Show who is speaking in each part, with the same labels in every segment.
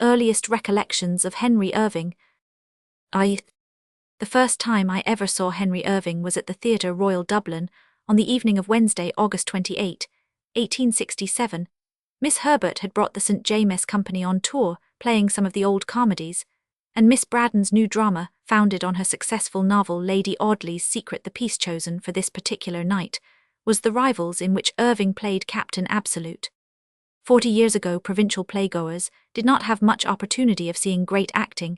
Speaker 1: earliest recollections of Henry Irving. The first time I ever saw Henry Irving was at the Theatre Royal Dublin on the evening of Wednesday, August 28, 1867. Miss Herbert had brought the St. James Company on tour, playing some of the old comedies, and Miss Braddon's new drama, founded on her successful novel Lady Audley's Secret, the piece chosen for this particular night, was The Rivals, in which Irving played Captain Absolute. 40 years ago, provincial playgoers did not have much opportunity of seeing great acting,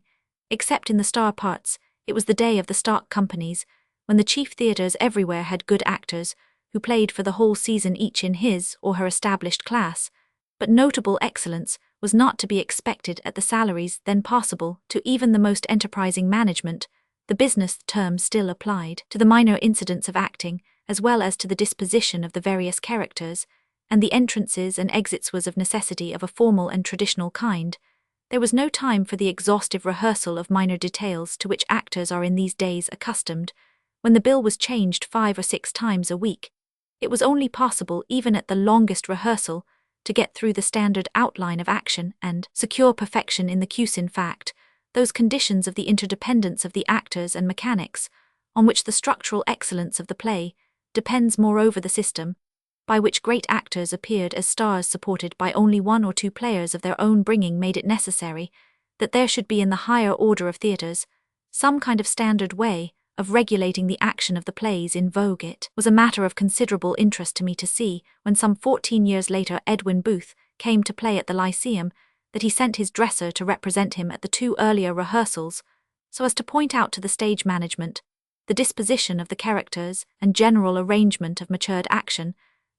Speaker 1: except in the star parts. It was the day of the stock companies, when the chief theatres everywhere had good actors, who played for the whole season each in his or her established class, but notable excellence was not to be expected at the salaries then possible to even the most enterprising management. The business term still applied to the minor incidents of acting, as well as to the disposition of the various characters, and the entrances and exits was of necessity of a formal and traditional kind. There was no time for the exhaustive rehearsal of minor details to which actors are in these days accustomed, when the bill was changed 5 or 6 times a week. It was only possible, even at the longest rehearsal, to get through the standard outline of action and secure perfection in the cues. In fact, those conditions of the interdependence of the actors and mechanics, on which the structural excellence of the play depends. Moreover, the system by which great actors appeared as stars supported by only 1 or 2 players of their own bringing made it necessary that there should be in the higher order of theatres some kind of standard way of regulating the action of the plays in vogue. It was a matter of considerable interest to me to see, when some 14 years later Edwin Booth came to play at the Lyceum, that he sent his dresser to represent him at the 2 earlier rehearsals, so as to point out to the stage management the disposition of the characters and general arrangement of matured action,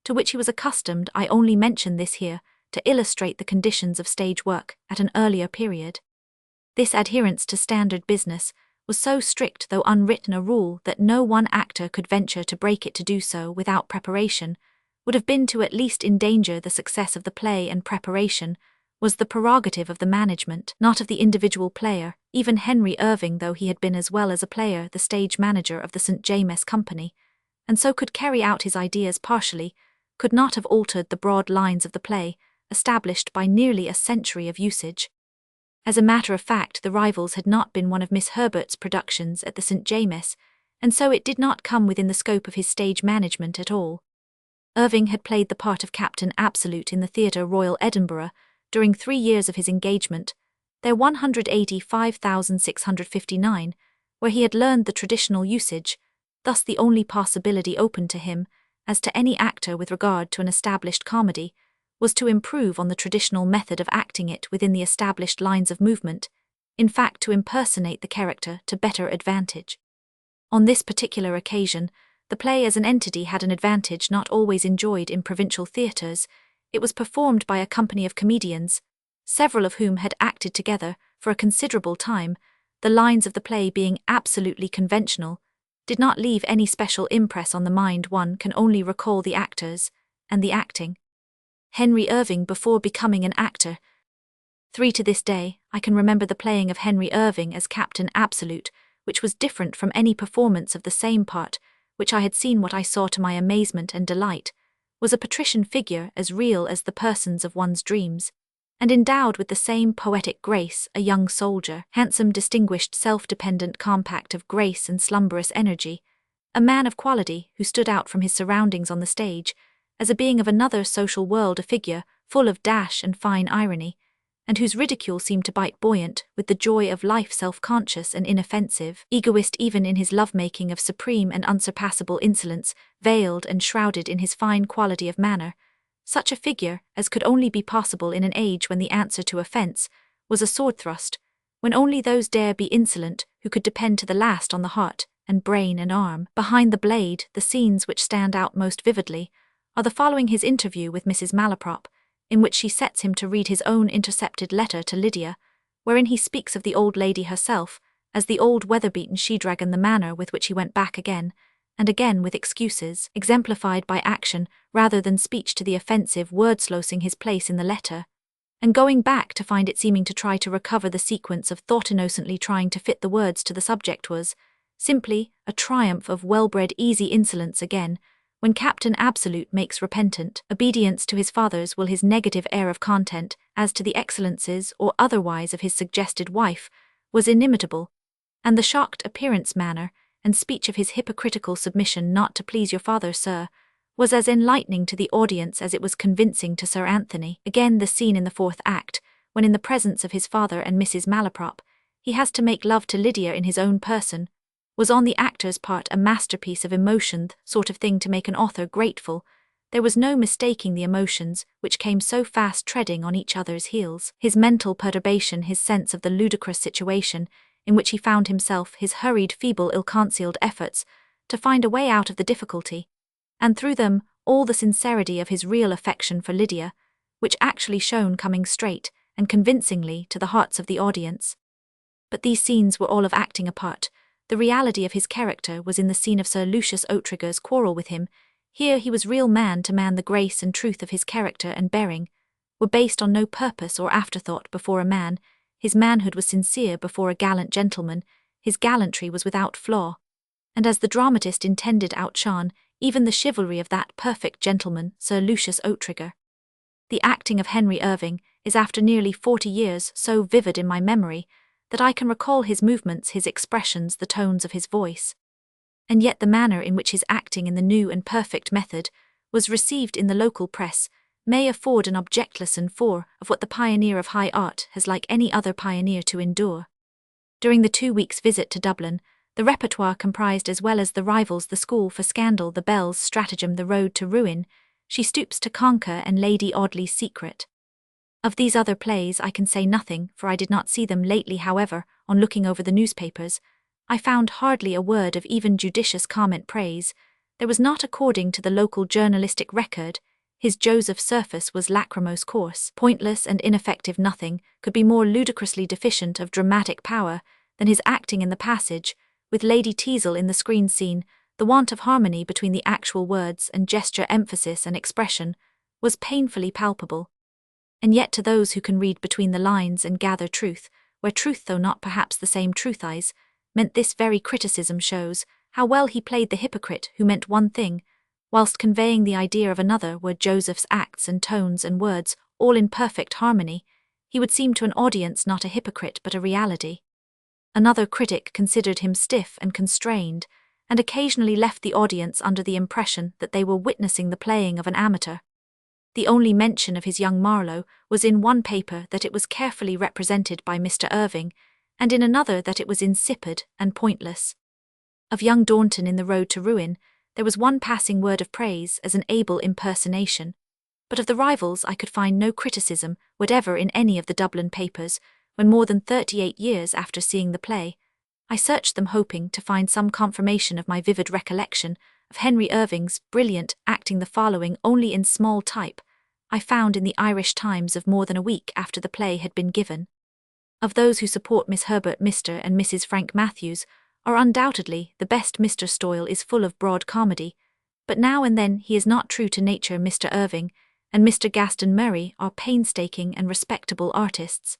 Speaker 1: to which he was accustomed. I only mention this here to illustrate the conditions of stage work at an earlier period. This adherence to standard business was so strict, though unwritten, a rule that no one actor could venture to break it. To do so without preparation would have been to at least endanger the success of the play, and preparation was the prerogative of the management, not of the individual player. Even Henry Irving, though he had been as well as a player the stage manager of the St. James Company, and so could carry out his ideas partially, could not have altered the broad lines of the play, established by nearly a century of usage. As a matter of fact, The Rivals had not been one of Miss Herbert's productions at the St. James, and so it did not come within the scope of his stage management at all. Irving had played the part of Captain Absolute in the Theatre Royal Edinburgh during 3 years of his engagement, their 185,659, where he had learned the traditional usage, thus the only possibility open to him, as to any actor with regard to an established comedy, was to improve on the traditional method of acting it within the established lines of movement, in fact to impersonate the character to better advantage. On this particular occasion, the play as an entity had an advantage not always enjoyed in provincial theatres. It was performed by a company of comedians, several of whom had acted together for a considerable time. The lines of the play, being absolutely conventional, did not leave any special impress on the mind. One can only recall the actors and the acting. Henry Irving before becoming an actor. 3 To this day, I can remember the playing of Henry Irving as Captain Absolute, which was different from any performance of the same part, which I had seen. What I saw, to my amazement and delight, was a patrician figure as real as the persons of one's dreams, and endowed with the same poetic grace, a young soldier, handsome, distinguished, self-dependent, compact of grace and slumberous energy, a man of quality who stood out from his surroundings on the stage, as a being of another social world, a figure full of dash and fine irony, and whose ridicule seemed to bite, buoyant with the joy of life, self-conscious and inoffensive, egoist even in his love-making, of supreme and unsurpassable insolence, veiled and shrouded in his fine quality of manner. Such a figure as could only be possible in an age when the answer to offence was a sword thrust, when only those dare be insolent who could depend to the last on the heart and brain and arm behind the blade. The scenes which stand out most vividly are the following: his interview with Mrs. Malaprop, in which she sets him to read his own intercepted letter to Lydia, wherein he speaks of the old lady herself as the old weather-beaten she-dragon, the manner with which he went back again and again with excuses, exemplified by action rather than speech, to the offensive word-slosing his place in the letter, and going back to find it, seeming to try to recover the sequence of thought, innocently trying to fit the words to the subject, was simply a triumph of well-bred easy insolence again, When Captain Absolute makes repentant obedience to his father's will his negative air of content as to the excellences or otherwise of his suggested wife was inimitable, and the shocked appearance, manner, and speech of his hypocritical submission not to please your father, sir, was as enlightening to the audience as it was convincing to Sir Anthony. Again, the scene in the fourth act, when in the presence of his father and Mrs. Malaprop, he has to make love to Lydia in his own person, was on the actor's part a masterpiece of emotion, sort of thing to make an author grateful. There was no mistaking the emotions, which came so fast treading on each other's heels. His mental perturbation, his sense of the ludicrous situation in which he found himself, his hurried, feeble, ill-concealed efforts to find a way out of the difficulty, and through them all the sincerity of his real affection for Lydia, which actually shone coming straight and convincingly to the hearts of the audience. But these scenes were all of acting apart. The reality of his character was in the scene of Sir Lucius Outrigger's quarrel with him. Here he was real man to man. The grace and truth of his character and bearing were based on no purpose or afterthought before a man. His manhood was sincere before a gallant gentleman. His gallantry was without flaw. And as the dramatist intended, outshone even the chivalry of that perfect gentleman, Sir Lucius Outrigger. The acting of Henry Irving is, after nearly 40 years, so vivid in my memory that I can recall his movements, his expressions, the tones of his voice. And yet the manner in which his acting in the new and perfect method was received in the local press may afford an object lesson for of what the pioneer of high art has, like any other pioneer, to endure. During the 2 weeks' visit to Dublin, the repertoire comprised, as well as the rivals, The School for Scandal, The Bells, Stratagem, The Road to Ruin, She Stoops to Conquer, and Lady Audley's Secret. Of these other plays I can say nothing, for I did not see them lately. However, on looking over the newspapers, I found hardly a word of even judicious comment praise. There was not, according to the local journalistic record. His Joseph Surface was lachrymose, coarse, pointless, and ineffective. Nothing could be more ludicrously deficient of dramatic power than his acting in the passage with Lady Teazle in the screen scene. The want of harmony between the actual words and gesture, emphasis and expression, was painfully palpable. And yet to those who can read between the lines and gather truth, where truth, though not perhaps the same truth eyes, meant this very criticism, shows how well he played the hypocrite who meant one thing, whilst conveying the idea of another. Were Joseph's acts and tones and words all in perfect harmony, he would seem to an audience not a hypocrite but a reality. Another critic considered him stiff and constrained, and occasionally left the audience under the impression that they were witnessing the playing of an amateur. The only mention of his young Marlowe was in one paper that it was carefully represented by Mr. Irving, and in another that it was insipid and pointless. Of young Daunton in The Road to Ruin, there was one passing word of praise as an able impersonation, but of the rivals I could find no criticism whatever in any of the Dublin papers. When more than 38 years after seeing the play, I searched them hoping to find some confirmation of my vivid recollection of Henry Irving's brilliant acting, the following, only in small type, I found in the Irish Times of more than a week after the play had been given. Of those who support Miss Herbert, Mr. and Mrs. Frank Matthews are undoubtedly the best. Mr. Stoyle is full of broad comedy, but now and then he is not true to nature. Mr. Irving and Mr. Gaston Murray are painstaking and respectable artists.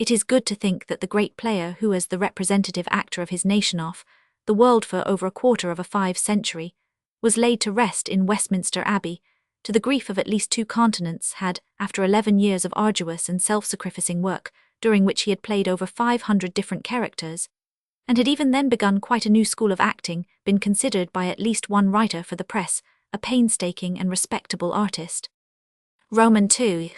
Speaker 1: It is good to think that the great player who, as the representative actor of his nation off the world for over a quarter of a 5 century, was laid to rest in Westminster Abbey, to the grief of at least 2 continents, had, after 11 years of arduous and self-sacrificing work, during which he had played over 500 different characters, and had even then begun quite a new school of acting, been considered by at least one writer for the press a painstaking and respectable artist. Roman II.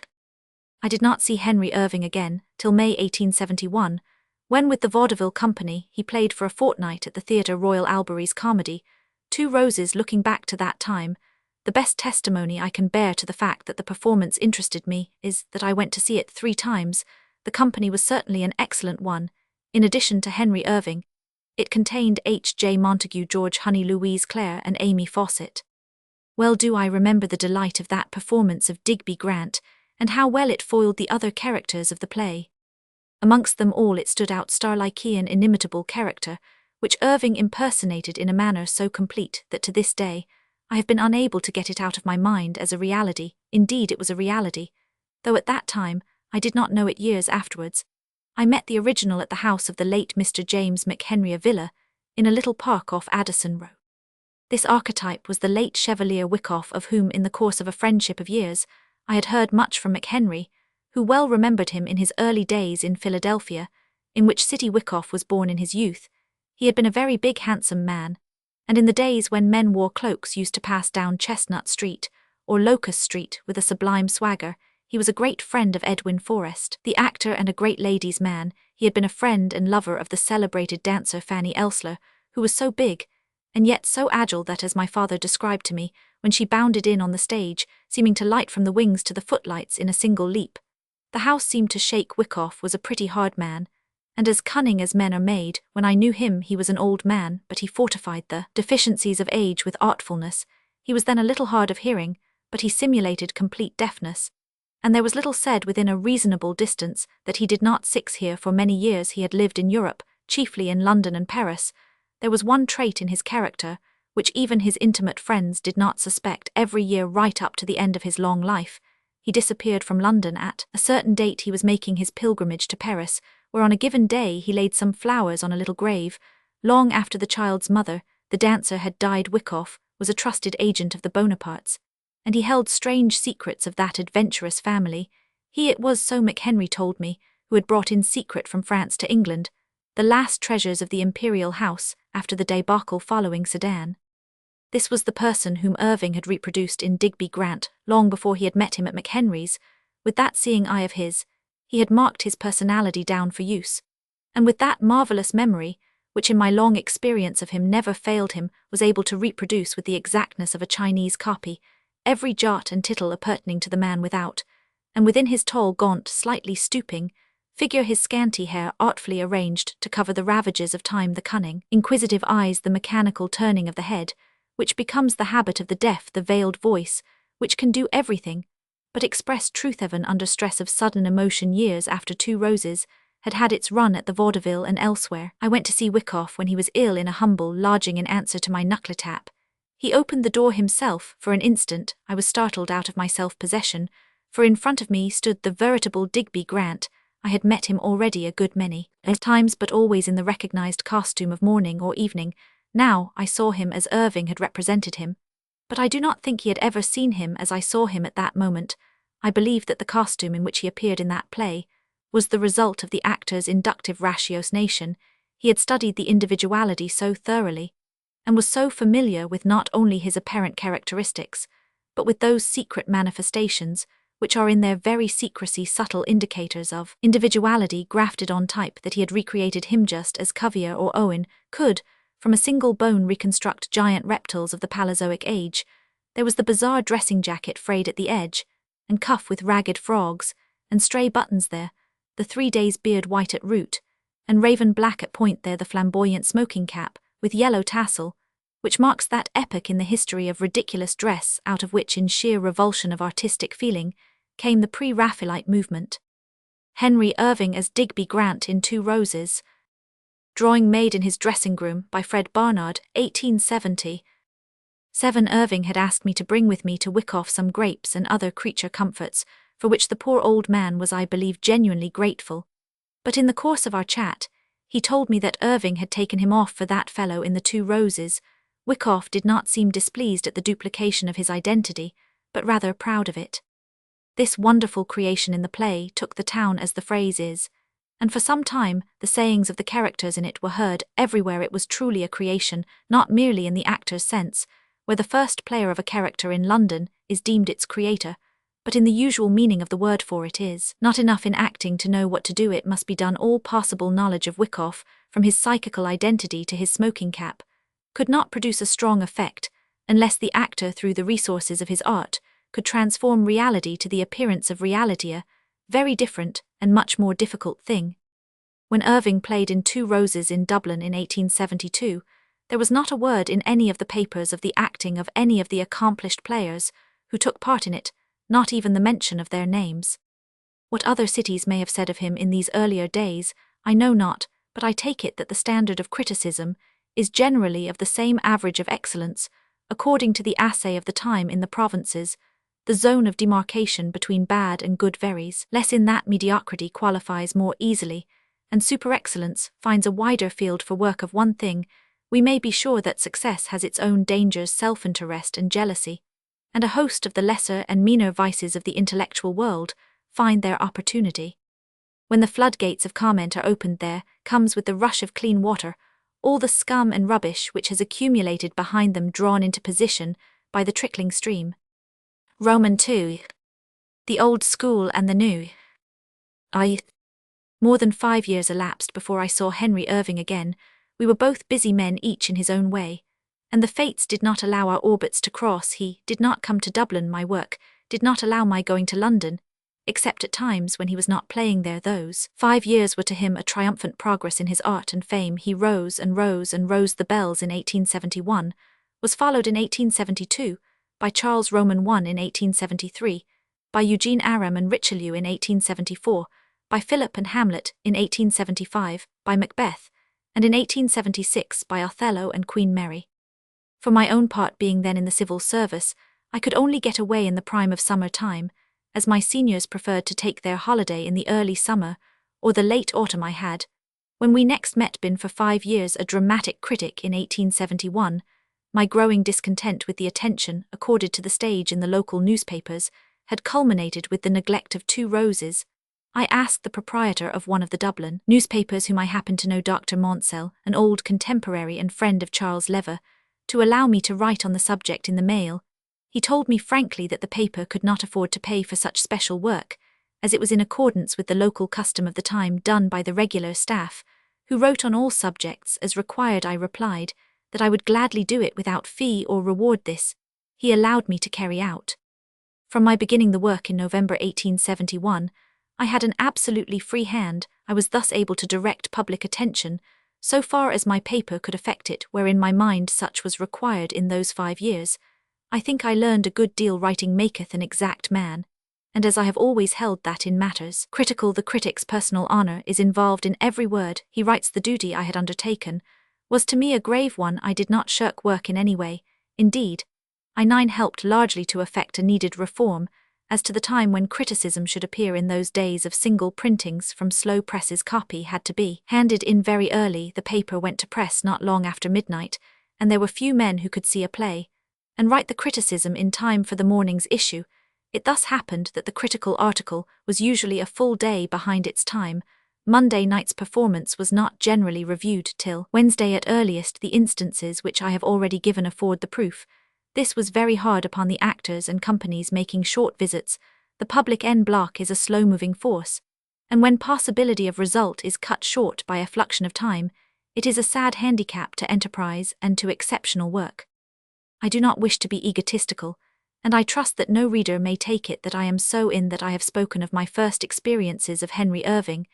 Speaker 1: I did not see Henry Irving again till May 1871, when with the vaudeville company he played for a fortnight at the Theatre Royal Albury's comedy, 2 Roses. Looking back to that time, the best testimony I can bear to the fact that the performance interested me is that I went to see it 3 times. The company was certainly an excellent one. In addition to Henry Irving, it contained H. J. Montague, George Honey, Louise Clare, and Amy Fawcett. Well do I remember the delight of that performance of Digby Grant, and how well it foiled the other characters of the play. Amongst them all it stood out Starlichian, inimitable character, which Irving impersonated in a manner so complete that to this day I have been unable to get it out of my mind as a reality. Indeed, it was a reality, though at that time I did not know it. Years afterwards, I met the original at the house of the late Mr. James McHenry, a villa in a little park off Addison Row. This archetype was the late Chevalier Wyckoff, of whom, in the course of a friendship of years, I had heard much from McHenry, who well remembered him in his early days in Philadelphia, in which city Wyckoff was born in his youth. He had been a very big, handsome man, and in the days when men wore cloaks used to pass down Chestnut Street or Locust Street with a sublime swagger, he was a great friend of Edwin Forrest, the actor, and a great ladies' man. He had been a friend and lover of the celebrated dancer Fanny Elsler, who was so big, and yet so agile that, as my father described to me, when she bounded in on the stage, seeming to light from the wings to the footlights in a single leap, the house seemed to shake. Wyckoff was a pretty hard man, and as cunning as men are made. When I knew him he was an old man, but he fortified the deficiencies of age with artfulness. He was then a little hard of hearing, but he simulated complete deafness, and there was little said within a reasonable distance that he did not six here. For many years he had lived in Europe, chiefly in London and Paris. There was one trait in his character, which even his intimate friends did not suspect. Every year right up to the end of his long life, he disappeared from London. At a certain date he was making his pilgrimage to Paris, where on a given day he laid some flowers on a little grave. Long after the child's mother, the dancer, had died, Wyckoff was a trusted agent of the Bonapartes, and he held strange secrets of that adventurous family. He it was, so McHenry told me, who had brought in secret from France to England the last treasures of the imperial house after the debacle following Sedan. This was the person whom Irving had reproduced in Digby Grant long before he had met him at McHenry's. With that seeing eye of his, he had marked his personality down for use, and with that marvelous memory, which in my long experience of him never failed him, was able to reproduce with the exactness of a Chinese copy every jot and tittle appertaining to the man without, and within his tall, gaunt, slightly stooping figure, his scanty hair artfully arranged to cover the ravages of time, the cunning, inquisitive eyes, the mechanical turning of the head, which becomes the habit of the deaf, the veiled voice, which can do everything but express truth. Even under stress of sudden emotion, years after Two Roses had had its run at the vaudeville and elsewhere, I went to see Wyckoff when he was ill in a humble lodging. In answer to my knuckle tap, he opened the door himself. For an instant I was startled out of my self-possession, for in front of me stood the veritable Digby Grant. I had met him already a good many times, but always in the recognized costume of morning or evening. Now I saw him as Irving had represented him, but I do not think he had ever seen him as I saw him at that moment. I believe that the costume in which he appeared in that play was the result of the actor's inductive ratiocination. He had studied the individuality so thoroughly, and was so familiar with not only his apparent characteristics, but with those secret manifestations which are in their very secrecy subtle indicators of individuality grafted on type, that he had recreated him just as Cuvier or Owen could, from a single bone, reconstruct giant reptiles of the Paleozoic age. There was the bizarre dressing jacket frayed at the edge, and cuff with ragged frogs, and stray buttons there, the 3 days beard white at root, and raven black at point there, the flamboyant smoking cap, with yellow tassel, which marks that epoch in the history of ridiculous dress out of which, in sheer revulsion of artistic feeling, came the pre-Raphaelite movement. Henry Irving as Digby Grant in Two Roses. Drawing made in his dressing-room by Fred Barnard, 1870. 7. Irving had asked me to bring with me to Wyckoff some grapes and other creature comforts, for which the poor old man was, I believe, genuinely grateful. But in the course of our chat, he told me that Irving had taken him off for that fellow in the Two Roses. Wyckoff did not seem displeased at the duplication of his identity, but rather proud of it. This wonderful creation in the play took the town, as the phrase is, and for some time the sayings of the characters in it were heard everywhere. It was truly a creation, not merely in the actor's sense, where the first player of a character in London is deemed its creator, but in the usual meaning of the word, for it is not enough in acting to know what to do. It must be done. All possible knowledge of Wyckoff, from his psychical identity to his smoking cap, could not produce a strong effect unless the actor, through the resources of his art, could transform reality to the appearance of reality, a very different and much more difficult thing. When Irving played in Two Roses in Dublin in 1872, there was not a word in any of the papers of the acting of any of the accomplished players who took part in it, not even the mention of their names. What other cities may have said of him in these earlier days, I know not, but I take it that the standard of criticism is generally of the same average of excellence, according to the assay of the time in the provinces, the zone of demarcation between bad and good varies less in that mediocrity qualifies more easily, and super-excellence finds a wider field for work of one thing, We may be sure that success has its own dangers, self-interest and jealousy, and a host of the lesser and meaner vices of the intellectual world find their opportunity. When the floodgates of comment are opened, there comes with the rush of clean water all the scum and rubbish which has accumulated behind them, drawn into position by the trickling stream. Roman 2. The old school and the new. More than 5 years elapsed before I saw Henry Irving again. We were both busy men, each in his own way, and the fates did not allow our orbits to cross. He did not come to Dublin, my work did not allow my going to London, except at times when he was not playing there. Those 5 years were to him a triumphant progress in his art and fame. He rose and rose and rose. The Bells in 1871 was followed in 1872 by Charles Roman I in 1873, by Eugene Aram and Richelieu in 1874, by Philip and Hamlet in 1875, by Macbeth, and in 1876 by Othello and Queen Mary. For my own part, being then in the civil service, I could only get away in the prime of summer time, as my seniors preferred to take their holiday in the early summer or the late autumn. I had, when we next met, been for 5 years a dramatic critic in 1871. My growing discontent with the attention accorded to the stage in the local newspapers had culminated with the neglect of 2 roses. I asked the proprietor of one of the Dublin newspapers, whom I happened to know, Dr. Maunsell, an old contemporary and friend of Charles Lever, to allow me to write on the subject in the Mail. He told me frankly that the paper could not afford to pay for such special work, as it was in accordance with the local custom of the time, done by the regular staff, who wrote on all subjects as required. I replied that I would gladly do it without fee or reward. This he allowed me to carry out. From my beginning the work in November 1871, I had an absolutely free hand. I was thus able to direct public attention so far as my paper could affect it, where in my mind such was required. In those 5 years, I think I learned a good deal. Writing maketh an exact man, and as I have always held that in matters critical the critic's personal honour is involved in every word he writes, the duty I had undertaken was to me a grave one. I did not shirk work in any way. Indeed, I helped largely to effect a needed reform as to the time when criticism should appear. In those days of single printings from slow presses, copy had to be handed in very early. The paper went to press not long after midnight, and there were few men who could see a play and write the criticism in time for the morning's issue. It thus happened that the critical article was usually a full day behind its time. Monday night's performance was not generally reviewed till Wednesday at earliest. The instances which I have already given afford the proof. This was very hard upon the actors and companies making short visits. The public en bloc is a slow-moving force, and when possibility of result is cut short by a fluxion of time, it is a sad handicap to enterprise and to exceptional work. I do not wish to be egotistical, and I trust that no reader may take it that I am so in that I have spoken of my first experiences of Henry Irving,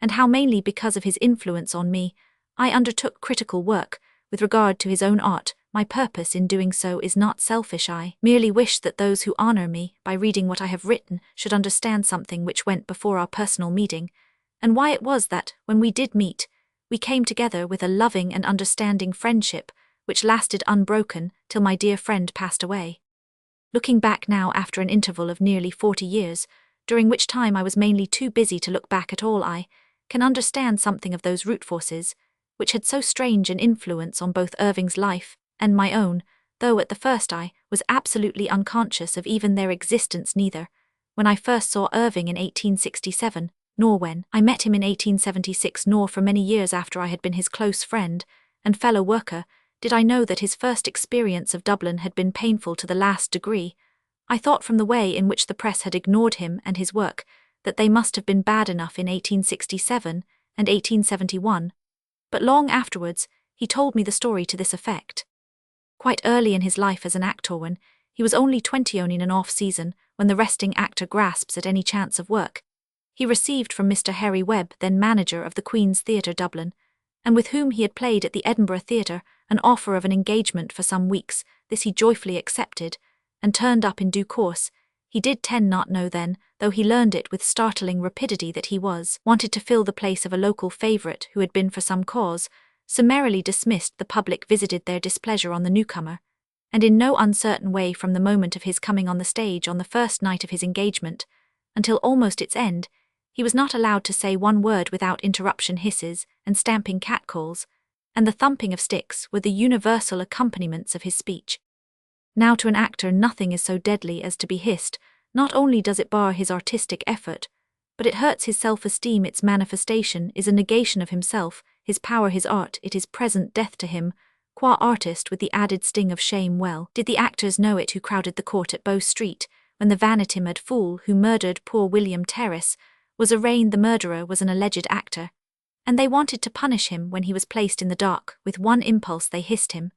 Speaker 1: and how mainly because of his influence on me, I undertook critical work with regard to his own art. My purpose in doing so is not selfish. I merely wish that those who honour me by reading what I have written should understand something which went before our personal meeting, and why it was that, when we did meet, we came together with a loving and understanding friendship which lasted unbroken till my dear friend passed away. Looking back now, after an interval of nearly 40 years, during which time I was mainly too busy to look back at all, I can understand something of those root forces which had so strange an influence on both Irving's life and my own, though at the first I was absolutely unconscious of even their existence, neither when I first saw Irving in 1867, nor when I met him in 1876, nor for many years after I had been his close friend and fellow worker, did I know that his first experience of Dublin had been painful to the last degree. I thought from the way in which the press had ignored him and his work that they must have been bad enough in 1867 and 1871, but long afterwards he told me the story to this effect. Quite early in his life as an actor, when he was only 20, only in an off-season, when the resting actor grasps at any chance of work, he received from Mr. Harry Webb, then manager of the Queen's Theatre, Dublin, and with whom he had played at the Edinburgh Theatre, an offer of an engagement for some weeks. This he joyfully accepted, and turned up in due course. He did not know then, though he learned it with startling rapidity, that he wanted to fill the place of a local favourite who had been for some cause summarily dismissed. The public visited their displeasure on the newcomer, and in no uncertain way from the moment of his coming on the stage on the first night of his engagement, until almost its end, he was not allowed to say one word without interruption. Hisses and stamping catcalls, and the thumping of sticks were the universal accompaniments of his speech. Now to an actor nothing is so deadly as to be hissed. Not only does it bar his artistic effort, but it hurts his self-esteem. Its manifestation is a negation of himself, his power, his art. It is present death to him, qua artist, with the added sting of shame. Well did the actors know it who crowded the court at Bow Street, when the vanitimate fool who murdered poor William Terrace was arraigned. The murderer was an alleged actor, and they wanted to punish him when he was placed in the dock. With one impulse they hissed him.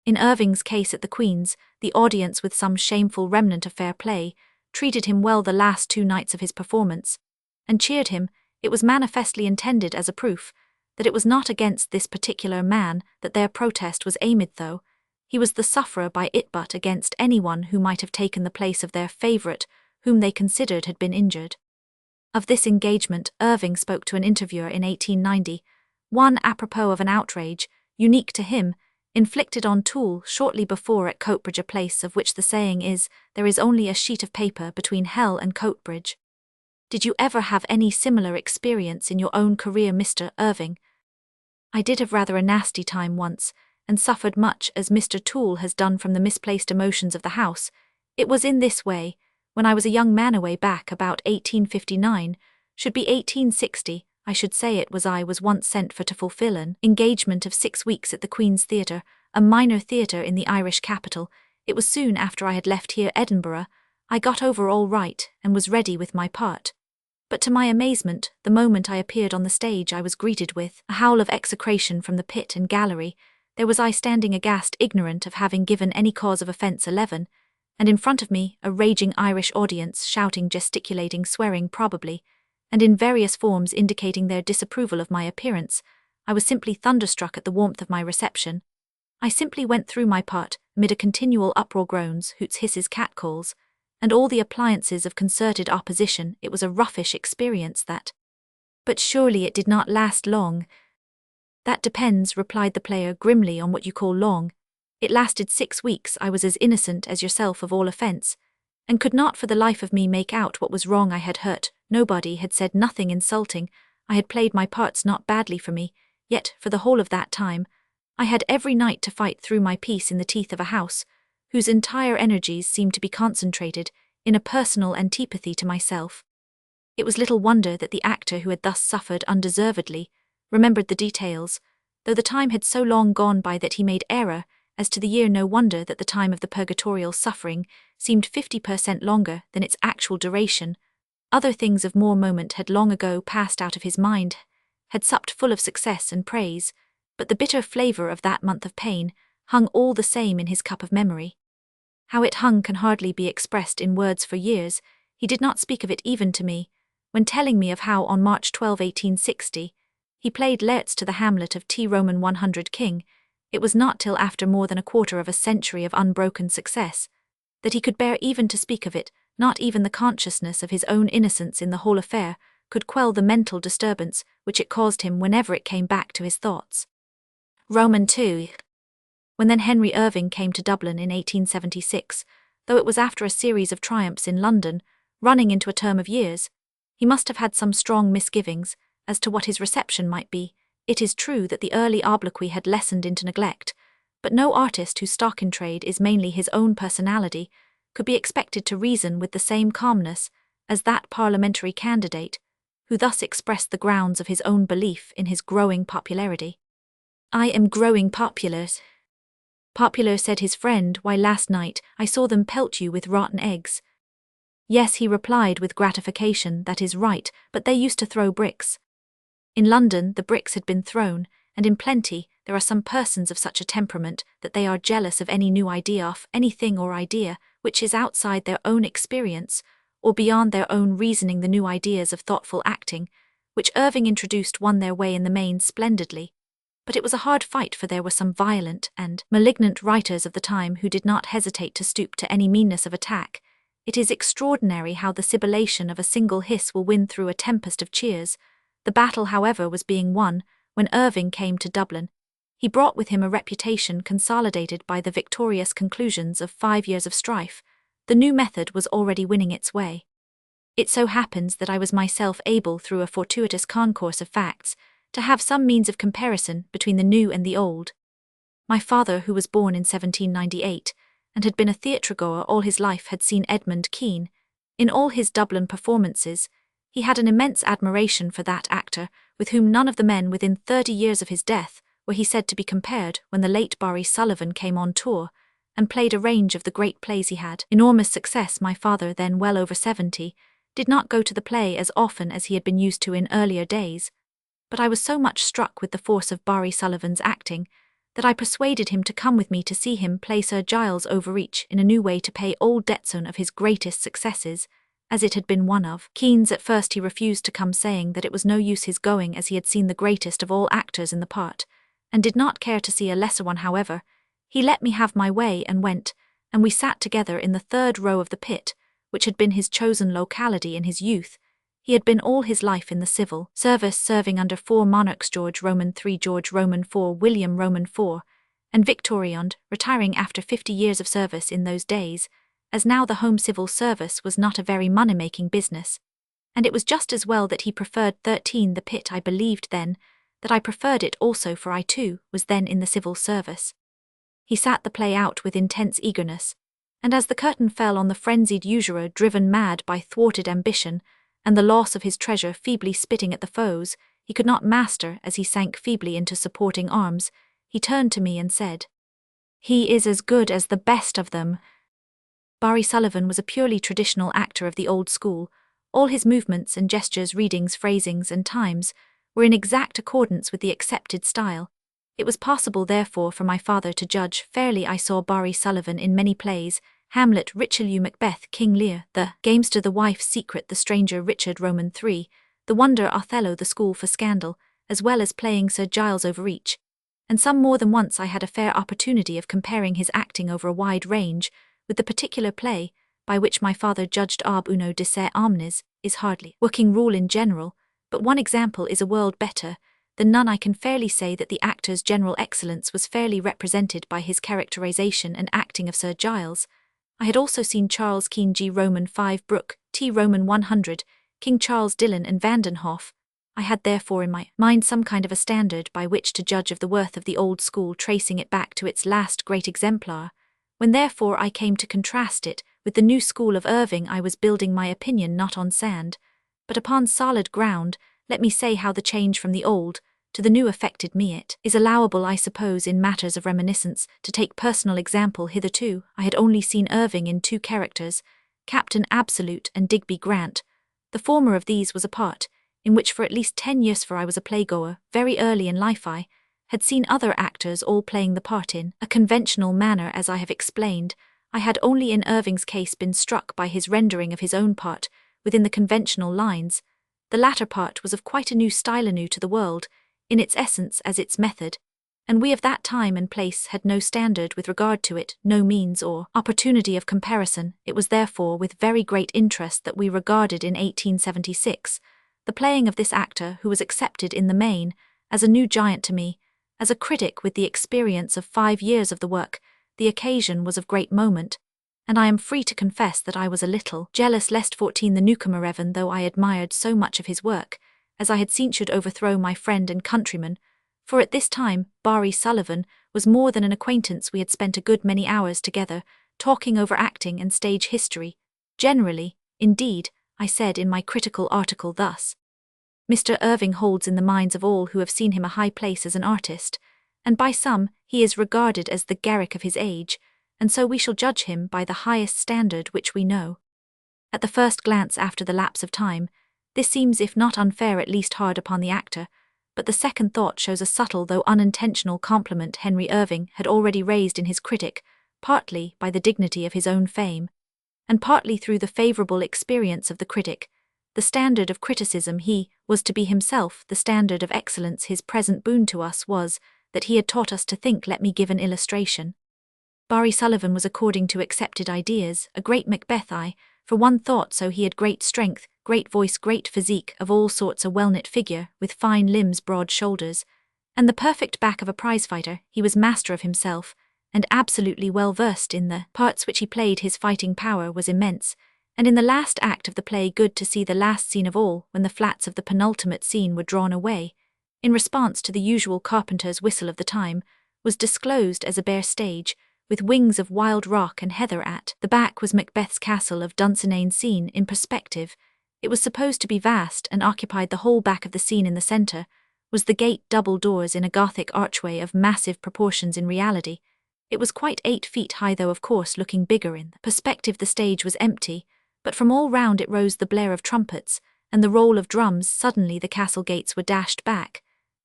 Speaker 1: In Irving's case at the Queen's, the audience, with some shameful remnant of fair play, treated him well the last 2 nights of his performance, and cheered him. It was manifestly intended as a proof that it was not against this particular man that their protest was aimed, though he was the sufferer by it, but against anyone who might have taken the place of their favourite, whom they considered had been injured. Of this engagement, Irving spoke to an interviewer in 1890, one apropos of an outrage, unique to him, inflicted on Toole shortly before at Coatbridge, a place of which the saying is, there is only a sheet of paper between hell and Coatbridge. Did you ever have any similar experience in your own career, Mr. Irving? I did have rather a nasty time once, and suffered much as Mr. Toole has done from the misplaced emotions of the house. It was in this way, when I was a young man away back about 1859, should be 1860, I should say it was. I was once sent for to fulfill an engagement of 6 weeks at the Queen's Theatre, a minor theatre in the Irish capital. It was soon after I had left here Edinburgh. I got over all right, and was ready with my part. But to my amazement, the moment I appeared on the stage I was greeted with a howl of execration from the pit and gallery. There was I standing aghast, ignorant of having given any cause of offence 11, and in front of me a raging Irish audience, shouting, gesticulating, swearing probably, and in various forms indicating their disapproval of my appearance. I was simply thunderstruck at the warmth of my reception. I simply went through my part, amid a continual uproar, groans, hoots, hisses, catcalls, and all the appliances of concerted opposition. It was a roughish experience, that. But surely it did not last long. That depends, replied the player grimly, on what you call long. It lasted 6 weeks. I was as innocent as yourself of all offence, and could not for the life of me make out what was wrong. I had hurt nobody, had said nothing insulting, I had played my parts not badly for me, yet, for the whole of that time, I had every night to fight through my piece in the teeth of a house, whose entire energies seemed to be concentrated in a personal antipathy to myself. It was little wonder that the actor who had thus suffered undeservedly remembered the details, though the time had so long gone by that he made error as to the year. No wonder that the time of the purgatorial suffering seemed 50% longer than its actual duration. Other things of more moment had long ago passed out of his mind, had supped full of success and praise, but the bitter flavour of that month of pain hung all the same in his cup of memory. How it hung can hardly be expressed in words. For years he did not speak of it even to me, when telling me of how on March 12, 1860, he played Laertes to the Hamlet of T. Roman 100 King. It was not till after more than a quarter of a century of unbroken success that he could bear even to speak of it. Not even the consciousness of his own innocence in the whole affair could quell the mental disturbance which it caused him whenever it came back to his thoughts. Roman 2. When then Henry Irving came to Dublin in 1876, though it was after a series of triumphs in London, running into a term of years, he must have had some strong misgivings as to what his reception might be. It is true that the early obloquy had lessened into neglect, but no artist whose stock in trade is mainly his own personality could be expected to reason with the same calmness as that parliamentary candidate, who thus expressed the grounds of his own belief in his growing popularity. I am growing popular. Popular, said his friend, why last night I saw them pelt you with rotten eggs. Yes, he replied with gratification, that is right, but they used to throw bricks. In London the bricks had been thrown, and in plenty. There are some persons of such a temperament that they are jealous of any new idea, of anything or idea which is outside their own experience, or beyond their own reasoning. The new ideas of thoughtful acting, which Irving introduced, won their way in the main splendidly. But it was a hard fight, for there were some violent and malignant writers of the time who did not hesitate to stoop to any meanness of attack. It is extraordinary how the sibilation of a single hiss will win through a tempest of cheers. The battle, however, was being won when Irving came to Dublin. He brought with him a reputation consolidated by the victorious conclusions of 5 years of strife. The new method was already winning its way. It so happens that I was myself able, through a fortuitous concourse of facts, to have some means of comparison between the new and the old. My father, who was born in 1798, and had been a theatrigoer all his life, had seen Edmund Kean. In all his Dublin performances, he had an immense admiration for that actor, with whom none of the men within 30 years of his death were he said to be compared. When the late Barry Sullivan came on tour, and played a range of the great plays, he had enormous success. My father, then well over 70, did not go to the play as often as he had been used to in earlier days, but I was so much struck with the force of Barry Sullivan's acting that I persuaded him to come with me to see him play Sir Giles Overreach in a new way, to pay old Detson of his greatest successes, as it had been one of Kean's. At first he refused to come, saying that it was no use his going, as he had seen the greatest of all actors in the part, and did not care to see a lesser one. However, he let me have my way and went, and we sat together in the third row of the pit, which had been his chosen locality in his youth. He had been all his life in the civil service, serving under 4 monarchs: George Roman III, George Roman IV, William Roman IV, and Victorian, retiring after 50 years of service in those days, as now the home civil service was not a very money-making business, and it was just as well that he preferred 13 the pit. I believed then that I preferred it also, for I too was then in the civil service. He sat the play out with intense eagerness, and as the curtain fell on the frenzied usurer, driven mad by thwarted ambition and the loss of his treasure, feebly spitting at the foes he could not master, as he sank feebly into supporting arms, he turned to me and said, "He is as good as the best of them." Barry Sullivan was a purely traditional actor of the old school. All his movements and gestures, readings, phrasings, and times were in exact accordance with the accepted style. It was possible, therefore, for my father to judge fairly. I saw Barry Sullivan in many plays: Hamlet, Richelieu, Macbeth, King Lear, The Gamester, The Wife's Secret, The Stranger, Richard Roman III, The Wonder, Othello, The School for Scandal, as well as playing Sir Giles Overreach, and some more than once I had a fair opportunity of comparing his acting over a wide range with the particular play, by which my father judged. Ab uno dicere omnes is hardly working rule in general, but one example is a world better than none. I can fairly say that the actor's general excellence was fairly represented by his characterization and acting of Sir Giles. I had also seen Charles Kean, G. Roman V, Brooke, T. Roman 100, King Charles Dillon, and Vandenhoff. I had therefore in my mind some kind of a standard by which to judge of the worth of the old school, tracing it back to its last great exemplar. When therefore I came to contrast it with the new school of Irving, I was building my opinion not on sand, but upon solid ground. Let me say how the change from the old to the new affected me. It is allowable, I suppose, in matters of reminiscence, to take personal example. Hitherto I had only seen Irving in 2 characters, Captain Absolute and Digby Grant. The former of these was a part in which for at least 10 years, for I was a playgoer very early in life, I had seen other actors all playing the part in a conventional manner. As I have explained, I had only in Irving's case been struck by his rendering of his own part within the conventional lines. The latter part was of quite a new style, anew to the world, in its essence as its method, and we of that time and place had no standard with regard to it, no means or opportunity of comparison. It was therefore with very great interest that we regarded in 1876 the playing of this actor, who was accepted in the main as a new giant to me. As a critic with the experience of 5 years of the work, the occasion was of great moment, and I am free to confess that I was a little jealous lest 14 the newcomer, even though I admired so much of his work, as I had seen, should overthrow my friend and countryman, for at this time Barry Sullivan was more than an acquaintance. We had spent a good many hours together, talking over acting and stage history. Generally, indeed, I said in my critical article thus: Mr. Irving holds in the minds of all who have seen him a high place as an artist, and by some he is regarded as the Garrick of his age, and so we shall judge him by the highest standard which we know. At the first glance, after the lapse of time, this seems, if not unfair, at least hard upon the actor, but the second thought shows a subtle though unintentional compliment Henry Irving had already raised in his critic, partly by the dignity of his own fame, and partly through the favourable experience of the critic. The standard of criticism he was to be himself, the standard of excellence. His present boon to us was that he had taught us to think. Let me give an illustration. Barry Sullivan was, according to accepted ideas, a great Macbeth. I, for one, thought so. He had great strength, great voice, great physique of all sorts, a well-knit figure, with fine limbs, broad shoulders, and the perfect back of a prizefighter. He was master of himself, and absolutely well versed in the parts which he played. His fighting power was immense, and in the last act of the play, good to see the last scene of all, when the flats of the penultimate scene were drawn away, in response to the usual carpenter's whistle of the time, was disclosed as a bare stage, with wings of wild rock and heather at the back was Macbeth's castle of Dunsinane seen in perspective. It was supposed to be vast and occupied the whole back of the scene. In the centre was the gate, double doors in a Gothic archway of massive proportions. In reality, it was quite 8 feet high, though of course looking bigger in perspective. The stage was empty, but from all round it rose the blare of trumpets and the roll of drums. Suddenly the castle gates were dashed back,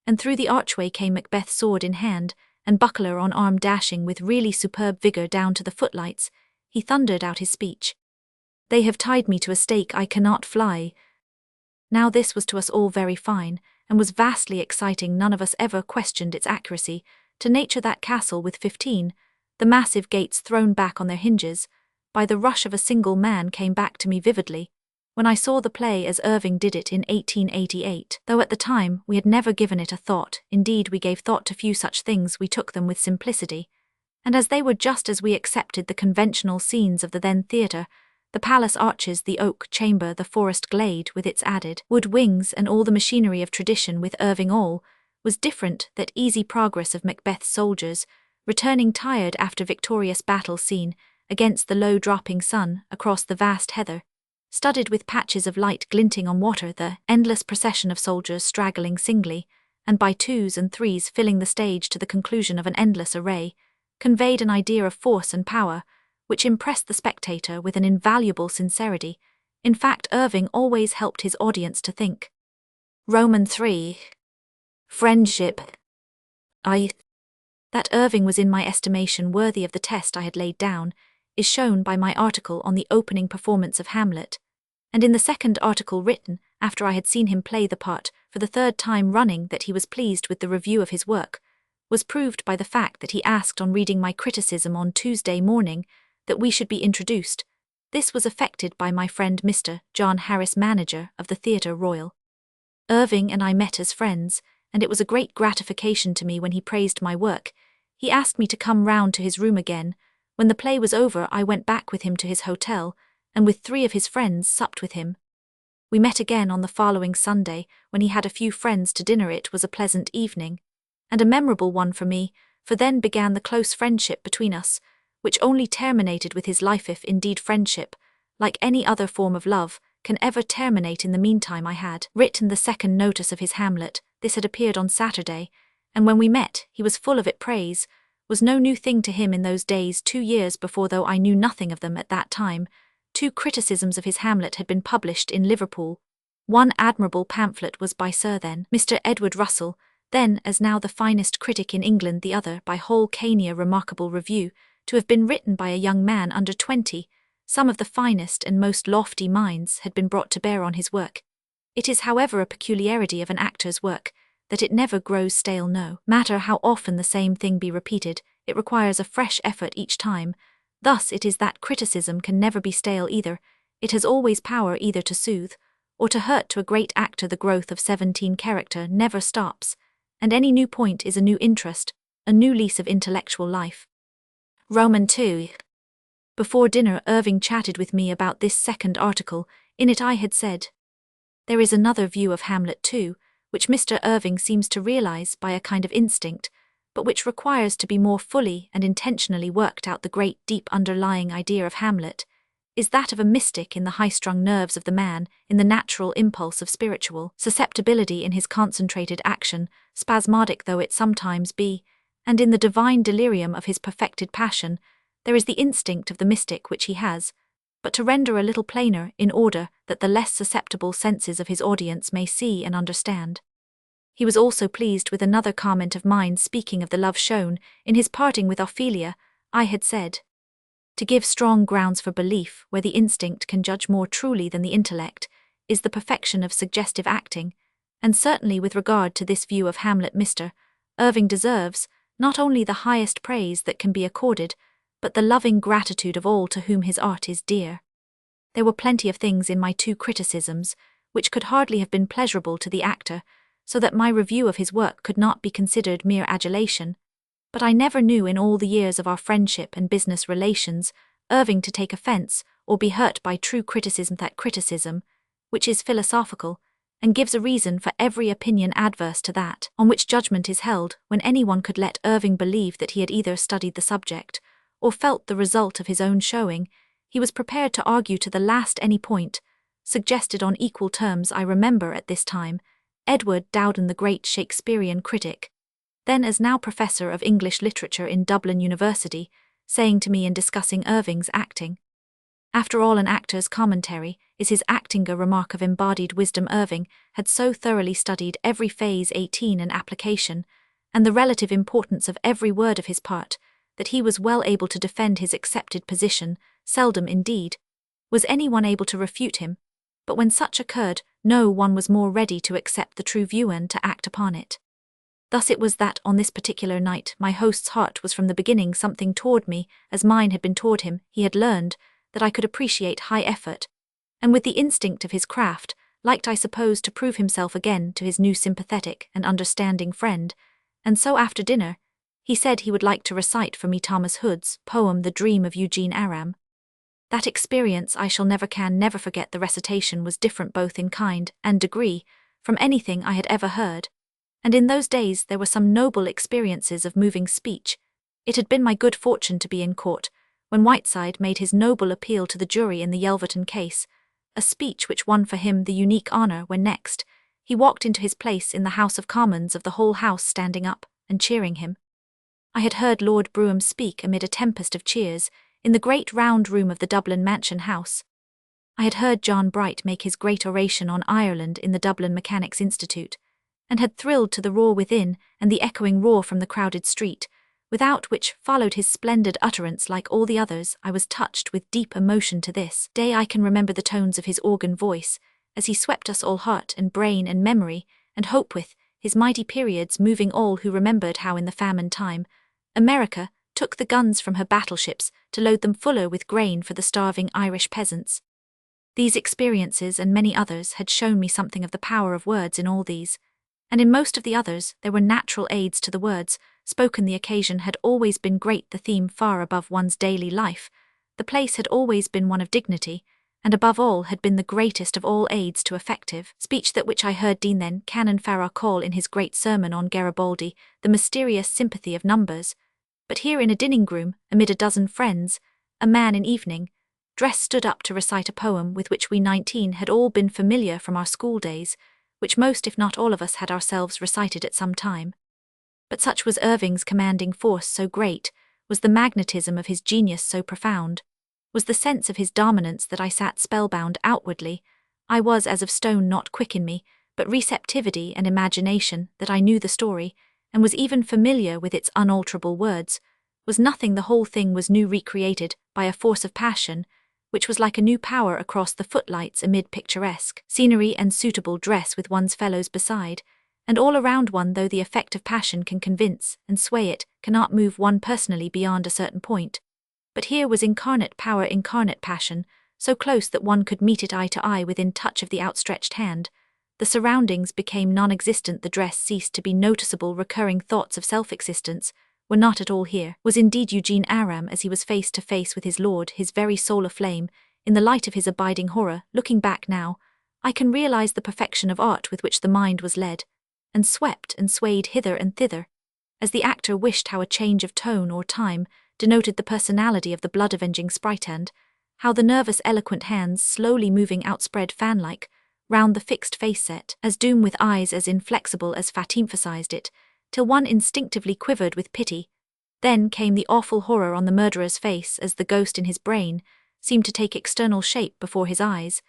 Speaker 1: and through the archway came Macbeth, sword in hand and buckler on arm, dashing with really superb vigour down to the footlights. He thundered out his speech. "They have tied me to a stake, I cannot fly." Now this was to us all very fine, and was vastly exciting. None of us ever questioned its accuracy. To nature that castle with 15, the massive gates thrown back on their hinges, by the rush of a single man, came back to me vividly when I saw the play as Irving did it in 1888. Though at the time we had never given it a thought, indeed we gave thought to few such things, we took them with simplicity, and as they were, just as we accepted the conventional scenes of the then theatre, the palace arches, the oak chamber, the forest glade with its added wood wings and all the machinery of tradition. With Irving all was different. That easy progress of Macbeth's soldiers, returning tired after victorious battle scene against the low dropping sun, across the vast heather, studded with patches of light glinting on water, the endless procession of soldiers straggling singly, and by twos and threes filling the stage to the conclusion of an endless array, conveyed an idea of force and power, which impressed the spectator with an invaluable sincerity. In fact, Irving always helped his audience to think. Roman 3. Friendship. That Irving was in my estimation worthy of the test I had laid down is shown by my article on the opening performance of Hamlet, and in the second article written after I had seen him play the part for the 3rd time running that he was pleased with the review of his work, was proved by the fact that he asked on reading my criticism on Tuesday morning that we should be introduced. This was effected by my friend Mr. John Harris, manager of the Theatre Royal. Irving and I met as friends, and it was a great gratification to me when he praised my work. He asked me to come round to his room again. When the play was over, I went back with him to his hotel, and with 3 of his friends supped with him. We met again on the following Sunday, when he had a few friends to dinner. It was a pleasant evening, and a memorable one for me, for then began the close friendship between us, which only terminated with his life, if indeed friendship, like any other form of love, can ever terminate. In the meantime I had written the 2nd notice of his Hamlet. This had appeared on Saturday, and when we met he was full of it. Praise was no new thing to him in those days, 2 years before, though I knew nothing of them at that time. 2 criticisms of his Hamlet had been published in Liverpool. One admirable pamphlet was by Sir then Mr. Edward Russell, then as now the finest critic in England, the other by Hall Caine, a remarkable review, to have been written by a young man under 20. Some of the finest and most lofty minds had been brought to bear on his work. It is, however, a peculiarity of an actor's work that it never grows stale. No matter how often the same thing be repeated, it requires a fresh effort each time. Thus it is that criticism can never be stale either. It has always power either to soothe or to hurt. To a great actor the growth of 17 character never stops, and any new point is a new interest, a new lease of intellectual life. Roman 2. Before dinner Irving chatted with me about this 2nd article. In it I had said, "There is another view of Hamlet too, which Mr. Irving seems to realize by a kind of instinct, but which requires to be more fully and intentionally worked out. The great deep underlying idea of Hamlet is that of a mystic in the high-strung nerves of the man, in the natural impulse of spiritual susceptibility in his concentrated action, spasmodic though it sometimes be, and in the divine delirium of his perfected passion. There is the instinct of the mystic which he has, but to render a little plainer, in order that the less susceptible senses of his audience may see and understand." He was also pleased with another comment of mine. Speaking of the love shown in his parting with Ophelia, I had said, "To give strong grounds for belief where the instinct can judge more truly than the intellect is the perfection of suggestive acting," and certainly with regard to this view of Hamlet Mr. Irving deserves not only the highest praise that can be accorded, but the loving gratitude of all to whom his art is dear. There were plenty of things in my 2 criticisms which could hardly have been pleasurable to the actor, so that my review of his work could not be considered mere adulation. But I never knew in all the years of our friendship and business relations Irving to take offence or be hurt by true criticism. That criticism, which is philosophical, and gives a reason for every opinion adverse to that on which judgment is held, when anyone could let Irving believe that he had either studied the subject, or felt the result of his own showing, he was prepared to argue to the last any point, suggested on equal terms. I remember at this time, Edward Dowden, the great Shakespearean critic, then as now Professor of English Literature in Dublin University, saying to me in discussing Irving's acting, "After all, an actor's commentary is his acting." A remark of embodied wisdom. Irving had so thoroughly studied every phase 18 and application, and the relative importance of every word of his part, that he was well able to defend his accepted position. Seldom, indeed, was anyone able to refute him, but when such occurred, no one was more ready to accept the true view and to act upon it. Thus it was that on this particular night my host's heart was from the beginning something toward me, as mine had been toward him. He had learned that I could appreciate high effort, and with the instinct of his craft, liked, I suppose, to prove himself again to his new sympathetic and understanding friend, and so after dinner, he said he would like to recite for me Thomas Hood's poem The Dream of Eugene Aram. That experience I shall never forget. The recitation was different both in kind and degree from anything I had ever heard, and in those days there were some noble experiences of moving speech. It had been my good fortune to be in court when Whiteside made his noble appeal to the jury in the Yelverton case, a speech which won for him the unique honour when next he walked into his place in the House of Commons, of the whole House standing up and cheering him. I had heard Lord Brougham speak amid a tempest of cheers in the great round room of the Dublin Mansion House. I had heard John Bright make his great oration on Ireland in the Dublin Mechanics' Institute, and had thrilled to the roar within and the echoing roar from the crowded street, without which followed his splendid utterance. Like all the others, I was touched with deep emotion to this day. I can remember the tones of his organ voice, as he swept us all, heart and brain and memory and hope, with his mighty periods, moving all who remembered how in the famine time America took the guns from her battleships to load them fuller with grain for the starving Irish peasants. These experiences and many others had shown me something of the power of words. In all these, and in most of the others, there were natural aids to the words spoken. The occasion had always been great, the theme far above one's daily life, the place had always been one of dignity, and above all had been the greatest of all aids to effective speech, that which I heard Dean then Canon Farrar call in his great sermon on Garibaldi the mysterious sympathy of numbers. But here in a dining-room, amid a dozen friends, a man in evening dress stood up to recite a poem with which we 19 had all been familiar from our school days, which most if not all of us had ourselves recited at some time. But such was Irving's commanding force, so great was the magnetism of his genius, so profound was the sense of his dominance, that I sat spellbound. Outwardly I was as of stone, not quick in me, but receptivity and imagination, that I knew the story, and was even familiar with its unalterable words, was nothing. The whole thing was new, recreated by a force of passion, which was like a new power across the footlights amid picturesque scenery and suitable dress, with one's fellows beside, and all around one. Though the effect of passion can convince and sway, it cannot move one personally beyond a certain point. But here was incarnate power, incarnate passion, so close that one could meet it eye to eye, within touch of the outstretched hand. The surroundings became non-existent, the dress ceased to be noticeable. Recurring thoughts of self-existence were not at all here. Was indeed Eugene Aram, as he was face to face with his lord, his very soul aflame, in the light of his abiding horror. Looking back now, I can realize the perfection of art with which the mind was led, and swept and swayed hither and thither, as the actor wished. How a change of tone or time denoted the personality of the blood-avenging sprite, and how the nervous eloquent hands slowly moving outspread fan-like round the fixed face, set as doom with eyes as inflexible as fat, emphasized it, till one instinctively quivered with pity. Then came the awful horror on the murderer's face, as the ghost in his brain seemed to take external shape before his eyes,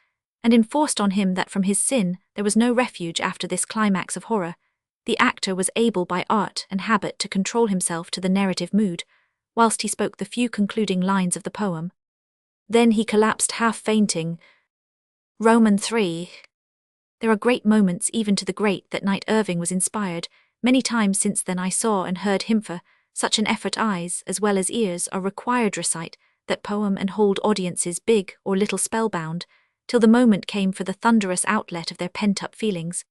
Speaker 1: and enforced on him that from his sin there was no refuge. After this climax of horror, the actor was able by art and habit to control himself to the narrative mood, whilst he spoke the few concluding lines of the poem. Then he collapsed half fainting. Roman 3. There are great moments even to the great. That night Irving was inspired. Many times since then I saw and heard him. For such an effort eyes as well as ears are required recite that poem, and hold audiences big or little spellbound, till the moment came for the thunderous outlet of their pent-up feelings.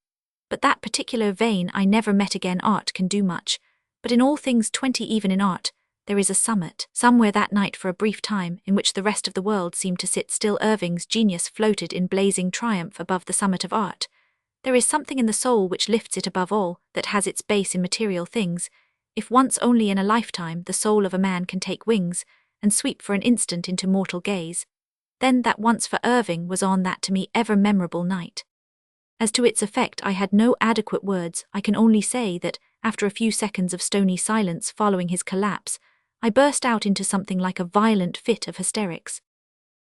Speaker 1: But that particular vein I never met again. Art can do much, but in all things 20, even in art, there is a summit somewhere that night for a brief time, in which the rest of the world seemed to sit still. Irving's genius floated in blazing triumph above the summit of art. There is something in the soul which lifts it above all, that has its base in material things. If once only in a lifetime the soul of a man can take wings, and sweep for an instant into mortal gaze, then that once for Irving was on that to me ever memorable night. As to its effect I had no adequate words. I can only say that, after a few seconds of stony silence following his collapse, I burst out into something like a violent fit of hysterics.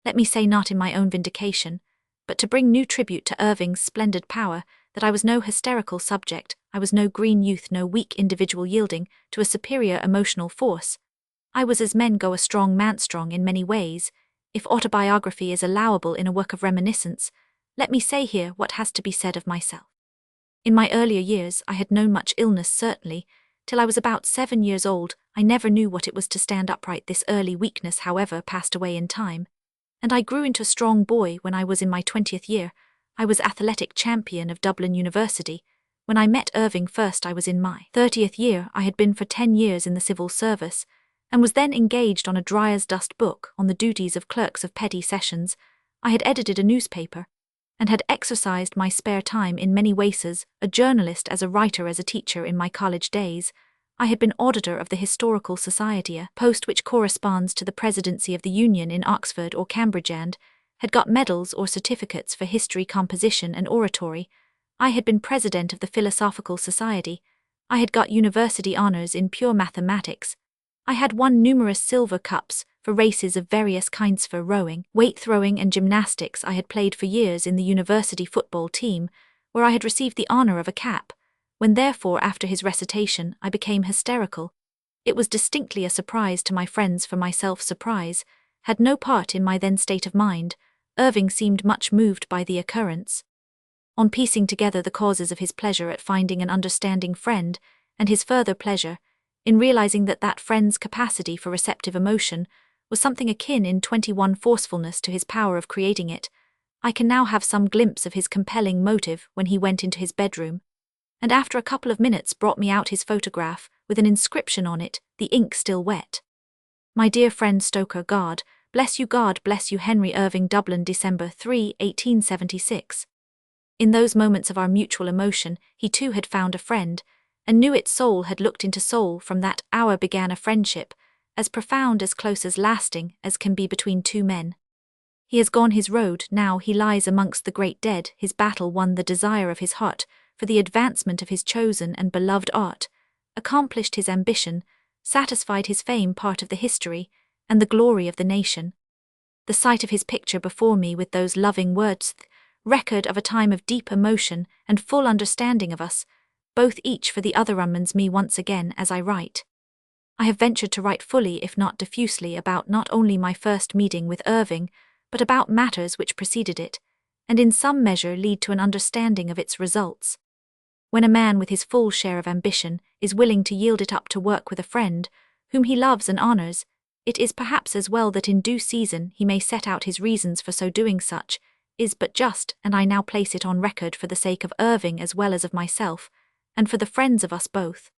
Speaker 1: Let me say, not in my own vindication, but to bring new tribute to Irving's splendid power, that I was no hysterical subject, I was no green youth, no weak individual yielding to a superior emotional force. I was as men go, a strong man, strong in many ways. If autobiography is allowable in a work of reminiscence, let me say here what has to be said of myself. In my earlier years I had known much illness, certainly. Till I was about 7 years old, I never knew what it was to stand upright. This early weakness, however, passed away in time, and I grew into a strong boy when I was in my 20th year. I was athletic champion of Dublin University. When I met Irving first I was in my 30th year. I had been for 10 years in the civil service, and was then engaged on a dry-as-dust book on the duties of clerks of petty sessions. I had edited a newspaper, and had exercised my spare time in many ways as a journalist, as a writer, as a teacher in my college days. I had been auditor of the Historical Society, a post which corresponds to the presidency of the Union in Oxford or Cambridge, and had got medals or certificates for history, composition and oratory. I had been president of the Philosophical Society. I had got university honours in pure mathematics. I had won numerous silver cups for races of various kinds, for rowing, weight throwing and gymnastics. I had played for years in the university football team, where I had received the honour of a cap. When therefore after his recitation I became hysterical, it was distinctly a surprise to my friends, for myself surprise had no part in my then state of mind. Irving seemed much moved by the occurrence. On piecing together the causes of his pleasure at finding an understanding friend, and his further pleasure in realizing that that friend's capacity for receptive emotion was something akin in 21 forcefulness to his power of creating it, I can now have some glimpse of his compelling motive when he went into his bedroom, and after a couple of minutes brought me out his photograph with an inscription on it, the ink still wet. My dear friend Stoker, God bless you, God bless you. Henry Irving, Dublin, December 3, 1876. In those moments of our mutual emotion, he too had found a friend, and knew its soul had looked into soul. From that hour began a friendship, as profound, as close, as lasting as can be between two men. He has gone his road, now he lies amongst the great dead, his battle won, the desire of his heart for the advancement of his chosen and beloved art, accomplished his ambition, satisfied his fame, part of the history and the glory of the nation. The sight of his picture before me with those loving words, record of a time of deep emotion and full understanding of us, both each for the other, unmans me once again as I write. I have ventured to write fully, if not diffusely, about not only my first meeting with Irving, but about matters which preceded it, and in some measure lead to an understanding of its results. When a man with his full share of ambition is willing to yield it up to work with a friend whom he loves and honours, it is perhaps as well that in due season he may set out his reasons for so doing. Such is but just, and I now place it on record for the sake of Irving as well as of myself, and for the friends of us both.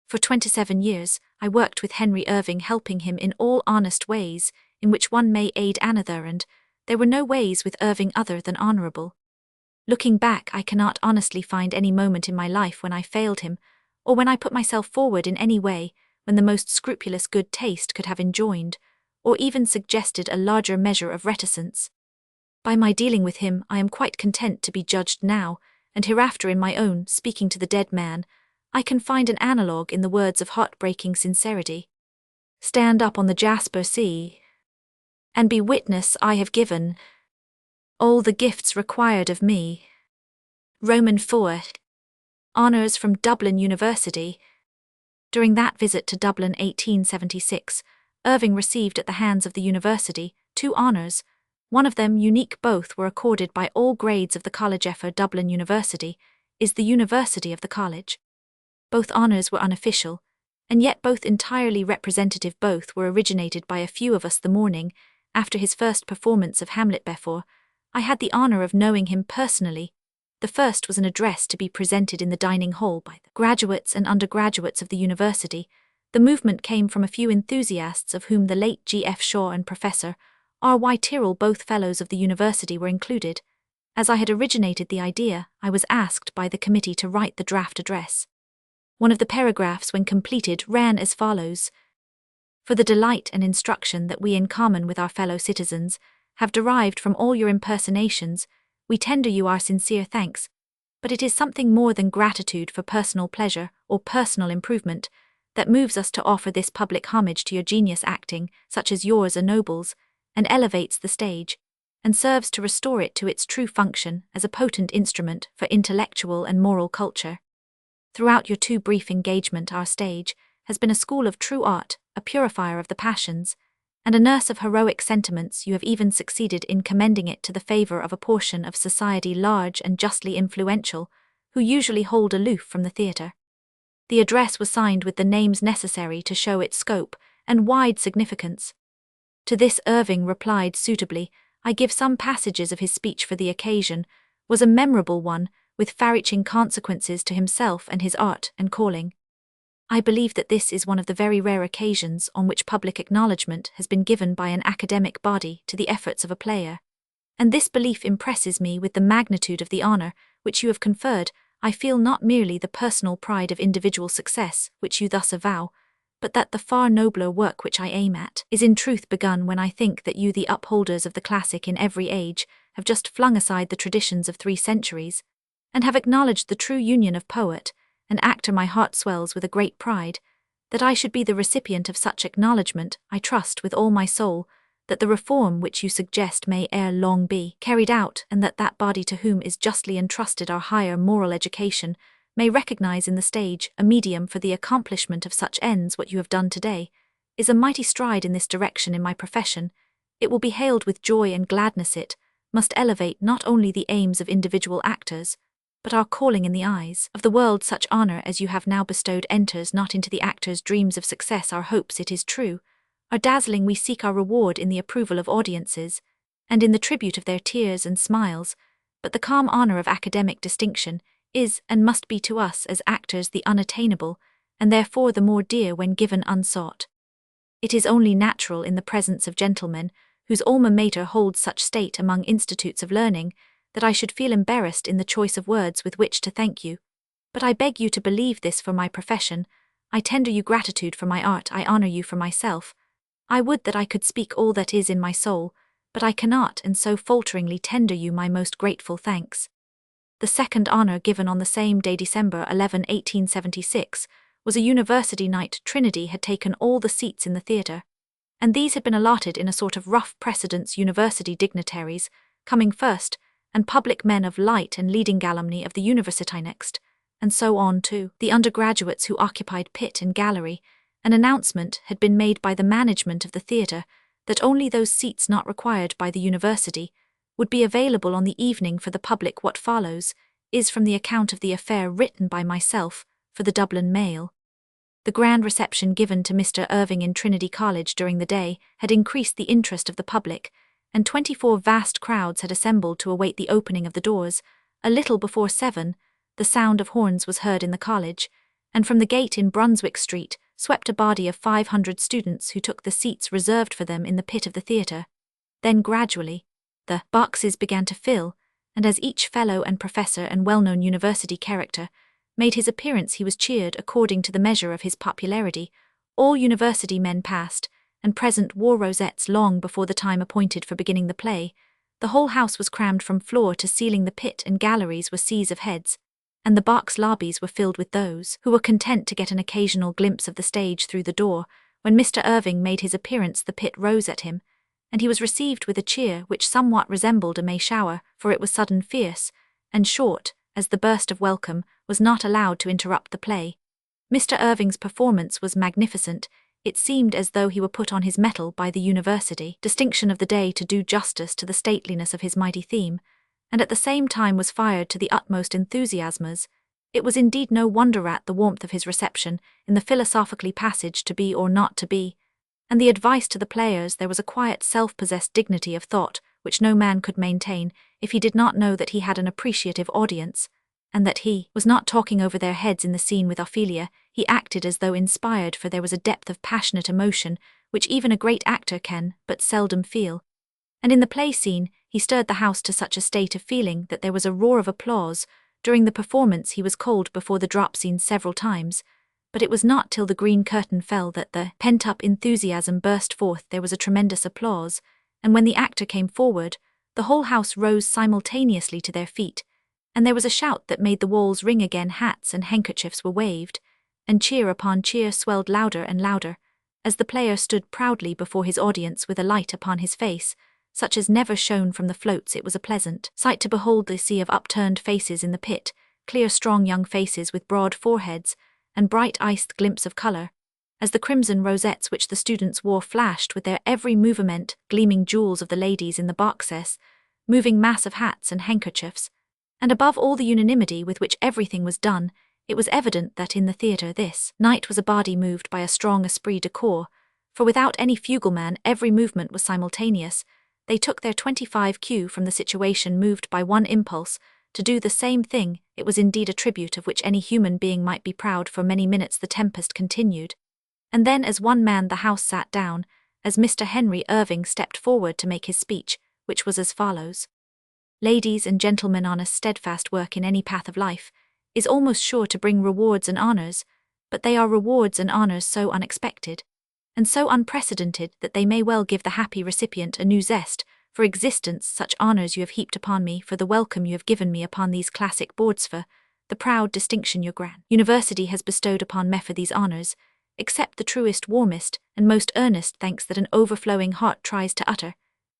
Speaker 1: For 27 years I worked with Henry Irving, helping him in all honest ways in which one may aid another, and there were no ways with Irving other than honourable. Looking back, I cannot honestly find any moment in my life when I failed him, or when I put myself forward in any way when the most scrupulous good taste could have enjoined, or even suggested a larger measure of reticence. By my dealing with him I am quite content to be judged now, and hereafter in my own, speaking to the dead man, I can find an analogue in the words of heartbreaking sincerity. Stand up on the Jasper Sea, and be witness I have given all the gifts required of me. Roman 4. Honours from Dublin University. During that visit to Dublin 1876, Irving received at the hands of the university 2 honours, one of them unique. Both were accorded by all grades of the college. For Dublin University is the university of the college. Both honours were unofficial, and yet both entirely representative. Both were originated by a few of us. The morning after his first performance of Hamlet before, I had the honour of knowing him personally. The first was an address to be presented in the dining hall by the graduates and undergraduates of the university. The movement came from a few enthusiasts, of whom the late G. F. Shaw and Professor R. Y. Tyrrell, both fellows of the university, were included. As I had originated the idea, I was asked by the committee to write the draft address. One of the paragraphs, when completed, ran as follows: "For the delight and instruction that we, in common with our fellow citizens, have derived from all your impersonations, we tender you our sincere thanks, but it is something more than gratitude for personal pleasure or personal improvement that moves us to offer this public homage to your genius acting, such as yours ennobles and elevates the stage, and serves to restore it to its true function as a potent instrument for intellectual and moral culture. Throughout your too brief engagement, our stage has been a school of true art, a purifier of the passions, and a nurse of heroic sentiments. You have even succeeded in commending it to the favor of a portion of society large and justly influential, who usually hold aloof from the theatre." The address was signed with the names necessary to show its scope and wide significance. To this Irving replied suitably. I give some passages of his speech, for the occasion was a memorable one, with far-reaching consequences to himself and his art and calling. I believe that this is one of the very rare occasions on which public acknowledgement has been given by an academic body to the efforts of a player, and this belief impresses me with the magnitude of the honor which you have conferred. I feel not merely the personal pride of individual success, which you thus avow, but that the far nobler work which I aim at is in truth begun when I think that you, the upholders of the classic in every age, have just flung aside the traditions of 3 centuries, and have acknowledged the true union of poet and actor. My heart swells with a great pride that I should be the recipient of such acknowledgement. I trust with all my soul that the reform which you suggest may ere long be carried out, and that that body to whom is justly entrusted our higher moral education may recognize in the stage a medium for the accomplishment of such ends. What you have done today is a mighty stride in this direction in my profession. It will be hailed with joy and gladness. It must elevate not only the aims of individual actors, but our calling in the eyes of the world. Such honor as you have now bestowed enters not into the actor's dreams of success. Our hopes, it is true, are dazzling. We seek our reward in the approval of audiences, and in the tribute of their tears and smiles, but the calm honor of academic distinction is and must be to us as actors the unattainable, and therefore the more dear when given unsought. It is only natural in the presence of gentlemen whose alma mater holds such state among institutes of learning that I should feel embarrassed in the choice of words with which to thank you. But I beg you to believe this for my profession. I tender you gratitude for my art. I honor you for myself. I would that I could speak all that is in my soul, but I cannot, and so falteringly tender you my most grateful thanks. The second honor, given on the same day, December 11, 1876, was a university night. Trinity had taken all the seats in the theatre, and these had been allotted in a sort of rough precedence, university dignitaries coming first, and public men of light and leading alumni of the university next, and so on to the undergraduates who occupied pit and gallery. An announcement had been made by the management of the theatre that only those seats not required by the university would be available on the evening for the public. What follows is from the account of the affair written by myself for the Dublin Mail. The grand reception given to Mr. Irving in Trinity College during the day had increased the interest of the public, and 24 vast crowds had assembled to await the opening of the doors. A little before 7, the sound of horns was heard in the college, and from the gate in Brunswick Street swept a body of 500 students who took the seats reserved for them in the pit of the theatre. Then gradually, the boxes began to fill, and as each fellow and professor and well-known university character made his appearance, he was cheered according to the measure of his popularity. All university men past and present wore rosettes long before the time appointed for beginning the play. The whole house was crammed from floor to ceiling. The pit and galleries were seas of heads, and the box lobbies were filled with those who were content to get an occasional glimpse of the stage through the door. When Mr. Irving made his appearance, the pit rose at him, and he was received with a cheer which somewhat resembled a May shower, for it was sudden, fierce, and short, as the burst of welcome was not allowed to interrupt the play. Mr. Irving's performance was magnificent. It seemed as though he were put on his mettle by the university distinction of the day to do justice to the stateliness of his mighty theme, and at the same time was fired to the utmost enthusiasms. It was indeed no wonder at the warmth of his reception in the philosophically passage to be or not to be, and the advice to the players. There was a quiet, self-possessed dignity of thought which no man could maintain if he did not know that he had an appreciative audience, and that he was not talking over their heads in the scene with Ophelia. He acted as though inspired, for there was a depth of passionate emotion which even a great actor can but seldom feel, and in the play scene he stirred the house to such a state of feeling that there was a roar of applause. During the performance he was called before the drop scene several times, but it was not till the green curtain fell that the pent-up enthusiasm burst forth. There was a tremendous applause, and when the actor came forward, the whole house rose simultaneously to their feet, and there was a shout that made the walls ring again. Hats and handkerchiefs were waved, and cheer upon cheer swelled louder and louder, as the player stood proudly before his audience with a light upon his face, such as never shone from the floats. It was a pleasant sight to behold the sea of upturned faces in the pit, clear strong young faces with broad foreheads, and bright iced glimpse of colour, as the crimson rosettes which the students wore flashed with their every movement, gleaming jewels of the ladies in the boxes, moving mass of hats and handkerchiefs, and above all the unanimity with which everything was done. It was evident that in the theatre this night was a body moved by a strong esprit de corps, for without any fugleman every movement was simultaneous. They took their 25 cue from the situation, moved by one impulse, to do the same thing. It was indeed a tribute of which any human being might be proud. For many minutes the tempest continued, and then as one man the house sat down, as Mr. Henry Irving stepped forward to make his speech, which was as follows. Ladies and gentlemen, honest steadfast work in any path of life is almost sure to bring rewards and honours, but they are rewards and honours so unexpected and so unprecedented that they may well give the happy recipient a new zest for existence. Such honours you have heaped upon me, for the welcome you have given me upon these classic boards, for the proud distinction your grand university has bestowed upon me. For these honours, accept the truest, warmest, and most earnest thanks that an overflowing heart tries to utter,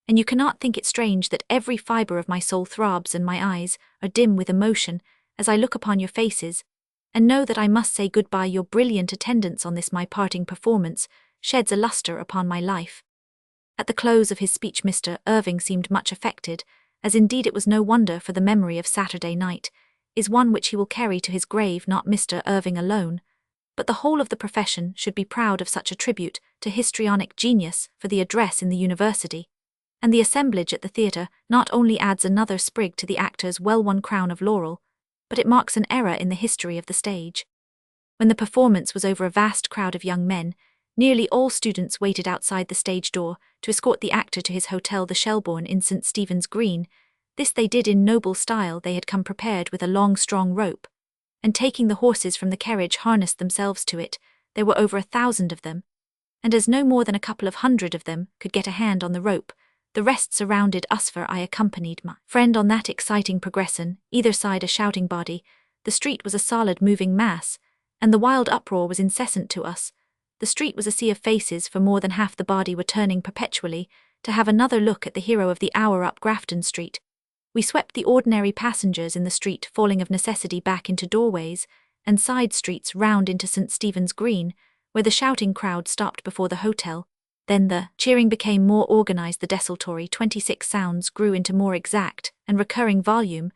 Speaker 1: and you cannot think it strange that every fibre of my soul throbs and my eyes are dim with emotion as I look upon your faces, and know that I must say goodbye. Your brilliant attendance on this my parting performance sheds a lustre upon my life. At the close of his speech Mr. Irving seemed much affected, as indeed it was no wonder, for the memory of Saturday night is one which he will carry to his grave. Not Mr. Irving alone, but the whole of the profession should be proud of such a tribute to histrionic genius, for the address in the university and the assemblage at the theatre not only adds another sprig to the actor's well-won crown of laurel, but it marks an era in the history of the stage. When the performance was over, a vast crowd of young men, nearly all students, waited outside the stage door to escort the actor to his hotel, the Shelbourne, in St. Stephen's Green. This they did in noble style. They had come prepared with a long strong rope, and taking the horses from the carriage harnessed themselves to it. There were over 1,000 of them, and as no more than a couple of hundred of them could get a hand on the rope, the rest surrounded us, for I accompanied my friend on that exciting progression, either side a shouting body. The street was a solid moving mass, and the wild uproar was incessant to us. The street was a sea of faces, for more than half the body were turning perpetually to have another look at the hero of the hour up Grafton Street. We swept the ordinary passengers in the street, falling of necessity back into doorways and side streets round into St. Stephen's Green, where the shouting crowd stopped before the hotel. Then the cheering became more organised. The desultory 26 sounds grew into more exact and recurring volume,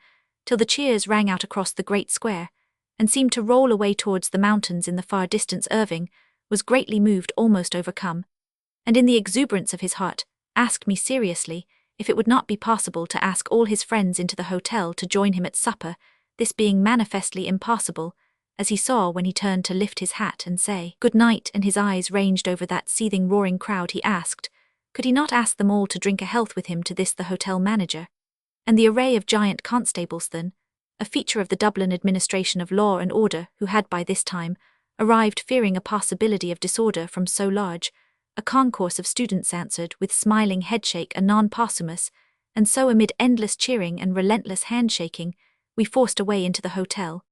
Speaker 1: till the cheers rang out across the great square, and seemed to roll away towards the mountains in the far distance. Irving was greatly moved, almost overcome, and in the exuberance of his heart asked me seriously if it would not be possible to ask all his friends into the hotel to join him at supper, this being manifestly impossible, as he saw when he turned to lift his hat and say good night, and his eyes ranged over that seething roaring crowd. He asked, could he not ask them all to drink a health with him? To this the hotel manager and the array of giant constables, then a feature of the Dublin administration of law and order, who had by this time arrived, fearing a possibility of disorder from so large a concourse of students, answered with smiling headshake a non-possumus, and so amid endless cheering and relentless handshaking we forced a way into the hotel.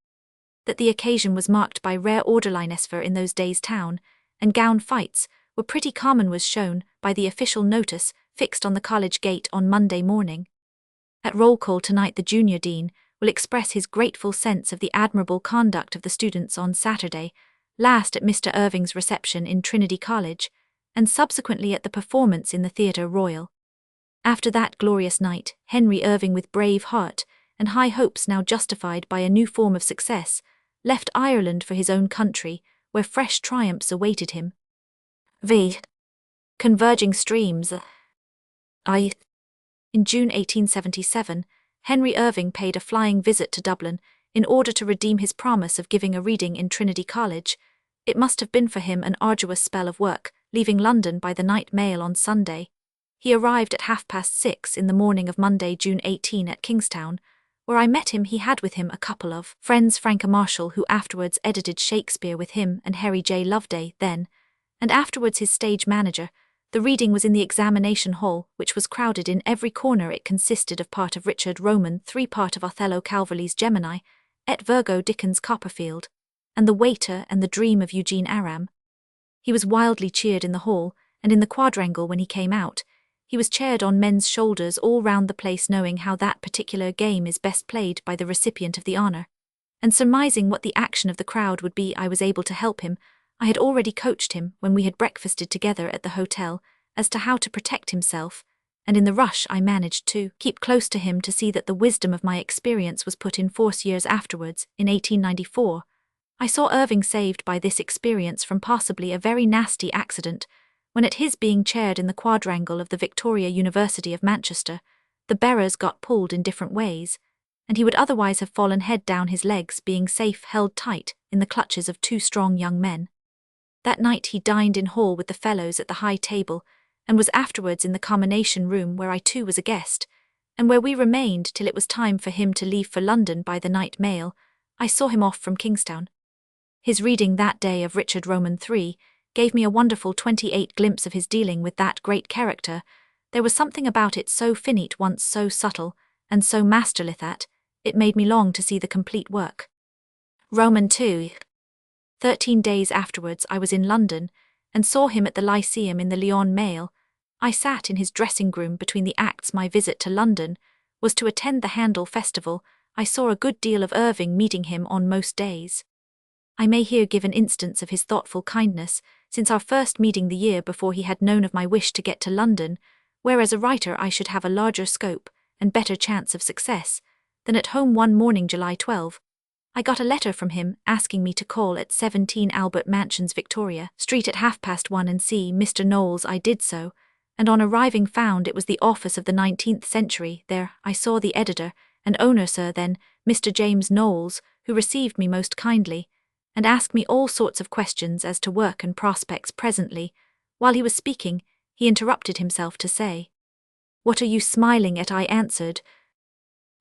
Speaker 1: That the occasion was marked by rare orderliness, for in those days town and gown fights were pretty common, was shown by the official notice fixed on the college gate on Monday morning. At roll call tonight the junior dean will express his grateful sense of the admirable conduct of the students on Saturday last at Mr. Irving's reception in Trinity College, and subsequently at the performance in the Theatre Royal. After that glorious night, Henry Irving, with brave heart and high hopes now justified by a new form of success, left Ireland for his own country, where fresh triumphs awaited him. V. Converging streams. In June 1877, Henry Irving paid a flying visit to Dublin in order to redeem his promise of giving a reading in Trinity College. It must have been for him an arduous spell of work, leaving London by the night mail on Sunday, He arrived at 6:30 in the morning of Monday, June 18 at Kingstown. Where I met him, he had with him a couple of friends, Frank Marshall, who afterwards edited Shakespeare with him, and Harry J. Loveday, then, and afterwards his stage manager. The reading was in the examination hall, which was crowded in every corner. It consisted of part of Richard Roman III, part of Othello Calverley's Gemini, et Virgo Dickens' Copperfield, and The Waiter and the Dream of Eugene Aram. He was wildly cheered in the hall, and in the quadrangle when he came out. He was chaired on men's shoulders all round the place, knowing how that particular game is best played by the recipient of the honour. And surmising what the action of the crowd would be, I was able to help him. I had already coached him, when we had breakfasted together at the hotel, as to how to protect himself, and in the rush I managed to keep close to him to see that the wisdom of my experience was put in force. Years afterwards, in 1894, I saw Irving saved by this experience from possibly a very nasty accident, when at his being chaired in the quadrangle of the Victoria University of Manchester, the bearers got pulled in different ways, and he would otherwise have fallen head down, his legs being safe held tight in the clutches of two strong young men. That night he dined in hall with the fellows at the high table, and was afterwards in the combination room, where I too was a guest, and where we remained till it was time for him to leave for London by the night mail. I saw him off from Kingstown. His reading that day of Richard Roman III gave me a wonderful 28 glimpse of his dealing with that great character. There was something about it so finite, once so subtle, and so masterly that it made me long to see the complete work. Roman II. 13 days afterwards I was in London, and saw him at the Lyceum in the Lyon Mail. I sat in his dressing-room between the acts. My visit to London was to attend the Handel Festival. I saw a good deal of Irving, meeting him on most days. I may here give an instance of his thoughtful kindness, since our first meeting the year before he had known of my wish to get to London, where as a writer I should have a larger scope and better chance of success than at home. One morning, July 12, I got a letter from him asking me to call at 17 Albert Mansions, Victoria Street at 1:30 and see Mr. Knowles. I did so, and on arriving found it was the office of the 19th Century. There I saw the editor and owner, Sir then, Mr. James Knowles, who received me most kindly, and asked me all sorts of questions as to work and prospects. Presently, while he was speaking, he interrupted himself to say, "What are you smiling at?" I answered,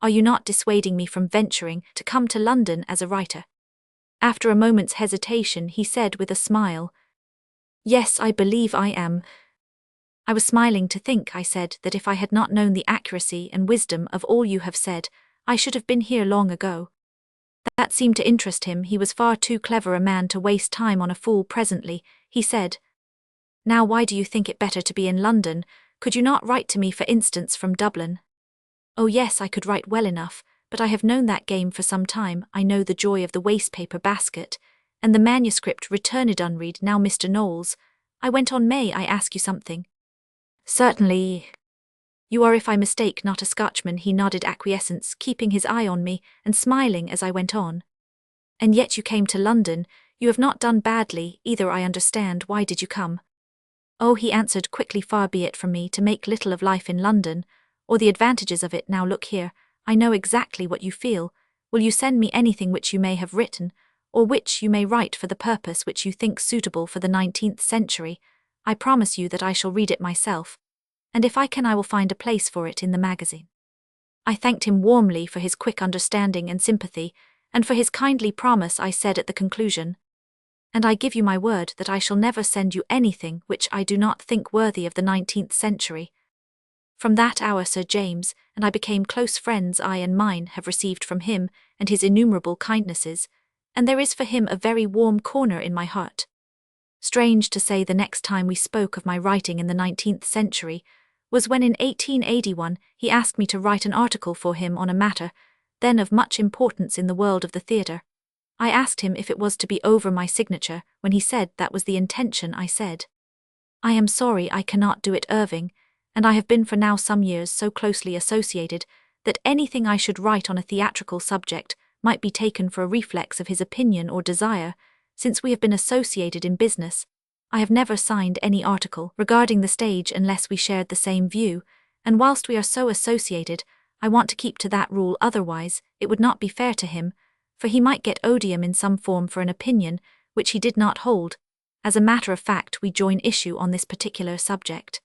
Speaker 1: "Are you not dissuading me from venturing to come to London as a writer?" After a moment's hesitation, he said with a smile, "Yes, I believe I am." I was smiling to think, I said, that if I had not known the accuracy and wisdom of all you have said, I should have been here long ago. That seemed to interest him. He was far too clever a man to waste time on a fool. Presently, he said, "Now why do you think it better to be in London? Could you not write to me, for instance, from Dublin?" "Oh yes, I could write well enough, but I have known that game for some time. I know the joy of the wastepaper basket, and the manuscript returned unread. Now, Mr. Knowles," I went on, "may I ask you something?" "Certainly." "You are, if I mistake not, a Scotchman." He nodded acquiescence, keeping his eye on me, and smiling as I went on. "And yet you came to London. You have not done badly, either, I understand. Why did you come?" "Oh," he answered quickly, "far be it from me to make little of life in London, or the advantages of it. Now look here, I know exactly what you feel. Will you send me anything which you may have written, or which you may write for the purpose which you think suitable for the 19th century? I promise you that I shall read it myself, and if I can I will find a place for it in the magazine." I thanked him warmly for his quick understanding and sympathy, and for his kindly promise. I said at the conclusion, "And I give you my word that I shall never send you anything which I do not think worthy of the 19th century. From that hour Sir James and I became close friends. I and mine have received from him and his innumerable kindnesses, and there is for him a very warm corner in my heart. Strange to say, the next time we spoke of my writing in the 19th century was when in 1881 he asked me to write an article for him on a matter then of much importance in the world of the theatre. I asked him if it was to be over my signature. When he said that was the intention, I said, "I am sorry I cannot do it, Irving, and I have been for now some years so closely associated that anything I should write on a theatrical subject might be taken for a reflex of his opinion or desire. Since we have been associated in business, I have never signed any article regarding the stage unless we shared the same view, and whilst we are so associated, I want to keep to that rule. Otherwise, it would not be fair to him, for he might get odium in some form for an opinion which he did not hold. As a matter of fact, we join issue on this particular subject."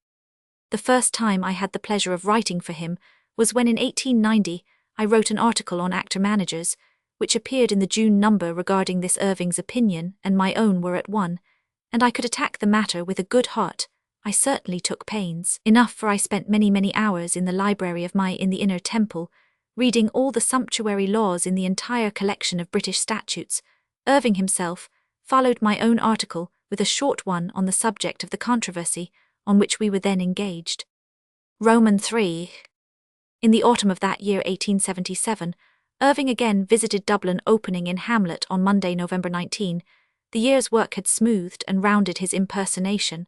Speaker 1: The first time I had the pleasure of writing for him was when in 1890 I wrote an article on actor-managers, which appeared in the June number regarding this. Irving's opinion and my own were at one, and I could attack the matter with a good heart. I certainly took pains enough, for I spent many hours in the library of my in the Inner Temple, reading all the sumptuary laws in the entire collection of British statutes. Irving himself followed my own article with a short one on the subject of the controversy on which we were then engaged. Roman 3. In the autumn of that year, 1877, Irving again visited Dublin, opening in Hamlet on Monday, November 19. The year's work had smoothed and rounded his impersonation,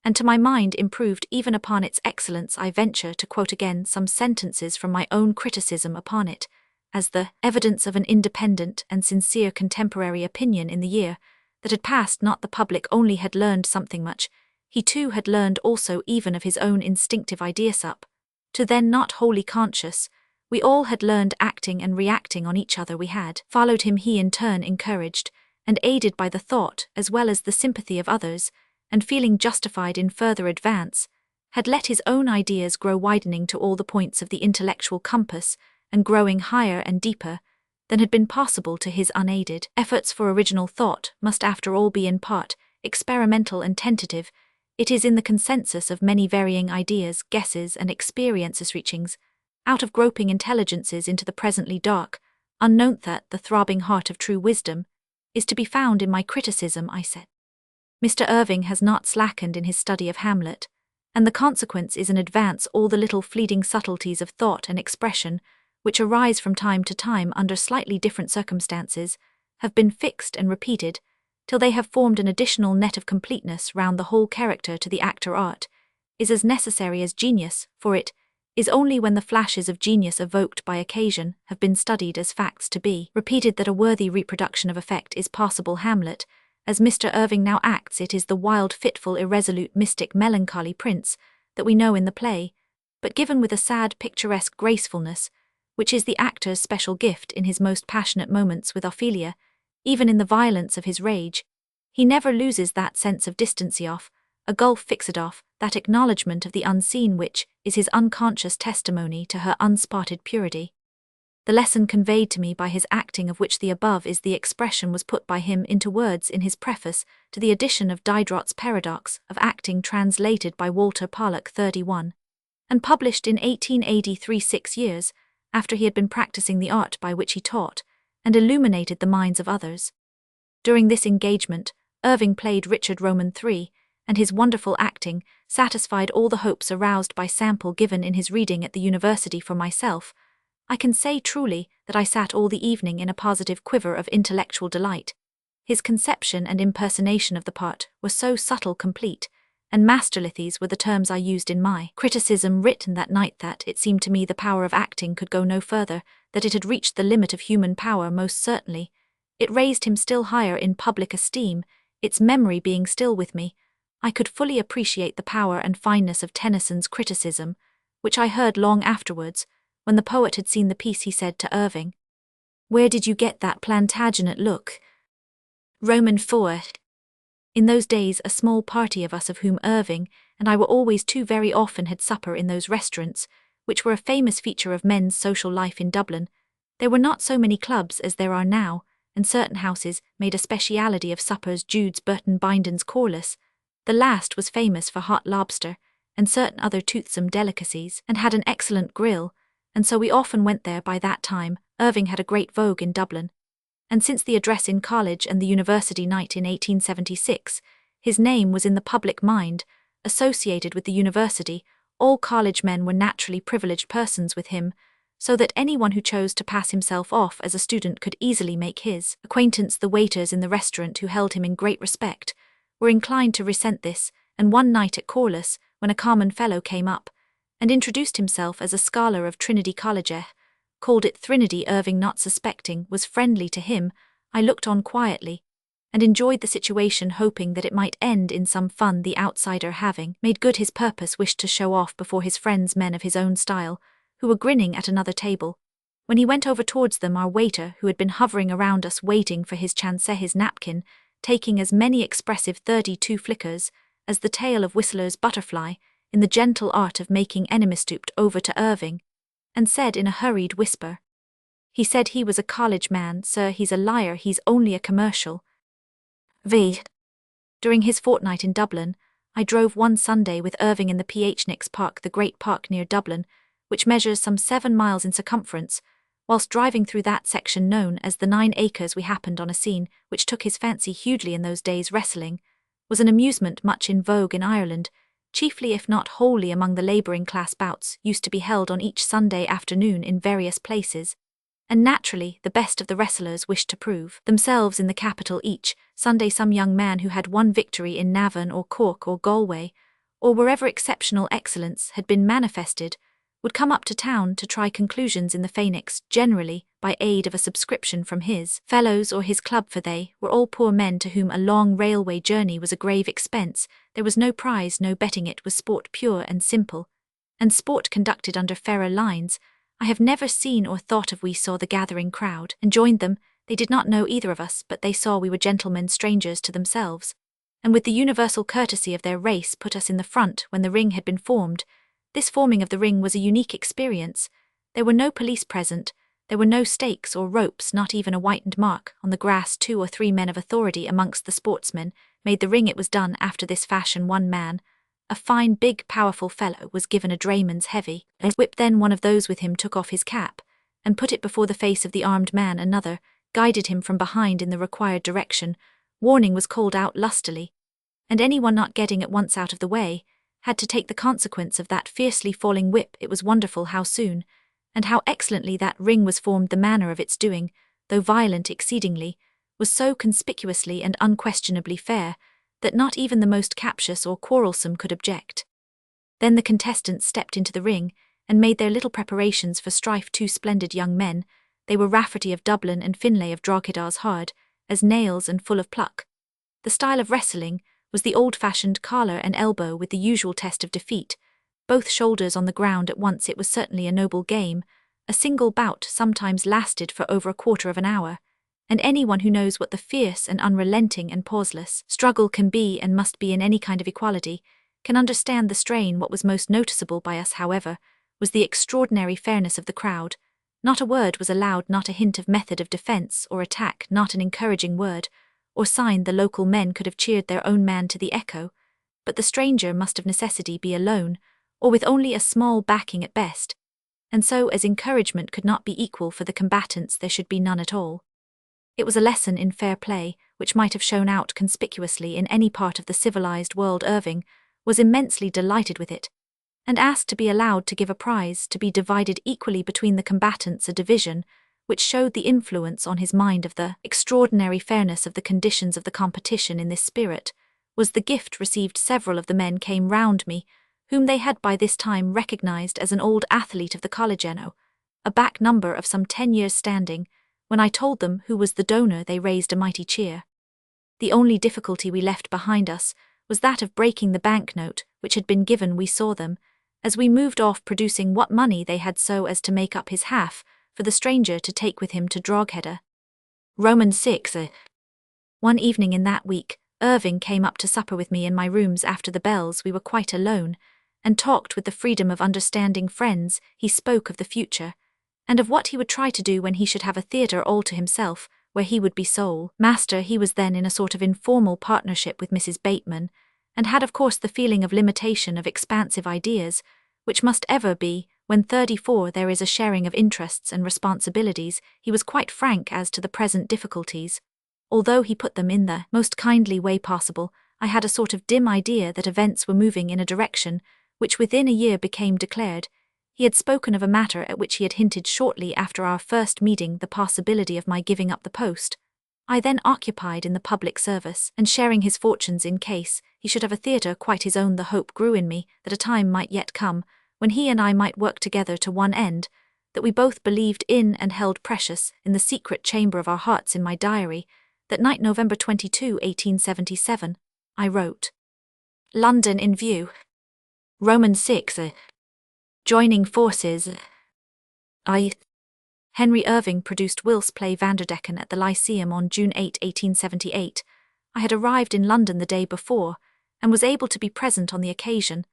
Speaker 1: and to my mind improved even upon its excellence. I venture to quote again some sentences from my own criticism upon it, as the evidence of an independent and sincere contemporary opinion in the year that had passed. Not the public only had learned something much, he too had learned also even of his own instinctive ideas up to then not wholly conscious. We all had learned acting and reacting on each other. We had followed him, he in turn encouraged and aided by the thought as well as the sympathy of others, and feeling justified in further advance, had let his own ideas grow, widening to all the points of the intellectual compass and growing higher and deeper than had been possible to his unaided efforts. For original thought must after all be in part experimental and tentative. It is in the consensus of many varying ideas, guesses and experiences reachings out of groping intelligences into the presently dark, unknown that the throbbing heart of true wisdom is to be found. In my criticism I said, Mr. Irving has not slackened in his study of Hamlet, and the consequence is an advance. All the little fleeting subtleties of thought and expression, which arise from time to time under slightly different circumstances, have been fixed and repeated, till they have formed an additional net of completeness round the whole character. To the actor art is as necessary as genius, for it is only when the flashes of genius evoked by occasion have been studied as facts to be repeated that a worthy reproduction of effect is possible. Hamlet, as Mr. Irving now acts it, is the wild, fitful, irresolute, mystic, melancholy prince that we know in the play, but given with a sad, picturesque gracefulness, which is the actor's special gift. In his most passionate moments with Ophelia, even in the violence of his rage, he never loses that sense of distancy off, a gulf fixed off, that acknowledgement of the unseen which is his unconscious testimony to her unspotted purity. The lesson conveyed to me by his acting, of which the above is the expression, was put by him into words in his preface to the edition of Diderot's Paradox of Acting, translated by Walter Pollock 31, and published in 1883, 6 years after he had been practicing the art by which he taught and illuminated the minds of others. During this engagement, Irving played Richard Roman III, and his wonderful acting satisfied all the hopes aroused by sample given in his reading at the university. For myself, I can say truly that I sat all the evening in a positive quiver of intellectual delight. His conception and impersonation of the part were so subtle, complete, and masterly, these were the terms I used in my criticism written that night, that it seemed to me the power of acting could go no further, that it had reached the limit of human power. Most certainly, it raised him still higher in public esteem. Its memory being still with me, I could fully appreciate the power and fineness of Tennyson's criticism, which I heard long afterwards. When the poet had seen the piece, he said to Irving, "Where did you get that Plantagenet look?" Roman 4. In those days a small party of us, of whom Irving and I were always too very often, had supper in those restaurants, which were a famous feature of men's social life in Dublin. There were not so many clubs as there are now, and certain houses made a speciality of suppers. Jude's, Burton Binden's, Corliss, the last, was famous for hot lobster and certain other toothsome delicacies, and had an excellent grill, and so we often went there. By that time Irving had a great vogue in Dublin, and since the address in college and the university night in 1876, his name was in the public mind, associated with the university. All college men were naturally privileged persons with him, so that anyone who chose to pass himself off as a student could easily make his acquaintance. The waiters in the restaurant, who held him in great respect, were inclined to resent this, and one night at Corliss, when a common fellow came up and introduced himself as a scholar of Trinity College, called it Thrinity, Irving, not suspecting, was friendly to him. I looked on quietly and enjoyed the situation, hoping that it might end in some fun. The outsider, having made good his purpose, wished to show off before his friends men of his own style, who were grinning at another table. When he went over towards them, our waiter, who had been hovering around us waiting for his chance, his napkin, taking as many expressive 32 flickers as the tail of Whistler's butterfly, in the gentle art of making enemies, stooped over to Irving, and said in a hurried whisper, "He said he was a college man, sir. He's a liar. He's only a commercial." During his fortnight in Dublin, I drove one Sunday with Irving in the Phnix Park, the great park near Dublin, which measures some 7 miles in circumference. Whilst driving through that section known as the 9 acres, we happened on a scene which took his fancy hugely in those days. Wrestling was an amusement much in vogue in Ireland, chiefly if not wholly among the labouring class. Bouts used to be held on each Sunday afternoon in various places, and naturally the best of the wrestlers wished to prove themselves in the capital each Sunday. Some young man who had won victory in Navan or Cork or Galway, or wherever exceptional excellence had been manifested, would come up to town to try conclusions in the Phoenix, generally by aid of a subscription from his fellows or his club, for they were all poor men to whom a long railway journey was a grave expense. There was no prize, no betting. It was sport pure and simple, and sport conducted under fairer lines. I have never seen or thought of. We saw the gathering crowd and joined them. They did not know either of us, but they saw we were gentlemen, strangers to themselves, and with the universal courtesy of their race put us in the front when the ring had been formed. This forming of the ring was a unique experience. There were no police present, there were no stakes or ropes, not even a whitened mark on the grass. 2 or 3 men of authority amongst the sportsmen made the ring. It was done after this fashion. One man, a fine, big, powerful fellow, was given a drayman's heavy whip. Then one of those with him took off his cap and put it before the face of the armed man. Another guided him from behind in the required direction. Warning was called out lustily, and anyone not getting at once out of the way had to take the consequence of that fiercely falling whip. It was wonderful how soon and how excellently that ring was formed. The manner of its doing, though violent exceedingly, was so conspicuously and unquestionably fair that not even the most captious or quarrelsome could object. Then the contestants stepped into the ring and made their little preparations for strife. 2 splendid young men, they were Rafferty of Dublin and Finlay of Drogheda, hard as nails and full of pluck. The style of wrestling was the old-fashioned collar and elbow with the usual test of defeat, both shoulders on the ground at once. It was certainly a noble game. A single bout sometimes lasted for over a quarter of an hour, and anyone who knows what the fierce and unrelenting and pauseless struggle can be and must be in any kind of equality can understand the strain. What was most noticeable by us, however, was the extraordinary fairness of the crowd. Not a word was allowed, not a hint of method of defence or attack, not an encouraging word or sign. The local men could have cheered their own man to the echo, but the stranger must of necessity be alone, or with only a small backing at best, and so as encouragement could not be equal for the combatants, there should be none at all. It was a lesson in fair play which might have shown out conspicuously in any part of the civilized world. Irving was immensely delighted with it, and asked to be allowed to give a prize to be divided equally between the combatants, a division which showed the influence on his mind of the extraordinary fairness of the conditions of the competition. In this spirit was the gift received. Several of the men came round me, whom they had by this time recognized as an old athlete of the Collegiano, a back number of some 10 years standing. When I told them who was the donor, they raised a mighty cheer. The only difficulty we left behind us was that of breaking the banknote which had been given. We saw them, as we moved off, producing what money they had so as to make up his half for the stranger to take with him to Drogheda. Reminiscences. One evening in that week, Irving came up to supper with me in my rooms after the bells. We were quite alone, and talked with the freedom of understanding friends. He spoke of the future, and of what he would try to do when he should have a theatre all to himself, where he would be sole master. He was then in a sort of informal partnership with Mrs. Bateman, and had of course the feeling of limitation of expansive ideas, which must ever be, when 34 there is a sharing of interests and responsibilities. He was quite frank as to the present difficulties. Although he put them in the most kindly way possible, I had a sort of dim idea that events were moving in a direction which within a year became declared. He had spoken of a matter at which he had hinted shortly after our first meeting, the possibility of my giving up the post I then occupied in the public service, and sharing his fortunes in case he should have a theatre quite his own. The hope grew in me that a time might yet come when he and I might work together to one end, that we both believed in and held precious in the secret chamber of our hearts. In my diary, that night, November 22, 1877, I wrote, "London in view. Roman 6. Joining forces. Henry Irving produced Wills' play Vanderdecken at the Lyceum on June 8, 1878. I had arrived in London the day before, and was able to be present on the occasion.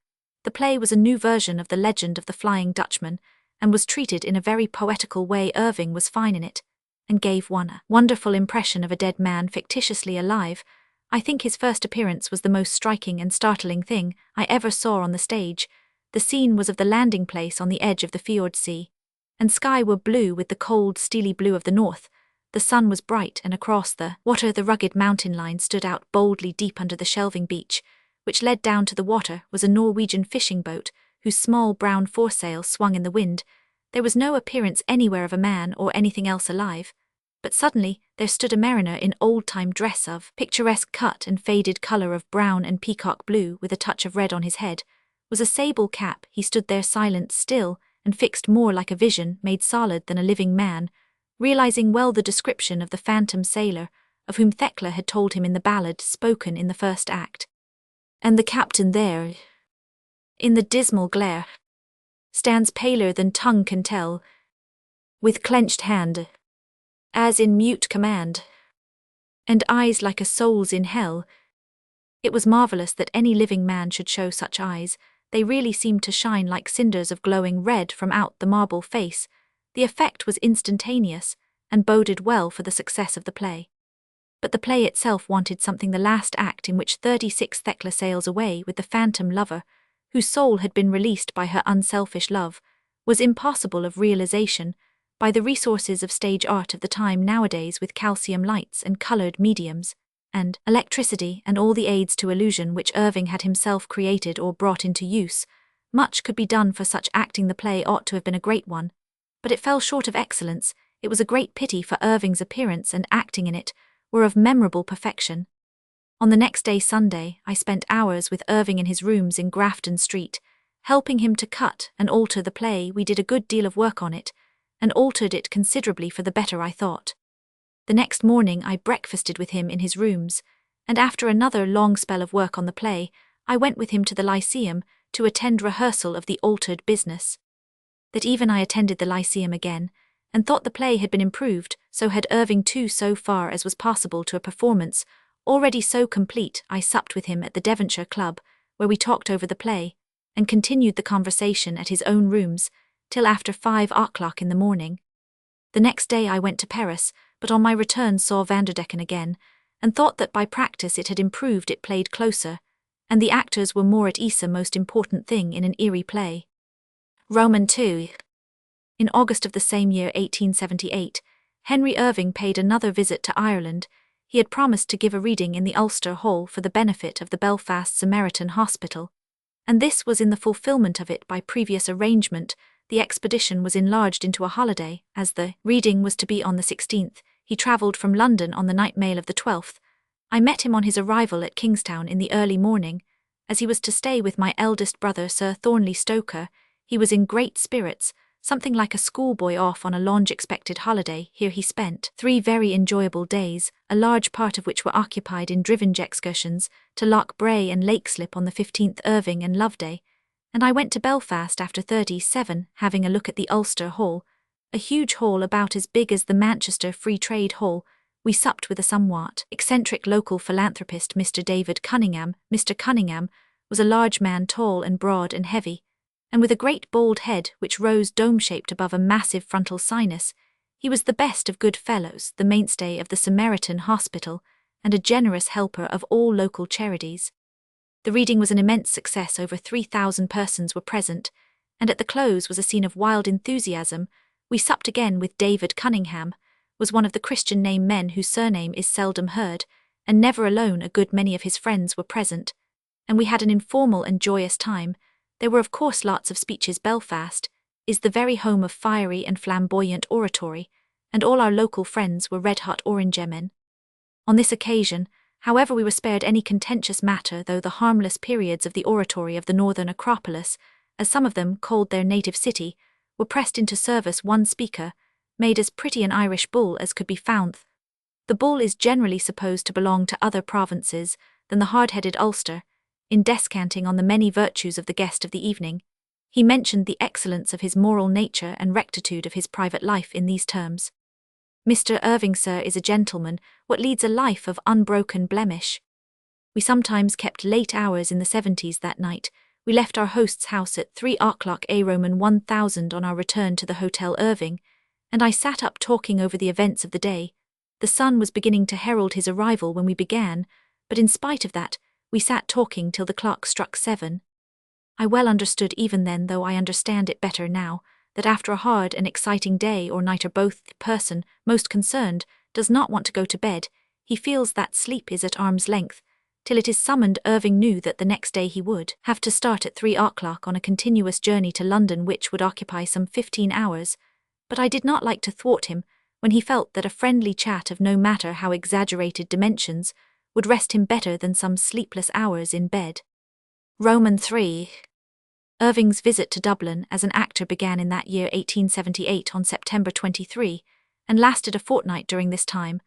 Speaker 1: The play was a new version of the legend of the Flying Dutchman, and was treated in a very poetical way. Irving was fine in it, and gave one a wonderful impression of a dead man fictitiously alive. I think his first appearance was the most striking and startling thing I ever saw on the stage. The scene was of the landing place on the edge of the fjord sea, and sky were blue with the cold, steely blue of the north. The sun was bright, and across the water the rugged mountain line stood out boldly deep under the shelving beach, which led down to the water, was a Norwegian fishing boat, whose small brown foresail swung in the wind. There was no appearance anywhere of a man or anything else alive, but suddenly there stood a mariner in old-time dress of picturesque cut and faded colour of brown and peacock blue, with a touch of red on his head, was a sable cap. He stood there silent, still, and fixed, more like a vision made solid than a living man, realizing well the description of the phantom sailor, of whom Thekla had told him in the ballad spoken in the first act. And the captain there, in the dismal glare, stands paler than tongue can tell, with clenched hand, as in mute command, and eyes like a soul's in hell. It was marvellous that any living man should show such eyes. They really seemed to shine like cinders of glowing red from out the marble face. The effect was instantaneous, and boded well for the success of the play. But the play itself wanted something. The last act, in which 36 Thekla sails away with the phantom lover, whose soul had been released by her unselfish love, was impossible of realization by the resources of stage art of the time nowadays, with calcium lights and coloured mediums, and electricity and all the aids to illusion which Irving had himself created or brought into use. Much could be done for such acting. The play ought to have been a great one, but it fell short of excellence. It was a great pity, for Irving's appearance and acting in it were of memorable perfection. On the next day, Sunday, I spent hours with Irving in his rooms in Grafton Street, helping him to cut and alter the play. We did a good deal of work on it, and altered it considerably for the better, I thought. The next morning I breakfasted with him in his rooms, and after another long spell of work on the play, I went with him to the Lyceum to attend rehearsal of the altered business. That even I attended the Lyceum again, and thought the play had been improved. So had Irving too, so far as was possible to a performance already so complete. I supped with him at the Devonshire Club, where we talked over the play, and continued the conversation at his own rooms till after 5 o'clock in the morning. The next day I went to Paris, but on my return saw Vanderdecken again, and thought that by practice it had improved. It played closer, and the actors were more at ease, a most important thing in an eerie play. Roman II. In August of the same year, 1878, Henry Irving paid another visit to Ireland. He had promised to give a reading in the Ulster Hall for the benefit of the Belfast Samaritan Hospital, and this was in the fulfilment of it by previous arrangement. The expedition was enlarged into a holiday, as the reading was to be on the 16th. He travelled from London on the night mail of the 12th. I met him on his arrival at Kingstown in the early morning, as he was to stay with my eldest brother, Sir Thornley Stoker. He was in great spirits, something like a schoolboy off on a long-expected holiday. Here he spent 3 very enjoyable days, a large part of which were occupied in driven excursions to Loch Bray and Lakeslip on the 15th, Irving and Loveday, and I went to Belfast after 37, having a look at the Ulster Hall, a huge hall about as big as the Manchester Free Trade Hall. We supped with a somewhat eccentric local philanthropist, Mr. David Cunningham. Mr. Cunningham was a large man, tall and broad and heavy, and with a great bald head which rose dome-shaped above a massive frontal sinus. He was the best of good fellows, the mainstay of the Samaritan Hospital, and a generous helper of all local charities. The reading was an immense success. Over 3,000 persons were present, and at the close was a scene of wild enthusiasm. We supped again with David Cunningham, was one of the Christian name men whose surname is seldom heard, and never alone. A good many of his friends were present, and we had an informal and joyous time. There were of course lots of speeches. Belfast is the very home of fiery and flamboyant oratory, and all our local friends were red-hot Orangemen. On this occasion, however, we were spared any contentious matter, though the harmless periods of the oratory of the northern Acropolis, as some of them called their native city, were pressed into service. One speaker made as pretty an Irish bull as could be found. The bull is generally supposed to belong to other provinces than the hard-headed Ulster. In descanting on the many virtues of the guest of the evening, he mentioned the excellence of his moral nature and rectitude of his private life in these terms: Mr. Irving, sir, is a gentleman, what leads a life of unbroken blemish. We sometimes kept late hours in the 70s that night, we left our host's house at 3 o'clock a Roman 1000 on our return to the Hotel Irving, and I sat up talking over the events of the day. The sun was beginning to herald his arrival when we began, but in spite of that, we sat talking till the clock struck 7. I well understood even then, though I understand it better now, that after a hard and exciting day or night, or both, the person most concerned does not want to go to bed. He feels that sleep is at arm's length, till it is summoned. Irving knew that the next day he would have to start at 3 o'clock on a continuous journey to London which would occupy some 15 hours, but I did not like to thwart him when he felt that a friendly chat of no matter how exaggerated dimensions would rest him better than some sleepless hours in bed. Roman 3. Irving's visit to Dublin as an actor began in that year 1878 on September 23, and lasted a fortnight. During this time,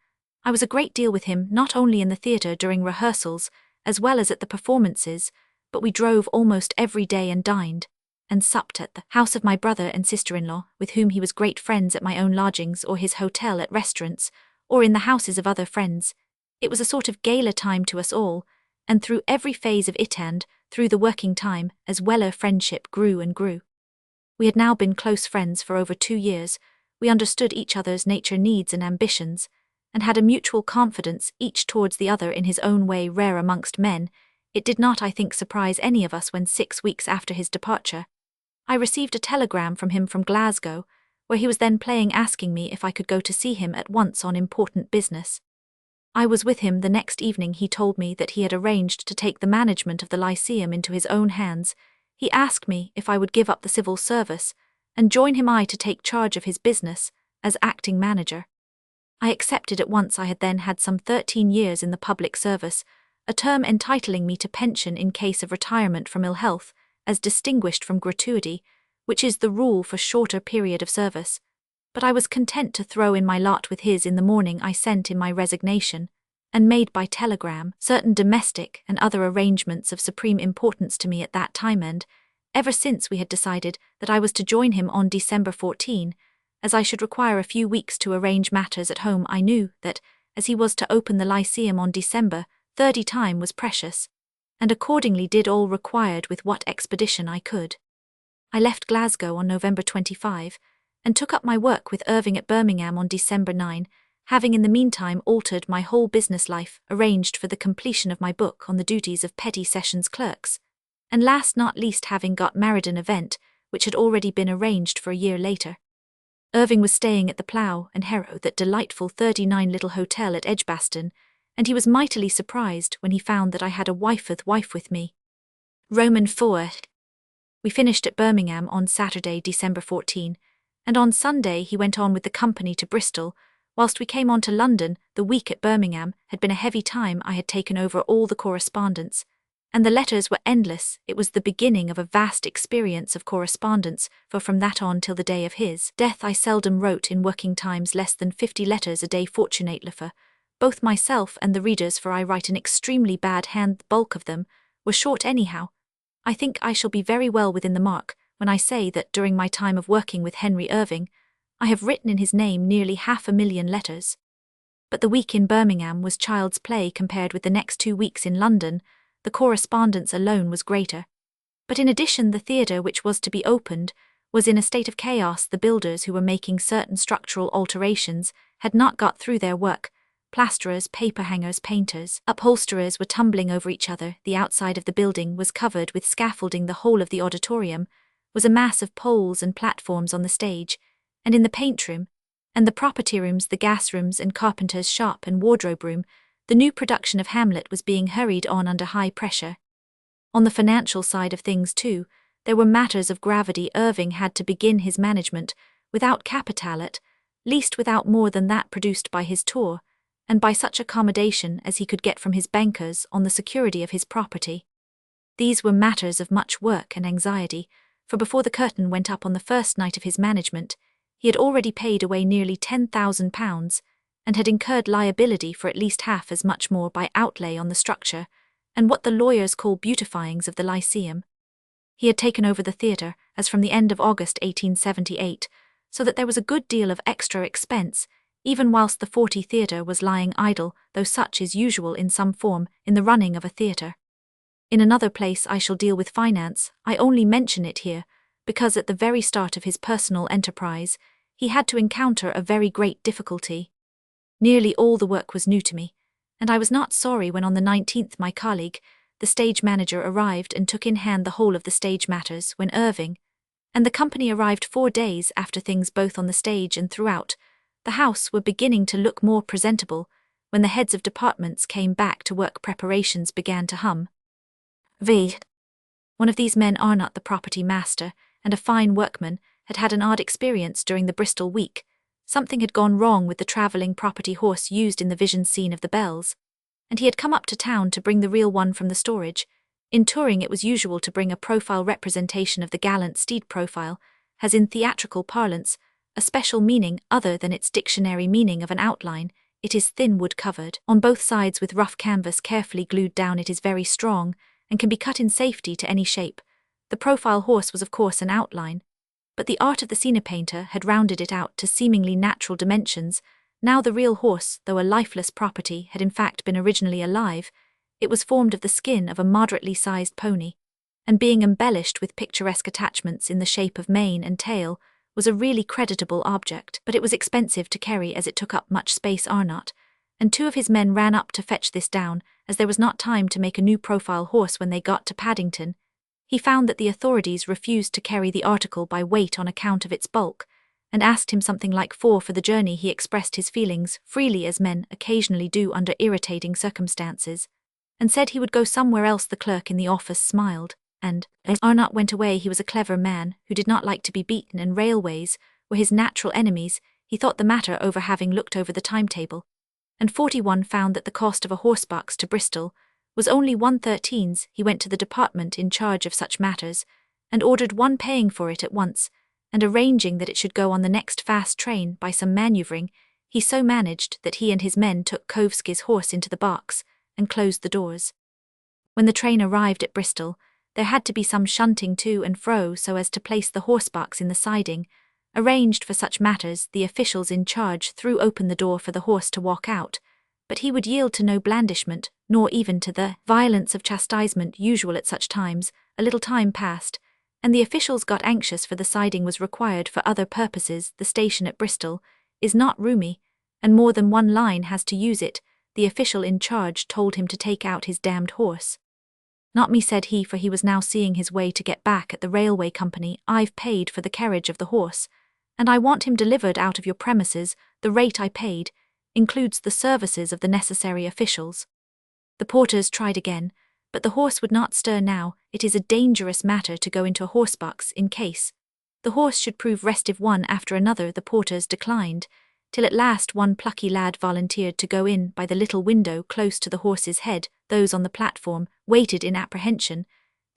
Speaker 1: I was a great deal with him, not only in the theatre during rehearsals, as well as at the performances, but we drove almost every day and dined and supped at the house of my brother and sister-in-law, with whom he was great friends, at my own lodgings or his hotel, at restaurants, or in the houses of other friends. It was a sort of gala time to us all, and through every phase of it and through the working time as well our friendship grew and grew. We had now been close friends for over 2 years. We understood each other's nature, needs and ambitions, and had a mutual confidence each towards the other in his own way, rare amongst men. It did not, I think, surprise any of us when 6 weeks after his departure, I received a telegram from him from Glasgow, where he was then playing, asking me if I could go to see him at once on important business. I was with him the next evening. He told me that he had arranged to take the management of the Lyceum into his own hands. He asked me if I would give up the civil service and join him to take charge of his business as acting manager. I accepted at once. I had then had some 13 years in the public service, a term entitling me to pension in case of retirement from ill health, as distinguished from gratuity, which is the rule for shorter period of service. But I was content to throw in my lot with his. In the morning I sent in my resignation, and made by telegram certain domestic and other arrangements of supreme importance to me at that time, and ever since we had decided that I was to join him on December 14, as I should require a few weeks to arrange matters at home. I knew that, as he was to open the Lyceum on December 30, time was precious, and accordingly did all required with what expedition I could. I left Glasgow on November 25, and took up my work with Irving at Birmingham on December 9, having in the meantime altered my whole business life, arranged for the completion of my book on the duties of petty sessions clerks, and last not least having got married, an event which had already been arranged for a year later. Irving was staying at the Plough and Harrow, that delightful 39 little hotel at Edgbaston, and he was mightily surprised when he found that I had a wife with me. Roman 4. We finished at Birmingham on Saturday, December 14, and on Sunday he went on with the company to Bristol, whilst we came on to London. The week at Birmingham had been a heavy time. I had taken over all the correspondence, and the letters were endless. It was the beginning of a vast experience of correspondence, for from that on till the day of his death I seldom wrote in working times less than 50 letters a day, fortunately for both myself and the readers, for I write an extremely bad hand. The bulk of them were short anyhow. I think I shall be very well within the mark when I say that during my time of working with Henry Irving, I have written in his name nearly 500,000 letters. But the week in Birmingham was child's play compared with the next 2 weeks in London. The correspondence alone was greater. But in addition, the theatre which was to be opened was in a state of chaos. The builders who were making certain structural alterations had not got through their work. Plasterers, paper hangers, painters, upholsterers were tumbling over each other. The outside of the building was covered with scaffolding. The whole of the auditorium was a mass of poles and platforms on the stage, and in the paint room, and the property rooms, the gas rooms and carpenter's shop and wardrobe room, the new production of Hamlet was being hurried on under high pressure. On the financial side of things too, there were matters of gravity. Irving had to begin his management without capital, at least without more than that produced by his tour, and by such accommodation as he could get from his bankers on the security of his property. These were matters of much work and anxiety, for before the curtain went up on the first night of his management, he had already paid away nearly £10,000, and had incurred liability for at least half as much more by outlay on the structure and what the lawyers call beautifyings of the Lyceum. He had taken over the theatre as from the end of August 1878, so that there was a good deal of extra expense, even whilst the 40 theatre was lying idle, though such is usual in some form in the running of a theatre. In another place I shall deal with finance. I only mention it here because at the very start of his personal enterprise, he had to encounter a very great difficulty. Nearly all the work was new to me, and I was not sorry when on the 19th my colleague, the stage manager, arrived and took in hand the whole of the stage matters when Irving and the company arrived 4 days after things both on the stage and throughout the house were beginning to look more presentable. When the heads of departments came back to work, preparations began to hum. One of these men, Arnott the property master, and a fine workman, had had an odd experience during the Bristol week. Something had gone wrong with the travelling property horse used in the vision scene of the bells, and he had come up to town to bring the real one from the storage. In touring it was usual to bring a profile representation of the gallant steed. Profile has in theatrical parlance a special meaning other than its dictionary meaning of an outline. It is thin wood covered on both sides with rough canvas carefully glued down. It is very strong and can be cut in safety to any shape. The profile horse was of course an outline, but the art of the scene painter had rounded it out to seemingly natural dimensions. Now the real horse, though a lifeless property, had in fact been originally alive. It was formed of the skin of a moderately sized pony, and being embellished with picturesque attachments in the shape of mane and tail, was a really creditable object, but it was expensive to carry as it took up much space. Arnott and 2 of his men ran up to fetch this down, as there was not time to make a new profile horse. When they got to Paddington, he found that the authorities refused to carry the article by weight on account of its bulk, and asked him something like 4 for the journey. He expressed his feelings freely, as men occasionally do under irritating circumstances, and said he would go somewhere else. The clerk in the office smiled, and, as Arnott went away, he was a clever man who did not like to be beaten, and railways were his natural enemies. He thought the matter over, having looked over the timetable, and 41 found that the cost of a horsebox to Bristol was only 1/13. He went to the department in charge of such matters, and ordered one, paying for it at once, and arranging that it should go on the next fast train. By some manoeuvring, he so managed that he and his men took Kovsky's horse into the box, and closed the doors. When the train arrived at Bristol, there had to be some shunting to and fro so as to place the horsebox in the siding, arranged for such matters. The officials in charge threw open the door for the horse to walk out, but he would yield to no blandishment, nor even to the violence of chastisement usual at such times. A little time passed, and the officials got anxious, for the siding was required for other purposes. The station at Bristol is not roomy, and more than one line has to use it. The official in charge told him to take out his damned horse. Not me, said he, for he was now seeing his way to get back at the railway company. I've paid for the carriage of the horse, and I want him delivered out of your premises. The rate I paid includes the services of the necessary officials. The porters tried again, but the horse would not stir. Now, it is a dangerous matter to go into a horsebox in case the horse should prove restive. One after another the porters declined, till at last one plucky lad volunteered to go in by the little window close to the horse's head. Those on the platform waited in apprehension,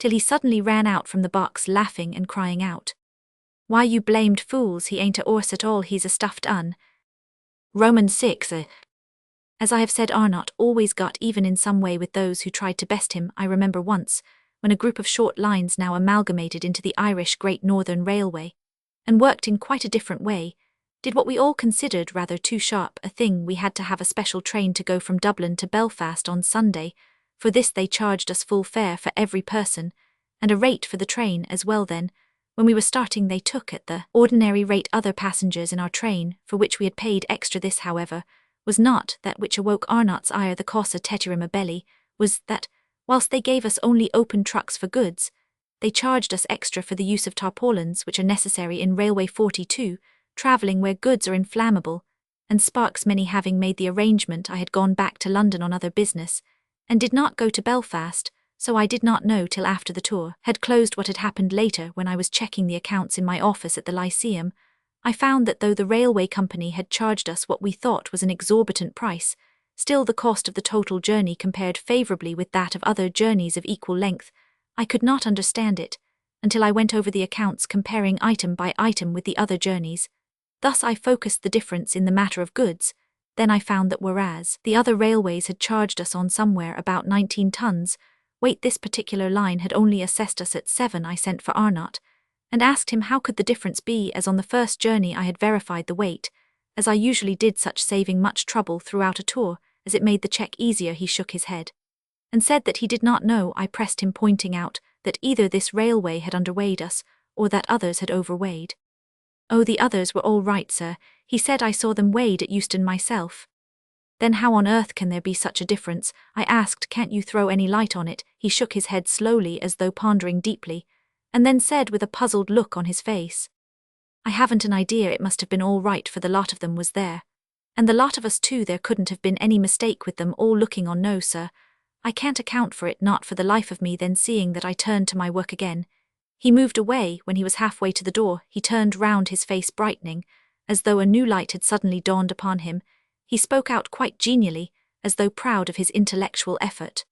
Speaker 1: till he suddenly ran out from the box, laughing and crying out, "Why, you blamed fools, he ain't a horse at all, he's a stuffed un." Romans 6. As I have said, Arnott always got even in some way with those who tried to best him. I remember once, when a group of short lines now amalgamated into the Irish Great Northern Railway, and worked in quite a different way, did what we all considered rather too sharp a thing. We had to have a special train to go from Dublin to Belfast on Sunday. For this they charged us full fare for every person, and a rate for the train as well. Then, when we were starting, they took at the ordinary rate other passengers in our train, for which we had paid extra. This, however, was not that which awoke Arnott's ire. The causa teterum belli was that, whilst they gave us only open trucks for goods, they charged us extra for the use of tarpaulins, which are necessary in Railway 42, travelling where goods are inflammable, and sparks. Many having made the arrangement, I had gone back to London on other business, and did not go to Belfast, so I did not know till after the tour had closed what had happened. Later, when I was checking the accounts in my office at the Lyceum, I found that though the railway company had charged us what we thought was an exorbitant price, still the cost of the total journey compared favourably with that of other journeys of equal length. I could not understand it until I went over the accounts, comparing item by item with the other journeys. Thus I focused the difference in the matter of goods. Then I found that whereas the other railways had charged us on somewhere about 19 tons weight, this particular line had only assessed us at 7. I sent for Arnott, and asked him how could the difference be, as on the first journey I had verified the weight, as I usually did, such saving much trouble throughout a tour, as it made the check easier. He shook his head. and said that he did not know. I pressed him, pointing out that either this railway had underweighed us, or that others had overweighed. Oh, the others were all right, sir. He said I saw them weighed at Euston myself. Then how on earth can there be such a difference? I asked. Can't you throw any light on it? He shook his head slowly as though pondering deeply, and then said with a puzzled look on his face, I haven't an idea. It must have been all right, for the lot of them was there. And the lot of us too. There couldn't have been any mistake with them all looking on. No, sir. I can't account for it, not for the life of me. Then, seeing that I turned to my work again, he moved away. When he was halfway to the door, he turned round, his face brightening, as though a new light had suddenly dawned upon him. He spoke out quite genially, as though proud of his intellectual effort.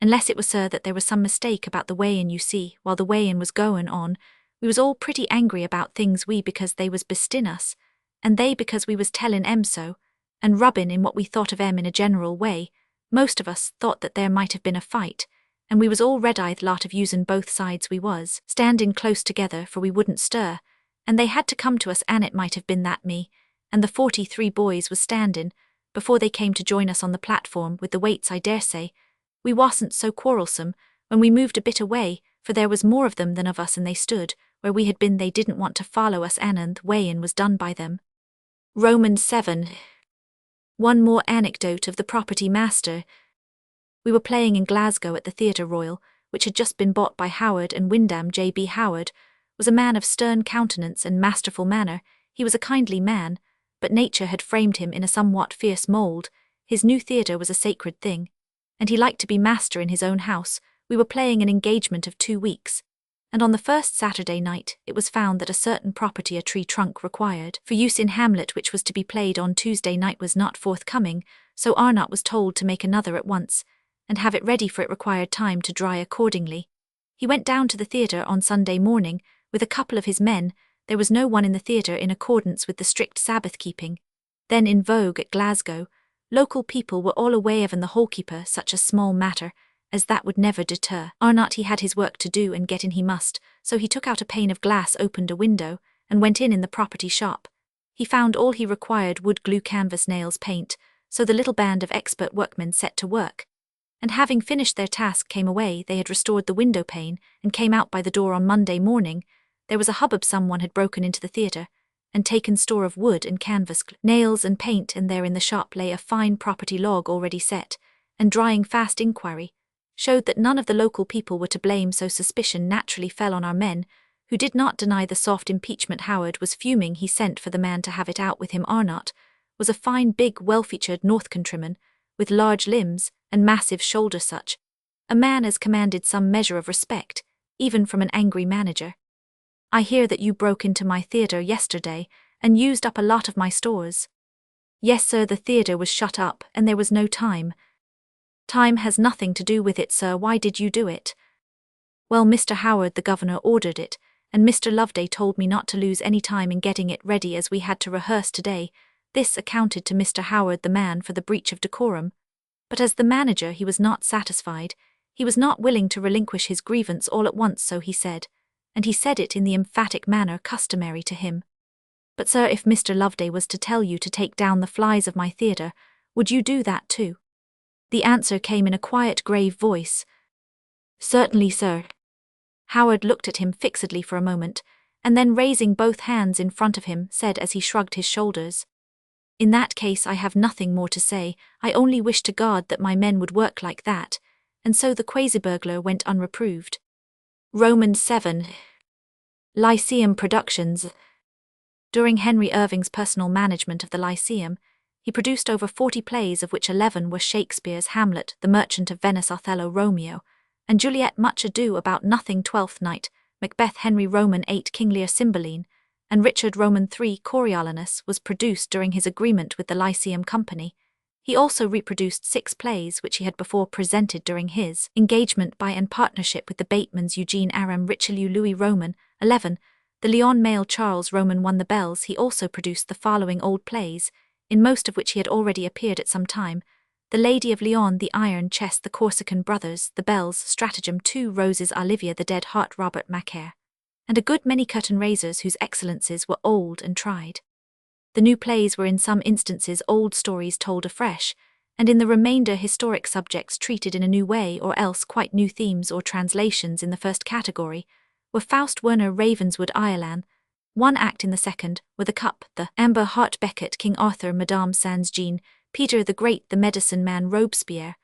Speaker 1: Unless it was, sir, that there was some mistake about the weigh-in. You see, while the weigh-in was goin' on, we was all pretty angry about things, we because they was bestin us, and they because we was tellin' 'em so, and rubbin' in what we thought of 'em in a general way. Most of us thought that there might have been a fight, and we was all red-eyed lot of usin' both sides. We was standin' close together, for we wouldn't stir, and they had to come to us, and it might have been that me and the 43 boys was standin' before they came to join us on the platform with the weights. I daresay we wasn't so quarrelsome when we moved a bit away, for there was more of them than of us, and they stood where we had been. They didn't want to follow us, and the weigh-in was done by them. Romans 7. One more anecdote of the property master. We were playing in Glasgow at the Theatre Royal, which had just been bought by Howard and Wyndham. J.B. Howard was a man of stern countenance and masterful manner. He was a kindly man, but nature had framed him in a somewhat fierce mould. His new theatre was a sacred thing, and he liked to be master in his own house. We were playing an engagement of 2 weeks, and on the first Saturday night it was found that a certain property, a tree trunk required for use in Hamlet, which was to be played on Tuesday night, was not forthcoming, so Arnott was told to make another at once, and have it ready, for it required time to dry accordingly. He went down to the theatre on Sunday morning with a couple of his men. There was no one in the theatre in accordance with the strict Sabbath-keeping then in vogue at Glasgow. Local people were all away of, and the hallkeeper, such a small matter as that would never deter Arnott. He had his work to do, and get in he must, so he took out a pane of glass, opened a window, and went in the property shop. He found all he required: wood, glue, canvas, nails, paint. So the little band of expert workmen set to work, and having finished their task came away. They had restored the window pane, and came out by the door on Monday morning. There was a hubbub. Someone had broken into the theatre and taken store of wood and canvas, nails and paint, and there in the shop lay a fine property log already set and drying fast. Inquiry showed that none of the local people were to blame, so suspicion naturally fell on our men, who did not deny the soft impeachment. Howard was fuming. He sent for the man to have it out with him. Arnott was a fine, big, well-featured North Countryman, with large limbs and massive shoulders, such a man as commanded some measure of respect, even from an angry manager. I hear that you broke into my theatre yesterday and used up a lot of my stores. Yes, sir, the theatre was shut up and there was no time. Time has nothing to do with it, sir. Why did you do it? Well, Mr. Howard, the governor, ordered it, and Mr. Loveday told me not to lose any time in getting it ready, as we had to rehearse today. This accounted to Mr. Howard, the man, for the breach of decorum. But as the manager he was not satisfied. He was not willing to relinquish his grievance all at once, so he said, and he said it in the emphatic manner customary to him. But sir, if Mr. Loveday was to tell you to take down the flies of my theatre, would you do that too? The answer came in a quiet, grave voice. Certainly, sir. Howard looked at him fixedly for a moment, and then raising both hands in front of him, said as he shrugged his shoulders, In that case I have nothing more to say. I only wish to God that my men would work like that. And so the quasi-burglar went unreproved. Romans 7. Lyceum Productions. During Henry Irving's personal management of the Lyceum, he produced over 40 plays, of which 11 were Shakespeare's Hamlet, The Merchant of Venice, Othello, Romeo and Juliet, Much Ado About Nothing, Twelfth Night, Macbeth, Henry Roman 8, King Lear, Cymbeline, and Richard Roman 3, Coriolanus, was produced during his agreement with the Lyceum Company. He also reproduced 6 plays which he had before presented during his engagement by and partnership with the Batemans, Eugene Aram, Richelieu, Louis Roman. 11. The Leon Male, Charles Roman 1, The Bells. He also produced the following old plays, in most of which he had already appeared at some time: The Lady of Leon, The Iron Chest, The Corsican Brothers, The Bells, Stratagem 2, Roses, Olivia, The Dead Heart, Robert Macaire, and a good many curtain raisers whose excellences were old and tried. The new plays were in some instances old stories told afresh, and in the remainder historic subjects treated in a new way or else quite new themes or translations in the first category, were Faust Werner Ravenswood Ireland, one act in the second, were The Cup, The Amber Heart Becket King Arthur Madame Sans Jean, Peter the Great The Medicine Man Robespierre,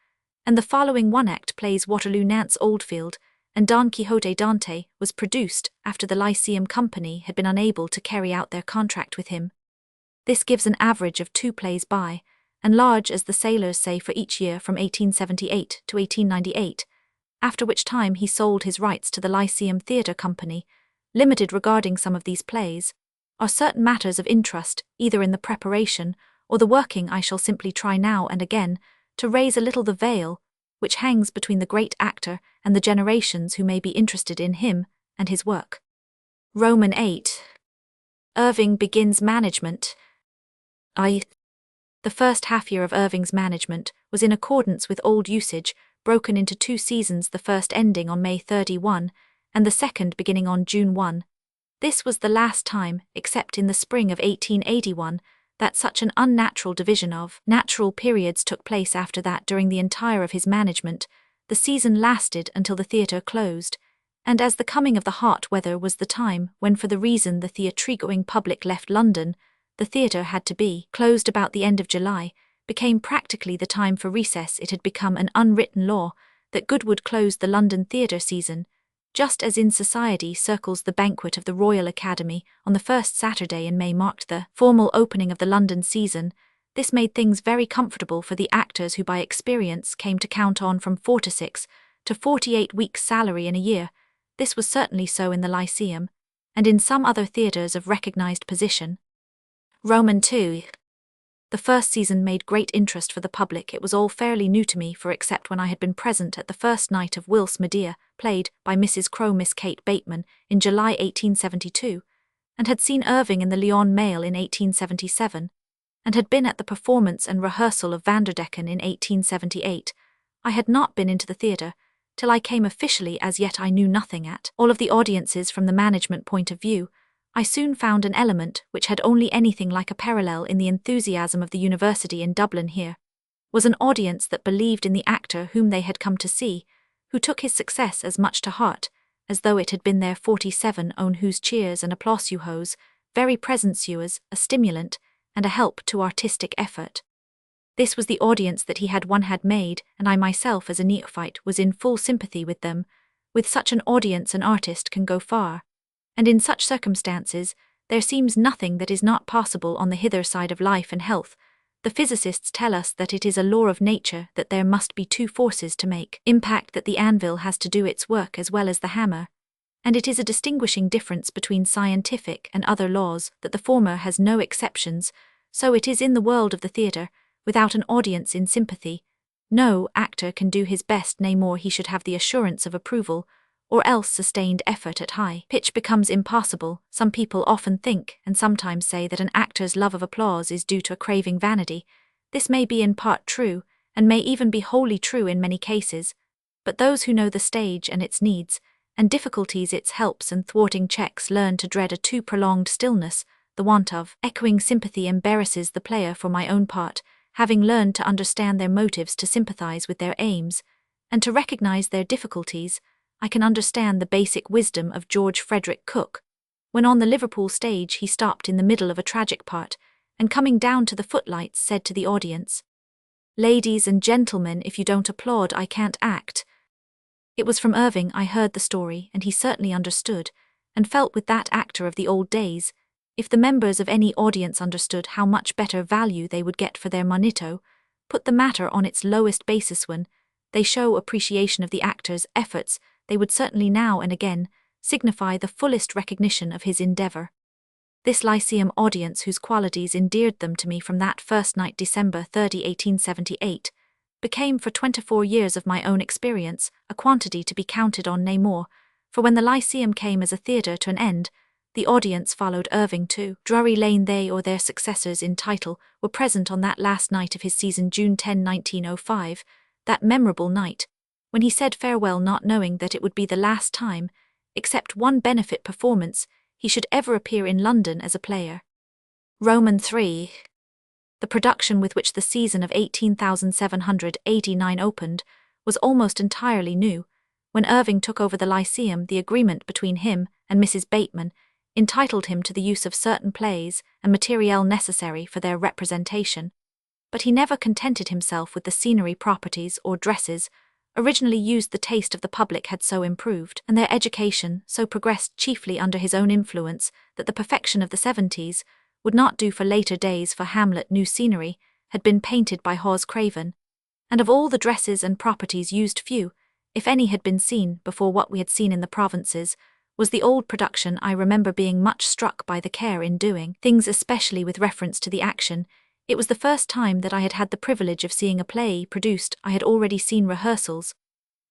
Speaker 1: and the following one act plays Waterloo Nance Oldfield, and Don Quixote Dante was produced after the Lyceum Company had been unable to carry out their contract with him. This gives an average of 2 plays by, and large as the sailors say for each year from 1878 to 1898, after which time he sold his rights to the Lyceum Theatre Company. Limited regarding some of these plays are certain matters of interest, either in the preparation or the working. I shall simply try now and again to raise a little the veil which hangs between the great actor and the generations who may be interested in him and his work. Roman 8. Irving begins management. The first half year of Irving's management was in accordance with old usage, broken into 2 seasons, the first ending on May 31, and the second beginning on June 1. This was the last time, except in the spring of 1881, that such an unnatural division of natural periods took place. After that, during the entire of his management, the season lasted until the theatre closed, and as the coming of the hot weather was the time when, for the reason the theatre-going public left London, the theatre had to be closed about the end of July, became practically the time for recess. It had become an unwritten law that Goodwood closed the London theatre season, just as in society circles the banquet of the Royal Academy on the first Saturday in May marked the formal opening of the London season. This made things very comfortable for the actors who by experience came to count on from 46 to 48 weeks' salary in a year. This was certainly so in the Lyceum, and in some other theatres of recognized position. Roman 2. The first season made great interest for the public. It was all fairly new to me, for except when I had been present at the first night of Wills Medea, played by Mrs. Crowe, Miss Kate Bateman, in July 1872, and had seen Irving in the Lyon Mail in 1877, and had been at the performance and rehearsal of Vanderdecken in 1878, I had not been into the theatre till I came officially. As yet I knew nothing at all of the audiences from the management point of view. I soon found an element which had only anything like a parallel in the enthusiasm of the university in Dublin. Here was an audience that believed in the actor whom they had come to see, who took his success as much to heart as though it had been their 47 own, whose cheers and applauses, very presence was a stimulant and a help to artistic effort. This was the audience that he had made, and I myself as a neophyte was in full sympathy with them. With such an audience an artist can go far, and in such circumstances there seems nothing that is not possible on the hither side of life and health. The physicists tell us that it is a law of nature that there must be 2 forces to make impact, that the anvil has to do its work as well as the hammer, and it is a distinguishing difference between scientific and other laws that the former has no exceptions. So it is in the world of the theatre. Without an audience in sympathy, no actor can do his best, nay more, he should have the assurance of approval, or else sustained effort at high pitch becomes impossible. Some people often think and sometimes say that an actor's love of applause is due to a craving vanity. This may be in part true, and may even be wholly true in many cases, but those who know the stage and its needs, and difficulties its helps and thwarting checks, learn to dread a too prolonged stillness. The want of echoing sympathy embarrasses the player. For my own part, having learned to understand their motives, to sympathize with their aims, and to recognize their difficulties, I can understand the basic wisdom of George Frederick Cooke. When on the Liverpool stage he stopped in the middle of a tragic part, and coming down to the footlights said to the audience, "Ladies and gentlemen, if you don't applaud I can't act." It was from Irving I heard the story, and he certainly understood, and felt with that actor of the old days. If the members of any audience understood how much better value they would get for their monito, put the matter on its lowest basis when they show appreciation of the actor's efforts, they would certainly now and again signify the fullest recognition of his endeavor. This Lyceum audience, whose qualities endeared them to me from that first night December 30, 1878, became for 24 years of my own experience a quantity to be counted on, nay more, for when the Lyceum came as a theatre to an end, the audience followed Irving to Drury Lane. They or their successors in title were present on that last night of his season, June 10, 1905, that memorable night, when he said farewell, not knowing that it would be the last time, except one benefit performance, he should ever appear in London as a player. Roman 3. the production with which the season of 18,789 opened, was almost entirely new. When Irving took over the Lyceum, the agreement between him and Mrs. Bateman entitled him to the use of certain plays and materiel necessary for their representation. But he never contented himself with the scenery, properties, or dresses originally used. The taste of the public had so improved, and their education so progressed chiefly under his own influence, that the perfection of the 70s would not do for later days. For Hamlet, new scenery had been painted by Hawes Craven, and of all the dresses and properties used, few, if any, had been seen before what we had seen in the provinces. Was the old production. I remember being much struck by the care in doing things, especially with reference to the action. It was the first time that I had had the privilege of seeing a play produced. I had already seen rehearsals,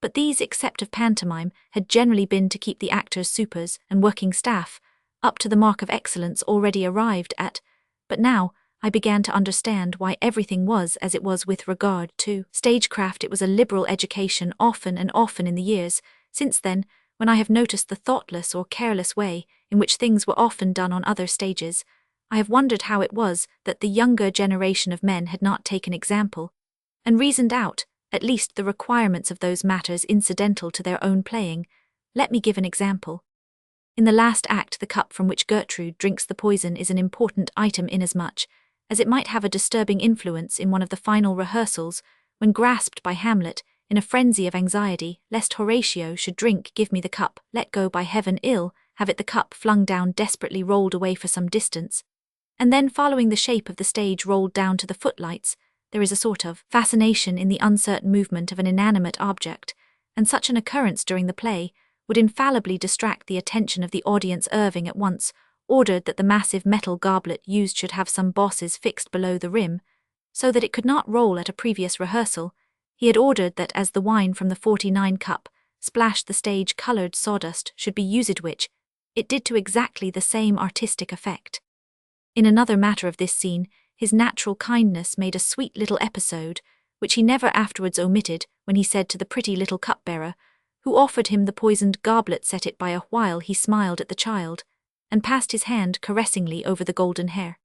Speaker 1: but these, except of pantomime, had generally been to keep the actors, supers, and working staff up to the mark of excellence already arrived at. But now I began to understand why everything was as it was with regard to stagecraft. It was a liberal education. Often and often in the years since then, when I have noticed the thoughtless or careless way in which things were often done on other stages, I have wondered how it was that the younger generation of men had not taken example, and reasoned out, at least, the requirements of those matters incidental to their own playing. Let me give an example. In the last act, the cup from which Gertrude drinks the poison is an important item, inasmuch as it might have a disturbing influence in one of the final rehearsals, when grasped by Hamlet, in a frenzy of anxiety, lest Horatio should drink. Give me the cup, let go, by heaven, ill have it. The cup flung down, desperately rolled away for some distance, and then, following the shape of the stage, rolled down to the footlights. There is a sort of fascination in the uncertain movement of an inanimate object, and such an occurrence during the play would infallibly distract the attention of the audience. Irving at once ordered that the massive metal goblet used should have some bosses fixed below the rim, so that it could not roll. At a previous rehearsal, he had ordered that as the wine from the 49 cup splashed the stage-coloured sawdust should be used, which it did to exactly the same artistic effect. In another matter of this scene, his natural kindness made a sweet little episode, which he never afterwards omitted, when he said to the pretty little cupbearer, who offered him the poisoned goblet, "Set it by a while." He smiled at the child, and passed his hand caressingly over the golden hair.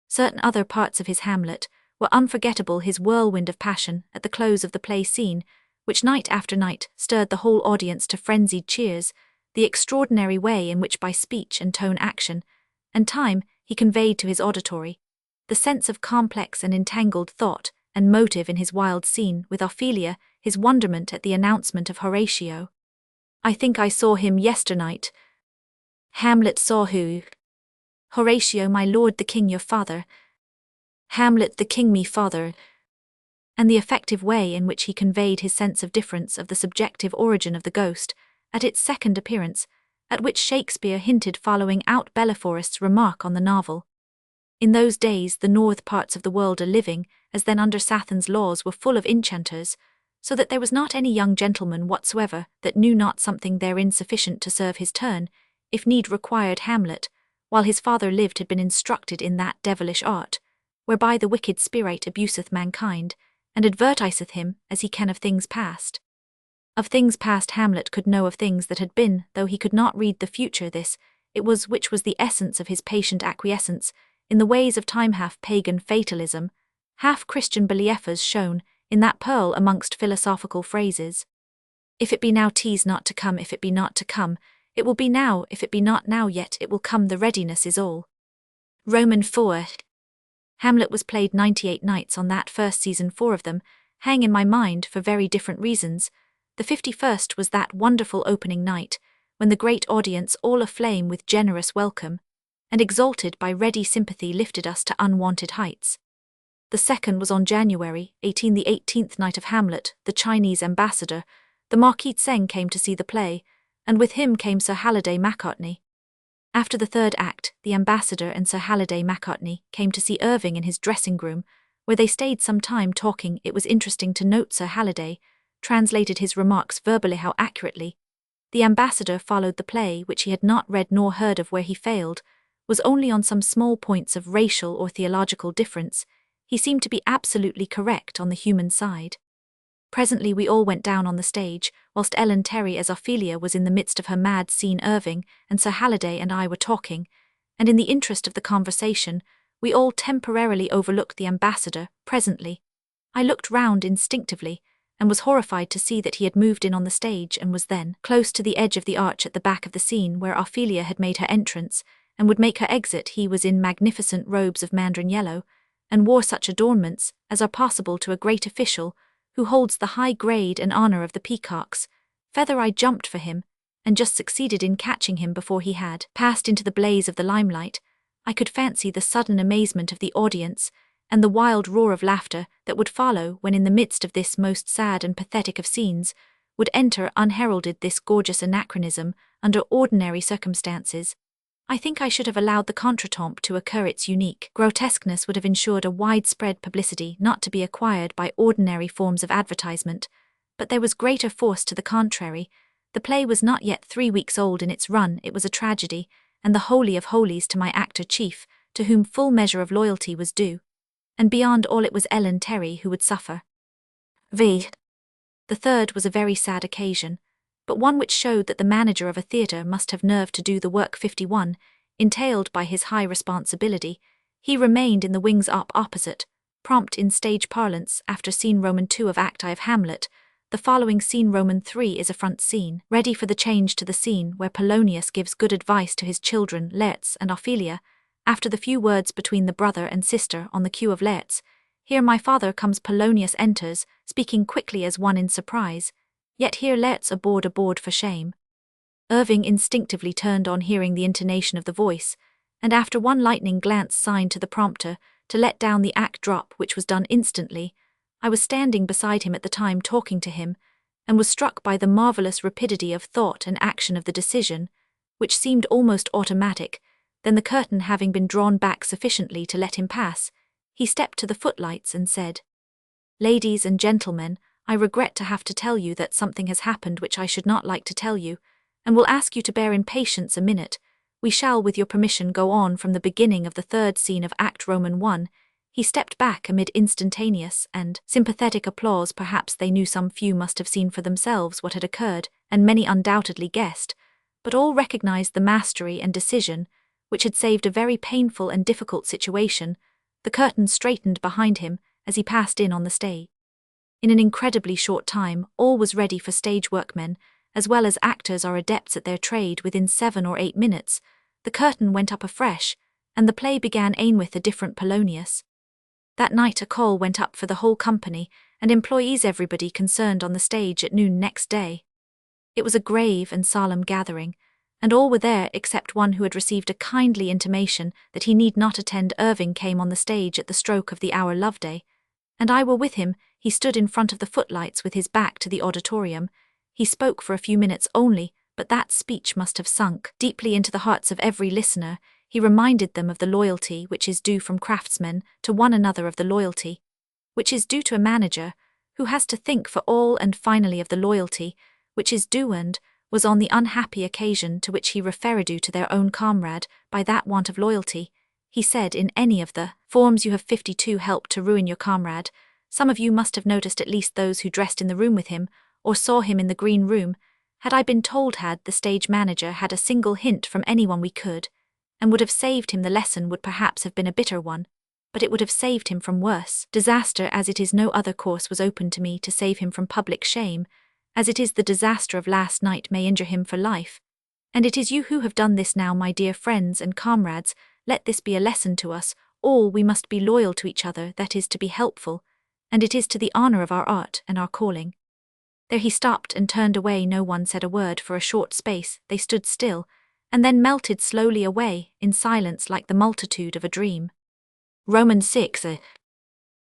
Speaker 1: Certain other parts of his Hamlet were unforgettable. His whirlwind of passion at the close of the play scene, which night after night stirred the whole audience to frenzied cheers, the extraordinary way in which by speech and tone, action and time, he conveyed to his auditory the sense of complex and entangled thought and motive in his wild scene with Ophelia, his wonderment at the announcement of Horatio. "I think I saw him yesternight." Hamlet saw who? Horatio, my lord the king your father. Hamlet, the king me father. And the effective way in which he conveyed his sense of difference, of the subjective origin of the ghost, at its second appearance, at which Shakespeare hinted, following out Belleforest's remark on the novel. In those days the north parts of the world a living, as then under Sathan's laws, were full of enchanters, so that there was not any young gentleman whatsoever that knew not something therein sufficient to serve his turn, if need required. Hamlet, while his father lived, had been instructed in that devilish art, whereby the wicked spirit abuseth mankind, and advertiseth him as he can of things past. Of things past Hamlet could know of things that had been, though he could not read the future. This it was which was the essence of his patient acquiescence in the ways of time, half pagan fatalism, half Christian belief, as shown in that pearl amongst philosophical phrases. If it be now, 'tis not to come. If it be not to come, it will be now. If it be not now, yet it will come. The readiness is all. Roman 4. Hamlet was played 98 nights on that first season. 4 of them hang in my mind for very different reasons. The 51st was that wonderful opening night, when the great audience, all aflame with generous welcome, and exalted by ready sympathy, lifted us to unwonted heights. The second was on January 18, the 18th night of Hamlet. The Chinese ambassador, the Marquis Tseng, came to see the play, and with him came Sir Halliday Macartney. After the third act, the ambassador and Sir Halliday Macartney came to see Irving in his dressing-room, where they stayed some time talking. It was interesting to note Sir Halliday translated his remarks verbally how accurately. The ambassador followed the play, which he had not read nor heard of. Where he failed was only on some small points of racial or theological difference. He seemed to be absolutely correct on the human side. Presently we all went down on the stage, whilst Ellen Terry as Ophelia was in the midst of her mad scene. Irving and Sir Halliday and I were talking, and in the interest of the conversation We all temporarily overlooked the ambassador. Presently, I looked round instinctively, and was horrified to see that he had moved in on the stage and was then close to the edge of the arch at the back of the scene where Ophelia had made her entrance, and would make her exit. He was in magnificent robes of mandarin yellow, and wore such adornments as are possible to a great official who holds the high grade and honor of the peacocks. Feather, I jumped for him, and just succeeded in catching him before he had passed into the blaze of the limelight. I could fancy the sudden amazement of the audience, and the wild roar of laughter that would follow when in the midst of this most sad and pathetic of scenes would enter unheralded this gorgeous anachronism under ordinary circumstances. I think I should have allowed the contretemps to occur. Its unique grotesqueness would have ensured a widespread publicity not to be acquired by ordinary forms of advertisement, but there was greater force to the contrary. The play was not yet 3 weeks old in its run. It was a tragedy, and the holy of holies to my actor-chief, to whom full measure of loyalty was due. And beyond all it was Ellen Terry who would suffer. The third was a very sad occasion, but one which showed that the manager of a theatre must have nerve to do the work 51, entailed by his high responsibility. He remained in the wings up opposite, prompt in stage parlance after scene Roman 2 of Act I of Hamlet. The following scene Roman 3 is a front scene, ready for the change to the scene where Polonius gives good advice to his children Laertes and Ophelia, after the few words between the brother and sister on the cue of Laertes. Here my father comes. Polonius enters, speaking quickly as one in surprise, yet here Laertes aboard for shame. Irving instinctively turned on hearing the intonation of the voice, and after one lightning glance signed to the prompter to let down the act drop, which was done instantly. I was standing beside him at the time talking to him, and was struck by the marvelous rapidity of thought and action of the decision, which seemed almost automatic. Then the curtain having been drawn back sufficiently to let him pass, he stepped to the footlights and said, "Ladies and gentlemen, I regret to have to tell you that something has happened which I should not like to tell you, and will ask you to bear in patience a minute. We shall, with your permission, go on from the beginning of the third scene of Act Roman 1. He stepped back amid instantaneous and sympathetic applause. Perhaps they knew some few must have seen for themselves what had occurred, and many undoubtedly guessed, but all recognized the mastery and decision which had saved a very painful and difficult situation. The curtain straightened behind him as he passed in on the stage. In an incredibly short time, all was ready for stage workmen, as well as actors are adepts at their trade. Within 7 or 8 minutes, the curtain went up afresh, and the play began ain with a different Polonius. That night a call went up for the whole company and employees, everybody concerned, on the stage at noon next day. It was a grave and solemn gathering, and all were there except one who had received a kindly intimation that he need not attend. Irving came on the stage at the stroke of the hour. Loveday and I were with him. He stood in front of the footlights with his back to the auditorium. He spoke for a few minutes only, but that speech must have sunk deeply into the hearts of every listener. He reminded them of the loyalty which is due from craftsmen to one another, of the loyalty which is due to a manager who has to think for all, and finally of the loyalty which is due and was on the unhappy occasion to which he referred to their own comrade. By that want of loyalty, he said, in any of the forms you have 52 helped to ruin your comrade. Some of you must have noticed, at least those who dressed in the room with him, or saw him in the green room. Had I been told, had the stage manager had a single hint from anyone we could, and would have saved him, the lesson would perhaps have been a bitter one, but it would have saved him from worse disaster, as it is no other course was open to me to save him from public shame, as it is the disaster of last night may injure him for life. And it is you who have done this now, my dear friends and comrades. Let this be a lesson to us all. We must be loyal to each other, that is, to be helpful, and it is to the honor of our art and our calling." There he stopped and turned away. No one said a word for a short space. They stood still, and then melted slowly away, in silence like the multitude of a dream. Roman 6.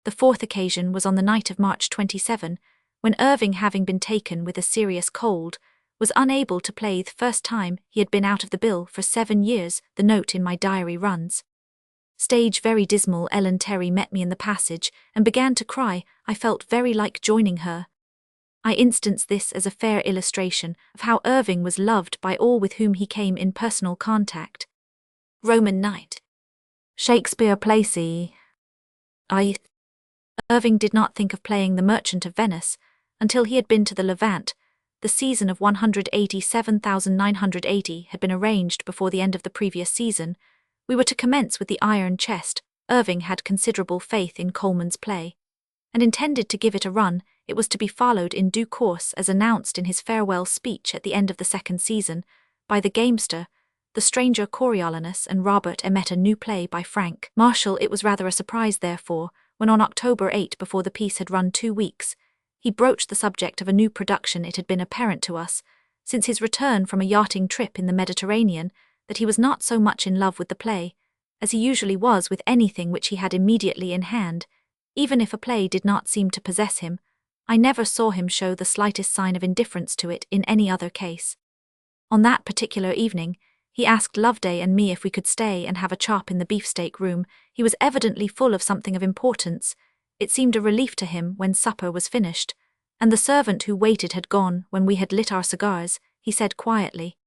Speaker 1: The fourth occasion was on the night of March 27, when Irving, having been taken with a serious cold, was unable to play. The first time he had been out of the bill for 7 years. The note in my diary runs: "Stage very dismal. Ellen Terry met me in the passage and began to cry. I felt very like joining her." I instance this as a fair illustration of how Irving was loved by all with whom he came in personal contact. Roman night. Shakespeare Placey. Irving did not think of playing The Merchant of Venice until he had been to the Levant. The season of 187,980 had been arranged before the end of the previous season. We were to commence with the Iron Chest, Irving had considerable faith in Coleman's play, and intended to give it a run. It was to be followed in due course, as announced in his farewell speech at the end of the second season, by the gamester, the stranger Coriolanus, and Robert Emmet, a new play by Frank Marshall. It was rather a surprise, therefore, when on October 8, before the piece had run 2 weeks, he broached the subject of a new production. It had been apparent to us, since his return from a yachting trip in the Mediterranean, that he was not so much in love with the play, as he usually was with anything which he had immediately in hand. Even if a play did not seem to possess him, I never saw him show the slightest sign of indifference to it in any other case. On that particular evening, he asked Loveday and me if we could stay and have a chop in the beefsteak room. He was evidently full of something of importance. It seemed a relief to him when supper was finished, and the servant who waited had gone when we had lit our cigars. He said quietly,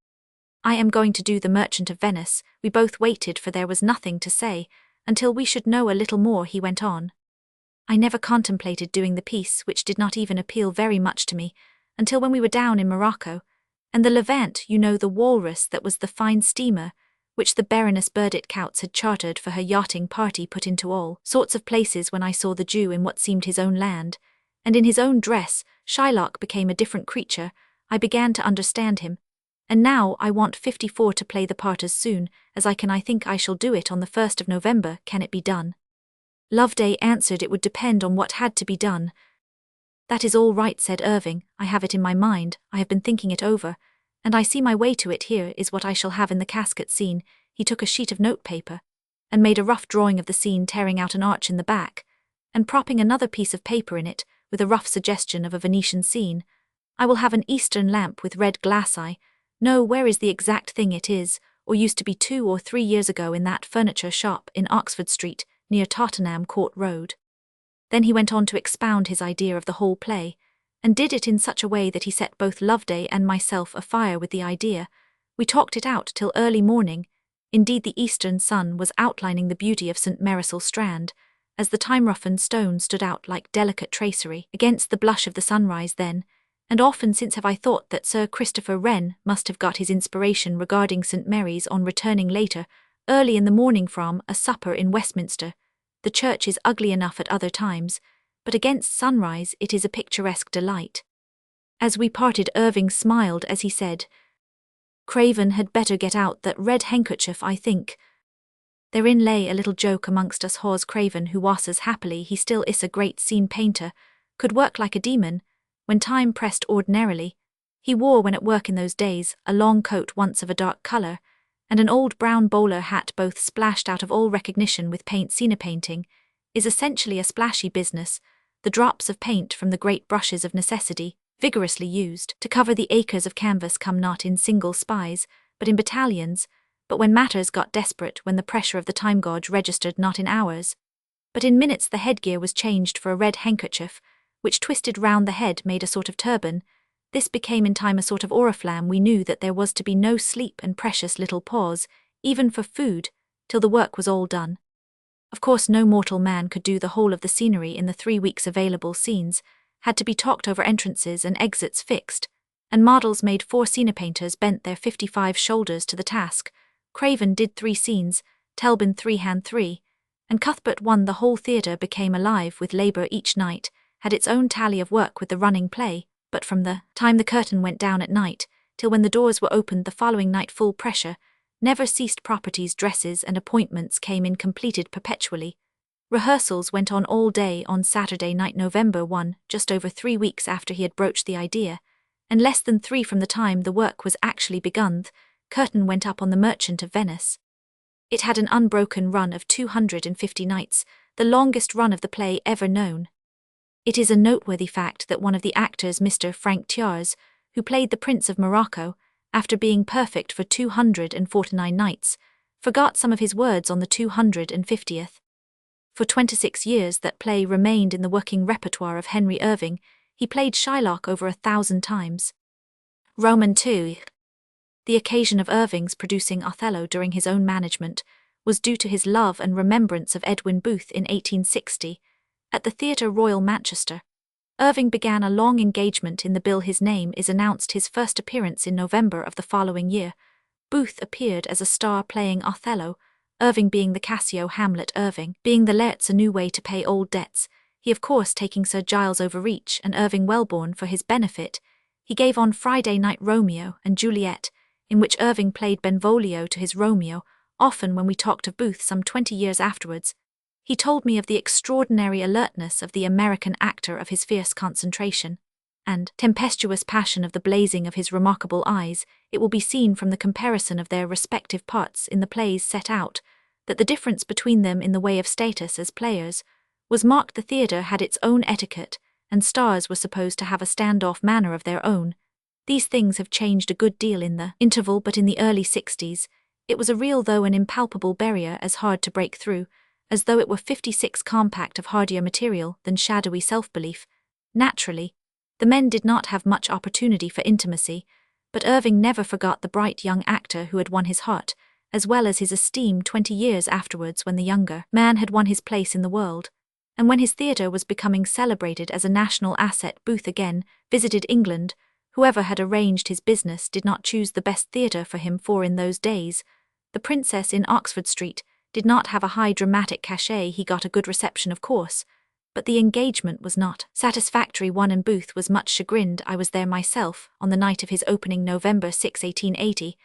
Speaker 1: "I am going to do the Merchant of Venice." We both waited, for there was nothing to say, until we should know a little more. He went on, "I never contemplated doing the piece, which did not even appeal very much to me, until when we were down in Morocco, and the Levant, you know, the Walrus, that was the fine steamer which the Baroness Burdett Coutts had chartered for her yachting party, put into all sorts of places. When I saw the Jew in what seemed his own land, and in his own dress, Shylock became a different creature. I began to understand him, and now I want 54 to play the part as soon as I can. I think I shall do it on the 1st of November. Can it be done?" Loveday answered it would depend on what had to be done. "That is all right," said Irving. "I have it in my mind, I have been thinking it over, and I see my way to it. Here is what I shall have in the casket scene." He took a sheet of notepaper, and made a rough drawing of the scene, tearing out an arch in the back, and propping another piece of paper in it, with a rough suggestion of a Venetian scene. "I will have an Eastern lamp with red glass. I know where is the exact thing. It is, or used to be 2 or 3 years ago, in that furniture shop in Oxford Street, near Tottenham Court Road." Then he went on to expound his idea of the whole play, and did it in such a way that he set both Loveday and myself afire with the idea. We talked it out till early morning. Indeed, the eastern sun was outlining the beauty of St. Marysil Strand, as the time-roughened stone stood out like delicate tracery against the blush of the sunrise then, and often since have I thought that Sir Christopher Wren must have got his inspiration regarding St. Mary's on returning later, early in the morning, from a supper in Westminster. The church is ugly enough at other times, but against sunrise it is a picturesque delight. As we parted, Irving smiled as he said, "Craven had better get out that red handkerchief, I think." Therein lay a little joke amongst us. Hawes Craven, who was as happily he still is a great scene painter, could work like a demon, when time pressed. Ordinarily, he wore, when at work in those days, a long coat once of a dark colour, and an old brown bowler hat, both splashed out of all recognition with paint. Scene painting is essentially a splashy business, the drops of paint from the great brushes of necessity, vigorously used to cover the acres of canvas, come not in single spies, but in battalions. But when matters got desperate, when the pressure of the time gauge registered not in hours, but in minutes, the headgear was changed for a red handkerchief, which, twisted round the head, made a sort of turban. This became in time a sort of oriflamme. We knew that there was to be no sleep and precious little pause, even for food, till the work was all done. Of course no mortal man could do the whole of the scenery in the 3 weeks available. Scenes had to be talked over, entrances and exits fixed, and models made. 4 scene painters bent their 55 shoulders to the task. Craven did 3 scenes, Telbin 3, Hand 3, and Cuthbert 1. The whole theatre became alive with labour. Each night had its own tally of work with the running play, but from the time the curtain went down at night, till when the doors were opened the following night, full pressure never ceased. Properties, dresses, and appointments came in completed perpetually. Rehearsals went on all day on Saturday night, November 1, just over 3 weeks after he had broached the idea, and less than 3 from the time the work was actually begun. The curtain went up on the Merchant of Venice. It had an unbroken run of 250 nights, the longest run of the play ever known. It is a noteworthy fact that one of the actors, Mr. Frank Tiars, who played the Prince of Morocco, after being perfect for 249 nights, forgot some of his words on the 250th. For 26 years that play remained in the working repertoire of Henry Irving. He played Shylock over 1,000 times. Roman II. The occasion of Irving's producing Othello during his own management was due to his love and remembrance of Edwin Booth in 1860, at the Theatre Royal, Manchester. Irving began a long engagement in the bill. His name is announced his first appearance in November of the following year. Booth appeared as a star playing Othello. Irving being the Cassio Hamlet Irving, being the Laerts a new way to pay old debts, he of course taking Sir Giles Overreach and Irving Wellborn for his benefit, he gave on Friday Night Romeo and Juliet, in which Irving played Benvolio to his Romeo. Often when we talked of Booth some 20 years afterwards, he told me of the extraordinary alertness of the American actor, of his fierce concentration and tempestuous passion, of the blazing of his remarkable eyes. It will be seen from the comparison of their respective parts in the plays set out, that the difference between them in the way of status as players was marked. The theatre had its own etiquette, and stars were supposed to have a stand-off manner of their own. These things have changed a good deal in the interval, but in the early 60s, it was a real though an impalpable barrier, as hard to break through, as though it were 56 compact of hardier material than shadowy self-belief. Naturally, the men did not have much opportunity for intimacy, but Irving never forgot the bright young actor who had won his heart, as well as his esteem 20 years afterwards, when the younger man had won his place in the world. And when his theatre was becoming celebrated as a national asset, Booth again visited England. Whoever had arranged his business did not choose the best theatre for him, for in those days, the Princess in Oxford Street did not have a high dramatic cachet. He got a good reception, of course, but the engagement was not satisfactory one, and Booth was much chagrined. I was there myself on the night of his opening, November 6, 1880,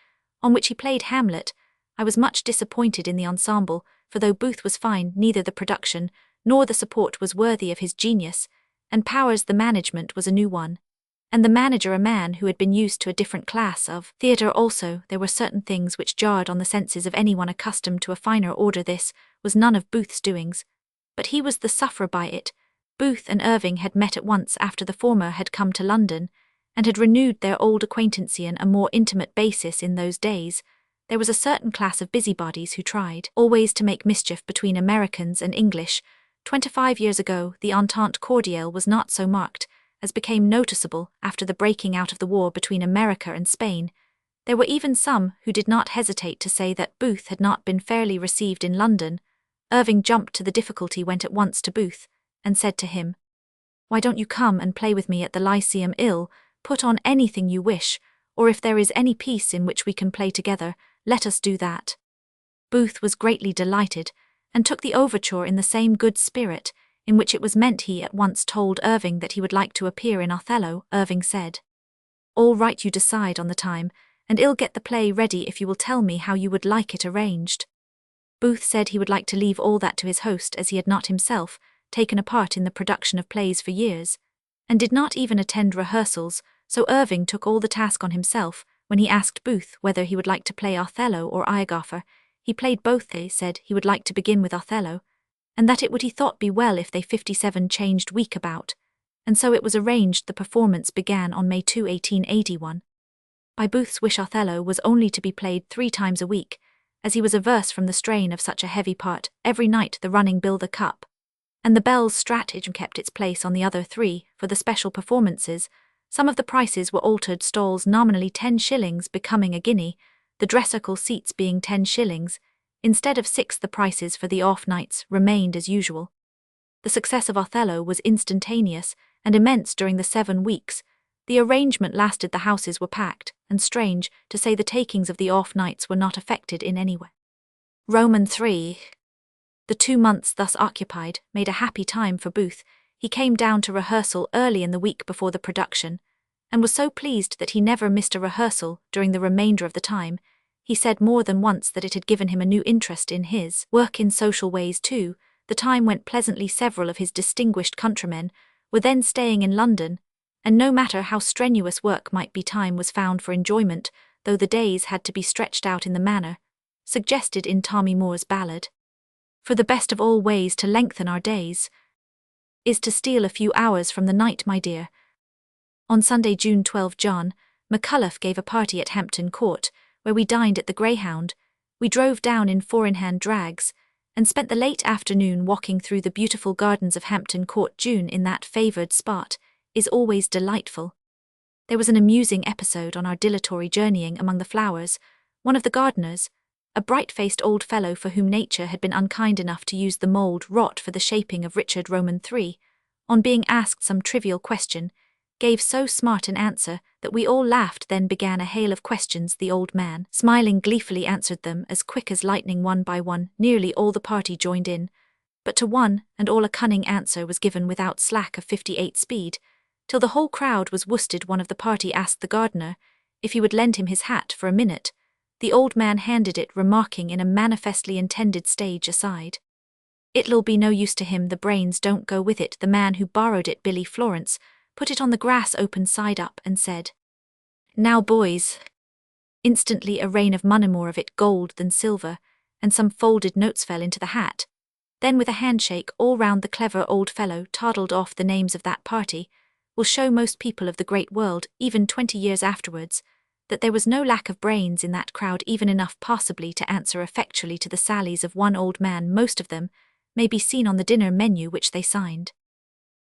Speaker 1: on which he played Hamlet. I was much disappointed in the ensemble, for though Booth was fine, neither the production nor the support was worthy of his genius, and Powers the management was a new one, and the manager a man who had been used to a different class of theatre. Also, there were certain things which jarred on the senses of anyone accustomed to a finer order. This was none of Booth's doings, but he was the sufferer by it. Booth and Irving had met at once after the former had come to London, and had renewed their old acquaintance on a more intimate basis. In those days, there was a certain class of busybodies who tried always to make mischief between Americans and English. 25 years ago, the entente cordiale was not so marked, as became noticeable after the breaking out of the war between America and Spain. There were even some who did not hesitate to say that Booth had not been fairly received in London. Irving jumped to the difficulty, went at once to Booth, and said to him, "Why don't you come and play with me at the Lyceum? Put on anything you wish, or if there is any piece in which we can play together, let us do that." Booth was greatly delighted, and took the overture in the same good spirit in which it was meant. He at once told Irving that he would like to appear in Othello. Irving said, "All right, you decide on the time, and I'll get the play ready if you will tell me how you would like it arranged." Booth said he would like to leave all that to his host, as he had not himself taken a part in the production of plays for years, and did not even attend rehearsals. So Irving took all the task on himself. When he asked Booth whether he would like to play Othello or Iagoffer, he played both. They said he would like to begin with Othello, and that it would, he thought, be well if they 57 changed week about, and so it was arranged. The performance began on May 2, 1881. By Booth's wish, Othello was only to be played 3 times a week, as he was averse from the strain of such a heavy part. Every night the running bill, the cup, and the bell's stratagem kept its place on the other 3. For the special performances, some of the prices were altered. Stalls nominally 10 shillings becoming a guinea, the dressical seats being 10 shillings, instead of 6. The prices for the off nights remained as usual. The success of Othello was instantaneous and immense during the 7 weeks. The arrangement lasted, the houses were packed, and strange to say the takings of the off nights were not affected in any way. Roman 3. The 2 months thus occupied made a happy time for Booth. He came down to rehearsal early in the week before the production, and was so pleased that he never missed a rehearsal during the remainder of the time. He said more than once that it had given him a new interest in his work. In social ways too, the time went pleasantly. Several of his distinguished countrymen were then staying in London, and no matter how strenuous work might be, time was found for enjoyment, though the days had to be stretched out in the manner suggested in Tommy Moore's ballad. For the best of all ways to lengthen our days is to steal a few hours from the night, my dear. On Sunday, June 12, John McCullough gave a party at Hampton Court, where we dined at the Greyhound. We drove down in 4-in-hand drags, and spent the late afternoon walking through the beautiful gardens of Hampton Court. June in that favoured spot is always delightful. There was an amusing episode on our dilatory journeying among the flowers. One of the gardeners, a bright-faced old fellow for whom nature had been unkind enough to use the mould wrought for the shaping of Richard Roman III, on being asked some trivial question, gave so smart an answer that we all laughed. Then began a hail of questions. The old man, smiling gleefully, answered them as quick as lightning. One by one, nearly all the party joined in, but to one and all a cunning answer was given without slack of 58 speed, till the whole crowd was worsted. One of the party asked the gardener if he would lend him his hat for a minute. The old man handed it, remarking in a manifestly intended stage aside, "It'll be no use to him, the brains don't go with it." The man who borrowed it, Billy Florence, put it on the grass open side up and said, "Now boys." Instantly a rain of money, more of it gold than silver, and some folded notes fell into the hat. Then with a handshake all round, the clever old fellow toddled off. The names of that party will show most people of the great world, even 20 years afterwards, that there was no lack of brains in that crowd, even enough possibly to answer effectually to the sallies of one old man. Most of them may be seen on the dinner menu which they signed.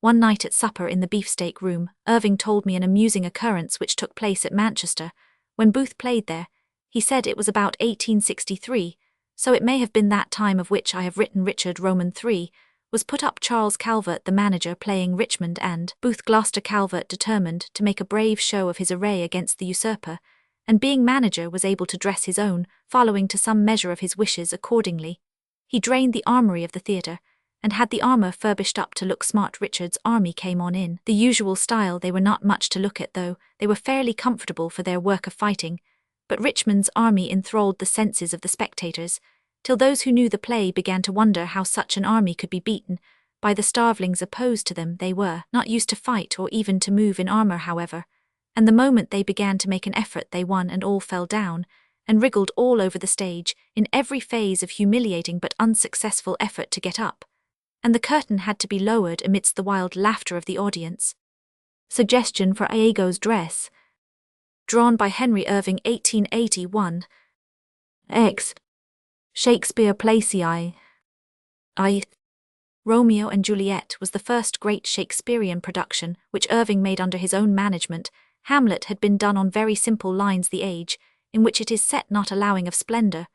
Speaker 1: One night at supper in the beefsteak room, Irving told me an amusing occurrence which took place at Manchester, when Booth played there. He said it was about 1863, so it may have been that time of which I have written. Richard Roman III was put up, Charles Calvert the manager playing Richmond, and Booth Gloucester. Calvert determined to make a brave show of his array against the usurper, and being manager was able to dress his own, following to some measure of his wishes. Accordingly, he drained the armory of the theatre, and had the armor furbished up to look smart. Richard's army came on in the usual style. They were not much to look at, though they were fairly comfortable for their work of fighting, but Richmond's army enthralled the senses of the spectators, till those who knew the play began to wonder how such an army could be beaten by the starvelings opposed to them. They were not used to fight or even to move in armor, however, and the moment they began to make an effort they one and all fell down and wriggled all over the stage in every phase of humiliating but unsuccessful effort to get up, and the curtain had to be lowered amidst the wild laughter of the audience. Suggestion for Iago's dress. Drawn by Henry Irving, 1881. X. Shakespeare Placei. I. Romeo and Juliet was the first great Shakespearean production which Irving made under his own management. Hamlet had been done on very simple lines. The age in which it is set not allowing of splendor.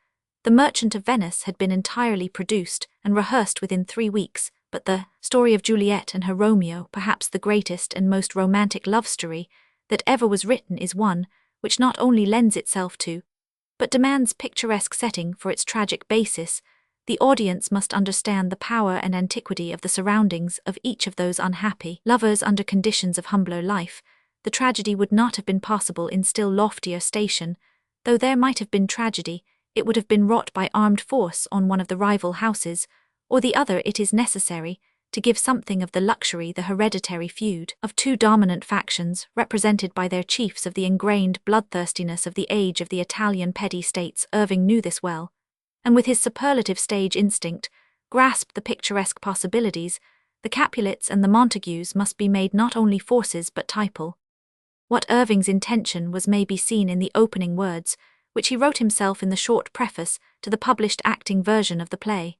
Speaker 1: The Merchant of Venice had been entirely produced and rehearsed within 3 weeks, but the story of Juliet and her Romeo, perhaps the greatest and most romantic love story that ever was written, is one which not only lends itself to, but demands picturesque setting for its tragic basis. The audience must understand the power and antiquity of the surroundings of each of those unhappy lovers under conditions of humbler life. The tragedy would not have been possible in still loftier station. Though there might have been tragedy, it would have been wrought by armed force on one of the rival houses, or the other. It is necessary to give something of the luxury, the hereditary feud of two dominant factions, represented by their chiefs, of the ingrained bloodthirstiness of the age of the Italian petty states. Irving knew this well, and with his superlative stage instinct, grasped the picturesque possibilities. The Capulets and the Montagues must be made not only forces but typal. What Irving's intention was may be seen in the opening words, which he wrote himself in the short preface to the published acting version of the play.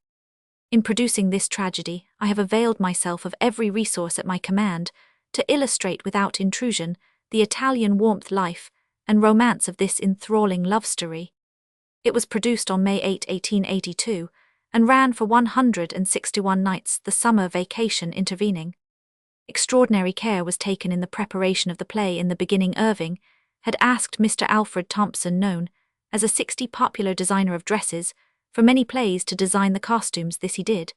Speaker 1: In producing this tragedy, I have availed myself of every resource at my command to illustrate without intrusion the Italian warmth, life, and romance of this enthralling love story. It was produced on May 8, 1882, and ran for 161 nights, the summer vacation intervening. Extraordinary care was taken in the preparation of the play. In the beginning, Irving had asked Mr. Alfred Thompson, known as a 60 popular designer of dresses, for many plays to design the costumes. This he did,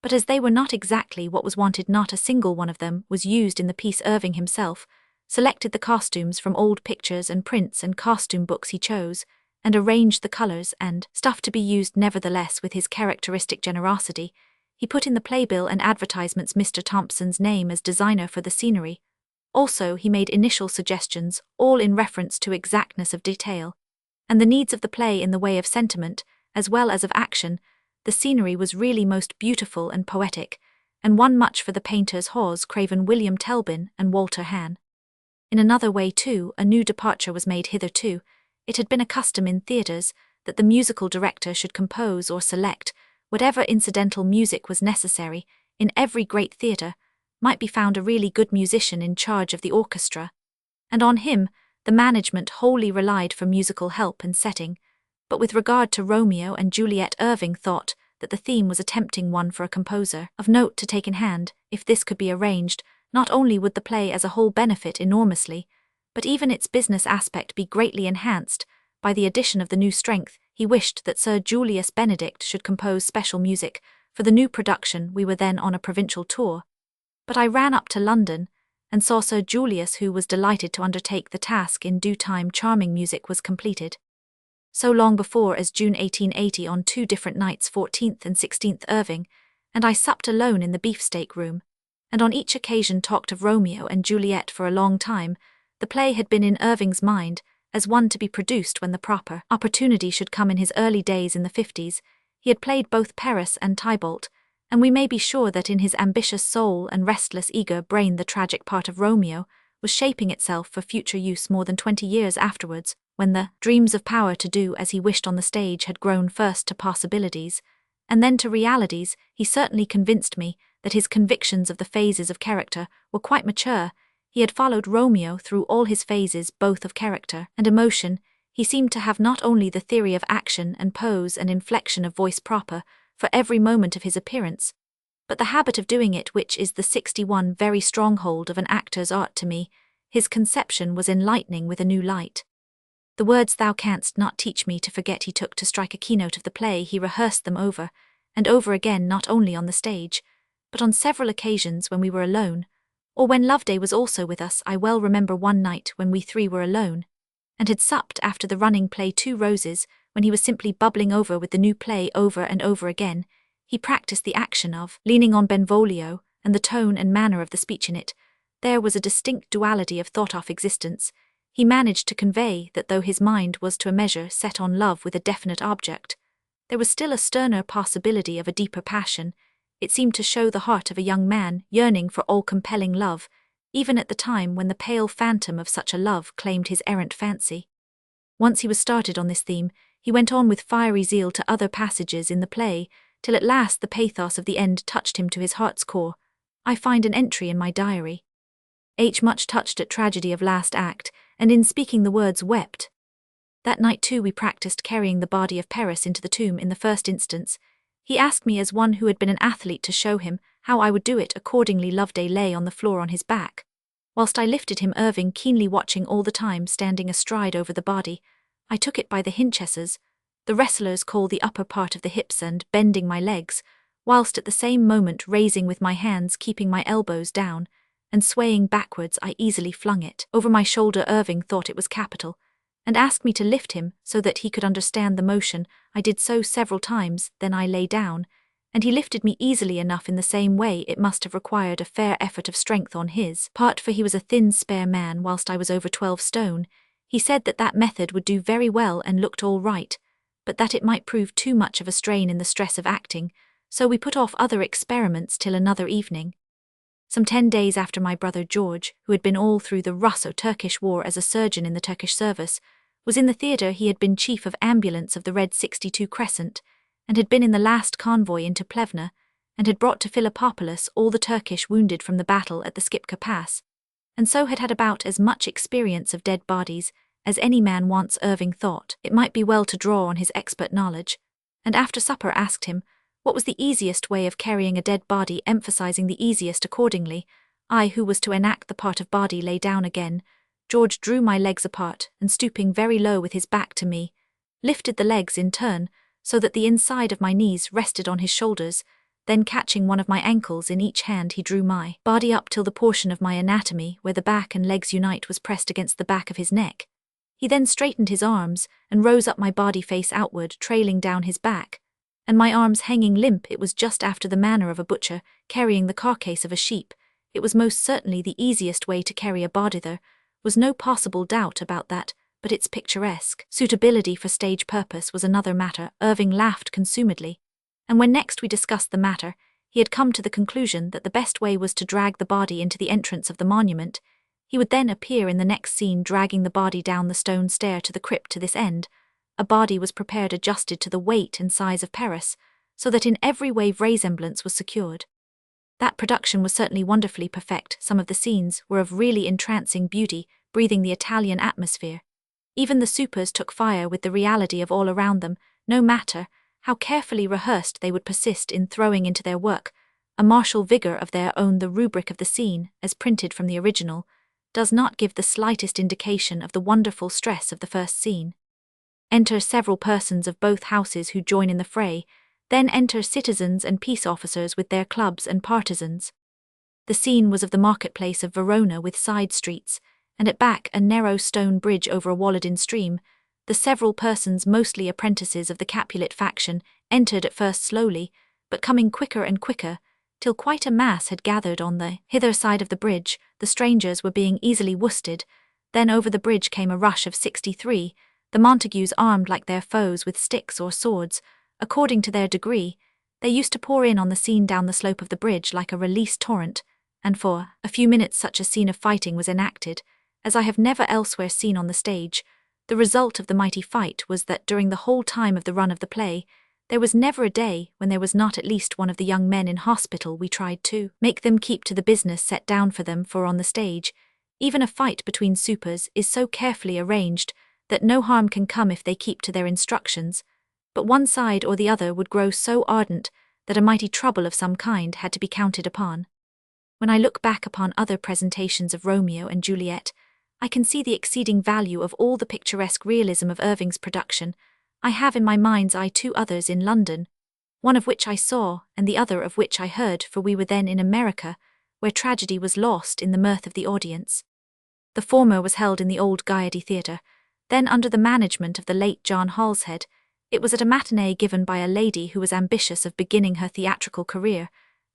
Speaker 1: but as they were not exactly what was wanted, not a single one of them was used in the piece. Irving himself selected the costumes from old pictures and prints and costume books he chose, and arranged the colors and stuff to be used. Nevertheless, with his characteristic generosity, he put in the playbill and advertisements Mr. Thompson's name as designer for the scenery. Also, he made initial suggestions, all in reference to exactness of detail, and the needs of the play in the way of sentiment, as well as of action. The scenery was really most beautiful and poetic, and won much for the painters Hawes Craven, William Telbin, and Walter Hann. In another way, too, a new departure was made. Hitherto, it had been a custom in theatres that the musical director should compose or select whatever incidental music was necessary. In every great theatre might be found a really good musician in charge of the orchestra, and on him the management wholly relied for musical help and setting. But with regard to Romeo and Juliet, Irving thought that the theme was a tempting one for a composer of note to take in hand, if this could be arranged. Not only would the play as a whole benefit enormously, but even its business aspect be greatly enhanced by the addition of the new strength. He wished that Sir Julius Benedict should compose special music for the new production. We were then on a provincial tour, but I ran up to London and saw Sir Julius, who was delighted to undertake the task in due time. Charming music was completed. So long before as June 1880 on 2 different nights, 14th and 16th Irving, and I supped alone in the beefsteak room, and on each occasion talked of Romeo and Juliet for a long time. The play had been in Irving's mind as one to be produced when the proper opportunity should come. In his early days in the 50s, he had played both Paris and Tybalt, and we may be sure that in his ambitious soul and restless eager brain the tragic part of Romeo was shaping itself for future use more than 20 years afterwards, when the dreams of power to do as he wished on the stage had grown first to possibilities, and then to realities. He certainly convinced me that his convictions of the phases of character were quite mature. He had followed Romeo through all his phases, both of character and emotion. He seemed to have not only the theory of action and pose and inflection of voice proper for every moment of his appearance, but the habit of doing it, which is the 61 very stronghold of an actor's art. To me, his conception was enlightening with a new light. The words "thou canst not teach me to forget" he took to strike a keynote of the play. He rehearsed them over and over again, not only on the stage, but on several occasions when we were alone, or when Loveday was also with us. I well remember one night when we 3 were alone, and had supped after the running play 2 Roses, when he was simply bubbling over with the new play over and over again. He practiced the action of leaning on Benvolio, and the tone and manner of the speech in it. There was a distinct duality of thought-off existence. He managed to convey that though his mind was to a measure set on love with a definite object, there was still a sterner possibility of a deeper passion. It seemed to show the heart of a young man yearning for all-compelling love, even at the time when the pale phantom of such a love claimed his errant fancy. Once he was started on this theme, he went on with fiery zeal to other passages in the play, till at last the pathos of the end touched him to his heart's core. I find an entry in my diary. H. much touched at tragedy of last act, and in speaking the words wept. That night too we practiced carrying the body of Paris into the tomb. In the first instance, he asked me as one who had been an athlete to show him how I would do it. Accordingly Loveday lay on the floor on his back, whilst I lifted him, Irving keenly watching all the time, standing astride over the body. I took it by the hinchesses, the wrestlers call the upper part of the hips, and bending my legs, whilst at the same moment raising with my hands, keeping my elbows down, and swaying backwards, I easily flung it over my shoulder. Irving thought it was capital, and asked me to lift him so that he could understand the motion. I did so several times, then I lay down, and he lifted me easily enough. In the same way it must have required a fair effort of strength on his part, for he was a thin, spare man, whilst I was over 12 stone. He said that that method would do very well and looked all right, but that it might prove too much of a strain in the stress of acting, so we put off other experiments till another evening. Some 10 days after, my brother George, who had been all through the Russo-Turkish War as a surgeon in the Turkish service, was in the theatre. He had been chief of ambulance of the Red 62 Crescent, and had been in the last convoy into Plevna, and had brought to Philippopolis all the Turkish wounded from the battle at the Skipka Pass, and so had had about as much experience of dead bodies as any man wants. Irving thought it might be well to draw on his expert knowledge, and after supper asked him what was the easiest way of carrying a dead body, emphasizing the easiest. Accordingly, I, who was to enact the part of body, lay down again. George drew my legs apart, and stooping very low with his back to me, lifted the legs in turn, so that the inside of my knees rested on his shoulders. Then catching one of my ankles in each hand, he drew my body up till the portion of my anatomy where the back and legs unite was pressed against the back of his neck. He then straightened his arms, and rose up, my body face outward, trailing down his back, and my arms hanging limp. It was just after the manner of a butcher carrying the carcass of a sheep. It was most certainly the easiest way to carry a body. There was no possible doubt about that, but its picturesque suitability for stage purpose was another matter. Irving laughed consumedly, and when next we discussed the matter, he had come to the conclusion that the best way was to drag the body into the entrance of the monument. He would then appear in the next scene dragging the body down the stone stair to the crypt. To this end, a body was prepared adjusted to the weight and size of Paris, so that in every way resemblance was secured. That production was certainly wonderfully perfect. Some of the scenes were of really entrancing beauty, breathing the Italian atmosphere. Even the supers took fire with the reality of all around them. No matter how carefully rehearsed, they would persist in throwing into their work. a martial vigor of their own. The rubric of the scene, as printed from the original, does not give the slightest indication of the wonderful stress of the first scene. Enter several persons of both houses who join in the fray, then enter citizens and peace officers with their clubs and partisans. The scene was of the marketplace of Verona with side streets, and at back a narrow stone bridge over a walled-in stream. The several persons, mostly apprentices of the Capulet faction, entered at first slowly, but coming quicker and quicker, till quite a mass had gathered on the hither side of the bridge. The strangers were being easily worsted. Then over the bridge came a rush of 63, the Montagues armed like their foes with sticks or swords, according to their degree. They used to pour in on the scene down the slope of the bridge like a released torrent, and for a few minutes such a scene of fighting was enacted, as I have never elsewhere seen on the stage. The result of the mighty fight was that during the whole time of the run of the play, there was never a day when there was not at least one of the young men in hospital. We tried to make them keep to the business set down for them, for on the stage, even a fight between supers is so carefully arranged that no harm can come if they keep to their instructions, but one side or the other would grow so ardent that a mighty trouble of some kind had to be counted upon. When I look back upon other presentations of Romeo and Juliet, I can see the exceeding value of all the picturesque realism of Irving's production. I have in my mind's eye 2 others in London, one of which I saw and the other of which I heard, for we were then in America, where tragedy was lost in the mirth of the audience. The former was held in the old Gaiety Theatre, then under the management of the late John Halshead. It was at a matinee given by a lady who was ambitious of beginning her theatrical career.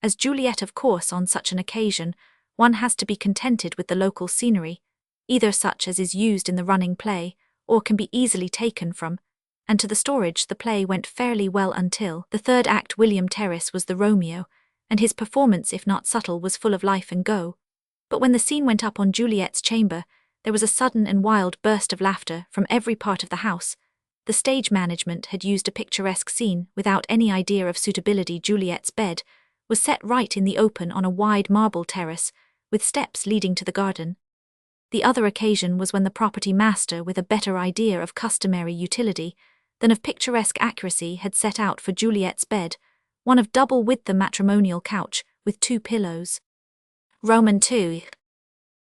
Speaker 1: As Juliet, of course, on such an occasion, one has to be contented with the local scenery, either such as is used in the running play, or can be easily taken from, and to the storage the play went fairly well until the third act. William Terrace was the Romeo, and his performance, if not subtle, was full of life and go. But when the scene went up on Juliet's chamber, there was a sudden and wild burst of laughter from every part of the house. The stage management had used a picturesque scene without any idea of suitability. Juliet's bed was set right in the open on a wide marble terrace, with steps leading to the garden. The other occasion was when the property master, with a better idea of customary utility than of picturesque accuracy, had set out for Juliet's bed, one of double width, the matrimonial couch, with 2 pillows. Roman II.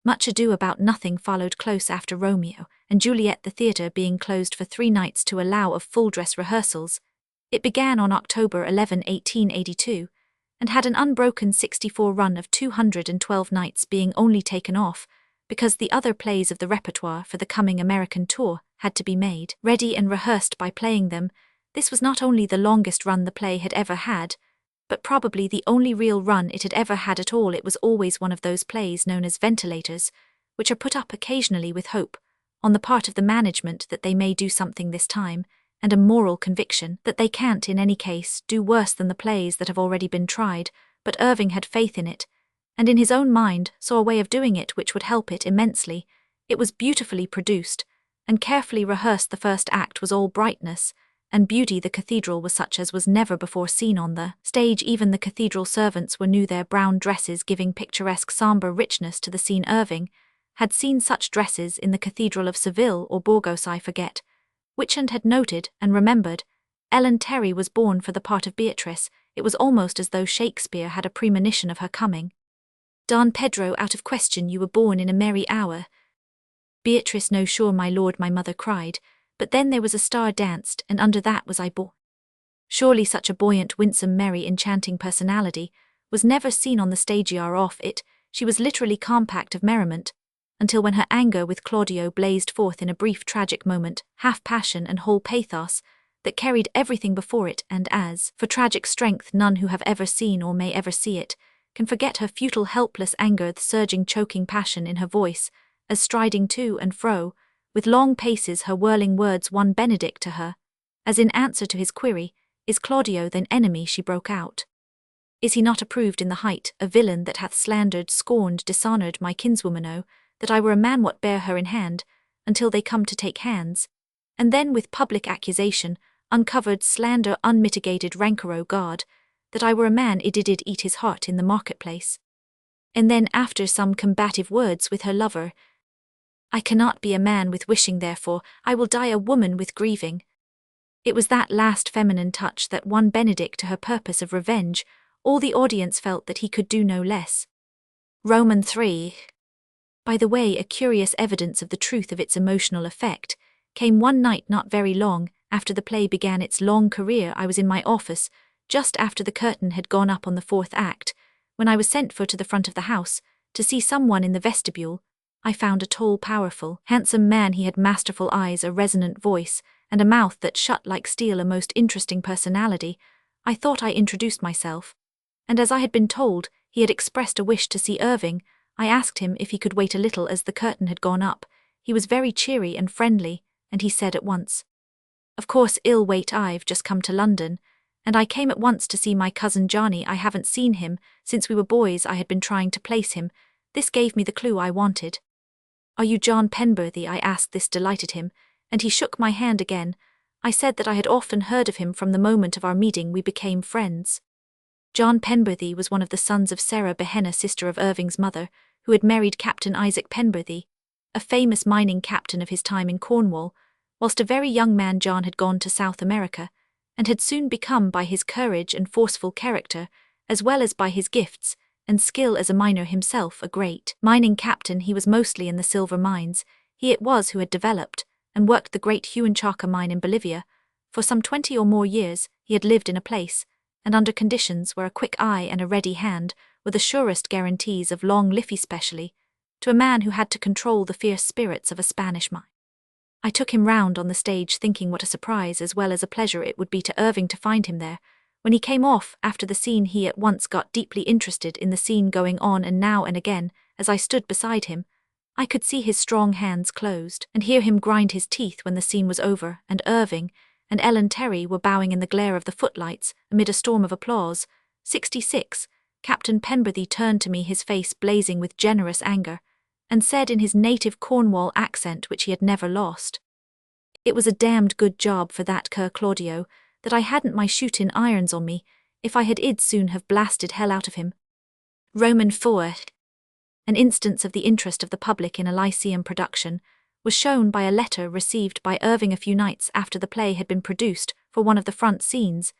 Speaker 1: Much Ado About Nothing followed close after Romeo and Juliet, the theatre being closed for 3 nights to allow of full-dress rehearsals. It began on October 11, 1882, and had an unbroken 64 run of 212 nights, being only taken off because the other plays of the repertoire for the coming American tour had to be made ready and rehearsed by playing them. This was not only the longest run the play had ever had, but probably the only real run it had ever had at all. It was always one of those plays known as ventilators, which are put up occasionally with hope, on the part of the management, that they may do something this time, and a moral conviction that they can't in any case do worse than the plays that have already been tried. But Irving had faith in it, and in his own mind saw a way of doing it which would help it immensely. It was beautifully produced, and carefully rehearsed. The first act was all brightness and beauty. The cathedral was such as was never before seen on the stage. Even the cathedral servants were new, their brown dresses giving picturesque sombre richness to the scene. Irving had seen such dresses in the Cathedral of Seville or Burgos, I forget which, and had noted and remembered. Ellen Terry was born for the part of Beatrice. It was almost as though Shakespeare had a premonition of her coming. Don Pedro, out of question, you were born in a merry hour. Beatrice, no, sure, my lord, my mother cried, but then there was a star danced, and under that was I born. Surely such a buoyant, winsome, merry, enchanting personality was never seen on the stage. Off it, she was literally compact of merriment, until when her anger with Claudio blazed forth in a brief tragic moment, half passion and whole pathos, that carried everything before it. And as for tragic strength, none who have ever seen or may ever see it can forget her futile, helpless anger, the surging, choking passion in her voice, as striding to and fro, with long paces, her whirling words won Benedict to her, as in answer to his query, "Is Claudio thine enemy?" she broke out. "Is he not approved in the height, a villain that hath slandered, scorned, dishonoured my kinswoman? Oh, that I were a man, what bear her in hand, until they come to take hands, and then with public accusation, uncovered slander, unmitigated rancour. O God, that I were a man, it did eat his heart in the marketplace. And then after some combative words with her lover, I cannot be a man with wishing, therefore I will die a woman with grieving." It was that last feminine touch that won Benedict to her purpose of revenge, all the audience felt that he could do no less. Roman 3. By the way, a curious evidence of the truth of its emotional effect came one night not very long after the play began its long career. I was in my office, just after the curtain had gone up on the fourth act, when I was sent for to the front of the house, to see someone in the vestibule. I found a tall, powerful, handsome man. He had masterful eyes, a resonant voice, and a mouth that shut like steel, a most interesting personality. I thought I introduced myself, and as I had been told, he had expressed a wish to see Irving. I asked him if he could wait a little as the curtain had gone up. He was very cheery and friendly, and he said at once, "Of course, I'll wait. I've just come to London, and I came at once to see my cousin Johnny. I haven't seen him since we were boys. I had been trying to place him. This gave me the clue I wanted." "Are you John Penberthy?" I asked. This delighted him, and he shook my hand again. I said that I had often heard of him. From the moment of our meeting we became friends. John Penberthy was one of the sons of Sarah Behenna, sister of Irving's mother, who had married Captain Isaac Penberthy, a famous mining captain of his time in Cornwall. Whilst a very young man, John had gone to South America, and had soon become, by his courage and forceful character, as well as by his gifts and skill as a miner himself, a great mining captain. He was mostly in the silver mines. He it was who had developed and worked the great Huanchaca mine in Bolivia. For some 20 or more years he had lived in a place, and under conditions where a quick eye and a ready hand were the surest guarantees of long life, especially to a man who had to control the fierce spirits of a Spanish mine. I took him round on the stage, thinking what a surprise as well as a pleasure it would be to Irving to find him there. When he came off after the scene, he at once got deeply interested in the scene going on, and now and again, as I stood beside him, I could see his strong hands closed and hear him grind his teeth when the scene was over, and Irving and Ellen Terry were bowing in the glare of the footlights amid a storm of applause. 66. Captain Penberthy turned to me, his face blazing with generous anger, and said in his native Cornwall accent, which he had never lost, "It was a damned good job for that cur Claudio, that I hadn't my shootin' irons on me. If I had, I'd soon have blasted hell out of him." Roman 4. An instance of the interest of the public in a Lyceum production was shown by a letter received by Irving a few nights after the play had been produced for one of the front scenes.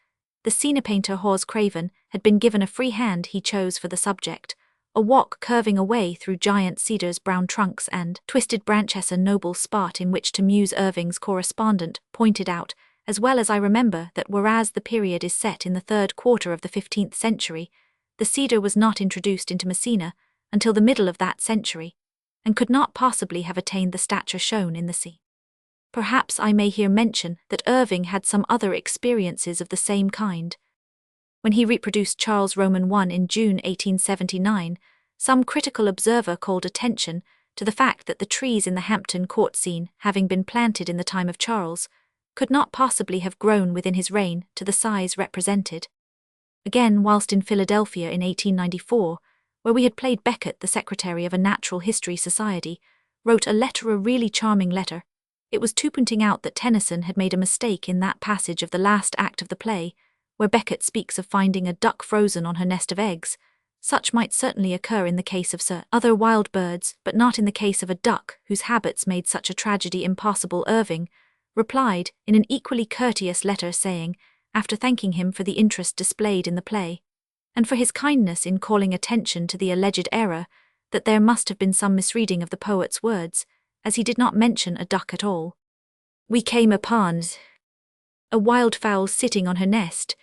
Speaker 1: The scene painter Hawes Craven had been given a free hand. He chose for the subject a walk curving away through giant cedars, brown trunks, and twisted branches, a noble spot in which to muse. Irving's correspondent pointed out, as well as I remember, that whereas the period is set in the third quarter of the 15th century, the cedar was not introduced into Messina until the middle of that century, and could not possibly have attained the stature shown in the sea. Perhaps I may here mention that Irving had some other experiences of the same kind. When he reproduced Charles Roman I in June 1879, some critical observer called attention to the fact that the trees in the Hampton Court scene, having been planted in the time of Charles, could not possibly have grown within his reign to the size represented. Again, whilst in Philadelphia in 1894, where we had played, Beckett, the secretary of a natural history society, wrote a letter, a really charming letter. It was to pointing out that Tennyson had made a mistake in that passage of the last act of the play, where Beckett speaks of finding a duck frozen on her nest of eggs. Such might certainly occur in the case of other wild birds, but not in the case of a duck whose habits made such a tragedy impossible. Irving replied in an equally courteous letter, saying, after thanking him for the interest displayed in the play, and for his kindness in calling attention to the alleged error, that there must have been some misreading of the poet's words, as he did not mention a duck at all. "We came upon a wildfowl sitting on her nest."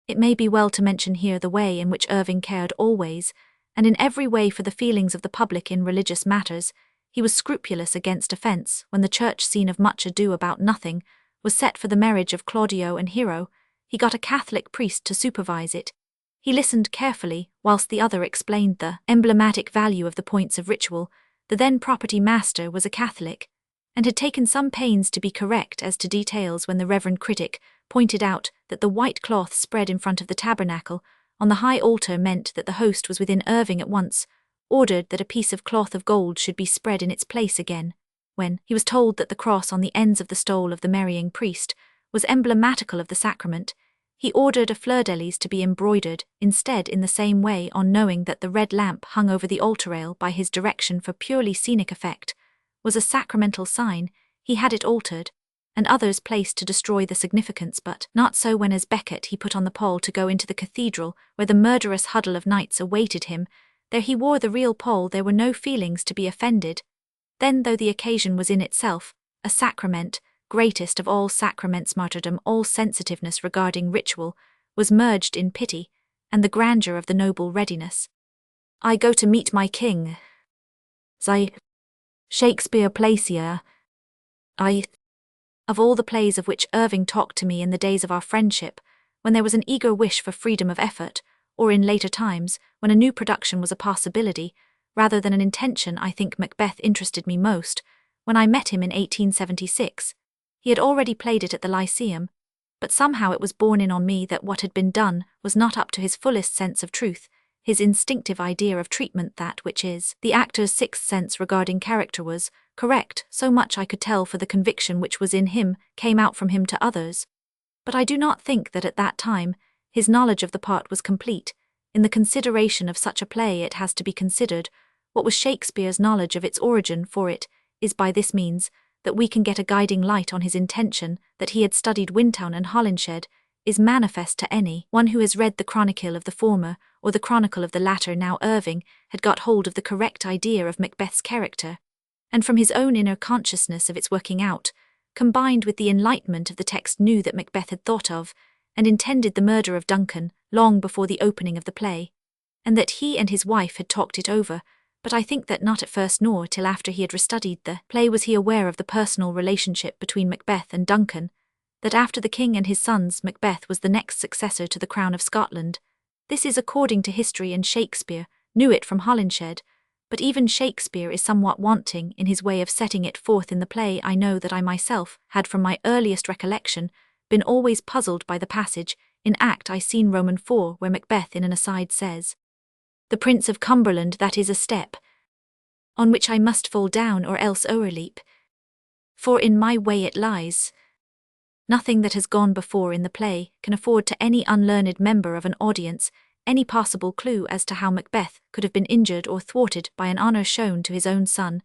Speaker 1: It may be well to mention here the way in which Irving cared always, and in every way, for the feelings of the public in religious matters. He was scrupulous against offence. When the church scene of Much Ado About Nothing was set for the marriage of Claudio and Hero, he got a Catholic priest to supervise it. He listened carefully whilst the other explained the emblematic value of the points of ritual. The then property master was a Catholic, and had taken some pains to be correct as to details. When the reverend critic pointed out that the white cloth spread in front of the tabernacle on the high altar meant that the host was within, Irving at once ordered that a piece of cloth of gold should be spread in its place again. When he was told that the cross on the ends of the stole of the marrying priest was emblematical of the sacrament, he ordered a fleur-de-lis to be embroidered instead in the same way. On knowing that the red lamp hung over the altar rail by his direction for purely scenic effect was a sacramental sign, he had it altered. and others placed to destroy the significance, but not so when as Becket he put on the pall to go into the cathedral, where the murderous huddle of knights awaited him. There he wore the real pall, there were no feelings to be offended. Then, though the occasion was in itself a sacrament, greatest of all sacraments, martyrdom, all sensitiveness regarding ritual, was merged in pity, and the grandeur of the noble readiness. I go to meet my king. Shakespeare plays here. Of all the plays of which Irving talked to me in the days of our friendship, when there was an eager wish for freedom of effort, or in later times, when a new production was a possibility, rather than an intention, I think Macbeth interested me most. When I met him in 1876, he had already played it at the Lyceum, but somehow it was borne in on me that what had been done was not up to his fullest sense of truth, his instinctive idea of treatment, that which is the actor's sixth sense regarding character, was correct. So much I could tell, for the conviction which was in him came out from him to others. But I do not think that at that time his knowledge of the part was complete. In the consideration of such a play it has to be considered what was Shakespeare's knowledge of its origin, for it is by this means that we can get a guiding light on his intention. That he had studied Wintown and Holinshed is manifest to any one who has read the chronicle of the former or the chronicle of the latter. Now Irving had got hold of the correct idea of Macbeth's character, and from his own inner consciousness of its working out, combined with the enlightenment of the text, knew that Macbeth had thought of and intended the murder of Duncan long before the opening of the play, and that he and his wife had talked it over. But I think that not at first, nor till after he had restudied the play, was he aware of the personal relationship between Macbeth and Duncan, that after the king and his sons, Macbeth was the next successor to the crown of Scotland. This is according to history, and Shakespeare knew it from Holinshed, but even Shakespeare is somewhat wanting in his way of setting it forth in the play. I know that I myself had from my earliest recollection been always puzzled by the passage in Act I Scene Roman 4 where Macbeth in an aside says, "The Prince of Cumberland, that is a step on which I must fall down or else o'erleap, for in my way it lies." Nothing that has gone before in the play can afford to any unlearned member of an audience any possible clue as to how Macbeth could have been injured or thwarted by an honour shown to his own son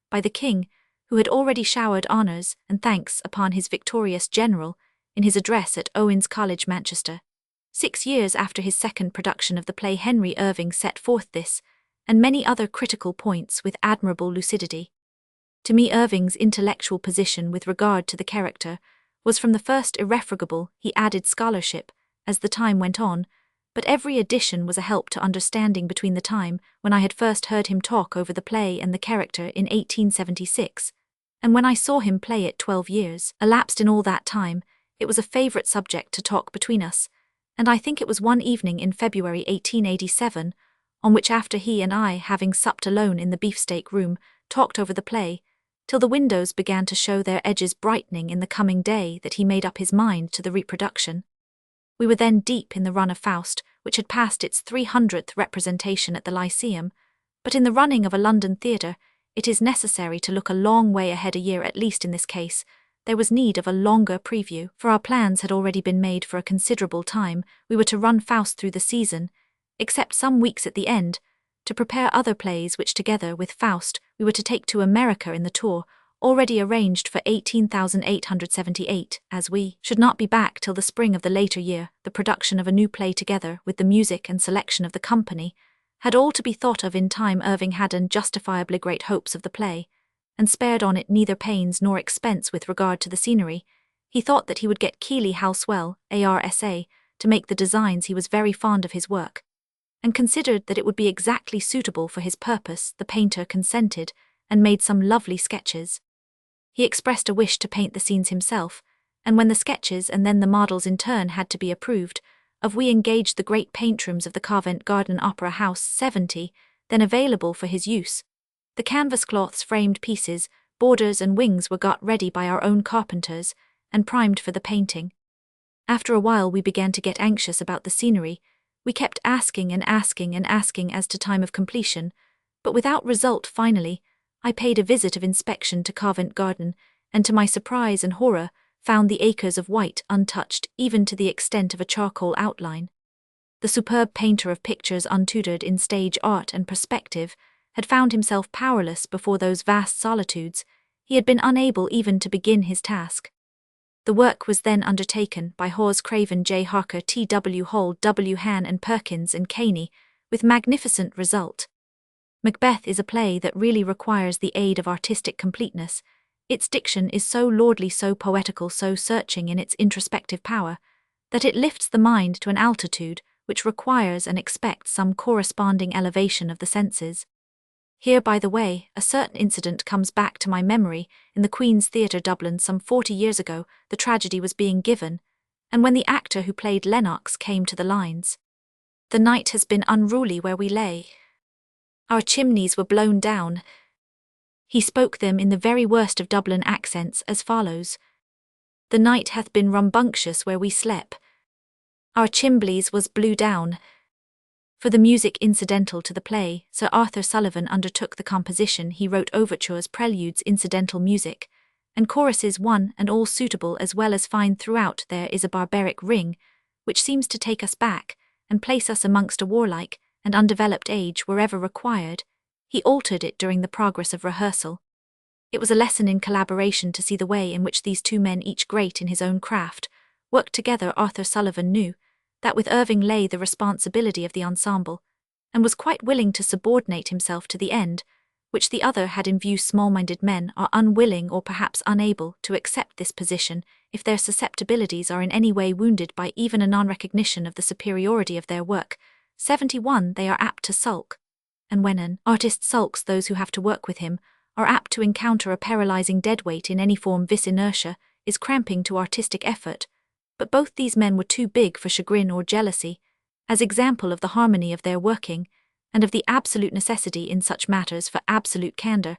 Speaker 1: by the king, who had already showered honours and thanks upon his victorious general in his address at Owens College, Manchester. 6 years after his second production of the play, Henry Irving set forth this and many other critical points with admirable lucidity. To me, Irving's intellectual position with regard to the character was from the first irrefragable. He added scholarship as the time went on, but every addition was a help to understanding. Between the time when I had first heard him talk over the play and the character in 1876, and when I saw him play it, 12 years elapsed. In all that time, it was a favourite subject to talk between us, and I think it was one evening in February 1887, on which, after he and I, having supped alone in the beefsteak room, talked over the play, till the windows began to show their edges brightening in the coming day, that he made up his mind to the reproduction. We were then deep in the run of Faust, which had passed its 300th representation at the Lyceum, but in the running of a London theatre, it is necessary to look a long way ahead, a year at least. In this case, there was need of a longer preview, for our plans had already been made for a considerable time. We were to run Faust through the season, except some weeks at the end, to prepare other plays which, together with Faust, we were to take to America in the tour, already arranged for 18,878, as we should not be back till the spring of the later year. The production of a new play, together with the music and selection of the company, had all to be thought of in time. Irving had unjustifiably great hopes of the play, and spared on it neither pains nor expense with regard to the scenery. He thought that he would get Keeley Housewell, ARSA, to make the designs. He was very fond of his work, and considered that it would be exactly suitable for his purpose. The painter consented, and made some lovely sketches. He expressed a wish to paint the scenes himself, and when the sketches and then the models in turn had to be approved of, we engaged the great paintrooms of the Covent Garden Opera House, 70, then available for his use. The canvas cloths, framed pieces, borders and wings were got ready by our own carpenters, and primed for the painting. After a while we began to get anxious about the scenery. We kept asking and asking and asking as to time of completion, but without result. Finally, I paid a visit of inspection to Covent Garden, and to my surprise and horror found the acres of white untouched, even to the extent of a charcoal outline. The superb painter of pictures, untutored in stage art and perspective, had found himself powerless before those vast solitudes. He had been unable even to begin his task. The work was then undertaken by Hawes Craven, J. Harker, T. W. Hall, W. Han and Perkins and Caney, with magnificent result. Macbeth is a play that really requires the aid of artistic completeness. Its diction is so lordly, so poetical, so searching in its introspective power, that it lifts the mind to an altitude which requires and expects some corresponding elevation of the senses. Here, by the way, a certain incident comes back to my memory. In the Queen's Theatre, Dublin, some 40 years ago, the tragedy was being given, and when the actor who played Lennox came to the lines, "The night has been unruly where we lay. Our chimneys were blown down." He spoke them in the very worst of Dublin accents as follows: "The night hath been rumbunctious where we slep. Our chimblies was blew down." For the music incidental to the play, Sir Arthur Sullivan undertook the composition. He wrote overtures, preludes, incidental music, and choruses, one and all suitable as well as fine throughout. There is a barbaric ring, which seems to take us back, and place us amongst a warlike and undeveloped age wherever required. He altered it during the progress of rehearsal. It was a lesson in collaboration to see the way in which these two men, each great in his own craft, worked together. Arthur Sullivan knew that with Irving lay the responsibility of the ensemble, and was quite willing to subordinate himself to the end, which the other had in view. Small-minded men are unwilling or perhaps unable to accept this position if their susceptibilities are in any way wounded by even a non-recognition of the superiority of their work. 71. They are apt to sulk, and when an artist sulks, those who have to work with him are apt to encounter a paralyzing deadweight in any form. This inertia is cramping to artistic effort. But both these men were too big for chagrin or jealousy, as example of the harmony of their working, and of the absolute necessity in such matters for absolute candor.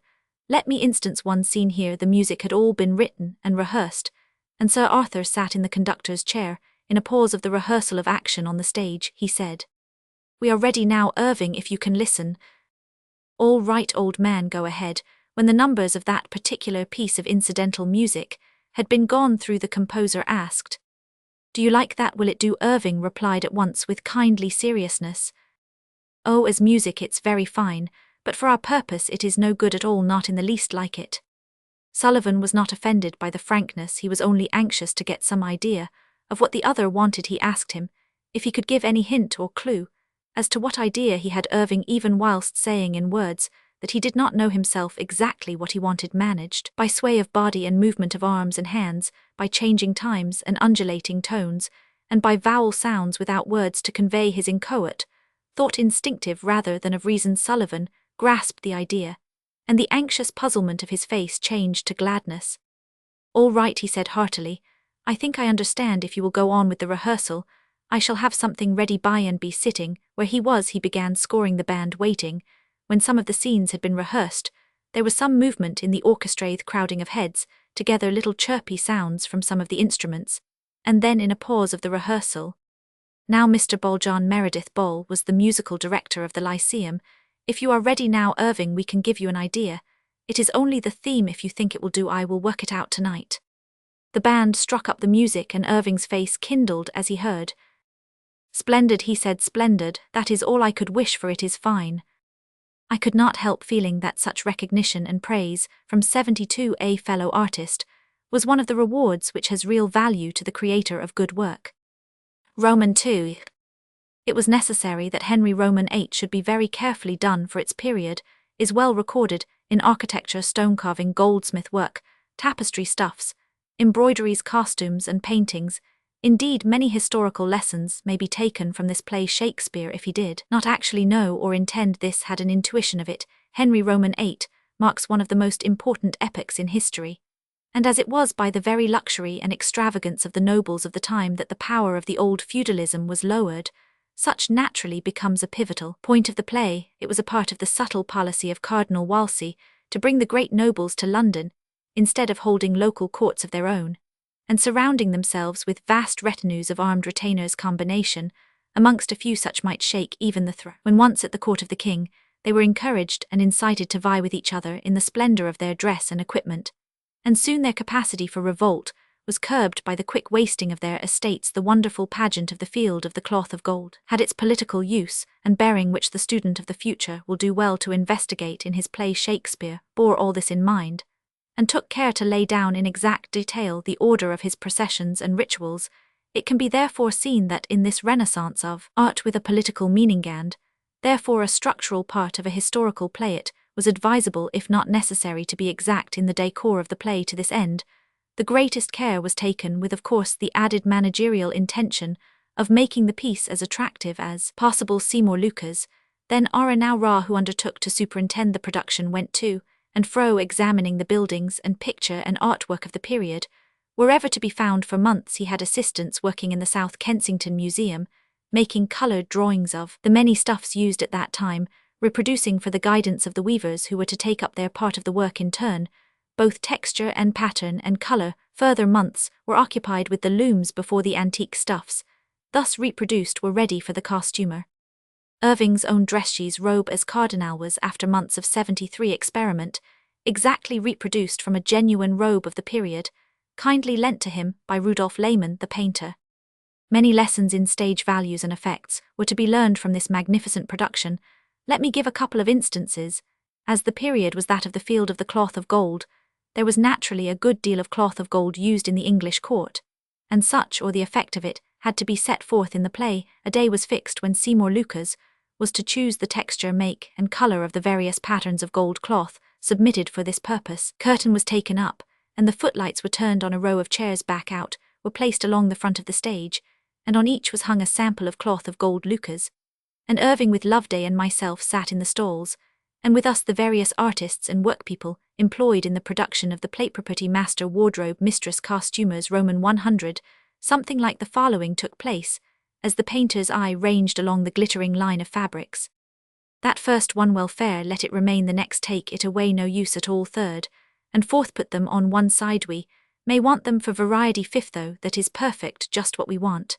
Speaker 1: Let me instance one scene here. The music had all been written and rehearsed, and Sir Arthur sat in the conductor's chair. In a pause of the rehearsal of action on the stage, he said, "We are ready now, Irving, if you can listen." "All right, old man, go ahead." When the numbers of that particular piece of incidental music had been gone through, the composer asked, "Do you like that? Will it do?" Irving replied at once with kindly seriousness, "Oh, as music it's very fine, but for our purpose it is no good at all, not in the least like it." Sullivan was not offended by the frankness. He was only anxious to get some idea of what the other wanted. He asked him if he could give any hint or clue as to what idea he had. Irving, even whilst saying in words that he did not know himself exactly what he wanted, managed, by sway of body and movement of arms and hands, by changing times and undulating tones, and by vowel sounds without words, to convey his inchoate thought, instinctive rather than of reason. Sullivan grasped the idea, and the anxious puzzlement of his face changed to gladness. "All right," he said heartily, "I think I understand. If you will go on with the rehearsal, I shall have something ready by and be." Sitting where he was, he began scoring the band. Waiting, when some of the scenes had been rehearsed, there was some movement in the orchestra, crowding of heads together, little chirpy sounds from some of the instruments, and then in a pause of the rehearsal, "Now, Mr. Ball," John Meredith Ball was the musical director of the Lyceum, "if you are ready now, Irving, we can give you an idea. It is only the theme. If you think it will do, I will work it out tonight." The band struck up the music, and Irving's face kindled as he heard. "Splendid," he said, "splendid. That is all I could wish for. It is fine." I could not help feeling that such recognition and praise from 72, a fellow artist, was one of the rewards which has real value to the creator of good work. Roman II. It was necessary that Henry Roman VIII should be very carefully done, for its period is well recorded in architecture, stone carving, goldsmith work, tapestry stuffs, embroideries, costumes, and paintings. Indeed, many historical lessons may be taken from this play. Shakespeare, if he did not actually know or intend this, had an intuition of it. Henry Roman VIII marks one of the most important epochs in history, and as it was by the very luxury and extravagance of the nobles of the time that the power of the old feudalism was lowered, such naturally becomes a pivotal point of the play. It was a part of the subtle policy of Cardinal Wolsey to bring the great nobles to London, instead of holding local courts of their own, and surrounding themselves with vast retinues of armed retainers. Combination amongst a few such might shake even the throne. When once at the court of the king, they were encouraged and incited to vie with each other in the splendor of their dress and equipment, and soon their capacity for revolt was curbed by the quick wasting of their estates. The wonderful pageant of the Field of the Cloth of Gold had its political use and bearing, which the student of the future will do well to investigate in his play. Shakespeare bore all this in mind, and took care to lay down in exact detail the order of his processions and rituals, it can be therefore seen that in this renaissance of art with a political meaning and, therefore a structural part of a historical play, it was advisable if not necessary to be exact in the decor of the play to this end. The greatest care was taken with of course the added managerial intention of making the piece as attractive as possible. Seymour Lucas, then Ra who undertook to superintend the production, went to and fro examining the buildings and picture and artwork of the period. Wherever to be found for months he had assistants working in the South Kensington Museum, making coloured drawings of the many stuffs used at that time, reproducing for the guidance of the weavers who were to take up their part of the work in turn, both texture and pattern and colour. Further months were occupied with the looms before the antique stuffs, thus reproduced, were ready for the costumer. Irving's own dress-chaise robe as cardinal was, after months of 73 experiment, exactly reproduced from a genuine robe of the period, kindly lent to him by Rudolph Lehmann the painter. Many lessons in stage values and effects were to be learned from this magnificent production. Let me give a couple of instances. As the period was that of the Field of the Cloth of Gold, there was naturally a good deal of cloth of gold used in the English court, and such, or the effect of it, had to be set forth in the play. A day was fixed when Seymour Lucas was to choose the texture, make, and colour of the various patterns of gold cloth submitted for this purpose. Curtain was taken up, and the footlights were turned on a row of chairs back out, were placed along the front of the stage, and on each was hung a sample of cloth of gold Lucas. And Irving with Loveday and myself sat in the stalls, and with us the various artists and workpeople employed in the production of the play. Property master, wardrobe mistress, costumers, Roman 100, something like the following took place, as the painter's eye ranged along the glittering line of fabrics. That first one well fair, let it remain; the next take it away, no use at all; third and fourth put them on one side, we may want them for variety; fifth, though that is perfect, just what we want.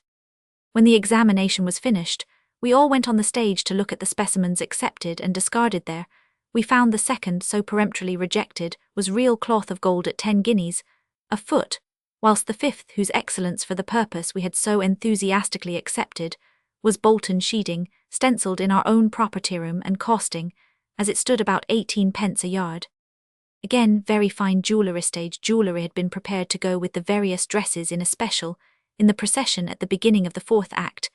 Speaker 1: When the examination was finished, we all went on the stage to look at the specimens accepted and discarded there. We found the second, so peremptorily rejected, was real cloth of gold at 10 guineas a foot, whilst the fifth, whose excellence for the purpose we had so enthusiastically accepted, was Bolton sheeding, stencilled in our own property room and costing, as it stood, about 18 pence a yard. Again, very fine jewellery. Stage jewellery had been prepared to go with the various dresses in especial, in the procession at the beginning of the fourth act.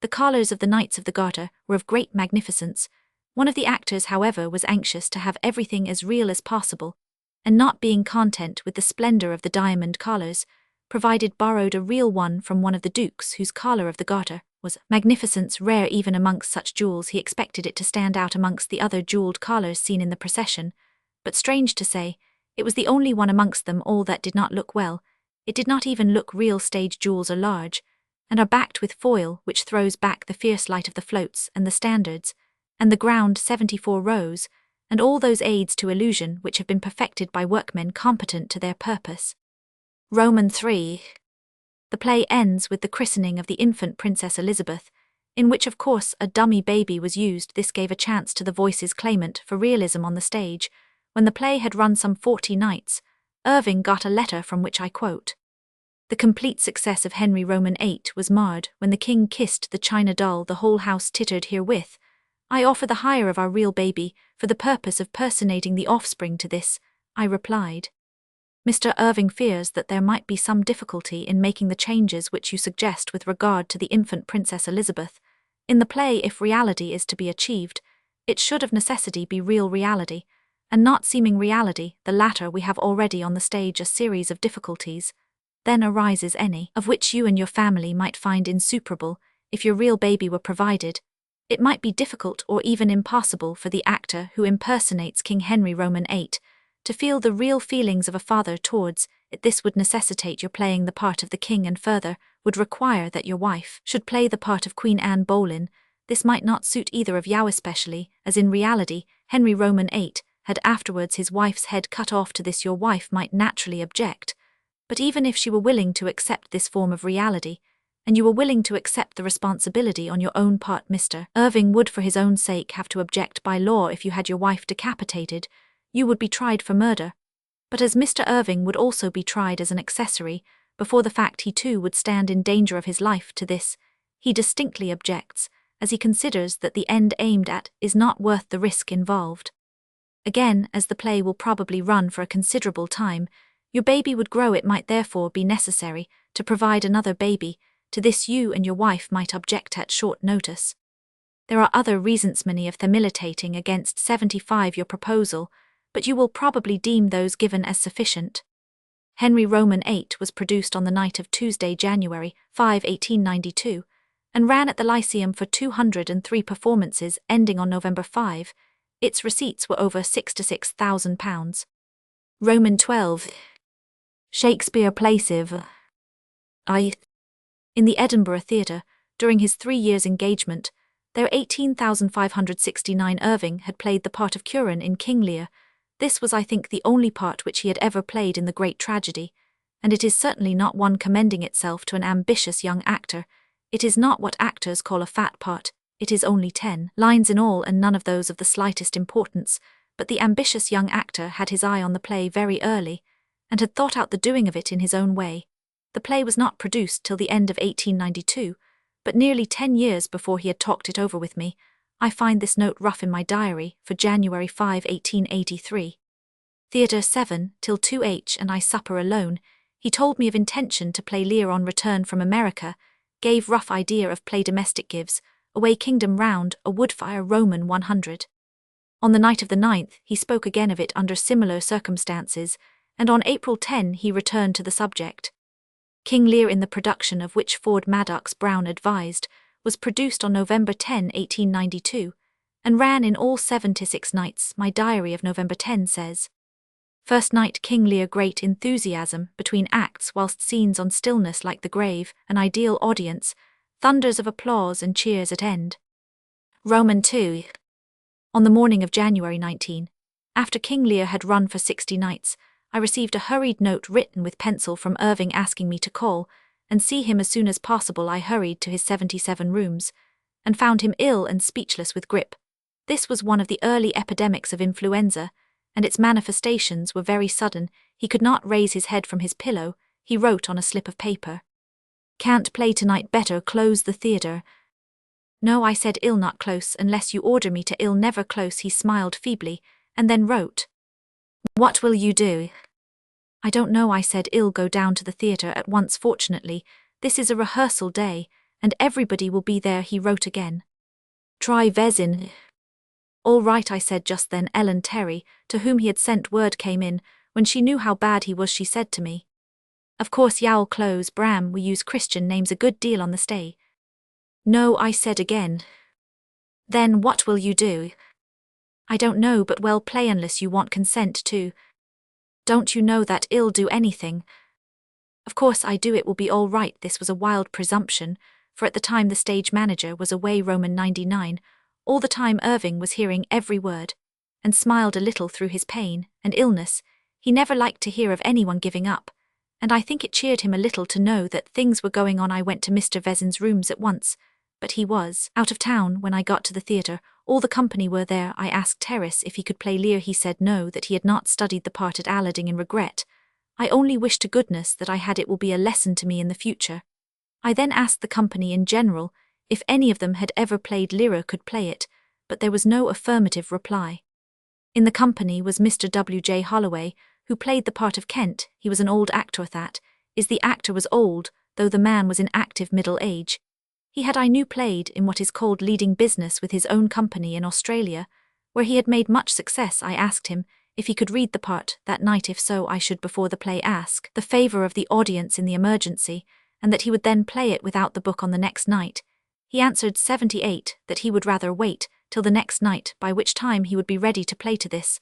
Speaker 1: The collars of the Knights of the Garter were of great magnificence. One of the actors, however, was anxious to have everything as real as possible, and not being content with the splendour of the diamond collars, borrowed a real one from one of the dukes, whose collar of the garter was magnificence rare even amongst such jewels. He expected it to stand out amongst the other jewelled collars seen in the procession, but strange to say, it was the only one amongst them all that did not look well. It did not even look real. Stage jewels are large, and are backed with foil which throws back the fierce light of the floats and the standards, and the ground 74 rows, and all those aids to illusion which have been perfected by workmen competent to their purpose. Roman 3. The play ends with the christening of the infant Princess Elizabeth, in which of course a dummy baby was used. This gave a chance to the voices claimant for realism on the stage. When the play had run some 40 nights, Irving got a letter from which I quote: "The complete success of Henry Roman 8 was marred when the king kissed the china doll. The whole house tittered herewith. I offer the hire of our real baby for the purpose of personating the offspring to this," I replied. "Mr. Irving fears that there might be some difficulty in making the changes which you suggest with regard to the infant Princess Elizabeth. In the play, if reality is to be achieved, it should of necessity be real reality, and not seeming reality. The latter we have already on the stage a series of difficulties. Then arises any of which you and your family might find insuperable if your real baby were provided. It might be difficult or even impossible for the actor who impersonates King Henry Roman 8 to feel the real feelings of a father towards it. This would necessitate your playing the part of the king, and further would require that your wife should play the part of Queen Anne Boleyn. This might not suit either of you, especially as in reality Henry Roman 8 had afterwards his wife's head cut off. To this your wife might naturally object, but even if she were willing to accept this form of reality, and you were willing to accept the responsibility on your own part, Mr. Irving would for his own sake have to object by law. If you had your wife decapitated, you would be tried for murder, but as Mr. Irving would also be tried as an accessory, before the fact he too would stand in danger of his life. To this he distinctly objects, as he considers that the end aimed at is not worth the risk involved. Again, as the play will probably run for a considerable time, your baby would grow. It might therefore be necessary to provide another baby. To this you and your wife might object at short notice. There are other reasons many of them militating against 75 your proposal, but you will probably deem those given as sufficient. Henry Roman 8 was produced on the night of Tuesday, January 5, 1892, and ran at the Lyceum for 203 performances ending on November 5. Its receipts were over £66,000. Roman 12. Shakespeare Placeve. In the Edinburgh Theatre, during his 3 years' engagement, there 18,569 Irving had played the part of Curran in King Lear. This was, I think, the only part which he had ever played in the great tragedy, and it is certainly not one commending itself to an ambitious young actor. It is not what actors call a fat part. It is only 10 lines in all, and none of those of the slightest importance, but the ambitious young actor had his eye on the play very early, and had thought out the doing of it in his own way. The play was not produced till the end of 1892, but nearly 10 years before he had talked it over with me. I find this note rough in my diary for January 5, 1883. Theatre 7, till 2h and I supper alone. He told me of intention to play Lear on return from America, gave rough idea of play domestic gives, away kingdom round, a woodfire Roman 100. On the night of the 9th he spoke again of it under similar circumstances, and on April 10 he returned to the subject. King Lear, in the production of which Ford Maddox Brown advised, was produced on November 10, 1892, and ran in all 76 nights. My diary of November 10 says, First night King Lear, great enthusiasm between acts, whilst scenes on stillness like the grave, an ideal audience, thunders of applause and cheers at end. Roman 2. On the morning of January 19, after King Lear had run for 60 nights, I received a hurried note written with pencil from Irving asking me to call and see him as soon as possible. I hurried to his 77 rooms, and found him ill and speechless with grippe. This was one of the early epidemics of influenza, and its manifestations were very sudden. He could not raise his head from his pillow. He wrote on a slip of paper, "Can't play tonight, better close the theatre." No, I said, ill not close, unless you order me to ill never close. He smiled feebly, and then wrote, "What will you do?" I don't know, I said, ill go down to the theatre at once. Fortunately, this is a rehearsal day, and everybody will be there. He wrote again, "Try Vezin." All right, I said just then. Ellen Terry, to whom he had sent word, came in. When she knew how bad he was, she said to me, "Of course y'all close Bram, we use Christian names a good deal on the stay." No, I said again. Then what will you do? I don't know, but well play unless you want consent to. Don't you know that I'll do anything? Of course I do, it will be all right. This was a wild presumption, for at the time the stage manager was away. Roman 99. All the time Irving was hearing every word, and smiled a little through his pain and illness. He never liked to hear of anyone giving up, and I think it cheered him a little to know that things were going on. I went to Mr. Vezin's rooms at once, but he was out of town when I got to the theatre. All the company were there. I asked Terrace if he could play Lear. He said no, that he had not studied the part at Aladdin in regret. I only wish to goodness that I had. It will be a lesson to me in the future. I then asked the company in general if any of them had ever played Lear, could play it, but there was no affirmative reply. In the company was Mr. W.J. Holloway, who played the part of Kent. He was an old actor. That is, the actor was old, though the man was in active middle age. He had, I knew, played in what is called leading business with his own company in Australia, where he had made much success. I asked him if he could read the part that night. If so, I should before the play ask the favour of the audience in the emergency, and that he would then play it without the book on the next night. He answered 78 that he would rather wait till the next night, by which time he would be ready to play to this.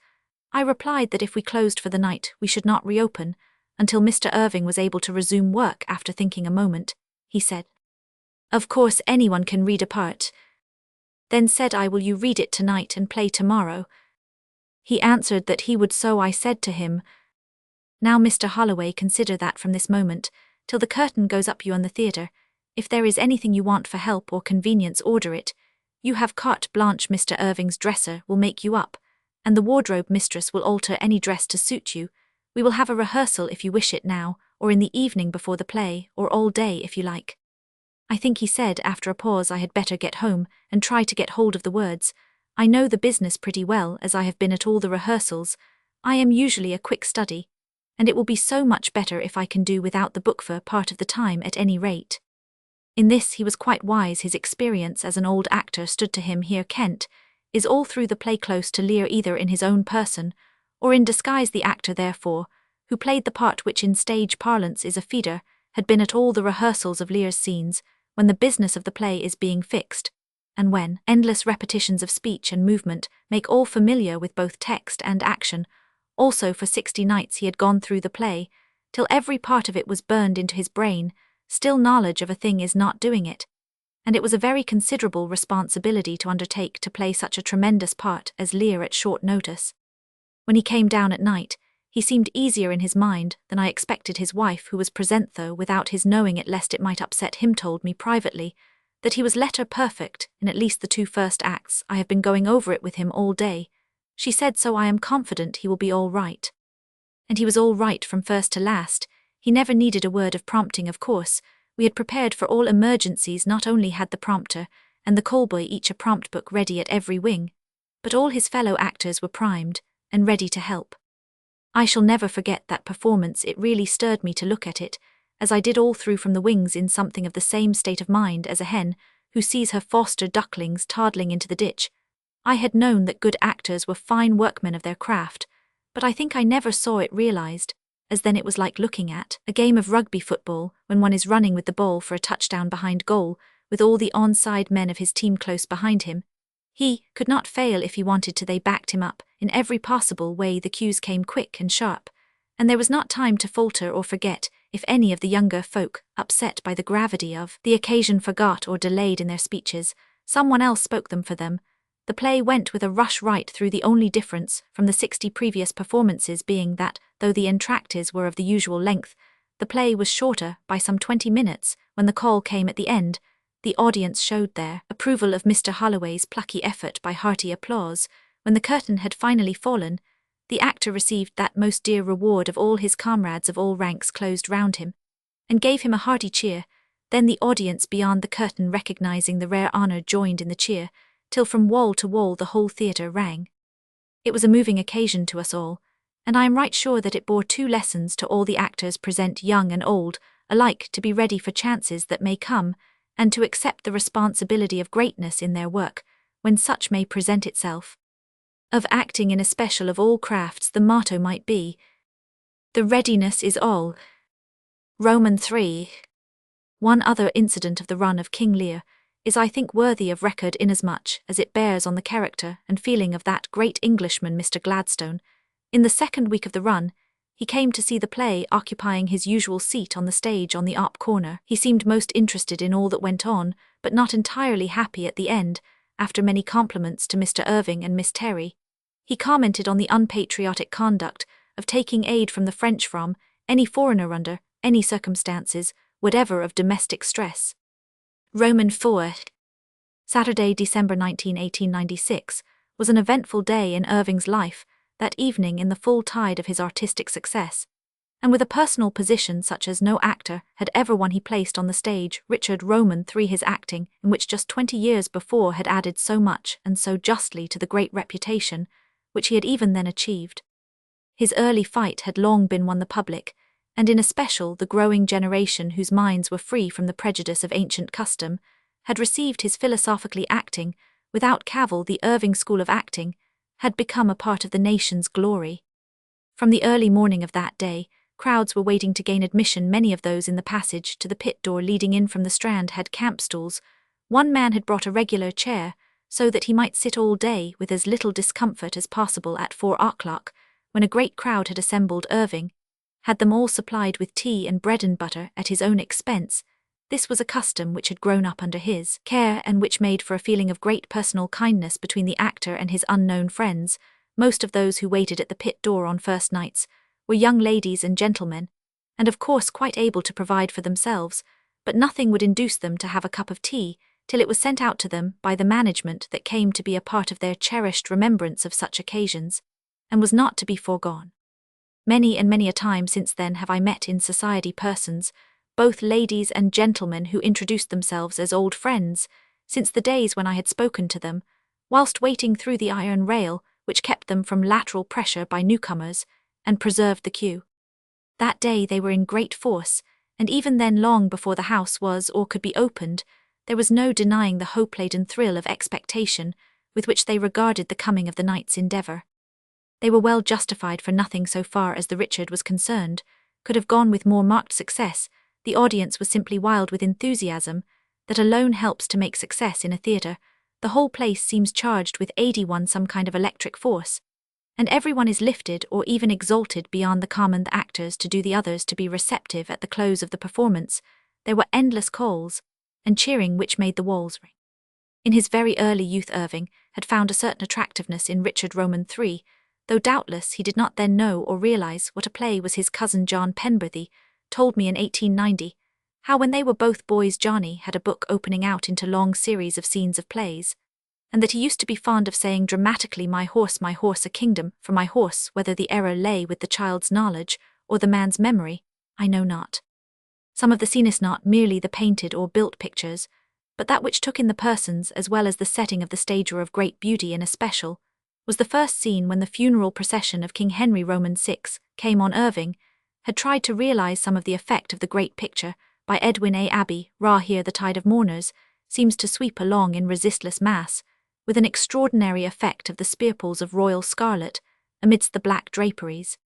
Speaker 1: I replied that if we closed for the night, we should not reopen until Mr. Irving was able to resume work. After thinking a moment, he said, "Of course anyone can read a part." Then said I, "Will you read it tonight and play tomorrow?" He answered that he would. So I said to him, "Now, Mr. Holloway, consider that from this moment till the curtain goes up you on the theatre, if there is anything you want for help or convenience, order it. You have carte blanche. Mr. Irving's dresser will make you up, and the wardrobe mistress will alter any dress to suit you. We will have a rehearsal if you wish it now, or in the evening before the play, or all day if you like." I think he said, after a pause, I had better get home and try to get hold of the words. I know the business pretty well, as I have been at all the rehearsals. I am usually a quick study, and it will be so much better if I can do without the book for part of the time at any rate. In this he was quite wise. His experience as an old actor stood to him here. Kent is all through the play close to Lear, either in his own person, or in disguise. The actor, therefore, who played the part which in stage parlance is a feeder, had been at all the rehearsals of Lear's scenes, when the business of the play is being fixed, and when endless repetitions of speech and movement make all familiar with both text and action. Also for 60 nights he had gone through the play, till every part of it was burned into his brain. Still knowledge of a thing is not doing it, and it was a very considerable responsibility to undertake to play such a tremendous part as Lear at short notice. When he came down at night, he seemed easier in his mind than I expected. His wife, who was present though without his knowing it lest it might upset him, told me privately that he was letter perfect in at least the 2 first acts. I have been going over it with him all day. She said so. I am confident he will be all right. And he was all right from first to last. He never needed a word of prompting. Of course, we had prepared for all emergencies. Not only had the prompter and the callboy each a prompt book ready at every wing, but all his fellow actors were primed and ready to help. I shall never forget that performance. It really stirred me to look at it, as I did all through from the wings, in something of the same state of mind as a hen who sees her foster ducklings toddling into the ditch. I had known that good actors were fine workmen of their craft, but I think I never saw it realized, as then it was like looking at a game of rugby football when one is running with the ball for a touchdown behind goal, with all the onside men of his team close behind him. He could not fail if he wanted to. They backed him up in every possible way. The cues came quick and sharp, and there was not time to falter or forget. If any of the younger folk, upset by the gravity of the occasion, forgot or delayed in their speeches, someone else spoke them for them. The play went with a rush right through, the only difference from the 60 previous performances being that, though the entr'actes were of the usual length, the play was shorter by some 20 minutes. When the call came at the end, the audience showed their approval of Mr. Holloway's plucky effort by hearty applause. When the curtain had finally fallen, the actor received that most dear reward of all. His comrades of all ranks closed round him and gave him a hearty cheer. Then the audience beyond the curtain, recognizing the rare honor, joined in the cheer, till from wall to wall the whole theatre rang. It was a moving occasion to us all, and I am right sure that it bore 2 lessons to all the actors present, young and old, alike, to be ready for chances that may come, and to accept the responsibility of greatness in their work, when such may present itself. Of acting in especial of all crafts, the motto might be, "The readiness is all." Roman 3. One other incident of the run of King Lear is, I think, worthy of record, inasmuch as it bears on the character and feeling of that great Englishman, Mr. Gladstone. In the 2nd week of the run, he came to see the play, occupying his usual seat on the stage on the up corner. He seemed most interested in all that went on, but not entirely happy at the end. After many compliments to Mr. Irving and Miss Terry, he commented on the unpatriotic conduct of taking aid from the French from any foreigner under any circumstances whatever of domestic stress. Roman 4. Saturday, December 19, 1896, was an eventful day in Irving's life. That evening, in the full tide of his artistic success, and with a personal position such as no actor had ever won, he placed on the stage Richard Roman 3, his acting, in which just 20 years before had added so much and so justly to the great reputation which he had even then achieved. His early fight had long been won. The public, and in especial the growing generation whose minds were free from the prejudice of ancient custom, had received his philosophically acting without cavil. The Irving school of acting had become a part of the nation's glory. From the early morning of that day, crowds were waiting to gain admission. Many of those in the passage to the pit door leading in from the Strand had camp stools. One man had brought a regular chair, so that he might sit all day with as little discomfort as possible. At 4 o'clock, when a great crowd had assembled, Irving had them all supplied with tea and bread and butter at his own expense. This was a custom which had grown up under his care, and which made for a feeling of great personal kindness between the actor and his unknown friends. Most of those who waited at the pit door on first nights were young ladies and gentlemen, and of course quite able to provide for themselves, but nothing would induce them to have a cup of tea till it was sent out to them by the management, that came to be a part of their cherished remembrance of such occasions, and was not to be foregone. Many and many a time since then have I met in society persons, both ladies and gentlemen, who introduced themselves as old friends, since the days when I had spoken to them, whilst waiting through the iron rail which kept them from lateral pressure by newcomers, and preserved the queue. That day they were in great force, and even then long before the house was or could be opened, there was no denying the hope-laden thrill of expectation with which they regarded the coming of the night's endeavour. They were well justified, for nothing, so far as the Richard was concerned, could have gone with more marked success. The audience was simply wild with enthusiasm that alone helps to make success in a theatre. The whole place seems charged with 81 some kind of electric force, and everyone is lifted or even exalted beyond the common actors to do the others to be receptive at the close of the performance. There were endless calls and cheering which made the walls ring. In his very early youth Irving had found a certain attractiveness in Richard Roman III, though doubtless he did not then know or realise what a play was. His cousin John Penberthy told me in 1890 how when they were both boys Johnny had a book opening out into long series of scenes of plays, and that he used to be fond of saying dramatically, my horse, a kingdom for my horse." Whether the error lay with the child's knowledge or the man's memory, I know not. Some of the scene is not merely the painted or built pictures, but that which took in the persons as well as the setting of the stage were of great beauty. In especial was the first scene when the funeral procession of King Henry Roman VI came on. Irving had tried to realize some of the effect of the great picture by Edwin A. Abbey. Here the tide of mourners seems to sweep along in resistless mass, with an extraordinary effect of the spearpools of royal scarlet amidst the black draperies.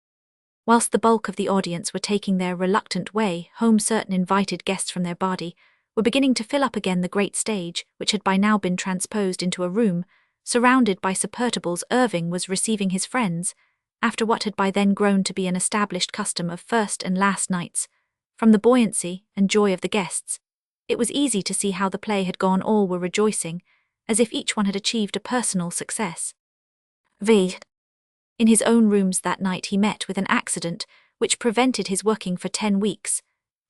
Speaker 1: Whilst the bulk of the audience were taking their reluctant way home, certain invited guests from their body were beginning to fill up again the great stage, which had by now been transposed into a room, surrounded by supertables. Irving was receiving his friends, after what had by then grown to be an established custom of first and last nights. From the buoyancy and joy of the guests, it was easy to see how the play had gone. All were rejoicing, as if each one had achieved a personal success. In his own rooms that night he met with an accident which prevented his working for 10 weeks,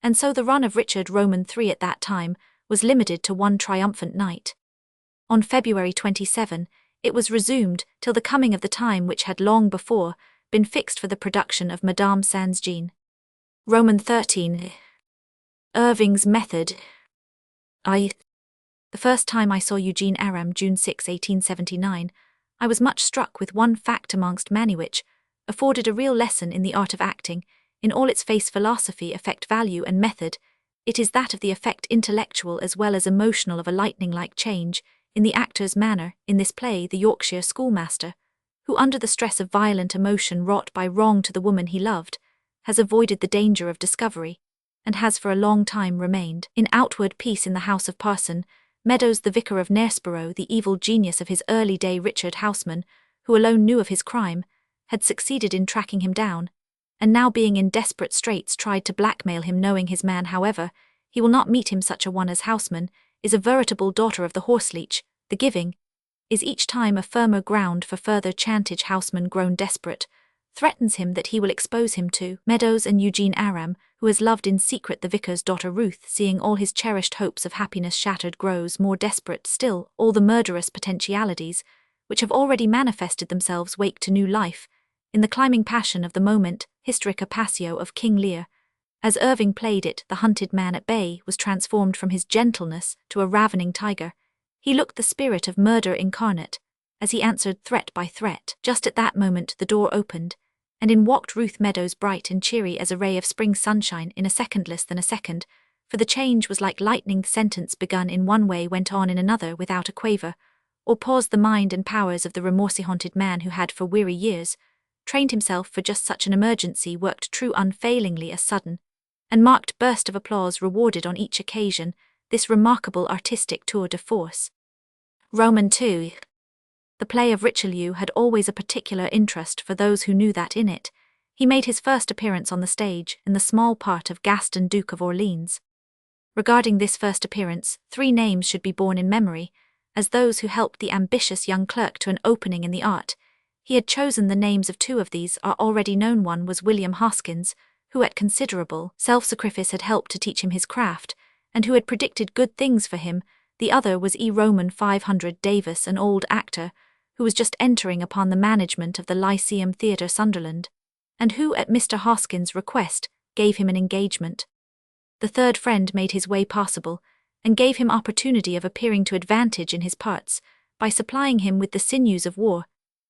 Speaker 1: and so the run of Richard Roman III at that time was limited to one triumphant night. On February 27, it was resumed till the coming of the time which had long before been fixed for the production of Madame Sans Jean. Roman XIII. Irving's method. The first time I saw Eugene Aram, June 6, 1879, I was much struck with one fact amongst many which afforded a real lesson in the art of acting, in all its face, philosophy, effect, value, and method. It is that of the effect, intellectual as well as emotional, of a lightning-like change in the actor's manner. In this play, the Yorkshire schoolmaster, who under the stress of violent emotion wrought by wrong to the woman he loved, has avoided the danger of discovery, and has for a long time remained in outward peace in the house of Parson Meadows, the vicar of Knaresborough. The evil genius of his early day, Richard Houseman, who alone knew of his crime, had succeeded in tracking him down, and now being in desperate straits tried to blackmail him. Knowing his man, however, he will not meet him. Such a one as Houseman is a veritable daughter of the horseleech. The giving is each time a firmer ground for further chantage. Houseman, grown desperate, threatens him that he will expose him to Meadows, and Eugene Aram, who has loved in secret the vicar's daughter Ruth, seeing all his cherished hopes of happiness shattered, grows more desperate still. All the murderous potentialities which have already manifested themselves wake to new life in the climbing passion of the moment. Hysterica Passio of King Lear. As Irving played it, the hunted man at bay was transformed from his gentleness to a ravening tiger. He looked the spirit of murder incarnate, as he answered threat by threat. Just at that moment the door opened, and in walked Ruth Meadows, bright and cheery as a ray of spring sunshine. In a second, less than a second, for the change was like lightning. The sentence begun in one way went on in another without a quaver or pause. The mind and powers of the remorse-haunted man, who had for weary years trained himself for just such an emergency, worked true unfailingly. A sudden and marked burst of applause rewarded on each occasion this remarkable artistic tour de force. Roman II. The play of Richelieu had always a particular interest for those who knew that in it he made his first appearance on the stage in the small part of Gaston, Duke of Orleans. Regarding this first appearance, 3 names should be borne in memory, as those who helped the ambitious young clerk to an opening in the art. He had chosen the names of 2 of these are already known. One was William Hoskins, who at considerable self-sacrifice had helped to teach him his craft, and who had predicted good things for him. The other was E. Roman 500 Davis, an old actor, who was just entering upon the management of the Lyceum Theatre, Sunderland, and who, at Mr. Hoskins' request, gave him an engagement. The third friend made his way possible, and gave him opportunity of appearing to advantage in his parts, by supplying him with the sinews of war.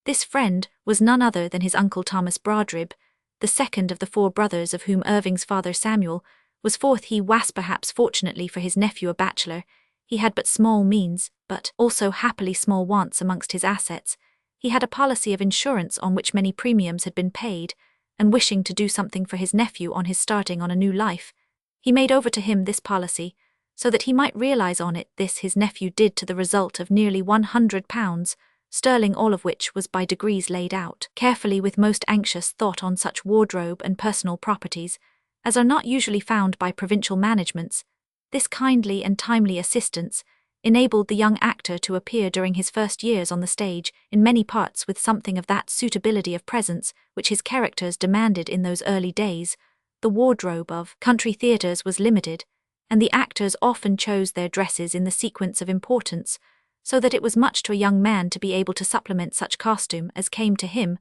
Speaker 1: This friend was none other than his uncle Thomas Brodribb, the second of the 4 brothers, of whom Irving's father Samuel was fourth. He was, perhaps fortunately for his nephew, a bachelor. He had but small means, but also happily small wants amongst his assets. He had a policy of insurance on which many premiums had been paid, and wishing to do something for his nephew on his starting on a new life, he made over to him this policy, so that he might realize on it. This his nephew did, to the result of nearly £100 sterling, all of which was by degrees laid out carefully with most anxious thought on such wardrobe and personal properties as are not usually found by provincial managements. This kindly and timely assistance enabled the young actor to appear during his first years on the stage in many parts with something of that suitability of presence which his characters demanded in those early days. The wardrobe of country theatres was limited, and the actors often chose their dresses in the sequence of importance, so that it was much to a young man to be able to supplement such costume as came to him.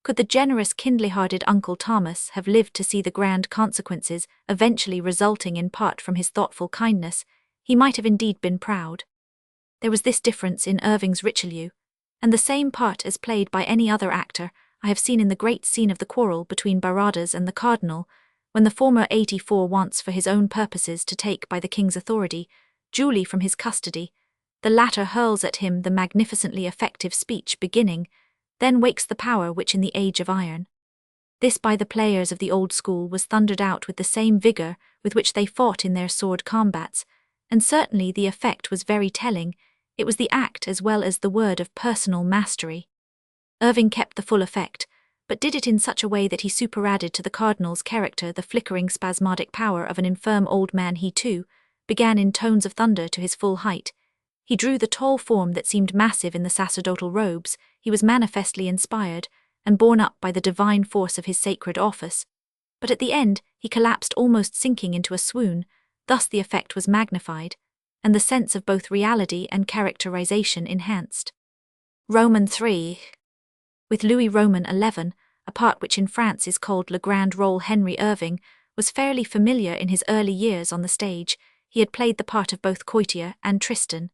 Speaker 1: Could the generous, kindly-hearted Uncle Thomas have lived to see the grand consequences eventually resulting in part from his thoughtful kindness, he might have indeed been proud. There was this difference in Irving's Richelieu, and the same part as played by any other actor I have seen in the great scene of the quarrel between Baradas and the Cardinal, when the former 84 wants for his own purposes to take by the king's authority Julie from his custody. The latter hurls at him the magnificently effective speech beginning, "Then wakes the power which in the age of iron." This by the players of the old school was thundered out with the same vigour with which they fought in their sword combats, and certainly the effect was very telling. It was the act as well as the word of personal mastery. Irving kept the full effect, but did it in such a way that he superadded to the Cardinal's character the flickering spasmodic power of an infirm old man. He too began in tones of thunder to his full height. He drew the tall form that seemed massive in the sacerdotal robes. He was manifestly inspired, and borne up by the divine force of his sacred office. But at the end he collapsed, almost sinking into a swoon. Thus the effect was magnified, and the sense of both reality and characterization enhanced. Roman 3. With Louis Roman 11, a part which in France is called Le Grand Rôle, Henry Irving was fairly familiar in his early years on the stage. He had played the part of both Courtier and Tristan,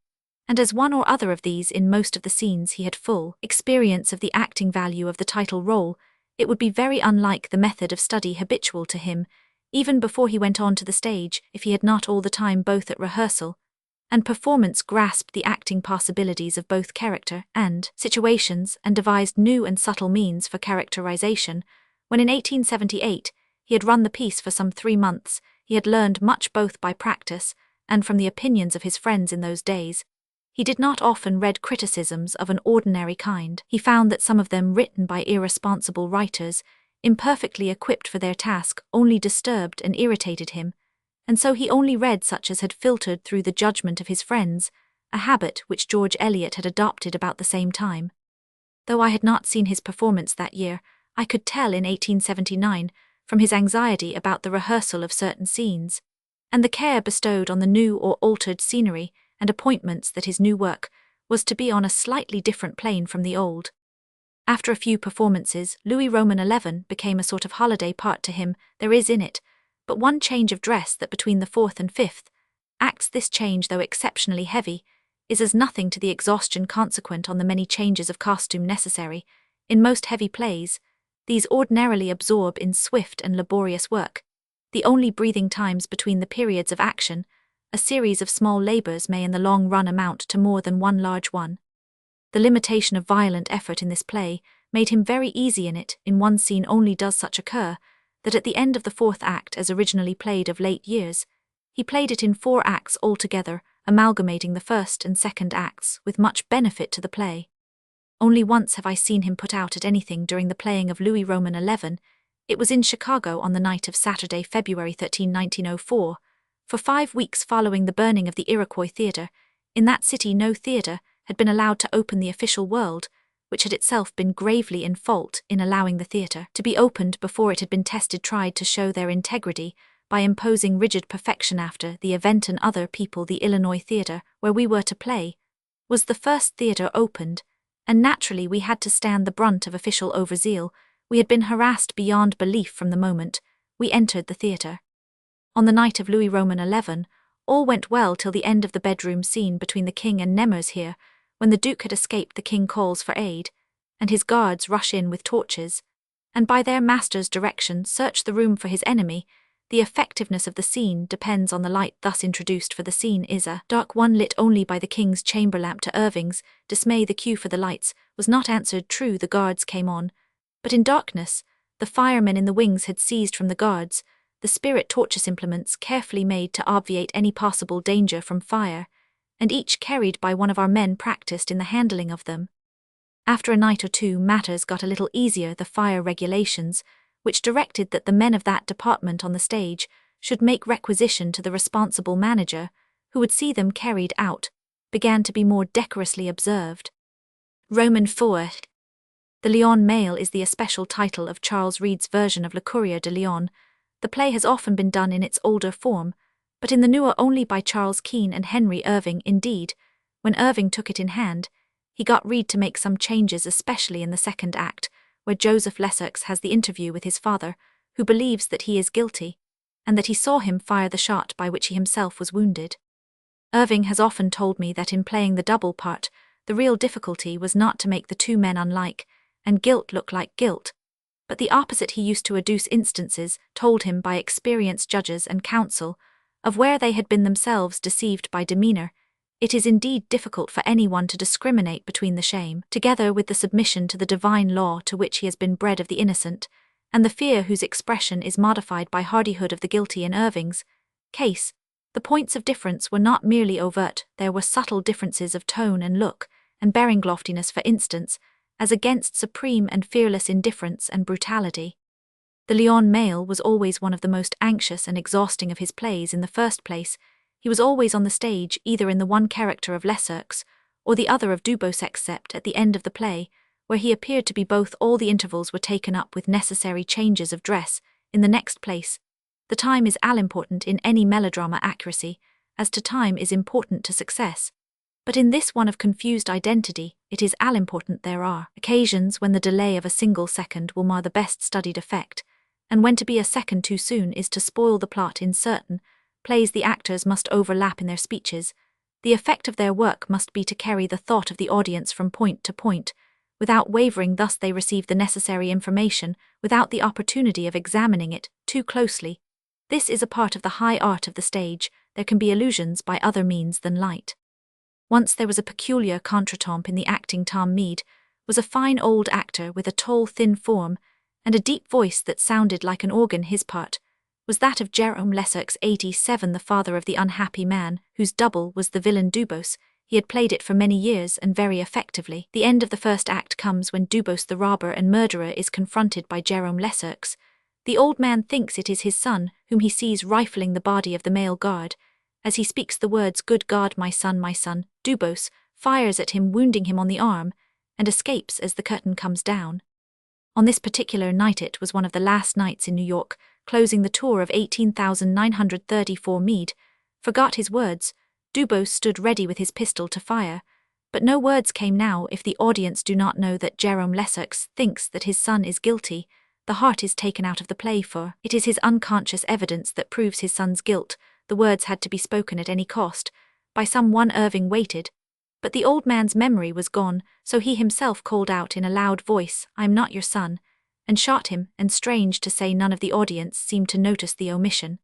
Speaker 1: and as one or other of these in most of the scenes he had full experience of the acting value of the title role. It would be very unlike the method of study habitual to him, even before he went on to the stage, if he had not all the time both at rehearsal and performance grasped the acting possibilities of both character and situations and devised new and subtle means for characterization. When in 1878 he had run the piece for some 3 months, he had learned much both by practice and from the opinions of his friends in those days. He did not often read criticisms of an ordinary kind. He found that some of them, written by irresponsible writers, imperfectly equipped for their task, only disturbed and irritated him, and so he only read such as had filtered through the judgment of his friends, a habit which George Eliot had adopted about the same time. Though I had not seen his performance that year, I could tell in 1879 from his anxiety about the rehearsal of certain scenes, and the care bestowed on the new or altered scenery and appointments, that his new work was to be on a slightly different plane from the old. After a few performances, Louis Roman 11 became a sort of holiday part to him. There is in it but one change of dress that between the 4th and 5th acts. This change, though exceptionally heavy, is as nothing to the exhaustion consequent on the many changes of costume necessary in most heavy plays. These ordinarily absorb in swift and laborious work the only breathing times between the periods of action. A series of small labours may in the long run amount to more than one large one. The limitation of violent effort in this play made him very easy in it. In one scene only does such occur, that at the end of the 4th act, as originally played of late years, he played it in 4 acts altogether, amalgamating the 1st and 2nd acts with much benefit to the play. Only once have I seen him put out at anything during the playing of Louis Roman 11. It was in Chicago on the night of Saturday, February 13, 1904. For 5 weeks following the burning of the Iroquois Theatre, in that city no theatre had been allowed to open. The official world, which had itself been gravely in fault in allowing the theatre to be opened before it had been tested, tried to show their integrity by imposing rigid perfection after the event. And other people, the Illinois Theatre, where we were to play, was the first theatre opened, and naturally we had to stand the brunt of official overzeal. We had been harassed beyond belief from the moment we entered the theatre. On the night of Louis Roman 11, all went well till the end of the bedroom scene between the king and Nemours here, When the Duke had escaped, the king calls for aid, and his guards rush in with torches, and by their master's direction search the room for his enemy. The effectiveness of the scene depends on the light thus introduced, for the scene is a dark one lit only by the king's chamber lamp. To Irving's dismay, the cue for the lights was not answered. True, the guards came on, but in darkness. The firemen in the wings had seized from the guards the spirit torches, implements carefully made to obviate any possible danger from fire, and each carried by one of our men practiced in the handling of them. After a night or two, matters got a little easier. The fire regulations, which directed that the men of that department on the stage should make requisition to the responsible manager, who would see them carried out, began to be more decorously observed. Roman 4. The Lion Mail is the especial title of Charles Reade's version of Le Courrier de Lyon. The play has often been done in its older form, but in the newer only by Charles Keene and Henry Irving. Indeed, when Irving took it in hand, he got Reade to make some changes, especially in the second act, where Joseph Lessex has the interview with his father, who believes that he is guilty, and that he saw him fire the shot by which he himself was wounded. Irving has often told me that in playing the double part, the real difficulty was not to make the two men unlike, and guilt look like guilt, but the opposite. He used to adduce instances, told him by experienced judges and counsel, of where they had been themselves deceived by demeanor. It is indeed difficult for anyone to discriminate between the shame, together with the submission to the divine law to which he has been bred of the innocent, and the fear whose expression is modified by hardihood of the guilty. In Irving's case, the points of difference were not merely overt, there were subtle differences of tone and look, and bearing loftiness, for instance, as against supreme and fearless indifference and brutality. The Lion Mail was always one of the most anxious and exhausting of his plays. In the first place, he was always on the stage, either in the one character of Lessex or the other of Dubos, except at the end of the play, where he appeared to be both. All the intervals were taken up with necessary changes of dress. In the next place, the time is all-important in any melodrama. Accuracy as to time is important to success, but in this one of confused identity, it is all-important. There are occasions when the delay of a single second will mar the best studied effect, and when to be a second too soon is to spoil the plot. In certain plays the actors must overlap in their speeches. The effect of their work must be to carry the thought of the audience from point to point, without wavering. Thus they receive the necessary information without the opportunity of examining it too closely. This is a part of the high art of the stage. There can be illusions by other means than light. Once there was a peculiar contretemps in the acting. Tom Mead was a fine old actor with a tall, thin form and a deep voice that sounded like an organ. His part was that of Jerome Lessex, 87, the father of the unhappy man, whose double was the villain Dubos. He had played it for many years and very effectively. The end of the first act comes when Dubos, the robber and murderer, is confronted by Jerome Lessex. The old man thinks it is his son, whom he sees rifling the body of the male guard. As he speaks the words, "Good God, my son, Dubos fires at him, wounding him on the arm, and escapes as the curtain comes down. On this particular night, it was one of the last nights in New York, closing the tour of 18,934. Mead forgot his words. Dubos stood ready with his pistol to fire, but no words came now. If the audience do not know that Jerome Lessex thinks that his son is guilty, the heart is taken out of the play, for it is his unconscious evidence that proves his son's guilt. The words had to be spoken at any cost. By someone Irving waited, but the old man's memory was gone, so he himself called out in a loud voice, "I am not your son," and shot him, and strange to say none of the audience seemed to notice the omission.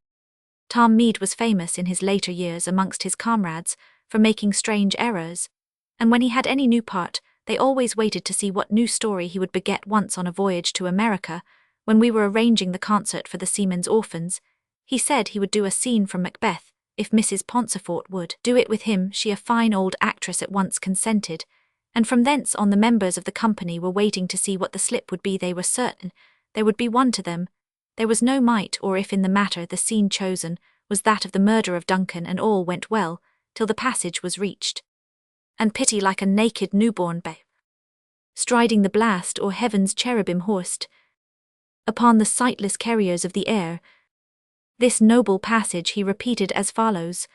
Speaker 1: Tom Mead was famous in his later years amongst his comrades for making strange errors, and when he had any new part, they always waited to see what new story he would beget. Once on a voyage to America, when we were arranging the concert for the Seamen's Orphans, he said he would do a scene from Macbeth, if Mrs. Poncefort would do it with him. She, a fine old actress, at once consented, and from thence on the members of the company were waiting to see what the slip would be. They were certain there would be one to them. There was no might or if in the matter. The scene chosen was that of the murder of Duncan, and all went well till the passage was reached. "And pity like a naked newborn babe, striding the blast, or heaven's cherubim horsed upon the sightless carriers of the air." This noble passage he repeated as follows: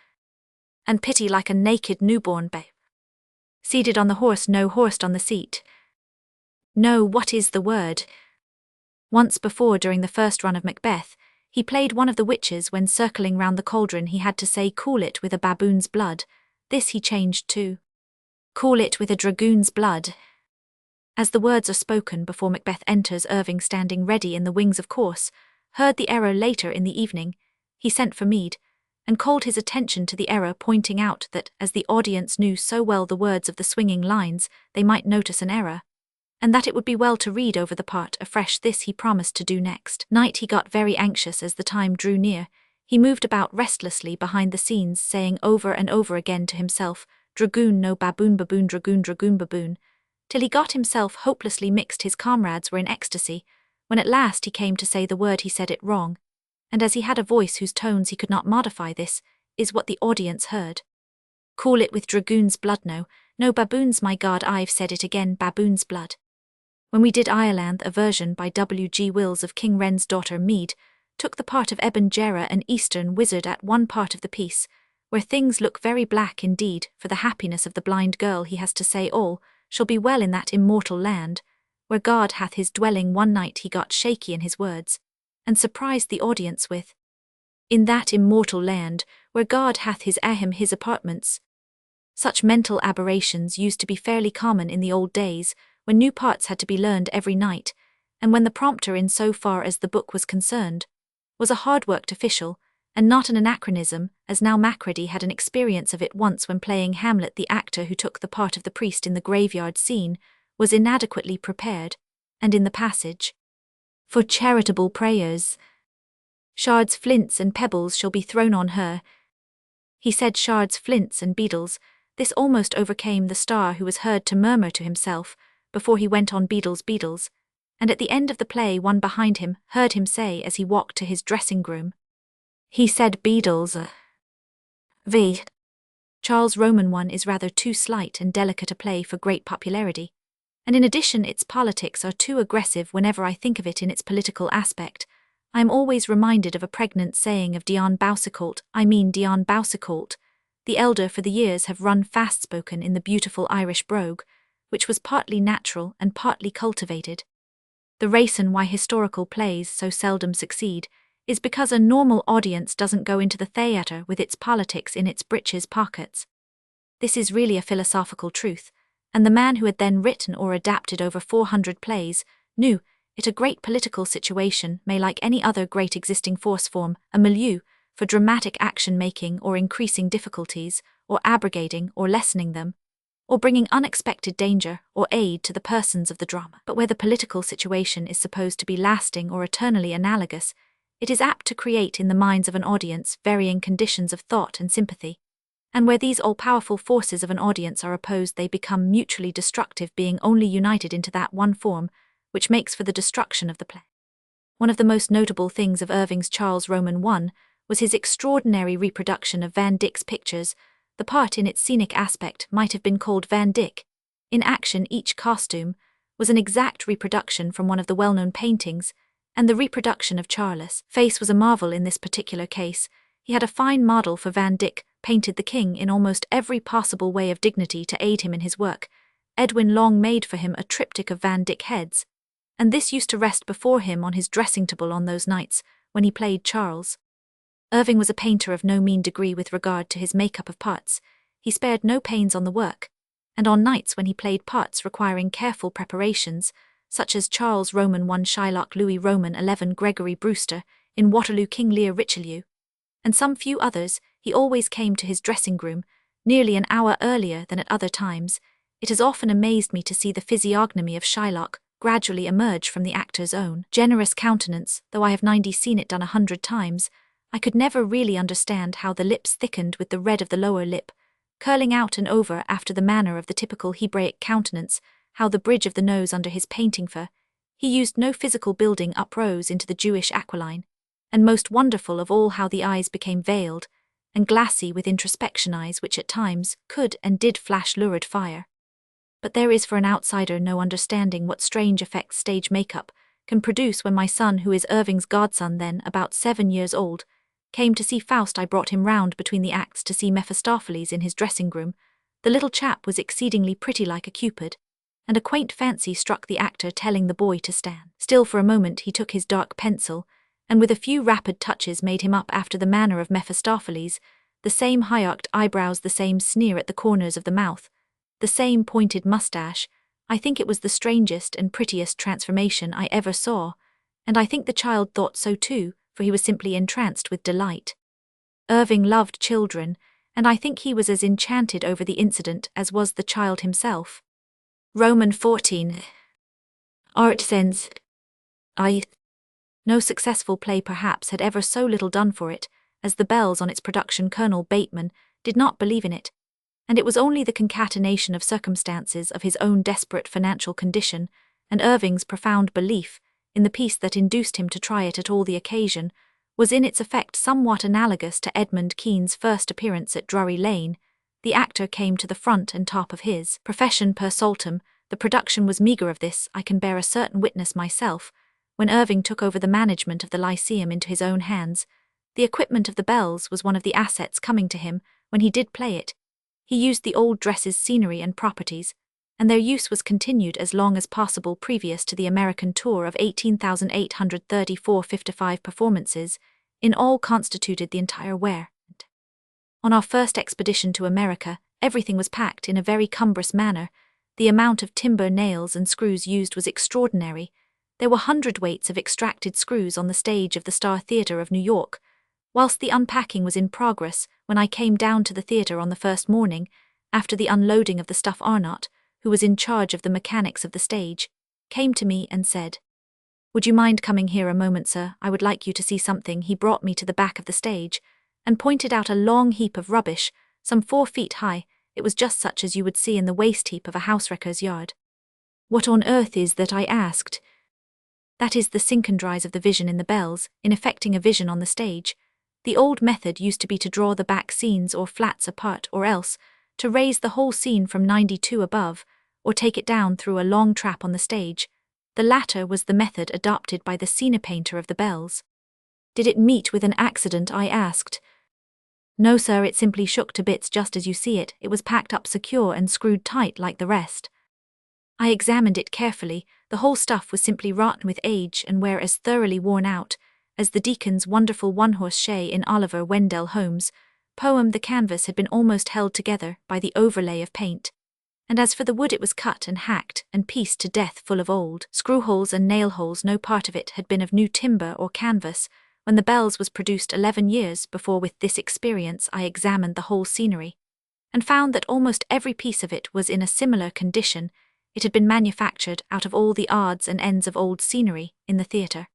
Speaker 1: "And pity like a naked newborn babe, seated on the horse, no horsed on the seat." No, what is the word? Once before, during the first run of Macbeth, he played one of the witches. When circling round the cauldron he had to say, "Cool it with a baboon's blood." This he changed to, Call it with a dragoon's blood. As the words are spoken before Macbeth enters, Irving, standing ready in the wings of course, heard the error later in the evening. He sent for Mead, and called his attention to the error, pointing out that, as the audience knew so well the words of the swinging lines, they might notice an error, and that it would be well to read over the part afresh. This he promised to do next night. He got very anxious as the time drew near. He moved about restlessly behind the scenes, saying over and over again to himself, "Dragoon, no baboon, baboon, dragoon, dragoon, baboon," till he got himself hopelessly mixed. His comrades were in ecstasy. When at last he came to say the word, he said it wrong, and as he had a voice whose tones he could not modify, this is what the audience heard. Call it with dragoon's blood, no baboons, my God, I've said it again, baboon's blood. When we did Ireland, a version by W.G. Wills of King Wren's daughter, Mead took the part of Eben Jarrah, an Eastern wizard, at one part of the piece, where things look very black indeed. For the happiness of the blind girl, he has to say, all shall be well in that immortal land, where God hath his dwelling. One night he got shaky in his words, and surprised the audience with, "In that immortal land, where God hath his ahim, his apartments." Such mental aberrations used to be fairly common in the old days, when new parts had to be learned every night, and when the prompter, in so far as the book was concerned, was a hard-worked official, and not an anachronism, as now Macready had an experience of it once when playing Hamlet. The actor who took the part of the priest in the graveyard scene was inadequately prepared, and in the passage, "For charitable prayers, shards, flints, and pebbles shall be thrown on her," he said shards, flints, and beetles. This almost overcame the star, who was heard to murmur to himself, before he went on, "Beetles, beetles," and at the end of the play one behind him heard him say as he walked to his dressing-room, he said Beetles. V. Charles Roman 1 is rather too slight and delicate a play for great popularity, and in addition its politics are too aggressive. Whenever I think of it in its political aspect, I am always reminded of a pregnant saying of Dion Boucicault, Dion Boucicault, the elder, for the years have run fast-spoken in the beautiful Irish brogue, which was partly natural and partly cultivated. The reason why historical plays so seldom succeed is because a normal audience doesn't go into the theatre with its politics in its breeches pockets. This is really a philosophical truth, and the man who had then written or adapted over 400 plays knew it a great political situation may, like any other great existing force, form a milieu for dramatic action-making, or increasing difficulties, or abrogating or lessening them, or bringing unexpected danger or aid to the persons of the drama. But where the political situation is supposed to be lasting or eternally analogous, it is apt to create in the minds of an audience varying conditions of thought and sympathy, and where these all-powerful forces of an audience are opposed, they become mutually destructive, being only united into that one form, which makes for the destruction of the play. One of the most notable things of Irving's Charles Roman 1 was his extraordinary reproduction of Van Dyck's pictures. The part in its scenic aspect might have been called Van Dyck. In action, each costume was an exact reproduction from one of the well-known paintings, and the reproduction of Charles' face was a marvel in this particular case. He had a fine model for Van Dyck, painted the king in almost every possible way of dignity to aid him in his work. Edwin Long made for him a triptych of Van Dyck heads, and this used to rest before him on his dressing table on those nights when he played Charles. Irving was a painter of no mean degree with regard to his makeup of parts. He spared no pains on the work, and on nights when he played parts requiring careful preparations, such as Charles Roman 1 Shylock, Louis Roman 11 Gregory Brewster, in Waterloo King Lear Richelieu, and some few others, he always came to his dressing-room nearly an hour earlier than at other times. It has often amazed me to see the physiognomy of Shylock gradually emerge from the actor's own generous countenance. Though I have seen it done 100 times, I could never really understand how the lips thickened with the red of the lower lip, curling out and over after the manner of the typical Hebraic countenance, how the bridge of the nose under his painting for he used no physical building uprose into the Jewish aquiline, and most wonderful of all how the eyes became veiled and glassy with introspection, eyes which at times could and did flash lurid fire. But there is for an outsider no understanding what strange effects stage makeup can produce. When my son, who is Irving's godson, then about 7 years old, came to see Faust, I brought him round between the acts to see Mephistopheles in his dressing-room. The little chap was exceedingly pretty, like a Cupid, and a quaint fancy struck the actor, telling the boy to stand still for a moment. He took his dark pencil, and with a few rapid touches made him up after the manner of Mephistopheles, the same high-arched eyebrows, the same sneer at the corners of the mouth, the same pointed mustache. I think it was the strangest and prettiest transformation I ever saw, and I think the child thought so too, for he was simply entranced with delight. Irving loved children, and I think he was as enchanted over the incident as was the child himself. Roman 14. Art sense. No successful play perhaps had ever so little done for it, as The Bells on its production Colonel Bateman did not believe in it, and it was only the concatenation of circumstances of his own desperate financial condition and Irving's profound belief in the piece that induced him to try it at all. The occasion was in its effect somewhat analogous to Edmund Kean's first appearance at Drury Lane. The actor came to the front and top of his profession per saltum. The production was meagre of this, I can bear a certain witness myself. When Irving took over the management of the Lyceum into his own hands, the equipment of The Bells was one of the assets coming to him when he did play it. He used the old dress's scenery and properties, and their use was continued as long as possible previous to the American tour of 18,834 55 performances, in all constituted the entire wear. On our first expedition to America, everything was packed in a very cumbrous manner. The amount of timber, nails, and screws used was extraordinary. There were hundredweights of extracted screws on the stage of the Star Theatre of New York. Whilst the unpacking was in progress, when I came down to the theatre on the first morning, after the unloading of the stuff, Arnott, who was in charge of the mechanics of the stage, came to me and said, "Would you mind coming here a moment, sir? I would like you to see something." He brought me to the back of the stage, and pointed out a long heap of rubbish, some 4 feet high. It was just such as you would see in the waste heap of a housewrecker's yard. "What on earth is that?" I asked. "That is the sink and dries of the vision in The Bells, in effecting a vision on the stage. The old method used to be to draw the back scenes or flats apart, or else to raise the whole scene from 92 above, or take it down through a long trap on the stage. The latter was the method adopted by the scene painter of The Bells." "Did it meet with an accident?" I asked. "No, sir, it simply shook to bits just as you see it. It was packed up secure and screwed tight like the rest." I examined it carefully. The whole stuff was simply rotten with age and wear, as thoroughly worn out as the Deacon's wonderful one-horse shay in Oliver Wendell Holmes' poem. The canvas had been almost held together by the overlay of paint, and as for the wood, it was cut and hacked and pieced to death, full of old screw-holes and nail-holes. No part of it had been of new timber or canvas when The Bells was produced 11 years before. With this experience I examined the whole scenery, and found that almost every piece of it was in a similar condition. It had been manufactured out of all the odds and ends of old scenery in the theatre.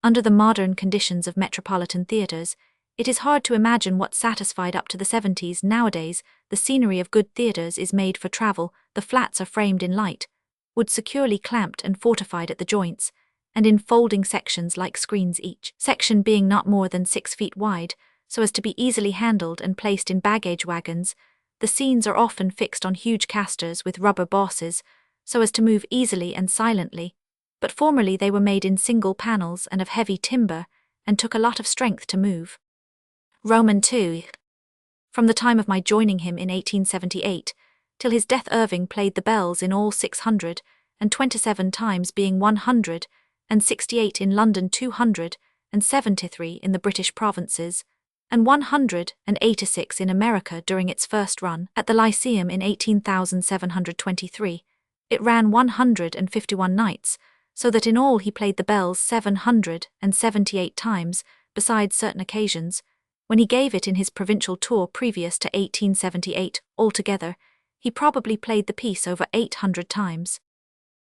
Speaker 1: Under the modern conditions of metropolitan theatres, it is hard to imagine what satisfied up to the 70s. Nowadays, the scenery of good theatres is made for travel. The flats are framed in light wood, securely clamped and fortified at the joints, and in folding sections like screens, each section being not more than 6 feet wide, so as to be easily handled and placed in baggage wagons. The scenes are often fixed on huge casters with rubber bosses, so as to move easily and silently, but formerly they were made in single panels and of heavy timber, and took a lot of strength to move. Roman 2. From the time of my joining him in 1878, till his death, Irving played The Bells in all 627 times, being 168 in London, 273 in the British provinces, and 186 in America during its first run at the Lyceum in 18,723. It ran 151 nights, so that in all he played The Bells 778 times, besides certain occasions when he gave it in his provincial tour previous to 1878. Altogether, he probably played the piece over 800 times.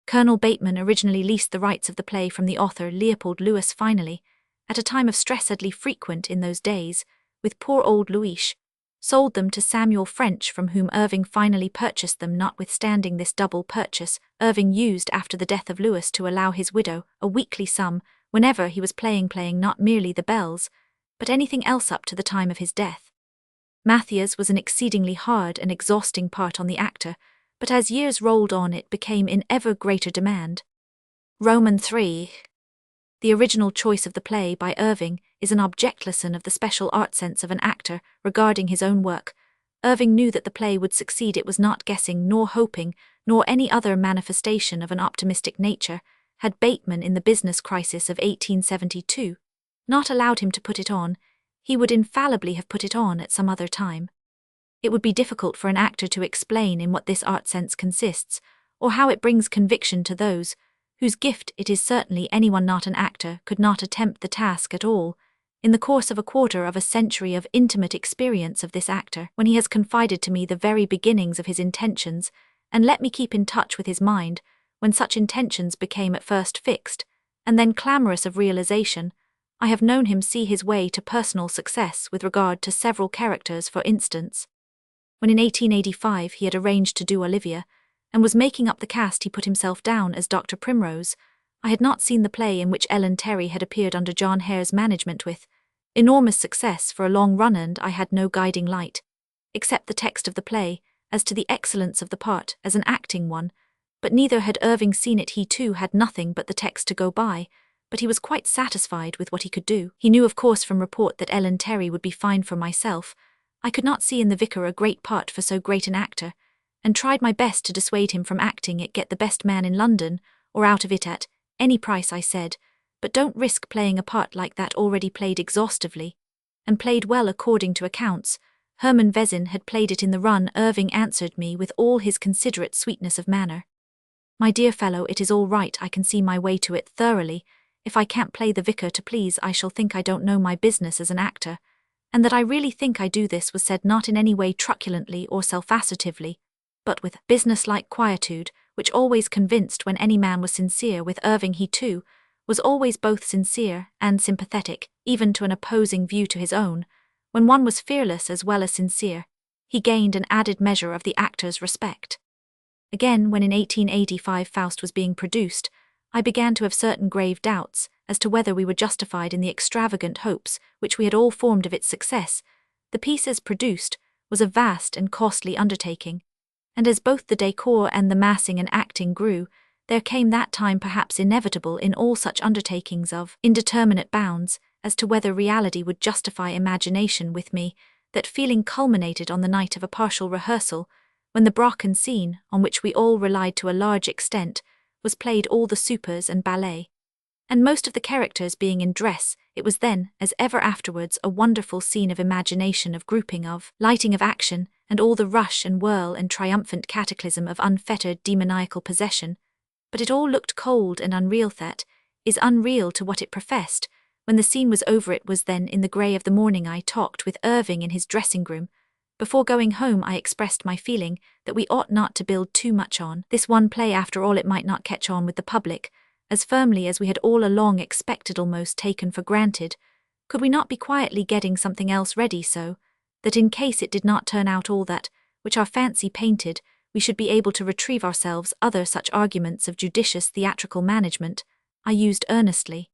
Speaker 1: Colonel Bateman originally leased the rights of the play from the author Leopold Lewis. Finally, at a time of stress sadly frequent in those days, with poor old Louis, sold them to Samuel French, from whom Irving finally purchased them. Notwithstanding this double purchase, Irving used after the death of Lewis to allow his widow a weekly sum whenever he was playing not merely The Bells, but anything else up to the time of his death. Matthias was an exceedingly hard and exhausting part on the actor, but as years rolled on it became in ever greater demand. Roman 3. The original choice of the play by Irving is an object lesson of the special art sense of an actor regarding his own work. Irving knew that the play would succeed. It was not guessing nor hoping, nor any other manifestation of an optimistic nature. Had Bateman, in the business crisis of 1872, not allowed him to put it on, he would infallibly have put it on at some other time. It would be difficult for an actor to explain in what this art sense consists, or how it brings conviction to those whose gift it is. Certainly anyone not an actor could not attempt the task at all, in the course of a quarter of a century of intimate experience of this actor, when he has confided to me the very beginnings of his intentions, and let me keep in touch with his mind, when such intentions became at first fixed, and then clamorous of realization. I have known him see his way to personal success with regard to several characters. For instance, when in 1885 he had arranged to do Olivia, and was making up the cast, he put himself down as Dr. Primrose. I had not seen the play in which Ellen Terry had appeared under John Hare's management with enormous success for a long run, and I had no guiding light, except the text of the play, as to the excellence of the part as an acting one. But neither had Irving seen it. He too had nothing but the text to go by, but he was quite satisfied with what he could do. He knew of course from report that Ellen Terry would be fine for myself. I could not see in the vicar a great part for so great an actor, and tried my best to dissuade him from acting it. Get the best man in London, or out of it at any price, I said, but don't risk playing a part like that already played exhaustively, and played well according to accounts. Herman Vezin had played it in the run. Irving answered me with all his considerate sweetness of manner. My dear fellow, it is all right, I can see my way to it thoroughly. If I can't play the vicar to please, I shall think I don't know my business as an actor, and that I really think I do. This was said not in any way truculently or self-assertively, but with business-like quietude, which always convinced when any man was sincere. With Irving he too was always both sincere and sympathetic, even to an opposing view to his own. When one was fearless as well as sincere, he gained an added measure of the actor's respect. Again, when in 1885 Faust was being produced, I began to have certain grave doubts as to whether we were justified in the extravagant hopes which we had all formed of its success. The piece as produced was a vast and costly undertaking, and as both the decor and the massing and acting grew, there came that time perhaps inevitable in all such undertakings of indeterminate bounds as to whether reality would justify imagination. With me, that feeling culminated on the night of a partial rehearsal, when the Brocken scene, on which we all relied to a large extent, was played, all the supers and ballet, and most of the characters being in dress. It was then, as ever afterwards, a wonderful scene of imagination, of grouping, of lighting, of action, and all the rush and whirl and triumphant cataclysm of unfettered demoniacal possession. But it all looked cold and unreal. That is unreal to what it professed. When the scene was over, it was then in the grey of the morning, I talked with Irving in his dressing-room. Before going home I expressed my feeling that we ought not to build too much on this one play. After all, it might not catch on with the public as firmly as we had all along expected, almost taken for granted. Could we not be quietly getting something else ready, so that in case it did not turn out all that which our fancy painted, we should be able to retrieve ourselves? Other such arguments of judicious theatrical management I used earnestly.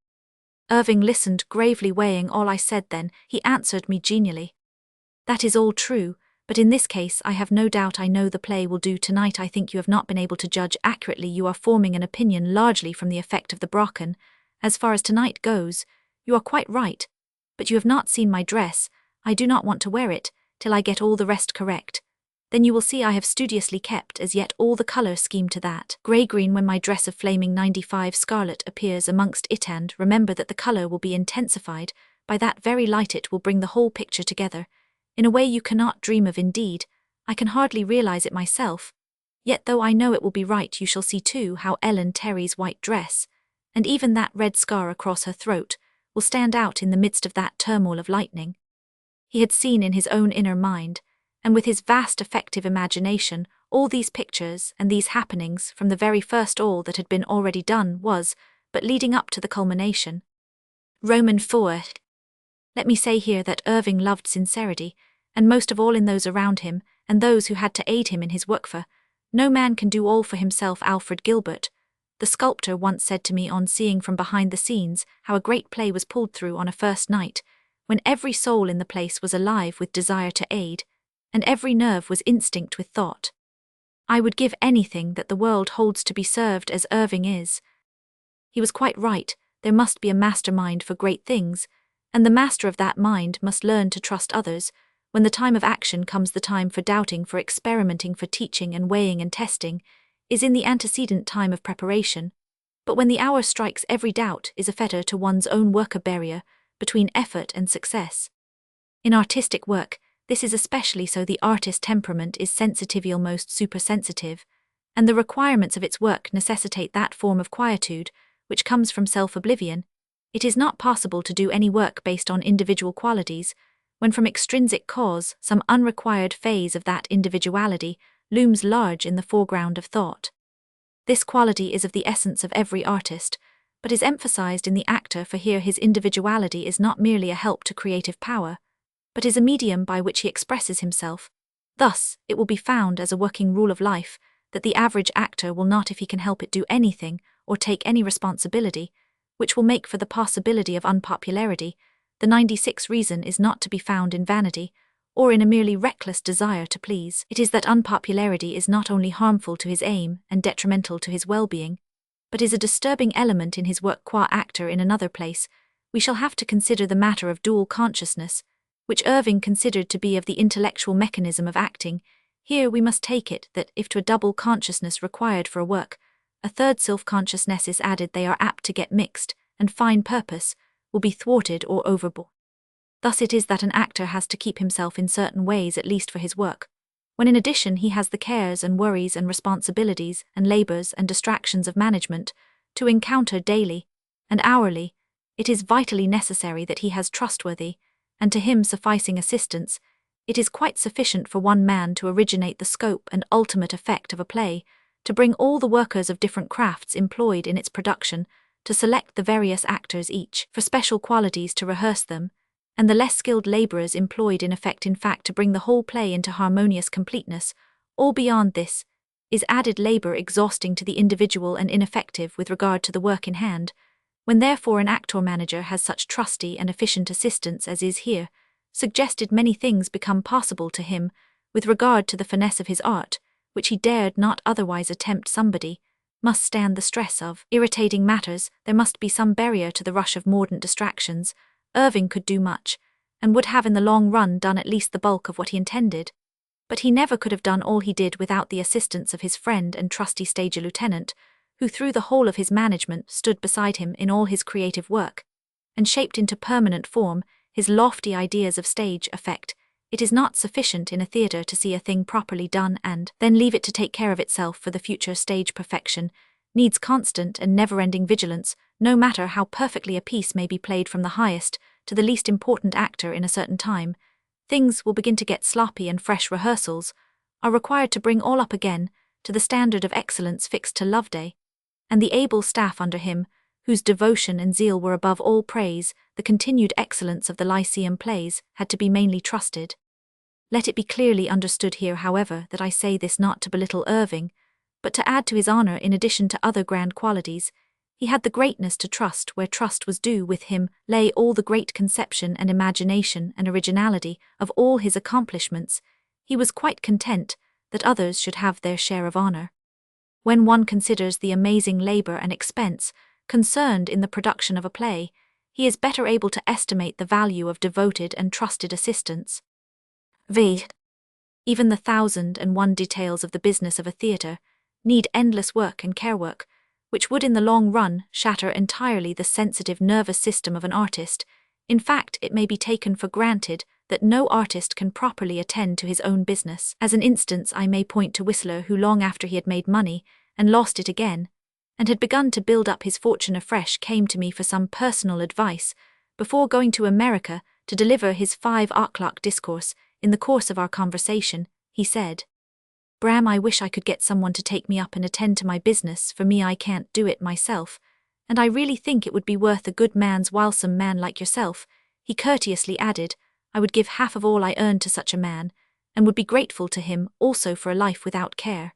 Speaker 1: Irving listened, gravely weighing all I said. Then he answered me genially. That is all true, but in this case I have no doubt I know the play will do. Tonight I think you have not been able to judge accurately. You are forming an opinion largely from the effect of the Brocken. As far as tonight goes, you are quite right, but you have not seen my dress. I do not want to wear it till I get all the rest correct. Then you will see I have studiously kept as yet all the colour scheme to that grey-green when my dress of flaming 95 scarlet appears amongst it, and remember that the colour will be intensified by that very light. It will bring the whole picture together in a way you cannot dream of. Indeed, I can hardly realize it myself. Yet though I know it will be right, you shall see too how Ellen Terry's white dress, and even that red scar across her throat, will stand out in the midst of that turmoil of lightning. He had seen in his own inner mind, and with his vast effective imagination, all these pictures and these happenings from the very first. All that had been already done was but leading up to the culmination. Roman 4. Let me say here that Irving loved sincerity, and most of all in those around him and those who had to aid him in his work. For no man can do all for himself. Alfred Gilbert, the sculptor, once said to me on seeing from behind the scenes how a great play was pulled through on a first night, when every soul in the place was alive with desire to aid, and every nerve was instinct with thought. I would give anything that the world holds to be served as Irving is. He was quite right. There must be a mastermind for great things, and the master of that mind must learn to trust others. When the time of action comes, the time for doubting, for experimenting, for teaching and weighing and testing, is in the antecedent time of preparation. But when the hour strikes, every doubt is a fetter to one's own work, a barrier between effort and success. In artistic work, This is especially so the artist temperament is sensitive, almost supersensitive, and the requirements of its work necessitate that form of quietude which comes from self-oblivion. It is not possible to do any work based on individual qualities, when from extrinsic cause some unrequired phase of that individuality looms large in the foreground of thought. This quality is of the essence of every artist, but is emphasized in the actor, for here his individuality is not merely a help to creative power, but is a medium by which he expresses himself. Thus, it will be found as a working rule of life that the average actor will not, if he can help it, do anything or take any responsibility which will make for the possibility of unpopularity. The 96th reason is not to be found in vanity, or in a merely reckless desire to please. It is that unpopularity is not only harmful to his aim and detrimental to his well-being, but is a disturbing element in his work. Qua actor in another place, we shall have to consider the matter of dual consciousness, which Irving considered to be of the intellectual mechanism of acting. Here we must take it that if to a double consciousness required for a work, a third self-consciousness is added, they are apt to get mixed, and fine purpose will be thwarted or overborne. Thus it is that an actor has to keep himself in certain ways at least for his work, when in addition he has the cares and worries and responsibilities and labors and distractions of management to encounter daily and hourly. It is vitally necessary that he has trustworthy, and to him sufficing assistants. It is quite sufficient for one man to originate the scope and ultimate effect of a play, to bring all the workers of different crafts employed in its production, to select the various actors each for special qualities to rehearse them, and the less skilled laborers employed in effect, in fact, to bring the whole play into harmonious completeness. All beyond this is added labor exhausting to the individual and ineffective with regard to the work in hand. When therefore an actor-manager has such trusty and efficient assistants as is here suggested, many things become possible to him with regard to the finesse of his art, which he dared not otherwise attempt. Somebody must stand the stress of irritating matters, there must be some barrier to the rush of mordant distractions. Irving could do much, and would have in the long run done at least the bulk of what he intended, but he never could have done all he did without the assistance of his friend and trusty stage lieutenant, who through the whole of his management stood beside him in all his creative work, and shaped into permanent form his lofty ideas of stage effect. It is not sufficient in a theatre to see a thing properly done and then leave it to take care of itself, for the future stage perfection needs constant and never-ending vigilance. No matter how perfectly a piece may be played from the highest to the least important actor in a certain time, things will begin to get sloppy, and fresh rehearsals are required to bring all up again to the standard of excellence fixed to Loveday, and the able staff under him, whose devotion and zeal were above all praise, the continued excellence of the Lyceum plays had to be mainly trusted. Let it be clearly understood here, however, that I say this not to belittle Irving, but to add to his honor, in addition to other grand qualities, he had the greatness to trust where trust was due. With him lay all the great conception and imagination and originality of all his accomplishments. He was quite content that others should have their share of honor. When one considers the amazing labor and expense concerned in the production of a play, he is better able to estimate the value of devoted and trusted assistants. Even the 1,001 details of the business of a theatre need endless work and care work, which would in the long run shatter entirely the sensitive nervous system of an artist. In fact, it may be taken for granted that no artist can properly attend to his own business. As an instance, I may point to Whistler, who long after he had made money and lost it again, and had begun to build up his fortune afresh, came to me for some personal advice before going to America to deliver his 5 o'clock discourse. In the course of our conversation, he said, "Bram, I wish I could get someone to take me up and attend to my business. For me, I can't do it myself, and I really think it would be worth a good man's while. Some man like yourself," he courteously added, "I would give half of all I earned to such a man, and would be grateful to him also for a life without care."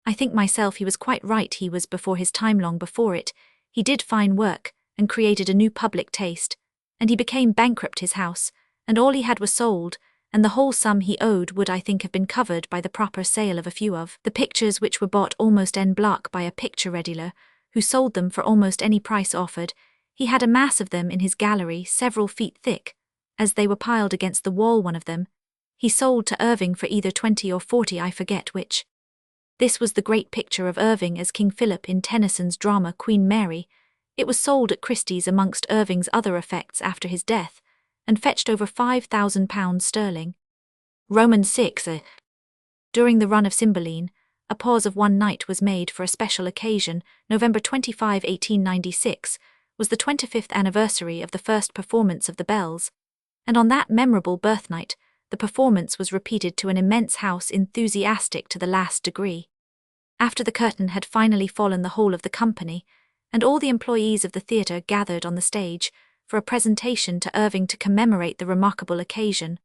Speaker 1: I think myself he was quite right. He was before his time. Long before it, he did fine work, and created a new public taste, and he became bankrupt. His house, and all he had was sold, and the whole sum he owed would, I think, have been covered by the proper sale of a few of the pictures, which were bought almost en bloc by a picture retailer, who sold them for almost any price offered. He had a mass of them in his gallery, several feet thick. As they were piled against the wall, one of them he sold to Irving for either 20 or 40, I forget which. This was the great picture of Irving as King Philip in Tennyson's drama Queen Mary. It was sold at Christie's amongst Irving's other effects after his death, and fetched over £5,000 sterling. Romans 6. During the run of Cymbeline, a pause of one night was made for a special occasion. November 25, 1896, was the 25th anniversary of the first performance of the Bells, and on that memorable birthnight, the performance was repeated to an immense house enthusiastic to the last degree. After the curtain had finally fallen, the whole of the company, and all the employees of the theatre gathered on the stage for a presentation to Irving to commemorate the remarkable occasion.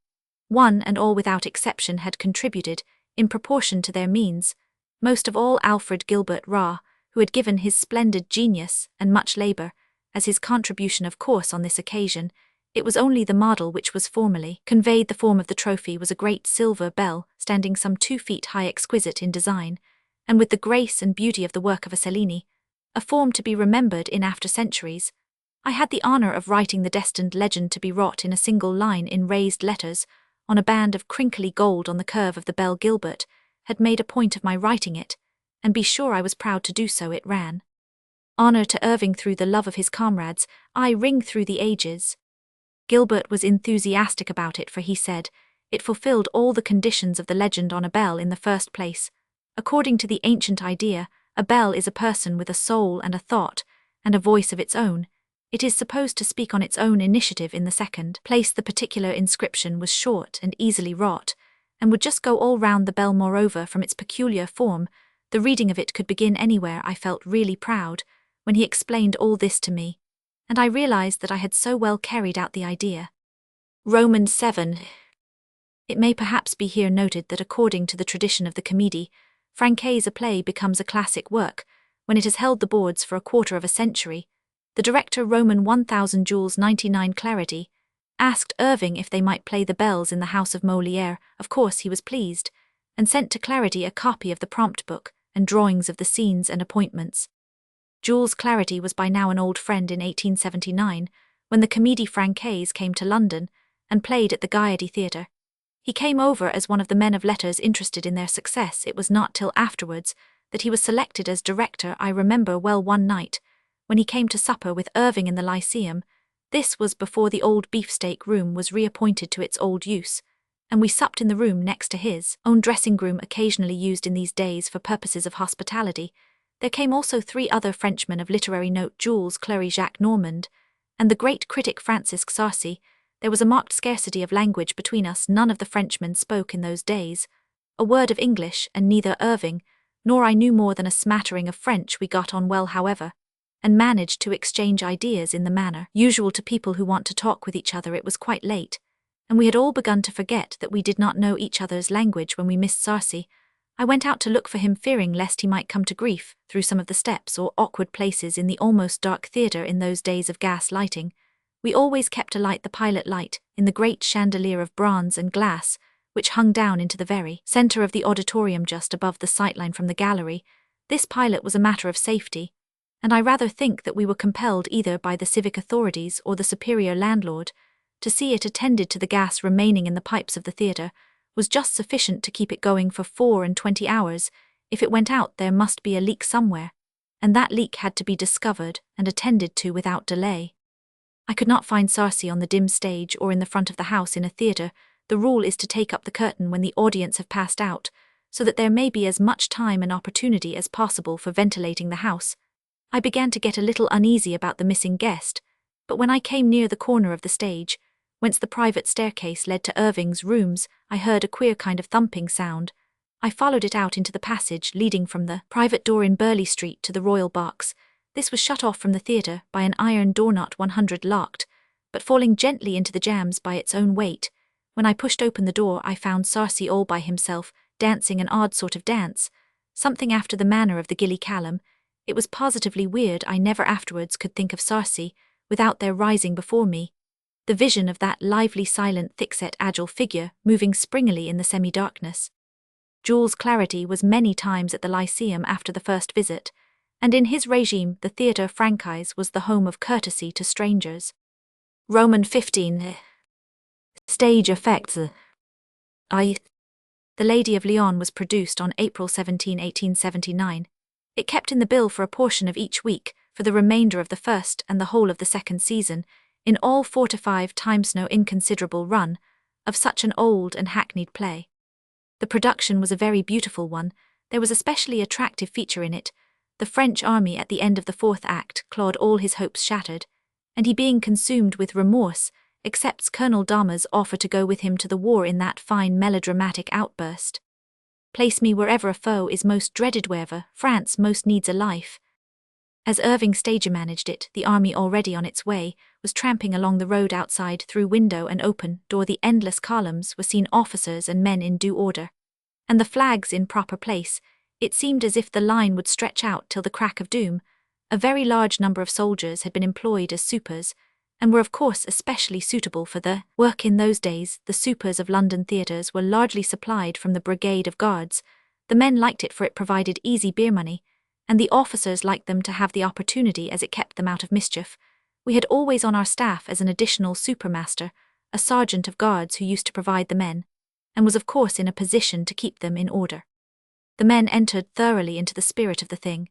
Speaker 1: One and all without exception had contributed, in proportion to their means, most of all Alfred Gilbert Rah, who had given his splendid genius and much labour as his contribution. Of course, on this occasion, it was only the model which was formally conveyed. The form of the trophy was a great silver bell, standing some 2 feet high, exquisite in design, and with the grace and beauty of the work of a Cellini, a form to be remembered in after centuries. I had the honour of writing the destined legend to be wrought in a single line in raised letters, on a band of crinkly gold on the curve of the bell. Gilbert had made a point of my writing it, and be sure I was proud to do so. It ran: "Honour to Irving through the love of his comrades, I ring through the ages." Gilbert was enthusiastic about it, for he said it fulfilled all the conditions of the legend. On a bell, in the first place, according to the ancient idea, a bell is a person with a soul and a thought, and a voice of its own. It is supposed to speak on its own initiative. In the second place, the particular inscription was short and easily wrought, and would just go all round the bell. Moreover, from its peculiar form, the reading of it could begin anywhere. I felt really proud when he explained all this to me, and I realized that I had so well carried out the idea. Romans 7. It may perhaps be here noted that according to the tradition of the Comédie Française, a play becomes a classic work when it has held the boards for a quarter of a century. The director, Roman 1000 Jules 99 Clarity, asked Irving if they might play the Bells in the house of Molière. Of course he was pleased, and sent to Clarity a copy of the prompt book and drawings of the scenes and appointments. Jules Clarity was by now an old friend. In 1879, when the Comédie Française came to London and played at the Gaiety Theatre, he came over as one of the men of letters interested in their success. It was not till afterwards that he was selected as director. I remember well one night, when he came to supper with Irving in the Lyceum. This was before the old beefsteak room was reappointed to its old use, and we supped in the room next to his own dressing-room, occasionally used in these days for purposes of hospitality. There came also 3 other Frenchmen of literary note, Jules Cléry, Jacques Normand, and the great critic Francisque Sarcey. There was a marked scarcity of language between us. None of the Frenchmen spoke in those days a word of English, and neither Irving nor I knew more than a smattering of French. We got on well, however, and managed to exchange ideas in the manner usual to people who want to talk with each other. It was quite late, and we had all begun to forget that we did not know each other's language when we missed Sarcey. I went out to look for him, fearing lest he might come to grief through some of the steps or awkward places in the almost dark theatre. In those days of gas lighting, we always kept alight the pilot light in the great chandelier of bronze and glass, which hung down into the very centre of the auditorium just above the sightline from the gallery. This pilot was a matter of safety, and I rather think that we were compelled either by the civic authorities or the superior landlord to see it attended to. The gas remaining in the pipes of the theatre was just sufficient to keep it going for 24 hours. If it went out, there must be a leak somewhere, and that leak had to be discovered and attended to without delay. I could not find Sarcey on the dim stage or in the front of the house. In a theatre, the rule is to take up the curtain when the audience have passed out, so that there may be as much time and opportunity as possible for ventilating the house. I began to get a little uneasy about the missing guest, but when I came near the corner of the stage, whence the private staircase led to Irving's rooms, I heard a queer kind of thumping sound. I followed it out into the passage leading from the private door in Burleigh Street to the Royal Box. This was shut off from the theatre by an iron door, not 100 locked, but falling gently into the jambs by its own weight. When I pushed open the door, I found Sarcey all by himself, dancing an odd sort of dance, something after the manner of the Gilly Callum. It was positively weird. I never afterwards could think of Sarcey without there rising before me the vision of that lively, silent, thick-set, agile figure moving springily in the semi-darkness. Jules Clarity was many times at the Lyceum after the first visit, and in his regime the Theatre Française was the home of courtesy to strangers. Roman 15. Stage effects. The Lady of Lyon was produced on April 17, 1879. It kept in the bill for a portion of each week, for the remainder of the first and the whole of the second season, in all 4 to 5 times no inconsiderable run. of such an old and hackneyed play. The production was a very beautiful one. There was a specially attractive feature in it. The French army at the end of the fourth act, Claude all his hopes shattered, and he being consumed with remorse, accepts Colonel Dahmer's offer to go with him to the war in that fine melodramatic outburst. Place me wherever a foe is most dreaded, wherever France most needs a life. As Irving stage managed it, the army already on its way was tramping along the road outside. Through window and open door the endless columns were seen, officers and men in due order, and the flags in proper place. It seemed as if the line would stretch out till the crack of doom. A very large number of soldiers had been employed as supers, and were of course especially suitable for the work in those days. The supers of London theatres were largely supplied from the Brigade of Guards. The men liked it, for it provided easy beer money, and the officers liked them to have the opportunity, as it kept them out of mischief. We had always on our staff as an additional supermaster a sergeant of guards who used to provide the men, and was of course in a position to keep them in order. The men entered thoroughly into the spirit of the thing,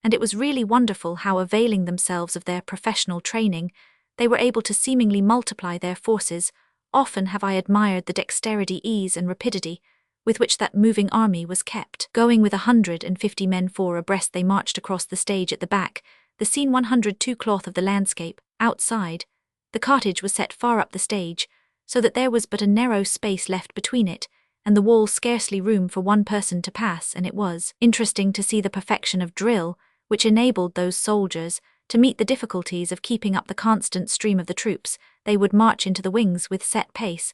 Speaker 1: and it was really wonderful how, availing themselves of their professional training, they were able to seemingly multiply their forces. Often have I admired the dexterity, ease, and rapidity with which that moving army was kept going. With 150 men 4 abreast, they marched across the stage at the back. The scene 102 cloth of the landscape, outside. The cottage was set far up the stage, so that there was but a narrow space left between it and the wall, scarcely room for one person to pass, and it was interesting to see the perfection of drill which enabled those soldiers to meet the difficulties of keeping up the constant stream of the troops. They would march into the wings with set pace,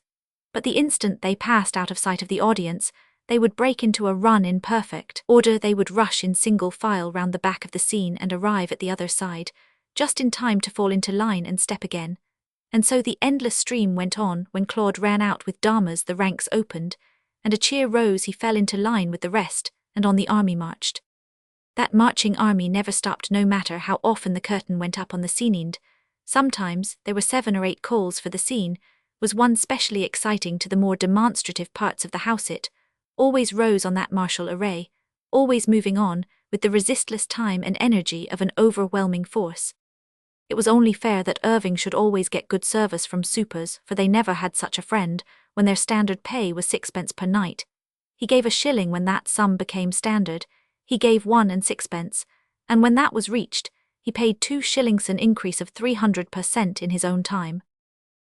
Speaker 1: but the instant they passed out of sight of the audience, they would break into a run in perfect order. They would rush in single file round the back of the scene and arrive at the other side, just in time to fall into line and step again. And so the endless stream went on. When Claude ran out with Dahmer's, the ranks opened, and a cheer rose. He fell into line with the rest, and on the army marched. That marching army never stopped, no matter how often the curtain went up on the scene end. Sometimes there were 7 or 8 calls for the scene. Was one specially exciting to the more demonstrative parts of the house. It always rose on that martial array, always moving on with the resistless time and energy of an overwhelming force. It was only fair that Irving should always get good service from supers, for they never had such a friend. When their standard pay was 6 per night, he gave a shilling. When that sum became standard, he gave 1 and 6, and when that was reached, he paid 2 shillings, an increase of 300% in his own time.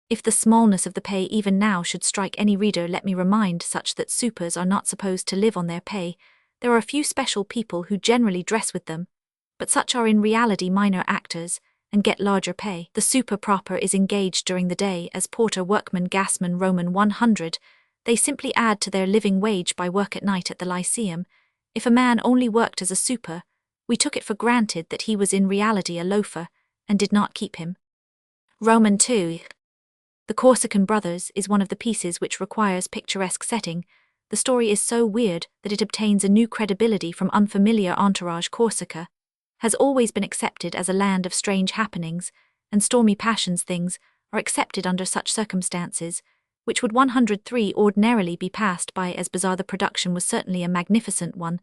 Speaker 1: If the smallness of the pay even now should strike any reader, let me remind such that supers are not supposed to live on their pay. There are a few special people who generally dress with them, but such are in reality minor actors, and get larger pay. The super proper is engaged during the day as porter, workman, gasman, Roman 100. They simply add to their living wage by work at night at the Lyceum. If a man only worked as a super, we took it for granted that he was in reality a loafer, and did not keep him. Roman 2. The Corsican Brothers is one of the pieces which requires picturesque setting. The story is so weird that it obtains a new credibility from unfamiliar entourage. Corsica has always been accepted as a land of strange happenings and stormy passions. Things are accepted under such circumstances, which would 103 ordinarily be passed by as bizarre. The production was certainly a magnificent one.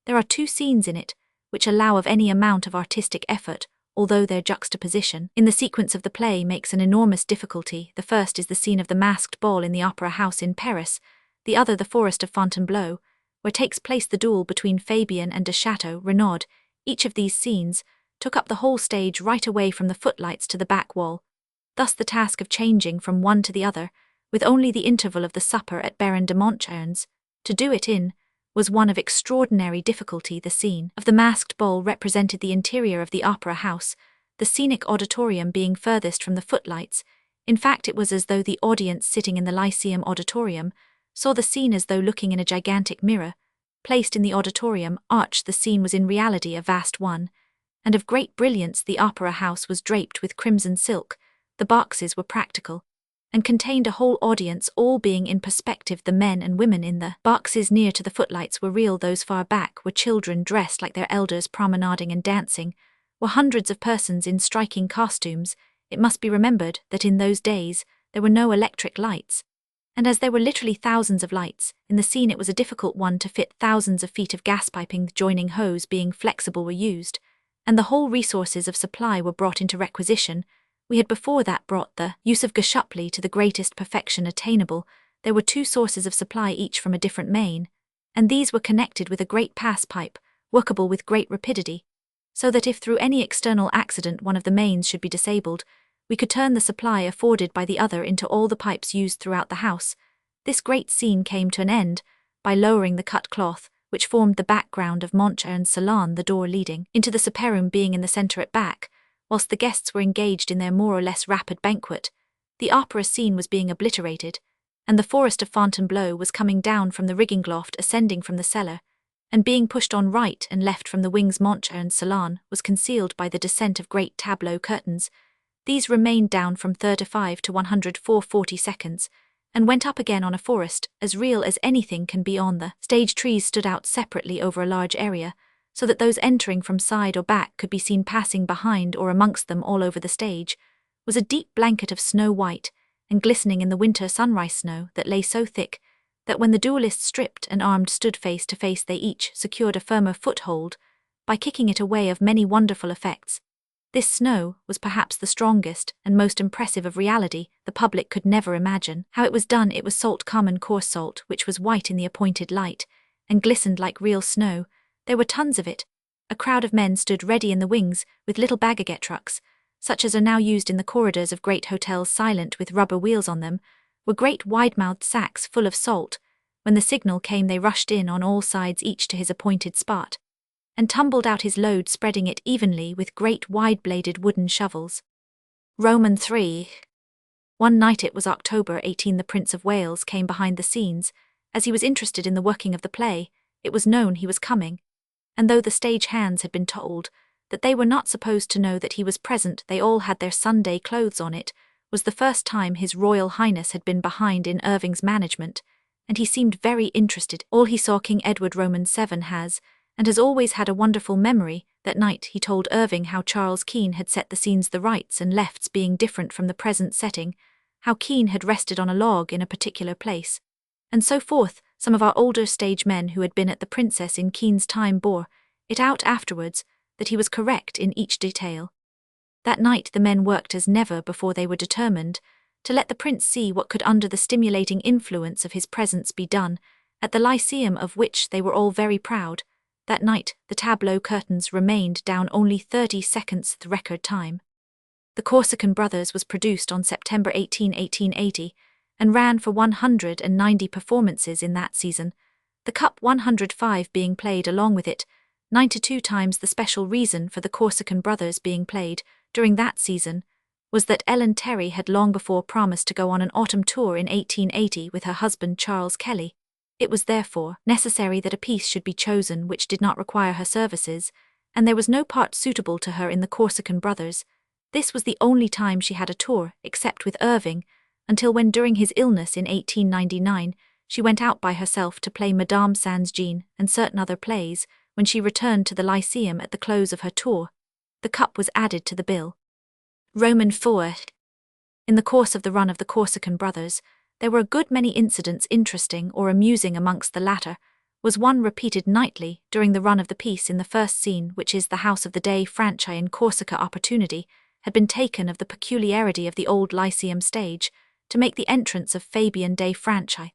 Speaker 1: There are 2 scenes in it which allow of any amount of artistic effort, although their juxtaposition in the sequence of the play makes an enormous difficulty. The first is the scene of the masked ball in the opera house in Paris, the other the forest of Fontainebleau, where takes place the duel between Fabian and de Chateau Renaud. Each of these scenes took up the whole stage right away from the footlights to the back wall. Thus the task of changing from one to the other, with only the interval of the supper at Baron de Montchern's to do it in, was one of extraordinary difficulty. The scene of the masked ball represented the interior of the opera house, the scenic auditorium being furthest from the footlights. In fact, it was as though the audience sitting in the Lyceum auditorium saw the scene as though looking in a gigantic mirror, placed in the auditorium arch. The scene was in reality a vast one, and of great brilliance. The opera house was draped with crimson silk, the boxes were practical, and contained a whole audience, all being in perspective. The men and women in the boxes near to the footlights were real, those far back were children dressed like their elders, promenading and dancing, were hundreds of persons in striking costumes. It must be remembered that in those days there were no electric lights, and as there were literally thousands of lights in the scene, it was a difficult one to fit. Thousands of feet of gas piping, joining hose being flexible, were used, and the whole resources of supply were brought into requisition. We had before that brought the use of gashapli to the greatest perfection attainable. there were 2 sources of supply each from a different main, and these were connected with a great pass pipe, workable with great rapidity, so that if through any external accident one of the mains should be disabled, we could turn the supply afforded by the other into all the pipes used throughout the house. This great scene came to an end by lowering the cut cloth, which formed the background of Montchain's salon, the door leading into the supper room being in the centre at back, whilst the guests were engaged in their more or less rapid banquet. The opera scene was being obliterated, and the forest of Fontainebleau was coming down from the rigging loft, ascending from the cellar, and being pushed on right and left from the wings. Montchain's salon was concealed by the descent of great tableau curtains. These remained down from 35 to 104 40 seconds, and went up again on a forest as real as anything can be on the stage. Trees stood out separately over a large area, so that those entering from side or back could be seen passing behind or amongst them. All over the stage was a deep blanket of snow white and glistening in the winter sunrise snow that lay so thick that when the duelists stripped and armed stood face to face, they each secured a firmer foothold by kicking it away. Of many wonderful effects, this snow was perhaps the strongest and most impressive of reality. The public could never imagine how it was done. It was salt, common coarse salt, which was white in the appointed light and glistened like real snow. There were tons of it. A crowd of men stood ready in the wings with little baggage trucks, such as are now used in the corridors of great hotels, silent with rubber wheels on them, were great wide-mouthed sacks full of salt. When the signal came, they rushed in on all sides, each to his appointed spot, and tumbled out his load, spreading it evenly with great wide-bladed wooden shovels. Roman 3. One night, it was October 18, the Prince of Wales came behind the scenes. As he was interested in the working of the play, it was known he was coming, and though the stage hands had been told that they were not supposed to know that he was present, they all had their Sunday clothes on. It was the first time His Royal Highness had been behind in Irving's management, and he seemed very interested. All he saw King Edward Roman 7 has, and has always had, a wonderful memory. That night he told Irving how Charles Keene had set the scenes, the rights and lefts being different from the present setting, how Keene had rested on a log in a particular place, and so forth. Some of our older stage men who had been at the Princess in Keene's time bore it out afterwards that he was correct in each detail. That night the men worked as never before. They were determined to let the Prince see what could, under the stimulating influence of his presence, be done at the Lyceum, of which they were all very proud. That night the tableau curtains remained down only 30 seconds, the record time. The Corsican Brothers was produced on September 18, 1880, and ran for 190 performances in that season, the Cup 105 being played along with it 92 times. The special reason for the Corsican Brothers being played during that season was that Ellen Terry had long before promised to go on an autumn tour in 1880 with her husband Charles Kelly. It was therefore necessary that a piece should be chosen which did not require her services, and there was no part suitable to her in the Corsican Brothers. This was the only time she had a tour, except with Irving, until when, during his illness in 1899, she went out by herself to play Madame Sans Jean and certain other plays. When she returned to the Lyceum at the close of her tour, the Cup was added to the bill. Roman 4. In the course of the run of the Corsican Brothers, there were a good many incidents interesting or amusing. Amongst the latter was one repeated nightly during the run of the piece. In the first scene, which is the House of the Day Franchi in Corsica, opportunity had been taken of the peculiarity of the old Lyceum stage to make the entrance of Fabian de Franchi,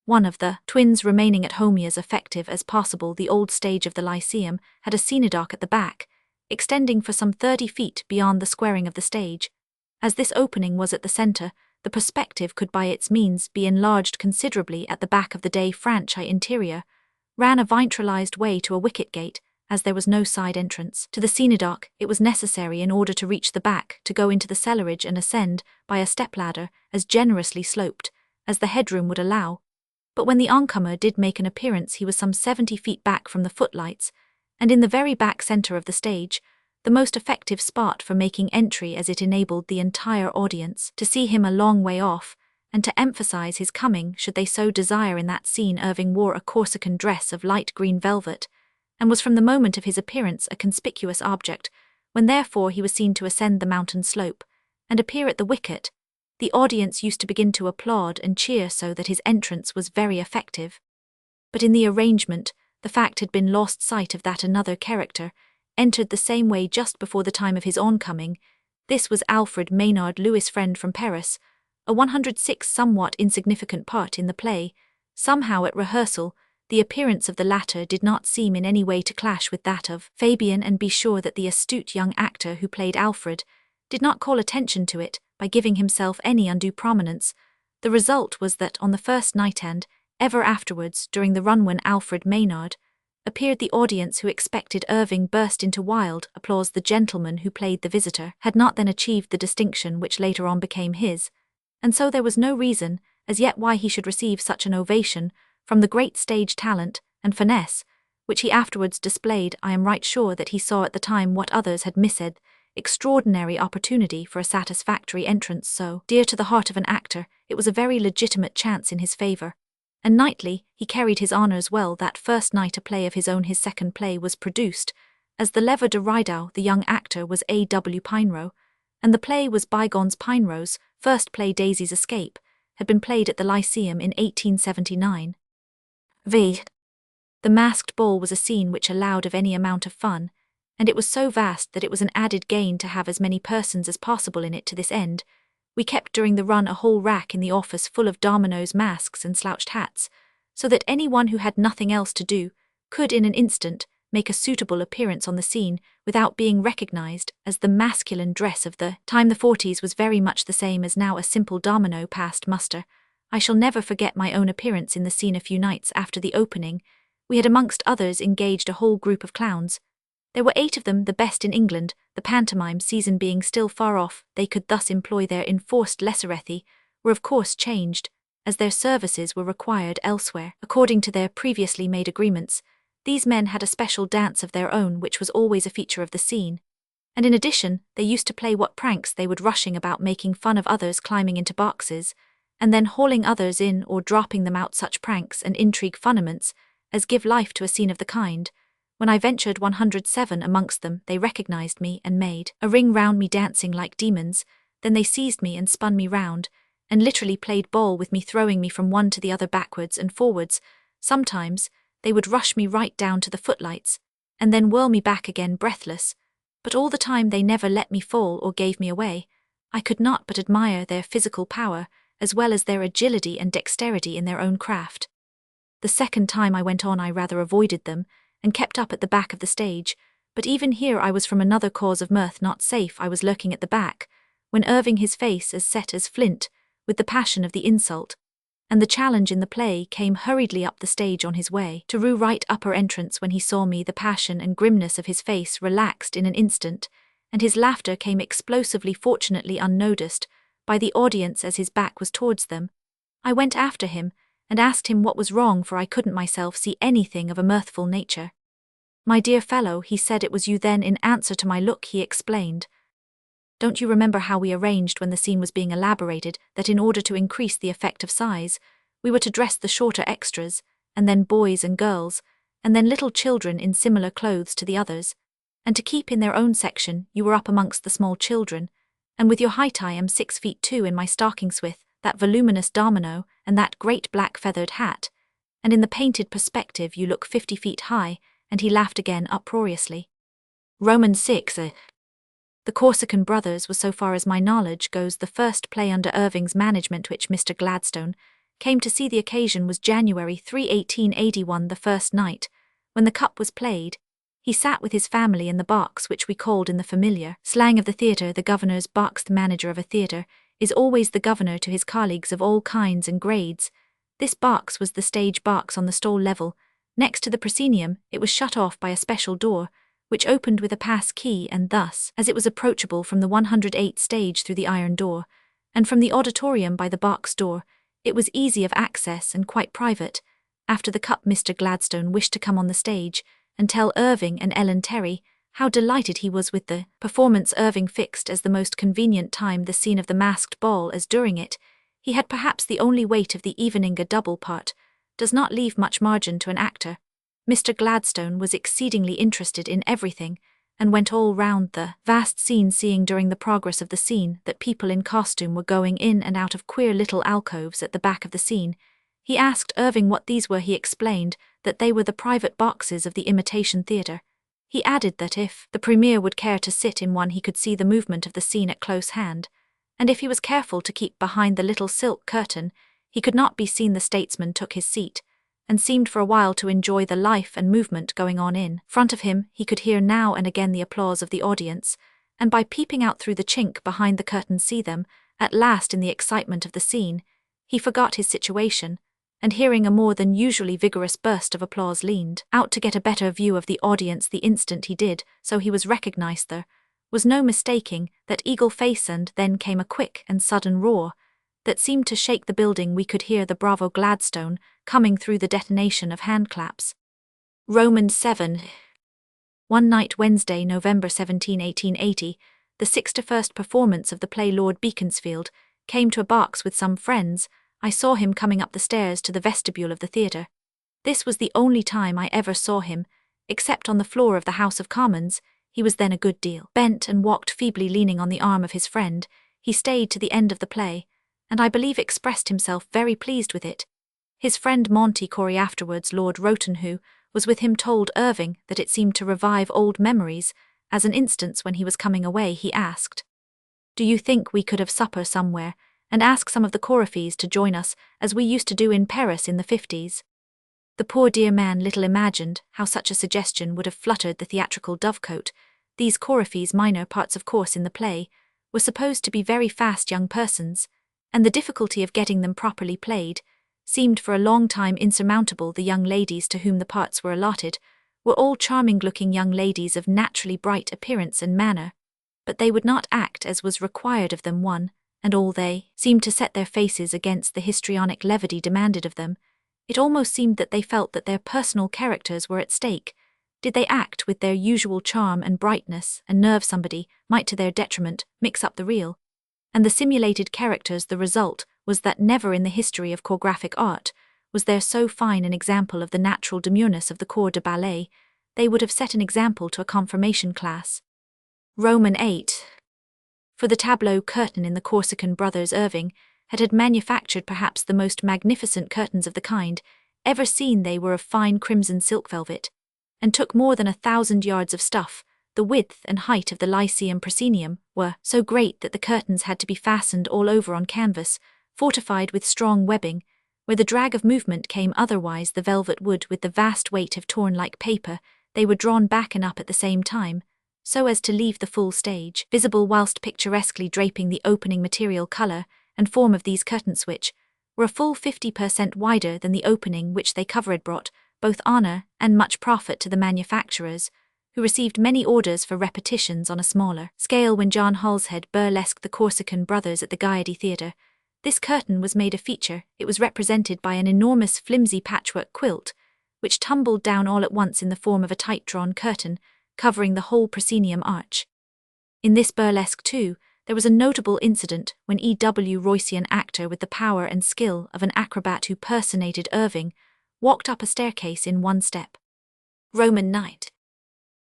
Speaker 1: one of the twins, remaining at home as effective as possible. The old stage of the Lyceum had a scenodoc at the back, extending for some 30 feet beyond the squaring of the stage. As this opening was at the centre, the perspective could by its means be enlarged considerably. At the back of the de Franchi interior ran a vitralized way to a wicket gate. As there was no side entrance to the scenodoc, it was necessary, in order to reach the back, to go into the cellarage and ascend by a stepladder as generously sloped as the headroom would allow. But when the oncomer did make an appearance, he was some 70 feet back from the footlights, and in the very back centre of the stage, the most effective spot for making entry, as it enabled the entire audience to see him a long way off, and to emphasize his coming should they so desire. In that scene Irving wore a Corsican dress of light green velvet, and was from the moment of his appearance a conspicuous object. When therefore he was seen to ascend the mountain slope and appear at the wicket, the audience used to begin to applaud and cheer, so that his entrance was very effective. But in the arrangement, the fact had been lost sight of that another character entered the same way just before the time of his oncoming. This was Alfred Maynard Lewis, friend from Paris, a 106 somewhat insignificant part in the play. Somehow at rehearsal, the appearance of the latter did not seem in any way to clash with that of Fabian, and be sure that the astute young actor who played Alfred did not call attention to it by giving himself any undue prominence. The result was that on the first night and ever afterwards during the run when Alfred Maynard appeared, the audience who expected Irving burst into wild applause. The gentleman who played the visitor had not then achieved the distinction which later on became his, and so there was no reason as yet why he should receive such an ovation from the great stage talent and finesse which he afterwards displayed. I am right sure that he saw at the time what others had missed, extraordinary opportunity for a satisfactory entrance so dear to the heart of an actor. It was a very legitimate chance in his favour, and nightly he carried his honours well. That first night a play of his own, his second play, was produced. As the lever de Rideau, the young actor was A.W. Pinerow, and the play was Bygones. Pinerow's first play, Daisy's Escape, had been played at the Lyceum in 1879. The masked ball was a scene which allowed of any amount of fun, and it was so vast that it was an added gain to have as many persons as possible in it. To this end, we kept during the run a whole rack in the office full of dominoes, masks, and slouched hats, so that anyone who had nothing else to do could in an instant make a suitable appearance on the scene without being recognized, as the masculine dress of the time, the 40s, was very much the same as now, a simple domino passed muster. I shall never forget my own appearance in the scene. A few nights after the opening, we had amongst others engaged a whole group of clowns. There were 8 of them, the best in England, the pantomime season being still far off. They could thus employ their enforced lesserethi, were of course changed, as their services were required elsewhere. According to their previously made agreements, these men had a special dance of their own which was always a feature of the scene, and in addition they used to play what pranks they would, rushing about making fun of others, climbing into boxes, and then hauling others in or dropping them out. Such pranks and intrigue funiments as give life to a scene of the kind. When I ventured 107 amongst them, they recognized me and made a ring round me, dancing like demons. Then they seized me and spun me round, and literally played ball with me, throwing me from one to the other, backwards and forwards. Sometimes they would rush me right down to the footlights, and then whirl me back again breathless, but all the time they never let me fall or gave me away. I could not but admire their physical power, as well as their agility and dexterity in their own craft. The second time I went on I rather avoided them, and kept up at the back of the stage, but even here I was from another cause of mirth not safe. I was lurking at the back, when Irving, his face as set as flint, with the passion of the insult and the challenge in the play, came hurriedly up the stage on his way to Rue right upper entrance. When he saw me, the passion and grimness of his face relaxed in an instant, and his laughter came explosively, fortunately unnoticed by the audience as his back was towards them. I went after him and asked him what was wrong, for I couldn't myself see anything of a mirthful nature. "My dear fellow," he said, "it was you then." In answer to my look he explained, "Don't you remember how we arranged when the scene was being elaborated that in order to increase the effect of size, we were to dress the shorter extras, and then boys and girls, and then little children in similar clothes to the others, and to keep in their own section you were up amongst the small children, and with your height I am 6 feet 2 in my stockings with that voluminous domino and that great black feathered hat, and in the painted perspective you look 50 feet high," and he laughed again uproariously. Romans 6. The Corsican Brothers was, so far as my knowledge goes, the first play under Irving's management which Mr. Gladstone came to see. The occasion was January 3, 1881. The first night, when the cup was played, he sat with his family in the box which we called in the familiar slang of the theatre the governor's box. The manager of a theatre is always the governor to his colleagues of all kinds and grades. This box was the stage box on the stall level, next to the proscenium. It was shut off by a special door, which opened with a pass key, and thus, as it was approachable from the 108 stage through the iron door, and from the auditorium by the box door, it was easy of access and quite private. After the cup, Mr. Gladstone wished to come on the stage and tell Irving and Ellen Terry how delighted he was with the performance. Irving fixed as the most convenient time the scene of the masked ball, as during it he had perhaps the only weight of the evening. A double part does not leave much margin to an actor. Mr. Gladstone was exceedingly interested in everything, and went all round the vast scene, seeing during the progress of the scene that people in costume were going in and out of queer little alcoves at the back of the scene. He asked Irving what these were. He explained that they were the private boxes of the imitation theatre. He added that if the premier would care to sit in one he could see the movement of the scene at close hand, and if he was careful to keep behind the little silk curtain, he could not be seen. The statesman took his seat, and seemed for a while to enjoy the life and movement going on in front of him. He could hear now and again the applause of the audience, and by peeping out through the chink behind the curtain see them, at last in the excitement of the scene, he forgot his situation, and hearing a more than usually vigorous burst of applause leaned out to get a better view of the audience. The instant he did so he was recognized. There was no mistaking that eagle face, and then came a quick and sudden roar that seemed to shake the building. We could hear the Bravo Gladstone coming through the detonation of handclaps. Romans 7. One night, Wednesday, November 17, 1880, the 61st performance of the play Lord Beaconsfield came to a box with some friends. I saw him coming up the stairs to the vestibule of the theatre. This was the only time I ever saw him, except on the floor of the House of Commons. He was then a good deal bent and walked feebly, leaning on the arm of his friend. He stayed to the end of the play, and I believe expressed himself very pleased with it. His friend Monty Corey, afterwards Lord Rowton, who was with him, told Irving that it seemed to revive old memories. As an instance, when he was coming away, he asked, "Do you think we could have supper somewhere, and ask some of the coryphees to join us, as we used to do in Paris in the 50s? The poor dear man little imagined how such a suggestion would have fluttered the theatrical dovecote. These coryphees, minor parts of course in the play, were supposed to be very fast young persons, and the difficulty of getting them properly played seemed for a long time insurmountable. The young ladies to whom the parts were allotted were all charming-looking young ladies of naturally bright appearance and manner, but they would not act as was required of them. One and all they seemed to set their faces against the histrionic levity demanded of them. It almost seemed that they felt that their personal characters were at stake. Did they act with their usual charm and brightness and nerve, somebody might to their detriment mix up the real and the simulated characters. The result was that never in the history of choregraphic art was there so fine an example of the natural demureness of the corps de ballet. They would have set an example to a confirmation class. Roman 8. For the tableau curtain in the Corsican brothers, Irving had manufactured perhaps the most magnificent curtains of the kind ever seen. They were of fine crimson silk velvet, and took more than 1,000 yards of stuff. The width and height of the Lyceum proscenium were so great that the curtains had to be fastened all over on canvas, fortified with strong webbing, where the drag of movement came. Otherwise the velvet would with the vast weight have torn like paper. They were drawn back and up at the same time, so as to leave the full stage visible, whilst picturesquely draping the opening. Material, colour, and form of these curtains, which were a full 50% wider than the opening which they covered, brought both honour and much profit to the manufacturers, who received many orders for repetitions on a smaller scale. When John Halshead burlesqued the Corsican brothers at the Gaiety Theatre, this curtain was made a feature. It was represented by an enormous flimsy patchwork quilt, which tumbled down all at once in the form of a tight-drawn curtain, covering the whole proscenium arch. In this burlesque, too, there was a notable incident when E.W. Royce, an actor with the power and skill of an acrobat who personated Irving, walked up a staircase in one step. Roman Night.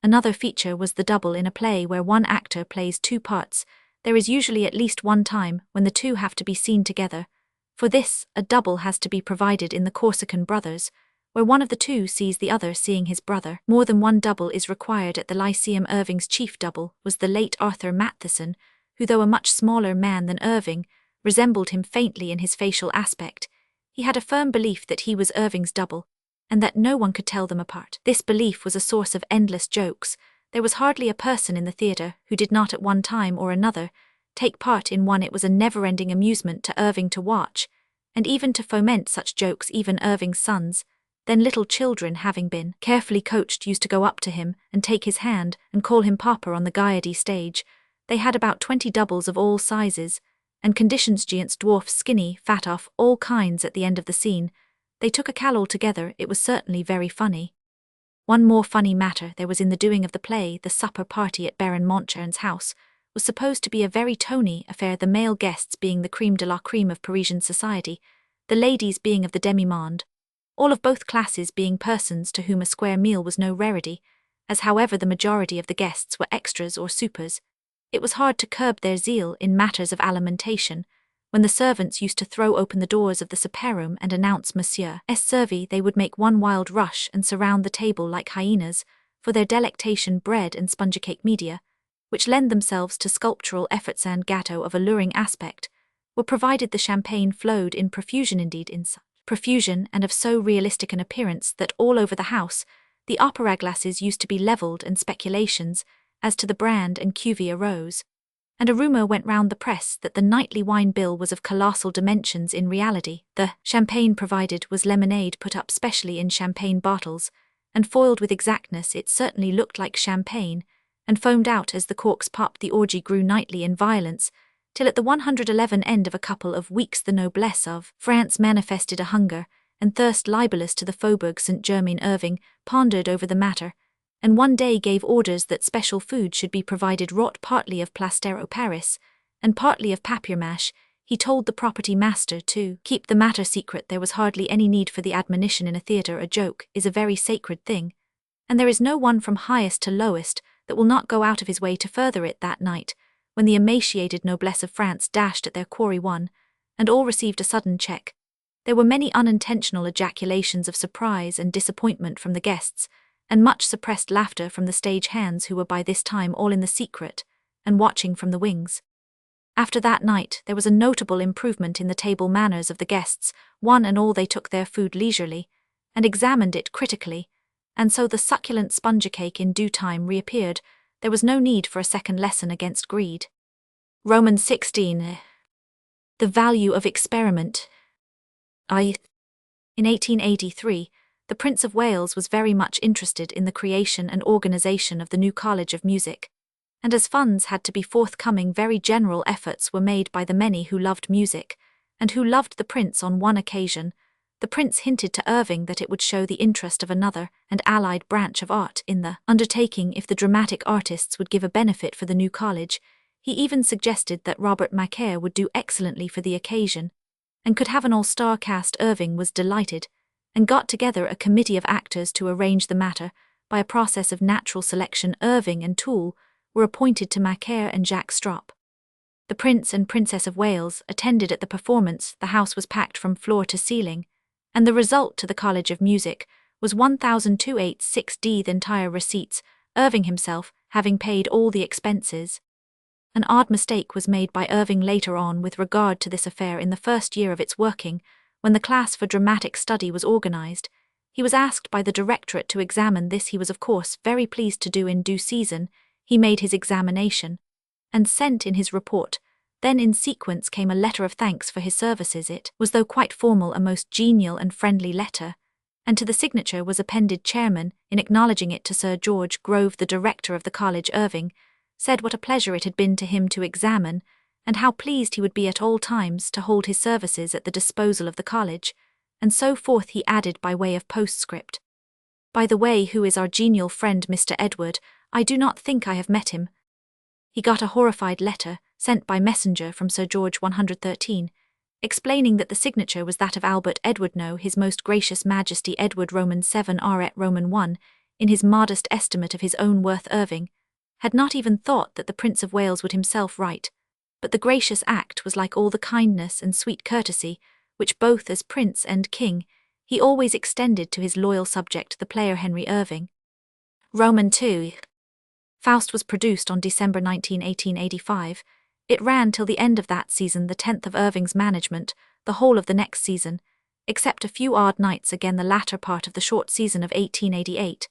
Speaker 1: Another feature was the double in a play where one actor plays two parts. There is usually at least one time when the two have to be seen together. For this, a double has to be provided in the Corsican brothers, where one of the two sees the other seeing his brother. More than one double is required at the Lyceum. Irving's chief double was the late Arthur Matheson, who, though a much smaller man than Irving, resembled him faintly in his facial aspect. He had a firm belief that he was Irving's double, and that no one could tell them apart. This belief was a source of endless jokes. There was hardly a person in the theatre who did not at one time or another take part in one. It was a never-ending amusement to Irving to watch, and even to foment such jokes. Even Irving's sons, then little children, having been carefully coached, used to go up to him and take his hand and call him Papa on the Gaiety stage. They had about 20 doubles of all sizes, and conditions, giants, dwarfs, skinny, fat, off all kinds. At the end of the scene, they took a caroll together. It was certainly very funny. One more funny matter there was in the doing of the play. The supper party at Baron Montchern's house was supposed to be a very tony affair, the male guests being the creme de la creme of Parisian society, the ladies being of the demi-monde, all of both classes being persons to whom a square meal was no rarity. As however the majority of the guests were extras or supers, it was hard to curb their zeal in matters of alimentation. When the servants used to throw open the doors of the supper-room and announce Monsieur S. Servy, they would make one wild rush and surround the table like hyenas, for their delectation bread and sponge cake media, which lend themselves to sculptural efforts and gatto of alluring aspect, were provided the champagne flowed in profusion, indeed in such profusion and of so realistic an appearance that all over the house the opera glasses used to be levelled, and speculations as to the brand and cuvee arose, and a rumour went round the press that the nightly wine bill was of colossal dimensions. In reality, the champagne provided was lemonade put up specially in champagne bottles, and foiled with exactness. It certainly looked like champagne, and foamed out as the corks popped. The orgy grew nightly in violence, till at the 111 end of a couple of weeks the noblesse of France manifested a hunger and thirst libelous to the Faubourg Saint-Germain. Irving pondered over the matter, and one day gave orders that special food should be provided, wrought partly of plaster au Paris and partly of papier-mâché. He told the property master to keep the matter secret. There was hardly any need for the admonition. In a theatre a joke is a very sacred thing, and there is no one from highest to lowest that will not go out of his way to further it. That night, when the emaciated noblesse of France dashed at their quarry one, and all received a sudden check, there were many unintentional ejaculations of surprise and disappointment from the guests, and much suppressed laughter from the stage hands, who were by this time all in the secret and watching from the wings. After that night there was a notable improvement in the table manners of the guests. One and all they took their food leisurely, and examined it critically, and so the succulent sponge cake in due time reappeared. There was no need for a second lesson against greed. Romans 16. The value of experiment. In 1883, the Prince of Wales was very much interested in the creation and organisation of the new College of Music, and as funds had to be forthcoming, very general efforts were made by the many who loved music, and who loved the Prince. On one occasion, the Prince hinted to Irving that it would show the interest of another and allied branch of art in the undertaking if the dramatic artists would give a benefit for the new college. He even suggested that Robert Macaire would do excellently for the occasion, and could have an all-star cast. Irving was delighted, and got together a committee of actors to arrange the matter. By a process of natural selection, Irving and Toole were appointed to Macaire and Jacques Strop. The Prince and Princess of Wales attended at the performance. The house was packed from floor to ceiling, and the result to the College of Music was 1,286d, the entire receipts, Irving himself having paid all the expenses. An odd mistake was made by Irving later on with regard to this affair. In the first year of its working, when the class for dramatic study was organised, he was asked by the directorate to examine this. He was of course very pleased to do. In due season he made his examination, and sent in his report. Then in sequence came a letter of thanks for his services. It was, though quite formal, a most genial and friendly letter, and to the signature was appended Chairman. In acknowledging it to Sir George Grove, the director of the college, Irving said what a pleasure it had been to him to examine, and how pleased he would be at all times to hold his services at the disposal of the college, and so forth. He added by way of postscript, "By the way, who is our genial friend Mr. Edward? I do not think I have met him." He got a horrified letter, sent by messenger from Sir George 113, explaining that the signature was that of Albert Edward. No, His Most Gracious Majesty Edward Romans 7 Ret Roman 1, in his modest estimate of his own worth, Irving had not even thought that the Prince of Wales would himself write, but the gracious act was like all the kindness and sweet courtesy, which both as Prince and King he always extended to his loyal subject, the player Henry Irving. Roman 2. Faust was produced on December 19, 1885. It ran till the end of that season, the 10th of Irving's management, the whole of the next season, except a few odd nights, again the latter part of the short season of 1888,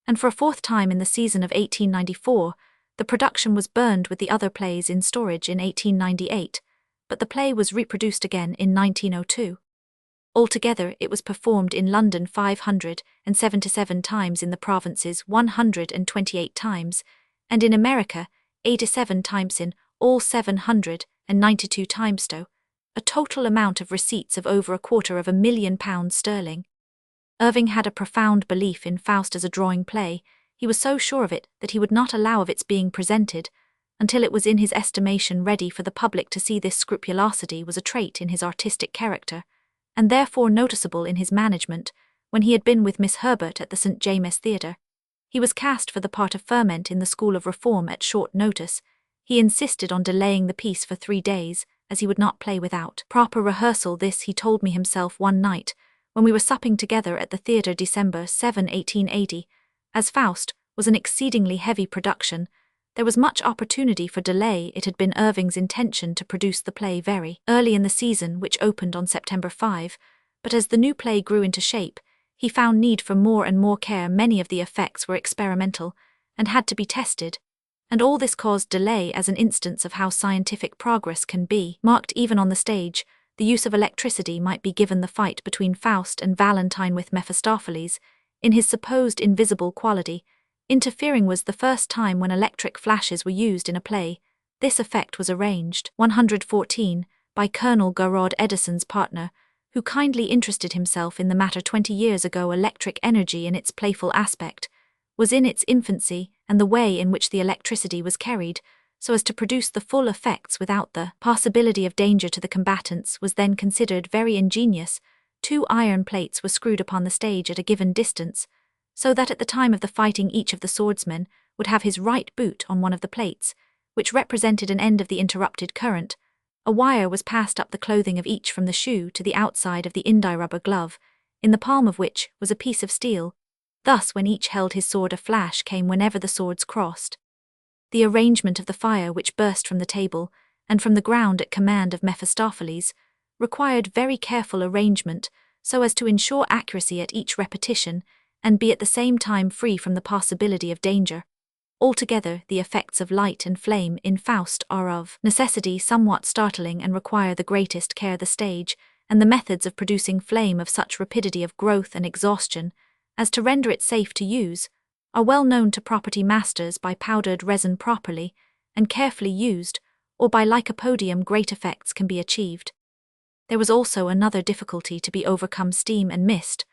Speaker 1: and for a fourth time in the season of 1894, the production was burned with the other plays in storage in 1898, but the play was reproduced again in 1902. Altogether it was performed in London 577 times, in the provinces 128 times, and in America 87 times, in all 792 times, a total amount of receipts of over £250,000. Irving had a profound belief in Faust as a drawing play. He was so sure of it that he would not allow of its being presented until it was in his estimation ready for the public to see. This scrupulosity was a trait in his artistic character, and therefore noticeable in his management. When he had been with Miss Herbert at the St. James's Theatre, he was cast for the part of Ferment in the School of Reform at short notice. He insisted on delaying the piece for 3 days, as he would not play without proper rehearsal. This he told me himself one night, when we were supping together at the theatre, December 7, 1880. As Faust was an exceedingly heavy production, there was much opportunity for delay. It had been Irving's intention to produce the play very early in the season, which opened on September 5, but as the new play grew into shape, he found need for more and more care. Many of the effects were experimental and had to be tested, and all this caused delay as an instance of how scientific progress can be marked even on the stage. The use of electricity might be given the fight between Faust and Valentine with Mephistopheles, in his supposed invisible quality. Interfering was the first time when electric flashes were used in a play. This effect was arranged, 114, by Colonel Garrod Edison's partner, who kindly interested himself in the matter 20 years ago. Electric energy in its playful aspect was in its infancy, and the way in which the electricity was carried, so as to produce the full effects without the possibility of danger to the combatants, was then considered very ingenious. 2 iron plates were screwed upon the stage at a given distance, so that at the time of the fighting each of the swordsmen would have his right boot on one of the plates, which represented an end of the interrupted current. A wire was passed up the clothing of each from the shoe to the outside of the indie-rubber glove, in the palm of which was a piece of steel. Thus when each held his sword a flash came whenever the swords crossed. The arrangement of the fire which burst from the table, and from the ground at command of Mephistopheles, required very careful arrangement so as to ensure accuracy at each repetition, and be at the same time free from the possibility of danger. Altogether, the effects of light and flame in Faust are of necessity somewhat startling and require the greatest care. The stage, and the methods of producing flame of such rapidity of growth and exhaustion as to render it safe to use, are well known to property masters. By powdered resin properly and carefully used, or by lycopodium, great effects can be achieved. There was also another difficulty to be overcome. Steam and mist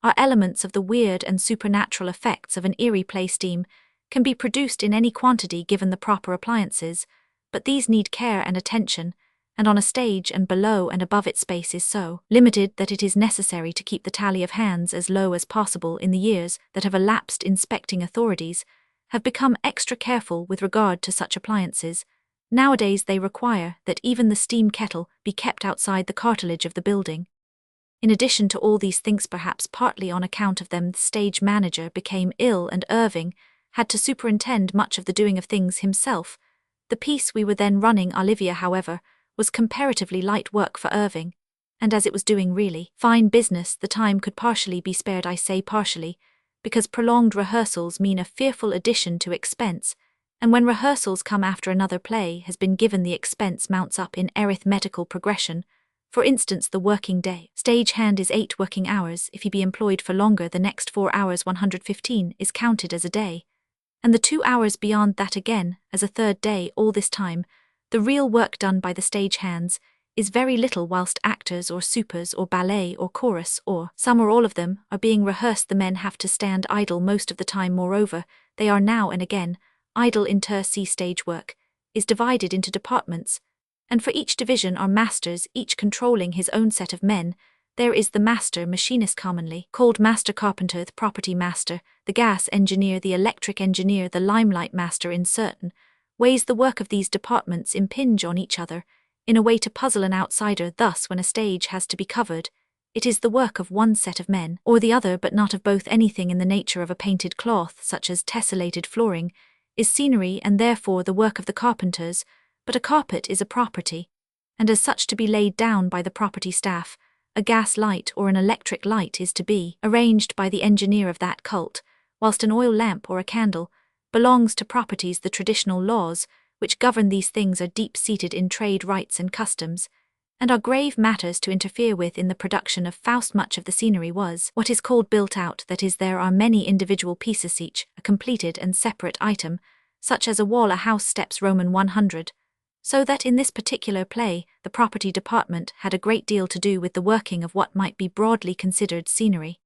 Speaker 1: are elements of the weird and supernatural effects of an eerie play. Steam can be produced in any quantity given the proper appliances, but these need care and attention, and on a stage and below and above it space is so limited that it is necessary to keep the tally of hands as low as possible. In the years that have elapsed, inspecting authorities have become extra careful with regard to such appliances. Nowadays they require that even the steam kettle be kept outside the cartilage of the building. In addition to all these things, perhaps partly on account of them, the stage manager became ill and Irving had to superintend much of the doing of things himself. The piece we were then running, Olivia, however, was comparatively light work for Irving, and as it was doing really fine business, the time could partially be spared. I say partially, because prolonged rehearsals mean a fearful addition to expense, and when rehearsals come after another play has been given, the expense mounts up in arithmetical progression. For instance, the working day stage hand is 8 working hours. If he be employed for longer, the next 4 hours, 115, is counted as a day, and the 2 hours beyond that again as a third day. All this time, the real work done by the stage hands is very little, whilst actors or supers or ballet or chorus or some or all of them are being rehearsed. The men have to stand idle most of the time. Moreover, they are now and again idle. Inter C stage work is divided into departments, and for each division are masters, each controlling his own set of men. There is the master machinist, commonly called master carpenter, the property master, the gas engineer, the electric engineer, the limelight master. In certain ways the work of these departments impinge on each other, in a way to puzzle an outsider. Thus, when a stage has to be covered, it is the work of one set of men or the other, but not of both. Anything in the nature of a painted cloth, such as tessellated flooring, is scenery and therefore the work of the carpenters, but a carpet is a property, and as such to be laid down by the property staff. A gas light or an electric light is to be arranged by the engineer of that cult, whilst an oil lamp or a candle belongs to properties. The traditional laws which govern these things are deep-seated in trade rights and customs, and are grave matters to interfere with. In the production of Faust, much of the scenery was what is called built out, that is, there are many individual pieces, each a completed and separate item, such as a wall, a house, steps, Roman 100. So that in this particular play, the property department had a great deal to do with the working of what might be broadly considered scenery.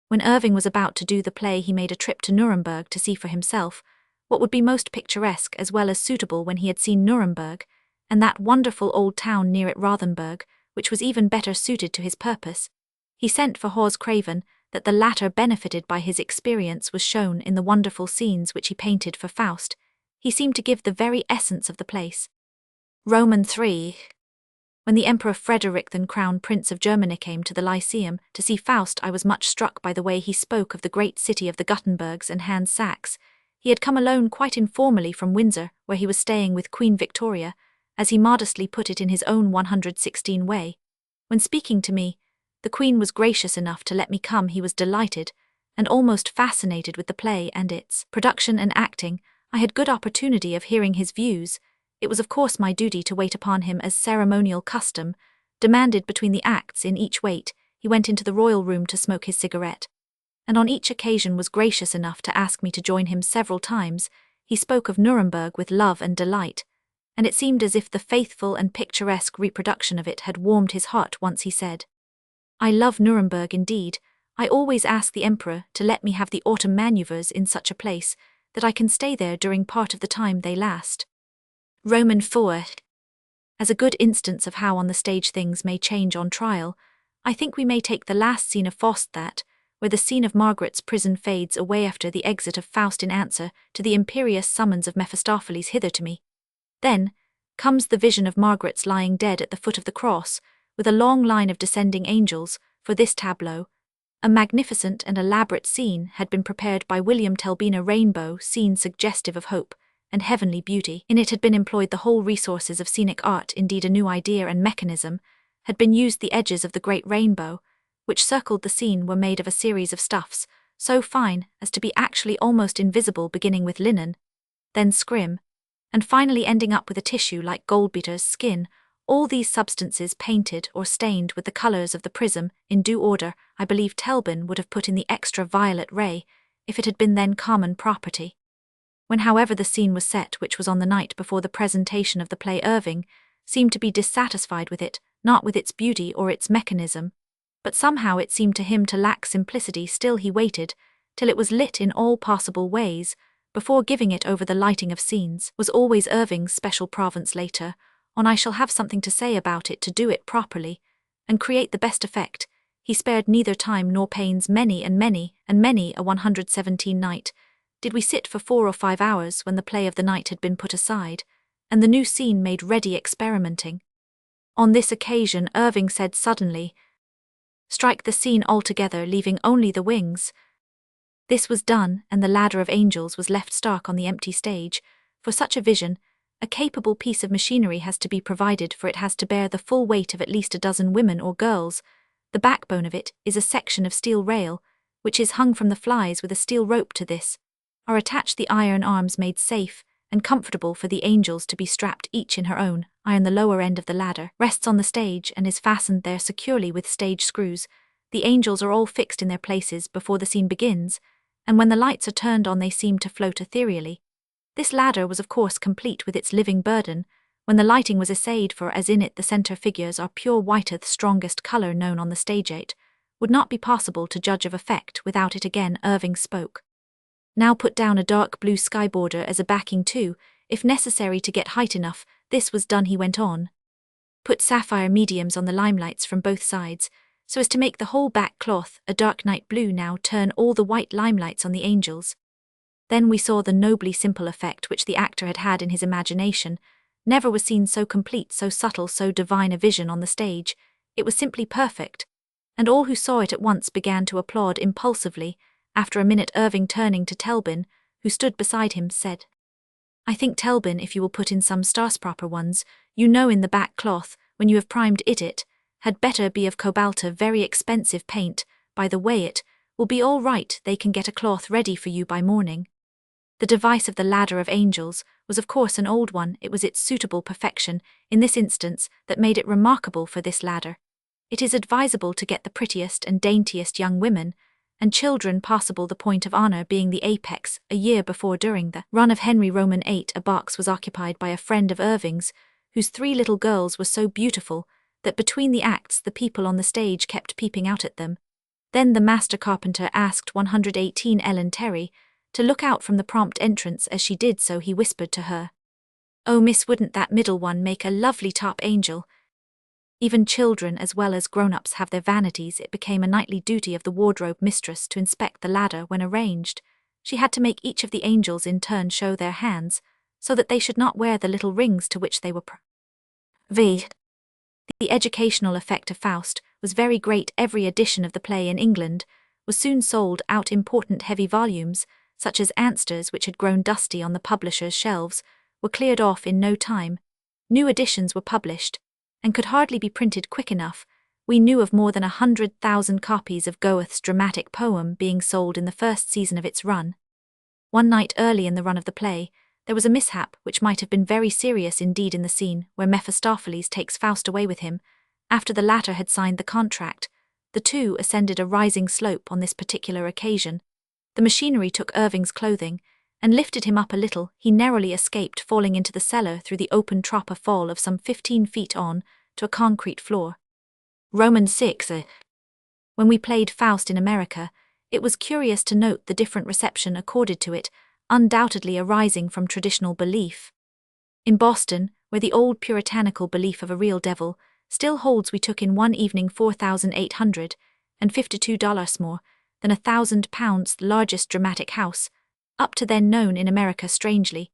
Speaker 1: When Irving was about to do the play, he made a trip to Nuremberg to see for himself what would be most picturesque as well as suitable. When he had seen Nuremberg, and that wonderful old town near it, Rothenburg, which was even better suited to his purpose, he sent for Hawes Craven, that the latter, benefited by his experience, was shown in the wonderful scenes which he painted for Faust. He seemed to give the very essence of the place. Roman 3. When the Emperor Frederick, then Crown Prince of Germany, came to the Lyceum to see Faust, I was much struck by the way he spoke of the great city of the Gutenbergs and Hans Sachs. He had come alone quite informally from Windsor, where he was staying with Queen Victoria, as he modestly put it in his own 116 way. When speaking to me, the Queen was gracious enough to let me come. He was delighted, and almost fascinated with the play and its production and acting. I had good opportunity of hearing his views. It was of course my duty to wait upon him as ceremonial custom demanded between the acts. In each wait, he went into the royal room to smoke his cigarette, and on each occasion was gracious enough to ask me to join him several times. He spoke of Nuremberg with love and delight, and it seemed as if the faithful and picturesque reproduction of it had warmed his heart. Once he said, "I love Nuremberg indeed. I always ask the Emperor to let me have the autumn manoeuvres in such a place that I can stay there during part of the time they last." Roman 4. As a good instance of how on the stage things may change on trial, I think we may take the last scene of Faust, that, where the scene of Margaret's prison fades away after the exit of Faust in answer to the imperious summons of Mephistopheles hither to me. Then comes the vision of Margaret's lying dead at the foot of the cross, with a long line of descending angels. For this tableau, a magnificent and elaborate scene had been prepared by William Telbin, a rainbow scene suggestive of hope and heavenly beauty. In it had been employed the whole resources of scenic art. Indeed, a new idea and mechanism had been used. The edges of the great rainbow, which circled the scene, were made of a series of stuffs, so fine as to be actually almost invisible, beginning with linen, then scrim, and finally ending up with a tissue like goldbeater's skin. All these substances painted or stained with the colors of the prism in due order. I believe Telbin would have put in the extra violet ray if it had been then common property. When, however, the scene was set, which was on the night before the presentation of the play, Irving seemed to be dissatisfied with it, not with its beauty or its mechanism, but somehow it seemed to him to lack simplicity. Still he waited till it was lit in all possible ways before giving it over. The lighting of scenes was always Irving's special province. Later on I shall have something to say about it. To do it properly and create the best effect, he spared neither time nor pains. Many a 117 night did we sit for 4 or 5 hours when the play of the night had been put aside, and the new scene made ready, experimenting. On this occasion Irving said suddenly, "Strike the scene altogether, leaving only the wings." This was done, and the ladder of angels was left stark on the empty stage. For such a vision, a capable piece of machinery has to be provided, for it has to bear the full weight of at least a dozen women or girls. The backbone of it is a section of steel rail, which is hung from the flies with a steel rope. To this are attached the iron arms, made safe and comfortable for the angels to be strapped each in her own iron. The lower end of the ladder rests on the stage and is fastened there securely with stage screws. The angels are all fixed in their places before the scene begins, and when the lights are turned on they seem to float ethereally. This ladder was of course complete with its living burden when the lighting was essayed, for as in it the centre figures are pure white, the strongest colour known on the stage, it would not be possible to judge of effect without it. Again Irving spoke. "Now put down a dark blue sky border as a backing too, if necessary, to get height enough." This was done. He went on, "Put sapphire mediums on the limelights from both sides, so as to make the whole back cloth a dark night blue. Now turn all the white limelights on the angels." Then we saw the nobly simple effect which the actor had had in his imagination. Never was seen so complete, so subtle, so divine a vision on the stage. It was simply perfect, and all who saw it at once began to applaud impulsively. After a minute Irving, turning to Telbin, who stood beside him, said, "I think, Telbin, if you will put in some stars, proper ones, in the back cloth, when you have primed it had better be of cobalt, very expensive paint. By the way, it will be all right. They can get a cloth ready for you by morning." The device of the ladder of angels was of course an old one. It was its suitable perfection in this instance that made it remarkable. For this ladder it is advisable to get the prettiest and daintiest young women and children possible, the point of honour being the apex. A year before, during the run of Henry Roman 8, a box was occupied by a friend of Irving's, whose 3 little girls were so beautiful that between the acts the people on the stage kept peeping out at them. Then the master carpenter asked 118 Ellen Terry to look out from the prompt entrance. As she did so he whispered to her, "Oh, miss, wouldn't that middle one make a lovely top angel?" Even children as well as grown-ups have their vanities. It became a nightly duty of the wardrobe mistress to inspect the ladder when arranged. She had to make each of the angels in turn show their hands, so that they should not wear the little rings to which they were The educational effect of Faust was very great. Every edition of the play in England was soon sold out. Important heavy volumes, such as Ansters which had grown dusty on the publisher's shelves, were cleared off in no time. New editions were published, and could hardly be printed quick enough. We knew of more than 100,000 copies of Goethe's dramatic poem being sold in the first season of its run. One night early in the run of the play, there was a mishap which might have been very serious indeed in the scene where Mephistopheles takes Faust away with him. After the latter had signed the contract, the two ascended a rising slope on this particular occasion. The machinery took Irving's clothing, and lifted him up a little. He narrowly escaped falling into the cellar through the open trap, a fall of some 15 feet on to a concrete floor. Romans 6. When we played Faust in America, it was curious to note the different reception accorded to it, undoubtedly arising from traditional belief. In Boston, where the old puritanical belief of a real devil still holds, we took in one evening $4,852 more than £1,000, the largest dramatic house, up to then known in America. Strangely,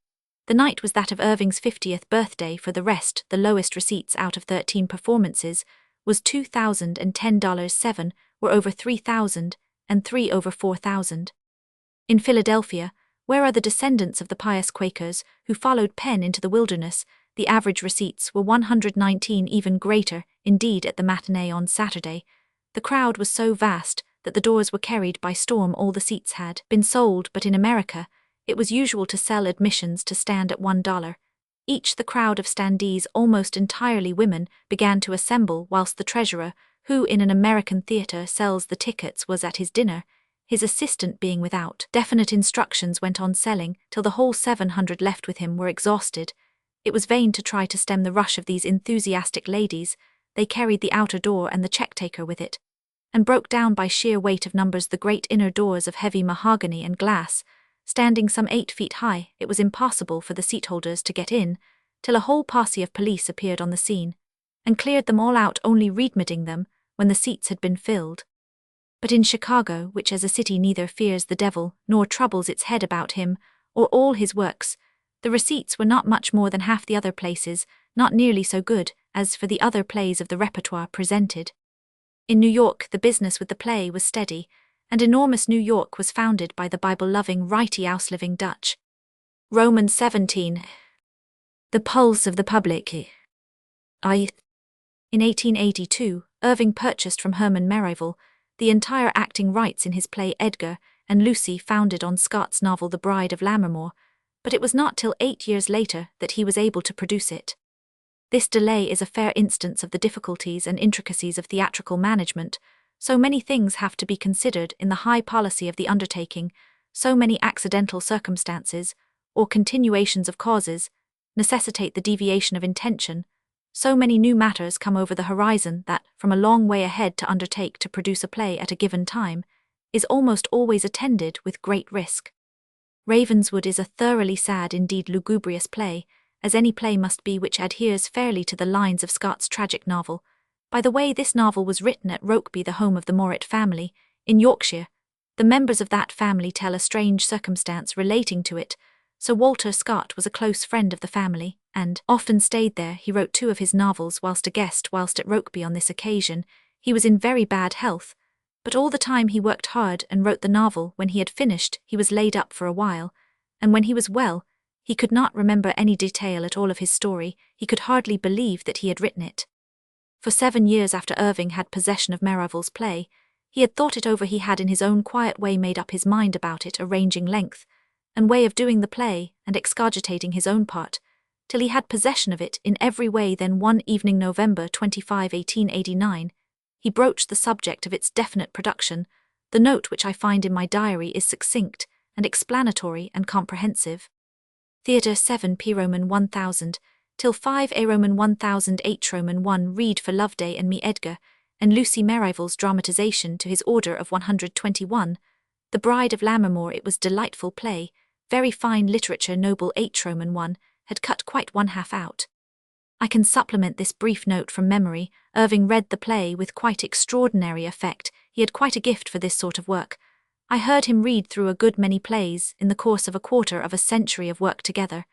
Speaker 1: the night was that of Irving's 50th birthday. For the rest, the lowest receipts out of 13 performances was $2,010. 7 were over $3,000, and 3 over $4,000. In Philadelphia, where are the descendants of the pious Quakers who followed Penn into the wilderness, the average receipts were 119, even greater. Indeed, at the matinee on Saturday, the crowd was so vast that the doors were carried by storm. All the seats had been sold, but in America, it was usual to sell admissions to stand at $1 each. The crowd of standees, almost entirely women, began to assemble whilst the treasurer, who in an American theatre sells the tickets, was at his dinner. His assistant being without definite instructions, went on selling till the whole 700 left with him were exhausted. It was vain to try to stem the rush of these enthusiastic ladies. They carried the outer door and the check-taker with it, and broke down by sheer weight of numbers the great inner doors of heavy mahogany and glass, standing some 8 feet high. It was impossible for the seat-holders to get in, till a whole posse of police appeared on the scene, and cleared them all out, only readmitting them when the seats had been filled. But in Chicago, which as a city neither fears the devil nor troubles its head about him or all his works, the receipts were not much more than half the other places, not nearly so good as for the other plays of the repertoire presented. In New York, the business with the play was steady, and enormous New York was founded by the Bible-loving, righty Ausliving Dutch. Romans 17. The pulse of the public. In 1882, Irving purchased from Herman Merivale the entire acting rights in his play Edgar and Lucy, founded on Scott's novel The Bride of Lammermoor, but it was not till 8 years later that he was able to produce it. This delay is a fair instance of the difficulties and intricacies of theatrical management. So many things have to be considered in the high policy of the undertaking, so many accidental circumstances, or continuations of causes, necessitate the deviation of intention, so many new matters come over the horizon that, from a long way ahead, to undertake to produce a play at a given time is almost always attended with great risk. Ravenswood is a thoroughly sad, indeed lugubrious play, as any play must be which adheres fairly to the lines of Scott's tragic novel. By the way, this novel was written at Rokeby, the home of the Morritt family, in Yorkshire. The members of that family tell a strange circumstance relating to it. Sir Walter Scott was a close friend of the family, and often stayed there. He wrote 2 of his novels whilst a guest whilst at Rokeby. On this occasion, he was in very bad health, but all the time he worked hard and wrote the novel. When he had finished, he was laid up for a while, and when he was well, he could not remember any detail at all of his story. He could hardly believe that he had written it. For 7 years after Irving had possession of Merivale's play, he had thought it over. He had in his own quiet way made up his mind about it, arranging length and way of doing the play, and excogitating his own part, till he had possession of it in every way. Then one evening, November 25, 1889, he broached the subject of its definite production. The note which I find in my diary is succinct and explanatory and comprehensive. Theatre 7 Roman 1000, till 5 Roman 1008 Roman 1 read for Loveday and me Edgar, and Lucy Merivale's dramatization to his order of 121, The Bride of Lammermoor. It was delightful play, very fine literature. Noble 8 Roman 1, had cut quite 1/2 out. I can supplement this brief note from memory. Irving read the play with quite extraordinary effect. He had quite a gift for this sort of work. I heard him read through a good many plays in the course of a quarter of a century of work together,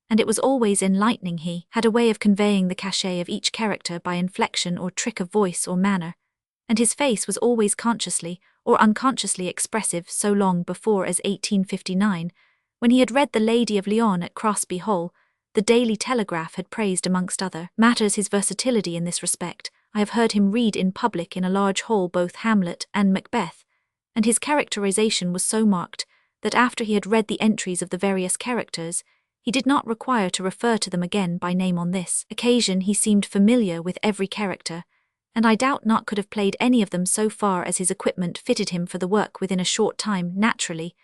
Speaker 1: and it was always enlightening. He had a way of conveying the cachet of each character by inflection or trick of voice or manner, and his face was always consciously, or unconsciously expressive so long before as 1859, when he had read The Lady of Lyons at Crosby Hall. The Daily Telegraph had praised amongst other matters his versatility in this respect. I have heard him read in public in a large hall both Hamlet and Macbeth, and his characterization was so marked that after he had read the entries of the various characters, he did not require to refer to them again by name on this occasion. He seemed familiar with every character, and I doubt not could have played any of them so far as his equipment fitted him for the work within a short time. Naturally,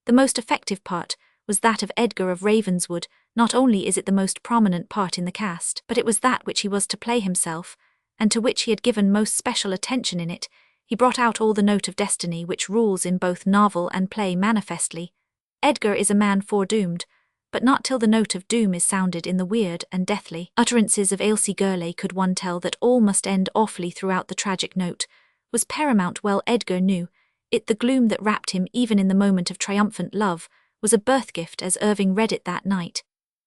Speaker 1: the most effective part was that of Edgar of Ravenswood. Not only is it the most prominent part in the cast, but it was that which he was to play himself, and to which he had given most special attention in it. He brought out all the note of destiny which rules in both novel and play manifestly. Edgar is a man foredoomed, but not till the note of doom is sounded in the weird and deathly utterances of Ailsie Gourlay could one tell that all must end awfully throughout. The tragic note was paramount. Well Edgar knew it. The gloom that wrapped him even in the moment of triumphant love was a birth-gift as Irving read it that night,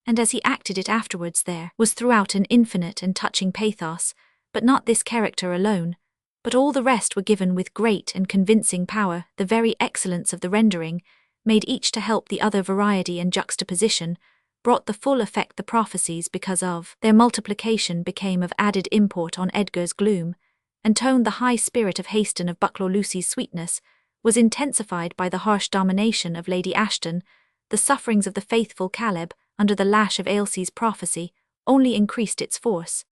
Speaker 1: and as he acted it afterwards. There was throughout an infinite and touching pathos, but not this character alone, but all the rest were given with great and convincing power. The very excellence of the rendering, made each to help the other, variety and juxtaposition, brought the full effect. The prophecies, because of their multiplication, became of added import on Edgar's gloom, and toned the high spirit of Haston of Bucklaw. Lucy's sweetness was intensified by the harsh domination of Lady Ashton. The sufferings of the faithful Caleb, under the lash of Ailsie's prophecy, only increased its force.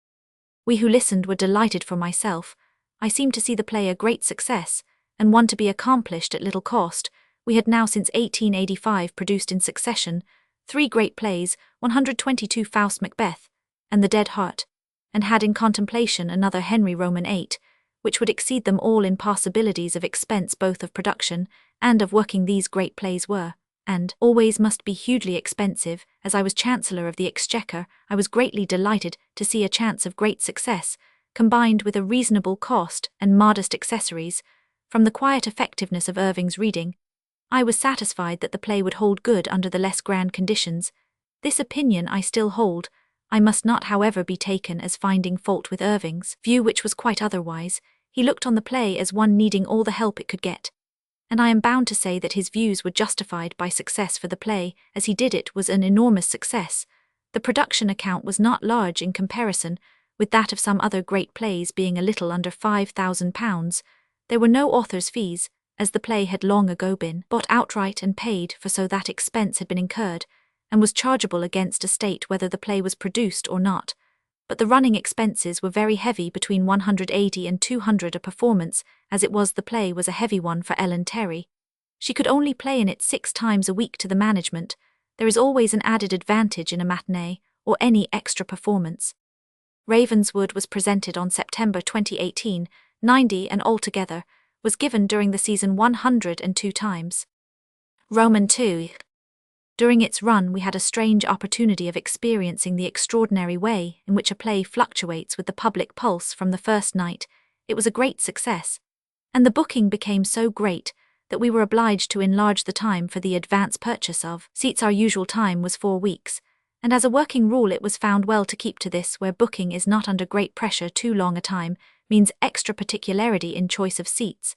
Speaker 1: We who listened were delighted. For myself, I seemed to see the play a great success, and one to be accomplished at little cost. We had now since 1885 produced in succession 3 great plays, 122 Faust, Macbeth, and The Dead Heart, and had in contemplation another Henry Roman VIII, which would exceed them all in possibilities of expense both of production and of working. These great plays were, and always must be, hugely expensive. As I was Chancellor of the Exchequer, I was greatly delighted to see a chance of great success, combined with a reasonable cost and modest accessories. From the quiet effectiveness of Irving's reading, I was satisfied that the play would hold good under the less grand conditions. This opinion I still hold. I must not, however, be taken as finding fault with Irving's view, which was quite otherwise. He looked on the play as one needing all the help it could get, and I am bound to say that his views were justified by success, for the play, as he did it, was an enormous success. The production account was not large in comparison with that of some other great plays, being a little under £5,000. There were no author's fees, as the play had long ago been bought outright and paid for, so that expense had been incurred, and was chargeable against a state whether the play was produced or not. But the running expenses were very heavy, between 180 and 200 a performance. As it was, the play was a heavy one for Ellen Terry. She could only play in it 6 times a week. To the management, there is always an added advantage in a matinee or any extra performance. Ravenswood was presented on September 2018, 90, and altogether was given during the season 102 times. Roman II. During its run we had a strange opportunity of experiencing the extraordinary way in which a play fluctuates with the public pulse from the first night. It was a great success, and the booking became so great that we were obliged to enlarge the time for the advance purchase of seats. Our usual time was 4 weeks, and as a working rule it was found well to keep to this, where booking is not under great pressure. Too long a time means extra particularity in choice of seats,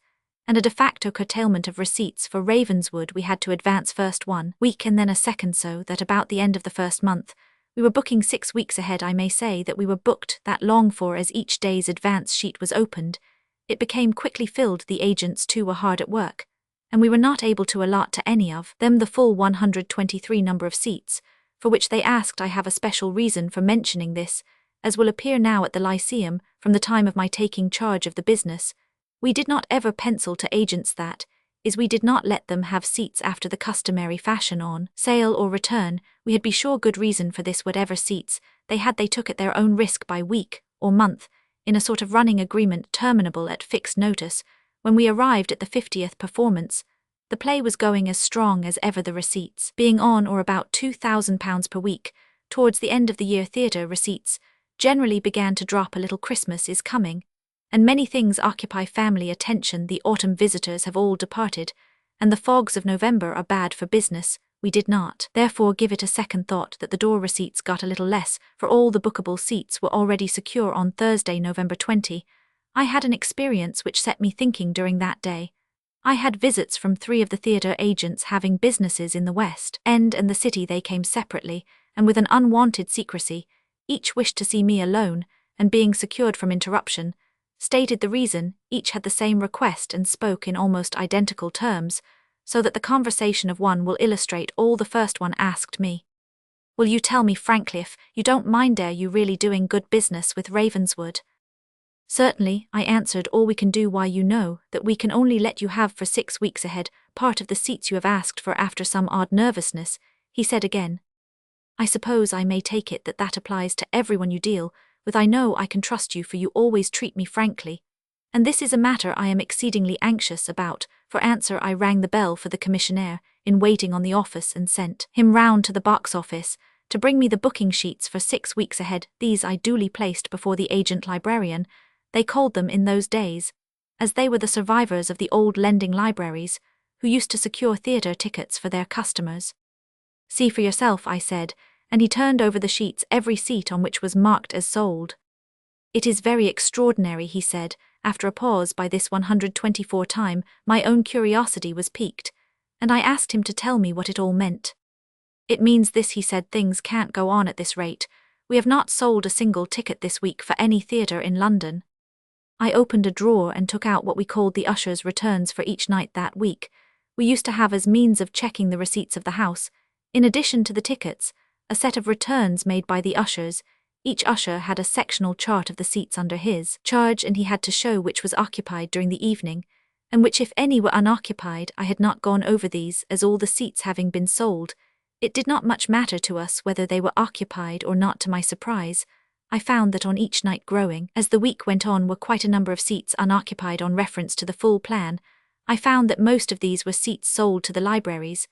Speaker 1: and a de facto curtailment of receipts. For Ravenswood we had to advance first 1 week and then a second, so that about the end of the first month we were booking 6 weeks ahead. I may say that we were booked that long, for as each day's advance sheet was opened, it became quickly filled. The agents too were hard at work, and we were not able to allot to any of them the full 123 number of seats, for which they asked. I have a special reason for mentioning this, as will appear now. At the Lyceum, from the time of my taking charge of the business, we did not ever pencil to agents, that is, we did not let them have seats after the customary fashion on sale or return. We had be sure good reason for this. Whatever seats they had, they took at their own risk by week or month, in a sort of running agreement terminable at fixed notice. When we arrived at the 50th performance, the play was going as strong as ever, the receipts being on or about £2,000 per week. Towards the end of the year theatre receipts generally began to drop a little. Christmas is coming, and many things occupy family attention. The autumn visitors have all departed, and the fogs of November are bad for business. We did not, therefore, give it a second thought that the door receipts got a little less, for all the bookable seats were already secure. On Thursday, November 20, I had an experience which set me thinking during that day. I had visits from 3 of the theatre agents having businesses in the West End and the city. They came separately, and with an unwanted secrecy. Each wished to see me alone, and being secured from interruption, stated the reason. Each had the same request and spoke in almost identical terms, so that the conversation of one will illustrate all. The first one asked me, "Will you tell me frankly if you don't mind, are you really doing good business with Ravenswood?" "Certainly," I answered, "all we can do. Why, you know that we can only let you have for 6 weeks ahead part of the seats you have asked for." After some odd nervousness, he said again, "I suppose I may take it that that applies to everyone you deal with. I know I can trust you, for you always treat me frankly. And this is a matter I am exceedingly anxious about." For answer I rang the bell for the commissionaire in waiting on the office and sent him round to the box office to bring me the booking sheets for 6 weeks ahead. These I duly placed before the agent librarian, they called them in those days, as they were the survivors of the old lending libraries, who used to secure theatre tickets for their customers. "See for yourself," I said, and he turned over the sheets, every seat on which was marked as sold. "It is very extraordinary," he said, after a pause. By this 124 time, my own curiosity was piqued, and I asked him to tell me what it all meant. "It means this," he said, "things can't go on at this rate. We have not sold a single ticket this week for any theatre in London." I opened a drawer and took out what we called the usher's returns for each night that week. We used to have as means of checking the receipts of the house, in addition to the tickets, a set of returns made by the ushers. Each usher had a sectional chart of the seats under his charge, and he had to show which was occupied during the evening, and which, if any, were unoccupied. I had not gone over these, as all the seats having been sold, it did not much matter to us whether they were occupied or not. To my surprise, I found that on each night, growing as the week went on, were quite a number of seats unoccupied. On reference to the full plan, I found that most of these were seats sold to the libraries,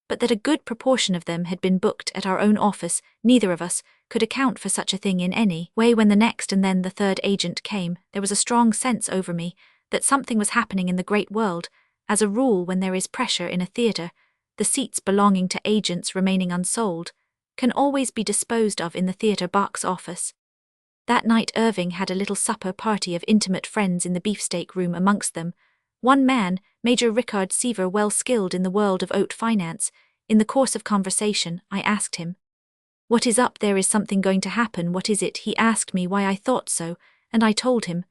Speaker 1: but that a good proportion of them had been booked at our own office. Neither of us could account for such a thing in any way. When the next and then the third agent came, there was a strong sense over me that something was happening in the great world. As a rule, when there is pressure in a theatre, the seats belonging to agents remaining unsold can always be disposed of in the theatre box office. That night Irving had a little supper party of intimate friends in the beefsteak room. Amongst them, one man, Major Rickard Seaver, well skilled in the world of haute finance. In the course of conversation, I asked him, "What is up? There is something going to happen. What is it?" He asked me why I thought so, and I told him.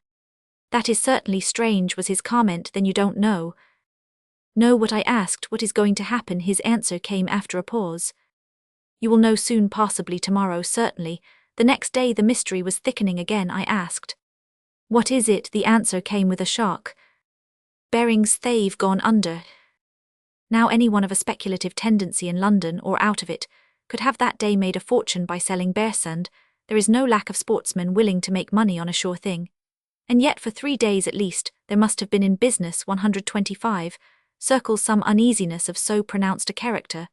Speaker 1: "That is certainly strange," was his comment. "Then you don't know?" "No." What I asked, "What is going to happen?" His answer came after a pause. "You will know soon, possibly tomorrow, certainly." The next day the mystery was thickening again. I asked, "What is it?" The answer came with a shock. "Bearings, they've gone under." Now anyone of a speculative tendency in London or out of it could have that day made a fortune by selling bearsand. There is no lack of sportsmen willing to make money on a sure thing. And yet for 3 days at least there must have been in business 125 circles some uneasiness of so pronounced a character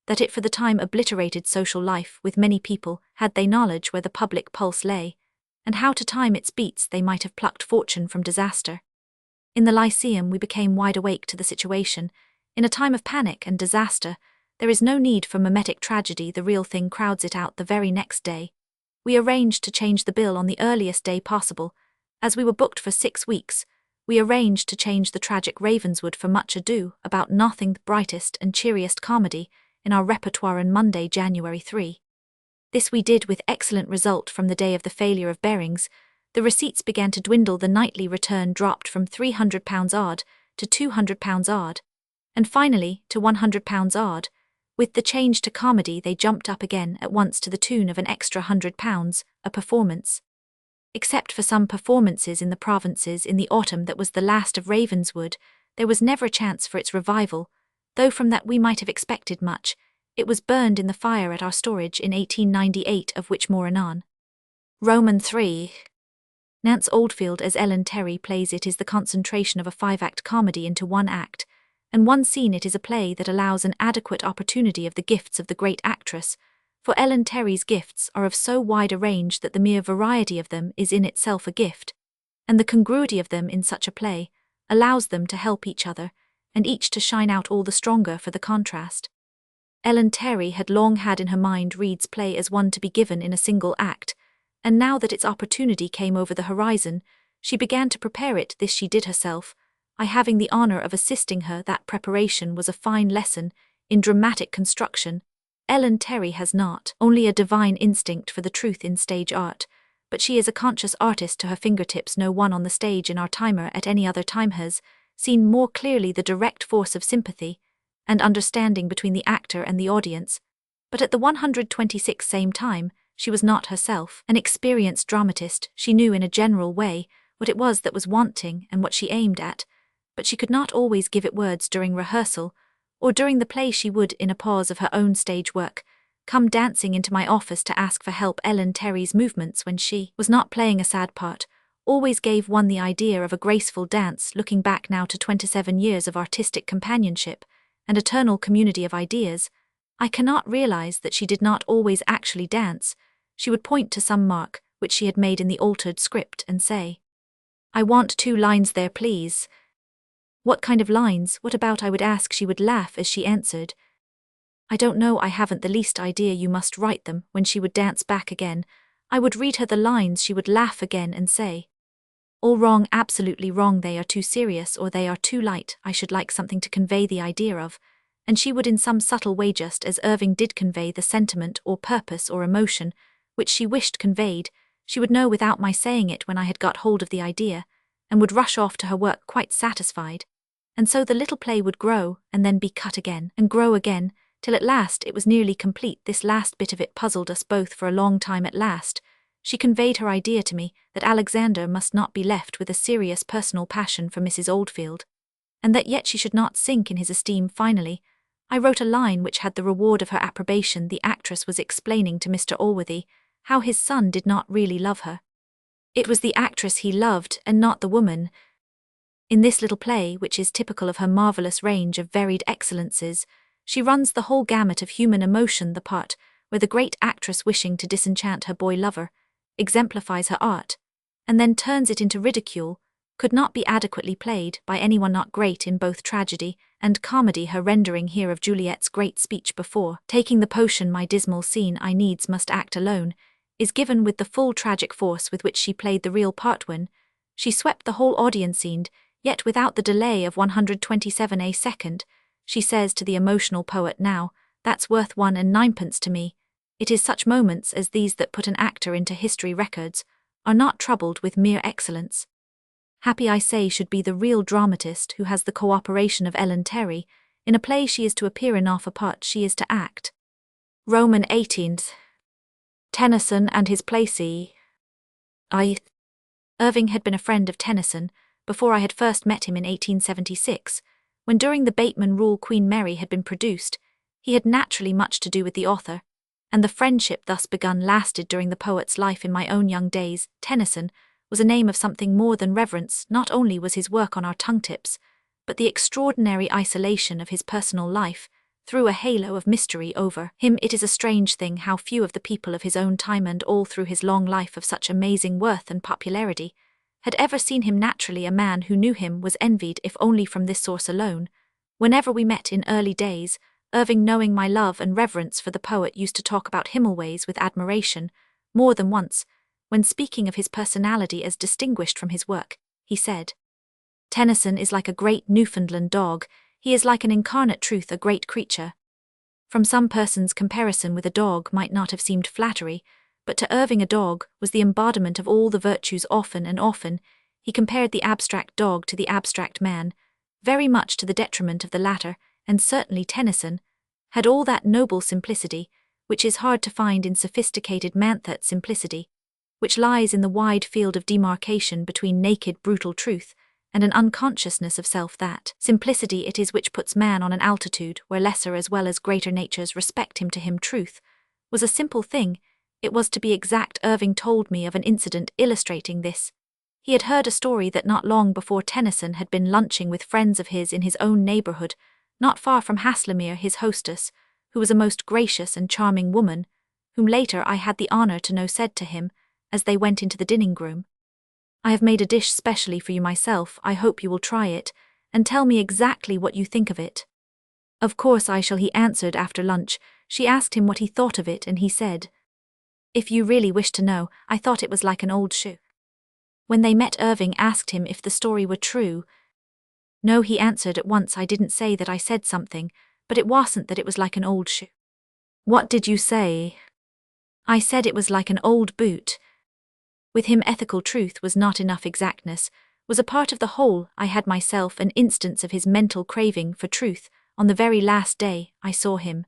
Speaker 1: that it for the time obliterated social life with many people. Had they knowledge where the public pulse lay, and how to time its beats, they might have plucked fortune from disaster. In the Lyceum we became wide awake to the situation. In a time of panic and disaster, there is no need for mimetic tragedy. The real thing crowds it out. The very next day, we arranged to change the bill on the earliest day possible. As we were booked for 6 weeks, we arranged to change the tragic Ravenswood for Much Ado About Nothing, the brightest and cheeriest comedy in our repertoire, on Monday, January 3. This we did with excellent result. From the day of the failure of Bearings, the receipts began to dwindle. The nightly return dropped from £300 odd to £200 odd, and finally to £100 odd. With the change to comedy they jumped up again at once to the tune of an extra £100 a performance. Except for some performances in the provinces in the autumn that was the last of Ravenswood, there was never a chance for its revival, though from that we might have expected much. It was burned in the fire at our storage in 1898, of which more anon. Roman 3. Nance Oldfield as Ellen Terry plays it is the concentration of a 5-act comedy into one act, and one scene. It is a play that allows an adequate opportunity of the gifts of the great actress, for Ellen Terry's gifts are of so wide a range that the mere variety of them is in itself a gift, and the congruity of them in such a play allows them to help each other, and each to shine out all the stronger for the contrast. Ellen Terry had long had in her mind Reed's play as one to be given in a single act, and now that its opportunity came over the horizon, she began to prepare it. This she did herself. I having the honor of assisting her. That preparation was a fine lesson in dramatic construction. Ellen Terry has not only a divine instinct for the truth in stage art, but she is a conscious artist to her fingertips. No one on the stage in our timer at any other time has seen more clearly the direct force of sympathy and understanding between the actor and the audience. But at the 126th same time, she was not herself an experienced dramatist. She knew in a general way what it was that was wanting and what she aimed at, but she could not always give it words during rehearsal, or during the play. She would, in a pause of her own stage work, come dancing into my office to ask for help. Ellen Terry's movements when she was not playing a sad part always gave one the idea of a graceful dance. Looking back now to 27 years of artistic companionship and eternal community of ideas, I cannot realize that she did not always actually dance. She would point to some mark which she had made in the altered script and say, "I want 2 lines there, please." "What kind of lines? What about?" I would ask. She would laugh as she answered, "I don't know, I haven't the least idea, you must write them." When she would dance back again, I would read her the lines. She would laugh again and say, "All wrong, absolutely wrong, they are too serious or they are too light, I should like something to convey the idea of." And she would in some subtle way, just as Irving did, convey the sentiment or purpose or emotion which she wished conveyed. She would know without my saying it when I had got hold of the idea, and would rush off to her work quite satisfied. And so the little play would grow, and then be cut again, and grow again, till at last it was nearly complete. This last bit of it puzzled us both for a long time. At last, she conveyed her idea to me, that Alexander must not be left with a serious personal passion for Mrs. Oldfield, and that yet she should not sink in his esteem. Finally, I wrote a line which had the reward of her approbation. The actress was explaining to Mr. Allworthy how his son did not really love her. It was the actress he loved, and not the woman. In this little play, which is typical of her marvelous range of varied excellences, she runs the whole gamut of human emotion. The part where the great actress, wishing to disenchant her boy lover, exemplifies her art, and then turns it into ridicule, could not be adequately played by anyone not great in both tragedy and comedy. Her rendering here of Juliet's great speech before taking the potion, "My dismal scene, I needs must act alone," is given with the full tragic force with which she played the real part when she swept the whole audience scene, yet without the delay of 127 a second. She says to the emotional poet, "Now, that's worth 1 and 9pence to me." It is such moments as these that put an actor into history records, are not troubled with mere excellence. Happy, I say, should be the real dramatist who has the cooperation of Ellen Terry in a play she is to appear in, off a part she is to act. Roman 18th. Tennyson and his play. Irving had been a friend of Tennyson before I had first met him in 1876, when during the Bateman rule Queen Mary had been produced. He had naturally much to do with the author, and the friendship thus begun lasted during the poet's life. In my own young days, Tennyson was a name of something more than reverence. Not only was his work on our tongue-tips, but the extraordinary isolation of his personal life threw a halo of mystery over him. It is a strange thing how few of the people of his own time, and all through his long life of such amazing worth and popularity, had ever seen him. Naturally, a man who knew him was envied, if only from this source alone. Whenever we met in early days, Irving, knowing my love and reverence for the poet, used to talk about Himmelways with admiration. More than once, when speaking of his personality as distinguished from his work, he said, "Tennyson is like a great Newfoundland dog. He is like an incarnate truth, a great creature." From some persons, comparison with a dog might not have seemed flattery, but to Irving a dog was the embodiment of all the virtues. Often and often he compared the abstract dog to the abstract man, very much to the detriment of the latter, and certainly Tennyson had all that noble simplicity which is hard to find in sophisticated man, that simplicity which lies in the wide field of demarcation between naked brutal truth and an unconsciousness of self. That simplicity it is which puts man on an altitude where lesser as well as greater natures respect him. To him truth was a simple thing. It was, to be exact. Irving told me of an incident illustrating this. He had heard a story that not long before Tennyson had been lunching with friends of his in his own neighborhood, not far from Haslemere. His hostess, who was a most gracious and charming woman, whom later I had the honor to know, said to him, as they went into the dining-room, "I have made a dish specially for you myself. I hope you will try it, and tell me exactly what you think of it." "Of course I shall," he answered. After lunch, she asked him what he thought of it, and he said, "If you really wish to know, I thought it was like an old shoe." When they met, Irving asked him if the story were true. No, he answered at once. I didn't say that I said something, but it wasn't that it was like an old shoe. What did you say? I said it was like an old boot. With him ethical truth was not enough exactness, was a part of the whole. I had myself an instance of his mental craving for truth on the very last day I saw him.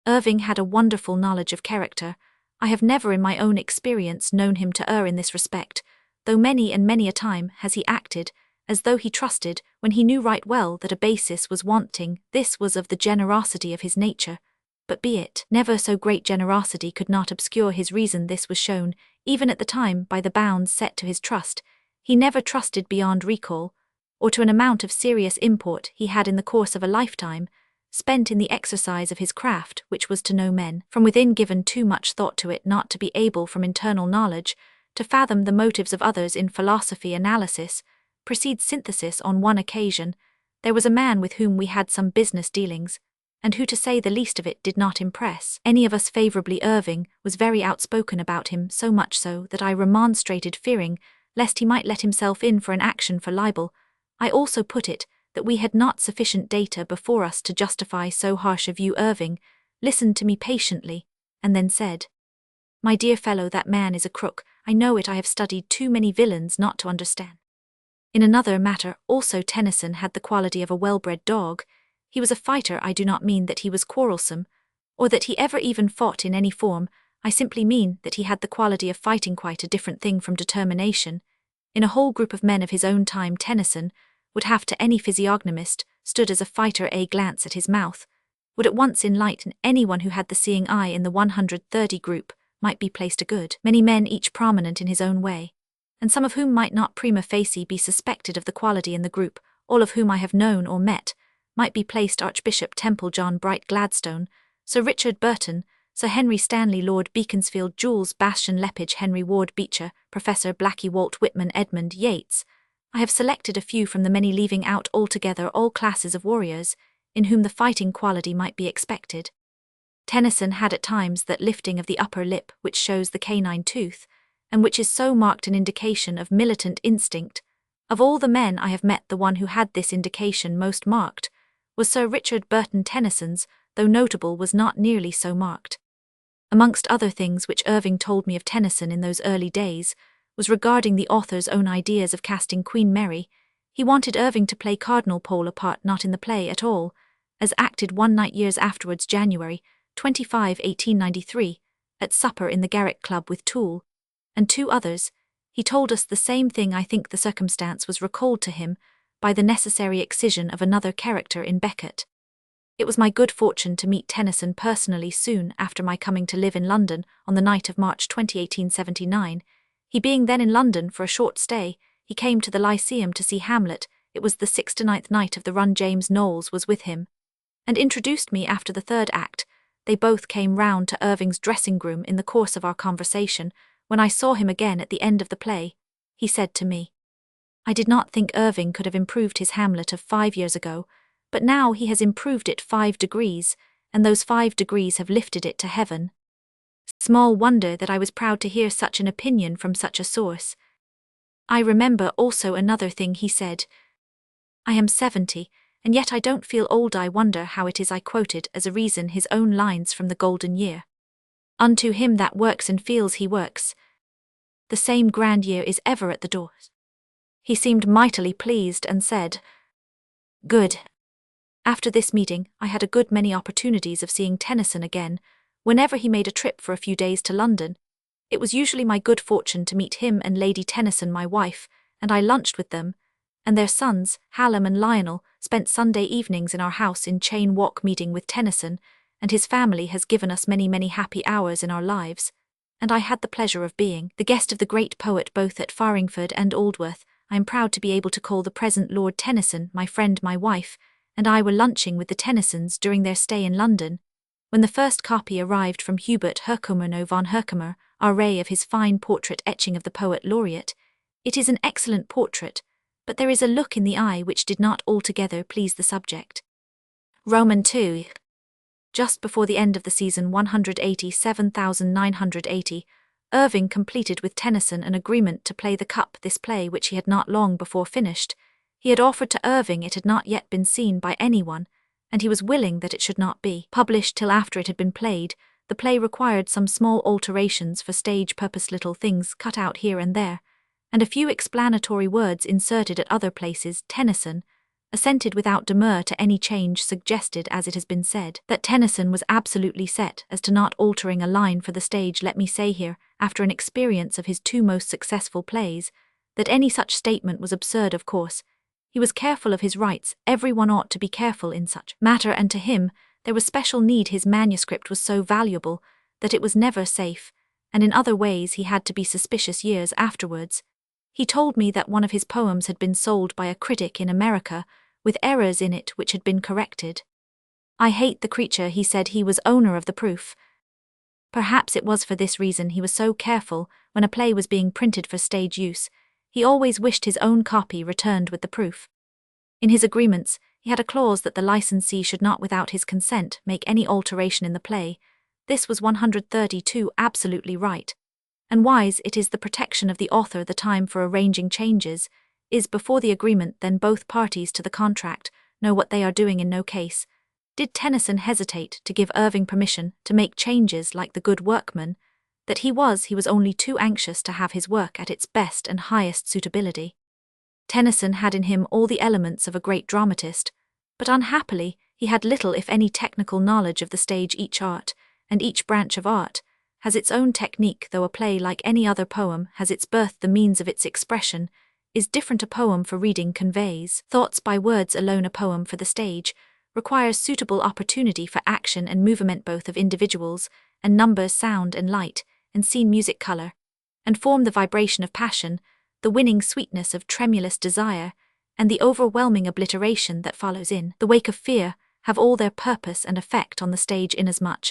Speaker 1: Irving had a wonderful knowledge of character. I have never in my own experience known him to err in this respect, though many and many a time has he acted as though he trusted when he knew right well that a basis was wanting. This was of the generosity of his nature, but be it never so great generosity could not obscure his reason. This was shown, even at the time, by the bounds set to his trust. He never trusted beyond recall, or to an amount of serious import he had in the course of a lifetime spent in the exercise of his craft, which was to know men from within, given too much thought to it not to be able from internal knowledge to fathom the motives of others. In philosophy analysis precedes synthesis. On one occasion there was a man with whom we had some business dealings, and who, to say the least of it, did not impress any of us favorably. Irving was very outspoken about him, so much so that I remonstrated, fearing lest he might let himself in for an action for libel. I also put it that we had not sufficient data before us to justify so harsh a view. Irving listened to me patiently, and then said, "My dear fellow, that man is a crook. I know it. I have studied too many villains not to understand." In another matter also Tennyson had the quality of a well-bred dog. He was a fighter. I do not mean that he was quarrelsome, or that he ever even fought in any form. I simply mean that he had the quality of fighting, quite a different thing from determination. In a whole group of men of his own time, Tennyson would have to any physiognomist stood as a fighter. A glance at his mouth would at once enlighten anyone who had the seeing eye. In the 130 group might be placed a good many men, each prominent in his own way, and some of whom might not prima facie be suspected of the quality. In the group, all of whom I have known or met, might be placed Archbishop Temple, John Bright Gladstone, Sir Richard Burton, Sir Henry Stanley, Lord Beaconsfield, Jules Bastian Lepage, Henry Ward Beecher, Professor Blackie, Walt Whitman, Edmund Yates. I have selected a few from the many, leaving out altogether all classes of warriors in whom the fighting quality might be expected. Tennyson had at times that lifting of the upper lip which shows the canine tooth, and which is so marked an indication of militant instinct. Of all the men I have met, the one who had this indication most marked was Sir Richard Burton. Tennyson's, though notable, was not nearly so marked. Amongst other things which Irving told me of Tennyson in those early days was regarding the author's own ideas of casting Queen Mary. He wanted Irving to play Cardinal Pole, a part not in the play at all, as acted one night years afterwards, January 25, 1893, at supper in the Garrick Club with Toole and two others. He told us the same thing. I think the circumstance was recalled to him by the necessary excision of another character in Becket. It was my good fortune to meet Tennyson personally soon after my coming to live in London on the night of March 20, 1879. He being then in London for a short stay, he came to the Lyceum to see Hamlet. It was the 69th night of the run. James Knowles was with him, and introduced me after the third act. They both came round to Irving's dressing-room in the course of our conversation. When I saw him again at the end of the play, he said to me, "I did not think Irving could have improved his Hamlet of 5 years ago, but now he has improved it 5 degrees, and those 5 degrees have lifted it to heaven." Small wonder that I was proud to hear such an opinion from such a source. I remember also another thing he said. "I am 70, and yet I don't feel old. I wonder how it is." I quoted as a reason his own lines from The Golden Year. "Unto him that works and feels he works, the same grandeur is ever at the doors." He seemed mightily pleased and said, "Good." After this meeting, I had a good many opportunities of seeing Tennyson again. Whenever he made a trip for a few days to London, it was usually my good fortune to meet him and Lady Tennyson, my wife, and I lunched with them, and their sons, Hallam and Lionel, spent Sunday evenings in our house in Chain Walk. Meeting with Tennyson and his family has given us many, many happy hours in our lives, and I had the pleasure of being the guest of the great poet both at Farringford and Aldworth. I am proud to be able to call the present Lord Tennyson my friend. My wife and I were lunching with the Tennysons during their stay in London, when the first copy arrived from Hubert Herkomer von Herkomer, our ray of his fine portrait etching of the poet laureate. It is an excellent portrait, but there is a look in the eye which did not altogether please the subject. Roman 2. Just before the end of the season 187,980, Irving completed with Tennyson an agreement to play The Cup, this play which he had not long before finished. He had offered to Irving it had not yet been seen by anyone, and he was willing that it should not be published till after it had been played. The play required some small alterations for stage purpose, little things cut out here and there, and a few explanatory words inserted at other places. Tennyson assented without demur to any change suggested, as it has been said, that Tennyson was absolutely set as to not altering a line for the stage. Let me say here, after an experience of his two most successful plays, that any such statement was absurd. Of course, he was careful of his rights. Everyone ought to be careful in such matter, and to him there was special need. His manuscript was so valuable that it was never safe, and in other ways he had to be suspicious years afterwards. He told me that one of his poems had been sold by a critic in America with errors in it which had been corrected. I hate the creature, he said. He was owner of the proof. Perhaps it was for this reason he was so careful when a play was being printed for stage use. He always wished his own copy returned with the proof. In his agreements, he had a clause that the licensee should not, without his consent, make any alteration in the play. This was 132 absolutely right and wise. It is the protection of the author. The time for arranging changes is before the agreement. Then both parties to the contract know what they are doing. In no case did Tennyson hesitate to give Irving permission to make changes. Like the good workman that he was only too anxious to have his work at its best and highest suitability. Tennyson had in him all the elements of a great dramatist, but unhappily he had little if any technical knowledge of the stage. Each art, and each branch of art, has its own technique. Though a play, like any other poem, has its birth, the means of its expression is different. A poem for reading conveys thoughts by words alone. A poem for the stage requires suitable opportunity for action and movement, both of individuals and numbers, sound and light, and scene, music, color, and form, the vibration of passion, the winning sweetness of tremulous desire, and the overwhelming obliteration that follows in the wake of fear, have all their purpose and effect on the stage, inasmuch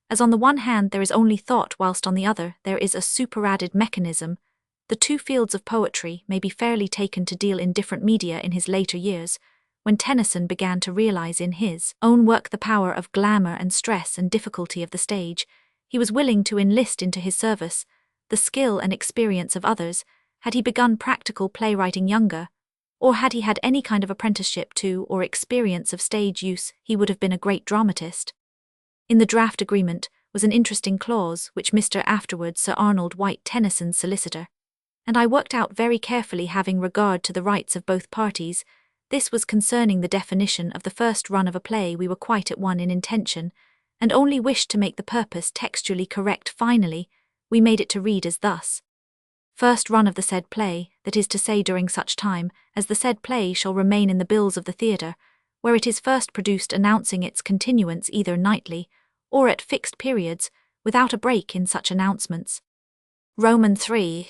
Speaker 1: as on the one hand there is only thought, whilst on the other there is a superadded mechanism. The two fields of poetry may be fairly taken to deal in different media. In his later years, when Tennyson began to realize in his own work the power of glamour and stress and difficulty of the stage, he was willing to enlist into his service the skill and experience of others. Had he begun practical playwriting younger, or had he had any kind of apprenticeship to or experience of stage use, he would have been a great dramatist. In the draft agreement was an interesting clause which Mr. afterwards Sir Arnold White, Tennyson's solicitor, and I worked out very carefully, having regard to the rights of both parties. This was concerning the definition of the first run of a play. We were quite at one in intention, and only wished to make the purpose textually correct. Finally, we made it to read as thus: first run of the said play, that is to say, during such time as the said play shall remain in the bills of the theatre, where it is first produced, announcing its continuance either nightly or at fixed periods, without a break in such announcements. Roman 3.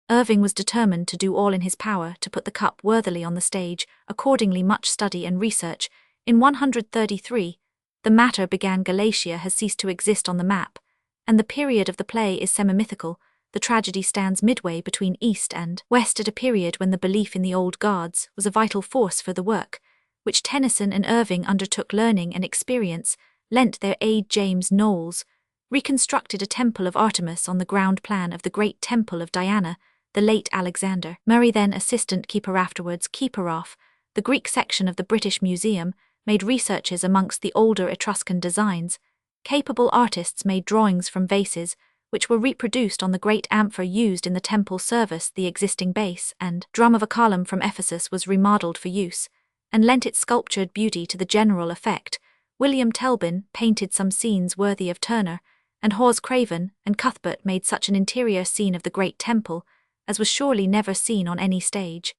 Speaker 1: Irving was determined to do all in his power to put the cup worthily on the stage. Accordingly, much study and research. In 133, the matter began. Galatia has ceased to exist on the map, and the period of the play is semi-mythical. The tragedy stands midway between East and West, at a period when the belief in the old gods was a vital force for the work, which Tennyson and Irving undertook. Learning and experience lent their aid. James Knowles reconstructed a temple of Artemis on the ground plan of the great temple of Diana. The late Alexander Murray, then assistant keeper, afterwards keeper of the Greek section of the British Museum, made researches amongst the older Etruscan designs. Capable artists made drawings from vases, which were reproduced on the great amphor used in the temple service. The existing base and drum of a column from Ephesus was remodeled for use, and lent its sculptured beauty to the general effect. William Telbin painted some scenes worthy of Turner, and Hawes Craven and Cuthbert made such an interior scene of the great temple as was surely never seen on any stage.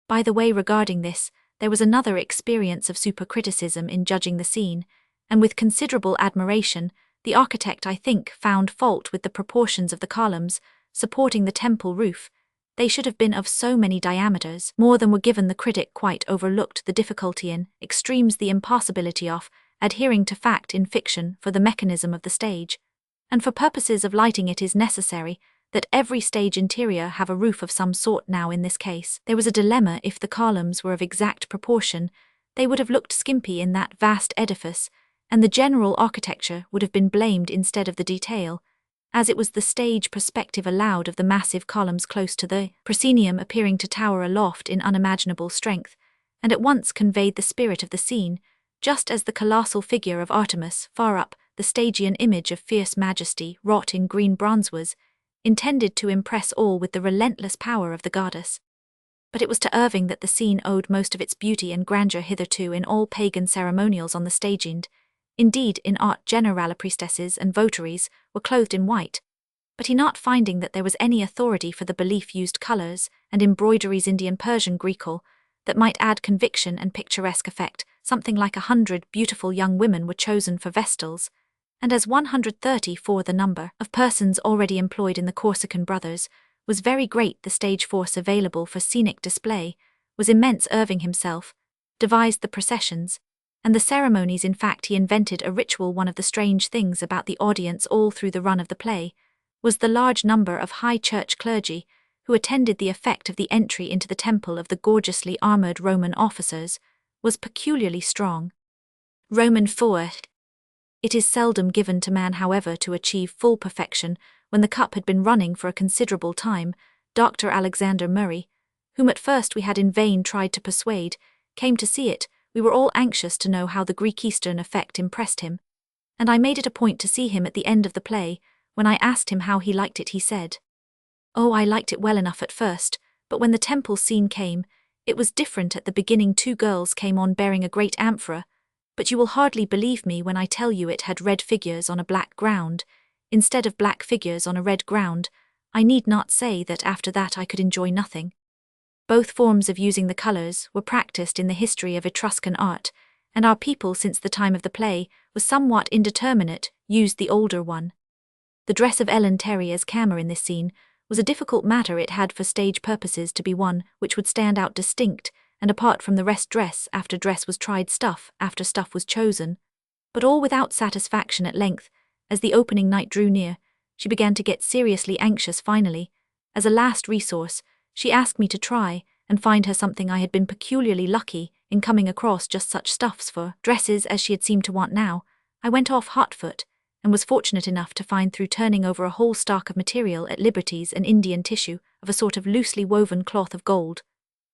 Speaker 1: By the way, regarding this, there was another experience of supercriticism in judging the scene, and with considerable admiration, the architect, I think, found fault with the proportions of the columns supporting the temple roof. They should have been of so many diameters, more than were given. The critic quite overlooked the difficulty in extremes, the impossibility of adhering to fact in fiction for the mechanism of the stage, and for purposes of lighting it is necessary that every stage interior have a roof of some sort. Now, in this case, there was a dilemma. If the columns were of exact proportion, they would have looked skimpy in that vast edifice, and the general architecture would have been blamed instead of the detail. as it was the stage perspective allowed of the massive columns close to the proscenium appearing to tower aloft in unimaginable strength, and at once conveyed the spirit of the scene, just as the colossal figure of Artemis, far up, the Stygian image of fierce majesty wrought in green bronze was, intended to impress all with the relentless power of the goddess. But it was to Irving that the scene owed most of its beauty and grandeur hitherto in all pagan ceremonials on the stage, and, indeed, in art generale priestesses and votaries were clothed in white, but he not finding that there was any authority for the belief used colours and embroideries Indian Persian Greekle that might add conviction and picturesque effect, something like 100 beautiful young women were chosen for vestals, and as 130 for the number of persons already employed in the Corsican brothers was very great, the stage force available for scenic display was immense. Irving himself devised the processions and the ceremonies. In fact, he invented a ritual. One of the strange things about the audience all through the run of the play was the large number of high church clergy who attended. The effect of the entry into the temple of the gorgeously armoured Roman officers was peculiarly strong. Roman 4. It is seldom given to man, however, to achieve full perfection. When the cup had been running for a considerable time, Dr. Alexander Murray, whom at first we had in vain tried to persuade, came to see it. We were all anxious to know how the Greek Eastern effect impressed him, and I made it a point to see him at the end of the play. When I asked him how he liked it, he said, "Oh, I liked it well enough at first, but when the temple scene came, it was different. At the beginning 2 girls came on bearing a great amphora, but you will hardly believe me when I tell you it had red figures on a black ground, instead of black figures on a red ground. I need not say that after that I could enjoy nothing." Both forms of using the colours were practised in the history of Etruscan art, and our people since the time of the play was somewhat indeterminate, used the older one. The dress of Ellen Terry as Camma in this scene was a difficult matter. It had for stage purposes to be one which would stand out distinct and apart from the rest. Dress after dress was tried, stuff after stuff was chosen, but all without satisfaction. At length, as the opening night drew near, she began to get seriously anxious. Finally, as a last resource, she asked me to try and find her something. I had been peculiarly lucky in coming across just such stuffs for dresses as she had seemed to want now. I went off hotfoot and was fortunate enough to find, through turning over a whole stock of material at Liberty's, an Indian tissue of a sort of loosely woven cloth of gold,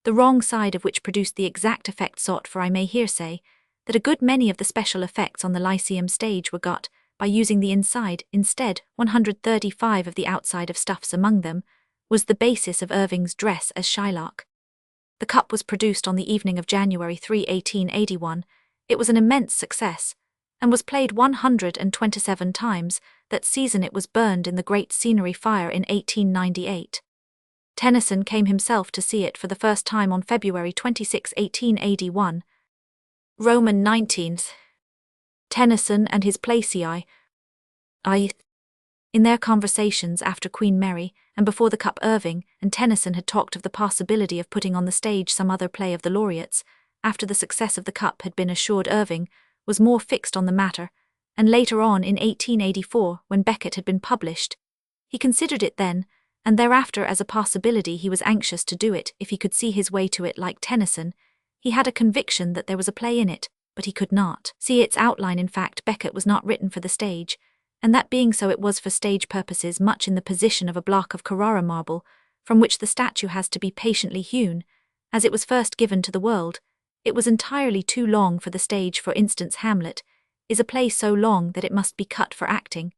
Speaker 1: the wrong side of which produced the exact effect sought. For I may here say that a good many of the special effects on the Lyceum stage were got by using the inside instead. 135 of the outside of stuffs among them was the basis of Irving's dress as Shylock. The cup was produced on the evening of January 3, 1881. It was an immense success, and was played 127 times. That season it was burned in the Great Scenery Fire in 1898. Tennyson came himself to see it for the first time on February 26, 1881. Roman 19th. Tennyson and his Placii. In their conversations after Queen Mary, and before the cup, Irving and Tennyson had talked of the possibility of putting on the stage some other play of the laureates. After the success of the cup had been assured, Irving was more fixed on the matter, and later on in 1884, when Becket had been published, he considered it then and thereafter as a possibility. He was anxious to do it if he could see his way to it. Like Tennyson, he had a conviction that there was a play in it, but he could not see its outline. In fact, Becket was not written for the stage, and that being so, it was for stage purposes much in the position of a block of Carrara marble, from which the statue has to be patiently hewn. As it was first given to the world, it was entirely too long for the stage. For instance, Hamlet is a play so long that it must be cut for acting.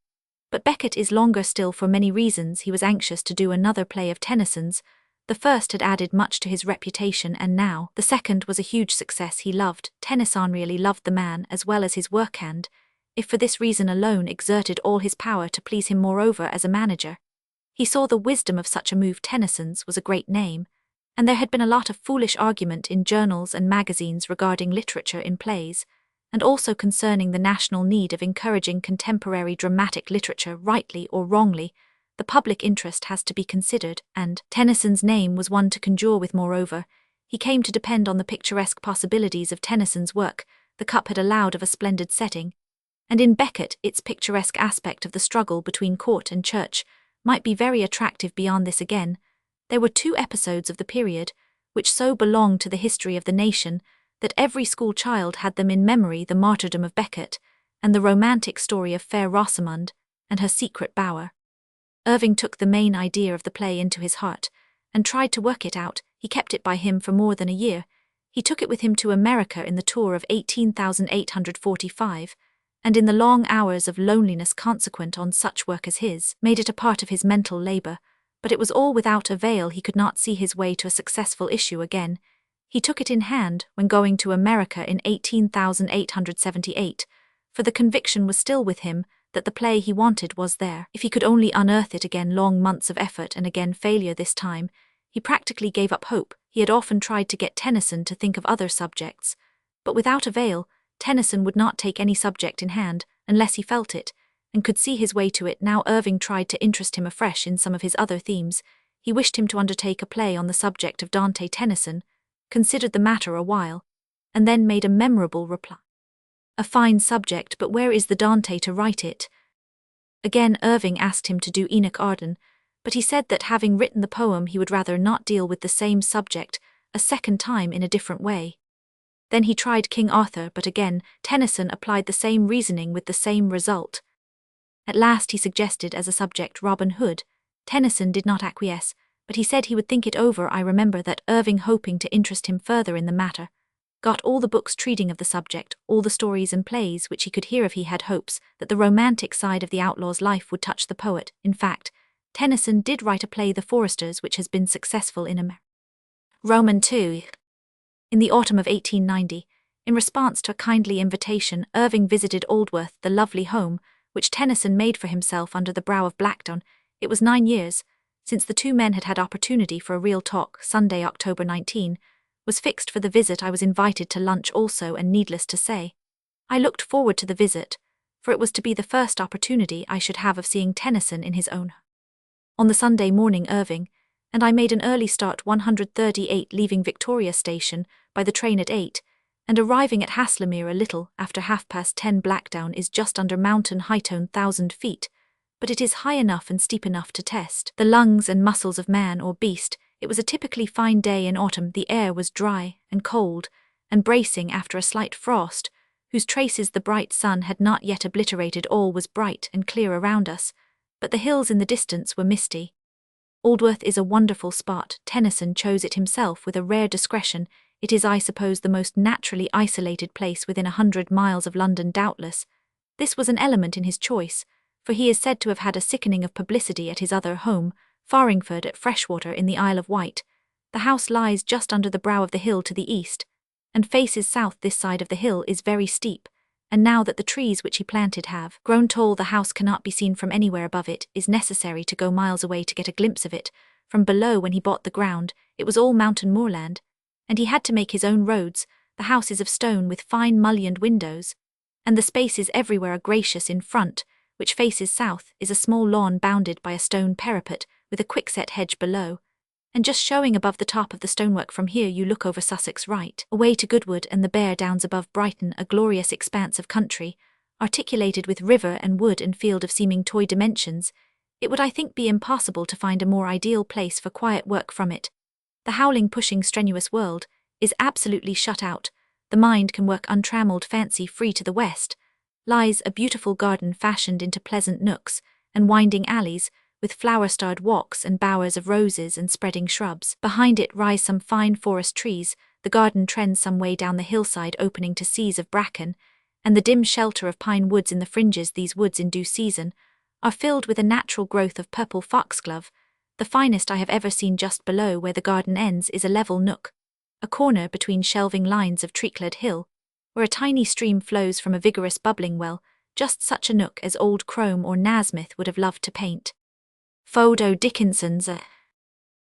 Speaker 1: But Becket is longer still for many reasons. He was anxious to do another play of Tennyson's. The first had added much to his reputation, and now the second was a huge success. He loved, Tennyson really loved the man as well as his work, and, if for this reason alone, exerted all his power to please him. Moreover, as a manager, he saw the wisdom of such a move. Tennyson's was a great name, and there had been a lot of foolish argument in journals and magazines regarding literature in plays, and also concerning the national need of encouraging contemporary dramatic literature. Rightly or wrongly, the public interest has to be considered, and Tennyson's name was one to conjure with. Moreover, he came to depend on the picturesque possibilities of Tennyson's work. The cup had allowed of a splendid setting, and in Becket its picturesque aspect of the struggle between court and church might be very attractive. Beyond this again, there were 2 episodes of the period which so belonged to the history of the nation that every school child had them in memory: the martyrdom of Becket, and the romantic story of fair Rosamund and her secret bower. Irving took the main idea of the play into his heart and tried to work it out. He kept it by him for more than a year. He took it with him to America in the tour of 18,845, and in the long hours of loneliness consequent on such work as his, made it a part of his mental labor, but it was all without avail. He could not see his way to a successful issue again. He took it in hand when going to America in 18,878, for the conviction was still with him that the play he wanted was there. If he could only unearth it again, long months of effort and again failure this time, he practically gave up hope. He had often tried to get Tennyson to think of other subjects, but without avail. Tennyson would not take any subject in hand unless he felt it, and could see his way to it. Now Irving tried to interest him afresh in some of his other themes. He wished him to undertake a play on the subject of Dante. Tennyson considered the matter a while, and then made a memorable reply. A fine subject, but where is the Dante to write it? Again Irving asked him to do Enoch Arden, but he said that having written the poem he would rather not deal with the same subject a second time in a different way. Then he tried King Arthur, but again Tennyson applied the same reasoning with the same result. At last he suggested as a subject Robin Hood. Tennyson did not acquiesce, but he said he would think it over. I remember that Irving, hoping to interest him further in the matter, got all the books treating of the subject, all the stories and plays which he could hear of. He had hopes that the romantic side of the outlaw's life would touch the poet. In fact, Tennyson did write a play, The Foresters, which has been successful in America. Roman II. In the autumn of 1890, in response to a kindly invitation, Irving visited Aldworth, the lovely home which Tennyson made for himself under the brow of Blackdown. It was 9 years since the two men had had opportunity for a real talk. Sunday, October 19, was fixed for the visit. I was invited to lunch also, and needless to say, I looked forward to the visit, for it was to be the first opportunity I should have of seeing Tennyson in his own. On the Sunday morning Irving and I made an early start, 138, leaving Victoria Station by the train at 8, and arriving at Haslemere a little after 10:30. Blackdown is just under mountain height, 1,000 feet, but it is high enough and steep enough to test the lungs and muscles of man or beast. It was a typically fine day in autumn. The air was dry and cold and bracing after a slight frost, whose traces the bright sun had not yet obliterated. All was bright and clear around us, but the hills in the distance were misty. Aldworth is a wonderful spot. Tennyson chose it himself with a rare discretion. It is, I suppose, the most naturally isolated place within 100 miles of London. Doubtless this was an element in his choice, for he is said to have had a sickening of publicity at his other home, Farringford at Freshwater in the Isle of Wight. The house lies just under the brow of the hill to the east, and faces south. This side of the hill is very steep, and now that the trees which he planted have grown tall, the house cannot be seen from anywhere above. It is necessary to go miles away to get a glimpse of it. From below, when he bought the ground, it was all mountain moorland, and he had to make his own roads. The house is of stone with fine mullioned windows, and the spaces everywhere are gracious. In front, which faces south, is a small lawn bounded by a stone parapet with a quickset hedge below, and just showing above the top of the stonework. From here you look over Sussex right away to Goodwood and the bare downs above Brighton, a glorious expanse of country, articulated with river and wood and field of seeming toy dimensions. It would, I think, be impossible to find a more ideal place for quiet work. From it, the howling, pushing, strenuous world is absolutely shut out. The mind can work untrammeled fancy free. To the west lies a beautiful garden fashioned into pleasant nooks and winding alleys, with flower-starred walks and bowers of roses and spreading shrubs. Behind it rise some fine forest trees. The garden trends some way down the hillside, opening to seas of bracken, and the dim shelter of pine woods in the fringes. These woods in due season are filled with a natural growth of purple foxglove, the finest I have ever seen. Just below where the garden ends is a level nook, a corner between shelving lines of tree-clad hill, where a tiny stream flows from a vigorous bubbling well, just such a nook as old Crome or Nasmyth would have loved to paint. Photo Dickinson's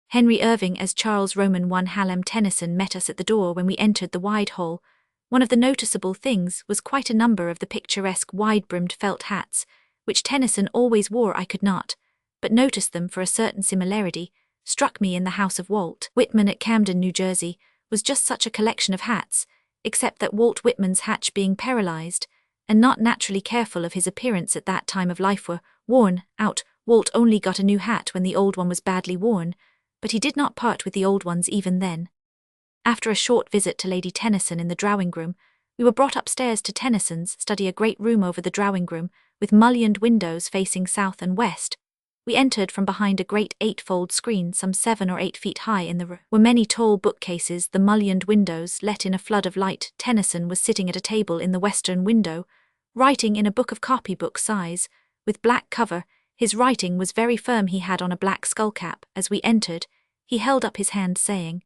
Speaker 1: Henry Irving as Charles Roman I. Hallam. Tennyson met us at the door when we entered the wide hall. One of the noticeable things was quite a number of the picturesque wide-brimmed felt hats, which Tennyson always wore. I could not but notice them, for a certain similarity struck me in the house of Walt Whitman at Camden, New Jersey, was just such a collection of hats, except that Walt Whitman's hatch, being paralyzed and not naturally careful of his appearance at that time of life, were worn out. Walt only got a new hat when the old one was badly worn, but he did not part with the old ones even then. After a short visit to Lady Tennyson in the drawing-room, we were brought upstairs to Tennyson's study, a great room over the drawing-room, with mullioned windows facing south and west, We entered from behind a great 8-fold screen some 7 or 8 feet high in the room. Were many tall bookcases, the mullioned windows let in a flood of light. Tennyson was sitting at a table in the western window, writing in a book of copybook size, with black cover. His writing was very firm. He had on a black skullcap. As we entered, he held up his hand saying,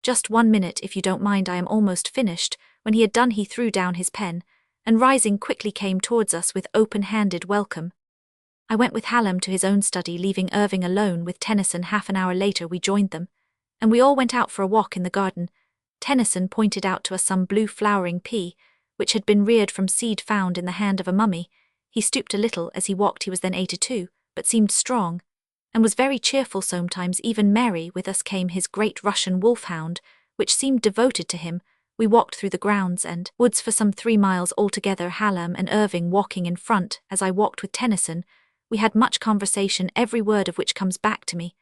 Speaker 1: "Just 1 minute if you don't mind, I am almost finished." When he had done he threw down his pen, and rising quickly came towards us with open-handed welcome. I went with Hallam to his own study, leaving Irving alone with Tennyson. Half an hour later we joined them, and we all went out for a walk in the garden. Tennyson pointed out to us some blue flowering pea, which had been reared from seed found in the hand of a mummy. He stooped a little as he walked. He was then 82, but seemed strong, and was very cheerful, sometimes even merry. With us came his great Russian wolfhound, which seemed devoted to him. We walked through the grounds and woods for some 3 miles altogether, Hallam and Irving walking in front. As I walked with Tennyson, we had much conversation, every word of which comes back to me.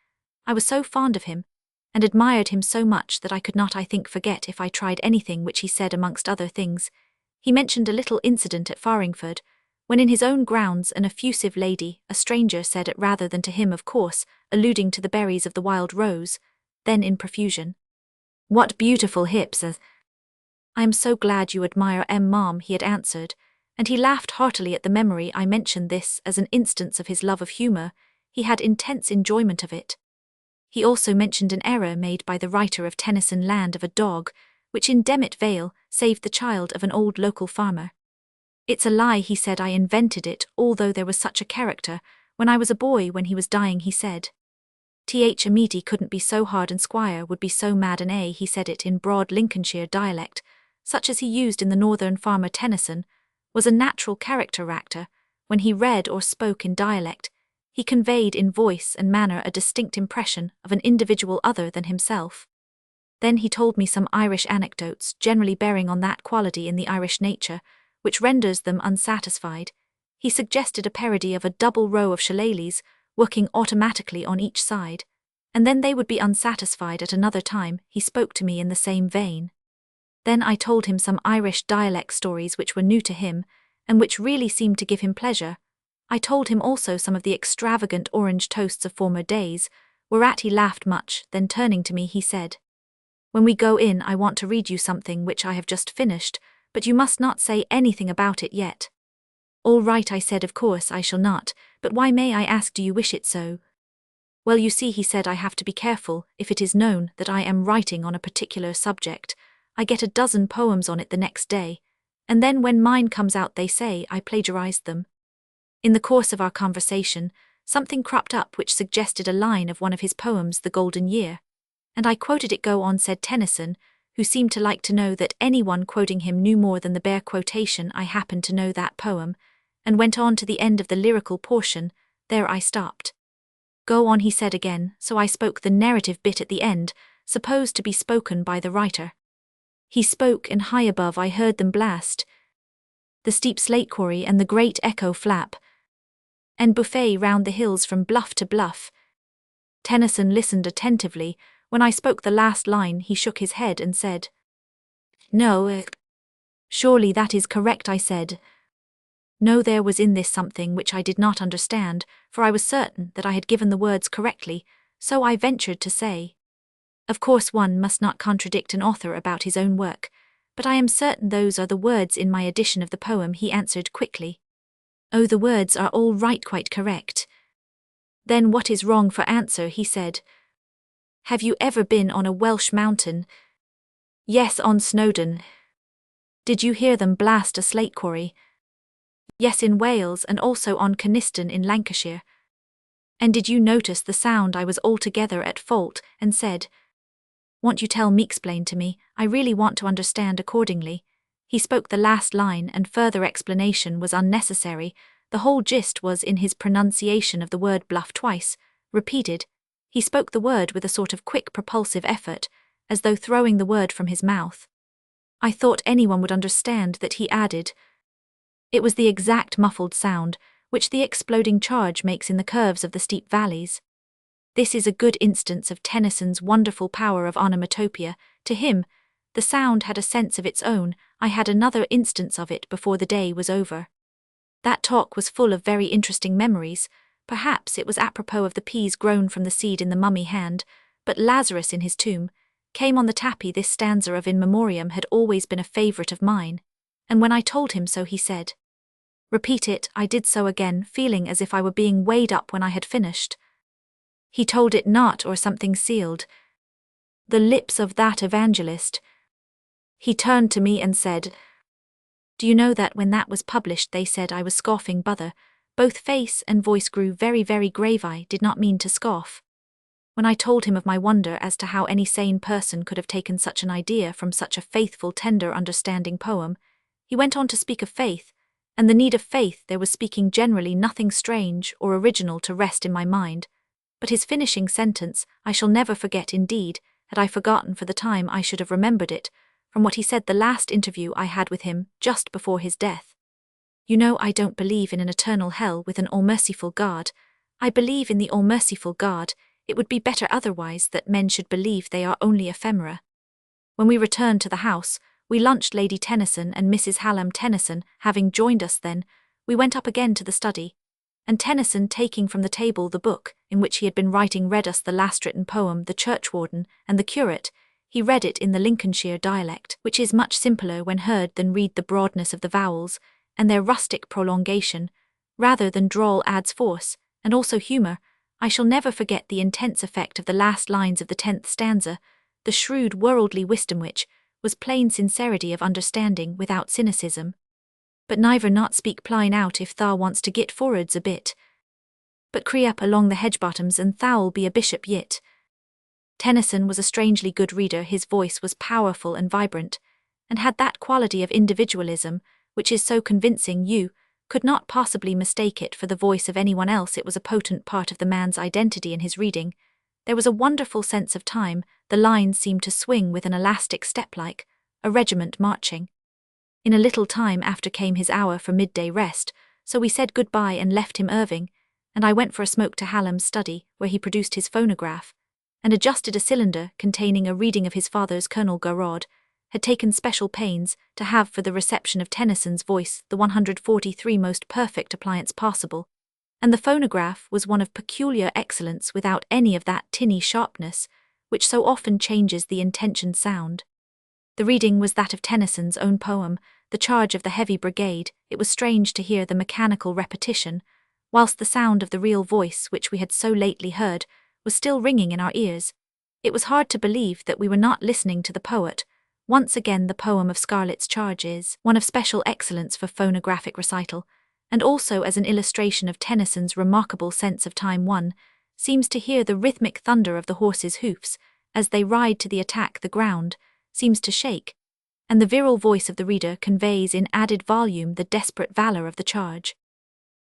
Speaker 1: I was so fond of him, and admired him so much that I could not, I think, forget if I tried anything which he said. Amongst other things, he mentioned a little incident at Farringford, when in his own grounds an effusive lady, a stranger, said it rather than to him, of course, alluding to the berries of the wild rose, then in profusion, "What beautiful hips! I am so glad you admire Ma'am," he had answered, and he laughed heartily at the memory. I mentioned this as an instance of his love of humour. He had intense enjoyment of it. He also mentioned an error made by the writer of Tennyson Land of a dog, which in Demet Vale saved the child of an old local farmer. "It's a lie," he said. "I invented it, although there was such a character. When I was a boy, when he was dying, he said, Th. Amity couldn't be so hard and Squire would be so mad an A." He said it in broad Lincolnshire dialect, such as he used in the northern farmer. Tennyson was a natural character actor. When he read or spoke in dialect, he conveyed in voice and manner a distinct impression of an individual other than himself. Then he told me some Irish anecdotes, generally bearing on that quality in the Irish nature, which renders them unsatisfied. He suggested a parody of a double row of shillelaghs, working automatically on each side, and then they would be unsatisfied. At another time, he spoke to me in the same vein. Then I told him some Irish dialect stories which were new to him, and which really seemed to give him pleasure. I told him also some of the extravagant orange toasts of former days, whereat he laughed much. Then turning to me he said, "When we go in I want to read you something which I have just finished, but you must not say anything about it yet." "All right," I said, "of course I shall not, but why, may I ask, do you wish it so?" "Well, you see," he said, "I have to be careful. If it is known that I am writing on a particular subject, I get a dozen poems on it the next day, and then when mine comes out they say I plagiarized them." In the course of our conversation, something cropped up which suggested a line of one of his poems, The Golden Year, and I quoted it. "Go on," said Tennyson, who seemed to like to know that anyone quoting him knew more than the bare quotation. I happened to know that poem, and went on to the end of the lyrical portion. There I stopped. "Go on," he said again, so I spoke the narrative bit at the end, supposed to be spoken by the writer. He spoke, and high above I heard them blast the steep slate quarry and the great echo flap, and buffet round the hills from bluff to bluff. Tennyson listened attentively. When I spoke the last line he shook his head and said, "No, surely that is correct," I said. No, there was in this something which I did not understand, for I was certain that I had given the words correctly, so I ventured to say, "Of course one must not contradict an author about his own work, but I am certain those are the words in my edition of the poem." He answered quickly, "Oh, the words are all right, quite correct." "Then what is wrong?" For answer he said, "Have you ever been on a Welsh mountain?" "Yes, on Snowdon." "Did you hear them blast a slate quarry?" "Yes, in Wales, and also on Coniston in Lancashire." "And did you notice the sound?" I was altogether at fault, and said, "Won't you tell me, explain to me? I really want to understand." Accordingly, he spoke the last line, and further explanation was unnecessary. The whole gist was in his pronunciation of the word bluff twice, repeated. He spoke the word with a sort of quick propulsive effort, as though throwing the word from his mouth. I thought anyone would understand that he added. It was the exact muffled sound which the exploding charge makes in the curves of the steep valleys. This is a good instance of Tennyson's wonderful power of onomatopoeia. To him, the sound had a sense of its own. I had another instance of it before the day was over. That talk was full of very interesting memories, Perhaps it was apropos of the peas grown from the seed in the mummy hand, but Lazarus in his tomb came on the tapis. This stanza of In Memoriam had always been a favourite of mine, and when I told him so he said, "Repeat it." I did so again, feeling as if I were being weighed up when I had finished. He told it not, or something sealed the lips of that evangelist. He turned to me and said, "Do you know that when that was published they said I was scoffing bother?" Both face and voice grew very, very grave. I did not mean to scoff. When I told him of my wonder as to how any sane person could have taken such an idea from such a faithful, tender, understanding poem, he went on to speak of faith, and the need of faith. There was speaking generally nothing strange or original to rest in my mind, but his finishing sentence I shall never forget. Indeed, had I forgotten for the time I should have remembered it, from what he said the last interview I had with him just before his death. "You know I don't believe in an eternal hell with an all-merciful God. I believe in the all-merciful God. It would be better otherwise that men should believe they are only ephemera." When we returned to the house, we lunched. Lady Tennyson and Mrs. Hallam Tennyson having joined us. Then we went up again to the study, and Tennyson, taking from the table the book in which he had been writing, read us the last written poem, The Churchwarden and the Curate. He read it in the Lincolnshire dialect, which is much simpler when heard than read. The broadness of the vowels and their rustic prolongation, rather than drawl, adds force, and also humour. I shall never forget the intense effect of the last lines of the 10th stanza, the shrewd worldly wisdom which was plain sincerity of understanding without cynicism. But neither not speak plain out if thou wants to git forwards a bit, but creep along the hedge bottoms and thou'll be a bishop yit. Tennyson was a strangely good reader. His voice was powerful and vibrant, and had that quality of individualism which is so convincing you could not possibly mistake it for the voice of anyone else. It was a potent part of the man's identity in his reading. There was a wonderful sense of time. The lines seemed to swing with an elastic step like a regiment marching. In a little time after came his hour for midday rest, so we said goodbye and left him Irving, and I went for a smoke to Hallam's study, where he produced his phonograph, and adjusted a cylinder containing a reading of his father's. Colonel Garrod had taken special pains to have for the reception of Tennyson's voice the 143 most perfect appliance possible, and the phonograph was one of peculiar excellence without any of that tinny sharpness which so often changes the intentioned sound. The reading was that of Tennyson's own poem, The Charge of the Heavy Brigade. It was strange to hear the mechanical repetition, whilst the sound of the real voice which we had so lately heard was still ringing in our ears. It was hard to believe that we were not listening to the poet. Once again, the poem of Scarlett's Charge is one of special excellence for phonographic recital, and also as an illustration of Tennyson's remarkable sense of time. One seems to hear the rhythmic thunder of the horses' hoofs as they ride to the attack. The ground seems to shake, and the virile voice of the reader conveys in added volume the desperate valour of the charge.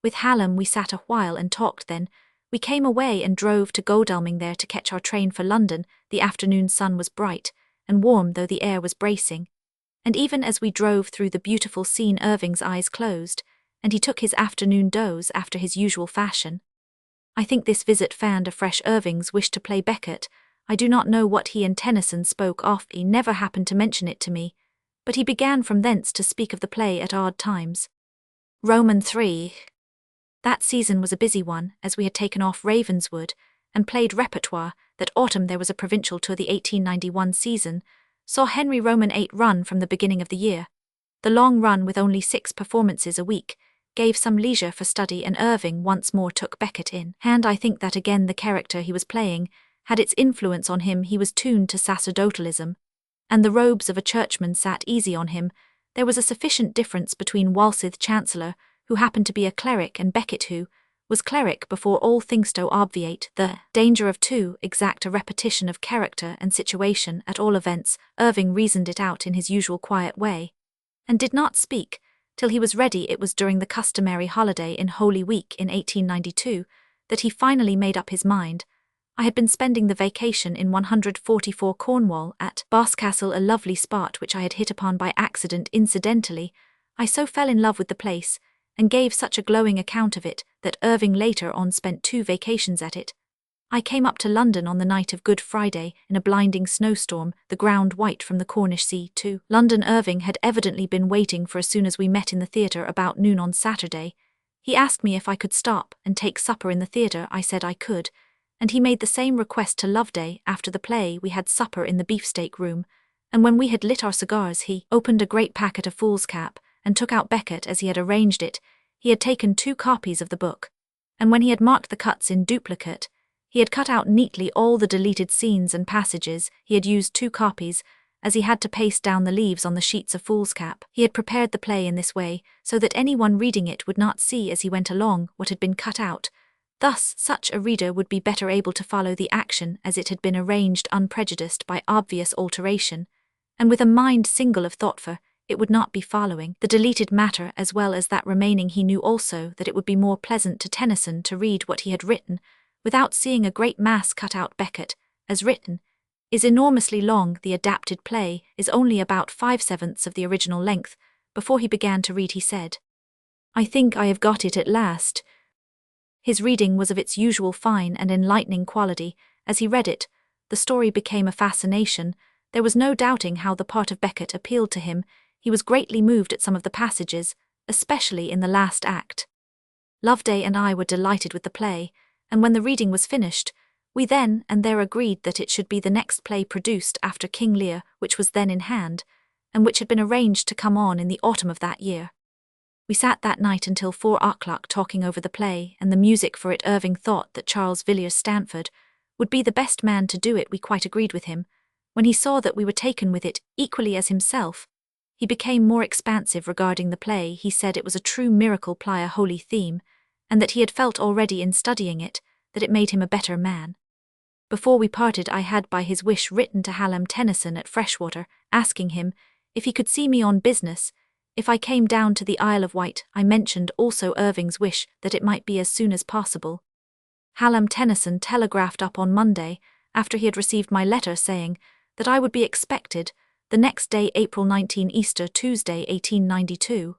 Speaker 1: With Hallam we sat a while and talked. Then we came away and drove to Godalming there to catch our train for London. The afternoon sun was bright and warm, though the air was bracing, and even as we drove through the beautiful scene Irving's eyes closed, and he took his afternoon doze after his usual fashion. I think this visit fanned afresh Irving's wish to play Becket. I do not know what he and Tennyson spoke of. He never happened to mention it to me, but he began from thence to speak of the play at odd times. Roman 3. That season was a busy one, as we had taken off Ravenswood and played repertoire. That autumn there was a provincial tour. The 1891 season saw Henry Roman 8 run from the beginning of the year. The long run, with only 6 performances a week, gave some leisure for study, and Irving once more took Becket in hand. I think that again the character he was playing had its influence on him. He was tuned to sacerdotalism, and the robes of a churchman sat easy on him. There was a sufficient difference between Walsith Chancellor, who happened to be a cleric, and Becket, who was cleric before all things to obviate the danger of too exact a repetition of character and situation. At all events, Irving reasoned it out in his usual quiet way, and did not speak till he was ready. It was during the customary holiday in Holy Week in 1892 that he finally made up his mind. I had been spending the vacation in 144 Cornwall at Boscastle, a lovely spot which I had hit upon by accident incidentally. I so fell in love with the place, and gave such a glowing account of it, that Irving later on spent 2 vacations at it. I came up to London on the night of Good Friday in a blinding snowstorm, the ground white from the Cornish sea. To London Irving had evidently been waiting for as soon as we met in the theatre about noon on Saturday. He asked me if I could stop and take supper in the theatre. I said I could, and he made the same request to Loveday. After the play we had supper in the beefsteak room, and when we had lit our cigars he opened a great packet of foolscap and took out Becket as he had arranged it. He had taken 2 copies of the book, and when he had marked the cuts in duplicate, he had cut out neatly all the deleted scenes and passages. He had used 2 copies, as he had to paste down the leaves on the sheets of foolscap. He had prepared the play in this way, so that anyone reading it would not see as he went along what had been cut out. Thus, such a reader would be better able to follow the action as it had been arranged unprejudiced by obvious alteration, and with a mind single of thought, for it would not be following the deleted matter as well as that remaining. He knew also that it would be more pleasant to Tennyson to read what he had written, without seeing a great mass cut out. Becket, as written, is enormously long. The adapted play is only about 5/7 of the original length. Before he began to read he said, "I think I have got it at last." His reading was of its usual fine and enlightening quality. As he read it, the story became a fascination. There was no doubting how the part of Becket appealed to him. He was greatly moved at some of the passages, especially in the last act. Loveday and I were delighted with the play, and when the reading was finished, we then and there agreed that it should be the next play produced after King Lear, which was then in hand, and which had been arranged to come on in the autumn of that year. We sat that night until 4 o'clock talking over the play and the music for it. Irving thought that Charles Villiers Stanford would be the best man to do it. We quite agreed with him. When he saw that we were taken with it equally as himself, he became more expansive regarding the play. He said it was a true miracle play, a holy theme, and that he had felt already in studying it that it made him a better man. Before we parted I had by his wish written to Hallam Tennyson at Freshwater, asking him if he could see me on business. If I came down to the Isle of Wight, I mentioned also Irving's wish that it might be as soon as possible. Hallam Tennyson telegraphed up on Monday, after he had received my letter, saying that I would be expected the next day, April 19, Easter Tuesday 1892.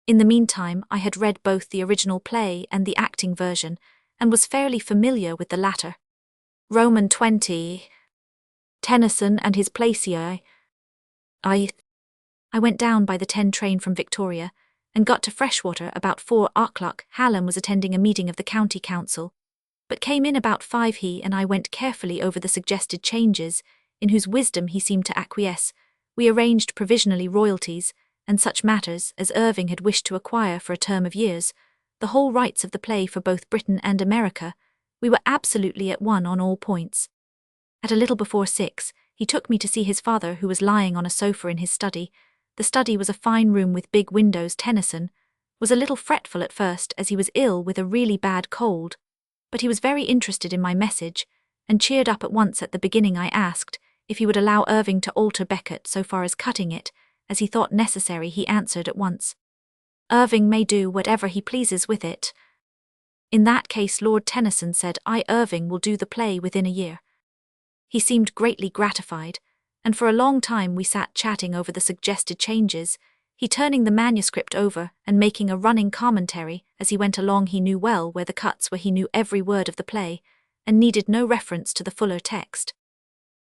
Speaker 1: In the meantime I had read both the original play and the acting version, and was fairly familiar with the latter. Roman 20. Tennyson and his Placier. I went down by the 10 train from Victoria, and got to Freshwater about 4 o'clock. Hallam was attending a meeting of the County Council, but came in about 5. He and I went carefully over the suggested changes, in whose wisdom he seemed to acquiesce. We arranged provisionally royalties, and such matters as Irving had wished to acquire for a term of years, the whole rights of the play for both Britain and America. We were absolutely at one on all points. At a little before 6, he took me to see his father, who was lying on a sofa in his study. The study was a fine room with big windows. Tennyson was a little fretful at first, as he was ill with a really bad cold, but he was very interested in my message, and cheered up at once. At the beginning I asked if he would allow Irving to alter Becket so far as cutting it, as he thought necessary. He answered at once, "Irving may do whatever he pleases with it." In that case, Lord Tennyson said, Irving will do the play within a year. He seemed greatly gratified, and for a long time we sat chatting over the suggested changes, he turning the manuscript over and making a running commentary as he went along. He knew well where the cuts were. He knew every word of the play, and needed no reference to the fuller text.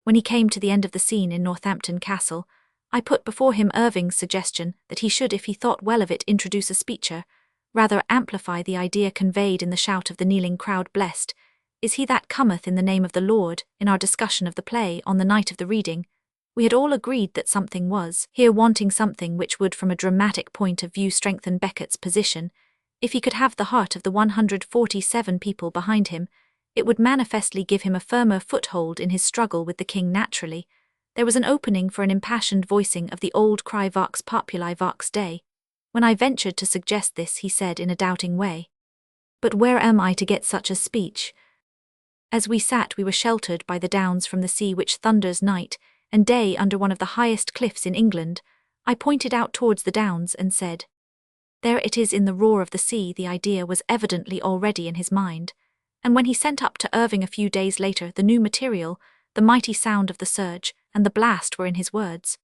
Speaker 1: When he came to the end of the scene in Northampton Castle, I put before him Irving's suggestion that he should, if he thought well of it, introduce a speecher, rather amplify the idea conveyed in the shout of the kneeling crowd. "Blessed is he that cometh in the name of the Lord." In our discussion of the play on the night of the reading, we had all agreed that something was here wanting, something which would from a dramatic point of view strengthen Becket's position. If he could have the heart of the 147 people behind him, it would manifestly give him a firmer foothold in his struggle with the king. Naturally, there was an opening for an impassioned voicing of the old cry Vox Populi Vox Dei. When I ventured to suggest this, he said in a doubting way, "But where am I to get such a speech?" As we sat, we were sheltered by the downs from the sea which thunders night and day under one of the highest cliffs in England. I pointed out towards the downs and said, "There it is in the roar of the sea." The idea was evidently already in his mind, and when he sent up to Irving a few days later the new material, the mighty sound of the surge and the blast were in his words.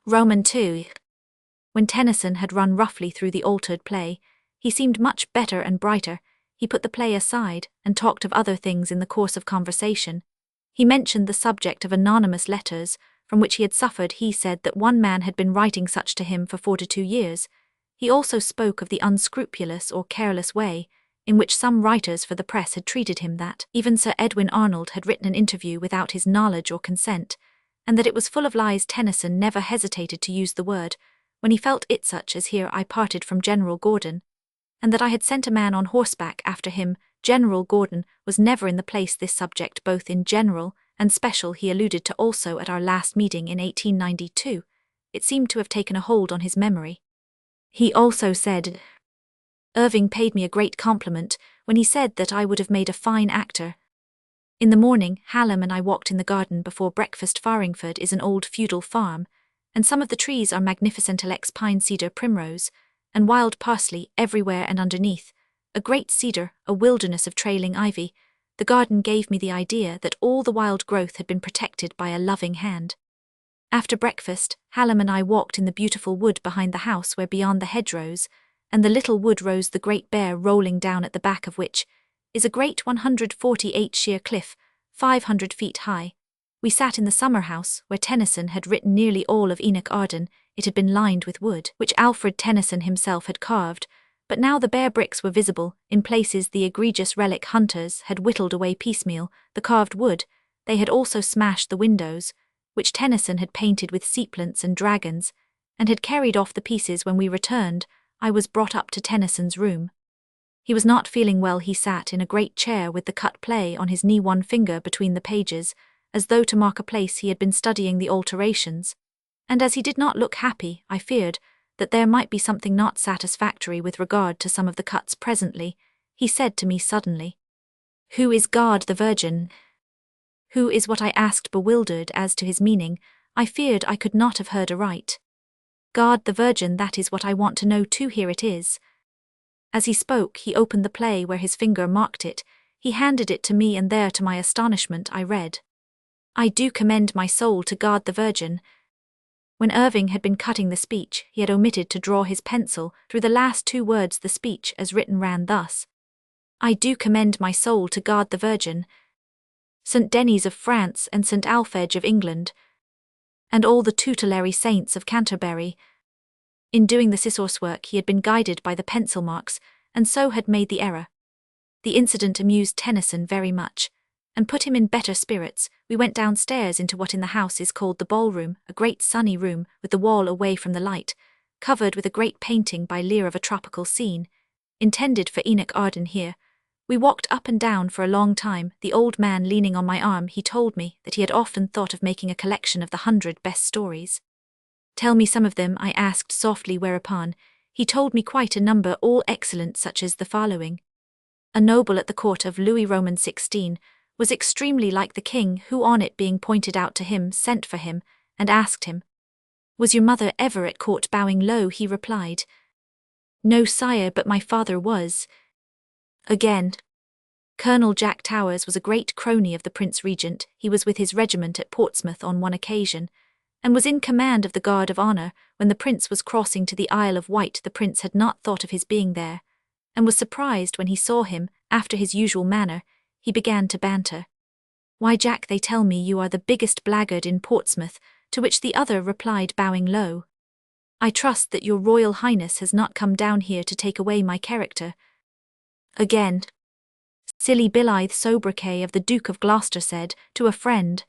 Speaker 1: Roman 2. When Tennyson had run roughly through the altered play, he seemed much better and brighter. He put the play aside and talked of other things in the course of conversation. He mentioned the subject of anonymous letters, from which he had suffered. He said that one man had been writing such to him for 42 years. He also spoke of the unscrupulous or careless way in which some writers for the press had treated him, that even Sir Edwin Arnold had written an interview without his knowledge or consent, and that it was full of lies. Tennyson never hesitated to use the word when he felt it, such as here I parted from General Gordon, and that I had sent a man on horseback after him. General Gordon was never in the place. This subject, both in general and special, he alluded to also at our last meeting in 1892. It seemed to have taken a hold on his memory. He also said, Irving paid me a great compliment when he said that I would have made a fine actor. In the morning, Hallam and I walked in the garden before breakfast. Farringford is an old feudal farm, and some of the trees are magnificent ilex, pine, cedar, primrose, and wild parsley everywhere, and underneath, a great cedar, a wilderness of trailing ivy. The garden gave me the idea that all the wild growth had been protected by a loving hand. After breakfast, Hallam and I walked in the beautiful wood behind the house, where beyond the hedgerows and the little wood rose the Great Bear, rolling down at the back of which is a great 148 sheer cliff, 500 feet high. We sat in the summer house, where Tennyson had written nearly all of Enoch Arden. It had been lined with wood, which Alfred Tennyson himself had carved, but now the bare bricks were visible. In places the egregious relic hunters had whittled away piecemeal the carved wood. They had also smashed the windows, which Tennyson had painted with seaplants and dragons, and had carried off the pieces. When we returned, I was brought up to Tennyson's room. He was not feeling well. He sat in a great chair with the cut play on his knee, one finger between the pages, as though to mark a place. He had been studying the alterations, and as he did not look happy, I feared that there might be something not satisfactory with regard to some of the cuts. Presently, he said to me suddenly, "Who is God the Virgin?" Who is what I asked, bewildered as to his meaning. I feared I could not have heard aright. God the Virgin, that is what I want to know too. Here it is. As he spoke, he opened the play where his finger marked it. He handed it to me, and there, to my astonishment, I read, "I do commend my soul to God the Virgin." When Irving had been cutting the speech, he had omitted to draw his pencil through the last two words. The speech as written ran thus: "I do commend my soul to God the Virgin, St. Denis of France and St. Alphege of England, and all the tutelary saints of Canterbury." In doing the scissors work he had been guided by the pencil marks, and so had made the error. The incident amused Tennyson very much, and put him in better spirits. We went downstairs into what in the house is called the ballroom, a great sunny room, with the wall away from the light, covered with a great painting by Lear of a tropical scene, intended for Enoch Arden. Here we walked up and down for a long time, the old man leaning on my arm. He told me that he had often thought of making a collection of the 100 best stories. "Tell me some of them," I asked softly, whereupon he told me quite a number, all excellent, such as the following. A noble at the court of Louis Roman XVI was extremely like the king, who, on it being pointed out to him, sent for him, and asked him, "Was your mother ever at court?" Bowing low, he replied, "No, sire, but my father was." Again, Colonel Jack Towers was a great crony of the Prince Regent. He was with his regiment at Portsmouth on one occasion, and was in command of the Guard of Honour when the Prince was crossing to the Isle of Wight. The Prince had not thought of his being there, and was surprised when he saw him. After his usual manner, he began to banter. "Why, Jack, they tell me you are the biggest blackguard in Portsmouth," to which the other replied, bowing low, "I trust that your Royal Highness has not come down here to take away my character." Again, silly Blythe Sobriquet of the Duke of Gloucester said to a friend,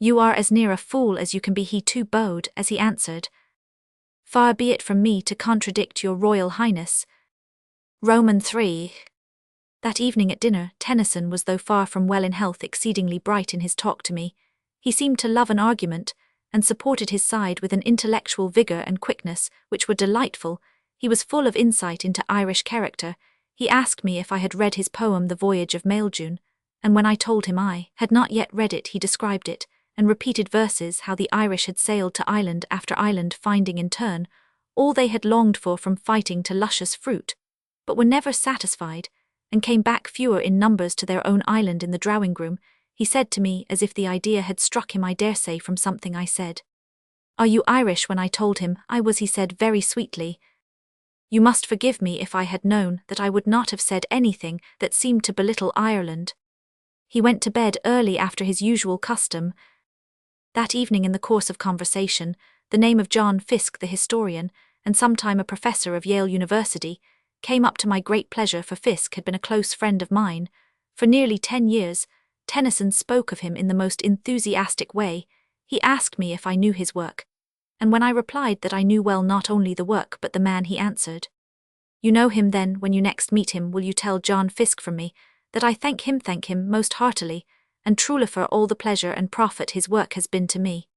Speaker 1: "You are as near a fool as you can be." He too bowed as he answered, "Far be it from me to contradict your Royal Highness." Roman 3. That evening at dinner, Tennyson was, though far from well in health, exceedingly bright in his talk to me. He seemed to love an argument, and supported his side with an intellectual vigour and quickness which were delightful. He was full of insight into Irish character. He asked me if I had read his poem The Voyage of Maelduin, and when I told him I had not yet read it, he described it, and repeated verses how the Irish had sailed to island after island, finding in turn all they had longed for, from fighting to luscious fruit, but were never satisfied, and came back fewer in numbers to their own island in the drawing-room. He said to me, as if the idea had struck him, I dare say from something I said, "Are you Irish?" When I told him I was, he said very sweetly, "You must forgive me if I had known that I would not have said anything that seemed to belittle Ireland." He went to bed early after his usual custom. That evening, in the course of conversation, the name of John Fiske the historian and sometime a professor of Yale University, came up to my great pleasure, for Fiske had been a close friend of mine. For nearly 10 years, Tennyson spoke of him in the most enthusiastic way. He asked me if I knew his work, and when I replied that I knew well not only the work but the man, he answered, "You know him, then when you next meet him will you tell John Fiske from me that I thank him most heartily, and truly for all the pleasure and profit his work has been to me.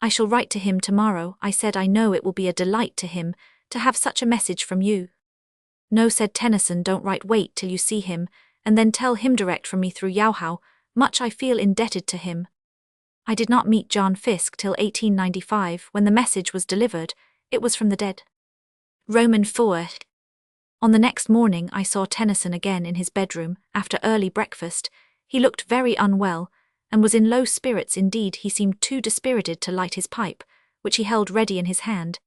Speaker 1: I shall write to him tomorrow," I said. "I know it will be a delight to him to have such a message from you." "No," said Tennyson, "don't write, wait till you see him, and then tell him direct from me through Yahoo. Much I feel indebted to him." I did not meet John Fiske till 1895, when the message was delivered. It was from the dead. Roman 4. On the next morning I saw Tennyson again in his bedroom, after early breakfast. He looked very unwell, and was in low spirits indeed. He seemed too dispirited to light his pipe, which he held ready in his hand.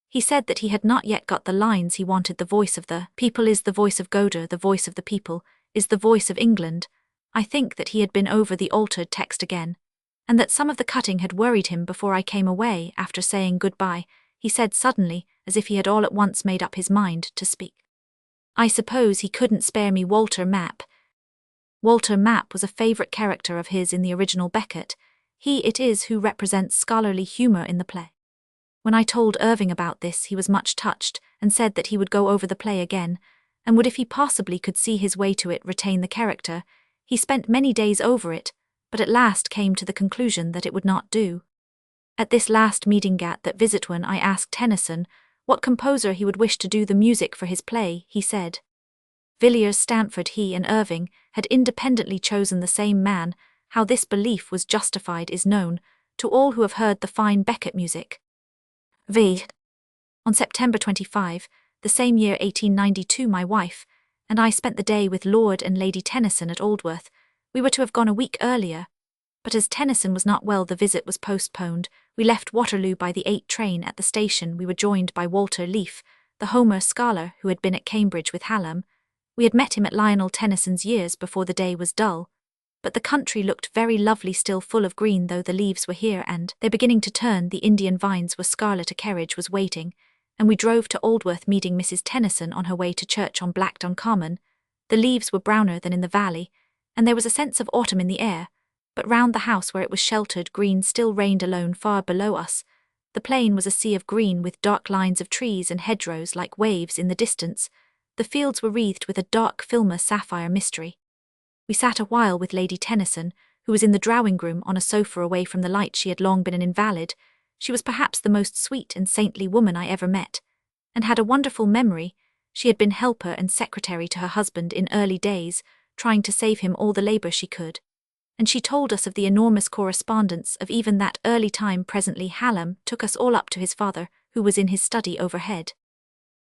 Speaker 1: He said that he had not yet got the lines he wanted. "The voice of the people is the voice of Goder, the voice of the people is the voice of England." I think that he had been over the altered text again, and that some of the cutting had worried him. Before I came away, after saying goodbye, he said suddenly, as if he had all at once made up his mind to speak, "I suppose he couldn't spare me Walter Map." Walter Map was a favourite character of his in the original Beckett. He it is who represents scholarly humour in the play. When I told Irving about this, he was much touched, and said that he would go over the play again, and would, if he possibly could see his way to it, retain the character. He spent many days over it, but at last came to the conclusion that it would not do. At this last meeting at that visit, when I asked Tennyson what composer he would wish to do the music for his play, he said Villiers Stanford. He and Irving had independently chosen the same man. How this belief was justified is known to all who have heard the fine Beckett music. On September 25, the same year 1892, my wife and I spent the day with Lord and Lady Tennyson at Aldworth. We were to have gone a week earlier, but as Tennyson was not well, the visit was postponed. We left Waterloo by the 8 train. At the station we were joined by Walter Leaf, the Homer scholar who had been at Cambridge with Hallam. We had met him at Lionel Tennyson's years before. The day was dull, but the country looked very lovely, still full of green, though the leaves were here and they're beginning to turn. The Indian vines were scarlet. A carriage was waiting, and we drove to Aldworth, meeting Mrs. Tennyson on her way to church on Blackdown Common. The leaves were browner than in the valley, and there was a sense of autumn in the air, but round the house where it was sheltered, green still reigned alone. Far below us, the plain was a sea of green, with dark lines of trees and hedgerows like waves in the distance. The fields were wreathed with a dark filmy sapphire mystery. We sat a while with Lady Tennyson, who was in the drawing-room on a sofa away from the light. She had long been an invalid. She was perhaps the most sweet and saintly woman I ever met, and had a wonderful memory. She had been helper and secretary to her husband in early days, trying to save him all the labour she could, and she told us of the enormous correspondence of even that early time. Presently Hallam took us all up to his father, who was in his study overhead.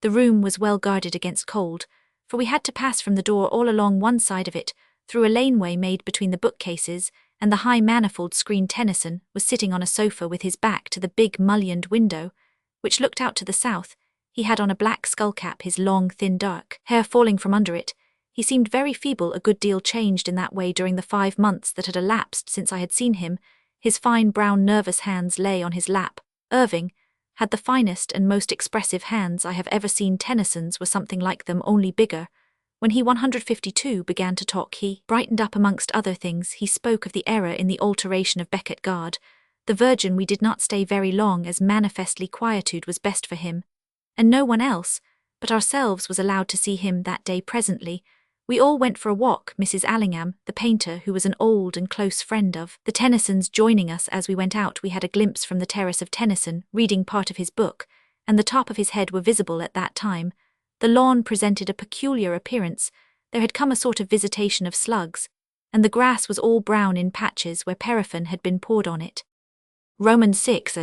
Speaker 1: The room was well guarded against cold, for we had to pass from the door all along one side of it, through a laneway made between the bookcases and the high manifold screen. Tennyson was sitting on a sofa with his back to the big mullioned window, which looked out to the south. He had on a black skullcap, his long, thin, dark hair falling from under it. He seemed very feeble, a good deal changed in that way during the 5 months that had elapsed since I had seen him. His fine brown nervous hands lay on his lap. Irving had the finest and most expressive hands I have ever seen. Tennyson's were something like them, only bigger. When he 152 began to talk, he brightened up. Amongst other things, he spoke of the error in the alteration of Becket Guard, the Virgin. We did not stay very long, as manifestly quietude was best for him, and no one else but ourselves was allowed to see him that day. Presently we all went for a walk, Mrs. Allingham, the painter, who was an old and close friend of the Tennysons, joining us. As we went out we had a glimpse from the terrace of Tennyson, reading part of his book, and the top of his head were visible at that time. The lawn presented a peculiar appearance. There had come a sort of visitation of slugs, and the grass was all brown in patches where paraffin had been poured on it. Roman 6.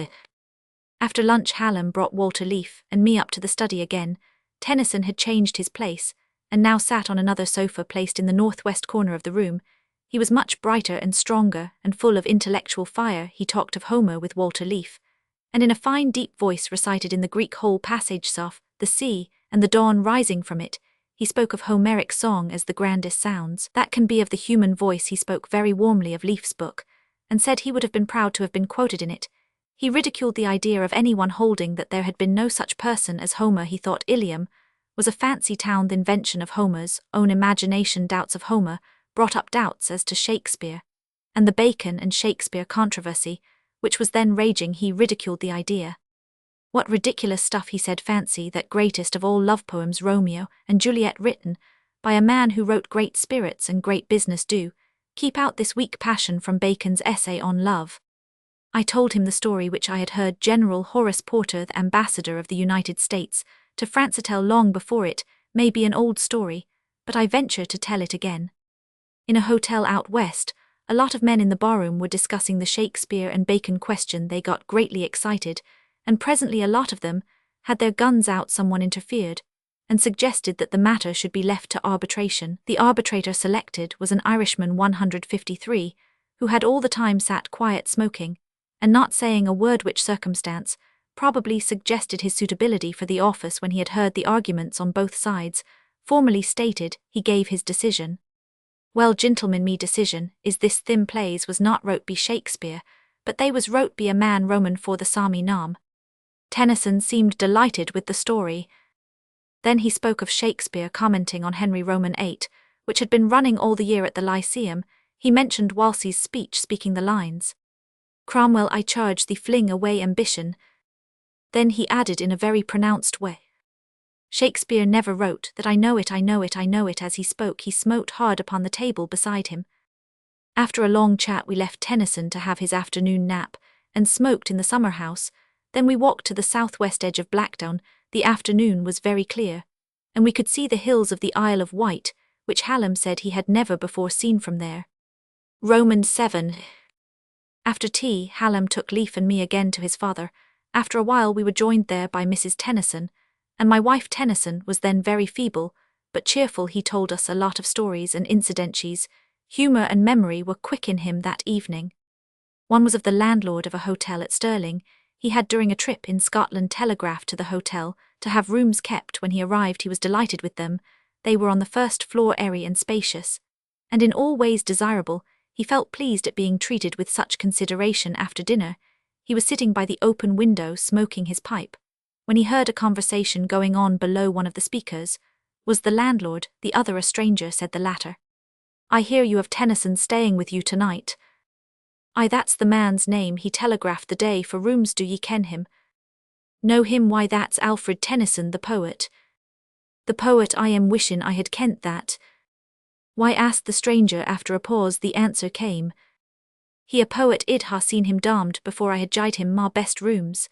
Speaker 1: After lunch Hallam brought Walter Leaf and me up to the study again. Tennyson had changed his place, and now sat on another sofa placed in the northwest corner of the room. He was much brighter and stronger, and full of intellectual fire. He talked of Homer with Walter Leaf, and in a fine deep voice recited in the Greek whole passage of the sea and the dawn rising from it. He spoke of Homeric song as the grandest sounds that can be of the human voice. He spoke very warmly of Leaf's book, and said he would have been proud to have been quoted in it. He ridiculed the idea of anyone holding that there had been no such person as Homer. He thought Ilium was a fancy town, the invention of Homer's own imagination. Doubts of Homer brought up doubts as to Shakespeare, and the Bacon and Shakespeare controversy, which was then raging. He ridiculed the idea. What ridiculous stuff, he said. Fancy that greatest of all love poems, Romeo and Juliet, written by a man who wrote great spirits and great business. Do keep out this weak passion from Bacon's essay on love. I told him the story which I had heard General Horace Porter, the ambassador of the United States to Francitel, long before. It may be an old story, but I venture to tell it again. In a hotel out west, a lot of men in the barroom were discussing the Shakespeare and Bacon question. They got greatly excited, and presently a lot of them had their guns out. Someone interfered and suggested that the matter should be left to arbitration. The arbitrator selected was an Irishman, 153, who had all the time sat quiet smoking and not saying a word, which circumstance probably suggested his suitability for the office. When he had heard the arguments on both sides formally stated, he gave his decision. Well, gentlemen, me decision is this: thin plays was not wrote by Shakespeare, but they was wrote by a man Roman for the Sami Nam. Tennyson seemed delighted with the story. Then he spoke of Shakespeare, commenting on Henry Roman 8, which had been running all the year at the Lyceum. He mentioned Wolsey's speech, speaking the lines, "Cromwell, I charge thee, fling away ambition." Then he added in a very pronounced way, "Shakespeare never wrote that. I know it, I know it, I know it." As he spoke, he smote hard upon the table beside him. After a long chat, we left Tennyson to have his afternoon nap, and smoked in the summer house. Then we walked to the southwest edge of Blackdown. The afternoon was very clear, and we could see the hills of the Isle of Wight, which Hallam said he had never before seen from there. Romans 7. After tea, Hallam took Leaf and me again to his father. After a while we were joined there by Mrs. Tennyson, and my wife. Tennyson was then very feeble, but cheerful. He told us a lot of stories and incidentals. Humour and memory were quick in him that evening. One was of the landlord of a hotel at Stirling. He had during a trip in Scotland telegraphed to the hotel to have rooms kept. When he arrived he was delighted with them. They were on the first floor, airy and spacious, and in all ways desirable. He felt pleased at being treated with such consideration. After dinner, he was sitting by the open window smoking his pipe, when he heard a conversation going on below. One of the speakers was the landlord, the other a stranger. Said the latter, "I hear you have Tennyson staying with you tonight." "Aye, that's the man's name. He telegraphed the day for rooms. Do ye ken him?" "Know him? Why, that's Alfred Tennyson, the poet." "The poet? I am wishin' I had kent that." "Why?" asked the stranger. After a pause the answer came, "He a poet. Id ha seen him damned before I had jide him ma best rooms."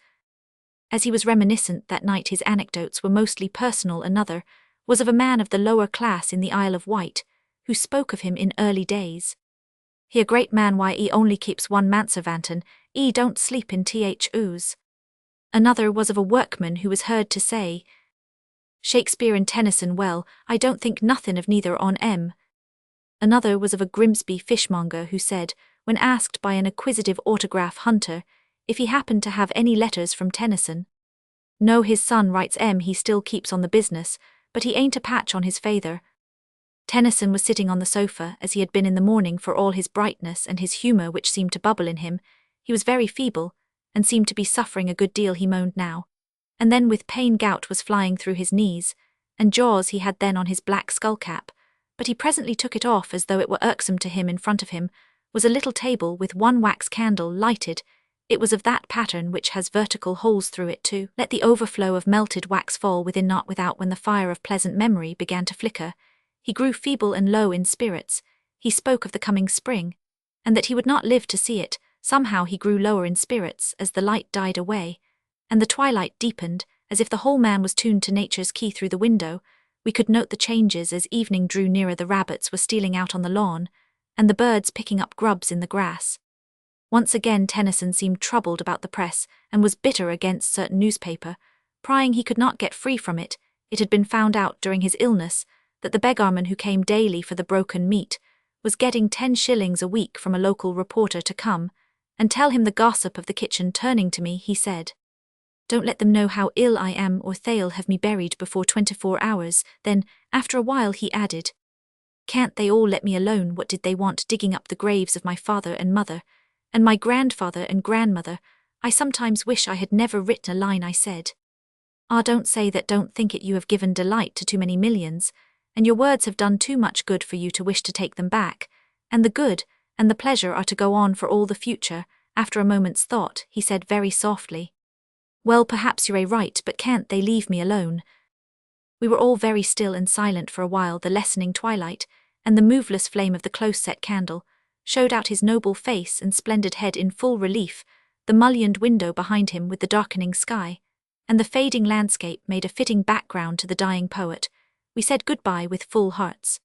Speaker 1: As he was reminiscent that night, his anecdotes were mostly personal. Another was of a man of the lower class in the Isle of Wight, who spoke of him in early days. "He a great man. Why, he only keeps one manservanten. He don't sleep in thus." Another was of a workman who was heard to say, "Shakespeare and Tennyson, well, I don't think nothin' of neither on 'em." Another was of a Grimsby fishmonger who said, when asked by an acquisitive autograph hunter if he happened to have any letters from Tennyson, "No, his son writes 'em. He still keeps on the business, but he ain't a patch on his father." Tennyson was sitting on the sofa as he had been in the morning. For all his brightness and his humour which seemed to bubble in him, he was very feeble, and seemed to be suffering a good deal. He moaned now and then with pain. Gout was flying through his knees and jaws. He had then on his black skullcap, but he presently took it off as though it were irksome to him. In front of him was a little table with one wax candle lighted. It was of that pattern which has vertical holes through it to let the overflow of melted wax fall within, not without. When the fire of pleasant memory began to flicker, he grew feeble and low in spirits. He spoke of the coming spring, and that he would not live to see it. Somehow he grew lower in spirits as the light died away, and the twilight deepened, as if the whole man was tuned to nature's key. Through the window we could note the changes as evening drew nearer. The rabbits were stealing out on the lawn, and the birds picking up grubs in the grass. Once again Tennyson seemed troubled about the press, and was bitter against certain newspaper, prying he could not get free from it. It had been found out during his illness that the beggarman who came daily for the broken meat was getting 10 shillings a week from a local reporter to come and tell him the gossip of the kitchen. Turning to me, he said, "Don't let them know how ill I am, or they'll have me buried before 24 hours. Then, after a while, he added, "Can't they all let me alone? What did they want digging up the graves of my father and mother, and my grandfather and grandmother? I sometimes wish I had never written a line I said. Ah, don't say that, don't think it, you have given delight to too many millions, and your words have done too much good for you to wish to take them back, and the good and the pleasure are to go on for all the future. After a moment's thought, he said very softly, "Well, perhaps you're right, but can't they leave me alone?" We were all very still and silent for a while. The lessening twilight, and the moveless flame of the close-set candle, showed out his noble face and splendid head in full relief. The mullioned window behind him with the darkening sky, and the fading landscape made a fitting background to the dying poet. We said goodbye with full hearts.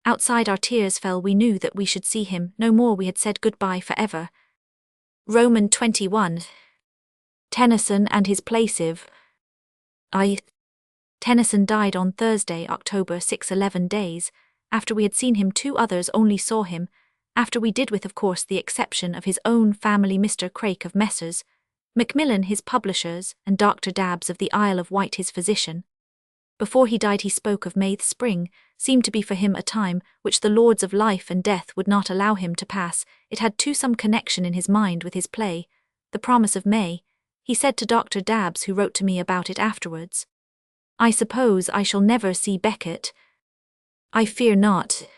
Speaker 1: Outside our tears fell. We knew that we should see him no more. We had said goodbye forever. Roman 21. Tennyson and his placeve. Tennyson died on Thursday, October 6, 11 days after we had seen him. Two others only saw him after we did, with of course the exception of his own family, Mr. Craik of Messrs. Macmillan his publishers, and Dr. Dabbs of the Isle of Wight his physician. Before he died he spoke of May. The spring seemed to be for him a time which the lords of life and death would not allow him to pass. It had too some connection in his mind with his play, The Promise of May. He said to Dr. Dabbs, who wrote to me about it afterwards, "I suppose I shall never see Beckett." "I fear not."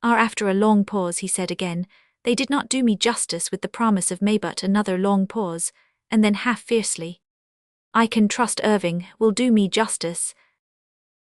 Speaker 1: After a long pause he said again, "They did not do me justice with The Promise of May." But another long pause, and then half fiercely, "I can trust Irving will do me justice."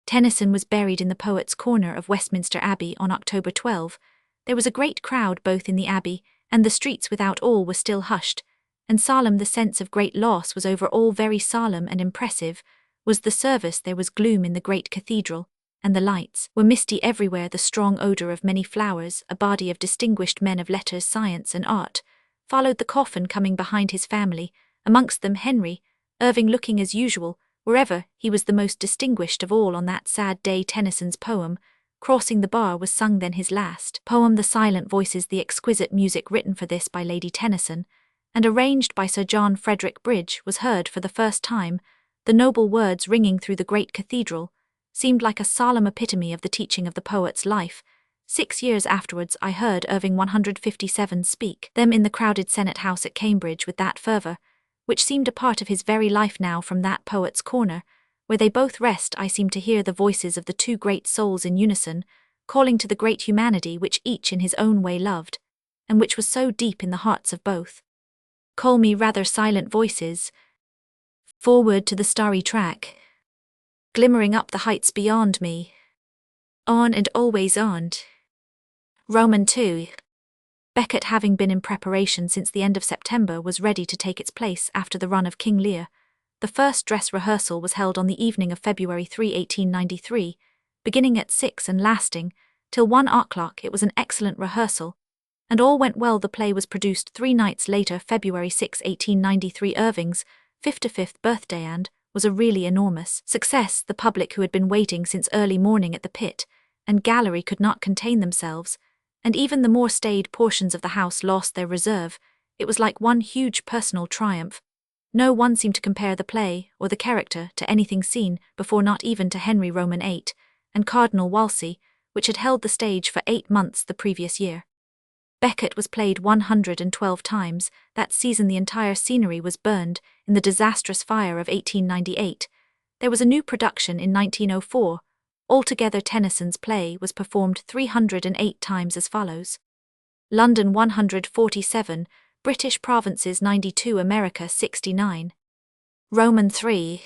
Speaker 1: Tennyson was buried in the Poets' Corner of Westminster Abbey on October 12. There was a great crowd both in the Abbey and the streets without. All were still hushed, and solemn. The sense of great loss was over all. Very solemn and impressive was the service. There was gloom in the great cathedral, and the lights were misty everywhere. The strong odour of many flowers, a body of distinguished men of letters, science and art, followed the coffin coming behind his family, amongst them Henry Irving, looking as usual, wherever he was the most distinguished of all on that sad day. Tennyson's poem, Crossing the Bar, was sung then, his last poem. The Silent Voices, the exquisite music written for this by Lady Tennyson, and arranged by Sir John Frederick Bridge, was heard for the first time. The noble words ringing through the great cathedral seemed like a solemn epitome of the teaching of the poet's life. 6 years afterwards I heard Irving 157 speak them in the crowded Senate House at Cambridge with that fervour which seemed a part of his very life. Now from that Poets' Corner, where they both rest, I seem to hear the voices of the two great souls in unison, calling to the great humanity which each in his own way loved, and which was so deep in the hearts of both. Call me rather silent voices, forward to the starry track, glimmering up the heights beyond me, on and always on. Roman 2. Beckett, having been in preparation since the end of September, was ready to take its place after the run of King Lear. The first dress rehearsal was held on the evening of February 3, 1893, beginning at 6 and lasting till 1 o'clock. It was an excellent rehearsal, and all went well. The play was produced 3 nights later, February 6, 1893, Irving's 55th birthday, and was a really enormous success. The public, who had been waiting since early morning at the pit and gallery, could not contain themselves, and even the more staid portions of the house lost their reserve. It was like one huge personal triumph. No one seemed to compare the play or the character to anything seen before, not even to Henry Roman 8 and Cardinal Wolsey, which had held the stage for 8 months the previous year. Beckett was played 112 times that season. The entire scenery was burned in the disastrous fire of 1898. There was a new production in 1904. Altogether Tennyson's play was performed 308 times as follows: London 147, British provinces 92, America 69. Roman 3.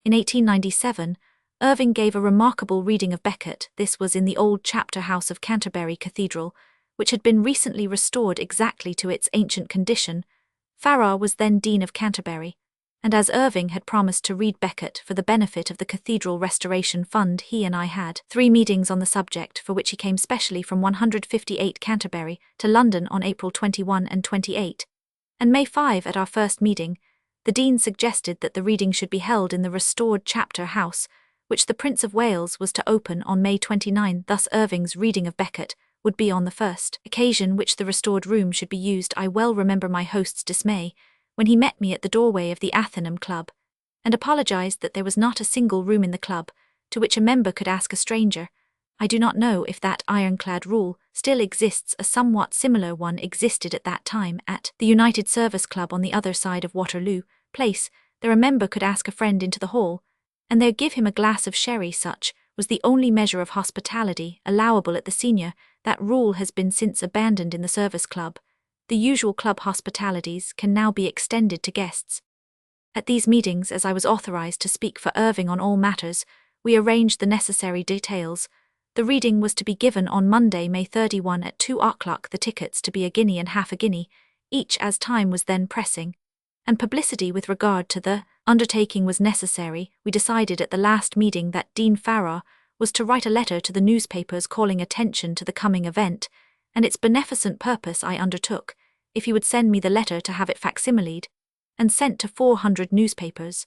Speaker 1: In 1897, Irving gave a remarkable reading of Beckett. This was in the old chapter house of Canterbury Cathedral, which had been recently restored exactly to its ancient condition. Farrar was then Dean of Canterbury, and as Irving had promised to read Beckett for the benefit of the Cathedral Restoration Fund, he and I had 3 meetings on the subject, for which he came specially from 158 Canterbury to London on April 21 and 28, and May 5. At our first meeting, the Dean suggested that the reading should be held in the restored chapter house, which the Prince of Wales was to open on May 29. Thus Irving's reading of Beckett would be on the first occasion which the restored room should be used. I well remember my host's dismay when he met me at the doorway of the Athenham Club, and apologized that there was not a single room in the club to which a member could ask a stranger. I do not know if that ironclad rule still exists. A somewhat similar one existed at that time at the United Service Club on the other side of Waterloo Place. There a member could ask a friend into the hall, and there give him a glass of sherry. Such was the only measure of hospitality allowable at the senior. That rule has been since abandoned in the Service Club. The usual club hospitalities can now be extended to guests. At these meetings, as I was authorized to speak for Irving on all matters, we arranged the necessary details. The reading was to be given on Monday, May 31 at 2 o'clock, the tickets to be a guinea and half a guinea, each, as time was then pressing, and publicity with regard to the undertaking was necessary. We decided at the last meeting that Dean Farrar was to write a letter to the newspapers calling attention to the coming event, and its beneficent purpose. I undertook, if he would send me the letter, to have it facsimiled and sent to 400 newspapers.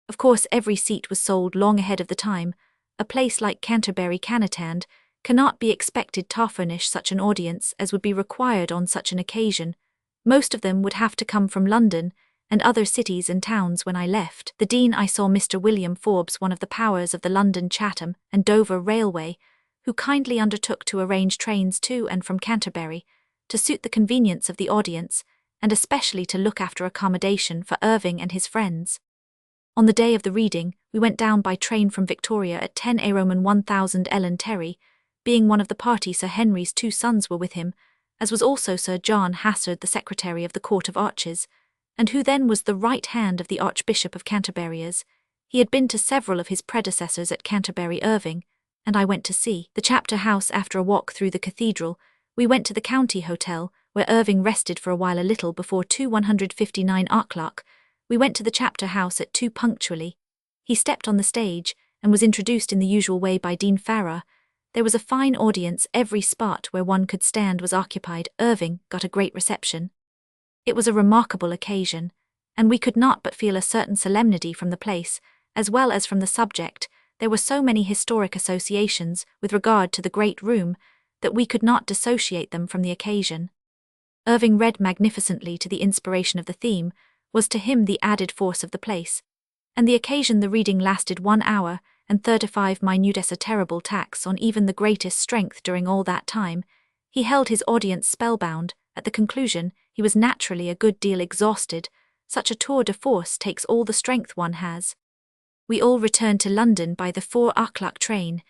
Speaker 1: Of course, every seat was sold long ahead of the time. A place like Canterbury Canatand cannot be expected to furnish such an audience as would be required on such an occasion. Most of them would have to come from London and other cities and towns. When I left the Dean, I saw Mr. William Forbes, one of the powers of the London, Chatham and Dover Railway, who kindly undertook to arrange trains to and from Canterbury to suit the convenience of the audience, and especially to look after accommodation for Irving and his friends. On the day of the reading, we went down by train from Victoria at 10 a. Roman 1000 Ellen Terry. Being one of the party, Sir Henry's 2 sons were with him, as was also Sir John Hassard, the Secretary of the Court of Arches, and who then was the right hand of the Archbishop of Canterbury. He had been to several of his predecessors at Canterbury. Irving and I went to see the chapter house. After a walk through the cathedral, we went to the County Hotel, where Irving rested for a while. A little before 2:159 o'clock, we went to the chapter house at 2 punctually. He stepped on the stage and was introduced in the usual way by Dean Farrar. There was a fine audience. Every spot where one could stand was occupied. Irving got a great reception. It was a remarkable occasion, and we could not but feel a certain solemnity from the place, as well as from the subject. There were so many historic associations with regard to the great room that we could not dissociate them from the occasion. Irving read magnificently. To the inspiration of the theme was to him the added force of the place, and the occasion. The reading lasted 1 hour and 35 minutes, a terrible tax on even the greatest strength. During all that time, he held his audience spellbound. At the conclusion, he was naturally a good deal exhausted. Such a tour de force takes all the strength one has. We all returned to London by the 4 o'clock train.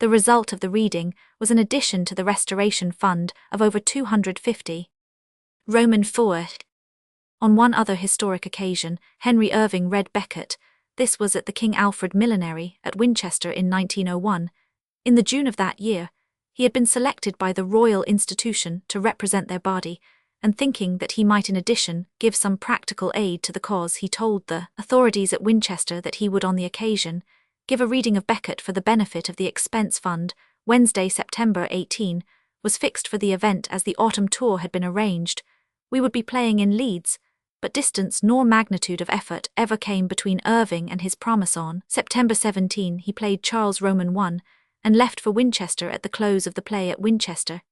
Speaker 1: The result of the reading was an addition to the Restoration Fund of over 250 Roman 4. On one other historic occasion, Henry Irving read Becket. This was at the King Alfred Millenary at Winchester in 1901. In the June of that year, he had been selected by the Royal Institution to represent their body, and thinking that he might in addition give some practical aid to the cause, he told the authorities at Winchester that he would on the occasion give a reading of Becket for the benefit of the expense fund. Wednesday, September 18, was fixed for the event. As the autumn tour had been arranged, we would be playing in Leeds, but distance nor magnitude of effort ever came between Irving and his promise. On September 17 he played Charles Roman 1 and left for Winchester at the close of the play at Winchester.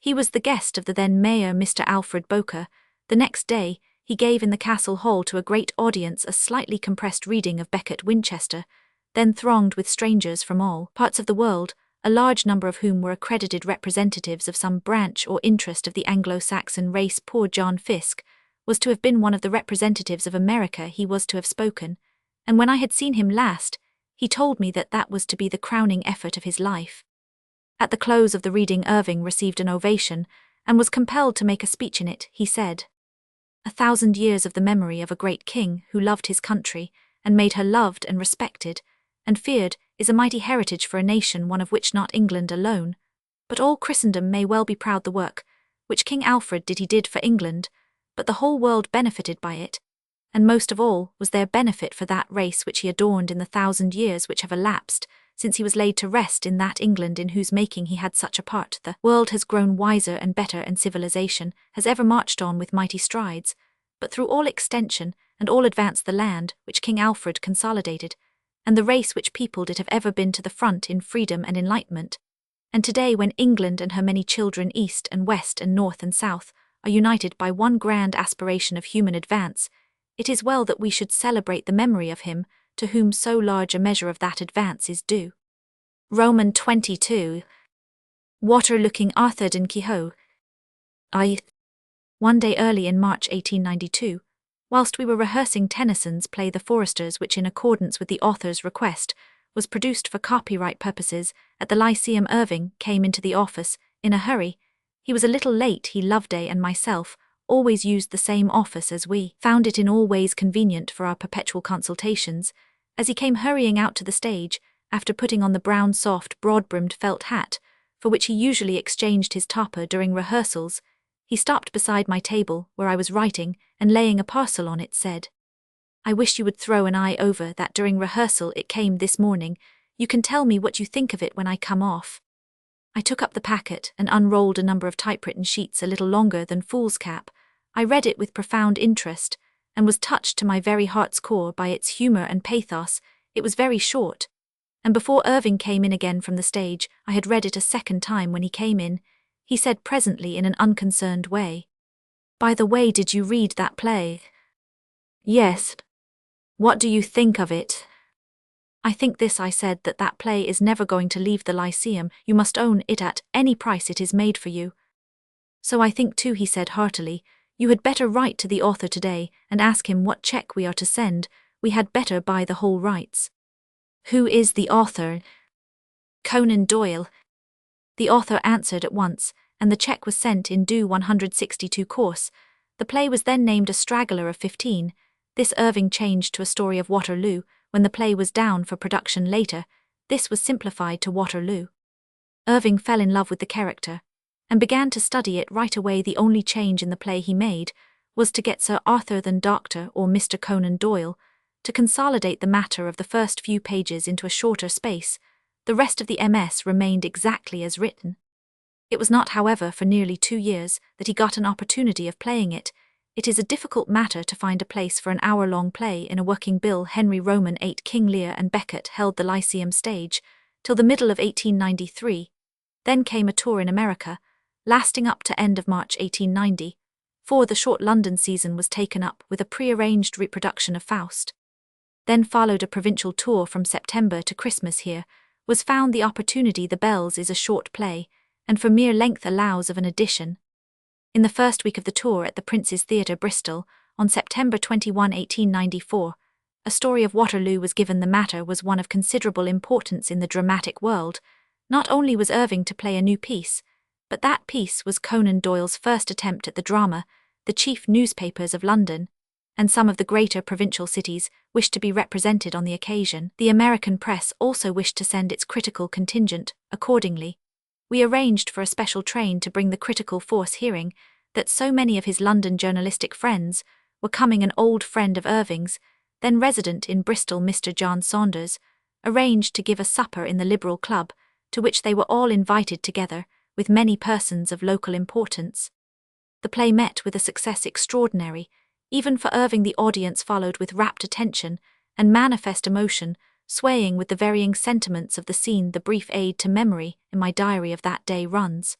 Speaker 1: He was the guest of the then Mayor, Mr. Alfred Boker. The next day, he gave in the Castle Hall to a great audience a slightly compressed reading of Becket. Winchester, then thronged with strangers from all parts of the world, a large number of whom were accredited representatives of some branch or interest of the Anglo-Saxon race. Poor John Fiske was to have been one of the representatives of America. He was to have spoken, and when I had seen him last, he told me that that was to be the crowning effort of his life. At the close of the reading, Irving received an ovation and was compelled to make a speech in it. He said, 1,000 years of the memory of a great king who loved his country and made her loved and respected and feared is a mighty heritage for a nation, one of which not England alone, but all Christendom may well be proud. The work which King Alfred did he did for England, but the whole world benefited by it, and most of all was there benefit for that race which he adorned in the 1,000 years which have elapsed since he was laid to rest in that England in whose making he had such a part. The world has grown wiser and better, and civilization has ever marched on with mighty strides, but through all extension and all advance the land which King Alfred consolidated, and the race which peopled it have ever been to the front in freedom and enlightenment. And today, when England and her many children east and west and north and south are united by one grand aspiration of human advance, it is well that we should celebrate the memory of him to whom so large a measure of that advance is due. Roman 22. Water-looking Arthur Don Quixote. One day early in March 1892, whilst we were rehearsing Tennyson's play The Foresters, which in accordance with the author's request was produced for copyright purposes at the Lyceum, Irving came into the office in a hurry. He was a little late. Loveday and myself always used the same office, as we found it in all ways convenient for our perpetual consultations. As he came hurrying out to the stage, after putting on the brown soft broad-brimmed felt hat, for which he usually exchanged his topper during rehearsals, he stopped beside my table, where I was writing, and laying a parcel on it, said, "I wish you would throw an eye over that during rehearsal. It came this morning. You can tell me what you think of it when I come off." I took up the packet and unrolled a number of typewritten sheets a little longer than foolscap. I read it with profound interest, and was touched to my very heart's core by its humour and pathos. It was very short, and before Irving came in again from the stage, I had read it a second time. When he came in, he said presently in an unconcerned way, "By the way, did you read that play?" "Yes." "What do you think of it?" "I think this," I said, that play is never going to leave the Lyceum. You must own it at any price it is made for you." "So I think too," he said heartily. "You had better write to the author today and ask him what cheque we are to send. We had better buy the whole rights." "Who is the author?" "Conan Doyle." The author answered at once, and the cheque was sent in due 162 course. The play was then named A Straggler of 15. This Irving changed to A Story of Waterloo. When the play was down for production later, this was simplified to Waterloo. Irving fell in love with the character, and began to study it right away. The only change in the play he made was to get Sir Arthur than Dr. or Mr. Conan Doyle to consolidate the matter of the first few pages into a shorter space. The rest of the MS remained exactly as written. It was not, however, for nearly 2 years that he got an opportunity of playing it. It is a difficult matter to find a place for an hour-long play in a working bill. Henry Roman 8 King Lear and Becket held the Lyceum stage till the middle of 1893. Then came a tour in America, lasting up to end of March 1890. For the short London season was taken up with a pre-arranged reproduction of Faust. Then followed a provincial tour from September to Christmas. Here was found the opportunity. The Bells is a short play, and for mere length allows of an addition. In the first week of the tour at the Prince's Theatre, Bristol, on September 21, 1894, A Story of Waterloo was given. The matter was one of considerable importance in the dramatic world. Not only was Irving to play a new piece, but that piece was Conan Doyle's first attempt at the drama. The chief newspapers of London and some of the greater provincial cities wished to be represented on the occasion. The American press also wished to send its critical contingent. Accordingly, we arranged for a special train to bring the critical force. Hearing that so many of his London journalistic friends were coming, an old friend of Irving's, then resident in Bristol, Mr. John Saunders, arranged to give a supper in the Liberal Club, to which they were all invited together, with many persons of local importance. The play met with a success extraordinary. Even for Irving, the audience followed with rapt attention and manifest emotion, swaying with the varying sentiments of the scene. The brief aid to memory in my diary of that day runs: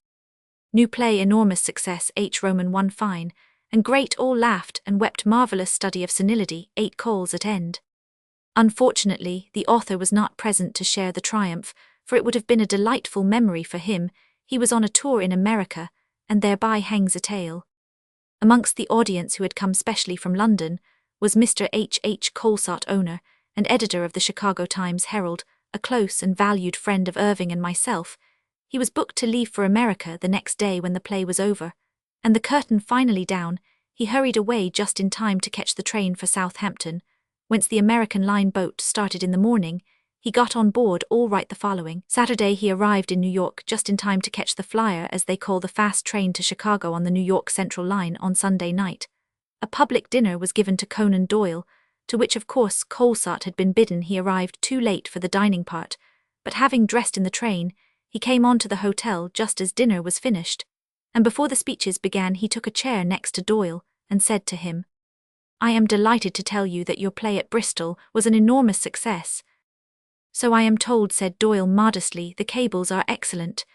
Speaker 1: "New play, enormous success. H. Roman 1 fine and great. All laughed and wept. Marvellous study of senility. 8 calls at end." Unfortunately, the author was not present to share the triumph, for it would have been a delightful memory for him. He was on a tour in America, and thereby hangs a tale. Amongst the audience who had come specially from London was Mr. H. H. Colesart, owner and editor of the Chicago Times-Herald, a close and valued friend of Irving and myself. He was booked to leave for America the next day. When the play was over, and the curtain finally down, he hurried away just in time to catch the train for Southampton, whence the American line boat started in the morning. He got on board all right. The following Saturday he arrived in New York just in time to catch the flyer, as they call the fast train to Chicago on the New York Central Line. On Sunday night, a public dinner was given to Conan Doyle, to which of course Colesart had been bidden. He arrived too late for the dining part, but having dressed in the train, he came on to the hotel just as dinner was finished, and before the speeches began he took a chair next to Doyle and said to him, "I am delighted to tell you that your play at Bristol was an enormous success." "So I am told," said Doyle modestly. "The cables are excellent."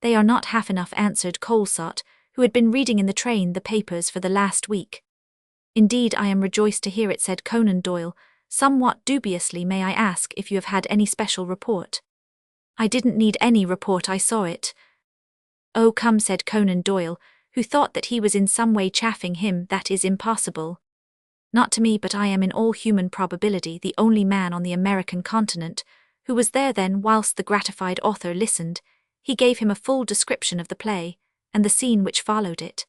Speaker 1: "They are not half enough," answered Colesart, who had been reading in the train the papers for the last week. "Indeed, I am rejoiced to hear it," said Conan Doyle, somewhat dubiously. "May I ask if you have had any special report?" I didn't need any report, I saw it. Oh come, said Conan Doyle, who thought that he was in some way chaffing him. That is impossible. Not to me, but I am in all human probability the only man on the American continent who was there then. Whilst the gratified author listened, he gave him a full description of the play, and the scene which followed it.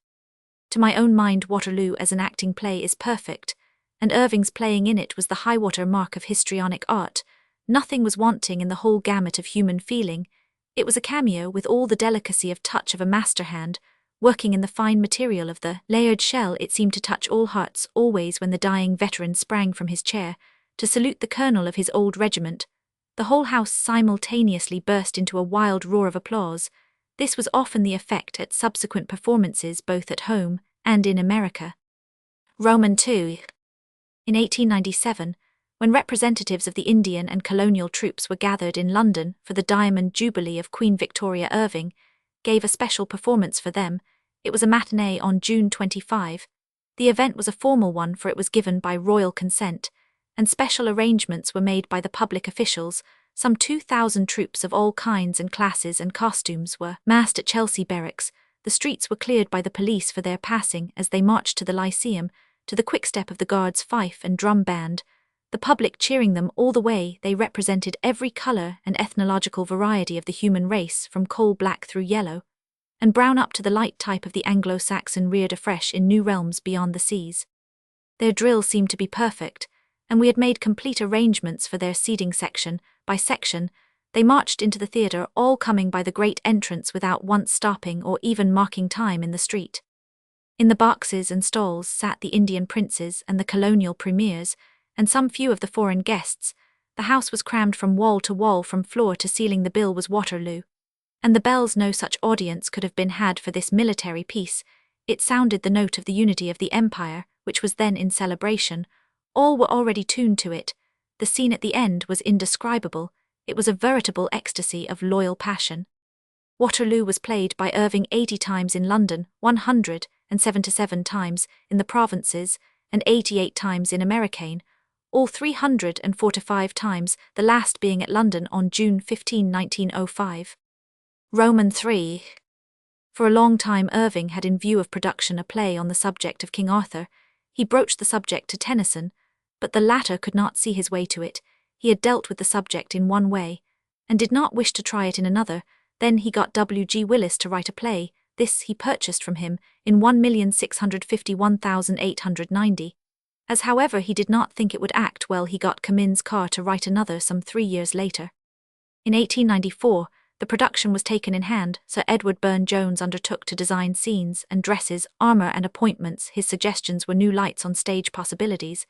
Speaker 1: To my own mind, Waterloo as an acting play is perfect, and Irving's playing in it was the high-water mark of histrionic art. Nothing was wanting in the whole gamut of human feeling. It was a cameo with all the delicacy of touch of a master hand, working in the fine material of the layered shell. It seemed to touch all hearts always when the dying veteran sprang from his chair to salute the colonel of his old regiment. The whole house simultaneously burst into a wild roar of applause. This was often the effect at subsequent performances both at home and in America. Roman II. In 1897, when representatives of the Indian and colonial troops were gathered in London for the Diamond Jubilee of Queen Victoria, Irving gave a special performance for them. It was a matinee on June 25. The event was a formal one, for it was given by royal consent, and special arrangements were made by the public officials. Some 2,000 troops of all kinds and classes and costumes were massed at Chelsea Barracks. The streets were cleared by the police for their passing as they marched to the Lyceum, to the quickstep of the Guards' fife and drum band, the public cheering them all the way. They represented every colour and ethnological variety of the human race, from coal black through yellow and brown up to the light type of the Anglo-Saxon reared afresh in new realms beyond the seas. Their drill seemed to be perfect, and we had made complete arrangements for their seating section by section. They marched into the theatre, all coming by the great entrance without once stopping or even marking time in the street. In the boxes and stalls sat the Indian princes and the colonial premiers, and some few of the foreign guests. The house was crammed from wall to wall, from floor to ceiling. The bill was Waterloo, and the bells. No such audience could have been had for this military piece. It sounded the note of the unity of the empire, which was then in celebration. All were already tuned to it. The scene at the end was indescribable. It was a veritable ecstasy of loyal passion. Waterloo was played by Irving 80 times in London, 177 times in the provinces, and 88 times in American, all 345 times, the last being at London on June 15, 1905. Roman III. For a long time Irving had in view of production a play on the subject of King Arthur. He broached the subject to Tennyson, but the latter could not see his way to it. He had dealt with the subject in one way, and did not wish to try it in another. Then he got W.G. Willis to write a play. This he purchased from him in $1,651,890. As however he did not think it would act well, he got Cummins Carr to write another some 3 years later. In 1894, the production was taken in hand. Sir Edward Burne-Jones undertook to design scenes and dresses, armour and appointments. His suggestions were new lights on stage possibilities.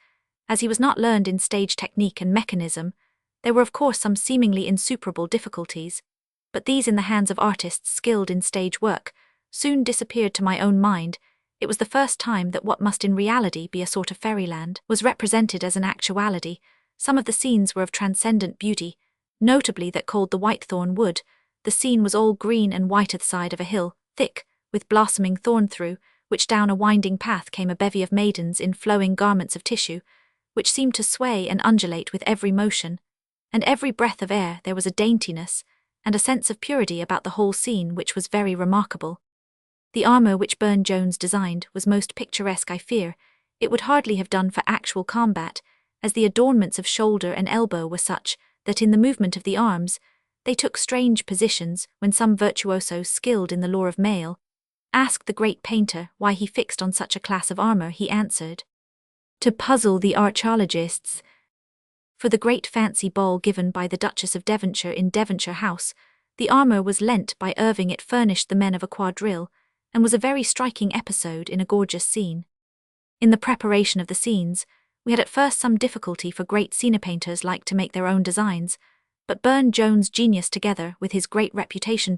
Speaker 1: As he was not learned in stage technique and mechanism, there were of course some seemingly insuperable difficulties, but these, in the hands of artists skilled in stage work, soon disappeared. To my own mind, it was the first time that what must in reality be a sort of fairyland was represented as an actuality. Some of the scenes were of transcendent beauty, notably that called the Whitethorn Wood. The scene was all green and white at the side of a hill, thick, with blossoming thorn, through which down a winding path came a bevy of maidens in flowing garments of tissue, which seemed to sway and undulate with every motion, and every breath of air. There was a daintiness and a sense of purity about the whole scene which was very remarkable. The armour which Burne-Jones designed was most picturesque. I fear it would hardly have done for actual combat, as the adornments of shoulder and elbow were such that in the movement of the arms they took strange positions. When some virtuoso skilled in the lore of mail asked the great painter why he fixed on such a class of armour, he answered, "To puzzle the archaeologists." For the great fancy ball given by the Duchess of Devonshire in Devonshire House, the armour was lent by Irving. It furnished the men of a quadrille, and was a very striking episode in a gorgeous scene. In the preparation of the scenes, we had at first some difficulty, for great scene-painters like to make their own designs, but Burne-Jones' genius, together with his great reputation,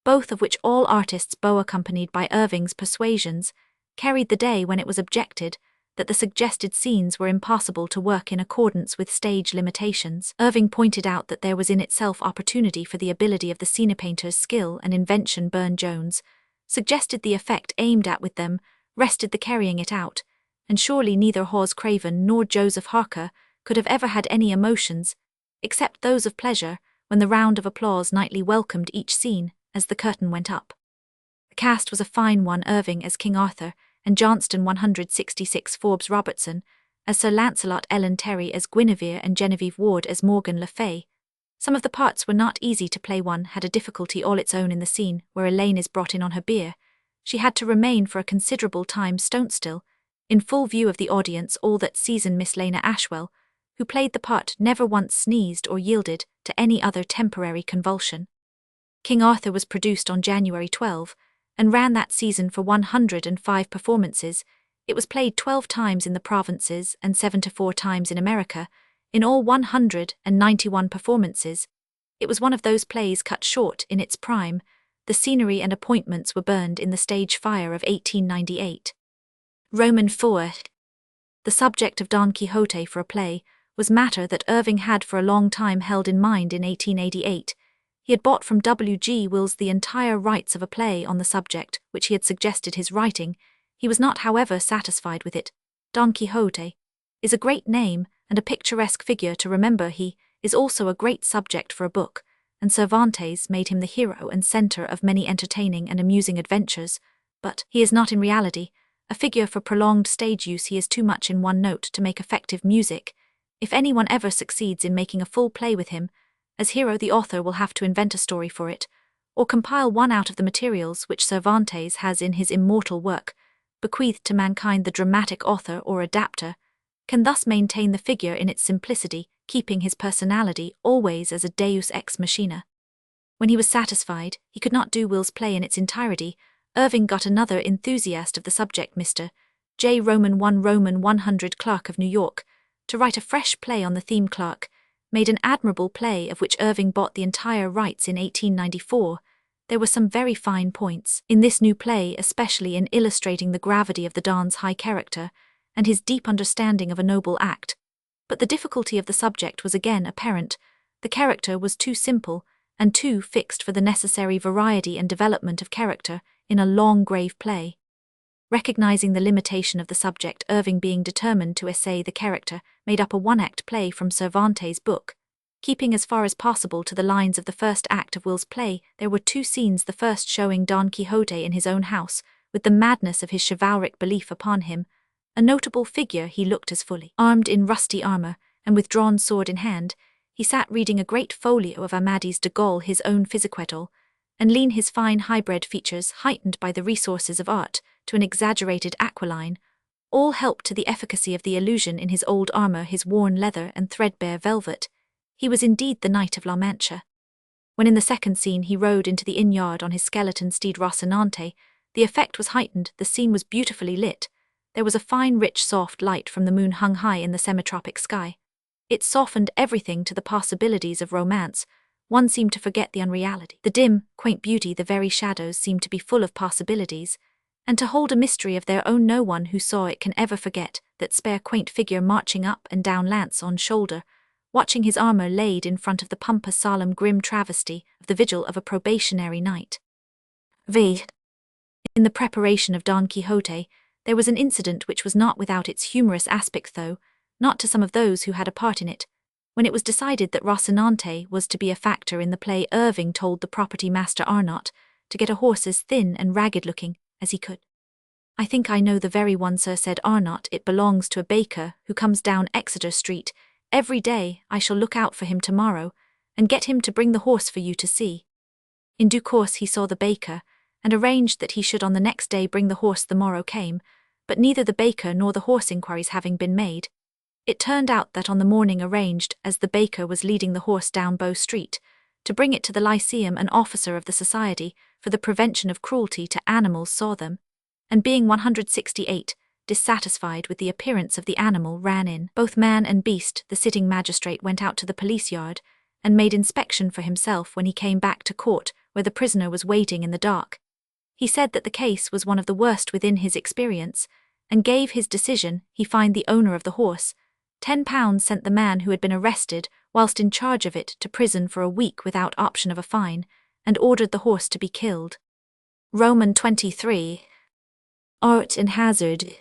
Speaker 1: both of which all artists accompanied by Irving's persuasions, carried the day when it was objected that the suggested scenes were impossible to work in accordance with stage limitations. Irving pointed out that there was in itself opportunity for the ability of the scene-painter's skill and invention. Burne-Jones suggested the effect aimed at with them, rested the carrying it out, and surely neither Hawes Craven nor Joseph Harker could have ever had any emotions, except those of pleasure, when the round of applause nightly welcomed each scene as the curtain went up. The cast was a fine one: Irving as King Arthur, and Johnston 166 Forbes Robertson as Sir Lancelot, Ellen Terry as Guinevere, and Genevieve Ward as Morgan Le Fay. Some of the parts were not easy to play. One had a difficulty all its own in the scene where Elaine is brought in on her bier. She had to remain for a considerable time stone still, in full view of the audience all that season. Miss Lena Ashwell, who played the part, never once sneezed or yielded to any other temporary convulsion. King Arthur was produced on January 12, and ran that season for 105 performances. It was played 12 times in the provinces and 74 times in America, in all 191 performances. It was one of those plays cut short in its prime. The scenery and appointments were burned in the stage fire of 1898. Roman 4. The subject of Don Quixote for a play was matter that Irving had for a long time held in mind. In 1888, he had bought from W. G. Wills the entire rights of a play on the subject, which he had suggested his writing. He was not, however, satisfied with it. Don Quixote is a great name and a picturesque figure to remember. He is also a great subject for a book, and Cervantes made him the hero and center of many entertaining and amusing adventures, but he is not in reality a figure for prolonged stage use. He is too much in one note to make effective music. If anyone ever succeeds in making a full play with him as hero, the author will have to invent a story for it, or compile one out of the materials which Cervantes has in his immortal work, bequeathed to mankind. The dramatic author or adapter can thus maintain the figure in its simplicity, keeping his personality always as a deus ex machina. When he was satisfied he could not do Will's play in its entirety, Irving got another enthusiast of the subject, Mr. J. Roman 100 Clark of New York, to write a fresh play on the theme. Clark made an admirable play of which Irving bought the entire rights in 1894. There were some very fine points in this new play, especially in illustrating the gravity of the Don's high character and his deep understanding of a noble act. But the difficulty of the subject was again apparent. The character was too simple and too fixed for the necessary variety and development of character in a long, grave play. Recognizing the limitation of the subject, Irving, being determined to essay the character, made up a one-act play from Cervantes' book. Keeping as far as possible to the lines of the first act of Will's play, there were two scenes, the first showing Don Quixote in his own house, with the madness of his chivalric belief upon him. A notable figure, he looked as fully armed in rusty armor, and with drawn sword in hand. He sat reading a great folio of Amadis de Gaul, his own Physiquetal, and lean his fine high-bred features, heightened by the resources of art to an exaggerated aquiline, all helped to the efficacy of the illusion in his old armor, his worn leather and threadbare velvet. He was indeed the Knight of La Mancha. When in the second scene he rode into the inn-yard on his skeleton steed Rocinante, the effect was heightened. The scene was beautifully lit. There was a fine, rich, soft light from the moon hung high in the semi-tropic sky. It softened everything to the possibilities of romance. One seemed to forget the unreality, the dim, quaint beauty. The very shadows seemed to be full of possibilities, and to hold a mystery of their own. No one who saw it can ever forget that spare, quaint figure marching up and down, lance on shoulder, watching his armor laid in front of the pompous, solemn, grim travesty of the vigil of a probationary knight. In the preparation of Don Quixote, there was an incident which was not without its humorous aspect, though not to some of those who had a part in it. When it was decided that Rocinante was to be a factor in the play, Irving told the property master Arnott to get a horse as thin and ragged-looking as he could. "I think I know the very one, sir," said Arnott. "It belongs to a baker who comes down Exeter Street every day. I shall look out for him tomorrow and get him to bring the horse for you to see." In due course he saw the baker, and arranged that he should on the next day bring the horse. The morrow came, but neither the baker nor the horse inquiries having been made, it turned out that on the morning arranged, as the baker was leading the horse down Bow Street to bring it to the Lyceum, an officer of the Society for the Prevention of Cruelty to Animals saw them, and being 168, dissatisfied with the appearance of the animal, ran in, both man and beast. The sitting magistrate went out to the police yard and made inspection for himself. When he came back to court, where the prisoner was waiting in the dark, he said that the case was one of the worst within his experience, and gave his decision. He fined the owner of the horse £10, sent the man who had been arrested whilst in charge of it to prison for a week without option of a fine, and ordered the horse to be killed. Roman 23. Art and hazard.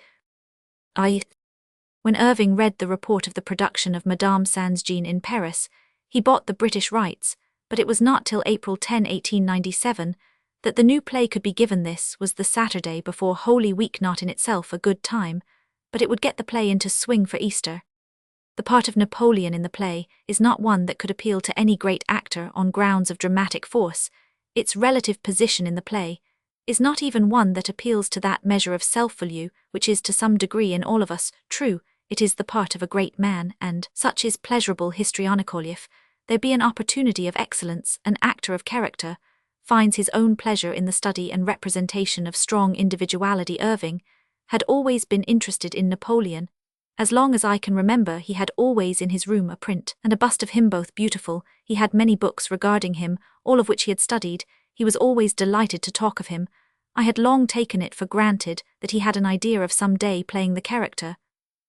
Speaker 1: When Irving read the report of the production of Madame Sans Jean in Paris, he bought the British rights, but it was not till April 10, 1897, that the new play could be given. This was the Saturday before Holy Week, not in itself a good time, but it would get the play into swing for Easter. The part of Napoleon in the play is not one that could appeal to any great actor on grounds of dramatic force. Its relative position in the play is not even one that appeals to that measure of self-value which is to some degree in all of us. True, it is the part of a great man, and such is pleasurable histrionical. If there be an opportunity of excellence, an actor of character finds his own pleasure in the study and representation of strong individuality. Irving had always been interested in Napoleon. As long as I can remember, he had always in his room a print and a bust of him, both beautiful. He had many books regarding him, all of which he had studied. He was always delighted to talk of him. I had long taken it for granted that he had an idea of some day playing the character,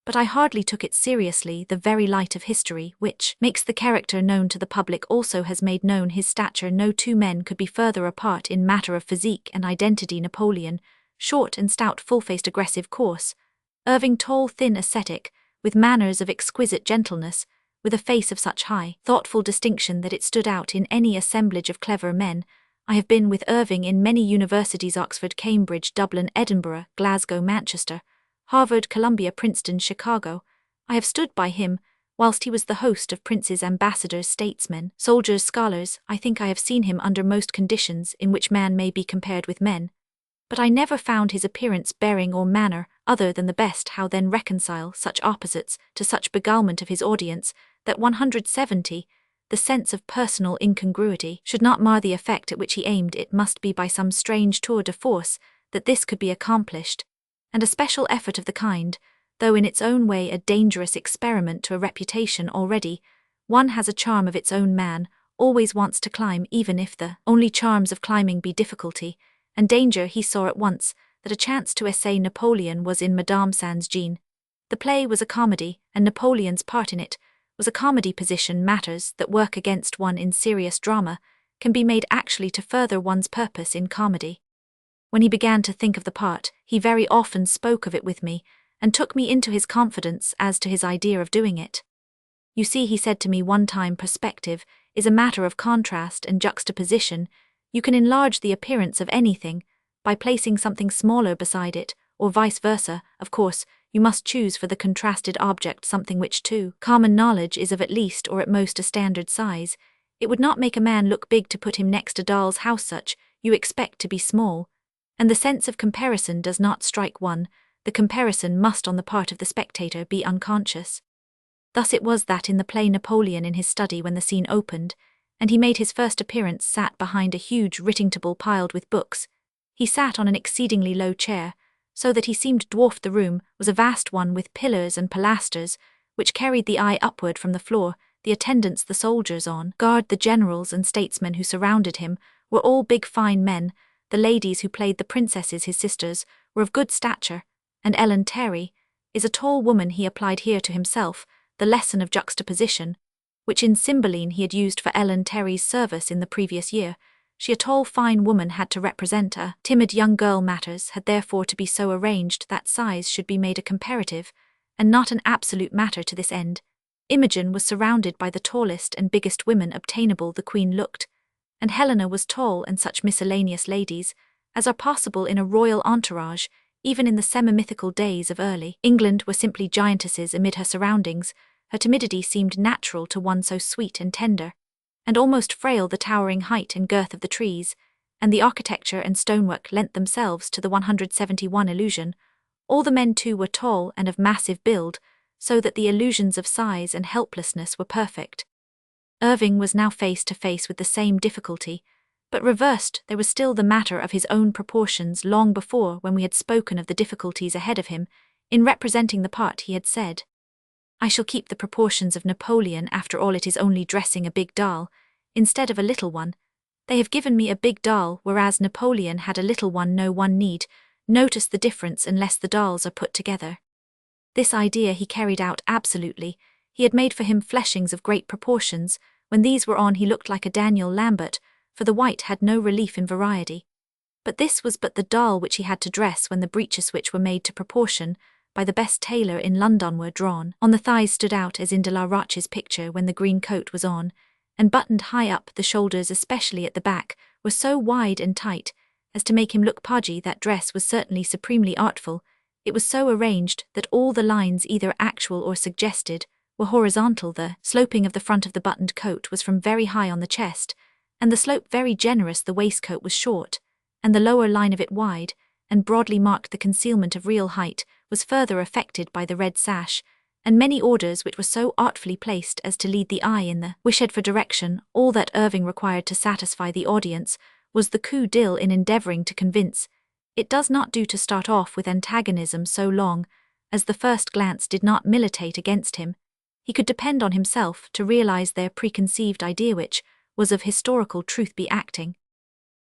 Speaker 1: but I hardly took it seriously. The very light of history, which makes the character known to the public, also has made known his stature. No two men could be further apart in matter of physique and identity. Napoleon, short and stout, full-faced, aggressive, coarse; Irving, tall, thin, ascetic, with manners of exquisite gentleness, with a face of such high, thoughtful distinction that it stood out in any assemblage of clever men. I have been with Irving in many universities: Oxford, Cambridge, Dublin, Edinburgh, Glasgow, Manchester, Harvard, Columbia, Princeton, Chicago. I have stood by him whilst he was the host of princes, ambassadors, statesmen, soldiers, scholars. I think I have seen him under most conditions in which man may be compared with men, but I never found his appearance, bearing, or manner other than the best. How then reconcile such opposites to such beguilement of his audience that 170, the sense of personal incongruity, should not mar the effect at which he aimed? It must be by some strange tour de force that this could be accomplished, and a special effort of the kind, though in its own way a dangerous experiment to a reputation already, one has a charm of its own. Man always wants to climb, even if the only charms of climbing be difficulty and danger. He saw at once that a chance to essay Napoleon was in Madame Sand's Jean. The play was a comedy, and Napoleon's part in it was a comedy. Position matters that work against one in serious drama can be made actually to further one's purpose in comedy. When he began to think of the part, he very often spoke of it with me, and took me into his confidence as to his idea of doing it. You see, he said to me one time, perspective is a matter of contrast and juxtaposition. You can enlarge the appearance of anything by placing something smaller beside it, or vice versa. Of course, you must choose for the contrasted object something which, to common knowledge, is of at least or at most a standard size. It would not make a man look big to put him next a doll's house. Such you expect to be small, and the sense of comparison does not strike one. The comparison must on the part of the spectator be unconscious. Thus it was that in the play Napoleon, in his study when the scene opened, and he made his first appearance, sat behind a huge writing table piled with books. He sat on an exceedingly low chair, so that he seemed dwarfed. The room was a vast one, with pillars and pilasters, which carried the eye upward from the floor. The attendants, the soldiers on guard, the generals and statesmen who surrounded him, were all big, fine men. The ladies who played the princesses, his sisters, were of good stature, and Ellen Terry is a tall woman. He applied here to himself the lesson of juxtaposition, which in Cymbeline he had used for Ellen Terry's service in the previous year. She, a tall, fine woman, had to represent a timid young girl. Matters had therefore to be so arranged that size should be made a comparative, and not an absolute matter. To this end, Imogen was surrounded by the tallest and biggest women obtainable. The Queen looked, and Helena was tall, and such miscellaneous ladies as are possible in a royal entourage, even in the semi-mythical days of early England, were simply giantesses amid her surroundings. Her timidity seemed natural to one so sweet and tender, and almost frail. The towering height and girth of the trees, and the architecture and stonework lent themselves to the 171 illusion. All the men too were tall and of massive build, so that the illusions of size and helplessness were perfect. Irving was now face to face with the same difficulty, but reversed. There was still the matter of his own proportions. Long before, when we had spoken of the difficulties ahead of him in representing the part, he had said, "I shall keep the proportions of Napoleon. After all, it is only dressing a big doll instead of a little one. They have given me a big doll, whereas Napoleon had a little one. No one need notice the difference unless the dolls are put together." This idea he carried out absolutely. He had made for him fleshings of great proportions. When these were on, he looked like a Daniel Lambert, for the white had no relief in variety. But this was but the doll which he had to dress when the breeches, which were made to proportion by the best tailor in London, were drawn on. The thighs stood out as in de la Roche's picture when the green coat was on, and buttoned high up, the shoulders, especially at the back, were so wide and tight as to make him look podgy. That dress was certainly supremely artful. It was so arranged that all the lines, either actual or suggested, were horizontal. The sloping of the front of the buttoned coat was from very high on the chest, and the slope very generous. The waistcoat was short, and the lower line of it wide, and broadly marked. The concealment of real height was further affected by the red sash, and many orders which were so artfully placed as to lead the eye in the wished for direction. All that Irving required to satisfy the audience was the coup d'il in endeavoring to convince. It does not do to start off with antagonism so long as the first glance did not militate against him. He could depend on himself to realize their preconceived idea, which was of historical truth be acting.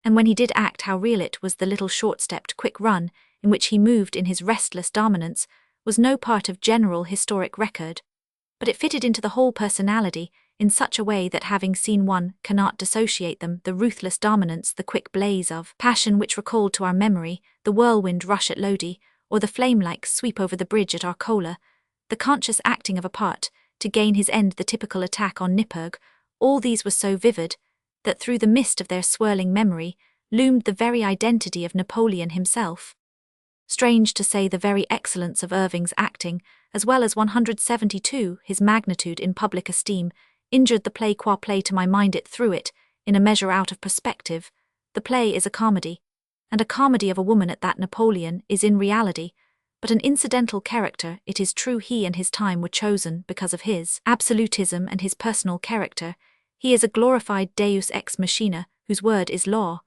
Speaker 1: And when he did act, how real it was! The little short-stepped quick run in which he moved in his restless dominance was no part of general historic record, but it fitted into the whole personality in such a way that, having seen one, cannot dissociate them. The ruthless dominance, the quick blaze of passion which recalled to our memory the whirlwind rush at Lodi, or the flame-like sweep over the bridge at Arcola, the conscious acting of a part to gain his end, the typical attack on Nipperg, all these were so vivid that through the mist of their swirling memory loomed the very identity of Napoleon himself. Strange to say, the very excellence of Irving's acting, as well as 172, his magnitude in public esteem, injured the play qua play. To my mind it threw it, in a measure, out of perspective. The play is a comedy, and a comedy of a woman at that. Napoleon is in reality but an incidental character. It is true he and his time were chosen because of his absolutism and his personal character. He is a glorified deus ex machina, whose word is law,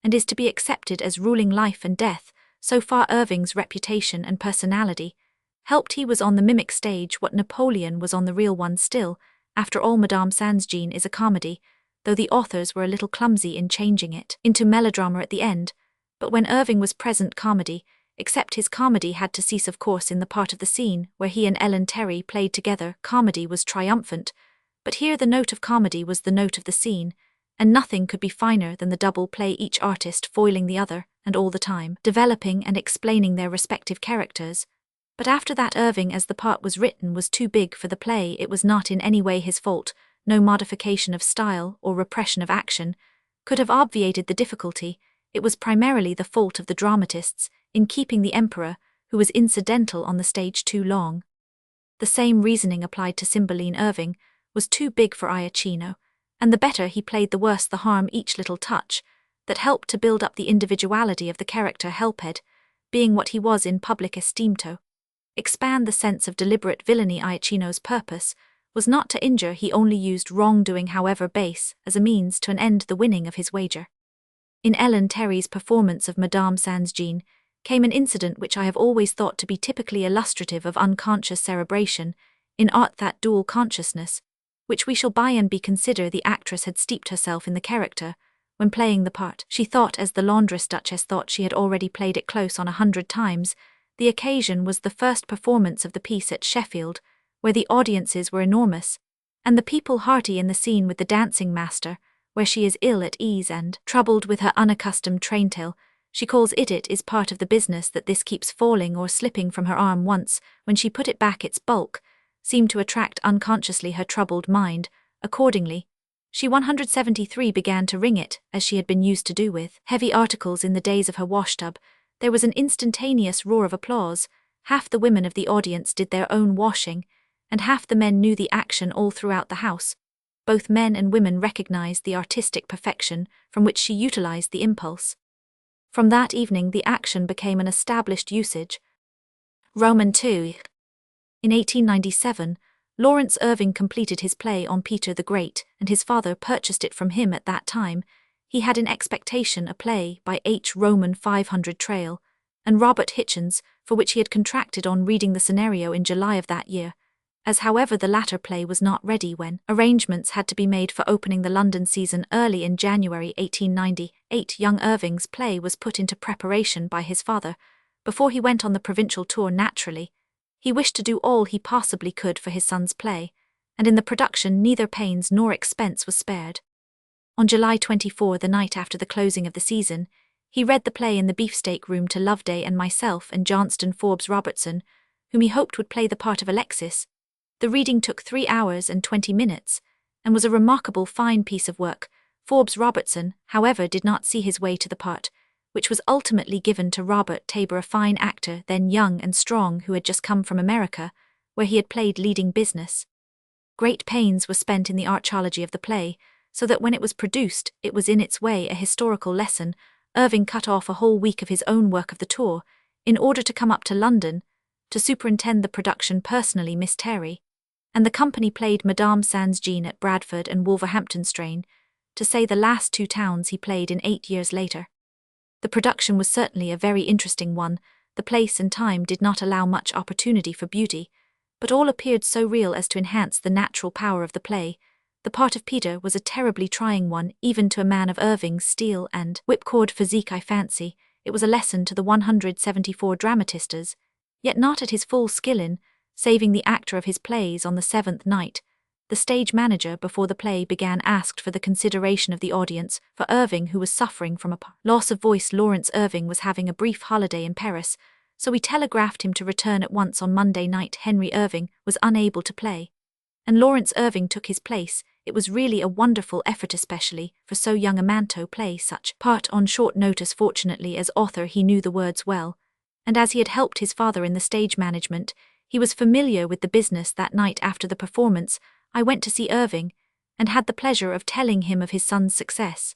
Speaker 1: and is to be accepted as ruling life and death. So far Irving's reputation and personality helped. He was on the mimic stage what Napoleon was on the real one. Still, after all, Madame Sans-Jean is a comedy, though the authors were a little clumsy in changing it into melodrama at the end. But when Irving was present, comedy, except his comedy, had to cease, of course. In the part of the scene where he and Ellen Terry played together, comedy was triumphant, but here the note of comedy was the note of the scene, and nothing could be finer than the double play, each artist foiling the other, and all the time developing and explaining their respective characters. But after that, Irving, as the part was written, was too big for the play. It was not in any way his fault. No modification of style or repression of action could have obviated the difficulty. It was primarily the fault of the dramatists in keeping the emperor, who was incidental on the stage, too long. The same reasoning applied to Cymbeline. Irving was too big for Iachino, and the better he played, the worse the harm. Each little touch that helped to build up the individuality of the character helped, being what he was in public esteem, to expand the sense of deliberate villainy. Iachino's purpose was not to injure. He only used wrongdoing, however base, as a means to an end, the winning of his wager. In Ellen Terry's performance of Madame Sans-Jean came an incident which I have always thought to be typically illustrative of unconscious cerebration in art, that dual consciousness, which we shall by and by consider. The actress had steeped herself in the character when playing the part. She thought, as the laundress duchess thought, she had already played it close on 100 times. The occasion was the first performance of the piece at Sheffield, where the audiences were enormous, and the people hearty. In the scene with the dancing master, where she is ill at ease and troubled with her unaccustomed train-tail, she calls it. It is part of the business that this keeps falling or slipping from her arm. Once, when she put it back, its bulk seemed to attract unconsciously her troubled mind. Accordingly, she 173 began to wring it, as she had been used to do with heavy articles in the days of her washtub. There was an instantaneous roar of applause. Half the women of the audience did their own washing, and half the men knew the action all throughout the house. Both men and women recognized the artistic perfection from which she utilized the impulse. From that evening the action became an established usage. Roman II. In 1897, Lawrence Irving completed his play on Peter the Great, and his father purchased it from him. At that time, he had in expectation a play by H. Roman 500 Trail and Robert Hitchens, for which he had contracted on reading the scenario in July of that year. As however the latter play was not ready when arrangements had to be made for opening the London season early in January 1898, young Irving's play was put into preparation by his father before he went on the provincial tour. Naturally, he wished to do all he possibly could for his son's play, and in the production neither pains nor expense was spared. On July 24, the night after the closing of the season, he read the play in the beefsteak room to Loveday and myself and Johnston Forbes Robertson, whom he hoped would play the part of Alexis. The reading took 3 hours and 20 minutes, and was a remarkable fine piece of work. Forbes Robertson, however, did not see his way to the part, which was ultimately given to Robert Tabor, a fine actor, then young and strong, who had just come from America, where he had played leading business. Great pains were spent in the archaeology of the play, so that when it was produced, it was in its way a historical lesson. Irving cut off a whole week of his own work of the tour, in order to come up to London, to superintend the production personally. Miss Terry and the company played Madame Sans Jean at Bradford and Wolverhampton Strain, to say the last two towns he played in 8 years later. The production was certainly a very interesting one. The place and time did not allow much opportunity for beauty, but all appeared so real as to enhance the natural power of the play. The part of Peter was a terribly trying one, even to a man of Irving's steel and whipcord physique. I fancy it was a lesson to the 174 dramatistas, yet not at his full skill in saving the actor of his plays. On the seventh night, the stage manager, before the play began, asked for the consideration of the audience for Irving, who was suffering from a loss of voice. Lawrence Irving was having a brief holiday in Paris, so we telegraphed him to return at once. On Monday night, Henry Irving was unable to play, and Lawrence Irving took his place. It was really a wonderful effort, especially for so young a man to play such part on short notice. Fortunately, as author, he knew the words well, and as he had helped his father in the stage management, he was familiar with the business. That night after the performance, I went to see Irving, and had the pleasure of telling him of his son's success.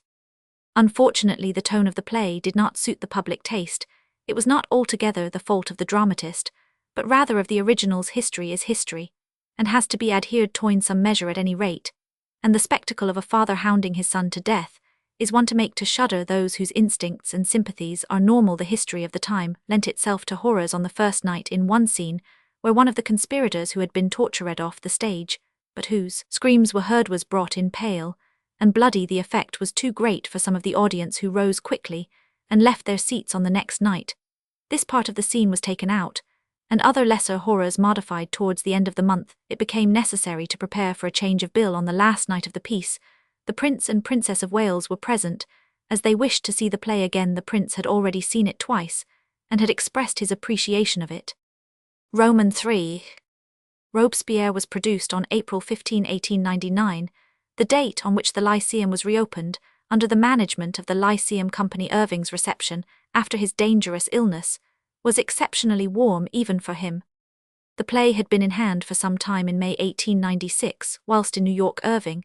Speaker 1: Unfortunately, the tone of the play did not suit the public taste. It was not altogether the fault of the dramatist, but rather of the original's. History is history, and has to be adhered to in some measure at any rate, and the spectacle of a father hounding his son to death is one to make to shudder those whose instincts and sympathies are normal. The history of the time lent itself to horrors. On the first night, in one scene, where one of the conspirators who had been tortured off the stage, but whose screams were heard, was brought in pale and bloody, the effect was too great for some of the audience, who rose quickly and left their seats. On the next night, this part of the scene was taken out, and other lesser horrors modified. Towards the end of the month, it became necessary to prepare for a change of bill. On the last night of the piece, the Prince and Princess of Wales were present, as they wished to see the play again. The Prince had already seen it twice, and had expressed his appreciation of it. Roman III. Robespierre was produced on April 15, 1899, the date on which the Lyceum was reopened, under the management of the Lyceum Company. Irving's reception, after his dangerous illness, was exceptionally warm even for him. The play had been in hand for some time. In May 1896, whilst in New York, Irving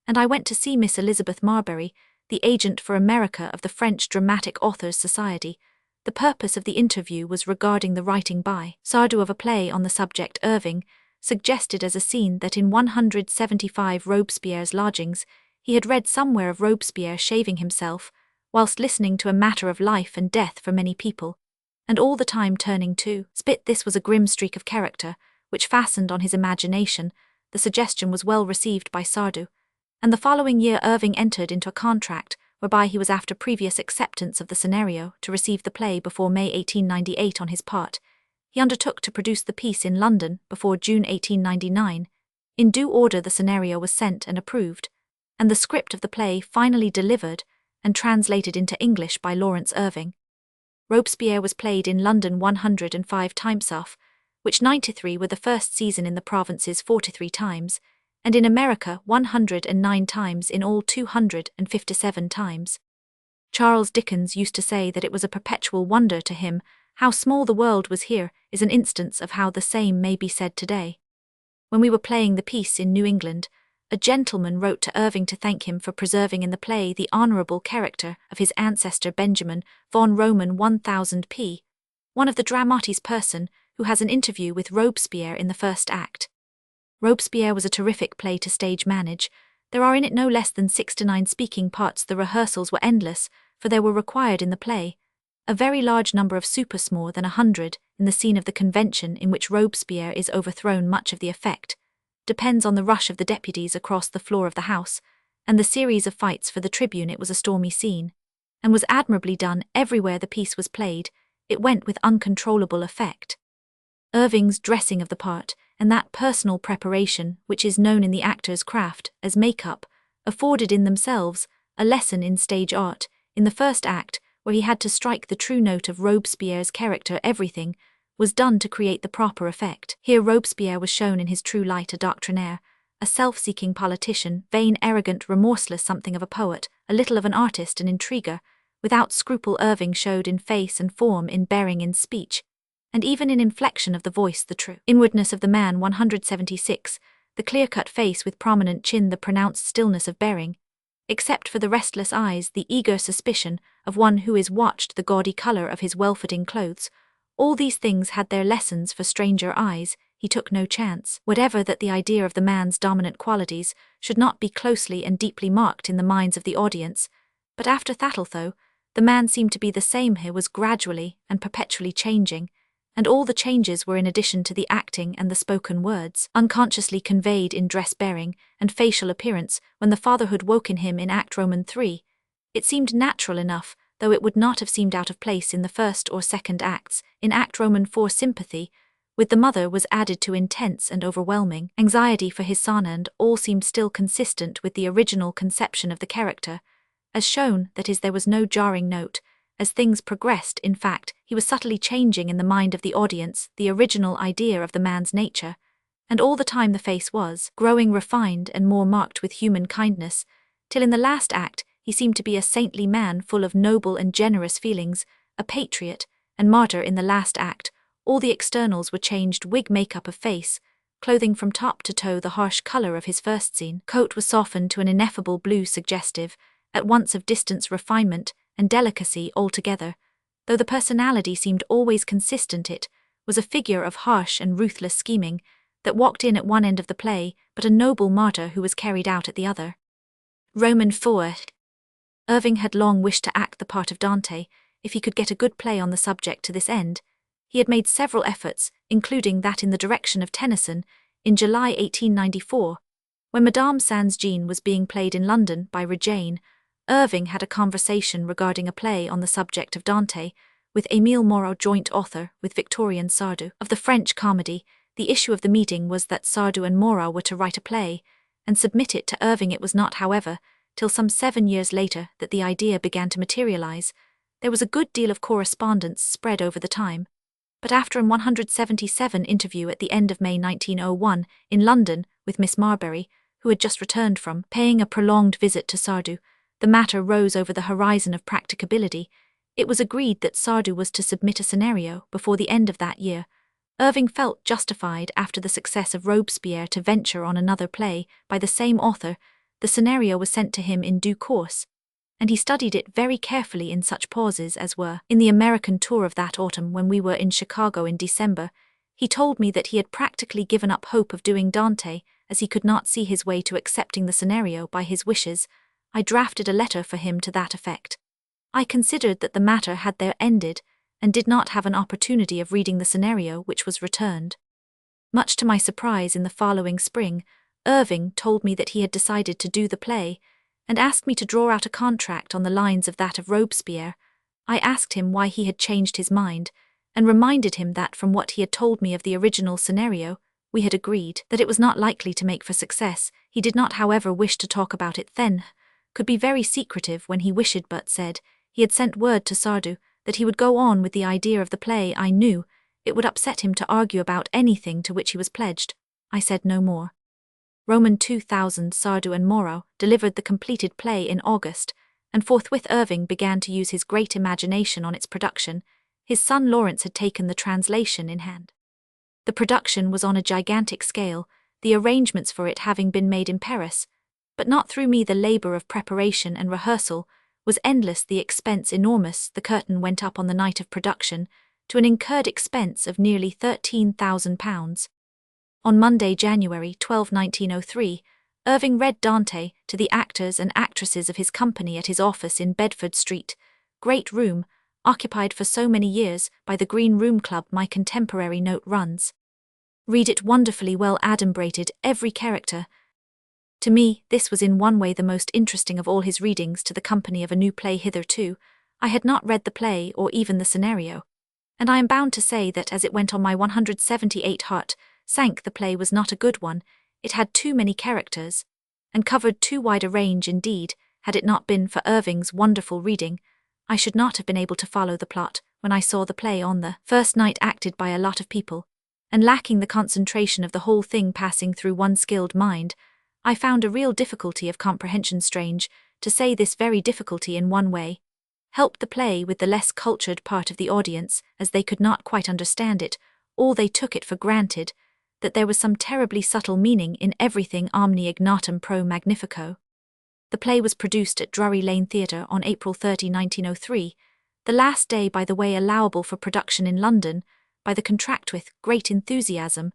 Speaker 1: and I went to see Miss Elizabeth Marbury, the agent for America of the French Dramatic Authors Society. The purpose of the interview was regarding the writing by Sardou of a play on the subject. Irving suggested as a scene that in 175 Robespierre's lodgings he had read somewhere of Robespierre shaving himself whilst listening to a matter of life and death for many people, and all the time turning to spit. This was a grim streak of character which fastened on his imagination. The suggestion was well received by Sardou, and the following year Irving entered into a contract whereby he was, after previous acceptance of the scenario, to receive the play before May 1898. On his part, he undertook to produce the piece in London before June 1899. In due order the scenario was sent and approved, and the script of the play finally delivered and translated into English by Lawrence Irving. Robespierre was played in London 105 times, of which 93 were the first season, in the provinces 43 times, and in America 109 times, in all 257 times. Charles Dickens used to say that it was a perpetual wonder to him how small the world was. Here is an instance of how the same may be said today. When we were playing the piece in New England, a gentleman wrote to Irving to thank him for preserving in the play the honourable character of his ancestor Benjamin von Roman 1000p, one of the dramatis person, who has an interview with Robespierre in the first act. Robespierre was a terrific play to stage manage. There are in it no less than 6 to 9 speaking parts. The rehearsals were endless, for there were required in the play a very large number of supers, more than 100, in the scene of the convention in which Robespierre is overthrown. Much of the effect depends on the rush of the deputies across the floor of the house, and the series of fights for the tribune. It was a stormy scene, and was admirably done. Everywhere the piece was played, it went with uncontrollable effect. Irving's dressing of the part, and that personal preparation which is known in the actor's craft as make-up, afforded in themselves a lesson in stage art. In the first act, where he had to strike the true note of Robespierre's character, everything was done to create the proper effect. Here Robespierre was shown in his true light, a doctrinaire, a self-seeking politician, vain, arrogant, remorseless, something of a poet, a little of an artist and intriguer. Without scruple Irving showed in face and form, in bearing, in speech, and even in inflection of the voice, the true inwardness of the man. 176, the clear-cut face with prominent chin, the pronounced stillness of bearing, except for the restless eyes, the eager suspicion of one who is watched, the gaudy color of his well-fitting clothes. All these things had their lessons for stranger eyes. He took no chance whatever that the idea of the man's dominant qualities should not be closely and deeply marked in the minds of the audience. But after Thattlethrow, the man seemed to be the same. He was gradually and perpetually changing, and all the changes were in addition to the acting and the spoken words, unconsciously conveyed in dress, bearing, and facial appearance. When the fatherhood woke in him in Act Roman 3, it seemed natural enough, though it would not have seemed out of place in the first or second acts. In Act Roman 4, sympathy with the mother was added to intense and overwhelming anxiety for his son, and all seemed still consistent with the original conception of the character. As shown, that is, there was no jarring note. As things progressed, in fact, he was subtly changing in the mind of the audience the original idea of the man's nature, and all the time the face was growing refined and more marked with human kindness, till in the last act he seemed to be a saintly man full of noble and generous feelings, a patriot and martyr. In the last act, all the externals were changed: wig, makeup of face, clothing from top to toe. The harsh color of his first scene coat was softened to an ineffable blue, suggestive at once of distance, refinement, and delicacy altogether, though the personality seemed always consistent. It was a figure of harsh and ruthless scheming that walked in at one end of the play, but a noble martyr who was carried out at the other. Roman 4. Irving had long wished to act the part of Dante, if he could get a good play on the subject. To this end, he had made several efforts, including that in the direction of Tennyson, in July 1894, when Madame Sans-Jean was being played in London by Regine. Irving had a conversation regarding a play on the subject of Dante with Émile Moreau, joint author with Victorian Sardou of the French comedy. The issue of the meeting was that Sardou and Moreau were to write a play and submit it to Irving. It was not, however, till some 7 years later that the idea began to materialize. There was a good deal of correspondence spread over the time, but after an 177 interview at the end of May 1901 in London with Miss Marbury, who had just returned from paying a prolonged visit to Sardou, the matter rose over the horizon of practicability. It was agreed that Sardou was to submit a scenario before the end of that year. Irving felt justified, after the success of Robespierre, to venture on another play by the same author. The scenario was sent to him in due course, and he studied it very carefully in such pauses as were in the American tour of that autumn. When we were in Chicago in December, he told me that he had practically given up hope of doing Dante, as he could not see his way to accepting the scenario by his wishes. I drafted a letter for him to that effect. I considered that the matter had there ended, and did not have an opportunity of reading the scenario, which was returned. Much to my surprise, in the following spring, Irving told me that he had decided to do the play, and asked me to draw out a contract on the lines of that of Robespierre. I asked him why he had changed his mind, and reminded him that from what he had told me of the original scenario, we had agreed that it was not likely to make for success. He did not, however, wish to talk about it then, could be very secretive when he wished, but said he had sent word to Sardou that he would go on with the idea of the play. I knew it would upset him to argue about anything to which he was pledged. I said no more. Roman 2000. Sardou and Moreau delivered the completed play in August, and forthwith Irving began to use his great imagination on its production. His son Lawrence had taken the translation in hand. The production was on a gigantic scale, the arrangements for it having been made in Paris, but not through me. The labor of preparation and rehearsal was endless, the expense enormous. The curtain went up on the night of production to an incurred expense of nearly £13,000. On Monday, January 12, 1903, Irving read Dante to the actors and actresses of his company at his office in Bedford Street, great room, occupied for so many years by the Green Room Club. My contemporary note runs: "Read it wonderfully well adumbrated, every character." To me, this was in one way the most interesting of all his readings to the company of a new play. Hitherto, I had not read the play or even the scenario, and I am bound to say that as it went on my 178 heart sank. The play was not a good one. It had too many characters, and covered too wide a range. Indeed, had it not been for Irving's wonderful reading, I should not have been able to follow the plot when I saw the play on the first night, acted by a lot of people, and lacking the concentration of the whole thing passing through one skilled mind. I found a real difficulty of comprehension strange, to say this very difficulty in one way. Helped the play with the less cultured part of the audience, as they could not quite understand it, all they took it for granted, that there was some terribly subtle meaning in everything omni ignotum pro magnifico. The play was produced at Drury Lane Theatre on April 30, 1903, the last day by the way allowable for production in London, by the contract with great enthusiasm.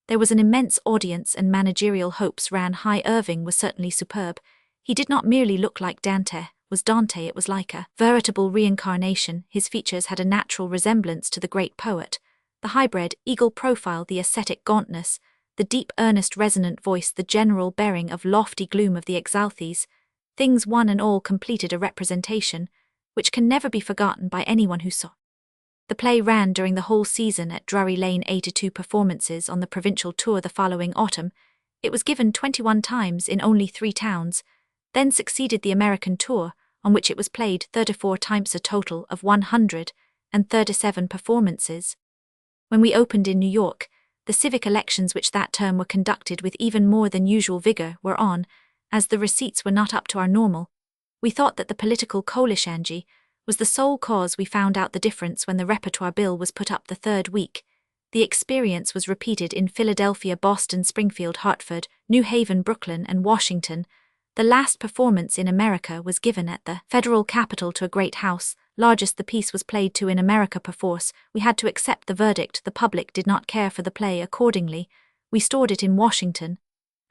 Speaker 1: There was an immense audience and managerial hopes ran high. Irving was certainly superb. He did not merely look like Dante, it was like a veritable reincarnation. His features had a natural resemblance to the great poet. The high-bred, eagle profile, the ascetic gauntness, the deep, earnest, resonant voice, the general bearing of lofty gloom of the exalthes, things one and all completed a representation, which can never be forgotten by anyone who saw. The play ran during the whole season at Drury Lane, 82 performances on the provincial tour the following autumn. It was given 21 times in only 3 towns, then succeeded the American tour, on which it was played 34 times, a total of 137 performances. When we opened in New York, the civic elections which that term were conducted with even more than usual vigor were on, as the receipts were not up to our normal. We thought that the political coalition was the sole cause. We found out the difference when the repertoire bill was put up the 3rd week. The experience was repeated in Philadelphia, Boston, Springfield, Hartford, New Haven, Brooklyn, and Washington. The last performance in America was given at the federal capital to a great house, largest the piece was played to in America perforce. We had to accept the verdict. The public did not care for the play. Accordingly, we stored it in Washington,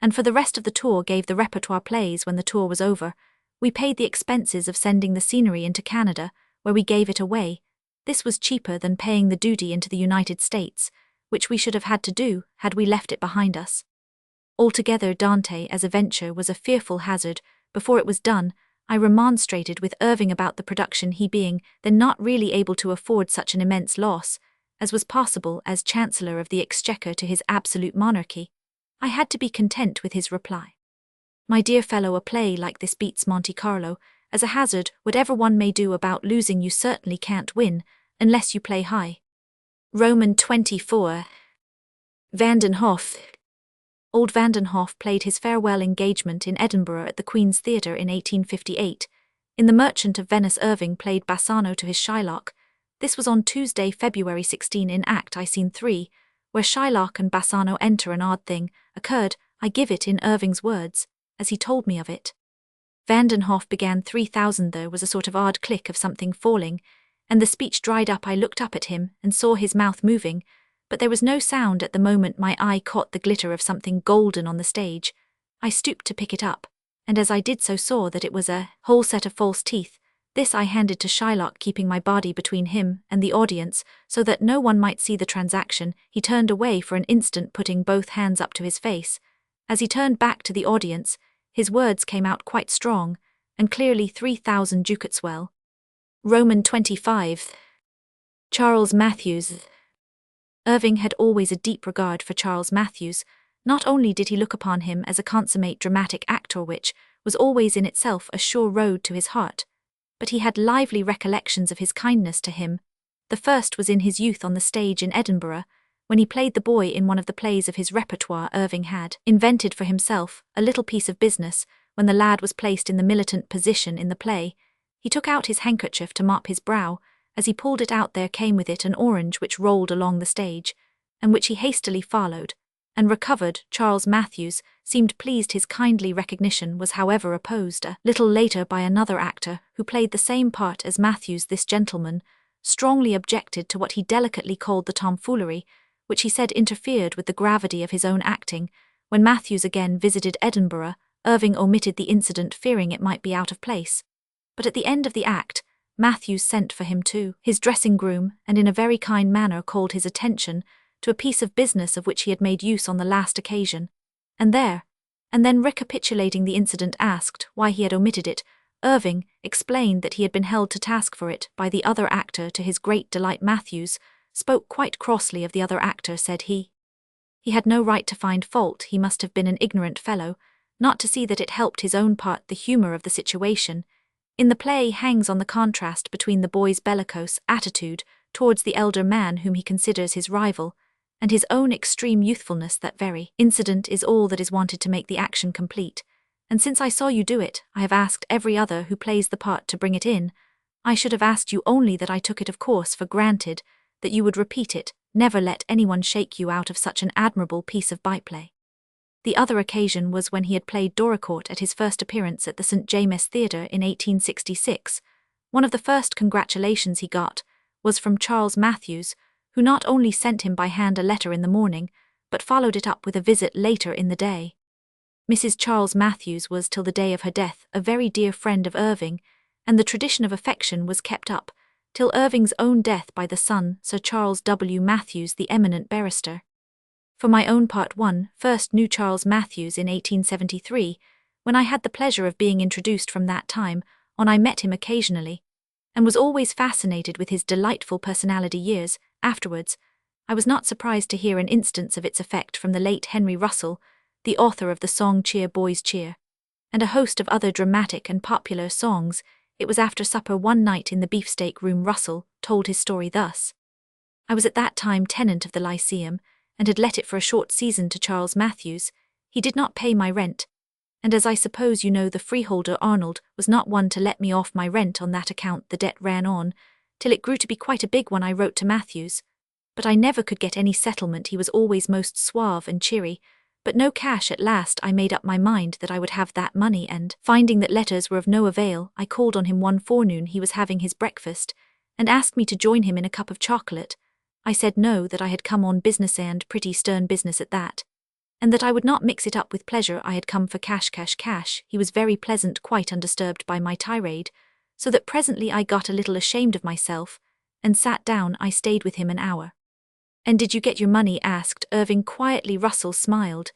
Speaker 1: and for the rest of the tour gave the repertoire plays. When the tour was over, we paid the expenses of sending the scenery into Canada, where we gave it away. This was cheaper than paying the duty into the United States, which we should have had to do had we left it behind us. Altogether, Dante as a venture was a fearful hazard. Before it was done, I remonstrated with Irving about the production, he being then not really able to afford such an immense loss, as was possible as Chancellor of the Exchequer to his absolute monarchy. I had to be content with his reply. My dear fellow, a play like this beats Monte Carlo. As a hazard, whatever one may do about losing, you certainly can't win, unless you play high. Roman 24. Vandenhoff. Old Vandenhoff played his farewell engagement in Edinburgh at the Queen's Theatre in 1858. In The Merchant of Venice, Irving played Bassano to his Shylock. This was on Tuesday, February 16 in Act I Scene 3, where Shylock and Bassano enter. An odd thing occurred, I give it in Irving's words, as he told me of it. Vandenhoff began 3000. There was a sort of odd click of something falling, and the speech dried up. I looked up at him and saw his mouth moving, but there was no sound. At the moment my eye caught the glitter of something golden on the stage. I stooped to pick it up, and as I did so saw that it was a whole set of false teeth. This I handed to Shylock, keeping my body between him and the audience so that no one might see the transaction. He turned away for an instant, putting both hands up to his face. As he turned back to the audience, his words came out quite strong and clearly. 3000 ducats. Well. Roman 25. Charles Matthews. Irving had always a deep regard for Charles Matthews. Not only did he look upon him as a consummate dramatic actor, which was always in itself a sure road to his heart, but he had lively recollections of his kindness to him. The first was in his youth on the stage in Edinburgh, when he played the boy in one of the plays of his repertoire. Irving had invented for himself a little piece of business. When the lad was placed in the militant position in the play, he took out his handkerchief to mop his brow. As he pulled it out, there came with it an orange which rolled along the stage, and which he hastily followed, and recovered. Charles Matthews seemed pleased. His kindly recognition was however opposed a little later by another actor who played the same part as Matthews. This gentleman strongly objected to what he delicately called the tomfoolery, which he said interfered with the gravity of his own acting. When Matthews again visited Edinburgh, Irving omitted the incident, fearing it might be out of place. But at the end of the act, Matthews sent for him to his dressing-room and in a very kind manner called his attention to a piece of business of which he had made use on the last occasion, and then recapitulating the incident, asked why he had omitted it. Irving explained that he had been held to task for it by the other actor. To his great delight, Matthews spoke quite crossly of the other actor. Said he had no right to find fault. He must have been an ignorant fellow, not to see that it helped his own part. The humour of the situation in the play hangs on the contrast between the boy's bellicose attitude towards the elder man whom he considers his rival, and his own extreme youthfulness. That very incident is all that is wanted to make the action complete, and since I saw you do it, I have asked every other who plays the part to bring it in. I should have asked you only that I took it of course for granted, that you would repeat it, never let anyone shake you out of such an admirable piece of byplay. The other occasion was when he had played Doracourt at his first appearance at the St. James Theatre in 1866. One of the first congratulations he got was from Charles Matthews, who not only sent him by hand a letter in the morning, but followed it up with a visit later in the day. Mrs. Charles Matthews was, till the day of her death, a very dear friend of Irving, and the tradition of affection was kept up, till Irving's own death by the son, Sir Charles W. Matthews, the eminent barrister. For my own part, first knew Charles Matthews in 1873, when I had the pleasure of being introduced. From that time on I met him occasionally, and was always fascinated with his delightful personality. Years afterwards, I was not surprised to hear an instance of its effect from the late Henry Russell, the author of the song Cheer Boys Cheer, and a host of other dramatic and popular songs. It was after supper one night in the beefsteak room. Russell told his story thus. I was at that time tenant of the Lyceum, and had let it for a short season to Charles Matthews. He did not pay my rent, and as I suppose you know, the freeholder Arnold was not one to let me off my rent on that account. The debt ran on, till it grew to be quite a big one. I wrote to Matthews, but I never could get any settlement. He was always most suave and cheery, but no cash. At last I made up my mind that I would have that money, and, finding that letters were of no avail, I called on him one forenoon. He was having his breakfast, and asked me to join him in a cup of chocolate. I said no, that I had come on business, and pretty stern business at that, and that I would not mix it up with pleasure. I had come for cash. He was very pleasant, quite undisturbed by my tirade, so that presently I got a little ashamed of myself, and sat down. I stayed with him an hour. And did you get your money? Asked Irving quietly. Russell smiled.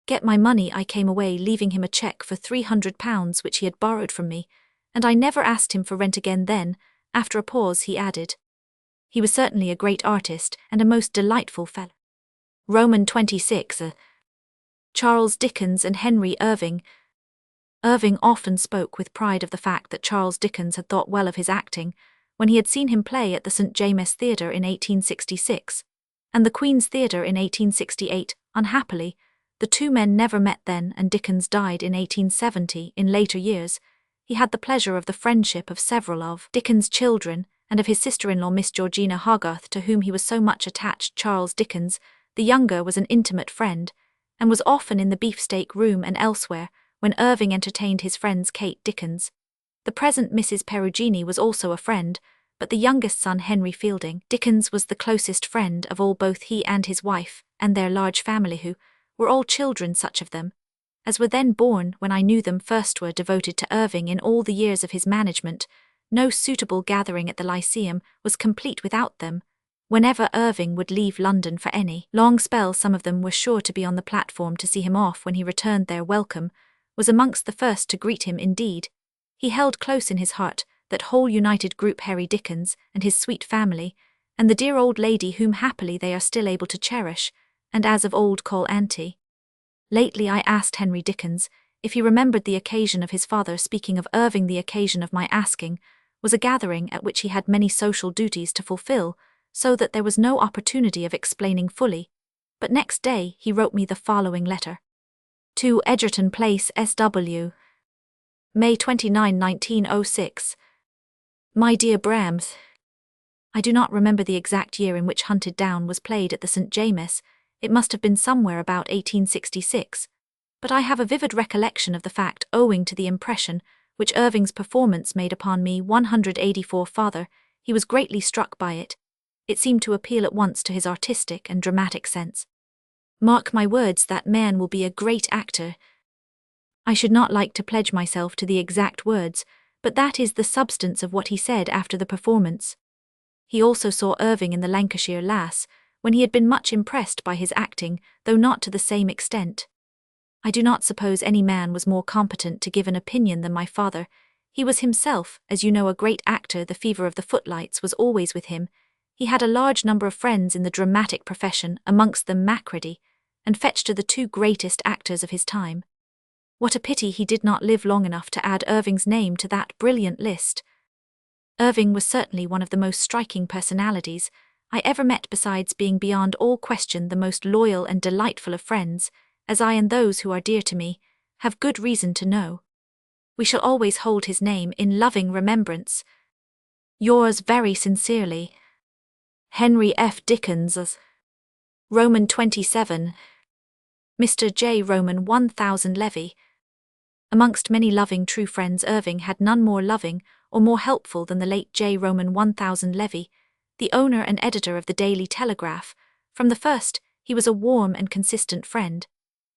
Speaker 1: Get my money? I came away leaving him a cheque for £300 which he had borrowed from me, and I never asked him for rent again. Then, after a pause, he added, he was certainly a great artist and a most delightful fellow. Roman 26. Charles Dickens and Henry Irving. Irving often spoke with pride of the fact that Charles Dickens had thought well of his acting when he had seen him play at the St. James Theatre in 1866, and the Queen's Theatre in 1868. Unhappily, the two men never met then, and Dickens died in 1870. In later years, he had the pleasure of the friendship of several of Dickens' children, and of his sister-in-law Miss Georgina Hogarth, to whom he was so much attached. Charles Dickens, the younger, was an intimate friend, and was often in the beefsteak room and elsewhere when Irving entertained his friends. Kate Dickens, the present Mrs. Perugini, was also a friend, but the youngest son, Henry Fielding Dickens, was the closest friend of all. Both he and his wife, and their large family, who were all children, such of them as were then born when I knew them first, were devoted to Irving in all the years of his management. No suitable gathering at the Lyceum was complete without them. Whenever Irving would leave London for any long spell, some of them were sure to be on the platform to see him off when he returned. Their welcome was amongst the first to greet him. Indeed, he held close in his heart that whole united group, Harry Dickens and his sweet family, and the dear old lady whom happily they are still able to cherish, and as of old call Auntie. Lately I asked Henry Dickens if he remembered the occasion of his father speaking of Irving. The occasion of my asking was a gathering at which he had many social duties to fulfill, so that there was no opportunity of explaining fully, but next day he wrote me the following letter. To Egerton Place, SW. May 29, 1906. My dear Bram, I do not remember the exact year in which Hunted Down was played at the St. James. It must have been somewhere about 1866, but I have a vivid recollection of the fact, owing to the impression which Irving's performance made upon me. 184. Father, he was greatly struck by it. It seemed to appeal at once to his artistic and dramatic sense. Mark my words, that man will be a great actor. I should not like to pledge myself to the exact words, but that is the substance of what he said after the performance. He also saw Irving in the Lancashire Lass, when he had been much impressed by his acting, though not to the same extent. I do not suppose any man was more competent to give an opinion than my father. He was himself, as you know, a great actor. The fever of the footlights was always with him. He had a large number of friends in the dramatic profession, amongst them Macready, and Fetcher, the two greatest actors of his time. What a pity he did not live long enough to add Irving's name to that brilliant list. Irving was certainly one of the most striking personalities I ever met besides being beyond all question the most loyal and delightful of friends, as I and those who are dear to me have good reason to know. We shall always hold his name in loving remembrance. Yours very sincerely, Henry F. Dickens. Roman 27. Mr. J. Roman 1000 Levy. Amongst many loving true friends, Irving had none more loving or more helpful than the late J. Roman 1000 Levy, the owner and editor of the Daily Telegraph. From the first, he was a warm and consistent friend,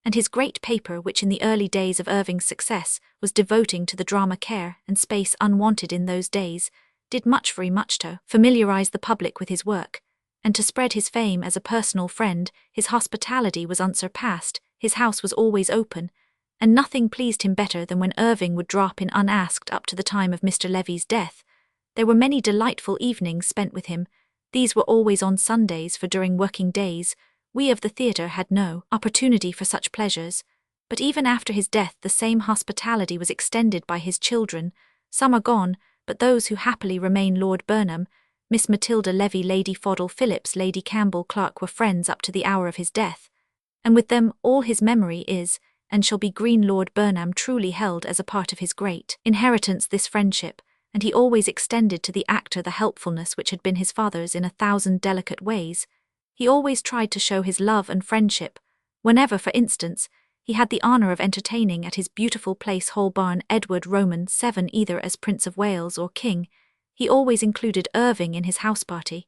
Speaker 1: and his great paper, which in the early days of Irving's success was devoting to the drama care and space unwanted in those days, did much to familiarize the public with his work, and to spread his fame as a personal friend. His hospitality was unsurpassed, his house was always open, and nothing pleased him better than when Irving would drop in unasked up to the time of Mr. Levy's death. There were many delightful evenings spent with him. These were always on Sundays, for during working days we of the theatre had no opportunity for such pleasures, but even after his death the same hospitality was extended by his children. Some are gone, but those who happily remain, Lord Burnham, Miss Matilda Levy, Lady Fodle Phillips, Lady Campbell Clark, were friends up to the hour of his death, and with them all his memory is, and shall be green. Lord Burnham truly held as a part of his great inheritance this friendship, and he always extended to the actor the helpfulness which had been his father's in 1,000 delicate ways. He always tried to show his love and friendship, whenever, for instance, he had the honour of entertaining at his beautiful place Holborn Edward Roman 7 either as Prince of Wales or King. He always included Irving in his house party.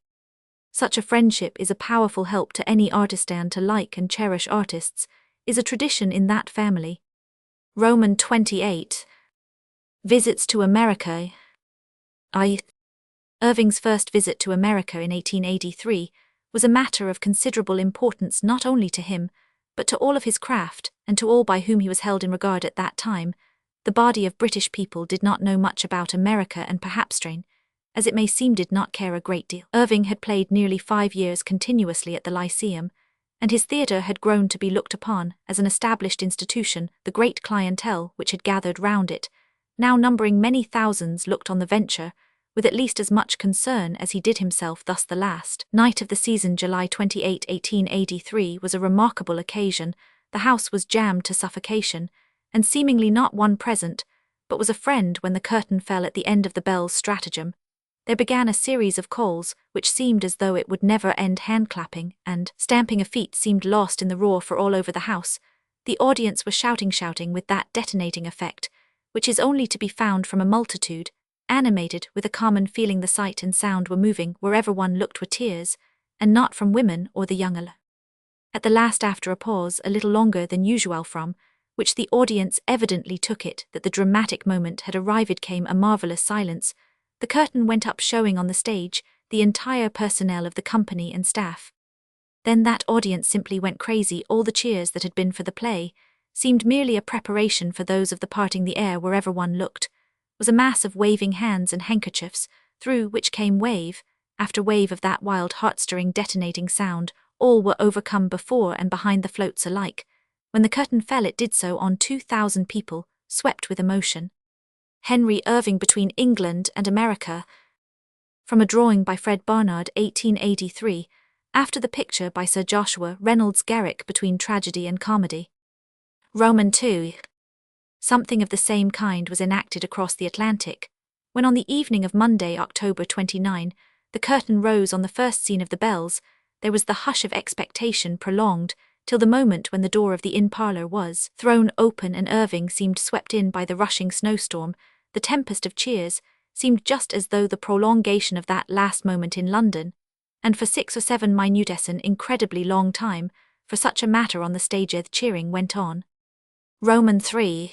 Speaker 1: Such a friendship is a powerful help to any artist, and to like and cherish artists is a tradition in that family. Roman 28. Visits to America. Irving's first visit to America in 1883 was a matter of considerable importance not only to him, but to all of his craft, and to all by whom he was held in regard at that time. The body of British people did not know much about America, and perhaps as it may seem, did not care a great deal. Irving had played nearly 5 years continuously at the Lyceum, and his theatre had grown to be looked upon as an established institution. The great clientele which had gathered round it, now numbering many thousands, looked on the venture with at least as much concern as he did himself. Thus the last night of the season, July 28, 1883, was a remarkable occasion. The house was jammed to suffocation, and seemingly not one present but was a friend when the curtain fell at the end of the bell's stratagem. There began a series of calls which seemed as though it would never end. Hand-clapping and stamping of feet seemed lost in the roar, for all over the house the audience was shouting with that detonating effect which is only to be found from a multitude animated with a common feeling. The sight and sound were moving. Wherever one looked were tears, and not from women or the young. At the last, after a pause a little longer than usual, from which the audience evidently took it that the dramatic moment had arrived, came a marvellous silence. The curtain went up, showing on the stage the entire personnel of the company and staff. Then that audience simply went crazy. All the cheers that had been for the play seemed merely a preparation for those of the parting. The air, wherever one looked, was a mass of waving hands and handkerchiefs, through which came wave after wave of that wild, heart-stirring, detonating sound. All were overcome before and behind the floats alike. When the curtain fell, it did so on 2,000 people, swept with emotion. Henry Irving, Between England and America. From a drawing by Fred Barnard, 1883, after the picture by Sir Joshua Reynolds Garrick, Between Tragedy and Comedy. Roman 2. Something of the same kind was enacted across the Atlantic, when on the evening of Monday, October 29, the curtain rose on the first scene of the Bells. There was the hush of expectation, prolonged till the moment when the door of the inn parlour was thrown open and Irving seemed swept in by the rushing snowstorm. The tempest of cheers seemed just as though the prolongation of that last moment in London, and for 6 or 7 minutes an incredibly long time, for such a matter, on the stage the cheering went on. Roman 3.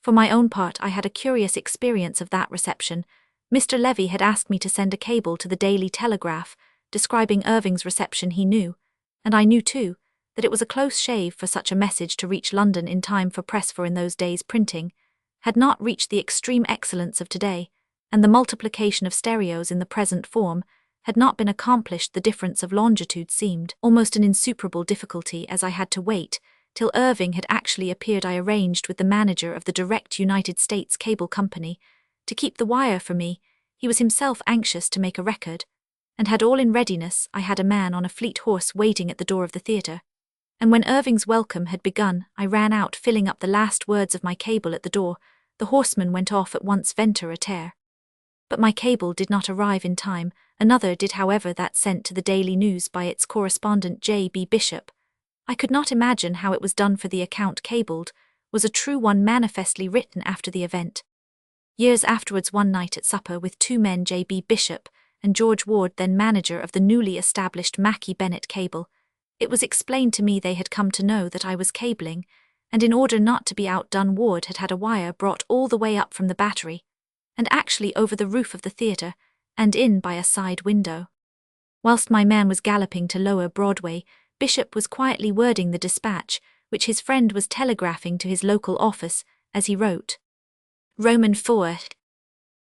Speaker 1: For my own part, I had a curious experience of that reception. Mr. Levy had asked me to send a cable to the Daily Telegraph, describing Irving's reception. He knew, and I knew too, that it was a close shave for such a message to reach London in time for press, for in those days printing had not reached the extreme excellence of today, and the multiplication of stereos in the present form had not been accomplished. The difference of longitude seemed almost an insuperable difficulty, as I had to wait till Irving had actually appeared. I arranged with the manager of the Direct United States Cable Company to keep the wire for me. He was himself anxious to make a record, and had all in readiness. I had a man on a fleet horse waiting at the door of the theatre, and when Irving's welcome had begun, I ran out filling up the last words of my cable at the door. The horseman went off at once venter a tear. But my cable did not arrive in time. Another did, however, that sent to the Daily News by its correspondent J.B. Bishop. I could not imagine how it was done, for the account cabled was a true one, manifestly written after the event. Years afterwards, one night at supper with two men, J.B. Bishop and George Ward, then manager of the newly established Mackie Bennett Cable, it was explained to me they had come to know that I was cabling, and in order not to be outdone, Ward had had a wire brought all the way up from the battery, and actually over the roof of the theatre, and in by a side window. Whilst my man was galloping to Lower Broadway, Bishop was quietly wording the dispatch, which his friend was telegraphing to his local office, as he wrote. Roman 4.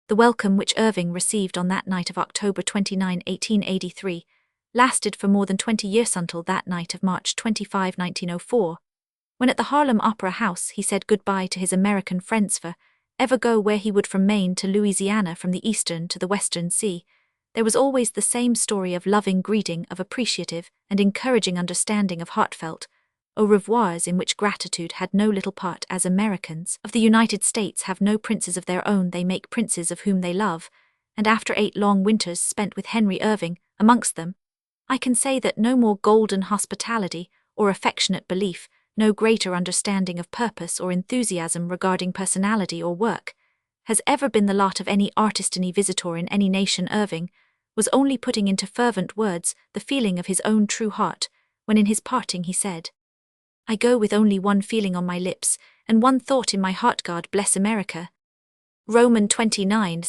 Speaker 1: The welcome which Irving received on that night of October 29, 1883, lasted for more than 20 years, until that night of March 25, 1904, when at the Harlem Opera House he said goodbye to his American friends for ever, go where he would, from Maine to Louisiana, from the eastern to the western sea. There was always the same story of loving greeting, of appreciative and encouraging understanding, of heartfelt au revoirs in which gratitude had no little part. As Americans of the United States have no princes of their own, they make princes of whom they love, and after 8 long winters spent with Henry Irving amongst them, I can say that no more golden hospitality or affectionate belief, no greater understanding of purpose or enthusiasm regarding personality or work, has ever been the lot of any artist, any visitor in any nation. Irving was only putting into fervent words the feeling of his own true heart, when in his parting he said, I go with only one feeling on my lips, and one thought in my heart, God bless America. Roman 29.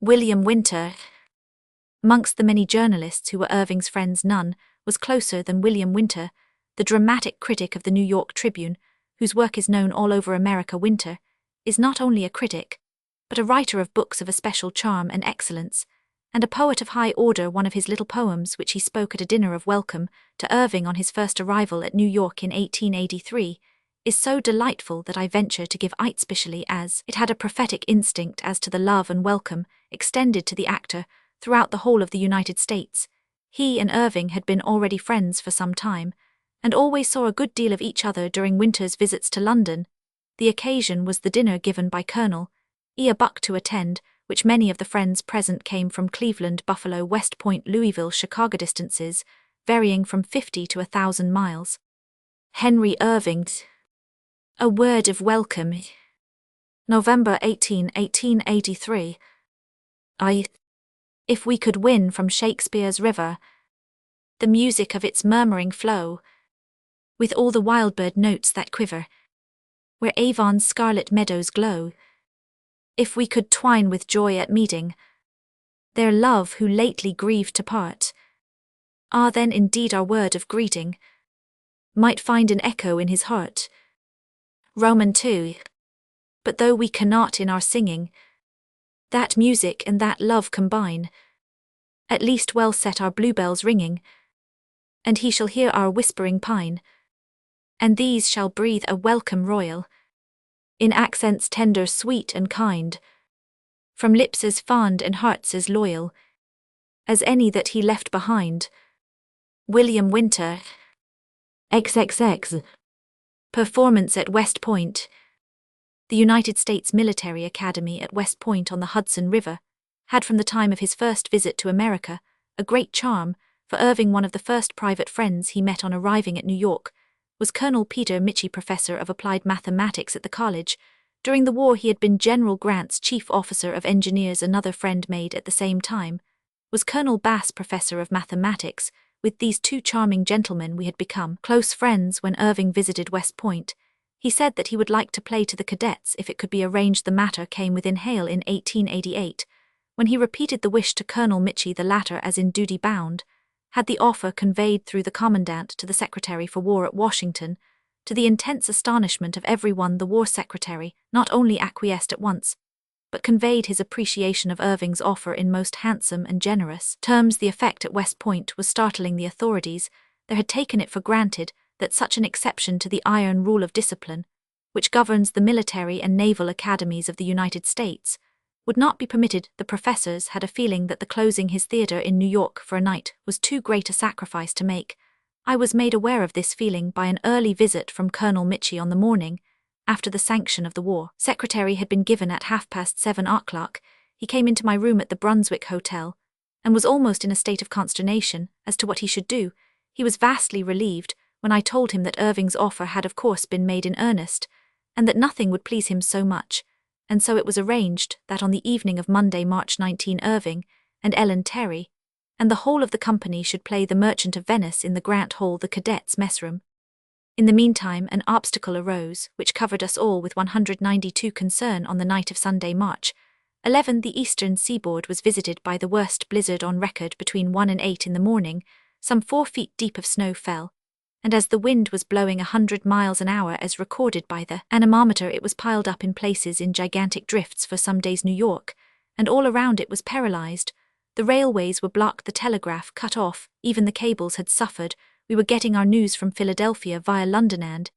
Speaker 1: William Winter. Amongst the many journalists who were Irving's friends, none was closer than William Winter, the dramatic critic of the New York Tribune, whose work is known all over America. Winter is not only a critic, but a writer of books of especial charm and excellence, and a poet of high order. One of his little poems, which he spoke at a dinner of welcome to Irving on his first arrival at New York in 1883, is so delightful that I venture to give it specially, as it had a prophetic instinct as to the love and welcome extended to the actor throughout the whole of the United States. He and Irving had been already friends for some time, and always saw a good deal of each other during Winter's visits to London. The occasion was the dinner given by Colonel E. Buck to attend, which many of the friends present came from Cleveland, Buffalo, West Point, Louisville, Chicago, distances varying from 50 to 1,000 miles. Henry Irving. A word of welcome. November 18, 1883. If we could win from Shakespeare's river the music of its murmuring flow, with all the wild-bird notes that quiver, where Avon's scarlet meadows glow, if we could twine with joy at meeting their love who lately grieved to part, then indeed our word of greeting might find an echo in his heart. Roman 2. But though we cannot in our singing that music and that love combine, at least well set our bluebells ringing, and he shall hear our whispering pine, and these shall breathe a welcome royal, in accents tender, sweet, and kind, from lips as fond and hearts as loyal as any that he left behind. William Winter. XXX. Performance at West Point. The United States Military Academy at West Point on the Hudson River had, from the time of his first visit to America, a great charm for Irving. One of the first private friends he met on arriving at New York was Colonel Peter Mitchie, professor of applied mathematics at the college. During the war he had been General Grant's chief officer of engineers. Another friend made at the same time was Colonel Bass, professor of mathematics. With these two charming gentlemen we had become close friends when Irving visited West Point. He said that he would like to play to the cadets if it could be arranged. The matter came within hail in 1888, when he repeated the wish to Colonel Mitchie. The latter, as in duty bound, had the offer conveyed through the commandant to the Secretary for War at Washington. To the intense astonishment of everyone, the War Secretary not only acquiesced at once, but conveyed his appreciation of Irving's offer in most handsome and generous terms. The effect at West Point was startling. The authorities there had taken it for granted that such an exception to the iron rule of discipline, which governs the military and naval academies of the United States, would not be permitted. The professors had a feeling that the closing his theatre in New York for a night was too great a sacrifice to make. I was made aware of this feeling by an early visit from Colonel Mitchie on the morning after the sanction of the war. Secretary had been given at 7:30 art clerk. He came into my room at the Brunswick Hotel and was almost in a state of consternation as to what he should do. He was vastly relieved when I told him that Irving's offer had of course been made in earnest, and that nothing would please him so much, and so it was arranged that on the evening of Monday, March 19, Irving and Ellen Terry and the whole of the company should play The Merchant of Venice in the Grant Hall, the cadets' messroom. In the meantime, an obstacle arose, which covered us all with 192 concern. On the night of Sunday, March 11, the eastern seaboard was visited by the worst blizzard on record. Between 1 and 8 in the morning, some 4 feet deep of snow fell, and as the wind was blowing 100 miles an hour as recorded by the anemometer, it was piled up in places in gigantic drifts for some days. New York, and all around it, was paralyzed. The railways were blocked, the telegraph cut off, even the cables had suffered. We were getting our news from Philadelphia via London, and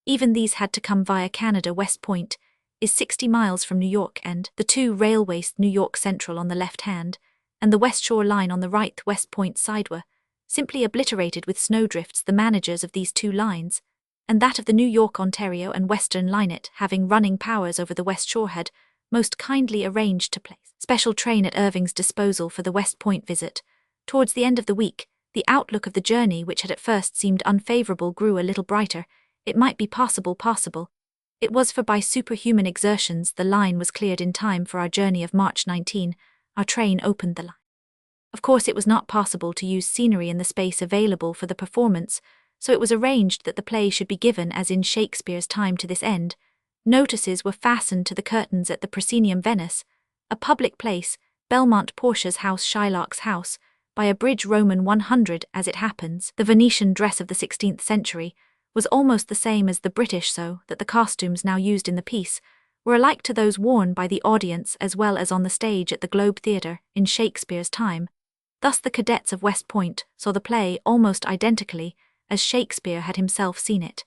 Speaker 1: even these had to come via Canada. West Point is 60 miles from New York, and the two railways, New York Central on the left hand and the West Shore Line on the right, West Point side, were simply obliterated with snowdrifts. The managers of these two lines, and that of the New York, Ontario and Western Linet, having running powers over the West Shore, had most kindly arranged to place special train at Irving's disposal for the West Point visit. Towards the end of the week, the outlook of the journey, which had at first seemed unfavorable, grew a little brighter. It might be possible. It was, for by superhuman exertions the line was cleared in time for our journey of March 19. Our train opened the line. Of course it was not possible to use scenery in the space available for the performance, so it was arranged that the play should be given as in Shakespeare's time. To this end, notices were fastened to the curtains at the Proscenium, Venice, a public place, Belmont Portia's house, Shylock's house, by a bridge, Roman 100. As it happens, the Venetian dress of the 16th century was almost the same as the British, so that the costumes now used in the piece were alike to those worn by the audience as well as on the stage at the Globe Theatre in Shakespeare's time. Thus the cadets of West Point saw the play almost identically as Shakespeare had himself seen it.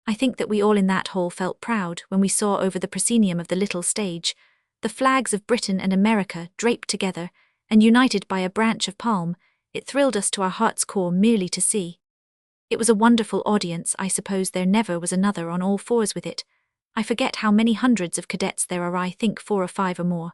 Speaker 1: I think that we all in that hall felt proud when we saw over the proscenium of the little stage the flags of Britain and America draped together and united by a branch of palm. It thrilled us to our heart's core merely to see. It was a wonderful audience. I suppose there never was another on all fours with it. I forget how many hundreds of cadets there are, I think 4 or 5 or more,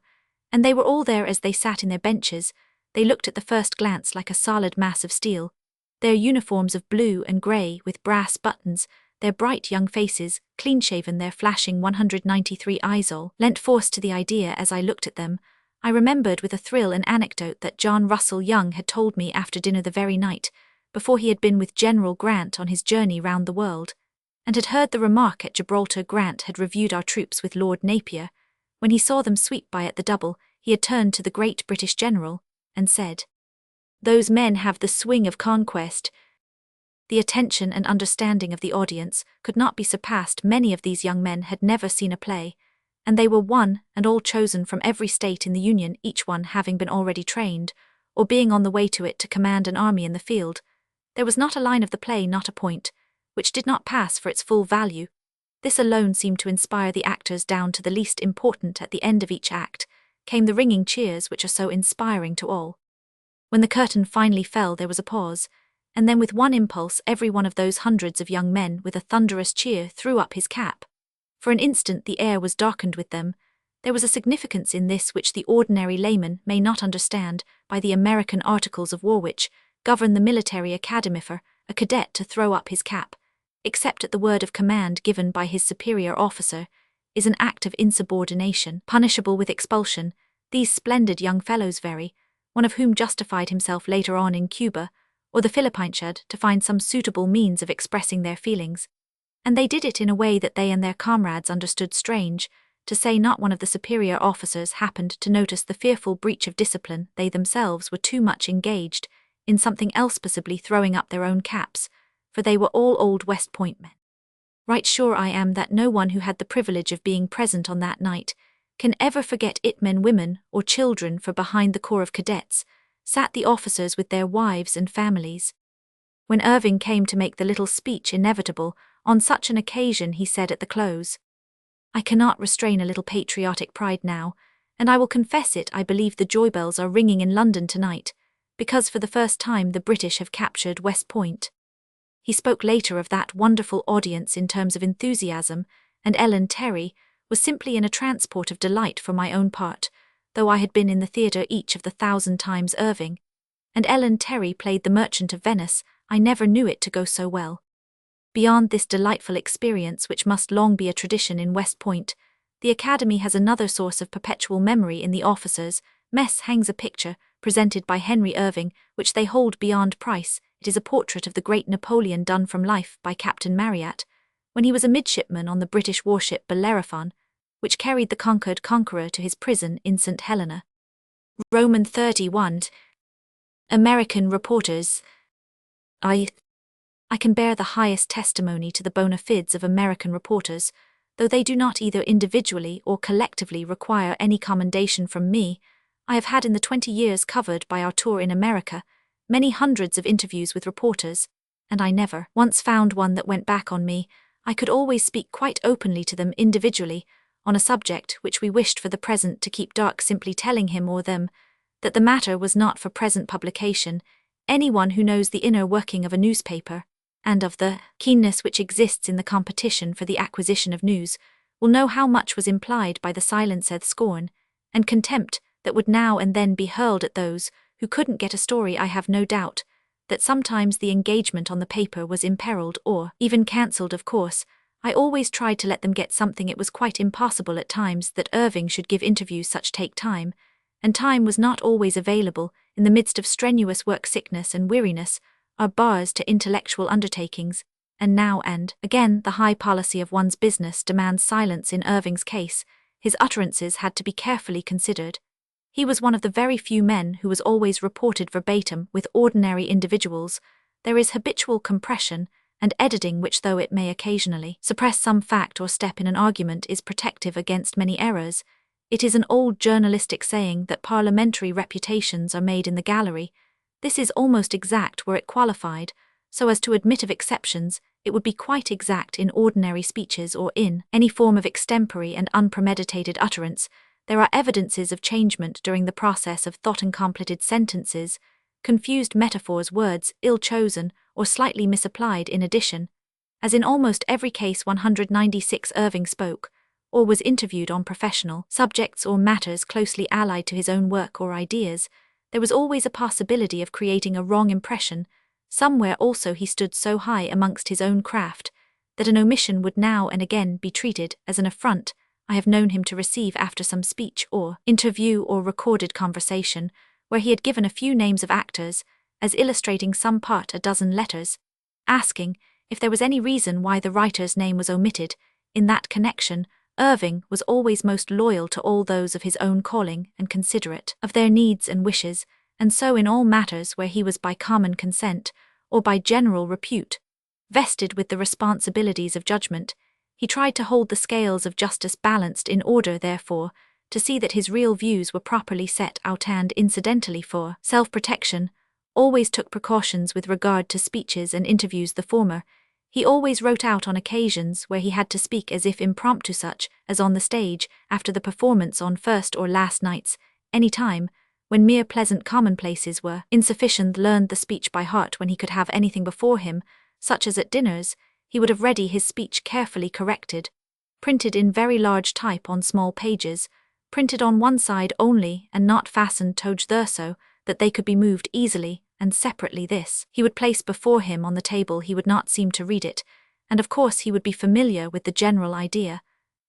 Speaker 1: and they were all there as they sat in their benches. They looked at the first glance like a solid mass of steel. Their uniforms of blue and grey with brass buttons, their bright young faces, clean-shaven, their flashing 193 eyes, all lent force to the idea. As I looked at them, I remembered with a thrill an anecdote that John Russell Young had told me after dinner the very night before he had been with General Grant on his journey round the world, and had heard the remark at Gibraltar. Grant had reviewed our troops with Lord Napier. When he saw them sweep by at the double, he had turned to the great British general and said, "Those men have the swing of conquest." The attention and understanding of the audience could not be surpassed. Many of these young men had never seen a play, and they were one and all chosen from every state in the Union, each one having been already trained, or being on the way to it, to command an army in the field. There was not a line of the play, not a point, which did not pass for its full value. This alone seemed to inspire the actors down to the least important. At the end of each act came the ringing cheers which are so inspiring to all. When the curtain finally fell, there was a pause, and then with one impulse every one of those hundreds of young men with a thunderous cheer threw up his cap. For an instant the air was darkened with them. There was a significance in this which the ordinary layman may not understand. By the American Articles of War which govern the military academy, for a cadet to throw up his cap, except at the word of command given by his superior officer, is an act of insubordination, punishable with expulsion. These splendid young fellows, one of whom justified himself later on in Cuba or the Philippines, had to find some suitable means of expressing their feelings, and they did it in a way that they and their comrades understood. Strange to say, not one of the superior officers happened to notice the fearful breach of discipline. They themselves were too much engaged in something else, possibly throwing up their own caps, for they were all old West Point men. Right sure I am that no one who had the privilege of being present on that night can ever forget it, men, women, or children, for behind the corps of cadets sat the officers with their wives and families. When Irving came to make the little speech inevitable on such an occasion, he said at the close, "I cannot restrain a little patriotic pride now, And I will confess it, I believe the joy bells are ringing in London tonight, because for the first time the British have captured West Point. He spoke later of that wonderful audience in terms of enthusiasm, and Ellen Terry was simply in a transport of delight for my own part, though I had been in the theatre each of the 1,000 times Irving. And Ellen Terry played the Merchant of Venice, I never knew it to go so well. Beyond this delightful experience, which must long be a tradition in West Point, the Academy has another source of perpetual memory in the officers' mess. Hangs a picture, presented by Henry Irving, which they hold beyond price. It is a portrait of the great Napoleon done from life by Captain Marryat, when he was a midshipman on the British warship Bellerophon, which carried the conquered conqueror to his prison in St. Helena. Roman 31. American reporters. I can bear the highest testimony to the bona fides of American reporters, though they do not either individually or collectively require any commendation from me. I have had in the 20 years covered by our tour in America many hundreds of interviews with reporters, and I never once found one that went back on me. I could always speak quite openly to them individually, on a subject which we wished for the present to keep dark, simply telling him or them that the matter was not for present publication. Anyone who knows the inner working of a newspaper, and of the keenness which exists in the competition for the acquisition of news, will know how much was implied by the silenced scorn and contempt that would now and then be hurled at those who couldn't get a story. I have no doubt that sometimes the engagement on the paper was imperiled or even cancelled. Of course, I always tried to let them get something. It was quite impossible at times that Irving should give interviews such take time, and time was not always available. In the midst of strenuous work, sickness and weariness are bars to intellectual undertakings, and now and again the high policy of one's business demands silence. In Irving's case, his utterances had to be carefully considered. He was one of the very few men who was always reported verbatim. With ordinary individuals, there is habitual compression and editing which, though it may occasionally suppress some fact or step in an argument, is protective against many errors. It is an old journalistic saying that parliamentary reputations are made in the gallery. This is almost exact were it qualified, so as to admit of exceptions. It would be quite exact in ordinary speeches or in any form of extempore and unpremeditated utterance. There are evidences of changement during the process of thought. Incompleted sentences, confused metaphors, words ill-chosen or slightly misapplied. In addition, as in almost every case 196 Irving spoke or was interviewed on professional subjects or matters closely allied to his own work or ideas, there was always a possibility of creating a wrong impression. Somewhere also he stood so high amongst his own craft that an omission would now and again be treated as an affront. I have known him to receive after some speech or interview or recorded conversation, where he had given a few names of actors, as illustrating some part, a dozen letters, asking if there was any reason why the writer's name was omitted. In that connection, Irving was always most loyal to all those of his own calling and considerate of their needs and wishes, and so in all matters where he was by common consent, or by general repute, vested with the responsibilities of judgment, he tried to hold the scales of justice balanced in order, therefore, to see that his real views were properly set out, and incidentally for self-protection, always took precautions with regard to speeches and interviews. The former, he always wrote out on occasions where he had to speak as if impromptu, such as on the stage, after the performance, on first or last nights, any time, when mere pleasant commonplaces were insufficient. Learned the speech by heart when he could have anything before him, such as at dinners. He would have ready his speech carefully corrected, printed in very large type on small pages, printed on one side only and not fastened together so that they could be moved easily, and separately. This he would place before him on the table. He would not seem to read it, and of course he would be familiar with the general idea,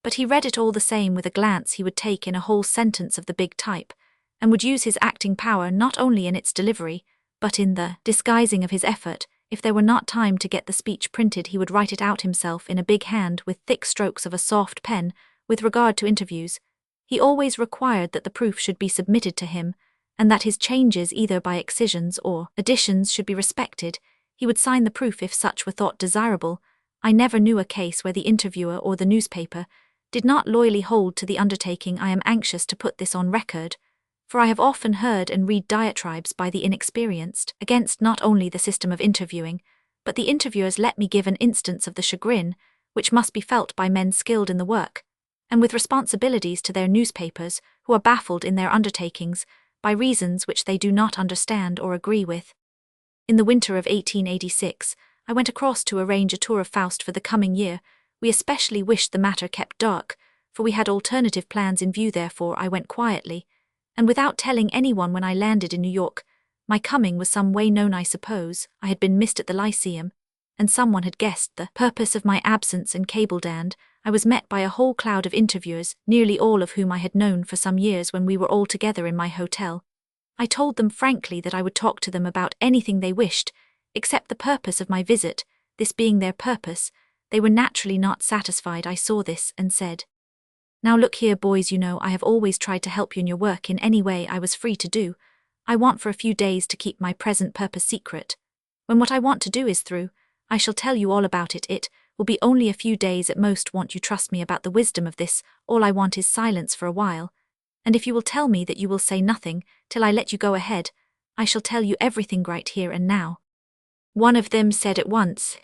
Speaker 1: but he read it all the same with a glance. He would take in a whole sentence of the big type, and would use his acting power not only in its delivery, but in the disguising of his effort. If there were not time to get the speech printed, he would write it out himself in a big hand with thick strokes of a soft pen. With regard to interviews, he always required that the proof should be submitted to him, and that his changes either by excisions or additions should be respected. He would sign the proof if such were thought desirable. I never knew a case where the interviewer or the newspaper did not loyally hold to the undertaking. I am anxious to put this on record, for I have often heard and read diatribes by the inexperienced against not only the system of interviewing, but the interviewers. Let me give an instance of the chagrin which must be felt by men skilled in the work, and with responsibilities to their newspapers, who are baffled in their undertakings by reasons which they do not understand or agree with. In the winter of 1886, I went across to arrange a tour of Faust for the coming year. We especially wished the matter kept dark, for we had alternative plans in view. Therefore I went quietly, and without telling anyone. When I landed in New York, my coming was some way known. I suppose I had been missed at the Lyceum, and someone had guessed the purpose of my absence and cabled, and I was met by a whole cloud of interviewers, nearly all of whom I had known for some years. When we were all together in my hotel, I told them frankly that I would talk to them about anything they wished, except the purpose of my visit. This being their purpose, they were naturally not satisfied. I saw this and said, "Now look here, boys, you know I have always tried to help you in your work in any way I was free to do. I want for a few days to keep my present purpose secret. When what I want to do is through, I shall tell you all about it. It will be only a few days at most. Won't you trust me about the wisdom of this? All I want is silence for a while. And if you will tell me that you will say nothing till I let you go ahead, I shall tell you everything right here and now." One of them said at once,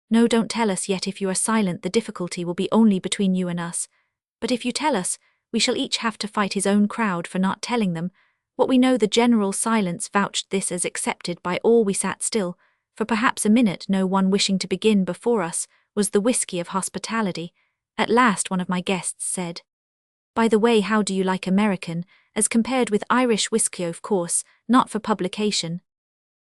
Speaker 1: "No, don't tell us yet. If you are silent, the difficulty will be only between you and us. But if you tell us, we shall each have to fight his own crowd for not telling them what we know." The general silence vouched this as accepted by all. We sat still for perhaps a minute, no one wishing to begin. Before us was the whiskey of hospitality. At last one of my guests said, "By the way, how do you like American, as compared with Irish whiskey?" "Of course, not for publication."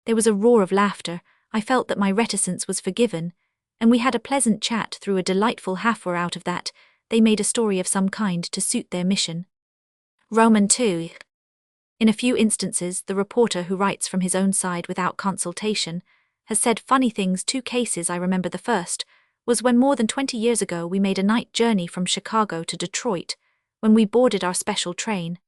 Speaker 1: There was a roar of laughter. I felt that my reticence was forgiven, and we had a pleasant chat through a delightful half-hour. Out of that, they made a story of some kind to suit their mission. Roman 2. In a few instances, the reporter who writes from his own side without consultation has said funny things. 2 cases I remember. The first was when more than 20 years ago we made a night journey from Chicago to Detroit. When we boarded our special train,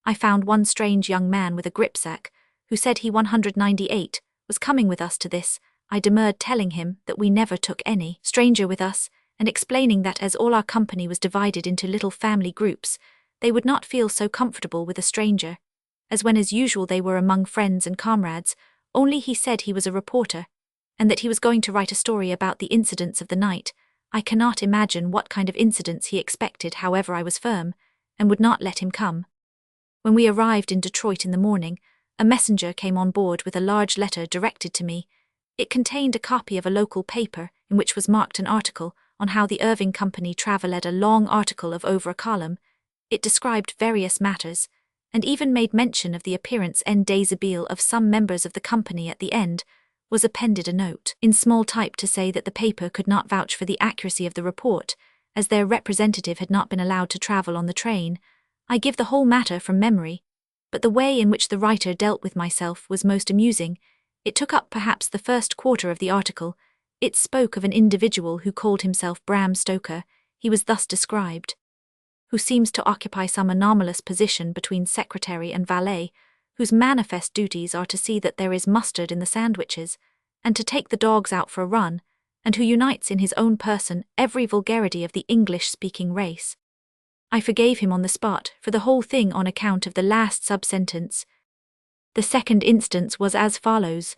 Speaker 1: I found one strange young man with a gripsack, who said he 198 was coming with us to this. I demurred, telling him that we never took any stranger with us, and explaining that as all our company was divided into little family groups, they would not feel so comfortable with a stranger as when as usual they were among friends and comrades. Only he said he was a reporter, and that he was going to write a story about the incidents of the night. I cannot imagine what kind of incidents he expected. However, I was firm, and would not let him come. When we arrived in Detroit in the morning, a messenger came on board with a large letter directed to me. It contained a copy of a local paper, in which was marked an article on how the Irving Company travelled. A long article of over a column. It described various matters, and even made mention of the appearance en déshabille of some members of the company. At the end was appended a note in small type to say that the paper could not vouch for the accuracy of the report, as their representative had not been allowed to travel on the train. I give the whole matter from memory, but the way in which the writer dealt with myself was most amusing. It took up perhaps the first quarter of the article. It spoke of an individual who called himself Bram Stoker. He was thus described: "Who seems to occupy some anomalous position between secretary and valet, whose manifest duties are to see that there is mustard in the sandwiches, and to take the dogs out for a run, and who unites in his own person every vulgarity of the English-speaking race." I forgave him on the spot for the whole thing on account of the last sub-sentence. The second instance was as follows.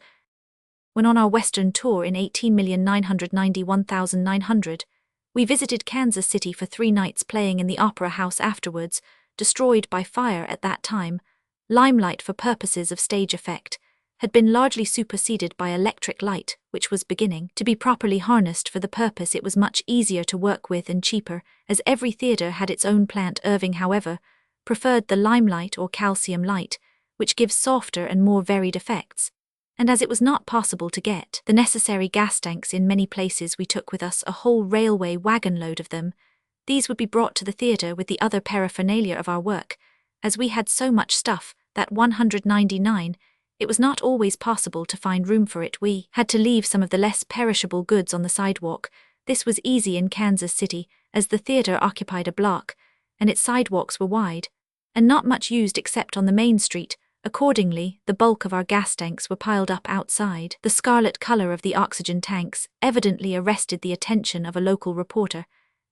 Speaker 1: When on our Western tour in 18,991,900, we visited Kansas City for 3 nights, playing in the Opera House afterwards, destroyed by fire. At that time, limelight for purposes of stage effect had been largely superseded by electric light, which was beginning to be properly harnessed for the purpose. It was much easier to work with and cheaper, as every theatre had its own plant. Irving, however, preferred the limelight or calcium light, which gives softer and more varied effects, and as it was not possible to get the necessary gas tanks in many places, we took with us a whole railway wagon load of them. These would be brought to the theatre with the other paraphernalia of our work. As we had so much stuff that 199, it was not always possible to find room for it. We had to leave some of the less perishable goods on the sidewalk. This was easy in Kansas City, as the theatre occupied a block, and its sidewalks were wide, and not much used except on the main street. Accordingly, the bulk of our gas tanks were piled up outside. The scarlet color of the oxygen tanks evidently arrested the attention of a local reporter,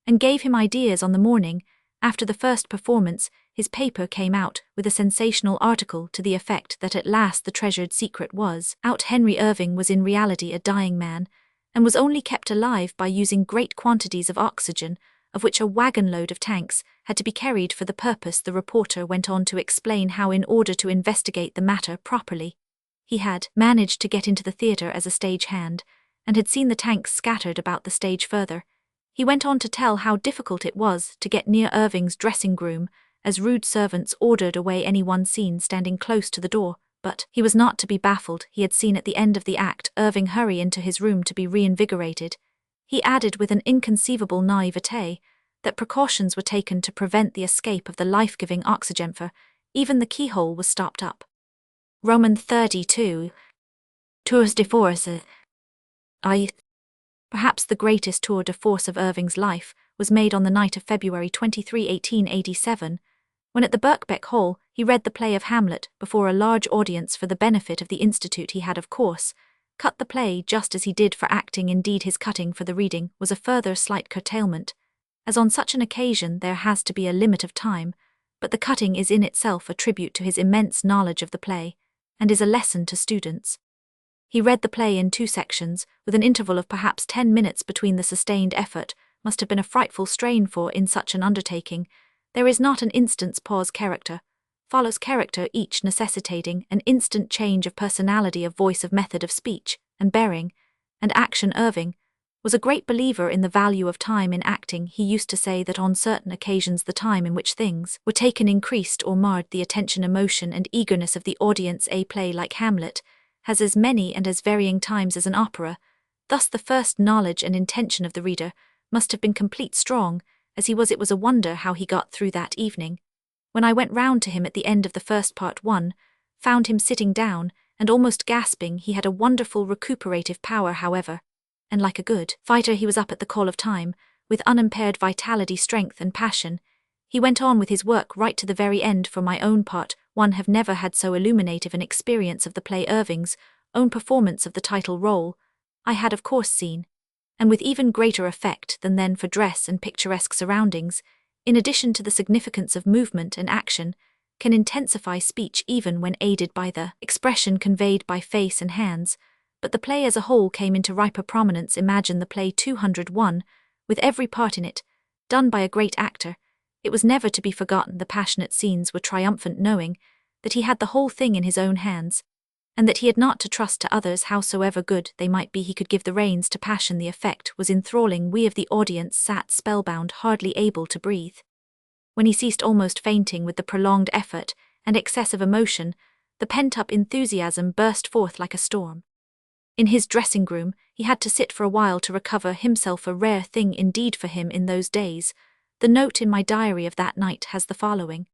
Speaker 1: and gave him ideas. On the morning after the first performance, his paper came out with a sensational article to the effect that at last the treasured secret was out. Henry Irving was in reality a dying man, and was only kept alive by using great quantities of oxygen, of which a wagon-load of tanks had to be carried for the purpose. The reporter went on to explain how, in order to investigate the matter properly, he had managed to get into the theatre as a stagehand, and had seen the tanks scattered about the stage further. He went on to tell how difficult it was to get near Irving's dressing room, as rude servants ordered away anyone seen standing close to the door, but he was not to be baffled. He had seen at the end of the act Irving hurry into his room to be reinvigorated. He added with an inconceivable naivete that precautions were taken to prevent the escape of the life-giving oxygen, for even the keyhole was stopped up. Roman 32. Tours de force. Perhaps the greatest tour de force of Irving's life was made on the night of February 23, 1887, when at the Birkbeck Hall he read the play of Hamlet before a large audience for the benefit of the institute. He had, of course, cut the play just as he did for acting. Indeed, his cutting for the reading was a further slight curtailment, as on such an occasion there has to be a limit of time, but the cutting is in itself a tribute to his immense knowledge of the play, and is a lesson to students. He read the play in 2 sections, with an interval of perhaps 10 minutes between. The sustained effort must have been a frightful strain, for in such an undertaking there is not an instant's pause. Character follows character, each necessitating an instant change of personality, of voice, of method, of speech and bearing and action. Irving was a great believer in the value of time in acting. He used to say that on certain occasions the time in which things were taken increased or marred the attention, emotion and eagerness of the audience. A play like Hamlet has as many and as varying times as an opera. Thus the first knowledge and intention of the reader must have been complete. Strong as he was, it was a wonder how he got through that evening. When I went round to him at the end of the first part, found him sitting down and almost gasping. He had a wonderful recuperative power, however, and like a good fighter he was up at the call of time, with unimpaired vitality, strength and passion. He went on with his work right to the very end. For my own part, have never had so illuminative an experience of the play. Irving's own performance of the title role I had of course seen, and with even greater effect than then, for dress and picturesque surroundings, in addition to the significance of movement and action, can intensify speech even when aided by the expression conveyed by face and hands. But the play as a whole came into riper prominence. Imagine the play 201, with every part in it done by a great actor. It was never to be forgotten. The passionate scenes were triumphant, knowing that he had the whole thing in his own hands, and that he had not to trust to others. Howsoever good they might be, he could give the reins to passion. The effect was enthralling. We of the audience sat spellbound, hardly able to breathe. When he ceased, almost fainting with the prolonged effort and excessive emotion, the pent-up enthusiasm burst forth like a storm. In his dressing room he had to sit for a while to recover himself, a rare thing indeed for him in those days. The note in my diary of that night has the following: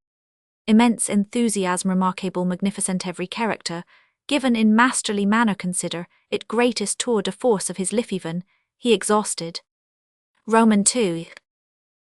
Speaker 1: immense enthusiasm, remarkable, magnificent, every character given in masterly manner. Consider it greatest tour de force of his life. Even he exhausted. Roman 2.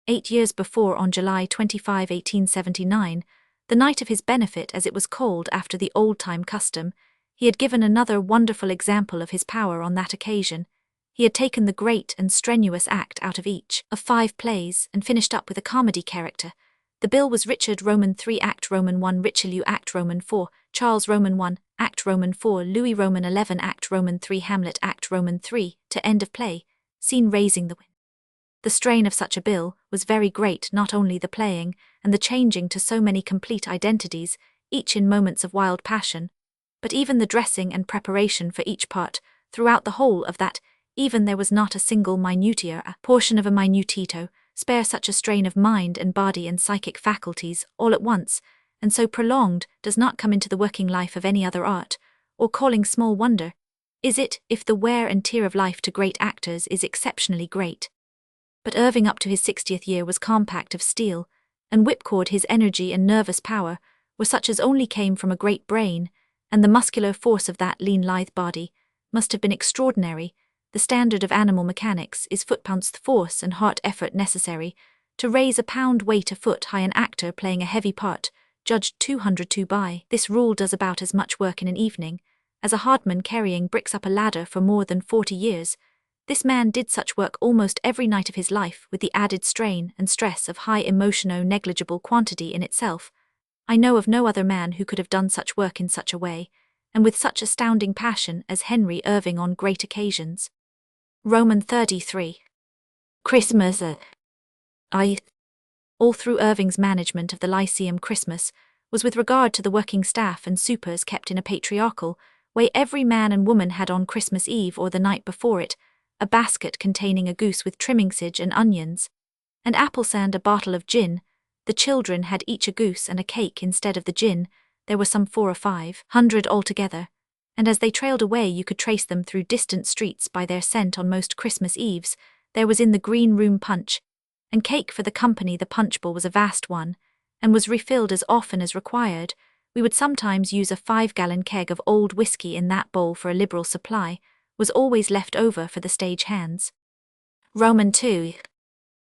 Speaker 1: 8 years before, on July 25, 1879, the night of his benefit as it was called after the old-time custom, he had given another wonderful example of his power on that occasion. He had taken the great and strenuous act out of each of 5 plays and finished up with a comedy character. The bill was Richard Roman 3 Act Roman 1, Richelieu Act Roman 4, Charles Roman 1 Act Roman 4, Louis Roman 11 Act Roman 3, Hamlet Act Roman 3, to end of play, scene raising the wind. The strain of such a bill was very great, not only the playing and the changing to so many complete identities, each in moments of wild passion, but even the dressing and preparation for each part. Throughout the whole of that, even there was not a single minutiae, a portion of a minutito, spare. Such a strain of mind and body and psychic faculties, all at once, and so prolonged, does not come into the working life of any other art, or calling small wonder is it if the wear and tear of life to great actors is exceptionally great. But Irving up to his 60th year was compact of steel, and whipcord. His energy and nervous power were such as only came from a great brain, and the muscular force of that lean lithe body must have been extraordinary. The standard of animal mechanics is foot-pounds force and heart effort necessary to raise a pound weight a foot high. An actor playing a heavy part, judged 202 by this rule, does about as much work in an evening as a hardman carrying bricks up a ladder for more than 40 years. This man did such work almost every night of his life, with the added strain and stress of high emotion, negligible quantity in itself. I know of no other man who could have done such work in such a way, and with such astounding passion as Henry Irving on great occasions. Roman 33. Christmas. All through Irving's management of the Lyceum Christmas was with regard to the working staff and supers kept in a patriarchal way. Every man and woman had on Christmas Eve or the night before it a basket containing a goose with trimmingsage and onions, and apples and a bottle of gin. The children had each a goose and a cake instead of the gin. There were some 400 or 500 altogether, and as they trailed away you could trace them through distant streets by their scent on most Christmas Eves. There was in the green room punch and cake for the company. The punch bowl was a vast one, and was refilled as often as required. We would sometimes use a 5-gallon keg of old whiskey in that bowl, for a liberal supply was always left over for the stage hands. Roman 2.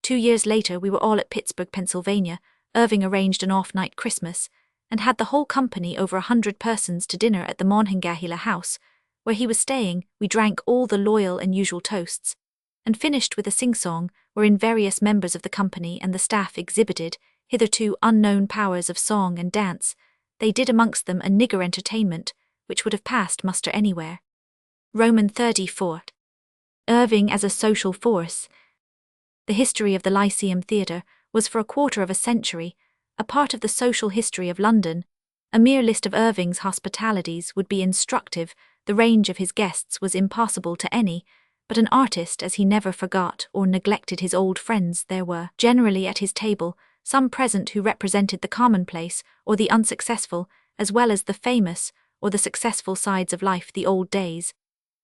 Speaker 1: 2 years later we were all at Pittsburgh, Pennsylvania. Irving arranged an off-night Christmas, and had the whole company, over 100 persons, to dinner at the Monongahela house, where he was staying. We drank all the loyal and usual toasts, and finished with a sing-song, wherein various members of the company and the staff exhibited hitherto unknown powers of song and dance. They did amongst them a nigger entertainment, which would have passed muster anywhere. Roman 34. Irving as a social force. The history of the Lyceum Theatre was for a quarter of a century a part of the social history of London. A mere list of Irving's hospitalities would be instructive. The range of his guests was impossible to any but an artist, as he never forgot or neglected his old friends. There were generally at his table some present who represented the commonplace or the unsuccessful, as well as the famous or the successful sides of life. The old days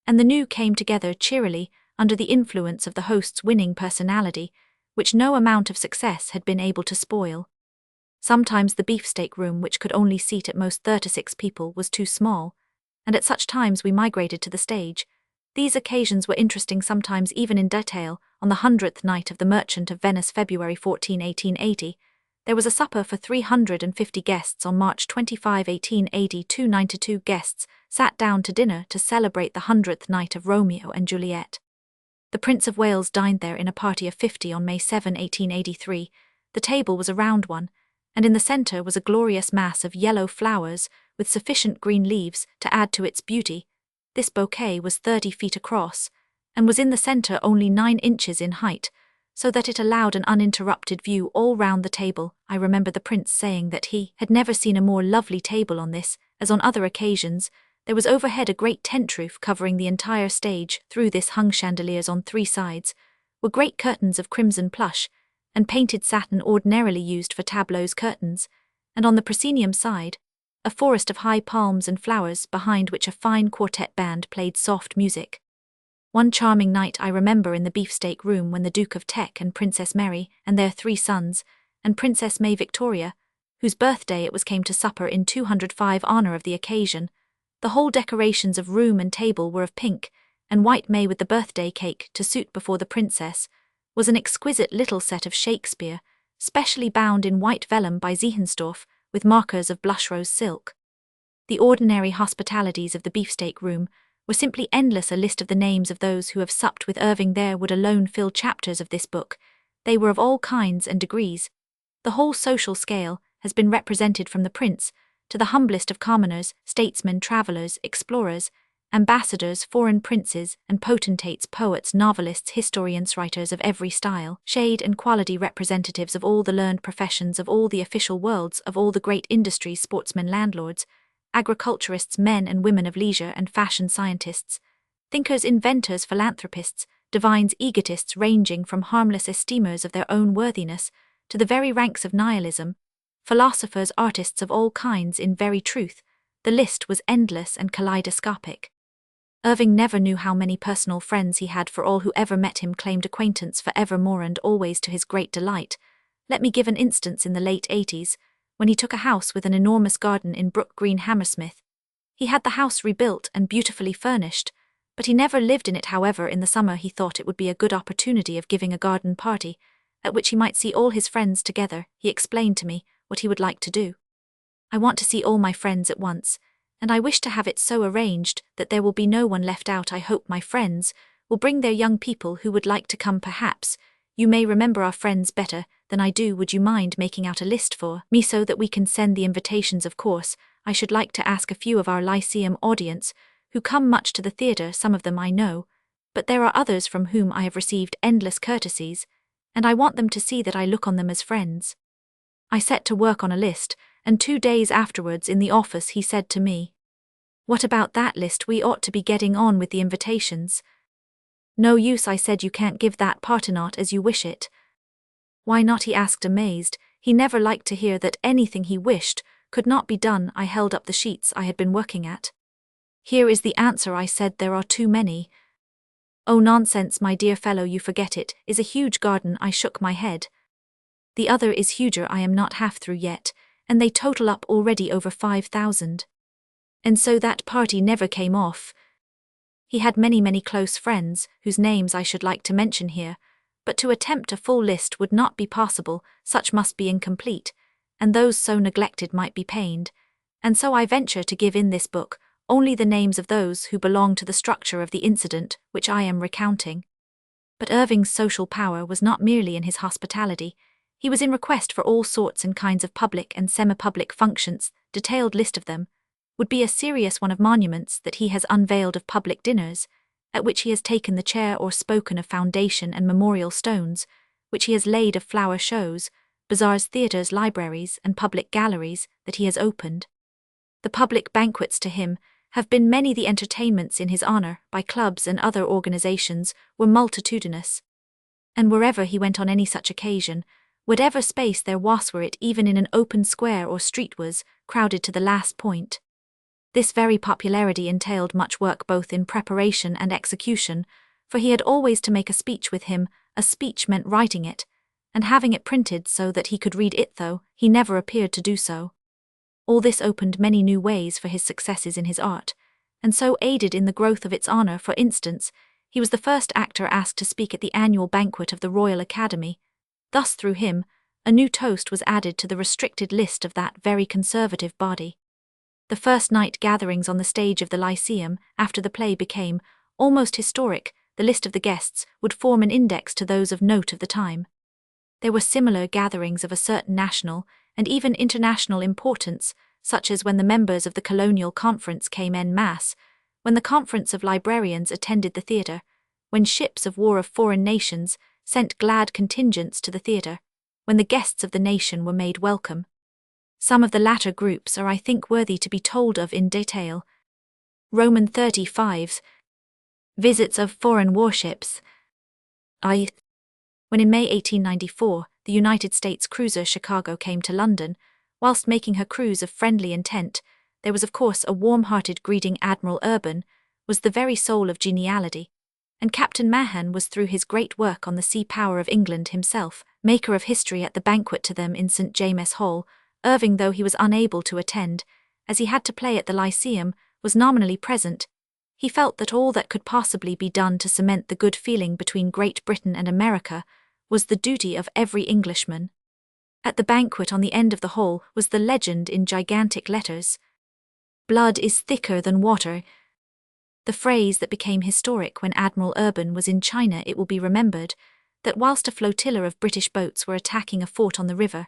Speaker 1: and the new came together cheerily under the influence of the host's winning personality, which no amount of success had been able to spoil. Sometimes the beefsteak room, which could only seat at most 36 people, was too small, and at such times we migrated to the stage. These occasions were interesting, sometimes even in detail. On the 100th night of the Merchant of Venice, February 14, 1880, there was a supper for 350 guests. On March 25, 1880, 292 guests sat down to dinner to celebrate the 100th night of Romeo and Juliet. The Prince of Wales dined there in a party of 50 on May 7, 1883. The table was a round one, and in the centre was a glorious mass of yellow flowers with sufficient green leaves to add to its beauty. This bouquet was 30 feet across, and was in the centre only 9 inches in height, so that it allowed an uninterrupted view all round the table. I remember the prince saying that he had never seen a more lovely table on this, as on other occasions. There was overhead a great tent roof covering the entire stage. Through this hung chandeliers on 3 sides, were great curtains of crimson plush, and painted satin ordinarily used for tableaux curtains, and on the proscenium side, a forest of high palms and flowers, behind which a fine quartet band played soft music. One charming night I remember in the beefsteak room, when the Duke of Teck and Princess Mary and their 3 sons, and Princess May Victoria, whose birthday it was, came to supper in 205 honour of the occasion. The whole decorations of room and table were of pink and white. May, with the birthday cake to suit before the princess, was an exquisite little set of Shakespeare, specially bound in white vellum by Zeihensdorf, with markers of blush rose silk. The ordinary hospitalities of the beefsteak room were simply endless. A list of the names of those who have supped with Irving there would alone fill chapters of this book. They were of all kinds and degrees. The whole social scale has been represented, from the prince to the humblest of commoners, statesmen, travellers, explorers, ambassadors, foreign princes and potentates, poets, novelists, historians, writers of every style, shade and quality, representatives of all the learned professions, of all the official worlds, of all the great industries, sportsmen, landlords, agriculturists, men and women of leisure and fashion, scientists, thinkers, inventors, philanthropists, divines, egotists, ranging from harmless esteemers of their own worthiness to the very ranks of nihilism, philosophers, artists of all kinds. In very truth, the list was endless and kaleidoscopic. Irving never knew how many personal friends he had, for all who ever met him claimed acquaintance for evermore, and always to his great delight. Let me give an instance. In the late 80s, when he took a house with an enormous garden in Brook Green, Hammersmith. He had the house rebuilt and beautifully furnished, but he never lived in it. However, in the summer he thought it would be a good opportunity of giving a garden party, at which he might see all his friends together. He explained to me what he would like to do. "I want to see all my friends at once, and I wish to have it so arranged that there will be no one left out. I hope my friends will bring their young people who would like to come. Perhaps you may remember our friends better than I do. Would you mind making out a list for me so that we can send the invitations? Of course, I should like to ask a few of our Lyceum audience who come much to the theatre. Some of them I know, but there are others from whom I have received endless courtesies, and I want them to see that I look on them as friends. I set to work on a list, and 2 days afterwards in the office he said to me, "What about that list? We ought to be getting on with the invitations." "No use," I said, "you can't give that party not as you wish it." "Why not?" he asked, amazed. He never liked to hear that anything he wished could not be done. I held up the sheets I had been working at. "Here is the answer," I said, "there are too many." "Oh, nonsense, my dear fellow, you forget it is a huge garden." I shook my head. "The other is huger. I am not half through yet, and they total up already over 5,000. And so that party never came off. He had many close friends, whose names I should like to mention here, but to attempt a full list would not be possible, such must be incomplete, and those so neglected might be pained, and so I venture to give in this book only the names of those who belong to the structure of the incident which I am recounting. But Irving's social power was not merely in his hospitality. He was in request for all sorts and kinds of public and semi-public functions. Detailed list of them would be a serious one of monuments that he has unveiled, of public dinners, at which he has taken the chair or spoken of foundation and memorial stones, which he has laid, of flower shows, bazaars, theatres, libraries, and public galleries that he has opened. The public banquets to him have been many. The entertainments in his honor, by clubs and other organizations, were multitudinous. And wherever he went on any such occasion, whatever space there was, were it even in an open square or street, was crowded to the last point. This very popularity entailed much work both in preparation and execution, for he had always to make a speech with him. A speech meant writing it, and having it printed so that he could read it, though he never appeared to do so. All this opened many new ways for his successes in his art, and so aided in the growth of its honor. For instance, he was the first actor asked to speak at the annual banquet of the Royal Academy. Thus, through him, a new toast was added to the restricted list of that very conservative body. The first night gatherings on the stage of the Lyceum, after the play, became almost historic. The list of the guests would form an index to those of note of the time. There were similar gatherings of a certain national and even international importance, such as when the members of the Colonial Conference came en masse, when the Conference of Librarians attended the theatre, when ships of war of foreign nations sent glad contingents to the theatre, when the guests of the nation were made welcome. Some of the latter groups are, I think, worthy to be told of in detail. Roman 35's visits of foreign warships. When in May 1894, the United States cruiser Chicago came to London, whilst making her cruise of friendly intent, there was of course a warm-hearted greeting. Admiral Irving was the very soul of geniality, and Captain Mahan was, through his great work on the sea power of England, himself maker of history at the banquet to them in St. James' Hall. Irving, though he was unable to attend, as he had to play at the Lyceum, was nominally present. He felt that all that could possibly be done to cement the good feeling between Great Britain and America was the duty of every Englishman. At the banquet on the end of the hall was the legend in gigantic letters, "Blood is thicker than water." The phrase that became historic when Admiral Irving was in China. It will be remembered that whilst a flotilla of British boats were attacking a fort on the river,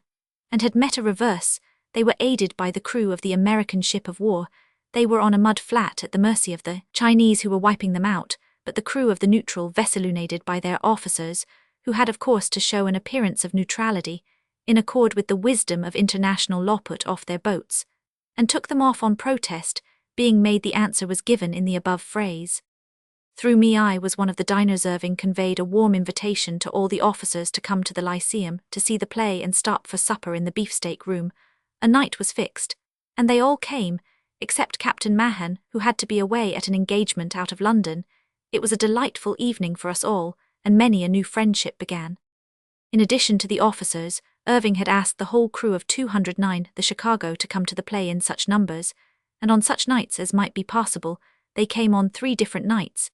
Speaker 1: and had met a reverse, they were aided by the crew of the American ship of war. They were on a mud flat at the mercy of the Chinese, who were wiping them out, but the crew of the neutral vessel, aided by their officers, who had of course to show an appearance of neutrality, in accord with the wisdom of international law, put off their boats, and took them off on protest being made. The answer was given in the above phrase. Through me, I was one of the diners. Irving conveyed a warm invitation to all the officers to come to the Lyceum to see the play and stop for supper in the beefsteak room. A night was fixed, and they all came, except Captain Mahan, who had to be away at an engagement out of London. It was a delightful evening for us all, and many a new friendship began. In addition to the officers, Irving had asked the whole crew of 209, the Chicago, to come to the play in such numbers, and on such nights as might be possible. They came on 3 different nights.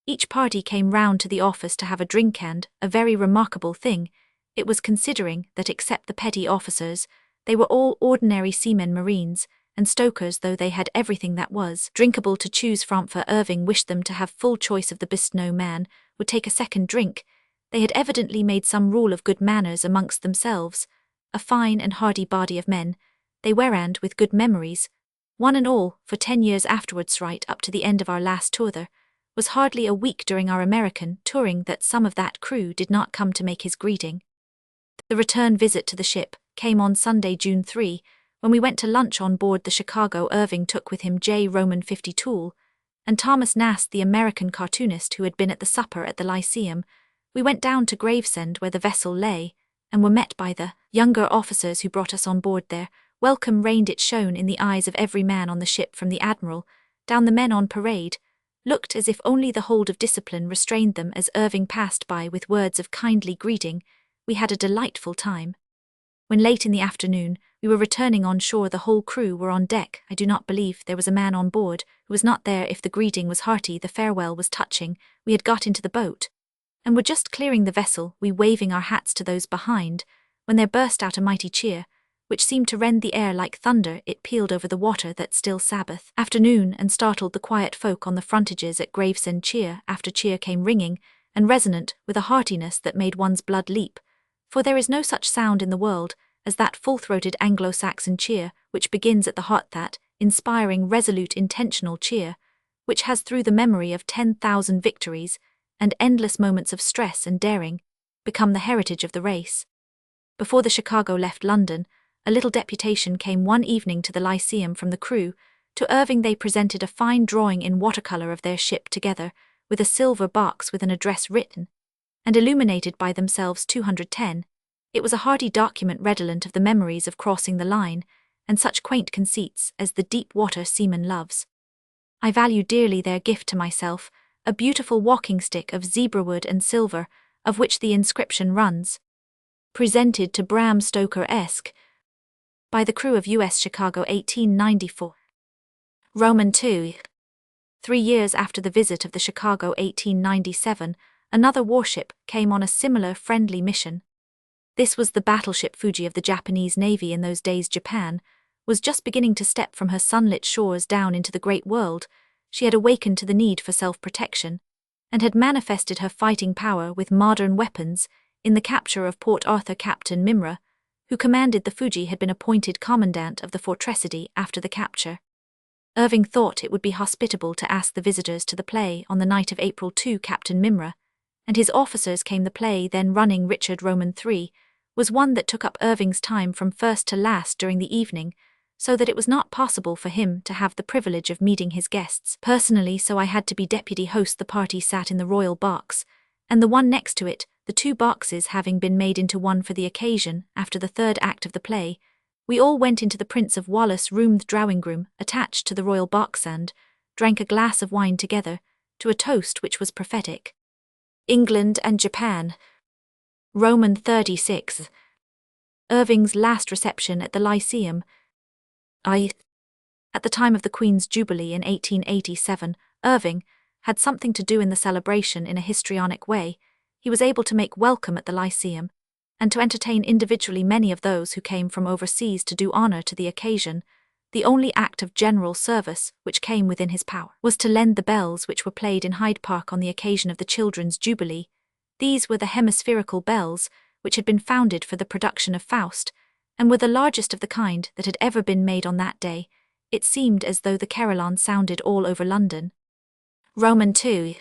Speaker 1: Each party came round to the office to have a drink, and, a very remarkable thing it was, considering that except the petty officers, they were all ordinary seamen, marines, and stokers, though they had everything that was drinkable to choose from. For Irving wished them to have full choice of the best. No man would take a second drink. They had evidently made some rule of good manners amongst themselves. A fine and hardy body of men they were, and with good memories, one and all, for 10 years afterwards, right up to the end of our last tour. There was hardly a week during our American touring that some of that crew did not come to make his greeting. The return visit to the ship came on Sunday, June 3, when we went to lunch on board the Chicago. Irving took with him J. Roman 50 Toole, and Thomas Nast, the American cartoonist who had been at the supper at the Lyceum. We went down to Gravesend where the vessel lay, and were met by the younger officers who brought us on board there. Welcome reigned, it shone in the eyes of every man on the ship, from the admiral down the men on parade. Looked as if only the hold of discipline restrained them. As Irving passed by with words of kindly greeting, we had a delightful time. When late in the afternoon we were returning on shore, the whole crew were on deck. I do not believe there was a man on board who was not there. If the greeting was hearty, the farewell was touching. We had got into the boat, and were just clearing the vessel, we waving our hats to those behind, when there burst out a mighty cheer, which seemed to rend the air like thunder. It pealed over the water that still Sabbath afternoon, and startled the quiet folk on the frontages at Gravesend. Cheer after cheer came ringing, and resonant with a heartiness that made one's blood leap, for there is no such sound in the world as that full-throated Anglo-Saxon cheer which begins at the heart, that inspiring, resolute, intentional cheer, which has, through the memory of 10,000 victories and endless moments of stress and daring, become the heritage of the race. Before the Chicago left London, a little deputation came one evening to the Lyceum from the crew. To Irving they presented a fine drawing in watercolor of their ship, together with a silver box with an address written and illuminated by themselves, 210. It was a hardy document redolent of the memories of crossing the line, and such quaint conceits as the deep water seaman loves. I value dearly their gift to myself, a beautiful walking stick of zebrawood and silver, of which the inscription runs, "Presented to Bram Stoker esque, by the crew of U.S. Chicago 1894. Roman 2. 3 years after the visit of the Chicago 1897, another warship came on a similar friendly mission. This was the battleship Fuji of the Japanese Navy. In those days Japan was just beginning to step from her sunlit shores down into the great world. She had awakened to the need for self-protection, and had manifested her fighting power with modern weapons in the capture of Port Arthur. Captain Mimra, who commanded the Fuji, had been appointed commandant of the fortressity after the capture. Irving thought it would be hospitable to ask the visitors to the play on the night of April 2. Captain Mimra and his officers came. The play, then running, Richard Roman 3, was one that took up Irving's time from first to last during the evening, so that it was not possible for him to have the privilege of meeting his guests personally, so I had to be deputy host. The party sat in the royal box, and the one next to it, the two boxes having been made into one for the occasion. After the third act of the play, we all went into the Prince of Wallace room, the drawing room attached to the royal box, and drank a glass of wine together, to a toast which was prophetic. England and Japan. Roman 36. Irving's last reception at the Lyceum. At the time of the Queen's Jubilee in 1887, Irving had something to do in the celebration in a histrionic way. He was able to make welcome at the Lyceum, and to entertain individually many of those who came from overseas to do honor to the occasion. The only act of general service which came within his power was to lend the bells which were played in Hyde Park on the occasion of the Children's Jubilee. These were the hemispherical bells which had been founded for the production of Faust, and were the largest of the kind that had ever been made on that day. It seemed as though the carillon sounded all over London. Roman 2.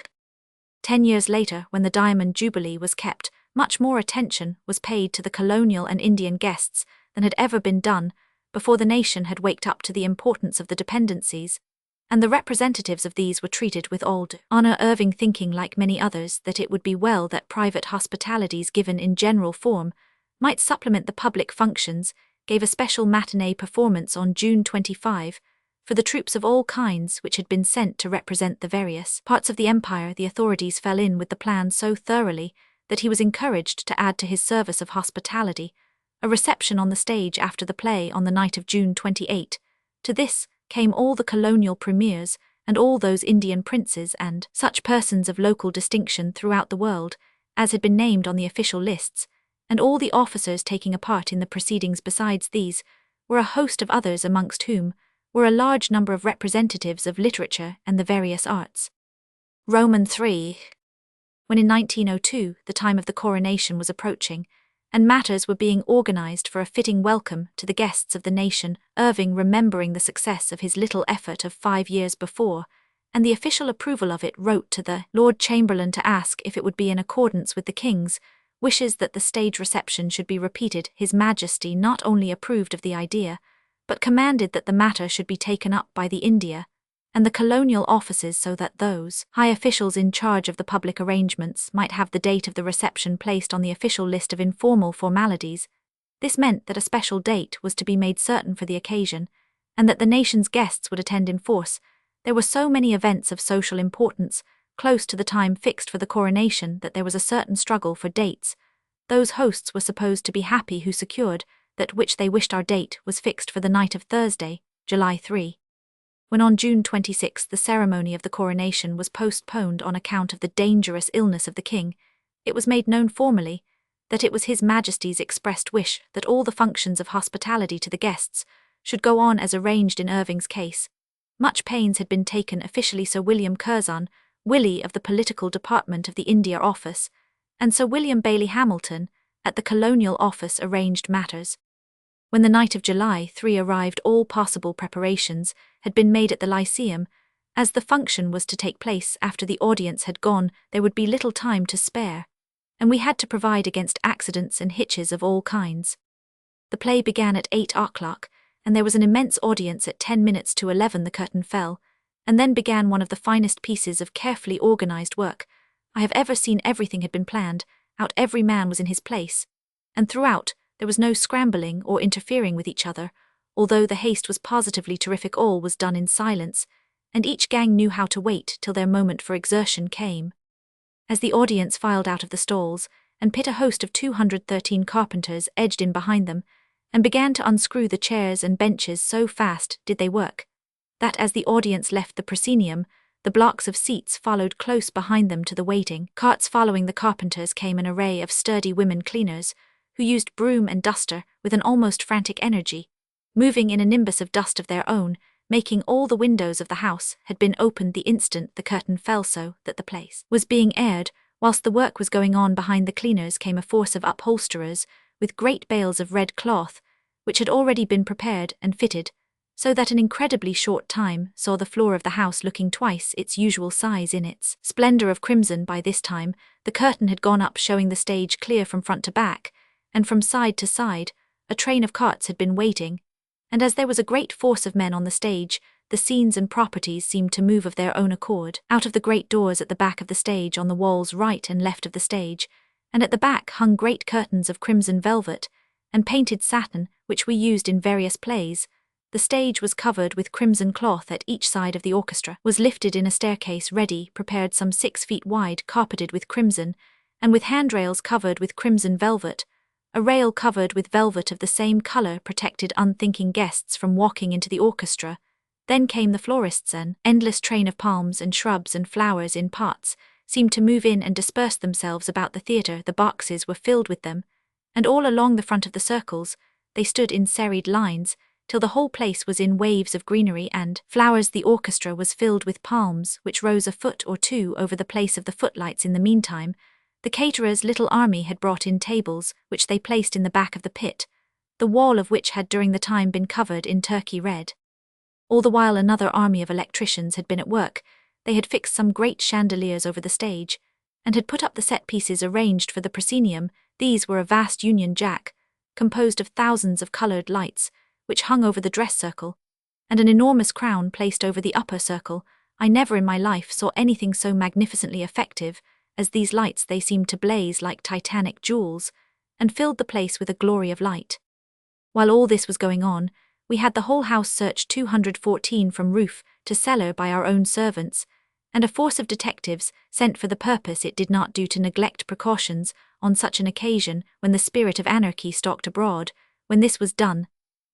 Speaker 1: 10 years later, when the Diamond Jubilee was kept, much more attention was paid to the colonial and Indian guests than had ever been done before the nation had waked up to the importance of the dependencies, and the representatives of these were treated with all due honor. Irving, thinking like many others that it would be well that private hospitalities given in general form might supplement the public functions, gave a special matinee performance on June 25 for the troops of all kinds which had been sent to represent the various parts of the empire. The authorities fell in with the plan so thoroughly that he was encouraged to add to his service of hospitality a reception on the stage after the play on the night of June 28. To this came all the colonial premiers and all those Indian princes and such persons of local distinction throughout the world as had been named on the official lists, and all the officers taking a part in the proceedings. Besides these were a host of others, amongst whom were a large number of representatives of literature and the various arts. Roman 3. When in 1902 the time of the coronation was approaching, and matters were being organized for a fitting welcome to the guests of the nation, Irving, remembering the success of his little effort of 5 years before, and the official approval of it wrote to the Lord Chamberlain to ask if it would be in accordance with the King's wishes that the stage reception should be repeated. His Majesty not only approved of the idea, but commanded that the matter should be taken up by the India and the colonial offices so that those high officials in charge of the public arrangements might have the date of the reception placed on the official list of informal formalities. This meant that a special date was to be made certain for the occasion, and that the nation's guests would attend in force. There were so many events of social importance close to the time fixed for the coronation that there was a certain struggle for dates. Those hosts were supposed to be happy who secured that which they wished. Our date was fixed for the night of Thursday, July 3. When on June 26 the ceremony of the coronation was postponed on account of the dangerous illness of the king, it was made known formally that it was His Majesty's expressed wish that all the functions of hospitality to the guests should go on as arranged in Irving's case. Much pains had been taken officially. Sir William Curzon, Willie of the Political Department of the India Office, and Sir William Bailey Hamilton, at the Colonial Office, arranged matters. When the night of July 3 arrived, all possible preparations had been made at the Lyceum. As the function was to take place after the audience had gone, there would be little time to spare, and we had to provide against accidents and hitches of all kinds. The play began at 8 o'clock, and there was an immense audience at 10 minutes to 11. The curtain fell, and then began one of the finest pieces of carefully organized work I have ever seen. Everything had been planned out, every man was in his place, and throughout there was no scrambling or interfering with each other. Although the haste was positively terrific, all was done in silence, and each gang knew how to wait till their moment for exertion came. As the audience filed out of the stalls, and pit a host of 213 carpenters edged in behind them, and began to unscrew the chairs and benches, so fast did they work, that as the audience left the proscenium, the blocks of seats followed close behind them to the waiting carts. Following the carpenters came an array of sturdy women cleaners, who used broom and duster with an almost frantic energy, moving in a nimbus of dust of their own, making all the windows of the house had been opened the instant the curtain fell, so that the place was being aired. Whilst the work was going on behind the cleaners came a force of upholsterers with great bales of red cloth, which had already been prepared and fitted, so that an incredibly short time saw the floor of the house looking twice its usual size in its splendor of crimson. By this time the curtain had gone up, showing the stage clear from front to back, and from side to side a train of carts had been waiting, and as there was a great force of men on the stage, the scenes and properties seemed to move of their own accord out of the great doors at the back of the stage, on the walls right and left of the stage, and at the back hung great curtains of crimson velvet and painted satin, which we used in various plays. The stage was covered with crimson cloth. At each side of the orchestra was lifted in a staircase ready prepared some 6 feet wide, carpeted with crimson, and with handrails covered with crimson velvet. A rail covered with velvet of the same color protected unthinking guests from walking into the orchestra. Then came the florists. An endless train of palms and shrubs and flowers in pots seemed to move in and disperse themselves about the theatre. The boxes were filled with them, and all along the front of the circles they stood in serried lines, till the whole place was in waves of greenery and flowers. The orchestra was filled with palms, which rose a foot or two over the place of the footlights. In the meantime, the caterer's little army had brought in tables, which they placed in the back of the pit, the wall of which had during the time been covered in turkey red. All the while another army of electricians had been at work. They had fixed some great chandeliers over the stage, and had put up the set pieces arranged for the proscenium. These were a vast Union Jack, composed of thousands of coloured lights, which hung over the dress circle, and an enormous crown placed over the upper circle. I never in my life saw anything so magnificently effective as these lights. They seemed to blaze like titanic jewels, and filled the place with a glory of light. While all this was going on, we had the whole house searched 214 from roof to cellar by our own servants, and a force of detectives sent for the purpose. It did not do to neglect precautions on such an occasion when the spirit of anarchy stalked abroad. When this was done,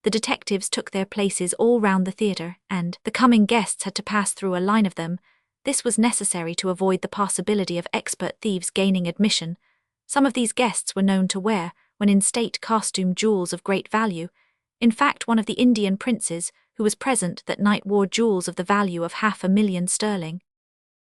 Speaker 1: the detectives took their places all round the theatre, and the coming guests had to pass through a line of them. This was necessary to avoid the possibility of expert thieves gaining admission. Some of these guests were known to wear, when in state costume, jewels of great value. In fact, one of the Indian princes who was present that night wore jewels of the value of 500,000 sterling.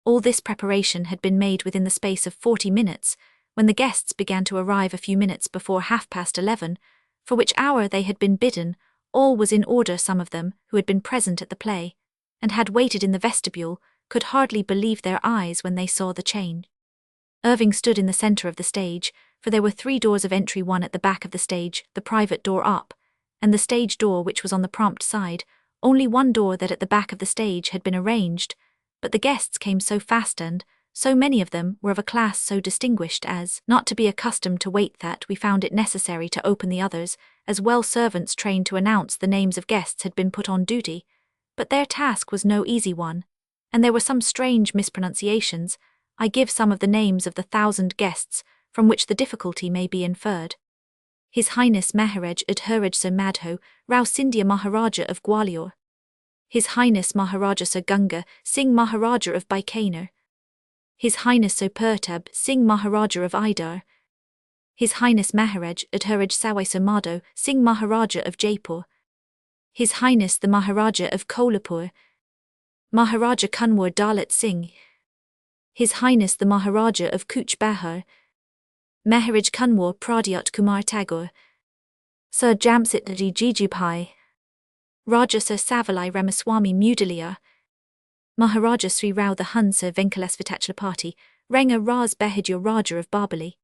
Speaker 1: All this preparation had been made within the space of 40 minutes, when the guests began to arrive a few minutes before 11:30, for which hour they had been bidden. All was in order. Some of them, who had been present at the play, and had waited in the vestibule, could hardly believe their eyes when they saw the change. Irving stood in the center of the stage, for there were 3 doors of entry, one at the back of the stage, the private door up, and the stage door which was on the prompt side, only one door that at the back of the stage had been arranged, but the guests came so fast and, so many of them were of a class so distinguished as not to be accustomed to wait that we found it necessary to open the others, as well servants trained to announce the names of guests had been put on duty, but their task was no easy one, and there were some strange mispronunciations. I give some of the names of the 1,000 guests, from which the difficulty may be inferred. His Highness Maharaj Adhuraj Sir Madho, Rao Sindhya Maharaja of Gwalior. His Highness Maharaja Sir Ganga Singh Maharaja of Bikaner. His Highness Sir Pertab Singh Maharaja of Idar. His Highness Maharaj Adhuraj Sawai Sir Madho Singh Maharaja of Jaipur. His Highness the Maharaja of Kolhapur. Maharaja Kunwar Dalit Singh. His Highness the Maharaja of Kuch Bahar. Maharaj Kunwar Pradyut Kumar Tagore. Sir Jamsetji Jijubhai. Raja Sir Savalai Ramaswamy Mudaliar. Maharaja Sri Rao the Hun Sir Venkalasvatachlapati, Renga Raz Behadure Raja of Barbali.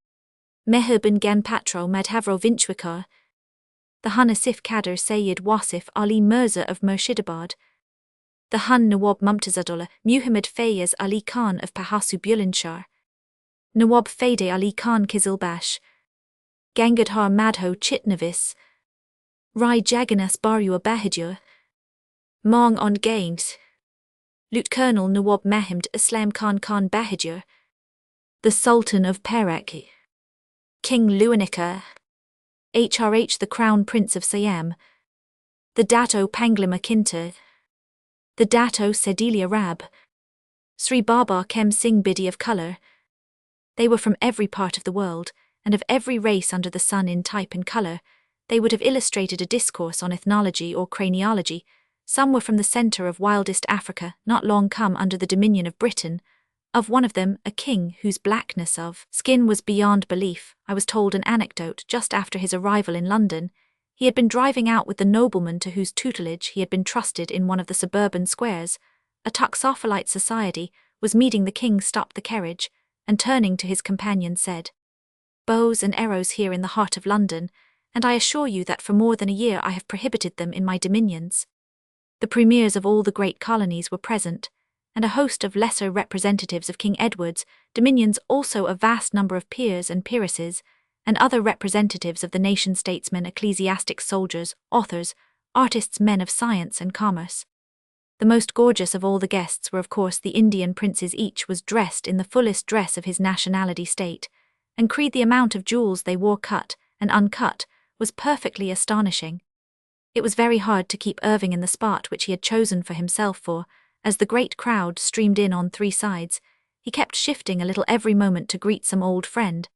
Speaker 1: Meherban Ganpatro Madhavro Vinchwikar. The Hun Asif Kader Sayyid Wasif Ali Mirza of Murshidabad. The Hun Nawab Mumtazadullah Muhammad Fayez Ali Khan of Pahasu Bulandshahr. Nawab Fayde Ali Khan Kizilbash. Gangadhar Madho Chitnavis. Rai Jaganas Barua Bahadur. Maung on Gaines. Lieutenant Colonel Nawab Mahimd Islam Khan Khan Bahadur. The Sultan of Perak. King Luanika. HRH the Crown Prince of Siam. The Dato Panglima Kinta. The Dato Sedilia Rab. Sri Baba Kem Singh Bidi of Colour. They were from every part of the world, and of every race under the sun in type and colour. They would have illustrated a discourse on ethnology or craniology. Some were from the centre of wildest Africa, not long come under the dominion of Britain. Of one of them, a king whose blackness of skin was beyond belief, I was told an anecdote just after his arrival in London. He had been driving out with the nobleman to whose tutelage he had been trusted in one of the suburban squares. A Toxopholite society was meeting the king, stopped the carriage, and turning to his companion said, "Bows and arrows here in the heart of London, and I assure you that for more than a year I have prohibited them in my dominions." The premiers of all the great colonies were present, and a host of lesser representatives of King Edward's dominions, also a vast number of peers and peeresses, and other representatives of the nation, statesmen, ecclesiastics, soldiers, authors, artists, men of science and commerce. The most gorgeous of all the guests were of course the Indian princes. Each was dressed in the fullest dress of his nationality state, and creed the amount of jewels they wore, cut and uncut, was perfectly astonishing. It was very hard to keep Irving in the spot which he had chosen for himself, for, as the great crowd streamed in on 3 sides, he kept shifting a little every moment to greet some old friend,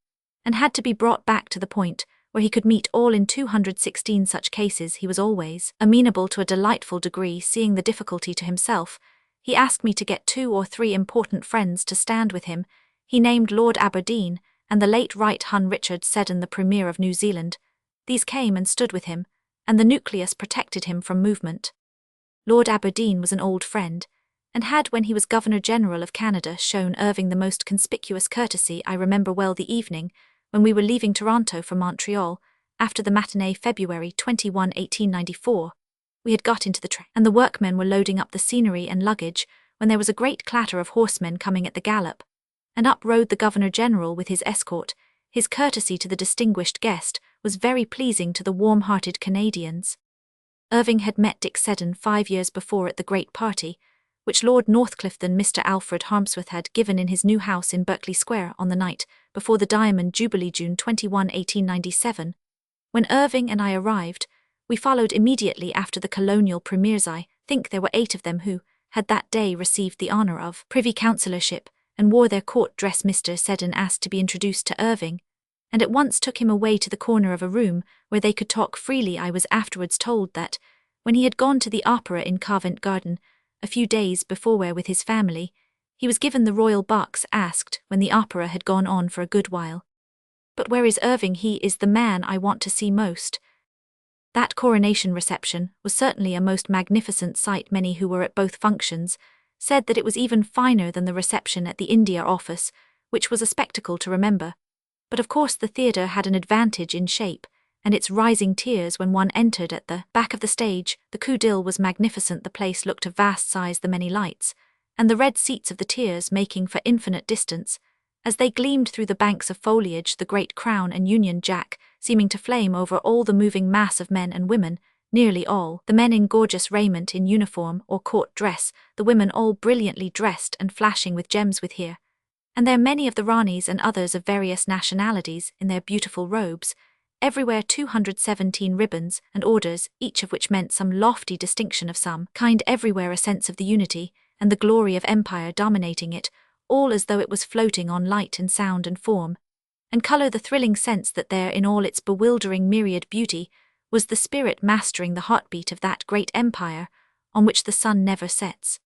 Speaker 1: and had to be brought back to the point where he could meet all. In 216 such cases he was always amenable to a delightful degree. Seeing the difficulty to himself, he asked me to get 2 or 3 important friends to stand with him. He named Lord Aberdeen and the late Right Hun Richard Seddon, the Premier of New Zealand. These came and stood with him, and the nucleus protected him from movement. Lord Aberdeen was an old friend, and had, when he was Governor-General of Canada, shown Irving the most conspicuous courtesy. I remember well the evening when we were leaving Toronto for Montreal, after the matinee, February 21, 1894. We had got into the train, and the workmen were loading up the scenery and luggage, when there was a great clatter of horsemen coming at the gallop, and up rode the Governor-General with his escort. His courtesy to the distinguished guest was very pleasing to the warm-hearted Canadians. Irving had met Dick Seddon 5 years before at the great party, which Lord Northcliffe and Mr. Alfred Harmsworth had given in his new house in Berkeley Square on the night before the Diamond Jubilee, June 21, 1897. When Irving and I arrived, we followed immediately after the colonial premiers. I think there were 8 of them who had that day received the honour of Privy Councillorship and wore their court dress. Mr. Seddon asked to be introduced to Irving, and at once took him away to the corner of a room where they could talk freely. I was afterwards told that, when he had gone to the opera in Covent Garden a few days before with his family, he was given the royal box. Asked, when the opera had gone on for a good while, "But where is Irving? He is the man I want to see most." That coronation reception was certainly a most magnificent sight. Many who were at both functions said that it was even finer than the reception at the India office, which was a spectacle to remember. But of course the theatre had an advantage in shape, and its rising tiers when one entered at the back of the stage. The coup d'oeil was magnificent. The place looked of vast size, the many lights, and the red seats of the tiers making for infinite distance, as they gleamed through the banks of foliage, the great crown and Union Jack seeming to flame over all the moving mass of men and women, nearly all, the men in gorgeous raiment in uniform or court dress, the women all brilliantly dressed and flashing with gems with here. And there many of the Ranis and others of various nationalities in their beautiful robes, everywhere 217 ribbons and orders, each of which meant some lofty distinction of some kind, everywhere a sense of the unity and the glory of empire dominating it, all as though it was floating on light and sound and form and colour, the thrilling sense that there, in all its bewildering myriad beauty, was the spirit mastering the heartbeat of that great empire on which the sun never sets.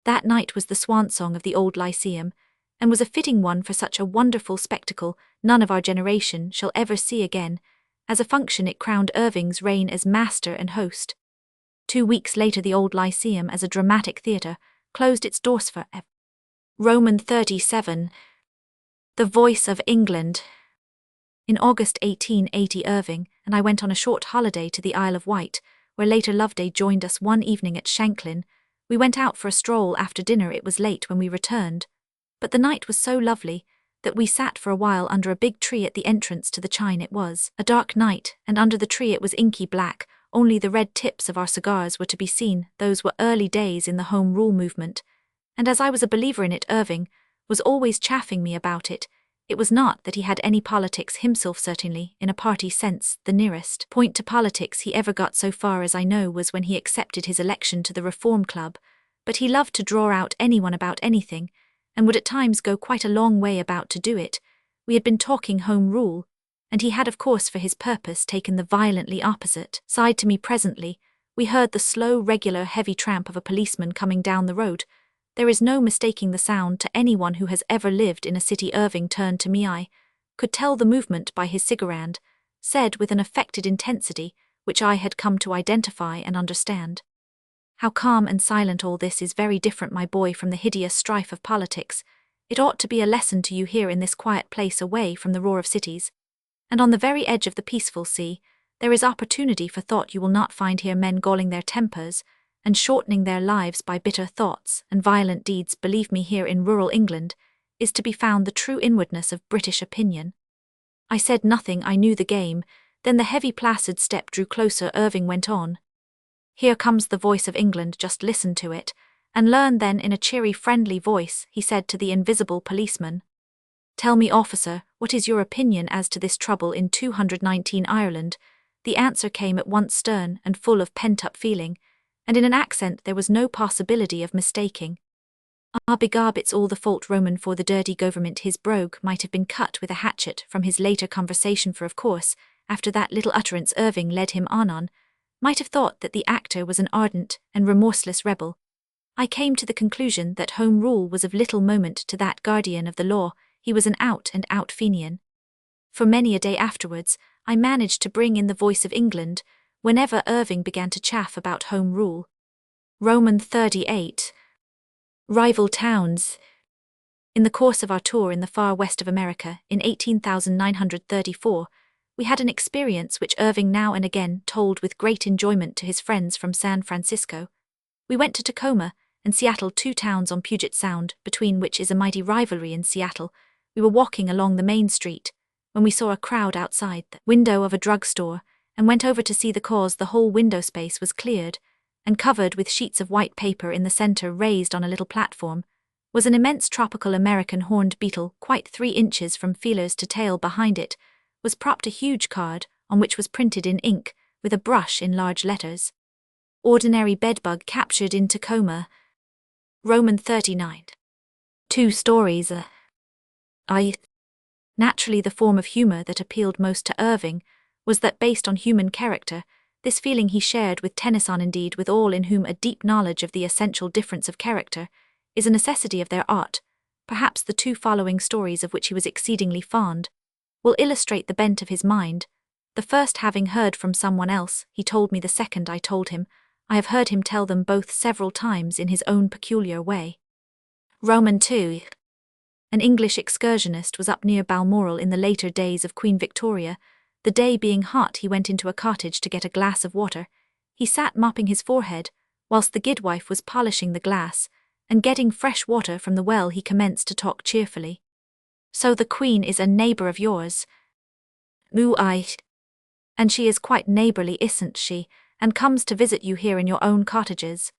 Speaker 1: That night was the swan song of the old Lyceum, and was a fitting one for such a wonderful spectacle none of our generation shall ever see again. As a function it crowned Irving's reign as master and host. 2 weeks later the old Lyceum, as a dramatic theatre, closed its doors for ever. Roman 37. The Voice of England. In August 1880 Irving and I went on a short holiday to the Isle of Wight, where later Loveday joined us one evening at Shanklin. We went out for a stroll after dinner. It was late when we returned, but the night was so lovely that we sat for a while under a big tree at the entrance to the Chine. It was a dark night, and under the tree it was inky black. Only the red tips of our cigars were to be seen. Those were early days in the Home Rule movement, and as I was a believer in it, Irving was always chaffing me about it. It was not that he had any politics himself, certainly, in a party sense. The nearest point to politics he ever got, so far as I know, was when he accepted his election to the Reform Club, but he loved to draw out anyone about anything, and would at times go quite a long way about to do it. We had been talking Home Rule, and he had of course for his purpose taken the violently opposite side to me. Presently we heard the slow, regular, heavy tramp of a policeman coming down the road. There is no mistaking the sound to anyone who has ever lived in a city. Irving turned to me. I could tell the movement by his cigarette, said with an affected intensity which I had come to identify and understand. How calm and silent all this is, very different, my boy, from the hideous strife of politics. It ought to be a lesson to you here in this quiet place away from the roar of cities, and on the very edge of the peaceful sea. There is opportunity for thought. You will not find here men galling their tempers and shortening their lives by bitter thoughts and violent deeds. Believe me, here in rural England is to be found the true inwardness of British opinion. I said nothing. I knew the game. Then the heavy placid step drew closer. Irving went on. Here comes the voice of England. Just listen to it, and learn. Then in a cheery, friendly voice he said to the invisible policeman, "Tell me, officer, what is your opinion as to this trouble in 219 Ireland?" The answer came at once stern and full of pent-up feeling, and in an accent there was no possibility of mistaking. "Ah, begob, it's all the fault Roman for the dirty government." His brogue might have been cut with a hatchet from his later conversation, for of course, after that little utterance Irving led him on, might have thought that the actor was an ardent and remorseless rebel. I came to the conclusion that Home Rule was of little moment to that guardian of the law. He was an out-and-out Fenian. For many a day afterwards I managed to bring in the Voice of England whenever Irving began to chaff about Home Rule. Roman 38. Rival towns. In the course of our tour in the far west of America in 18,934, we had an experience which Irving now and again told with great enjoyment to his friends from San Francisco. We went to Tacoma and Seattle, 2 towns on Puget Sound, between which is a mighty rivalry. In Seattle, we were walking along the main street when we saw a crowd outside the window of a drugstore, and went over to see the cause. The whole window space was cleared and covered with sheets of white paper. In the center, raised on a little platform, was an immense tropical American horned beetle, quite 3 inches from feelers to tail. Behind it was propped a huge card on which was printed in ink with a brush in large letters, "Ordinary bedbug captured in Tacoma." Roman 39. 2 stories. Naturally, the form of humor that appealed most to Irving was that based on human character. This feeling he shared with Tennyson, indeed with all in whom a deep knowledge of the essential difference of character is a necessity of their art. Perhaps the 2 following stories, of which he was exceedingly fond, will illustrate the bent of his mind. The first having heard from someone else, he told me. The second I told him. I have heard him tell them both several times in his own peculiar way. Roman 2. An English excursionist was up near Balmoral in the later days of Queen Victoria. The day being hot, he went into a cottage to get a glass of water. He sat mopping his forehead, whilst the guidwife was polishing the glass, and getting fresh water from the well he commenced to talk cheerfully. So the Queen is a neighbour of yours? Ooh, aye. And she is quite neighbourly, isn't she, and comes to visit you here in your own cottages?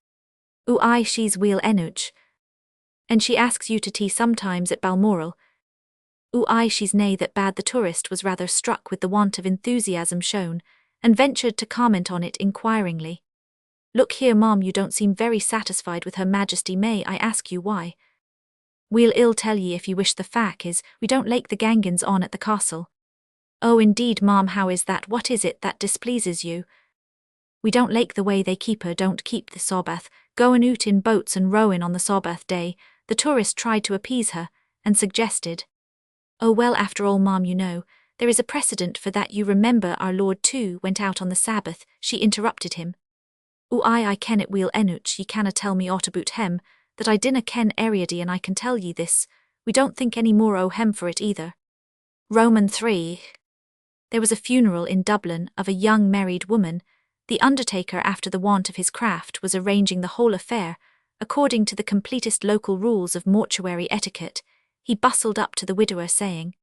Speaker 1: Ooh, aye, she's weel enough. And she asks you to tea sometimes at Balmoral? Ooh, aye, she's nae that bad. The tourist was rather struck with the want of enthusiasm shown, and ventured to comment on it inquiringly. Look here, Mom, you don't seem very satisfied with Her Majesty. May I ask you why? We'll ill tell ye if you wish. The fact is, we don't like the gangins on at the castle. Oh, indeed, Mom, how is that? What is it that displeases you? We don't like the way they don't keep the Sabbath, goin' oot in boats and rowin' on the Sabbath day. The tourist tried to appease her, and suggested. Oh well, after all, Mom, you know, there is a precedent for that. You remember our Lord too went out on the Sabbath. She interrupted him. Oh, I ken it weel enough. Ye canna tell me aught aboot hem, that I dinna ken Ariady, and I can tell ye this, we don't think any more o' hem for it either. Roman 3. There was a funeral in Dublin of a young married woman. The undertaker, after the want of his craft, was arranging the whole affair, according to the completest local rules of mortuary etiquette. He bustled up to the widower, saying,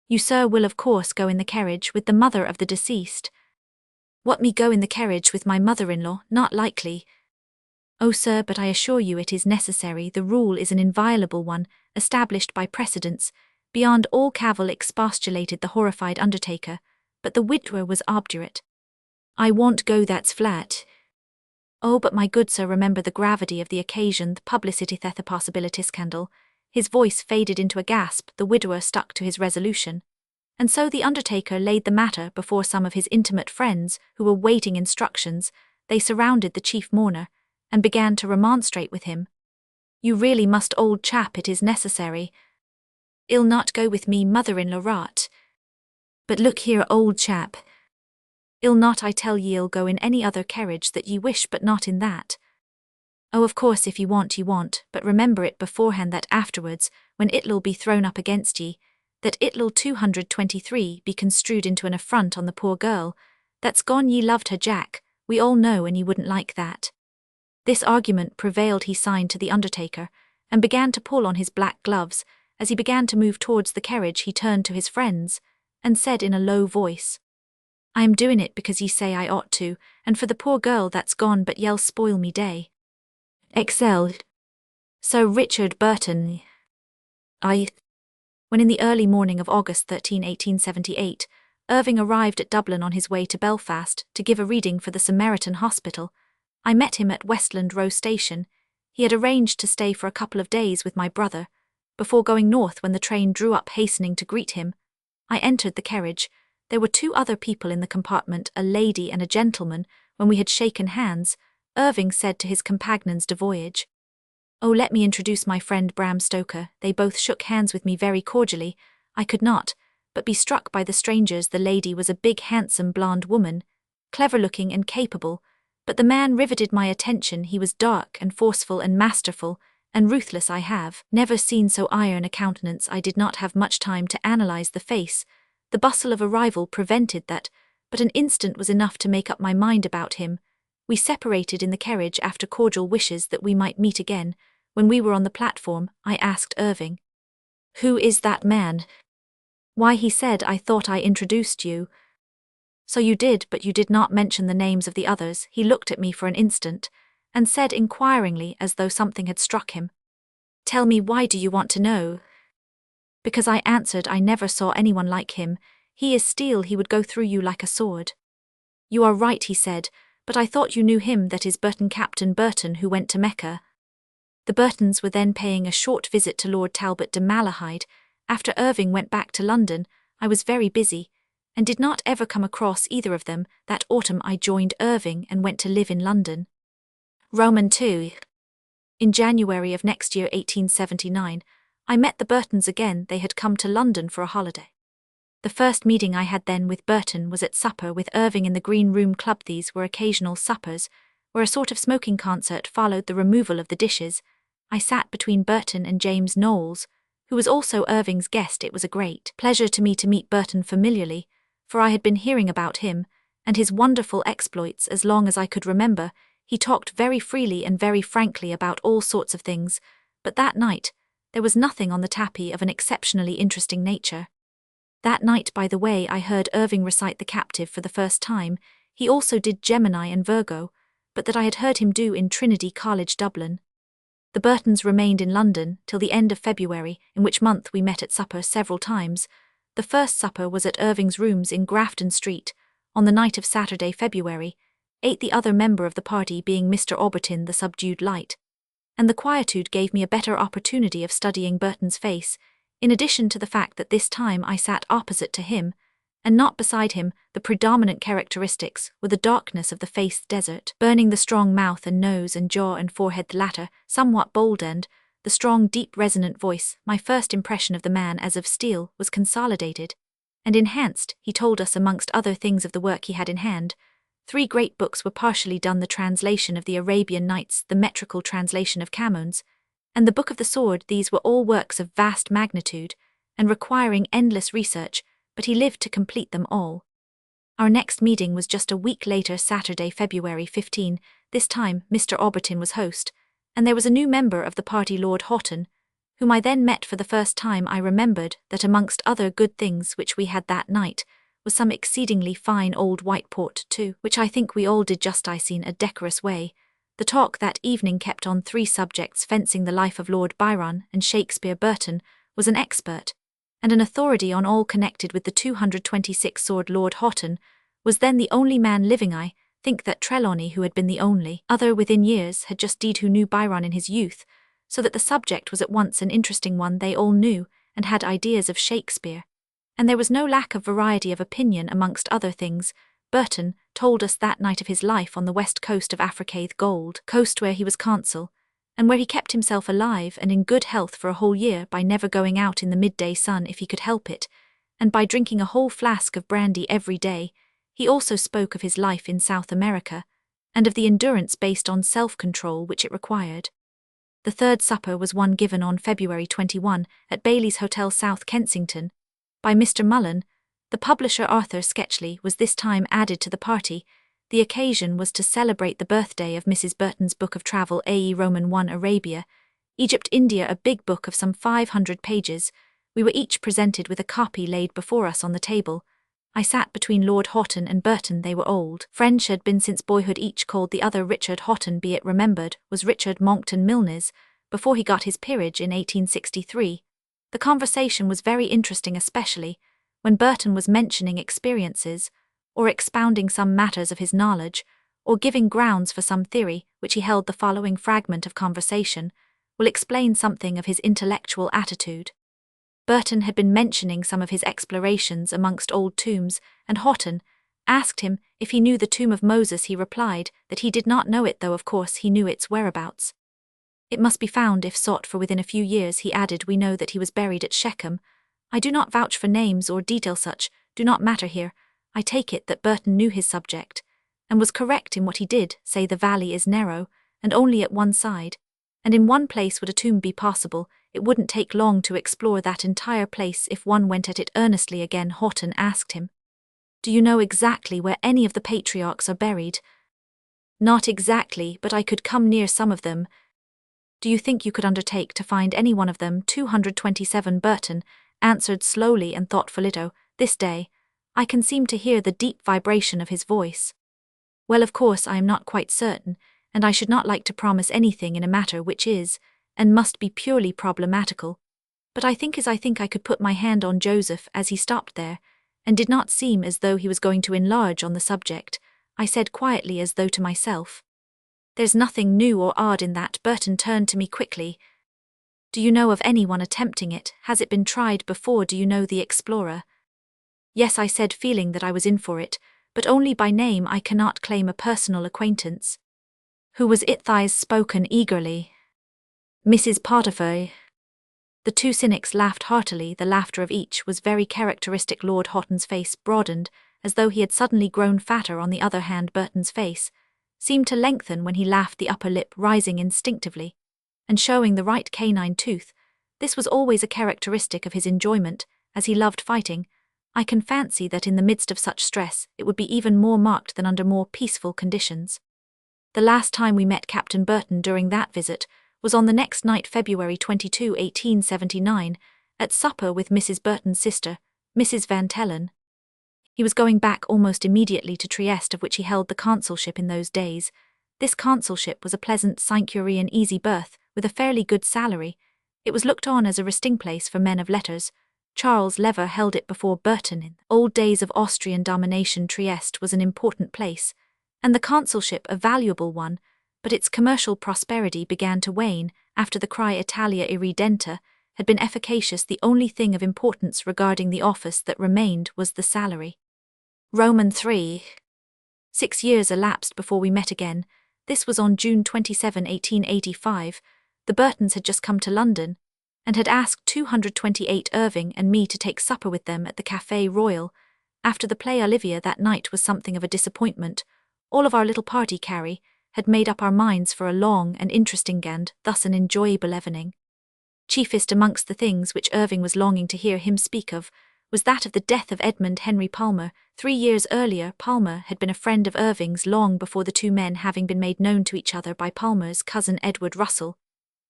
Speaker 1: You, sir, will of course go in the carriage with the mother of the deceased. What, me go in the carriage with my mother-in-law? Not likely. Oh, sir, but I assure you it is necessary. The rule is an inviolable one, established by precedents. Beyond all cavil, expostulated the horrified undertaker, but the widower was obdurate. I won't go, that's flat. Oh, but my good sir, remember the gravity of the occasion. The publicity the possibility scandal. His voice faded into a gasp. The widower stuck to his resolution. And so the undertaker laid the matter before some of his intimate friends who were waiting instructions. They surrounded the chief mourner, and began to remonstrate with him. You really must, old chap, it is necessary. I'll not go with me mother-in-law rot. But look here, old chap. I'll not, I tell ye. I'll go in any other carriage that ye wish, but not in that. Oh, of course, if ye want, but remember it beforehand that afterwards, when it'll be thrown up against ye, that it'll 223 be construed into an affront on the poor girl. That's gone. Ye loved her, Jack, we all know, and ye wouldn't like that. This argument prevailed. He signed to the undertaker, and began to pull on his black gloves. As he began to move towards the carriage, he turned to his friends, and said in a low voice, I am doing it because ye say I ought to, and for the poor girl that's gone, but ye'll spoil me day. Excel. Sir Richard Burton. When in the early morning of August 13, 1878, Irving arrived at Dublin on his way to Belfast to give a reading for the Samaritan Hospital, I met him at Westland Row Station. He had arranged to stay for a couple of days with my brother, before going north. When the train drew up, hastening to greet him, I entered the carriage. There were two other people in the compartment, a lady and a gentleman. When we had shaken hands, Irving said to his companions de voyage, Oh, let me introduce my friend Bram Stoker. They both shook hands with me very cordially. I could not but be struck by the strangers. The lady was a big, handsome, blonde woman, clever-looking and capable, but the man riveted my attention. He was dark and forceful and masterful and ruthless. I have never seen so iron a countenance. I did not have much time to analyze the face. The bustle of arrival prevented that, but an instant was enough to make up my mind about him. We separated in the carriage after cordial wishes that we might meet again. When we were on the platform, I asked Irving, Who is that man? Why, he said, I thought I introduced you. So you did, but you did not mention the names of the others. He looked at me for an instant, and said inquiringly, as though something had struck him, Tell me, why do you want to know? Because, I answered, I never saw anyone like him. He is steel, he would go through you like a sword. You are right, he said, but I thought you knew him. That is Burton, Captain Burton, who went to Mecca. The Burtons were then paying a short visit to Lord Talbot de Malahide. After Irving went back to London, I was very busy, and did not ever come across either of them. That autumn I joined Irving and went to live in London. Roman 2. In January of next year, 1879, I met the Burtons again. They had come to London for a holiday. The first meeting I had then with Burton was at supper with Irving in the Green Room Club. These were occasional suppers, where a sort of smoking concert followed the removal of the dishes, I sat between Burton and James Knowles, who was also Irving's guest. It was a great pleasure to me to meet Burton familiarly, for I had been hearing about him and his wonderful exploits as long as I could remember. He talked very freely and very frankly about all sorts of things, but that night there was nothing on the tapis of an exceptionally interesting nature. That night, by the way, I heard Irving recite The Captive for the first time. He also did Gemini and Virgo, but that I had heard him do in Trinity College, Dublin. The Burtons remained in London till the end of February, in which month we met at supper several times. The first supper was at Irving's rooms in Grafton Street, on the night of Saturday, February 8, the other member of the party being Mr. Aubertin, the subdued light. And the quietude gave me a better opportunity of studying Burton's face, in addition to the fact that this time I sat opposite to him, and not beside him. The predominant characteristics were the darkness of the face, desert burning, the strong mouth and nose and jaw and forehead, the latter somewhat bold, and the strong, deep, resonant voice. My first impression of the man as of steel was consolidated and enhanced. He told us, amongst other things, of the work he had in hand. 3 great books were partially done: the translation of the Arabian Nights, the metrical translation of Camoens, and the Book of the Sword. These were all works of vast magnitude and requiring endless research, but he lived to complete them all. Our next meeting was just a week later, Saturday, February 15. This time Mr. Aubertin was host, and there was a new member of the party, Lord Houghton, whom I then met for the first time. I remembered that amongst other good things which we had that night was some exceedingly fine old white port too, which I think we all did justice in a decorous way. The talk that evening kept on 3 subjects: fencing, the life of Lord Byron, and Shakespeare. Burton was an expert and an authority on all connected with the 226 sword. Lord Houghton was then the only man living. I think that Trelawney, who had been the only other within years, had just died who knew Byron in his youth, so that the subject was at once an interesting one. They all knew and had ideas of Shakespeare, and there was no lack of variety of opinion. Amongst other things, Burton told us that night of his life on the west coast of Africa, the Gold Coast, where he was consul, and where he kept himself alive and in good health for a whole year by never going out in the midday sun if he could help it, and by drinking a whole flask of brandy every day. He also spoke of his life in South America, and of the endurance based on self-control which it required. The third supper was one given on February 21 at Bailey's Hotel, South Kensington, by Mr. Mullen. The publisher, Arthur Sketchley, was this time added to the party. The occasion was to celebrate the birthday of Mrs. Burton's book of travel, A.E. Roman 1, Arabia, Egypt, India, a big book of some 500 pages. We were each presented with a copy laid before us on the table. I sat between Lord Houghton and Burton. They were old friends, had been since boyhood. Each called the other Richard. Houghton, be it remembered, was Richard Monckton Milnes before he got his peerage in 1863. The conversation was very interesting, especially when Burton was mentioning experiences, or expounding some matters of his knowledge, or giving grounds for some theory which he held. The following fragment of conversation will explain something of his intellectual attitude. Burton had been mentioning some of his explorations amongst old tombs, and Houghton asked him if he knew the tomb of Moses. He replied that he did not know it, though of course he knew its whereabouts. It must be found if sought for within a few years. He added, we know that he was buried at Shechem. I do not vouch for names or detail, such do not matter here. I take it that Burton knew his subject, and was correct in what he did say. The valley is narrow, and only at one side, and in one place would a tomb be possible. It wouldn't take long to explore that entire place if one went at it earnestly. Again Houghton asked him, do you know exactly where any of the patriarchs are buried? Not exactly, but I could come near some of them. Do you think you could undertake to find any one of them? 227. Burton answered slowly and thoughtfully, this day I can seem to hear the deep vibration of his voice. Well, of course I am not quite certain, and I should not like to promise anything in a matter which is, and must be purely problematical, but I think I could put my hand on Joseph. As he stopped there, and did not seem as though he was going to enlarge on the subject, I said quietly, as though to myself, there's nothing new or odd in that. Burton turned to me quickly. Do you know of anyone attempting it? Has it been tried before? Do you know the explorer? Yes, I said, feeling that I was in for it, but only by name. I cannot claim a personal acquaintance. Who was it? Thighs spoken eagerly. Mrs. Potiphar. The two cynics laughed heartily. The laughter of each was very characteristic. Lord Houghton's face broadened, as though he had suddenly grown fatter. On the other hand, Burton's face seemed to lengthen when he laughed, the upper lip rising instinctively and showing the right canine tooth. This was always a characteristic of his enjoyment, as he loved fighting. I can fancy that in the midst of such stress it would be even more marked than under more peaceful conditions. The last time we met Captain Burton during that visit was on the next night, February 22, 1879, at supper with Mrs. Burton's sister, Mrs. Van Tellen. He was going back almost immediately to Trieste, of which he held the consulship in those days. This consulship was a pleasant sinecure and easy berth, with a fairly good salary. It was looked on as a resting place for men of letters. Charles Lever held it before Burton. In the old days of Austrian domination, Trieste was an important place, and the consulship a valuable one, but its commercial prosperity began to wane after the cry Italia irredenta had been efficacious. The only thing of importance regarding the office that remained was the salary. Roman 3. 6 years elapsed before we met again. This was on June 27, 1885. The Burtons had just come to London, and had asked 228 Irving and me to take supper with them at the Café Royal. After the play Olivia that night was something of a disappointment. All of our little party carry had made up our minds for a long and interesting and thus an enjoyable evening. Chiefest amongst the things which Irving was longing to hear him speak of was that of the death of Edmund Henry Palmer. 3 years earlier, Palmer had been a friend of Irving's long before the two men having been made known to each other by Palmer's cousin Edward Russell.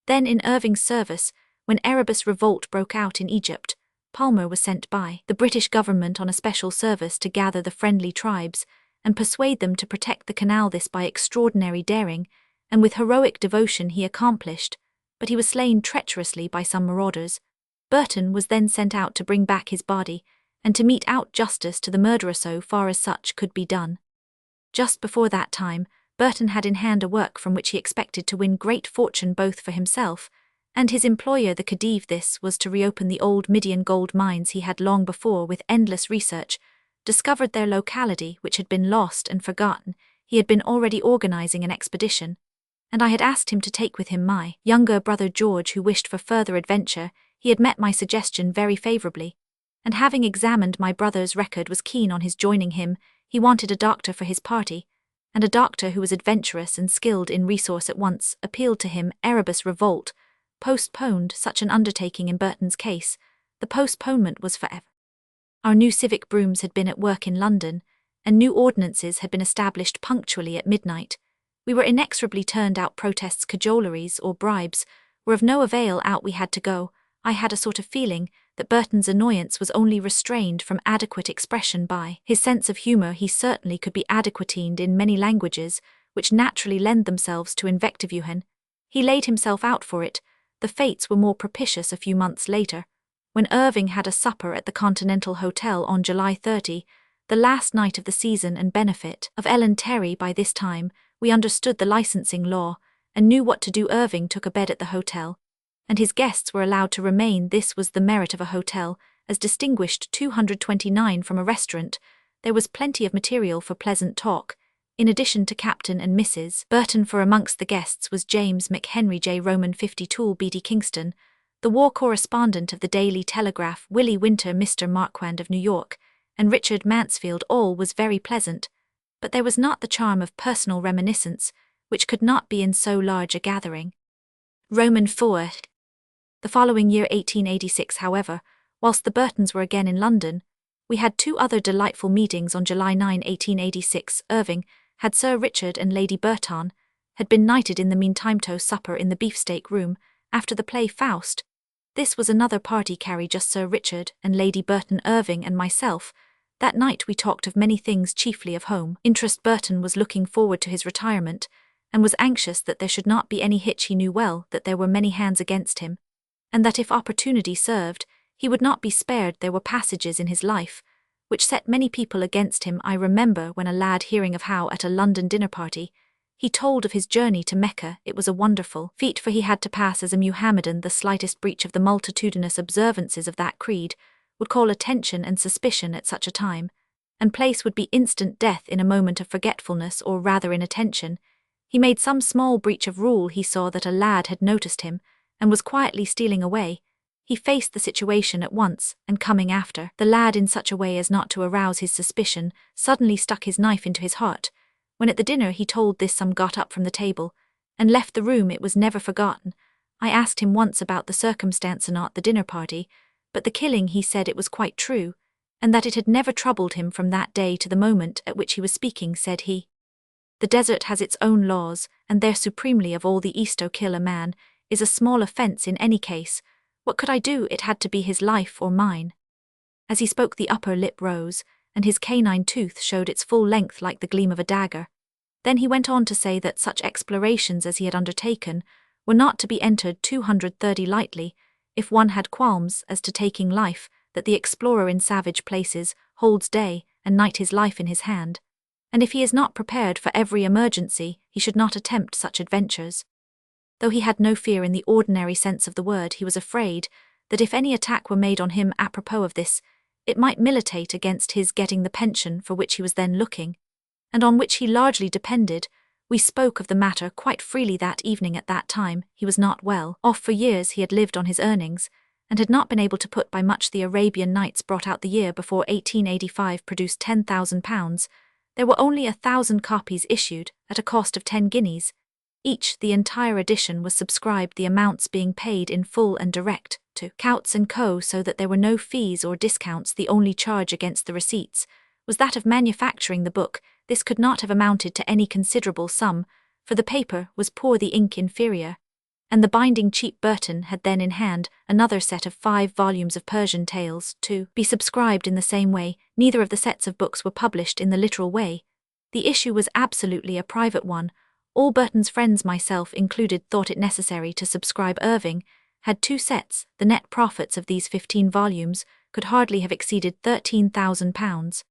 Speaker 1: Then in Irving's service, when Erebus revolt broke out in Egypt, Palmer was sent by the British government on a special service to gather the friendly tribes and persuade them to protect the canal. This by extraordinary daring, and with heroic devotion he accomplished, but he was slain treacherously by some marauders. Burton was then sent out to bring back his body, and to mete out justice to the murderer so far as such could be done. Just before that time, Burton had in hand a work from which he expected to win great fortune both for himself and his employer the Khedive. This was to reopen the old Midian gold mines. He had long before, with endless research, discovered their locality, which had been lost and forgotten. He had been already organizing an expedition, and I had asked him to take with him my younger brother George, who wished for further adventure. He had met my suggestion very favorably, and having examined my brother's record was keen on his joining him. He wanted a doctor for his party, and a doctor who was adventurous and skilled in resource at once appealed to him. Erebus revolt postponed such an undertaking in Burton's case. The postponement was forever. Our new civic brooms had been at work in London, and new ordinances had been established punctually at midnight. We were inexorably turned out. Protests, cajoleries, or bribes were of no avail. Out we had to go. I had a sort of feeling that Burton's annoyance was only restrained from adequate expression by his sense of humour. He certainly could be adequatined in many languages, which naturally lend themselves to invective. He laid himself out for it. The fates were more propitious a few months later, when Irving had a supper at the Continental Hotel on July 30, the last night of the season and benefit of Ellen Terry. By this time, we understood the licensing law and knew what to do. Irving took a bed at the hotel, and his guests were allowed to remain. This was the merit of a hotel, as distinguished 229 from a restaurant. There was plenty of material for pleasant talk, in addition to Captain and Mrs. Burton, for amongst the guests was James McHenry J. Roman 50 Tool B.D. Kingston, the war correspondent of the Daily Telegraph, Willie Winter, Mr. Marquand of New York, and Richard Mansfield. All was very pleasant, but there was not the charm of personal reminiscence, which could not be in so large a gathering. Roman 4. The following year, 1886, however, whilst the Burtons were again in London, we had two other delightful meetings. On July 9, 1886, Irving had Sir Richard and Lady Burton had been knighted in the meantime to supper in the beefsteak room, after the play Faust. This was another party carry, just Sir Richard and Lady Burton, Irving and myself. That night we talked of many things, chiefly of home interest. Burton was looking forward to his retirement, and was anxious that there should not be any hitch. He knew well that there were many hands against him, and that if opportunity served, he would not be spared. There were passages in his life which set many people against him. I remember when a lad, hearing of how at a London dinner party he told of his journey to Mecca, it was a wonderful feat, for he had to pass as a Muhammadan. The slightest breach of the multitudinous observances of that creed would call attention and suspicion at such a time, and place would be instant death in a moment of forgetfulness, or rather inattention. He made some small breach of rule. He saw that a lad had noticed him, and was quietly stealing away. He faced the situation at once, and coming after the lad in such a way as not to arouse his suspicion, suddenly stuck his knife into his heart, When at the dinner he told this, some got up from the table and left the room. It was never forgotten. I asked him once about the circumstance and not the dinner party, but the killing, he said it was quite true, and that it had never troubled him from that day to the moment at which he was speaking. Said he, "The desert has its own laws, and there supremely of all the East to kill a man is a small offence in any case. What could I do? It had to be his life or mine." As he spoke the upper lip rose, and his canine tooth showed its full length like the gleam of a dagger. Then he went on to say that such explorations as he had undertaken were not to be entered 230 lightly, if one had qualms as to taking life, that the explorer in savage places holds day and night his life in his hand, and if he is not prepared for every emergency, he should not attempt such adventures. Though he had no fear in the ordinary sense of the word, he was afraid that if any attack were made on him apropos of this, it might militate against his getting the pension for which he was then looking, and on which he largely depended. We spoke of the matter quite freely that evening. At that time he was not well off. For years he had lived on his earnings, and had not been able to put by much. The Arabian Nights, brought out the year before 1885, produced £10,000. There were only 1,000 copies issued, at a cost of 10 guineas each. The entire edition was subscribed, the amounts being paid in full and direct to Coutts & Co., so that there were no fees or discounts. The only charge against the receipts was that of manufacturing the book. This could not have amounted to any considerable sum, for the paper was poor, the ink inferior, and the binding cheap. Burton had then in hand another set of 5 volumes of Persian tales, to be subscribed in the same way. Neither of the sets of books were published in the literal way. The issue was absolutely a private one. All Burton's friends, myself included, thought it necessary to subscribe. Irving had 2 sets. The net profits of these 15 volumes could hardly have exceeded £13,000.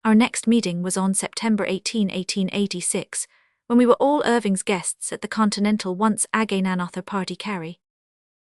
Speaker 1: Our next meeting was on September 18, 1886, when we were all Irving's guests at the Continental, once again an author party carry.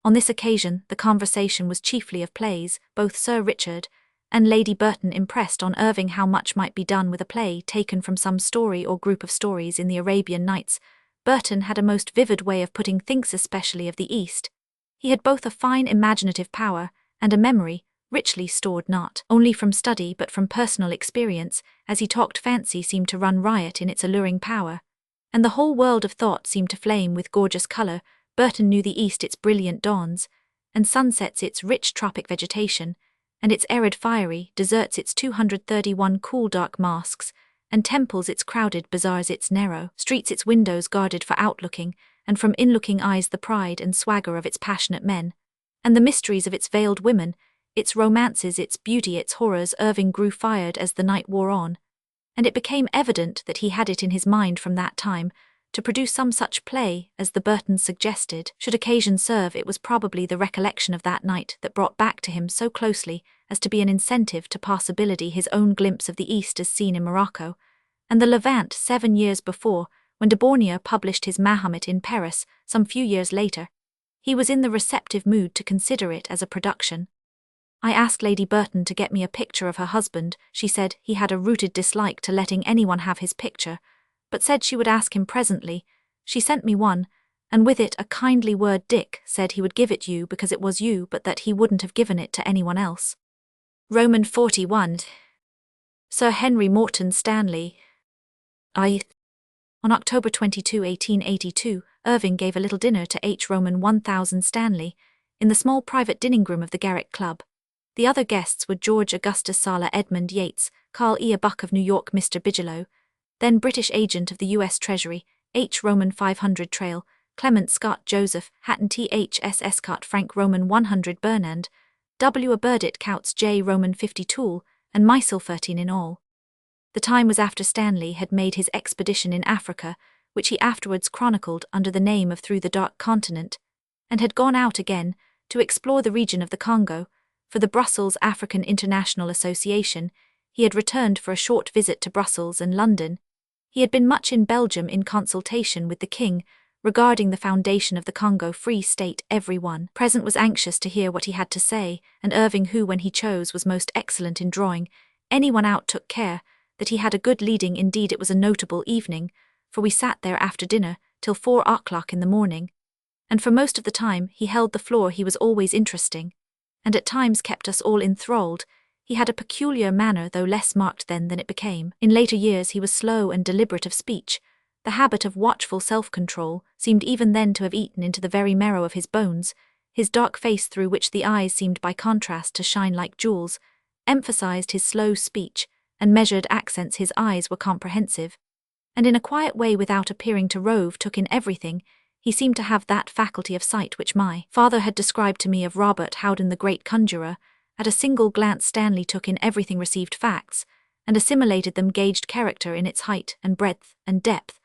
Speaker 1: On this occasion the conversation was chiefly of plays. Both Sir Richard and Lady Burton impressed on Irving how much might be done with a play taken from some story or group of stories in the Arabian Nights. Burton had a most vivid way of putting things, especially of the East. He had both a fine imaginative power and a memory richly stored, not only from study but from personal experience. As he talked, fancy seemed to run riot in its alluring power, and the whole world of thought seemed to flame with gorgeous colour. Burton knew the East, its brilliant dawns and sunsets, its rich tropic vegetation, and its arid fiery deserts, its 231 cool dark mosques and temples, its crowded bazaars, its narrow streets, its windows guarded for outlooking and from inlooking eyes, the pride and swagger of its passionate men, and the mysteries of its veiled women, its romances, its beauty, its horrors. Irving grew fired as the night wore on, and it became evident that he had it in his mind from that time to produce some such play as the Burtons suggested. Should occasion serve, it was probably the recollection of that night that brought back to him so closely as to be an incentive to possibility his own glimpse of the East as seen in Morocco and the Levant 7 years before, when de Bornier published his Mahomet in Paris some few years later. He was in the receptive mood to consider it as a production. I asked Lady Burton to get me a picture of her husband. She said he had a rooted dislike to letting anyone have his picture, but said she would ask him presently. She sent me one, and with it a kindly word. Dick said he would give it you because it was you, but that he wouldn't have given it to anyone else. Roman 41. Sir Henry Morton Stanley. On October 22, 1882, Irving gave a little dinner to H. Roman 1000 Stanley in the small private dining room of the Garrick Club. The other guests were George Augustus Sala, Edmund Yates, Carl E. Buck of New York, Mr. Bigelow, then British agent of the U.S. Treasury, H. Roman 500 Trail, Clement Scott, Joseph Hatton, T. H. S. Escott, Frank Roman 100 Burnand, W. A. Burdett, Coutts, J. Roman 50 Toole, and myself 13 in all. The time was after Stanley had made his expedition in Africa, which he afterwards chronicled under the name of Through the Dark Continent, and had gone out again to explore the region of the Congo. For the Brussels African International Association, he had returned for a short visit to Brussels and London. He had been much in Belgium in consultation with the King regarding the foundation of the Congo Free State. Everyone present was anxious to hear what he had to say, and Irving, who when he chose was most excellent in drawing anyone out, took care that he had a good leading. Indeed, it was a notable evening, for we sat there after dinner till 4 o'clock in the morning, and for most of the time he held the floor. He was always interesting, and at times kept us all enthralled. He had a peculiar manner, though less marked then than it became. In later years he was slow and deliberate of speech. The habit of watchful self-control seemed even then to have eaten into the very marrow of his bones. His dark face, through which the eyes seemed by contrast to shine like jewels, emphasized his slow speech, and measured accents his eyes were comprehensive. And in a quiet way, without appearing to rove, took in everything. He seemed to have that faculty of sight which my father had described to me of Robert Houdin the great conjurer. At a single glance Stanley took in everything, received facts, and assimilated them, gauged character in its height and breadth and depth,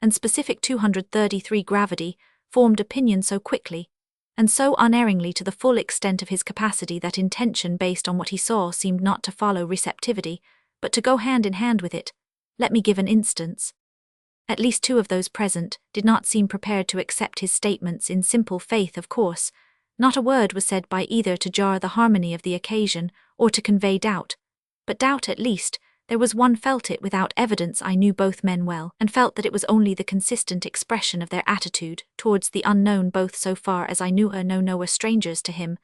Speaker 1: and specific 233 gravity, formed opinion so quickly, and so unerringly to the full extent of his capacity that intention based on what he saw seemed not to follow receptivity, but to go hand in hand with it. Let me give an instance. At least two of those present did not seem prepared to accept his statements in simple faith, of course. Not a word was said by either to jar the harmony of the occasion or to convey doubt. But doubt, at least, there was one felt it without evidence. I knew both men well, and felt that it was only the consistent expression of their attitude towards the unknown, both so far as I knew her no were strangers to him,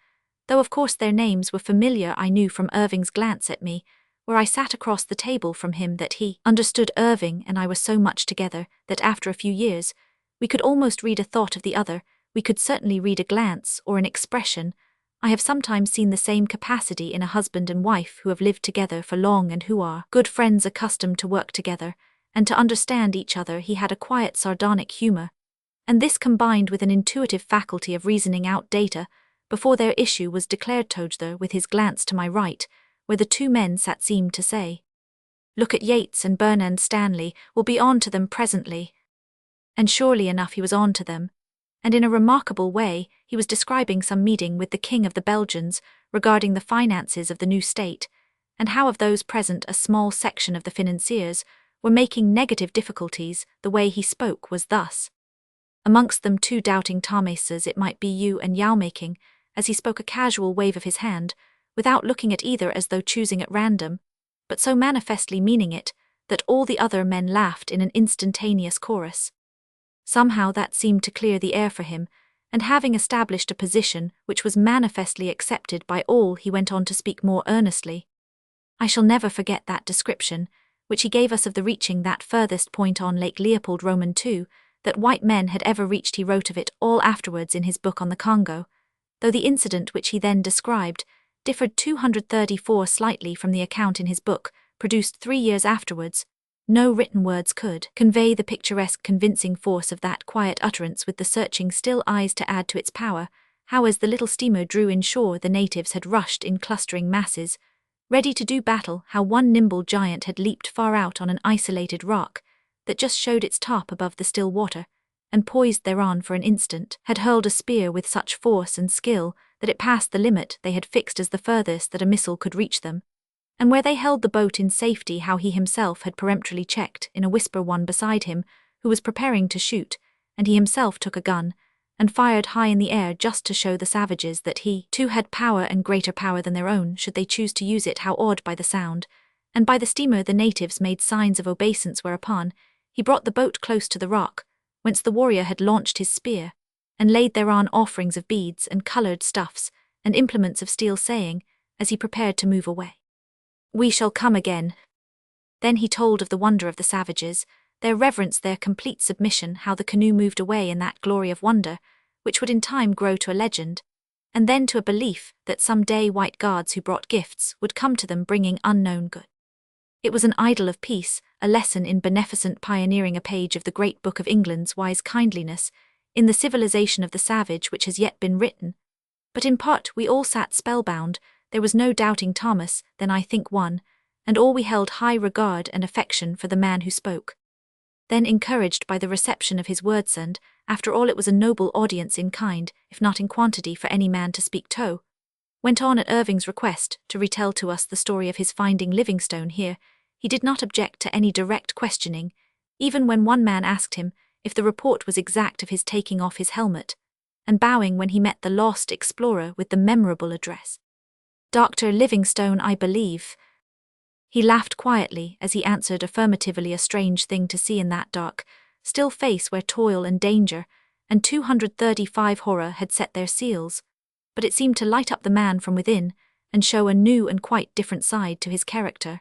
Speaker 1: though of course their names were familiar. I knew from Irving's glance at me, where I sat across the table from him, that he understood Irving and I were so much together that after a few years we could almost read a thought of the other. We could certainly read a glance or an expression. I have sometimes seen the same capacity in a husband and wife who have lived together for long and who are good friends, accustomed to work together and to understand each other. He had a quiet sardonic humor, and this combined with an intuitive faculty of reasoning out data before their issue was declared. Togther, with his glance to my right, where the two men sat, seemed to say, "Look at Yeats and Bernard Stanley, will be on to them presently." And surely enough he was on to them. And in a remarkable way, he was describing some meeting with the King of the Belgians regarding the finances of the new state, and how of those present a small section of the financiers were making negative difficulties. The way he spoke was thus: amongst them 2 doubting Thomases, it might be you and Yao, making, as he spoke, a casual wave of his hand, without looking at either, as though choosing at random, but so manifestly meaning it, that all the other men laughed in an instantaneous chorus. Somehow that seemed to clear the air for him, and having established a position which was manifestly accepted by all, he went on to speak more earnestly. I shall never forget that description, which he gave us of the reaching that furthest point on Lake Leopold Roman II, that white men had ever reached. He wrote of it all afterwards in his book on the Congo, though the incident which he then described differed 234 slightly from the account in his book, produced 3 years afterwards. No written words could convey the picturesque, convincing force of that quiet utterance, with the searching, still eyes to add to its power. How, as the little steamer drew in shore, the natives had rushed in clustering masses, ready to do battle. How one nimble giant had leaped far out on an isolated rock that just showed its top above the still water, and poised thereon for an instant, had hurled a spear with such force and skill that it passed the limit they had fixed as the furthest that a missile could reach them. And where they held the boat in safety, how he himself had peremptorily checked, in a whisper, one beside him who was preparing to shoot, and he himself took a gun and fired high in the air, just to show the savages that he, too, had power, and greater power than their own, should they choose to use it. How awed by the sound, and by the steamer, the natives made signs of obeisance, whereupon he brought the boat close to the rock, whence the warrior had launched his spear, and laid thereon offerings of beads and coloured stuffs and implements of steel, saying, as he prepared to move away, "We shall come again." Then he told of the wonder of the savages, their reverence, their complete submission, how the canoe moved away in that glory of wonder, which would in time grow to a legend, and then to a belief that some day white guards who brought gifts would come to them bringing unknown good. It was an idol of peace, a lesson in beneficent pioneering, a page of the great book of England's wise kindliness, in the civilization of the savage, which has yet been written. But in part we all sat spellbound. There was no doubting Thomas, then I think one, and all we held high regard and affection for the man who spoke. Then, encouraged by the reception of his words, and, after all, it was a noble audience in kind, if not in quantity, for any man to speak to, went on at Irving's request to retell to us the story of his finding Livingstone here. He did not object to any direct questioning, even when one man asked him if the report was exact of his taking off his helmet, and bowing when he met the lost explorer with the memorable address, "Dr. Livingstone, I believe." He laughed quietly as he answered affirmatively, a strange thing to see in that dark, still face where toil and danger and 235 horror had set their seals, but it seemed to light up the man from within, and show a new and quite different side to his character.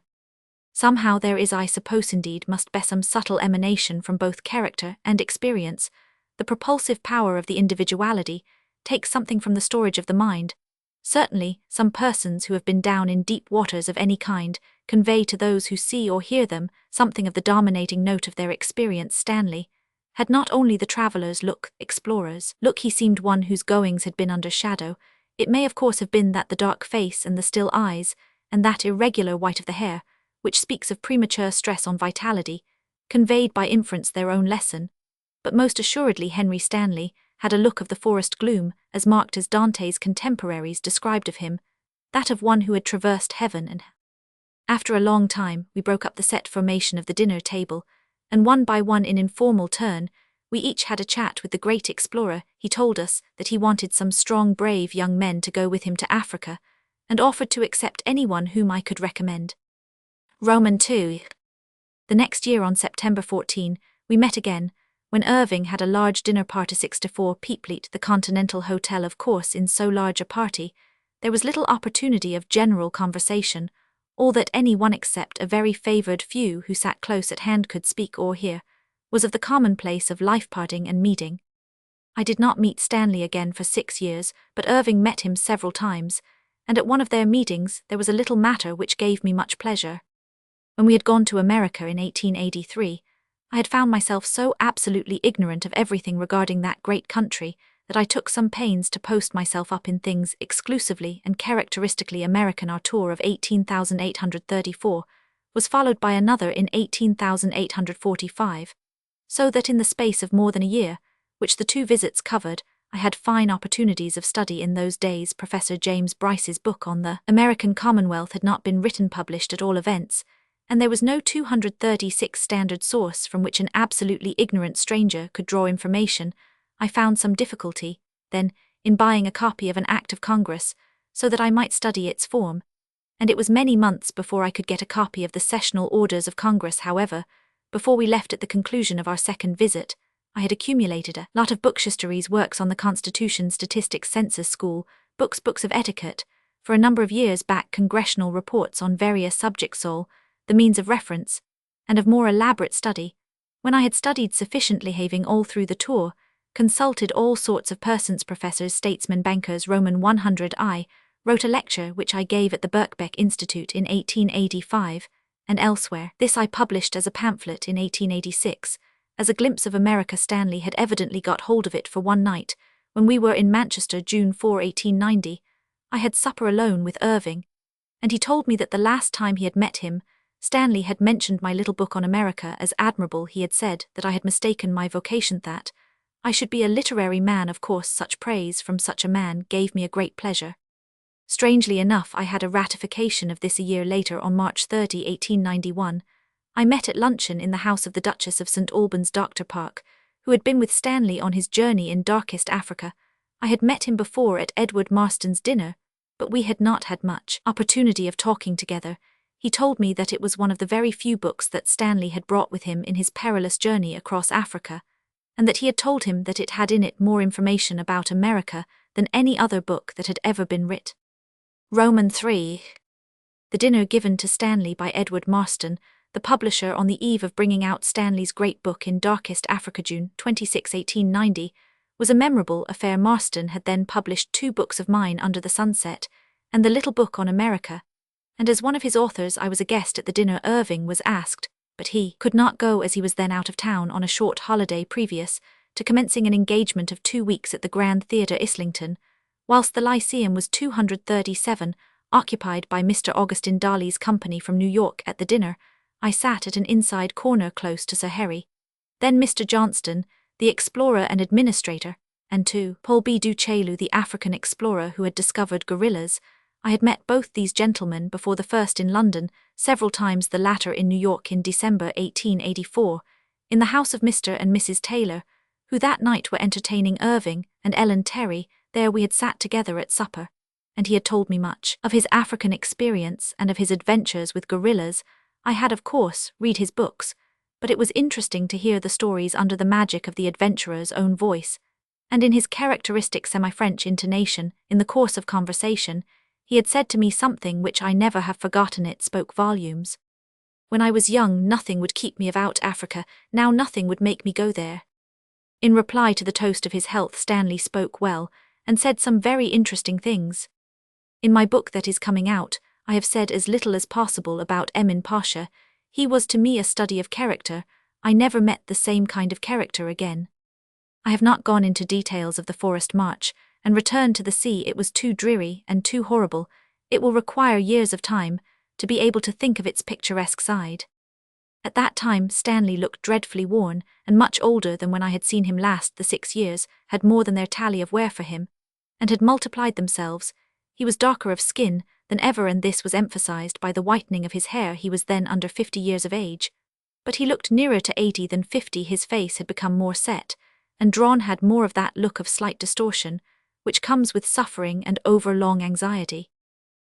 Speaker 1: Somehow there is, I suppose indeed, must be some subtle emanation from both character and experience. The propulsive power of the individuality takes something from the storage of the mind. Certainly, some persons who have been down in deep waters of any kind convey to those who see or hear them something of the dominating note of their experience. Stanley had not only the traveller's explorer's look, he seemed one whose goings had been under shadow. It may of course have been that the dark face and the still eyes, and that irregular white of the hair, which speaks of premature stress on vitality, conveyed by inference their own lesson, but most assuredly Henry Stanley had a look of the forest gloom, as marked as Dante's contemporaries described of him, that of one who had traversed heaven and After a long time, we broke up the set formation of the dinner table, and one by one in informal turn, we each had a chat with the great explorer. He told us that he wanted some strong, brave young men to go with him to Africa, and offered to accept anyone whom I could recommend. Roman 2. The next year on September 14, we met again, when Irving had a large dinner party 6-4 Peepleet, the Continental Hotel. Of course, in so large a party, there was little opportunity of general conversation, all that any one except a very favoured few who sat close at hand could speak or hear, was of the commonplace of life, parting and meeting. I did not meet Stanley again for 6 years, but Irving met him several times, and at one of their meetings there was a little matter which gave me much pleasure. When we had gone to America in 1883, I had found myself so absolutely ignorant of everything regarding that great country that I took some pains to post myself up in things exclusively and characteristically American. Our tour of 18,834 was followed by another in 18,845, so that in the space of more than a year, which the two visits covered, I had fine opportunities of study. In those days Professor James Bryce's book on the American Commonwealth had not been written published at all events, and there was no 236 standard source from which an absolutely ignorant stranger could draw information. I found some difficulty, then, in buying a copy of an Act of Congress, so that I might study its form, and it was many months before I could get a copy of the Sessional Orders of Congress. However, before we left at the conclusion of our second visit, I had accumulated a lot of books, histories, works on the Constitution, statistics, census, school, books of etiquette, for a number of years back congressional reports on various subjects, all the means of reference, and of more elaborate study. When I had studied sufficiently, having all through the tour, consulted all sorts of persons, professors, statesmen, bankers. Roman 100. I wrote a lecture which I gave at the Birkbeck Institute in 1885, and elsewhere. This I published as a pamphlet in 1886, as a glimpse of America. Stanley had evidently got hold of it, for one night, when we were in Manchester, June 4, 1890, I had supper alone with Irving, and he told me that the last time he had met him, Stanley had mentioned my little book on America as admirable. He had said that I had mistaken my vocation, that I should be a literary man. Of course, such praise from such a man gave me a great pleasure. Strangely enough, I had a ratification of this a year later. On March 30, 1891, I met at luncheon in the house of the Duchess of St. Albans, Dr. Park, who had been with Stanley on his journey in darkest Africa. I had met him before at Edward Marston's dinner, but we had not had much opportunity of talking together. He told me that it was one of the very few books that Stanley had brought with him in his perilous journey across Africa, and that he had told him that it had in it more information about America than any other book that had ever been writ. Roman 3. The dinner given to Stanley by Edward Marston, the publisher, on the eve of bringing out Stanley's great book in Darkest Africa, June 26, 1890, was a memorable affair. Marston had then published 2 books of mine, Under the Sunset, and the Little Book on America, and as one of his authors I was a guest at the dinner. Irving was asked, but he could not go as he was then out of town on a short holiday previous to commencing an engagement of 2 weeks at the Grand Theatre, Islington, whilst the Lyceum was 237, occupied by Mr. Augustin Darley's company from New York. At the dinner, I sat at an inside corner close to Sir Harry, then Mr. Johnston, the explorer and administrator, and to Paul B. du Chaillu, the African explorer who had discovered gorillas. I had met both these gentlemen before, the first in London, several times, the latter in New York in December 1884, in the house of Mr. and Mrs. Taylor, who that night were entertaining Irving and Ellen Terry. There we had sat together at supper, and he had told me much of his African experience and of his adventures with gorillas. I had, of course, read his books, but it was interesting to hear the stories under the magic of the adventurer's own voice, and in his characteristic semi-French intonation. In the course of conversation, He had said to me something which I never have forgotten. It spoke volumes. When I was young, nothing would keep me about Africa, now nothing would make me go there. In reply to the toast of his health, Stanley spoke well, and said some very interesting things. In my book that is coming out, I have said as little as possible about Emin Pasha. He was to me a study of character. I never met the same kind of character again. I have not gone into details of the forest march, and return to the sea. It was too dreary and too horrible. It will require years of time to be able to think of its picturesque side. At that time Stanley looked dreadfully worn, and much older than when I had seen him last. The 6 years had more than their tally of wear for him, and had multiplied themselves. He was darker of skin than ever, and this was emphasized by the whitening of his hair. He was then under 50 years of age, but he looked nearer to 80 than 50. His face had become more set, and drawn, had more of that look of slight distortion, which comes with suffering and over-long anxiety.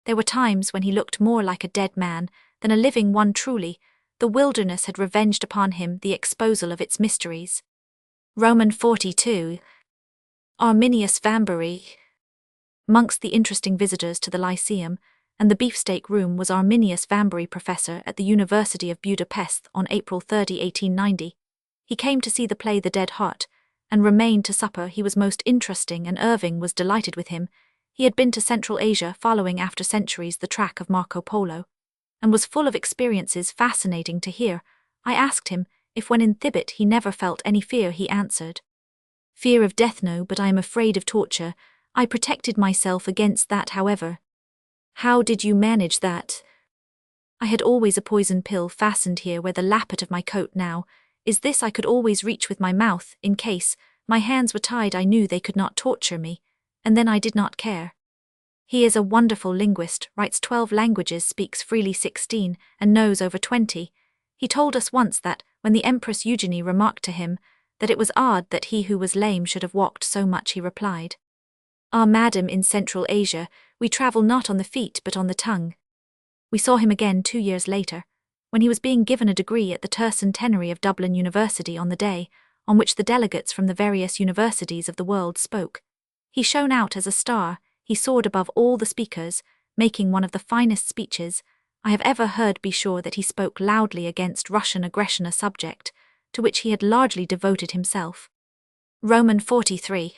Speaker 1: There were times when he looked more like a dead man than a living one. Truly, the wilderness had revenged upon him the exposal of its mysteries. Roman 42. Arminius Vambury. Amongst the interesting visitors to the Lyceum and the beefsteak room was Arminius Vambury, professor at the University of Budapest, on April 30, 1890. He came to see the play The Dead Heart, and remained to supper. He was most interesting, and Irving was delighted with him. He had been to Central Asia, following after centuries the track of Marco Polo, and was full of experiences fascinating to hear. I asked him if when in Thibet he never felt any fear. He answered, "Fear of death, no, but I am afraid of torture. I protected myself against that, however." "How did you manage that?" "I had always a poison pill fastened here where the lappet of my coat now is. This I could always reach with my mouth, in case my hands were tied. I knew they could not torture me, and then I did not care." He is a wonderful linguist, writes 12 languages, speaks freely 16, and knows over 20. He told us once that, when the Empress Eugenie remarked to him that it was odd that he who was lame should have walked so much, he replied, "Ah, madam, in Central Asia, we travel not on the feet but on the tongue." We saw him again 2 years later, when he was being given a degree at the tercentenary of Dublin University, on the day on which the delegates from the various universities of the world spoke. He shone out as a star. He soared above all the speakers, making one of the finest speeches I have ever heard. Be sure that he spoke loudly against Russian aggression, a subject to which he had largely devoted himself. Roman 43.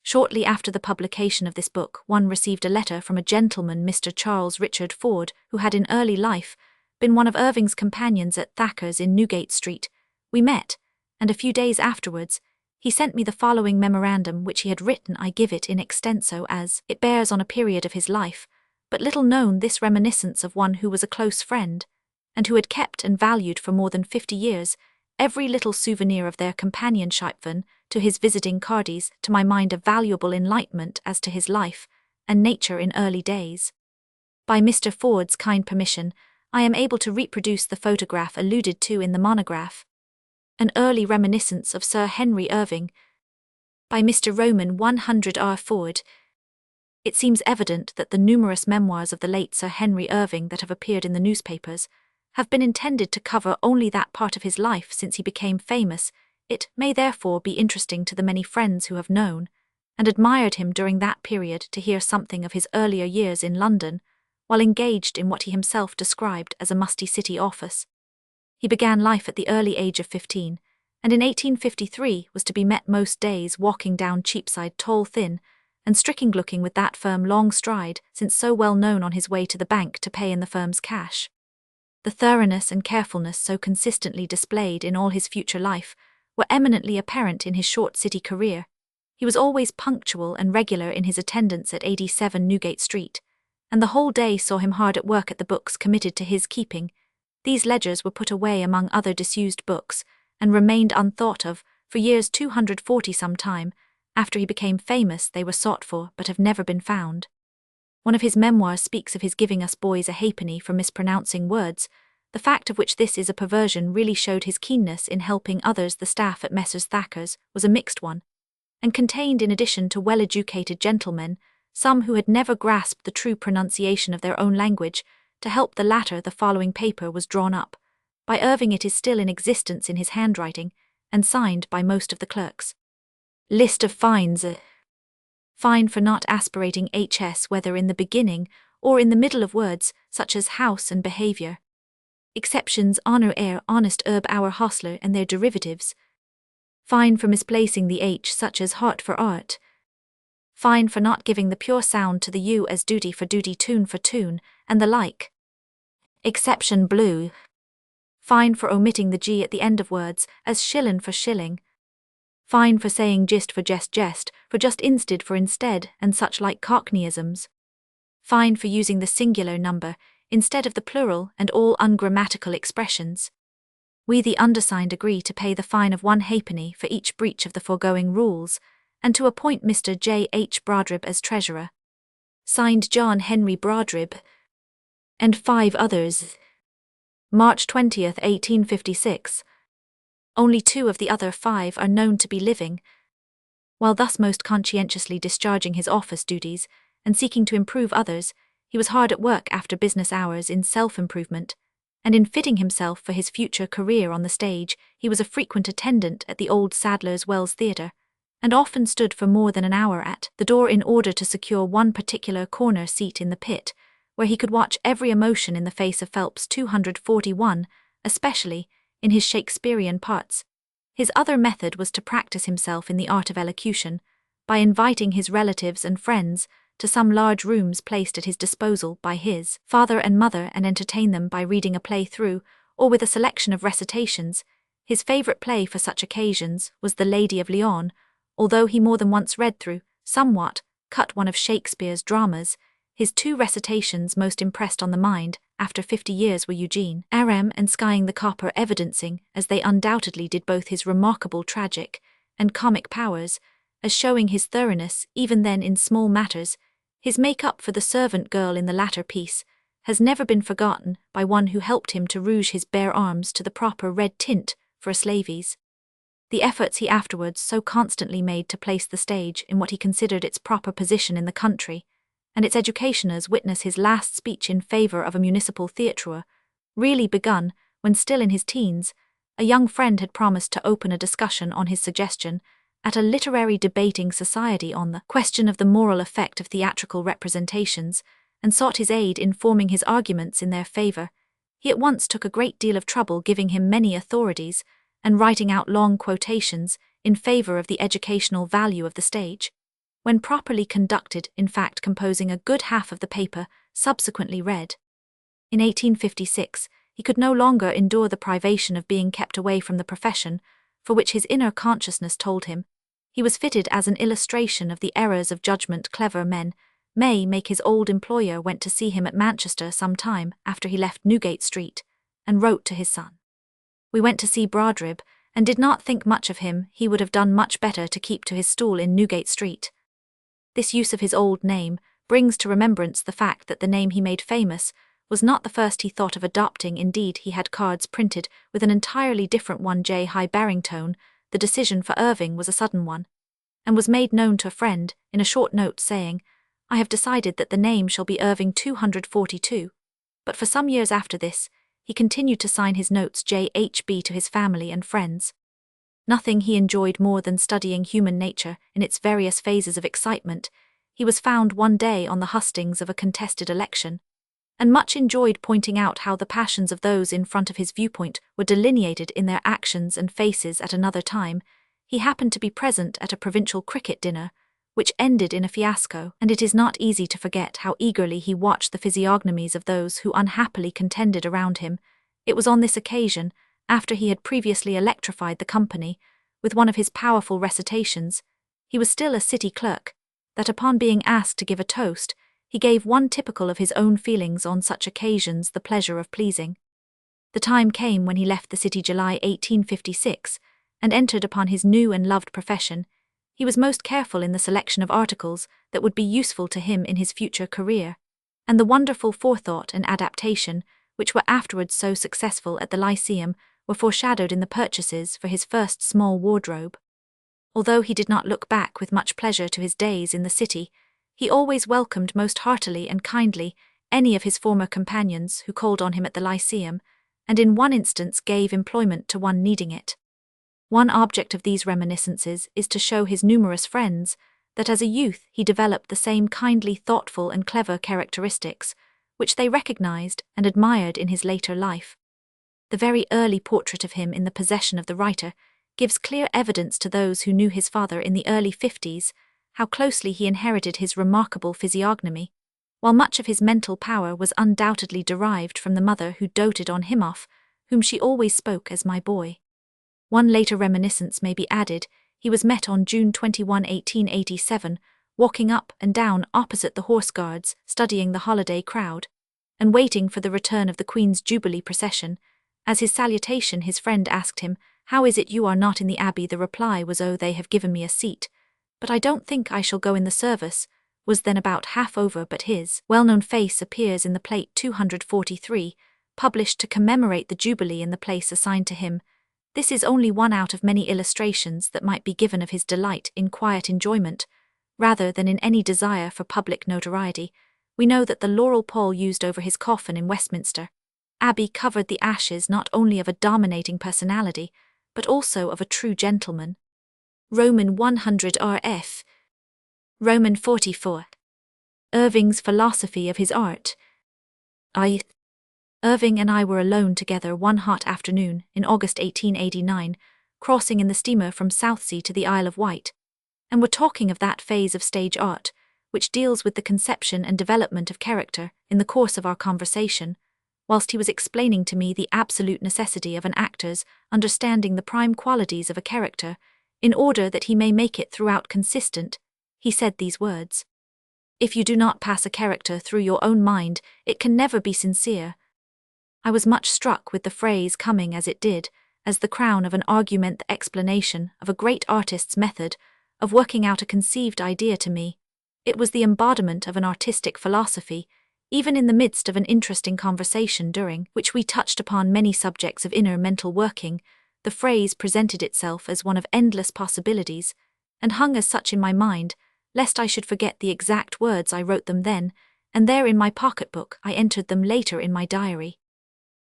Speaker 1: Shortly after the publication of this book, one received a letter from a gentleman, Mr. Charles Richard Ford, who had in early life been one of Irving's companions at Thacker's in Newgate Street. We met, and a few days afterwards he sent me the following memorandum which he had written. I give it in extenso, as it bears on a period of his life but little known, this reminiscence of one who was a close friend, and who had kept and valued for more than 50 years every little souvenir of their companionship, to his visiting cardies, to my mind a valuable enlightenment as to his life and nature in early days. By Mr. Ford's kind permission, I am able to reproduce the photograph alluded to in the monograph. An early reminiscence of Sir Henry Irving, by Mr. Roman 100 R. Ford. It seems evident that the numerous memoirs of the late Sir Henry Irving that have appeared in the newspapers have been intended to cover only that part of his life since he became famous. It may therefore be interesting to the many friends who have known and admired him during that period to hear something of his earlier years in London, while engaged in what he himself described as a musty city office. He began life at the early age of 15, and in 1853 was to be met most days walking down Cheapside, tall, thin, and striking-looking, with that firm long stride, since so well known, on his way to the bank to pay in the firm's cash. The thoroughness and carefulness so consistently displayed in all his future life were eminently apparent in his short city career. He was always punctual and regular in his attendance at 87 Newgate Street, and the whole day saw him hard at work at the books committed to his keeping. These ledgers were put away among other disused books, and remained unthought of for years. 240 some time after he became famous they were sought for, but have never been found. One of his memoirs speaks of his giving us boys a halfpenny for mispronouncing words. The fact of which this is a perversion really showed his keenness in helping others. The staff at Messrs. Thacker's was a mixed one, and contained, in addition to well-educated gentlemen, some who had never grasped the true pronunciation of their own language. To help the latter, the following paper was drawn up by Irving. It is still in existence in his handwriting, and signed by most of the clerks. List of fines. Fine for not aspirating hs whether in the beginning or in the middle of words, such as house and behavior. Exceptions honor honest our hostler and their derivatives. Fine for misplacing the h such as heart for art. Fine for not giving the pure sound to the u as duty for duty, tune for tune, and the like. Exception blue. Fine for omitting the g at the end of words, as shillin' for shilling. Fine for saying gist for jest, for just instead for instead, and such like cockneyisms. Fine for using the singular number instead of the plural and all ungrammatical expressions. We the undersigned agree to pay the fine of 1 halfpenny for each breach of the foregoing rules, and to appoint Mr. J. H. Brodrib as treasurer. Signed John Henry Brodrib, and 5 others. March 20th, 1856. Only 2 of the other 5 are known to be living. While thus most conscientiously discharging his office duties and seeking to improve others, he was hard at work after business hours in self-improvement, and in fitting himself for his future career on the stage. He was a frequent attendant at the old Sadler's Wells Theatre, and often stood for more than an hour at the door in order to secure one particular corner seat in the pit, where he could watch every emotion in the face of Phelps 241, especially in his Shakespearean parts. His other method was to practice himself in the art of elocution, by inviting his relatives and friends to some large rooms placed at his disposal by his father and mother, and entertain them by reading a play through, or with a selection of recitations. His favourite play for such occasions was The Lady of Leon, although he more than once read through, somewhat, cut one of Shakespeare's dramas. His 2 recitations most impressed on the mind, after 50 years, were Eugene Aram and Skying the Copper, evidencing, as they undoubtedly did, both his remarkable tragic and comic powers, as showing his thoroughness even then in small matters. His make-up for the servant girl in the latter piece has never been forgotten by one who helped him to rouge his bare arms to the proper red tint for a slavey's. The efforts he afterwards so constantly made to place the stage in what he considered its proper position in the country, and its educationers witness his last speech in favour of a municipal theatre, really begun when still in his teens. A young friend had promised to open a discussion on his suggestion at a literary debating society on the question of the moral effect of theatrical representations, and sought his aid in forming his arguments in their favour. He at once took a great deal of trouble giving him many authorities, and writing out long quotations in favour of the educational value of the stage. When properly conducted, in fact composing a good half of the paper subsequently read. In 1856, he could no longer endure the privation of being kept away from the profession, for which his inner consciousness told him he was fitted as an illustration of the errors of judgment. Clever men may make. His old employer went to see him at Manchester some time after he left Newgate Street, and wrote to his son, "We went to see Brodrib, and did not think much of him. He would have done much better to keep to his stool in Newgate Street." This use of his old name brings to remembrance the fact that the name he made famous was not the first he thought of adopting. Indeed, he had cards printed with an entirely different one, J. High Barrington. The decision for Irving was a sudden one, and was made known to a friend in a short note, saying, "I have decided that the name shall be Irving 242. But for some years after this, he continued to sign his notes J.H.B. to his family and friends. Nothing he enjoyed more than studying human nature in its various phases of excitement. He was found one day on the hustings of a contested election, and much enjoyed pointing out how the passions of those in front of his viewpoint were delineated in their actions and faces. At another time, he happened to be present at a provincial cricket dinner, which ended in a fiasco, and it is not easy to forget how eagerly he watched the physiognomies of those who unhappily contended around him. It was on this occasion, after he had previously electrified the company with one of his powerful recitations, he was still a city clerk, that upon being asked to give a toast, he gave one typical of his own feelings on such occasions, the pleasure of pleasing. The time came when he left the city July 1856, and entered upon his new and loved profession. He was most careful in the selection of articles that would be useful to him in his future career, and the wonderful forethought and adaptation which were afterwards so successful at the Lyceum were foreshadowed in the purchases for his first small wardrobe. Although he did not look back with much pleasure to his days in the city, he always welcomed most heartily and kindly any of his former companions who called on him at the Lyceum, and in one instance gave employment to one needing it. One object of these reminiscences is to show his numerous friends that as a youth he developed the same kindly, thoughtful and clever characteristics, which they recognized and admired in his later life. The very early portrait of him in the possession of the writer gives clear evidence to those who knew his father in the early 50s, how closely he inherited his remarkable physiognomy, while much of his mental power was undoubtedly derived from the mother who doted on him, of whom she always spoke as my boy. One later reminiscence may be added. He was met on June 21, 1887, walking up and down opposite the Horse Guards, studying the holiday crowd, and waiting for the return of the Queen's Jubilee procession. As his salutation, his friend asked him, "How is it you are not in the Abbey?" The reply was, "Oh, they have given me a seat, but I don't think I shall go in the service," was then about half over, but his well-known face appears in the plate 243, published to commemorate the Jubilee in the place assigned to him. This is only one out of many illustrations that might be given of his delight in quiet enjoyment, rather than in any desire for public notoriety. We know that the laurel pall used over his coffin in Westminster Abbey covered the ashes not only of a dominating personality, but also of a true gentleman. Roman 100 rf. Roman 44. Irving's philosophy of his art. Irving and I were alone together one hot afternoon in August 1889, crossing in the steamer from Southsea to the Isle of Wight, and were talking of that phase of stage art which deals with the conception and development of character. In the course of our conversation, whilst he was explaining to me the absolute necessity of an actor's understanding the prime qualities of a character, in order that he may make it throughout consistent, he said these words: "If you do not pass a character through your own mind, it can never be sincere." I was much struck with the phrase, coming as it did, as the crown of an argument, the explanation of a great artist's method of working out a conceived idea. To me, it was the embodiment of an artistic philosophy, even in the midst of an interesting conversation during which we touched upon many subjects of inner mental working. The phrase presented itself as one of endless possibilities, and hung as such in my mind, lest I should forget the exact words. I wrote them then, and there in my pocketbook I entered them later in my diary.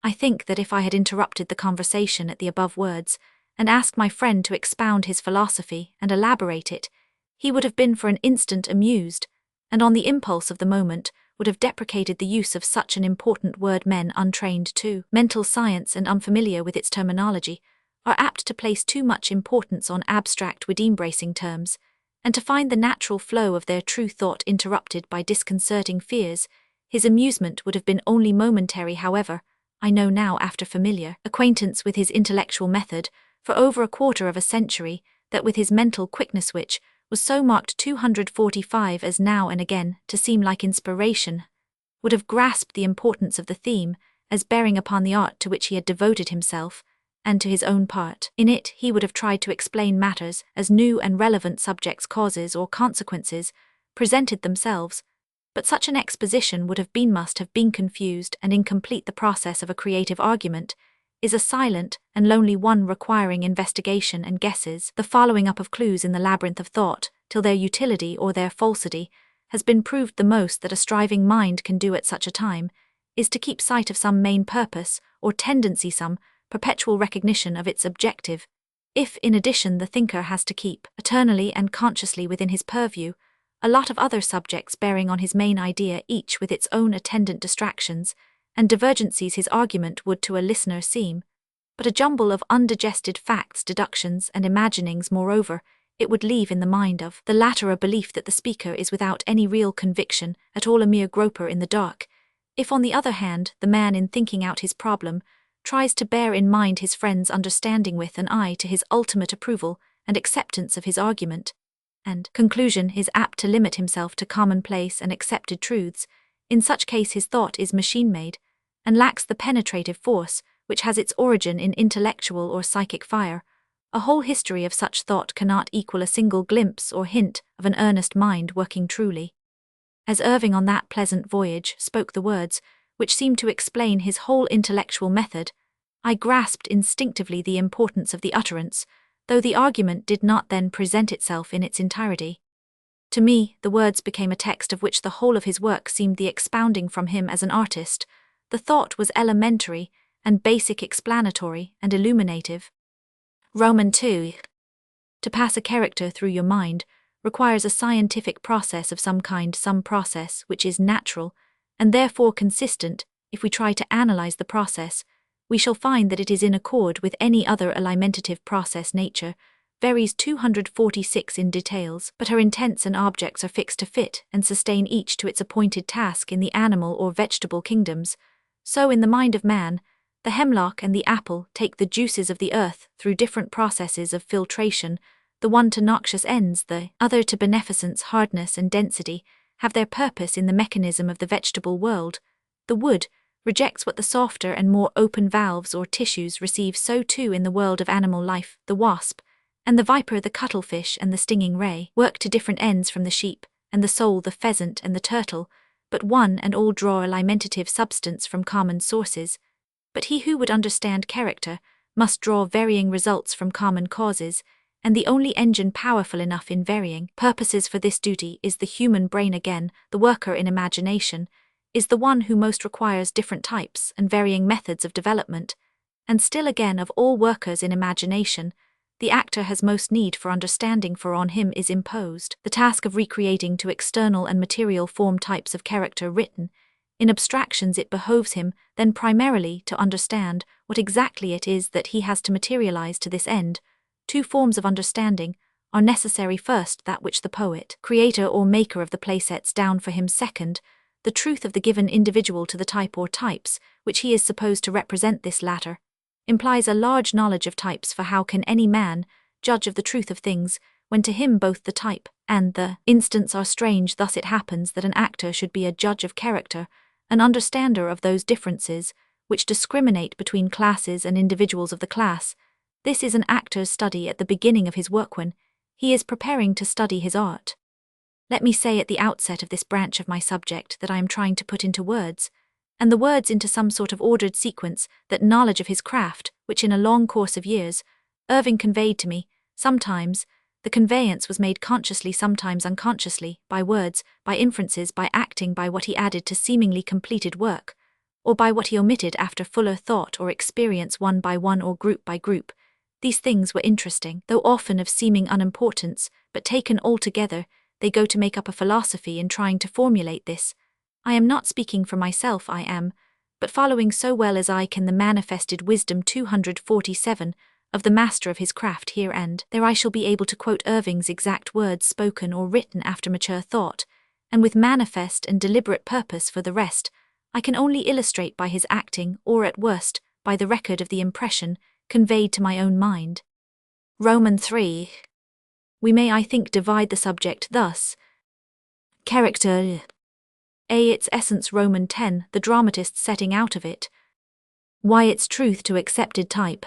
Speaker 1: I think that if I had interrupted the conversation at the above words, and asked my friend to expound his philosophy and elaborate it, he would have been for an instant amused, and on the impulse of the moment would have deprecated the use of such an important word. Men untrained to mental science and unfamiliar with its terminology are apt to place too much importance on abstract word-embracing terms, and to find the natural flow of their true thought interrupted by disconcerting fears. His amusement would have been only momentary, however. I know now, after familiar acquaintance with his intellectual method for over a quarter of a century, that with his mental quickness, which was so marked 245 as now and again to seem like inspiration, would have grasped the importance of the theme as bearing upon the art to which he had devoted himself, and to his own part in it. He would have tried to explain matters as new and relevant subjects, causes or consequences, presented themselves, but such an exposition must have been confused and incomplete. The process of a creative argument is a silent and lonely one, requiring investigation and guesses, the following up of clues in the labyrinth of thought, till their utility or their falsity has been proved. The most that a striving mind can do at such a time is to keep sight of some main purpose or tendency, some perpetual recognition of its objective. If, in addition, the thinker has to keep eternally and consciously within his purview a lot of other subjects bearing on his main idea, each with its own attendant distractions and divergencies, his argument would to a listener seem but a jumble of undigested facts, deductions, and imaginings. Moreover, it would leave in the mind of the latter a belief that the speaker is without any real conviction at all, a mere groper in the dark. If, on the other hand, the man, in thinking out his problem, tries to bear in mind his friend's understanding with an eye to his ultimate approval and acceptance of his argument, and conclusion, is apt to limit himself to commonplace and accepted truths, in such case his thought is machine-made, and lacks the penetrative force which has its origin in intellectual or psychic fire. A whole history of such thought cannot equal a single glimpse or hint of an earnest mind working truly. As Irving on that pleasant voyage spoke the words which seemed to explain his whole intellectual method, I grasped instinctively the importance of the utterance, though the argument did not then present itself in its entirety. To me, the words became a text of which the whole of his work seemed the expounding. From him as an artist, the thought was elementary and basic, explanatory and illuminative. Roman 2. To pass a character through your mind requires a scientific process of some kind, some process which is natural, and therefore consistent. If we try to analyze the process, we shall find that it is in accord with any other alimentative process. Nature varies 246 in details, but her intents and objects are fixed to fit and sustain each to its appointed task in the animal or vegetable kingdoms. So in the mind of man, the hemlock and the apple take the juices of the earth through different processes of filtration, the one to noxious ends, the other to beneficence, hardness and density, have their purpose in the mechanism of the vegetable world. The wood rejects what the softer and more open valves or tissues receive, so too in the world of animal life, the wasp and the viper, the cuttlefish and the stinging ray, work to different ends from the sheep, and the sole, the pheasant and the turtle, but one and all draw alimentative substance from common sources. But he who would understand character must draw varying results from common causes, and the only engine powerful enough in varying purposes for this duty is the human brain. Again, the worker in imagination is the one who most requires different types and varying methods of development, and still again, of all workers in imagination, the actor has most need for understanding, for on him is imposed the task of recreating to external and material form types of character written in abstractions. It behoves him then primarily to understand what exactly it is that he has to materialize. To this end, two forms of understanding are necessary. First, that which the poet, creator or maker of the play sets down for him. Second, the truth of the given individual to the type or types which he is supposed to represent. This latter implies a large knowledge of types, for how can any man judge of the truth of things when to him both the type and the instance are strange? Thus it happens that an actor should be a judge of character, an understander of those differences which discriminate between classes and individuals of the class. This is an actor's study at the beginning of his work when he is preparing to study his art. Let me say at the outset of this branch of my subject that I am trying to put into words, and the words into some sort of ordered sequence, that knowledge of his craft, which in a long course of years, Irving conveyed to me. Sometimes the conveyance was made consciously, sometimes unconsciously, by words, by inferences, by acting, by what he added to seemingly completed work, or by what he omitted after fuller thought or experience, one by one or group by group. These things were interesting, though often of seeming unimportance, but taken all together, they go to make up a philosophy. In trying to formulate this, I am not speaking for myself, I am but following so well as I can the manifested wisdom 247 of the master of his craft. Here and there I shall be able to quote Irving's exact words, spoken or written after mature thought, and with manifest and deliberate purpose. For the rest, I can only illustrate by his acting, or at worst, by the record of the impression conveyed to my own mind. Roman 3. We may, I think, divide the subject thus. Character A. Its essence. Roman 10. The dramatist's setting out of it. Y. Its truth to accepted type.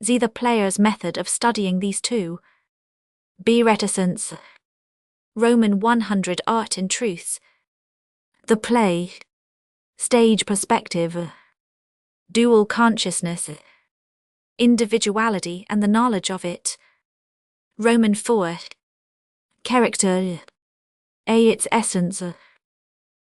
Speaker 1: Z. The player's method of studying these two. B. Reticence. Roman 100. Art and truths. The play. Stage perspective. Dual consciousness. Individuality and the knowledge of it. Roman 4. Character A. Its essence.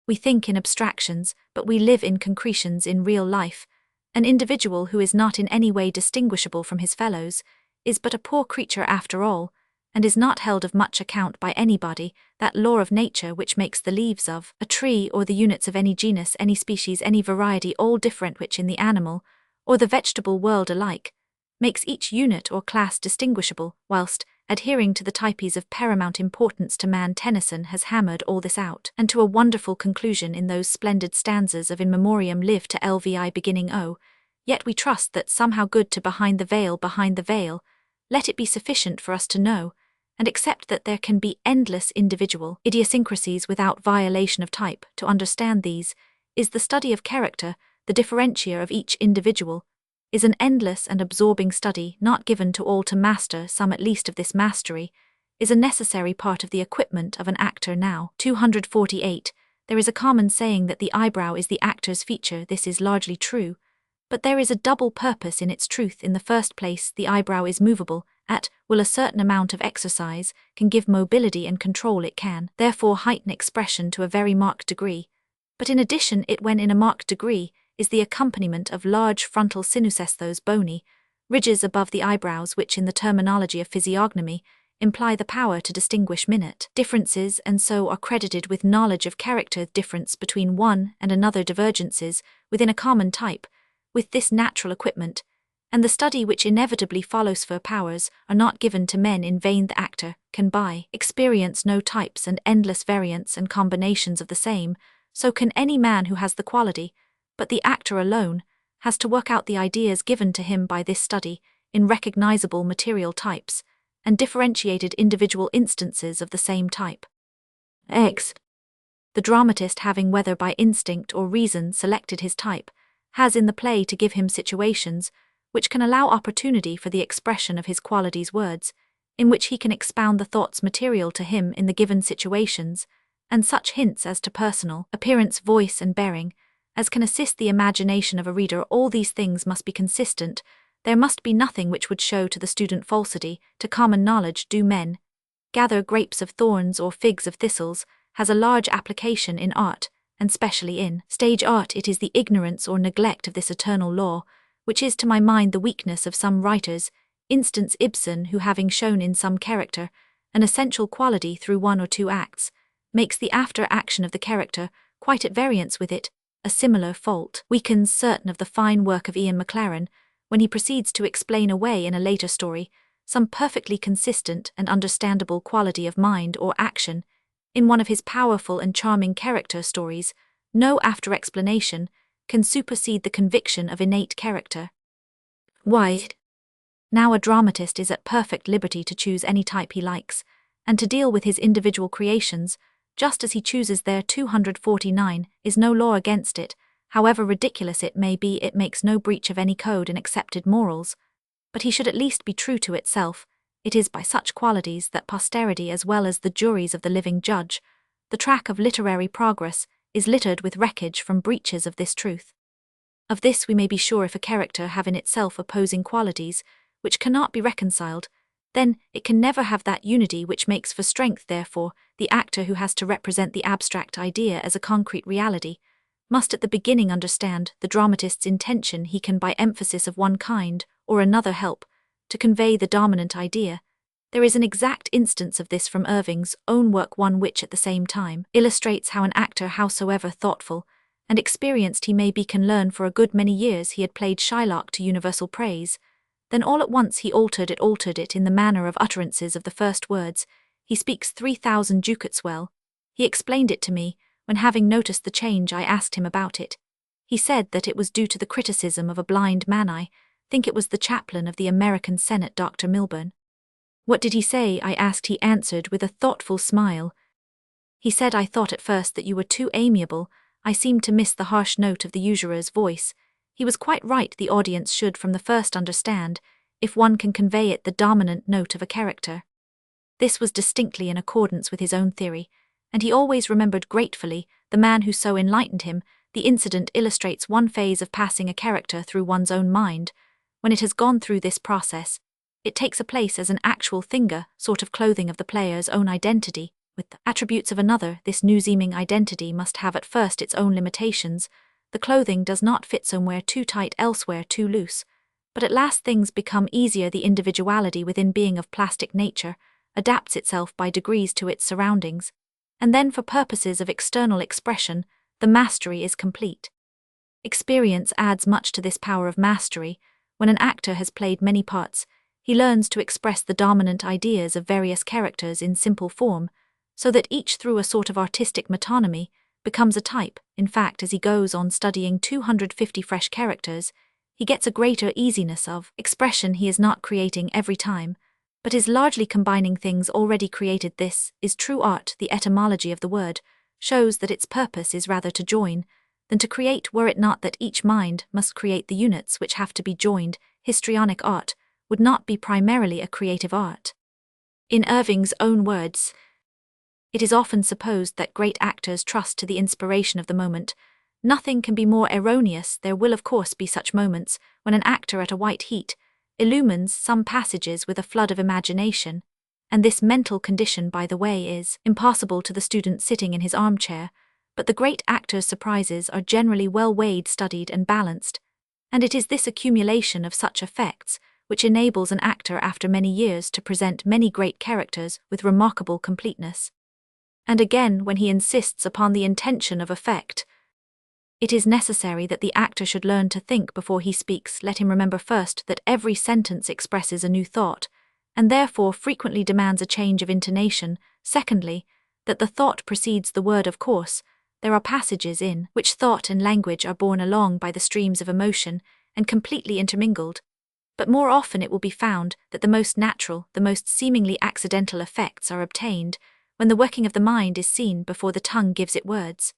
Speaker 1: We think in abstractions, but we live in concretions in real life. An individual who is not in any way distinguishable from his fellows is but a poor creature after all, and is not held of much account by anybody. That law of nature which makes the leaves of a tree or the units of any genus, any species, any variety all different, which in the animal or the vegetable world alike makes each unit or class distinguishable, whilst adhering to the types of paramount importance to man. Tennyson has hammered all this out, and to a wonderful conclusion, in those splendid stanzas of In Memoriam Live to LVI beginning O. Yet we trust that somehow good to behind the veil, let it be sufficient for us to know and accept that there can be endless individual idiosyncrasies without violation of type. To understand these is the study of character. The differentia of each individual is an endless and absorbing study, not given to all to master. Some at least of this mastery is a necessary part of the equipment of an actor. Now, 248. There is a common saying that the eyebrow is the actor's feature. This is largely true, but there is a double purpose in its truth. In the first place, the eyebrow is movable, at will a certain amount of exercise can give mobility and control. It can, therefore, heighten expression to a very marked degree. But in addition, it, when in a marked degree, is the accompaniment of large frontal sinuses, those bony ridges above the eyebrows which in the terminology of physiognomy imply the power to distinguish minute differences and so are credited with knowledge of character difference between one and another divergences within a common type, with this natural equipment, and the study which inevitably follows for powers are not given to men in vain. The actor can by experience know types and endless variants and combinations of the same, so can any man who has the quality, but the actor alone has to work out the ideas given to him by this study in recognizable material types and differentiated individual instances of the same type. X. The dramatist, having whether by instinct or reason selected his type, has in the play to give him situations which can allow opportunity for the expression of his qualities, words, in which he can expound the thoughts material to him in the given situations, and such hints as to personal appearance, voice, and bearing, as can assist the imagination of a reader. All these things must be consistent. There must be nothing which would show to the student falsity. To common knowledge, do men gather grapes of thorns or figs of thistles, has a large application in art, and specially in stage art. It is the ignorance or neglect of this eternal law, which is to my mind the weakness of some writers, instance Ibsen, who having shown in some character an essential quality through one or two acts, makes the after action of the character quite at variance with it. A similar fault weakens certain of the fine work of Ian Maclaren, when he proceeds to explain away in a later story some perfectly consistent and understandable quality of mind or action. In one of his powerful and charming character stories, no after explanation can supersede the conviction of innate character. Why? Now a dramatist is at perfect liberty to choose any type he likes, and to deal with his individual creations, just as he chooses their 249, is no law against it. However ridiculous it may be, it makes no breach of any code in accepted morals. But he should at least be true to itself. It is by such qualities that posterity, as well as the juries of the living judge, the track of literary progress, is littered with wreckage from breaches of this truth. Of this we may be sure: if a character have in itself opposing qualities, which cannot be reconciled, then it can never have that unity which makes for strength. Therefore, the actor who has to represent the abstract idea as a concrete reality must at the beginning understand the dramatist's intention. He can by emphasis of one kind or another help to convey the dominant idea. There is an exact instance of this from Irving's own work, one which at the same time illustrates how an actor, howsoever thoughtful and experienced he may be, can learn. For a good many years he had played Shylock to universal praise. Then all at once he altered it in the manner of utterances of the first words. He speaks 3,000 ducats well. He explained it to me. When having noticed the change, I asked him about it. He said that it was due to the criticism of a blind man. I think it was the chaplain of the American Senate, Dr. Milburn. What did he say? I asked. He answered with a thoughtful smile. He said, I thought at first that you were too amiable. I seemed to miss the harsh note of the usurer's voice. He was quite right. The audience should from the first understand, if one can convey it, the dominant note of a character. This was distinctly in accordance with his own theory, and he always remembered gratefully the man who so enlightened him. The incident illustrates one phase of passing a character through one's own mind. When it has gone through this process, it takes a place as an actual thinger, sort of clothing of the player's own identity with the attributes of another. This new seeming identity must have at first its own limitations. The clothing does not fit somewhere too tight, elsewhere too loose. But at last things become easier. The individuality within, being of plastic nature, adapts itself by degrees to its surroundings, and then for purposes of external expression, the mastery is complete. Experience adds much to this power of mastery. When an actor has played many parts, he learns to express the dominant ideas of various characters in simple form, so that each, through a sort of artistic metonymy, becomes a type. In fact, as he goes on studying 250 fresh characters, he gets a greater easiness of expression. He is not creating every time, but is largely combining things already created. This is true art. The etymology of the word shows that its purpose is rather to join than to create. Were it not that each mind must create the units which have to be joined, histrionic art would not be primarily a creative art. In Irving's own words, it is often supposed that great actors trust to the inspiration of the moment. Nothing can be more erroneous. There will of course be such moments when an actor at a white heat illumines some passages with a flood of imagination, and this mental condition, by the way, is impossible to the student sitting in his armchair. But the great actor's surprises are generally well weighed, studied, and balanced, and it is this accumulation of such effects which enables an actor after many years to present many great characters with remarkable completeness. And again, when he insists upon the intention of effect, it is necessary that the actor should learn to think before he speaks. Let him remember first that every sentence expresses a new thought, and therefore frequently demands a change of intonation. Secondly, that the thought precedes the word. Of course, there are passages in which thought and language are borne along by the streams of emotion and completely intermingled, but more often it will be found that the most natural, the most seemingly accidental effects are obtained when the working of the mind is seen before the tongue gives it words.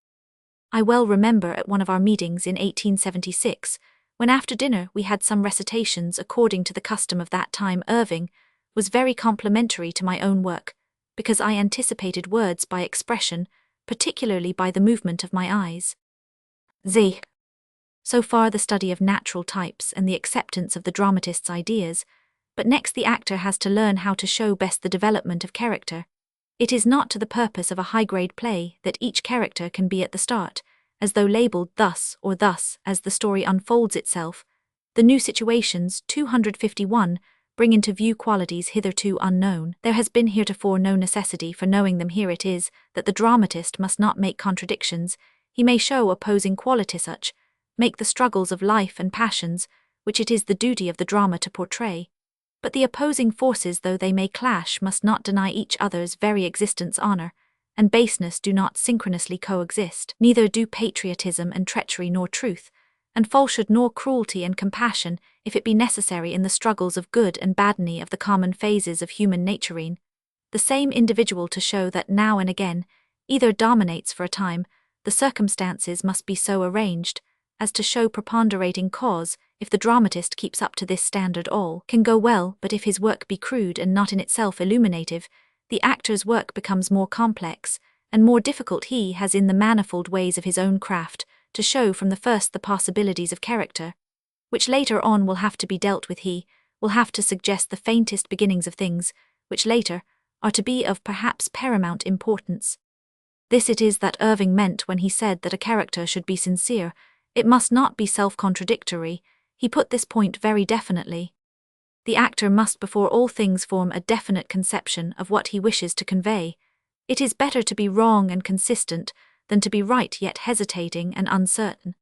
Speaker 1: I well remember at one of our meetings in 1876, when after dinner we had some recitations according to the custom of that time, Irving was very complimentary to my own work, because I anticipated words by expression, particularly by the movement of my eyes. So far the study of natural types and the acceptance of the dramatist's ideas, but next the actor has to learn how to show best the development of character. It is not to the purpose of a high-grade play that each character can be at the start, as though labelled thus or thus as the story unfolds itself. The new situations, 251, bring into view qualities hitherto unknown. There has been heretofore no necessity for knowing them. Here it is that the dramatist must not make contradictions. He may show opposing qualities, such make the struggles of life and passions, which it is the duty of the drama to portray. But the opposing forces, though they may clash, must not deny each other's very existence. Honor and baseness do not synchronously coexist. Neither do patriotism and treachery, nor truth and falsehood, nor cruelty and compassion, if it be necessary in the struggles of good and badney of the common phases of human nature. The same individual to show that now and again either dominates for a time. The circumstances must be so arranged as to show preponderating cause. If the dramatist keeps up to this standard, all can go well, but if his work be crude and not in itself illuminative, the actor's work becomes more complex and more difficult. He has in the manifold ways of his own craft to show from the first the possibilities of character, which later on will have to be dealt with. He will have to suggest the faintest beginnings of things, which later are to be of perhaps paramount importance. This it is that Irving meant when he said that a character should be sincere. It must not be self-contradictory. He put this point very definitely. The actor must before all things form a definite conception of what he wishes to convey. It is better to be wrong and consistent than to be right yet hesitating and uncertain.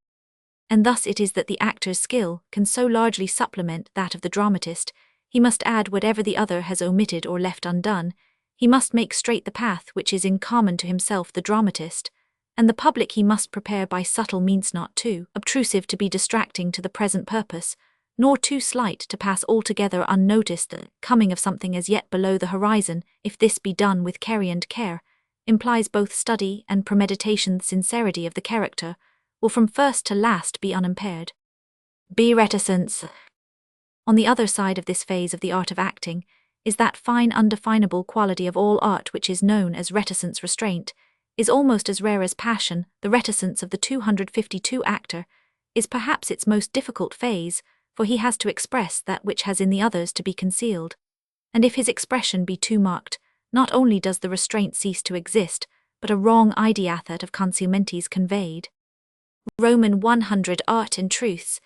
Speaker 1: And thus it is that the actor's skill can so largely supplement that of the dramatist. He must add whatever the other has omitted or left undone. He must make straight the path which is in common to himself, the dramatist, and the public. He must prepare by subtle means, not too obtrusive to be distracting to the present purpose, nor too slight to pass altogether unnoticed the coming of something as yet below the horizon. If this be done with care and care, implies both study and premeditation. The sincerity of the character will from first to last be unimpaired. Reticence. On the other side of this phase of the art of acting is that fine undefinable quality of all art which is known as reticence. Restraint is almost as rare as passion. The reticence of the 252 actor is perhaps its most difficult phase, for he has to express that which has in the others to be concealed. And if his expression be too marked, not only does the restraint cease to exist, but a wrong idea that of concealment is conveyed. Roman 100 Art and Truths.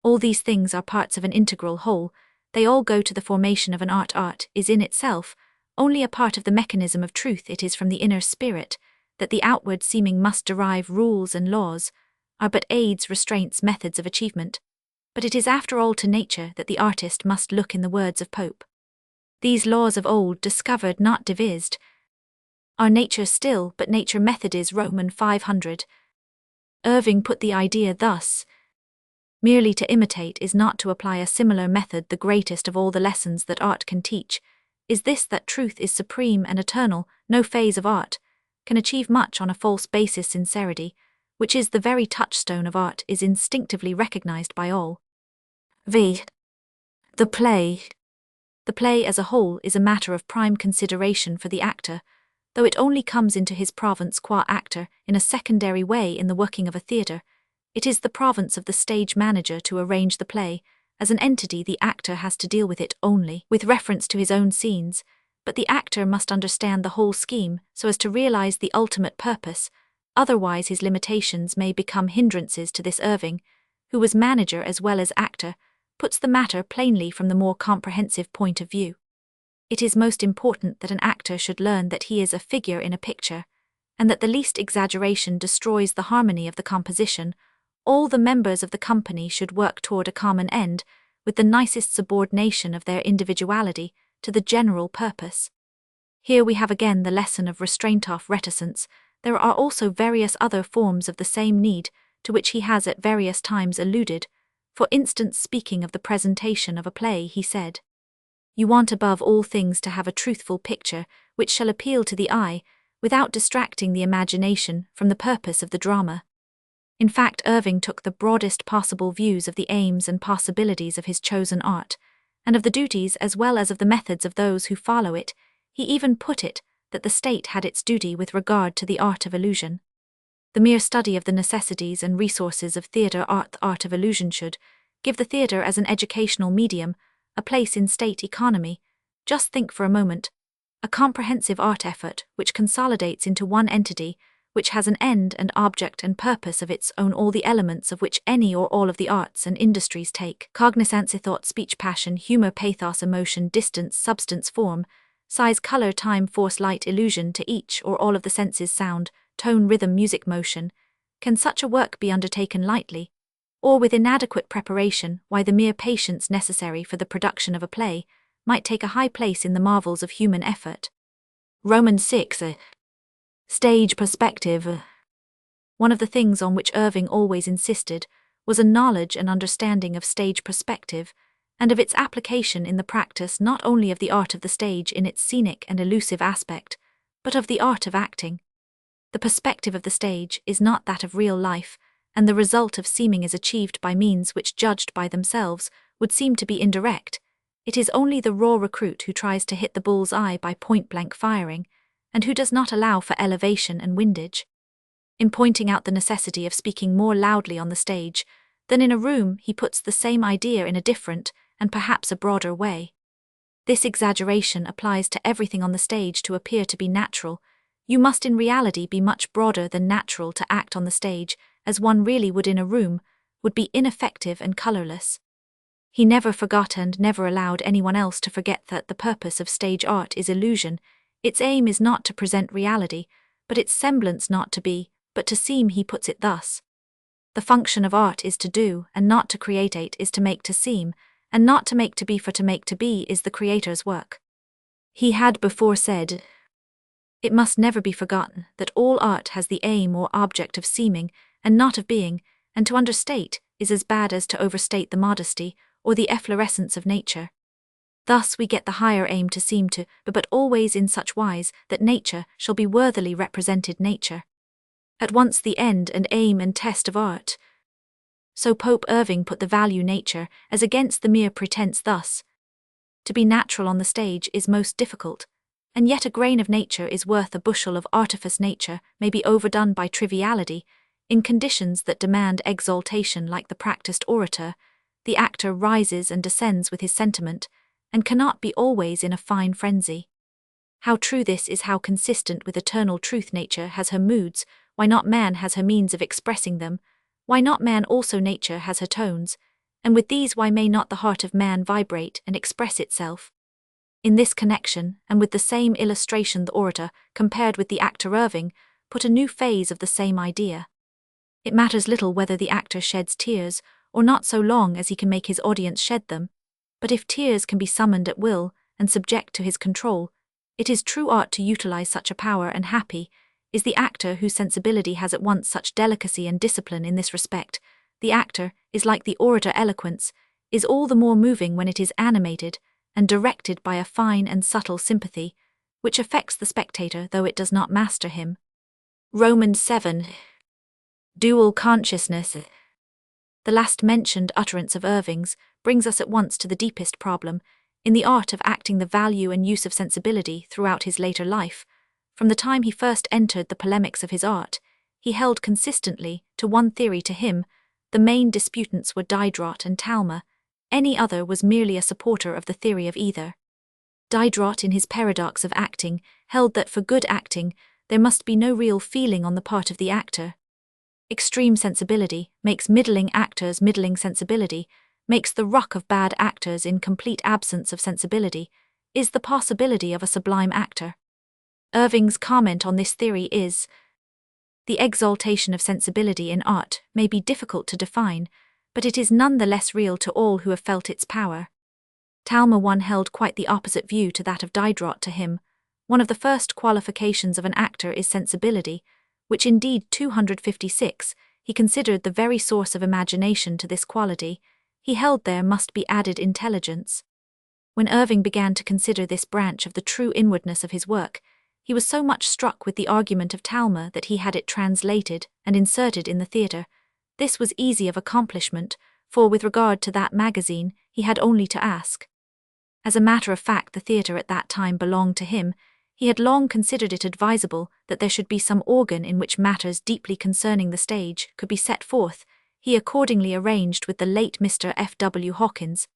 Speaker 1: All these things are parts of an integral whole. They all go to the formation of an art. Art is in itself only a part of the mechanism of truth. It is from the inner spirit that the outward seeming must derive. Rules and laws are but aids, restraints, methods of achievement. But it is after all to nature that the artist must look. In the words of Pope, these laws of old discovered, not devised, are nature still, but nature method is. Roman 500. Irving put the idea thus: merely to imitate is not to apply a similar method. The greatest of all the lessons that art can teach is this, that truth is supreme and eternal. No phase of art can achieve much on a false basis. Sincerity, which is the very touchstone of art, is instinctively recognized by all. The play. The play as a whole is a matter of prime consideration for the actor, though it only comes into his province qua actor in a secondary way in the working of a theatre. It is the province of the stage manager to arrange the play. As an entity, the actor has to deal with it only with reference to his own scenes, but the actor must understand the whole scheme so as to realize the ultimate purpose. Otherwise his limitations may become hindrances to this. Irving, who was manager as well as actor, puts the matter plainly from the more comprehensive point of view. It is most important that an actor should learn that he is a figure in a picture, and that the least exaggeration destroys the harmony of the composition. All the members of the company should work toward a common end, with the nicest subordination of their individuality to the general purpose. Here we have again the lesson of restraint off reticence. There are also various other forms of the same need, to which he has at various times alluded. For instance, speaking of the presentation of a play, he said, "You want above all things to have a truthful picture, which shall appeal to the eye, without distracting the imagination from the purpose of the drama." In fact, Irving took the broadest possible views of the aims and possibilities of his chosen art, and of the duties as well as of the methods of those who follow it. He even put it that the state had its duty with regard to the art of illusion. The mere study of the necessities and resources of theatre art, the art of illusion, should give the theatre as an educational medium a place in state economy. Just think for a moment. A comprehensive art effort which consolidates into one entity, which has an end and object and purpose of its own, all the elements of which any or all of the arts and industries take: cognizance, thought, speech, passion, humor, pathos, emotion, distance, substance, form, size, color, time, force, light, illusion to each or all of the senses, sound, tone, rhythm, music, motion. Can such a work be undertaken lightly, or with inadequate preparation? Why, the mere patience necessary for the production of a play might take a high place in the marvels of human effort. Romans 6. Stage perspective. One of the things on which Irving always insisted was a knowledge and understanding of stage perspective, and of its application in the practice not only of the art of the stage in its scenic and elusive aspect, but of the art of acting. The perspective of the stage is not that of real life, and the result of seeming is achieved by means which, judged by themselves, would seem to be indirect. It is only the raw recruit who tries to hit the bull's eye by point-blank firing, and who does not allow for elevation and windage. In pointing out the necessity of speaking more loudly on the stage than in a room, he puts the same idea in a different, and perhaps a broader way. This exaggeration applies to everything on the stage to appear to be natural. You must in reality be much broader than natural to act on the stage, as one really would in a room, would be ineffective and colorless. He never forgot and never allowed anyone else to forget that the purpose of stage art is illusion. Its aim is not to present reality, but its semblance not to be, but to seem. He puts it thus: the function of art is to do, and not to create. It is to make to seem, and not to make to be, for to make to be is the creator's work. He had before said, "It must never be forgotten that all art has the aim or object of seeming, and not of being, and to understate is as bad as to overstate the modesty or the efflorescence of nature. Thus we get the higher aim to seem to, but always in such wise that nature shall be worthily represented nature. At once the end and aim and test of art." So Pope Irving put the value nature as against the mere pretense thus: to be natural on the stage is most difficult, and yet a grain of nature is worth a bushel of artifice. Nature may be overdone by triviality. In conditions that demand exaltation, like the practiced orator, the actor rises and descends with his sentiment, and cannot be always in a fine frenzy. How true this is, how consistent with eternal truth. Nature has her moods, why not man has her means of expressing them? Why not man also nature has her tones, and with these why may not the heart of man vibrate and express itself? In this connection, and with the same illustration, the orator, compared with the actor Irving, put a new phase of the same idea. It matters little whether the actor sheds tears, or not, so long as he can make his audience shed them. But if tears can be summoned at will, and subject to his control, it is true art to utilize such a power, and happy is the actor whose sensibility has at once such delicacy and discipline in this respect. The actor is like the orator. Eloquence is all the more moving when it is animated and directed by a fine and subtle sympathy, which affects the spectator though it does not master him. Romans 7. Dual consciousness. The last mentioned utterance of Irving's brings us at once to the deepest problem in the art of acting, the value and use of sensibility throughout his later life. From the time he first entered the polemics of his art, he held consistently to one theory. To him, the main disputants were Diderot and Talma. Any other was merely a supporter of the theory of either. Diderot, in his Paradox of Acting, held that for good acting, there must be no real feeling on the part of the actor. Extreme sensibility makes middling actors middling sensibility, makes the ruck of bad actors in complete absence of sensibility, is the possibility of a sublime actor. Irving's comment on this theory is, "The exaltation of sensibility in art may be difficult to define, but it is none the less real to all who have felt its power." Talma I held quite the opposite view to that of Diderot. To him, one of the first qualifications of an actor is sensibility, which indeed 256, he considered the very source of imagination. To this quality, he held there must be added intelligence. When Irving began to consider this branch of the true inwardness of his work, he was so much struck with the argument of Talma that he had it translated and inserted in the theatre. This was easy of accomplishment, for with regard to that magazine, he had only to ask. As a matter of fact, the theatre at that time belonged to him. He had long considered it advisable that there should be some organ in which matters deeply concerning the stage could be set forth. He accordingly arranged with the late Mr. F. W. Hawkins,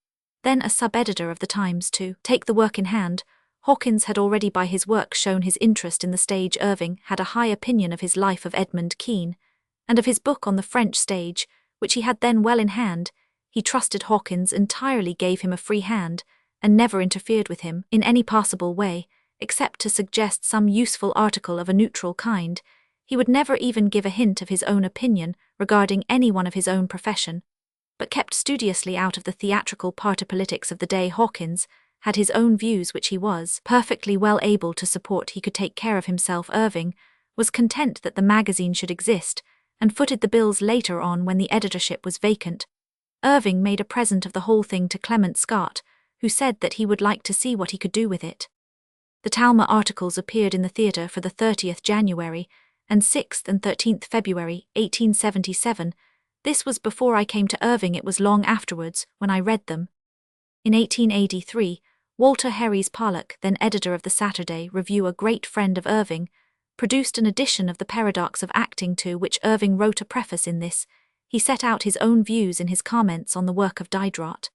Speaker 1: then a sub-editor of the Times, to take the work in hand. Hawkins had already by his work shown his interest in the stage. Irving had a high opinion of his Life of Edmund Kean, and of his book on the French stage, which he had then well in hand. He trusted Hawkins entirely, gave him a free hand, and never interfered with him in any possible way, except to suggest some useful article of a neutral kind. He would never even give a hint of his own opinion regarding any one of his own profession, but kept studiously out of the theatrical party politics of the day. Hawkins had his own views which he was perfectly well able to support. He could take care of himself. Irving was content that the magazine should exist, and footed the bills later on when the editorship was vacant. Irving made a present of the whole thing to Clement Scott, who said that he would like to see what he could do with it. The Talma articles appeared in the theatre for the 30th January and 6th and 13th February 1877. This was before I came to Irving. It was long afterwards when I read them. In 1883, Walter Herries Pollock, then editor of the Saturday Review, a great friend of Irving, produced an edition of The Paradox of Acting, to which Irving wrote a preface. In this, he set out his own views in his comments on the work of Diderot.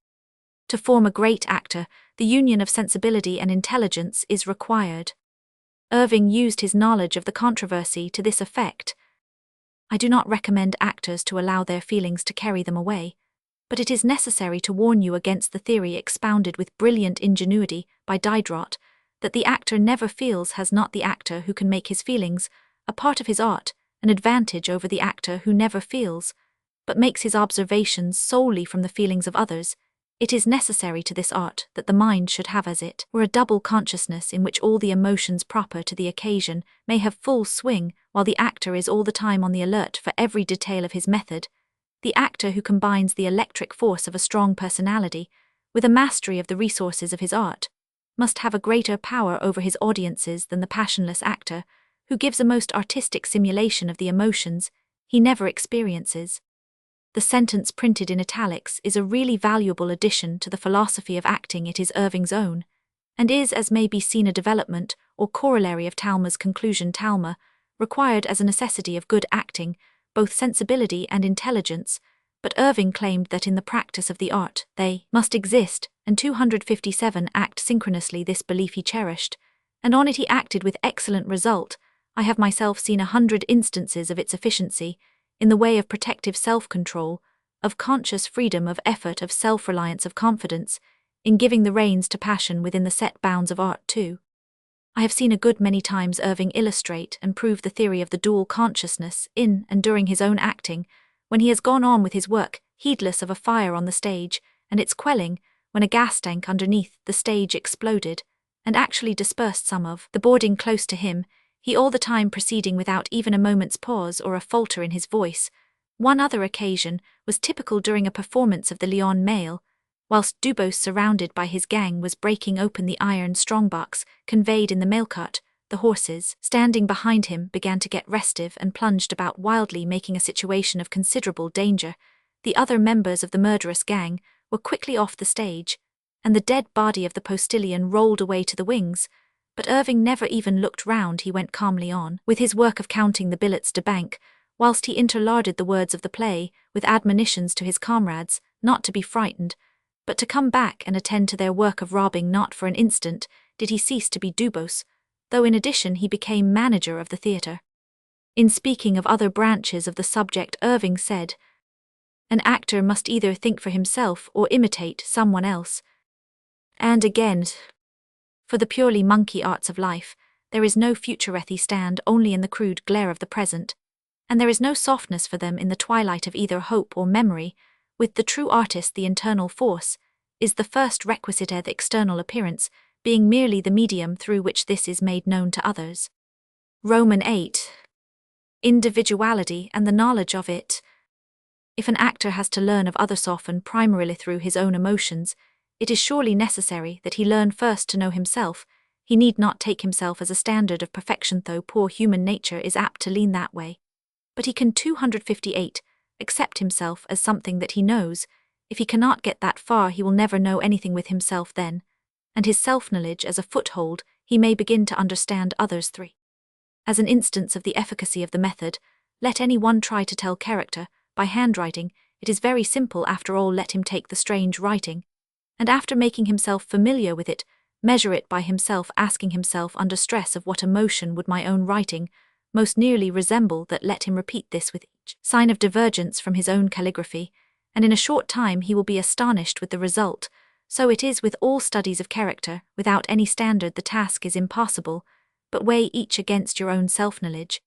Speaker 1: To form a great actor, the union of sensibility and intelligence is required. Irving used his knowledge of the controversy to this effect: "I do not recommend actors to allow their feelings to carry them away, but it is necessary to warn you against the theory expounded with brilliant ingenuity by Diderot, that the actor never feels. Has not the actor who can make his feelings a part of his art an advantage over the actor who never feels, but makes his observations solely from the feelings of others? It is necessary to this art that the mind should have as it were a double consciousness, in which all the emotions proper to the occasion may have full swing, while the actor is all the time on the alert for every detail of his method. The actor who combines the electric force of a strong personality with a mastery of the resources of his art must have a greater power over his audiences than the passionless actor, who gives a most artistic simulation of the emotions he never experiences." The sentence printed in italics is a really valuable addition to the philosophy of acting. It is Irving's own, and is, as may be seen, a development or corollary of Talma's conclusion. Talma required as a necessity of good acting both sensibility and intelligence, but Irving claimed that in the practice of the art they must exist, and 257 act synchronously. This belief he cherished, and on it he acted with excellent result. I have myself seen 100 instances of its efficiency, in the way of protective self-control, of conscious freedom of effort, of self-reliance, of confidence, in giving the reins to passion within the set bounds of art too. I have seen a good many times Irving illustrate and prove the theory of the dual consciousness in and during his own acting, when he has gone on with his work, heedless of a fire on the stage, and its quelling, when a gas tank underneath the stage exploded, and actually dispersed some of the boarding close to him, he all the time proceeding without even a moment's pause or a falter in his voice. One other occasion was typical during a performance of the Lyon Mail, whilst Dubos, surrounded by his gang, was breaking open the iron strongbox conveyed in the mail-cart. The horses, standing behind him, began to get restive and plunged about wildly, making a situation of considerable danger. The other members of the murderous gang were quickly off the stage, and the dead body of the postilion rolled away to the wings. But Irving never even looked round. He went calmly on with his work of counting the billets de bank, whilst he interlarded the words of the play with admonitions to his comrades not to be frightened, but to come back and attend to their work of robbing. Not for an instant did he cease to be Dubos, though in addition he became manager of the theatre. In speaking of other branches of the subject, Irving said, An actor must either think for himself or imitate someone else. And again, for the purely monkey arts of life, there is no futurethy stand only in the crude glare of the present, and there is no softness for them in the twilight of either hope or memory. With the true artist the internal force is the first requisite the external appearance, being merely the medium through which this is made known to others. Roman 8. Individuality and the knowledge of it. If an actor has to learn of others often primarily through his own emotions, it is surely necessary that he learn first to know himself. He need not take himself as a standard of perfection, though poor human nature is apt to lean that way. But he can 258 accept himself as something that he knows. If he cannot get that far, he will never know anything with himself then, and his self-knowledge as a foothold, he may begin to understand others. 3. As an instance of the efficacy of the method, let any one try to tell character by handwriting. It is very simple after all. Let him take the strange writing, and after making himself familiar with it, measure it by himself, asking himself under stress of what emotion would my own writing most nearly resemble. That let him repeat this with each sign of divergence from his own calligraphy, and in a short time he will be astonished with the result. So it is with all studies of character. Without any standard the task is impossible, but weigh each against your own self-knowledge,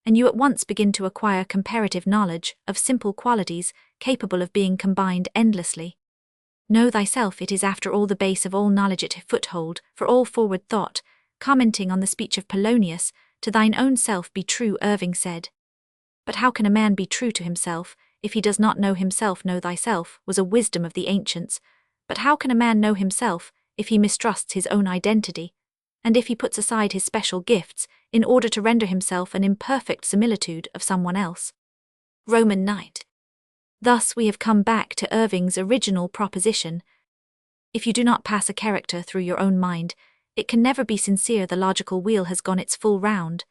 Speaker 1: and you at once begin to acquire comparative knowledge of simple qualities capable of being combined endlessly. Know thyself, it is after all the base of all knowledge, it foothold for all forward thought. Commenting on the speech of Polonius, to thine own self be true, Irving said. But how can a man be true to himself if he does not know himself? Know thyself was a wisdom of the ancients, but how can a man know himself if he mistrusts his own identity, and if he puts aside his special gifts in order to render himself an imperfect similitude of someone else? Roman 9. Thus we have come back to Irving's original proposition. If you do not pass a character through your own mind, it can never be sincere. The logical wheel has gone its full round,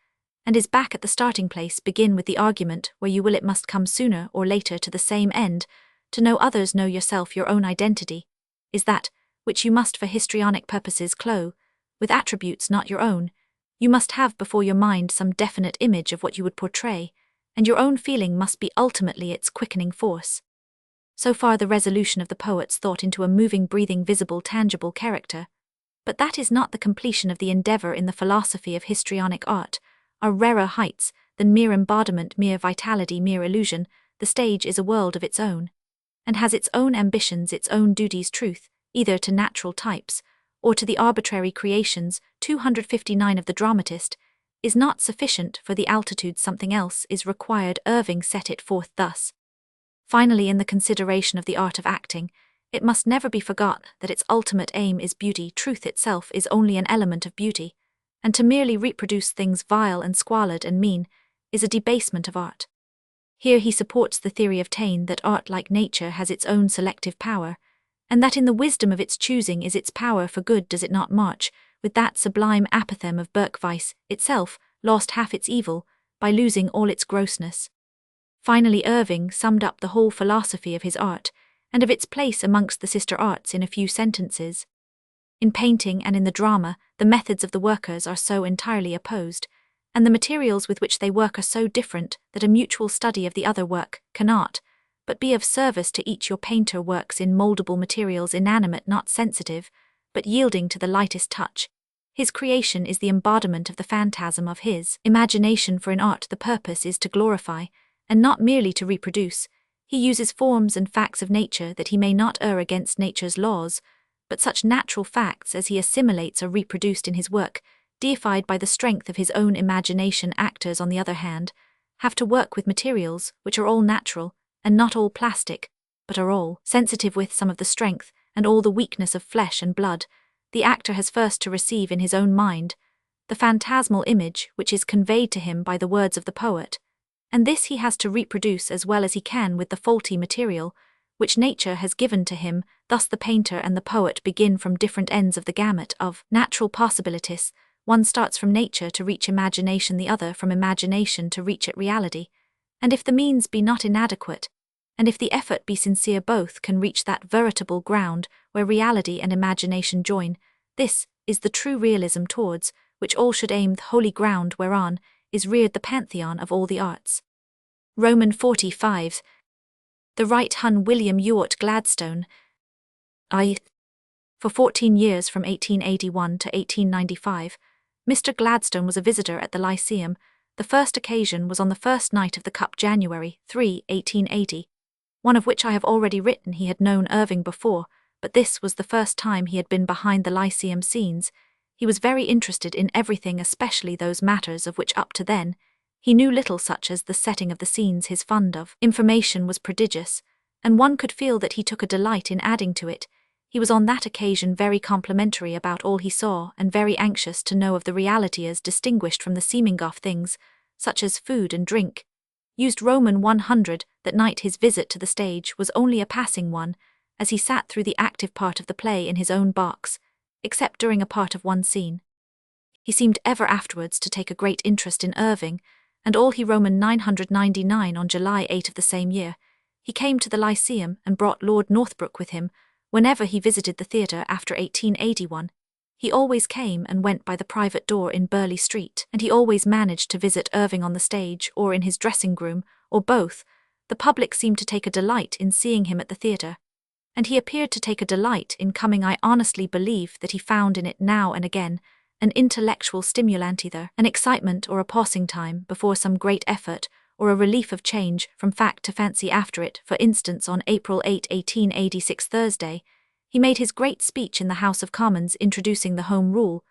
Speaker 1: and is back at the starting place. Begin with the argument where you will, it must come sooner or later to the same end. To know others, know yourself. Your own identity is that which you must for histrionic purposes clothe with attributes not your own. You must have before your mind some definite image of what you would portray, and your own feeling must be ultimately its quickening force. So far the resolution of the poet's thought into a moving, breathing, visible, tangible character. But that is not the completion of the endeavor in the philosophy of histrionic art. Are rarer heights than mere embodiment, mere vitality, mere illusion. The stage is a world of its own, and has its own ambitions, its own duties. Truth, either to natural types, or to the arbitrary creations, 259 of the dramatist, is not sufficient for the altitude. Something else is required. Irving set it forth thus. Finally, in the consideration of the art of acting, it must never be forgotten that its ultimate aim is beauty. Truth itself is only an element of beauty, and to merely reproduce things vile and squalid and mean is a debasement of art. Here he supports the theory of Taine that art, like nature, has its own selective power, and that in the wisdom of its choosing is its power for good. Does it not march with that sublime apothegm of Burke? Vice itself lost half its evil by losing all its grossness. Finally, Irving summed up the whole philosophy of his art and of its place amongst the sister arts in a few sentences. In painting and in the drama, the methods of the workers are so entirely opposed, and the materials with which they work are so different, that a mutual study of the other work cannot but be of service to each. Your painter works in moldable materials, inanimate, not sensitive, but yielding to the lightest touch. His creation is the embodiment of the phantasm of his imagination, for in art the purpose is to glorify, and not merely to reproduce. He uses forms and facts of nature that he may not err against nature's laws, but such natural facts as he assimilates are reproduced in his work, deified by the strength of his own imagination. Actors, on the other hand, have to work with materials which are all natural, and not all plastic, but are all sensitive with some of the strength and all the weakness of flesh and blood. The actor has first to receive in his own mind the phantasmal image which is conveyed to him by the words of the poet, and this he has to reproduce as well as he can with the faulty material which nature has given to him. Thus the painter and the poet begin from different ends of the gamut of natural possibilities. One starts from nature to reach imagination, the other from imagination to reach at reality, and if the means be not inadequate, and if the effort be sincere, both can reach that veritable ground where reality and imagination join. This is the true realism towards which all should aim, the holy ground whereon is reared the pantheon of all the arts. Roman 45. The Right Hon William Ewart Gladstone. For 14 years from 1881 to 1895, Mr. Gladstone was a visitor at the Lyceum. The first occasion was on the first night of the Cup, January 3, 1880, one of which I have already written. He had known Irving before, but this was the first time he had been behind the Lyceum scenes. He was very interested in everything, especially those matters of which up to then he knew little, such as the setting of the scenes. His fund of information was prodigious, and one could feel that he took a delight in adding to it. He was on that occasion very complimentary about all he saw, and very anxious to know of the reality as distinguished from the seeming of things, such as food and drink. Used Roman 100, that night his visit to the stage was only a passing one, as he sat through the active part of the play in his own box, except during a part of one scene. He seemed ever afterwards to take a great interest in Irving, and all he Roman 999 on July 8 of the same year, he came to the Lyceum and brought Lord Northbrook with him. Whenever he visited the theatre after 1881, he always came and went by the private door in Burleigh Street, and he always managed to visit Irving on the stage or in his dressing-room, or both. The public seemed to take a delight in seeing him at the theatre, and he appeared to take a delight in coming. I honestly believe that he found in it now and again an intellectual stimulant, either an excitement or a passing time before some great effort, or a relief of change from fact to fancy after it. For instance, on April 8, 1886, Thursday, he made his great speech in the House of Commons introducing the Home Rule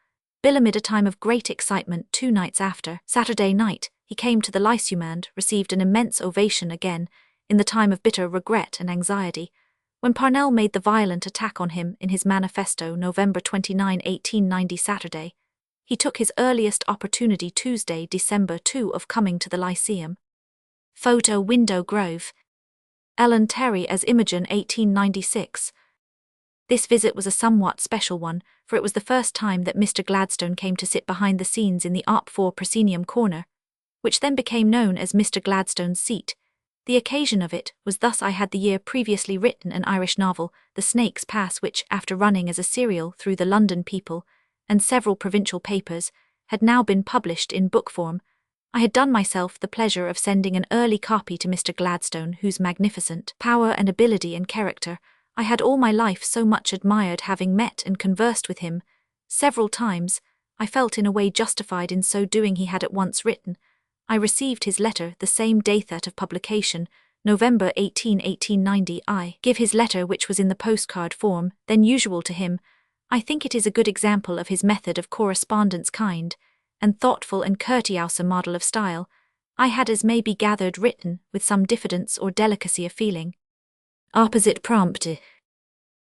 Speaker 1: Bill amid a time of great excitement. 2 nights after, Saturday night, he came to the Lyceum and received an immense ovation again, in the time of bitter regret and anxiety, when Parnell made the violent attack on him in his manifesto. November 29, 1890, Saturday. He took his earliest opportunity, Tuesday, December 2, of coming to the Lyceum. Photo Window Grove. Ellen Terry as Imogen, 1896. This visit was a somewhat special one, for it was the first time that Mr. Gladstone came to sit behind the scenes in the Art 4 proscenium corner, which then became known as Mr. Gladstone's seat. The occasion of it was thus: I had the year previously written an Irish novel, The Snake's Pass, which, after running as a serial through the London People and several provincial papers, had now been published in book form. I had done myself the pleasure of sending an early copy to Mr. Gladstone, whose magnificent power and ability and character I had all my life so much admired. Having met and conversed with him several times, I felt in a way justified in so doing. He had at once written. I received his letter the same day that of publication, November 18, 1890. I give his letter, which was in the postcard form, then usual to him. I think it is a good example of his method of correspondence, kind and thoughtful and courteous, a model of style. I had, as may be gathered, written with some diffidence or delicacy of feeling. Opposite prompt.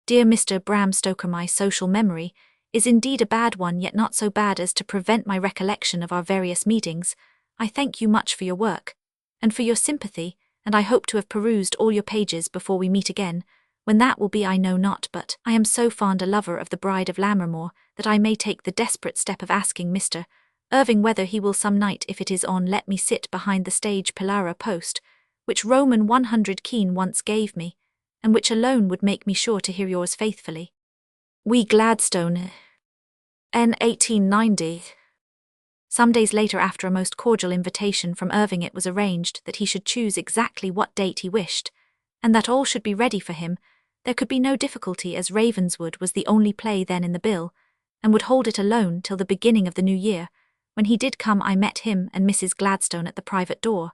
Speaker 1: Dear Mr. Bram Stoker, my social memory is indeed a bad one, yet not so bad as to prevent my recollection of our various meetings. I thank you much for your work, and for your sympathy, and I hope to have perused all your pages before we meet again. When that will be I know not, but I am so fond a lover of the Bride of Lammermoor that I may take the desperate step of asking Mr. Irving whether he will some night, if it is on, let me sit behind the stage pillar post, which Roman 100 Keene once gave me, and which alone would make me sure to hear yours faithfully. We Gladstone. N. 1890. Some days later, after a most cordial invitation from Irving, it was arranged that he should choose exactly what date he wished, and that all should be ready for him. There could be no difficulty, as Ravenswood was the only play then in the bill, and would hold it alone till the beginning of the new year. When he did come, I met him and Mrs. Gladstone at the private door,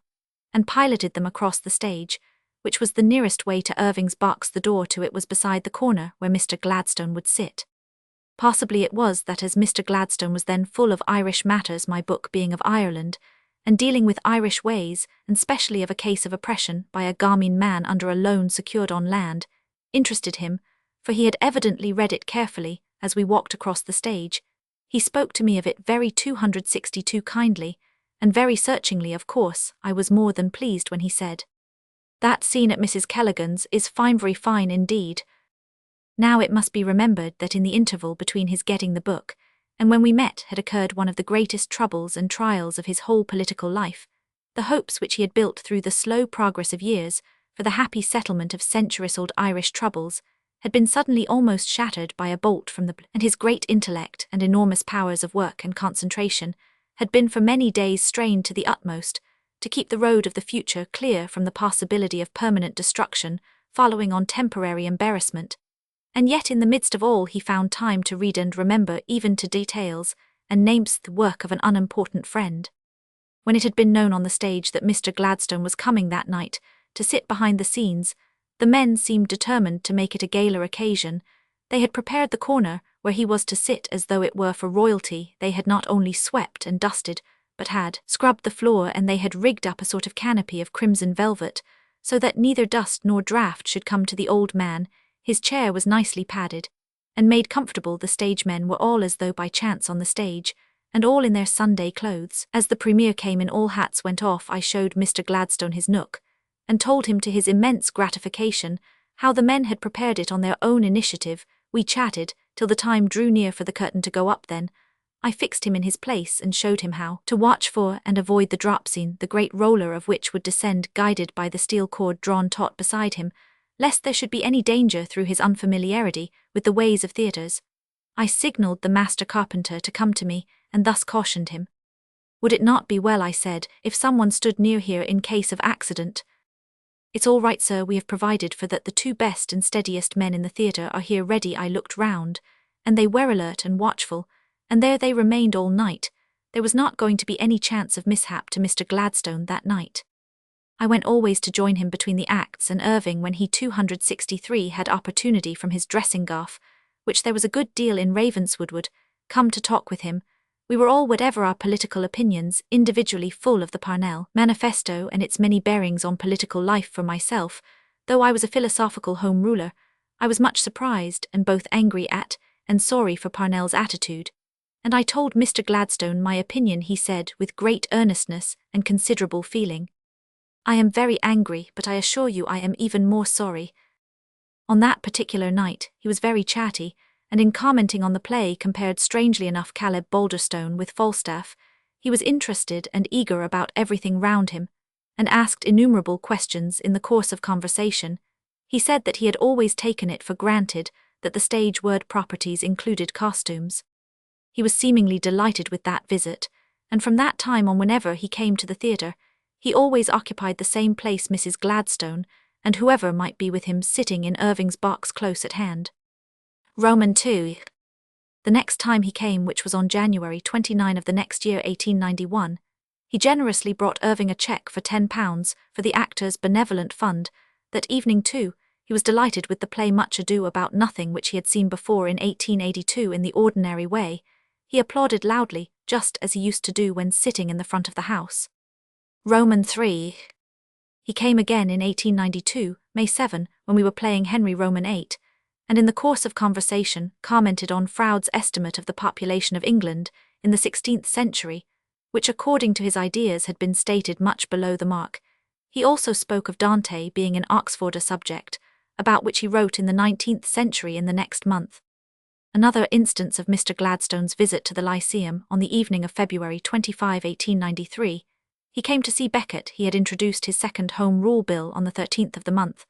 Speaker 1: and piloted them across the stage, which was the nearest way to Irving's box. The door to it was beside the corner where Mr. Gladstone would sit. Possibly it was that, as Mr. Gladstone was then full of Irish matters, my book being of Ireland, and dealing with Irish ways, and specially of a case of oppression by a Garmine man under a loan secured on land, interested him, for he had evidently read it carefully. As we walked across the stage, he spoke to me of it very 262 kindly, and very searchingly. Of course, I was more than pleased when he said, "That scene at Mrs. Callaghan's is fine, very fine indeed." Now it must be remembered that in the interval between his getting the book and when we met had occurred one of the greatest troubles and trials of his whole political life. The hopes which he had built through the slow progress of years for the happy settlement of centuries-old Irish troubles had been suddenly almost shattered by a bolt from the and his great intellect and enormous powers of work and concentration had been for many days strained to the utmost. to keep the road of the future clear from the possibility of permanent destruction following on temporary embarrassment. And yet in the midst of all he found time to read and remember even to details, and names the work of an unimportant friend. When it had been known on the stage that Mr. Gladstone was coming that night to sit behind the scenes, the men seemed determined to make it a gala occasion. They had prepared the corner where he was to sit as though it were for royalty. They had not only swept and dusted, but had scrubbed the floor, and they had rigged up a sort of canopy of crimson velvet, so that neither dust nor draught should come to the old man. His chair was nicely padded, and made comfortable. The stage men were all as though by chance on the stage, and all in their Sunday clothes. As the premiere came in, all hats went off. I showed Mr. Gladstone his nook, and told him to his immense gratification how the men had prepared it on their own initiative. We chatted till the time drew near for the curtain to go up. Then I fixed him in his place and showed him how to watch for and avoid the drop scene, the great roller of which would descend guided by the steel cord drawn taut beside him, lest there should be any danger through his unfamiliarity with the ways of theatres. I signalled the master carpenter to come to me, and thus cautioned him. Would it not be well, I said, if someone stood near here in case of accident? It's all right, sir, we have provided for that. The two best and steadiest men in the theatre are here ready. I looked round, and they were alert and watchful, and there they remained all night. There was not going to be any chance of mishap to Mr. Gladstone that night. I went always to join him between the acts, and Irving, when he 263 had opportunity from his dressing gaff, which there was a good deal in Ravenswood, would come to talk with him. We were all, whatever our political opinions, individually full of the Parnell Manifesto and its many bearings on political life. For myself, though I was a philosophical Home Ruler, I was much surprised and both angry at and sorry for Parnell's attitude, and I told Mr. Gladstone my opinion. He said, with great earnestness and considerable feeling, I am very angry, but I assure you I am even more sorry. On that particular night he was very chatty, and in commenting on the play compared strangely enough Caleb Balderstone with Falstaff. He was interested and eager about everything round him, and asked innumerable questions in the course of conversation. He said that he had always taken it for granted that the stage word properties included costumes. He was seemingly delighted with that visit, and from that time on, whenever he came to the theatre, he always occupied the same place, Mrs. Gladstone, and whoever might be with him, sitting in Irving's box close at hand. Roman 2. The next time he came, which was on January 29 of the next year, 1891, he generously brought Irving a cheque for £10 for the Actors' Benevolent Fund. That evening, too, he was delighted with the play Much Ado About Nothing, which he had seen before in 1882 in the ordinary way. He applauded loudly, just as he used to do when sitting in the front of the house. Roman 3. He came again in 1892, May 7, when we were playing Henry Roman 8, and in the course of conversation commented on Froude's estimate of the population of England in the 16th century, which according to his ideas had been stated much below the mark. He also spoke of Dante being in Oxford, a subject about which he wrote in the 19th century in the next month. Another instance of Mr. Gladstone's visit to the Lyceum on the evening of February 25, 1893. He came to see Becket. He had introduced his second Home Rule Bill on the 13th of the month,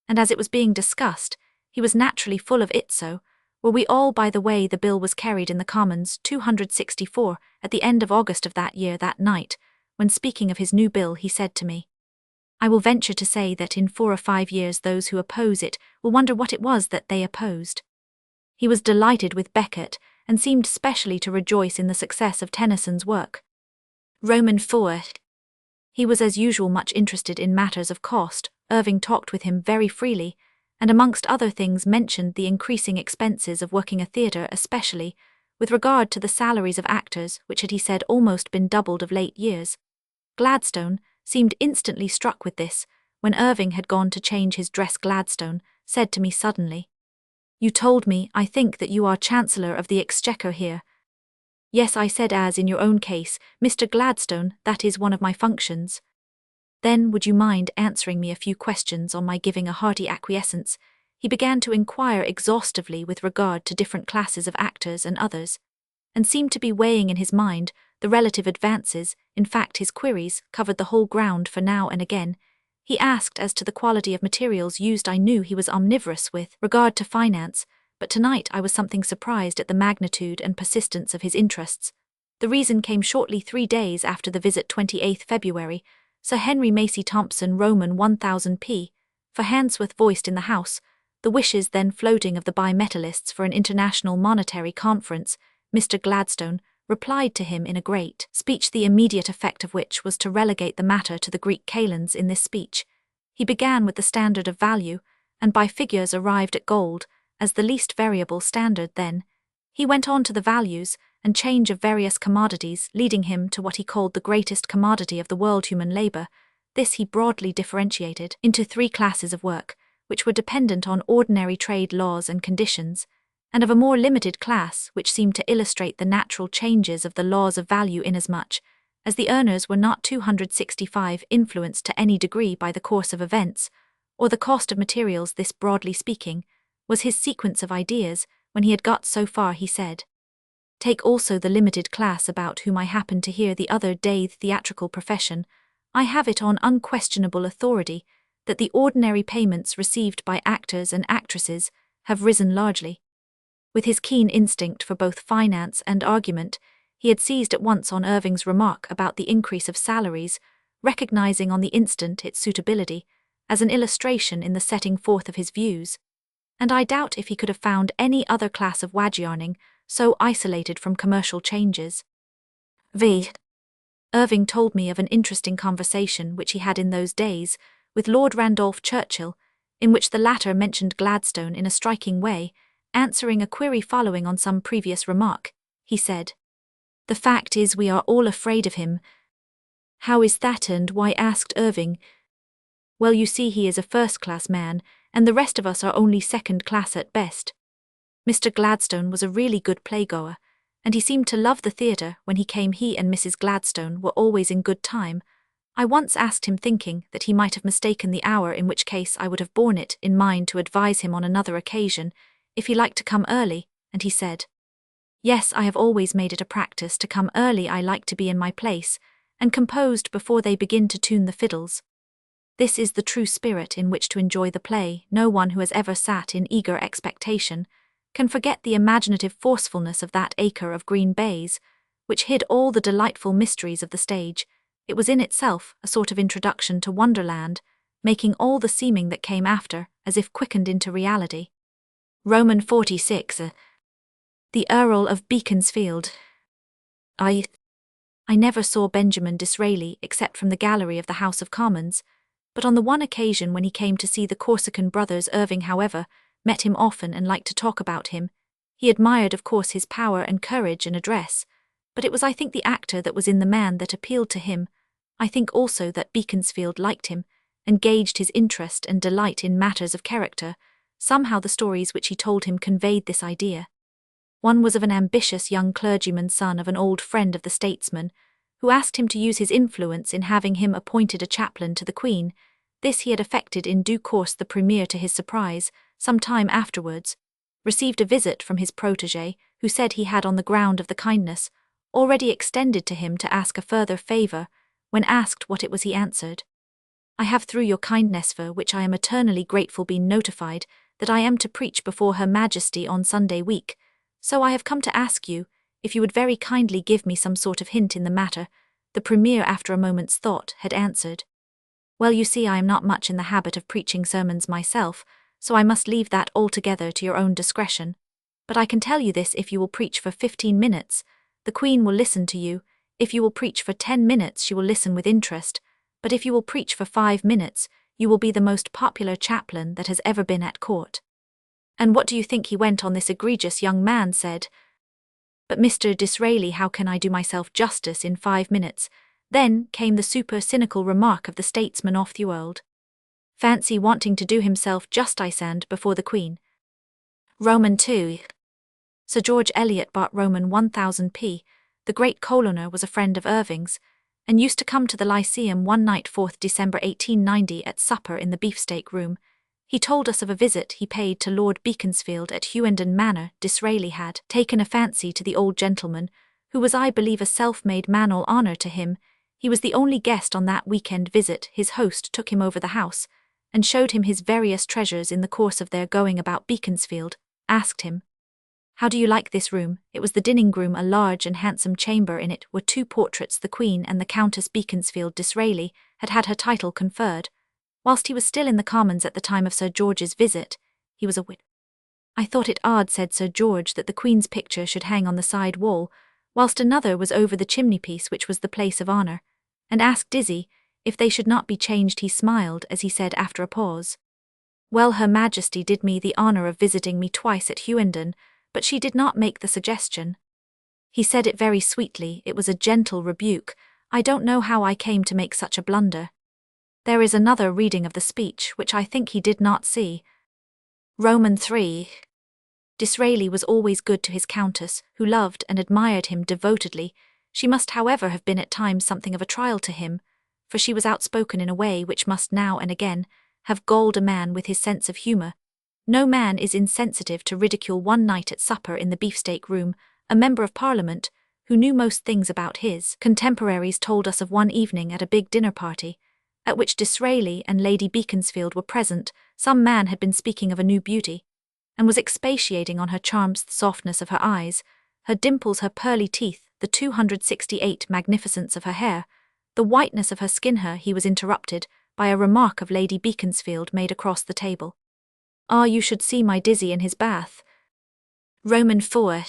Speaker 1: and as it was being discussed, he was naturally full of it. So were we all. By the way, the bill was carried in the Commons 264 at the end of August of that year. That night, when speaking of his new bill, he said to me, I will venture to say that in 4 or 5 years those who oppose it will wonder what it was that they opposed. He was delighted with Becket, and seemed specially to rejoice in the success of Tennyson's work. Roman 4. He was as usual much interested in matters of cost. Irving talked with him very freely, and amongst other things mentioned the increasing expenses of working a theatre, especially with regard to the salaries of actors, which had, he said, almost been doubled of late years. Gladstone seemed instantly struck with this. When Irving had gone to change his dress, Gladstone said to me suddenly, You told me, I think, that you are Chancellor of the Exchequer here. Yes, I said, as in your own case, Mr. Gladstone, that is one of my functions. Then would you mind answering me a few questions? On my giving a hearty acquiescence, he began to inquire exhaustively with regard to different classes of actors and others, and seemed to be weighing in his mind the relative advances. In fact, his queries covered the whole ground, for now and again he asked as to the quality of materials used. I knew he was omnivorous with regard to finance, but tonight I was something surprised at the magnitude and persistence of his interests. The reason came shortly 3 days after the visit, 28th February, Sir Henry Macy Thompson Roman 1000p, for Handsworth voiced in the House, the wishes then floating of the bimetallists for an international monetary conference. Mr. Gladstone replied to him in a great speech, the immediate effect of which was to relegate the matter to the Greek kalends. In this speech, he began with the standard of value, and by figures arrived at gold, as the least variable standard. Then he went on to the values and change of various commodities, leading him to what he called the greatest commodity of the world, human labor. This he broadly differentiated into three classes of work, which were dependent on ordinary trade laws and conditions, and of a more limited class which seemed to illustrate the natural changes of the laws of value, inasmuch as the earners were not 265 influenced to any degree by the course of events, or the cost of materials. This, broadly speaking, was his sequence of ideas. When he had got so far, he said, "Take also the limited class about whom I happened to hear the other day, the theatrical profession. I have it on unquestionable authority that the ordinary payments received by actors and actresses have risen largely." With his keen instinct for both finance and argument, he had seized at once on Irving's remark about the increase of salaries, recognizing on the instant its suitability as an illustration in the setting forth of his views. And I doubt if he could have found any other class of wage earning so isolated from commercial changes. Irving told me of an interesting conversation which he had in those days with Lord Randolph Churchill, in which the latter mentioned Gladstone in a striking way. Answering a query following on some previous remark, he said, "The fact is we are all afraid of him." "How is that, and why?" asked Irving. "Well, you see, he is a first-class man, and the rest of us are only second-class at best. Mr. Gladstone was a really good playgoer, and he seemed to love the theatre. When he came, he and Mrs. Gladstone were always in good time. I once asked him, thinking that he might have mistaken the hour, in which case I would have borne it in mind to advise him on another occasion if he liked to come early, and he said, 'Yes, I have always made it a practice to come early. I like to be in my place, and composed before they begin to tune the fiddles.' This is the true spirit in which to enjoy the play. No one who has ever sat in eager expectation can forget the imaginative forcefulness of that acre of green baize, which hid all the delightful mysteries of the stage. It was in itself a sort of introduction to Wonderland, making all the seeming that came after as if quickened into reality." Roman 46. The Earl of Beaconsfield. I never saw Benjamin Disraeli except from the gallery of the House of Commons, but on the one occasion when he came to see the Corsican brothers, Irving, however, met him often and liked to talk about him. He admired, of course, his power and courage and address, but it was, I think, the actor that was in the man that appealed to him. I think also that Beaconsfield liked him, and gauged his interest and delight in matters of character. Somehow the stories which he told him conveyed this idea. One was of an ambitious young clergyman, son of an old friend of the statesman, who asked him to use his influence in having him appointed a chaplain to the Queen. This he had effected in due course. The Premier, to his surprise, some time afterwards, received a visit from his protégé, who said he had, on the ground of the kindness already extended to him, to ask a further favour. When asked what it was, he answered, "I have, through your kindness, for which I am eternally grateful, been notified that I am to preach before Her Majesty on Sunday week, so I have come to ask you if you would very kindly give me some sort of hint in the matter." The Premier, after a moment's thought, had answered, "Well, you see, I am not much in the habit of preaching sermons myself, so I must leave that altogether to your own discretion. But I can tell you this: if you will preach for 15 minutes, the Queen will listen to you. If you will preach for 10 minutes, she will listen with interest. But if you will preach for 5 minutes, you will be the most popular chaplain that has ever been at court." "And what do you think?" he went on. This egregious young man said, "But Mr. Disraeli, how can I do myself justice in 5 minutes?" Then came the super-cynical remark of the statesman off the world. "Fancy wanting to do himself justice and before the Queen." Roman 2. Sir George Eliot bought Roman 1000p. The great colloner was a friend of Irving's, and used to come to the Lyceum one night, 4th December 1890, at supper in the beefsteak room. He told us of a visit he paid to Lord Beaconsfield at Hughenden Manor. Disraeli had taken a fancy to the old gentleman, who was, I believe, a self-made man, all honour to him. He was the only guest on that weekend visit. His host took him over the house, and showed him his various treasures. In the course of their going about Beaconsfield, asked him, How do you like this room? It was the dining-room, a large and handsome chamber. In it were two portraits. The Queen and the Countess Beaconsfield Disraeli had had her title conferred. Whilst he was still in the Commons at the time of Sir George's visit, he was a widower. I thought it odd, said Sir George, that the Queen's picture should hang on the side wall, whilst another was over the chimney-piece, which was the place of honour, and asked Dizzy if they should not be changed. He smiled as he said after a pause, "Well, Her Majesty did me the honour of visiting me twice at Hughenden, but she did not make the suggestion." He said it very sweetly. It was a gentle rebuke. I don't know how I came to make such a blunder. There is another reading of the speech, which I think he did not see. Roman 3. Disraeli was always good to his Countess, who loved and admired him devotedly. She must, however, have been at times something of a trial to him, for she was outspoken in a way which must now and again have galled a man with his sense of humour. No man is insensitive to ridicule. One night at supper in the beefsteak room, a member of Parliament, who knew most things about his contemporaries, told us of one evening at a big dinner party, at which Disraeli and Lady Beaconsfield were present. Some man had been speaking of a new beauty, and was expatiating on her charms, the softness of her eyes, her dimples, her pearly teeth, the 268 magnificence of her hair, the whiteness of her skin. He was interrupted by a remark of Lady Beaconsfield made across the table. "Ah, you should see my Dizzy in his bath." Roman 4.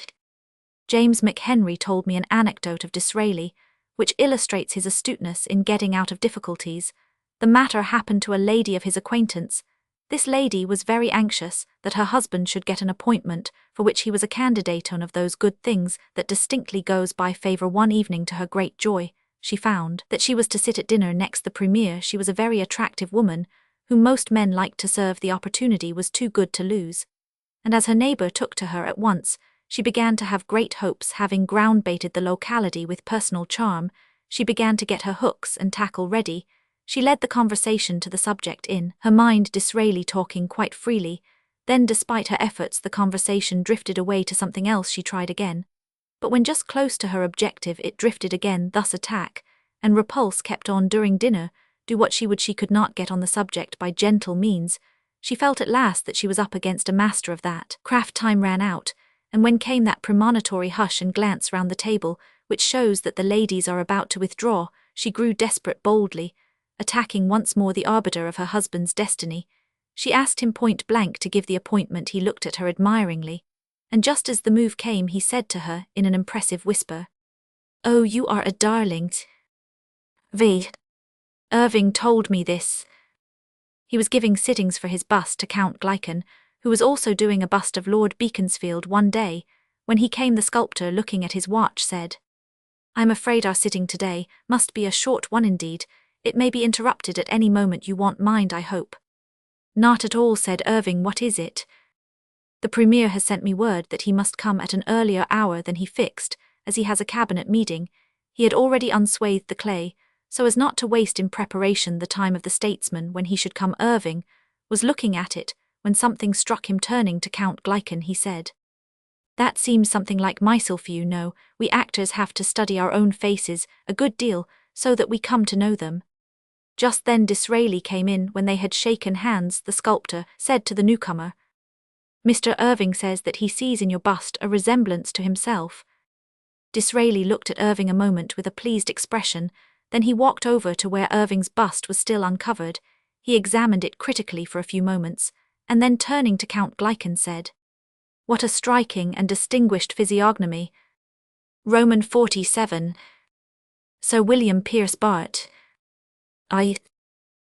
Speaker 1: James McHenry told me an anecdote of Disraeli, which illustrates his astuteness in getting out of difficulties. The matter happened to a lady of his acquaintance. This lady was very anxious that her husband should get an appointment for which he was a candidate. One of those good things that distinctly goes by favour. One evening, to her great joy, she found that she was to sit at dinner next the Premier. She was a very attractive woman, whom most men liked to serve. The opportunity was too good to lose, and as her neighbour took to her at once, she began to have great hopes. Having ground-baited the locality with personal charm, she began to get her hooks and tackle ready. She led the conversation to the subject in her mind, Disraeli talking quite freely. Then, despite her efforts, the conversation drifted away to something else. She tried again, but when just close to her objective, it drifted again. Thus attack and repulse kept on during dinner. Do what she would, she could not get on the subject by gentle means. She felt at last that she was up against a master of that craft. Time ran out, and when came that premonitory hush and glance round the table, which shows that the ladies are about to withdraw, she grew desperate. Boldly attacking once more the arbiter of her husband's destiny, she asked him point blank to give the appointment. He looked at her admiringly, and just as the move came, he said to her in an impressive whisper, "Oh, you are a darling. V. Irving told me this." He was giving sittings for his bust to Count Glycan, who was also doing a bust of Lord Beaconsfield. One day, when he came, the sculptor, looking at his watch, said, "I'm afraid our sitting today must be a short one indeed. It may be interrupted at any moment. You won't mind, I hope." "Not at all," said Irving. "What is it?" "The Premier has sent me word that he must come at an earlier hour than he fixed, as he has a cabinet meeting. He had already unswathed the clay, so as not to waste in preparation the time of the statesman when he should come." Irving was looking at it, when something struck him. Turning to Count Glycan, he said, "That seems something like myself. You know, we actors have to study our own faces a good deal, so that we come to know them." Just then Disraeli came in. When they had shaken hands, the sculptor said to the newcomer, "Mr. Irving says that he sees in your bust a resemblance to himself." Disraeli looked at Irving a moment with a pleased expression, then he walked over to where Irving's bust was still uncovered. He examined it critically for a few moments, and then turning to Count Glycan said, "What a striking and distinguished physiognomy." Roman 47. Sir William Pierce Bart.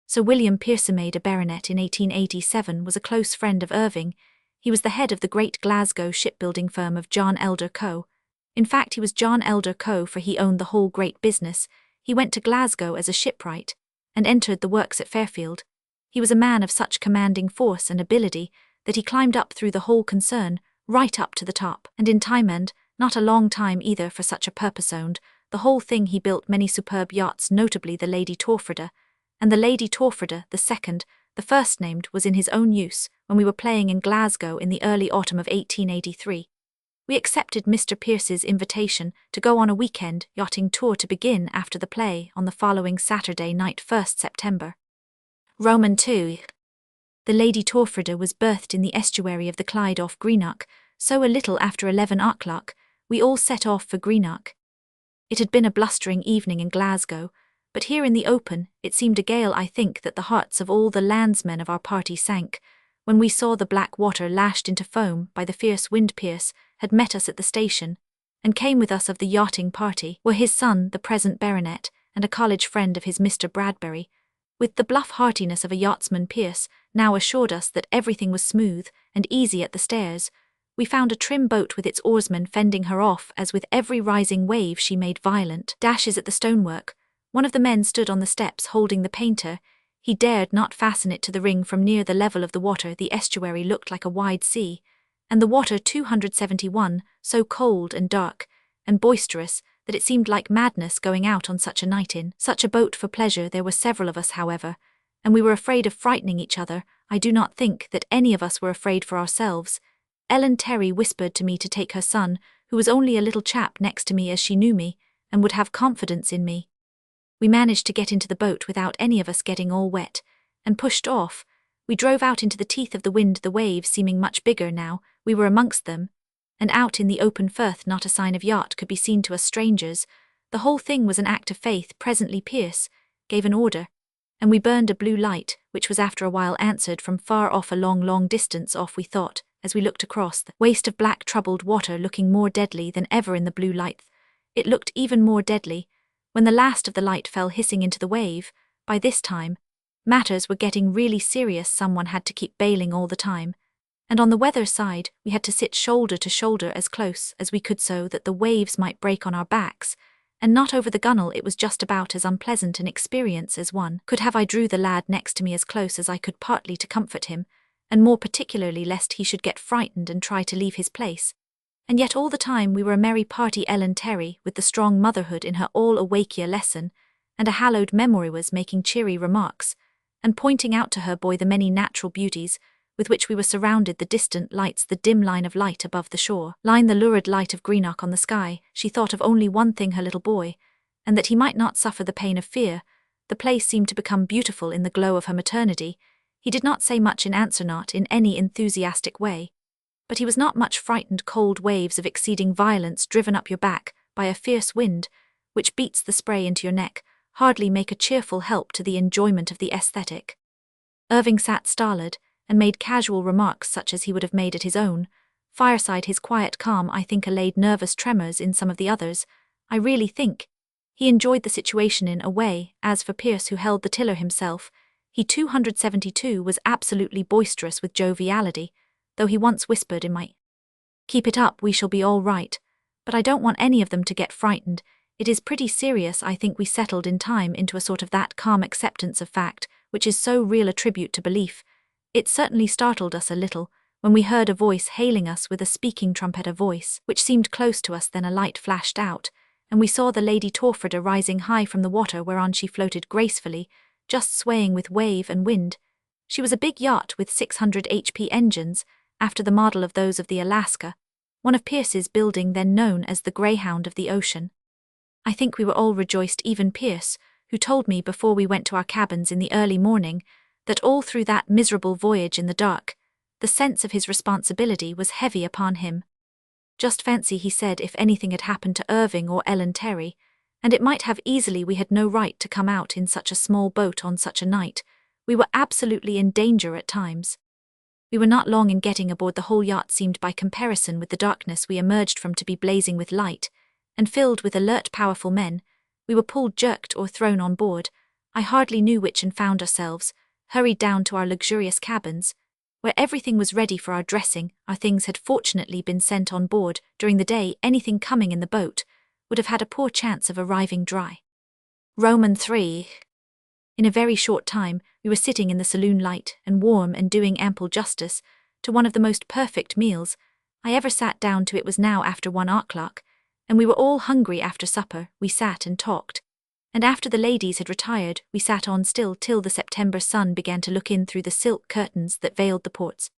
Speaker 1: Sir William Pearcemade, a baronet in 1887, was a close friend of Irving. He was the head of the great Glasgow shipbuilding firm of John Elder Co. In fact, he was John Elder Co., for he owned the whole great business. He went to Glasgow as a shipwright, and entered the works at Fairfield. He was a man of such commanding force and ability that he climbed up through the whole concern, right up to the top, and in time, and not a long time either for such a purpose, owned the whole thing. He built many superb yachts, notably the Lady Torfrida, and the Lady Torfrida, the second, the first named, was in his own use when we were playing in Glasgow in the early autumn of 1883. We accepted Mr. Pierce's invitation to go on a weekend yachting tour to begin after the play on the following Saturday night, 1st September. Roman 2. The Lady Torfrida was berthed in the estuary of the Clyde off Greenock. so a little after 11 o'clock, we all set off for Greenock. It had been a blustering evening in Glasgow, but here in the open, it seemed a gale. I think that the hearts of all the landsmen of our party sank, when we saw the black water lashed into foam by the fierce wind. Pierce had met us at the station, and came with us. Of the yachting party were his son, the present baronet, and a college friend of his, Mr. Bradbury. With the bluff heartiness of a yachtsman, Pierce now assured us that everything was smooth and easy at the stairs. We found a trim boat with its oarsmen fending her off as with every rising wave she made violent dashes at the stonework. One of the men stood on the steps holding the painter. He dared not fasten it to the ring from near the level of the water. The estuary looked like a wide sea, and the water 271, so cold and dark and boisterous that it seemed like madness going out on such a night in such a boat for pleasure. There were several of us, however, and we were afraid of frightening each other. I do not think that any of us were afraid for ourselves. Ellen Terry whispered to me to take her son, who was only a little chap, next to me, as she knew me and would have confidence in me. We managed to get into the boat without any of us getting all wet, and pushed off. We drove out into the teeth of the wind, the waves seeming much bigger now. We were amongst them, and out in the open Firth not a sign of yacht could be seen to us strangers. The whole thing was an act of faith. Presently Pierce gave an order, and we burned a blue light, which was after a while answered from far off, a long distance off, we thought, as we looked across the waste of black troubled water, looking more deadly than ever in the blue light. It looked even more deadly when the last of the light fell hissing into the wave. By this time, matters were getting really serious. Someone had to keep bailing all the time, and on the weather side we had to sit shoulder to shoulder as close as we could so that the waves might break on our backs, and not over the gunwale. It was just about as unpleasant an experience as one could have. I drew the lad next to me as close as I could, partly to comfort him, and more particularly lest he should get frightened and try to leave his place. And yet all the time we were a merry party. Ellen Terry, with the strong motherhood in her all-awakia lesson, and a hallowed memory, was making cheery remarks, and pointing out to her boy the many natural beauties with which we were surrounded, the distant lights, the dim line of light above the shore line, the lurid light of Greenock on the sky. She thought of only one thing, her little boy, and that he might not suffer the pain of fear. The place seemed to become beautiful in the glow of her maternity. He did not say much in answer, not in any enthusiastic way, but he was not much frightened. Cold waves of exceeding violence driven up your back by a fierce wind, which beats the spray into your neck, hardly make a cheerful help to the enjoyment of the aesthetic. Irving sat stolid, and made casual remarks such as he would have made at his own fireside. His quiet calm, I think, allayed nervous tremors in some of the others. I really think he enjoyed the situation in a way. As for Pierce, who held the tiller himself, he 272 was absolutely boisterous with joviality, though he once whispered in my "Keep it up, we shall be all right, but I don't want any of them to get frightened. It is pretty serious." I think we settled in time into a sort of that calm acceptance of fact which is so real a tribute to belief. It certainly startled us a little when we heard a voice hailing us with a speaking trumpet, a voice which seemed close to us. Then a light flashed out, and we saw the Lady Torfrida rising high from the water, whereon she floated gracefully, just swaying with wave and wind. She was a big yacht with 600 HP engines, after the model of those of the Alaska, one of Pierce's building, then known as the Greyhound of the Ocean. I think we were all rejoiced, even Pierce, who told me before we went to our cabins in the early morning that all through that miserable voyage in the dark, the sense of his responsibility was heavy upon him. Just fancy, he said, if anything had happened to Irving or Ellen Terry, and it might have easily, we had no right to come out in such a small boat on such a night. We were absolutely in danger at times. We were not long in getting aboard. The whole yacht seemed, by comparison with the darkness we emerged from, to be blazing with light, and filled with alert, powerful men. We were pulled, jerked, or thrown on board, I hardly knew which, and found ourselves hurried down to our luxurious cabins, where everything was ready for our dressing. Our things had fortunately been sent on board during the day. Anything coming in the boat would have had a poor chance of arriving dry. Roman 3. In a very short time, we were sitting in the saloon, light and warm, and doing ample justice to one of the most perfect meals I ever sat down to. It was now after 1 o'clock, and we were all hungry. After supper, we sat and talked, and after the ladies had retired, we sat on still till the September sun began to look in through the silk curtains that veiled the ports.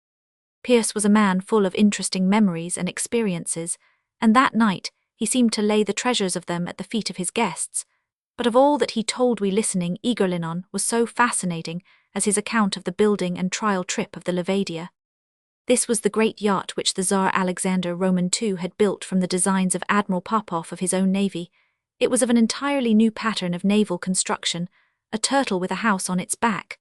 Speaker 1: Pierce was a man full of interesting memories and experiences, and that night he seemed to lay the treasures of them at the feet of his guests. But of all that he told, we, listening eagerly on, was so fascinating as his account of the building and trial trip of the Levadia. This was the great yacht which the Tsar Alexander Roman II had built from the designs of Admiral Popov of his own navy. It was of an entirely new pattern of naval construction, a turtle with a house on its back.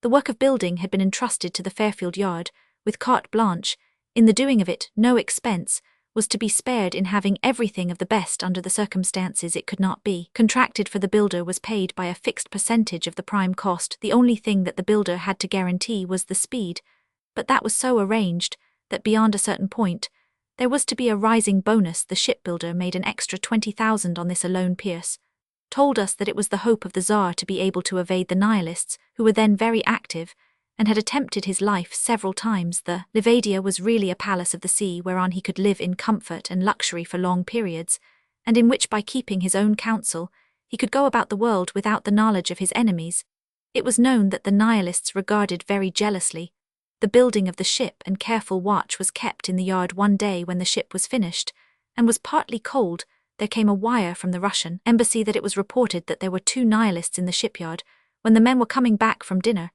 Speaker 1: The work of building had been entrusted to the Fairfield Yard, with carte blanche. In the doing of it, no expense was to be spared in having everything of the best under the circumstances. It could not be contracted, for the builder was paid by a fixed percentage of the prime cost. The only thing that the builder had to guarantee was the speed, but that was so arranged that beyond a certain point, there was to be a rising bonus. The shipbuilder made an extra 20,000 on this alone. Pierce told us that it was the hope of the Tsar to be able to evade the Nihilists, who were then very active, and had attempted his life several times. The Levadia was really a palace of the sea whereon he could live in comfort and luxury for long periods, and in which, by keeping his own counsel, he could go about the world without the knowledge of his enemies. It was known that the Nihilists regarded very jealously the building of the ship, and careful watch was kept in the yard. One day when the ship was finished, and was partly cold, there came a wire from the Russian embassy that it was reported that there were 2 Nihilists in the shipyard. When the men were coming back from dinner,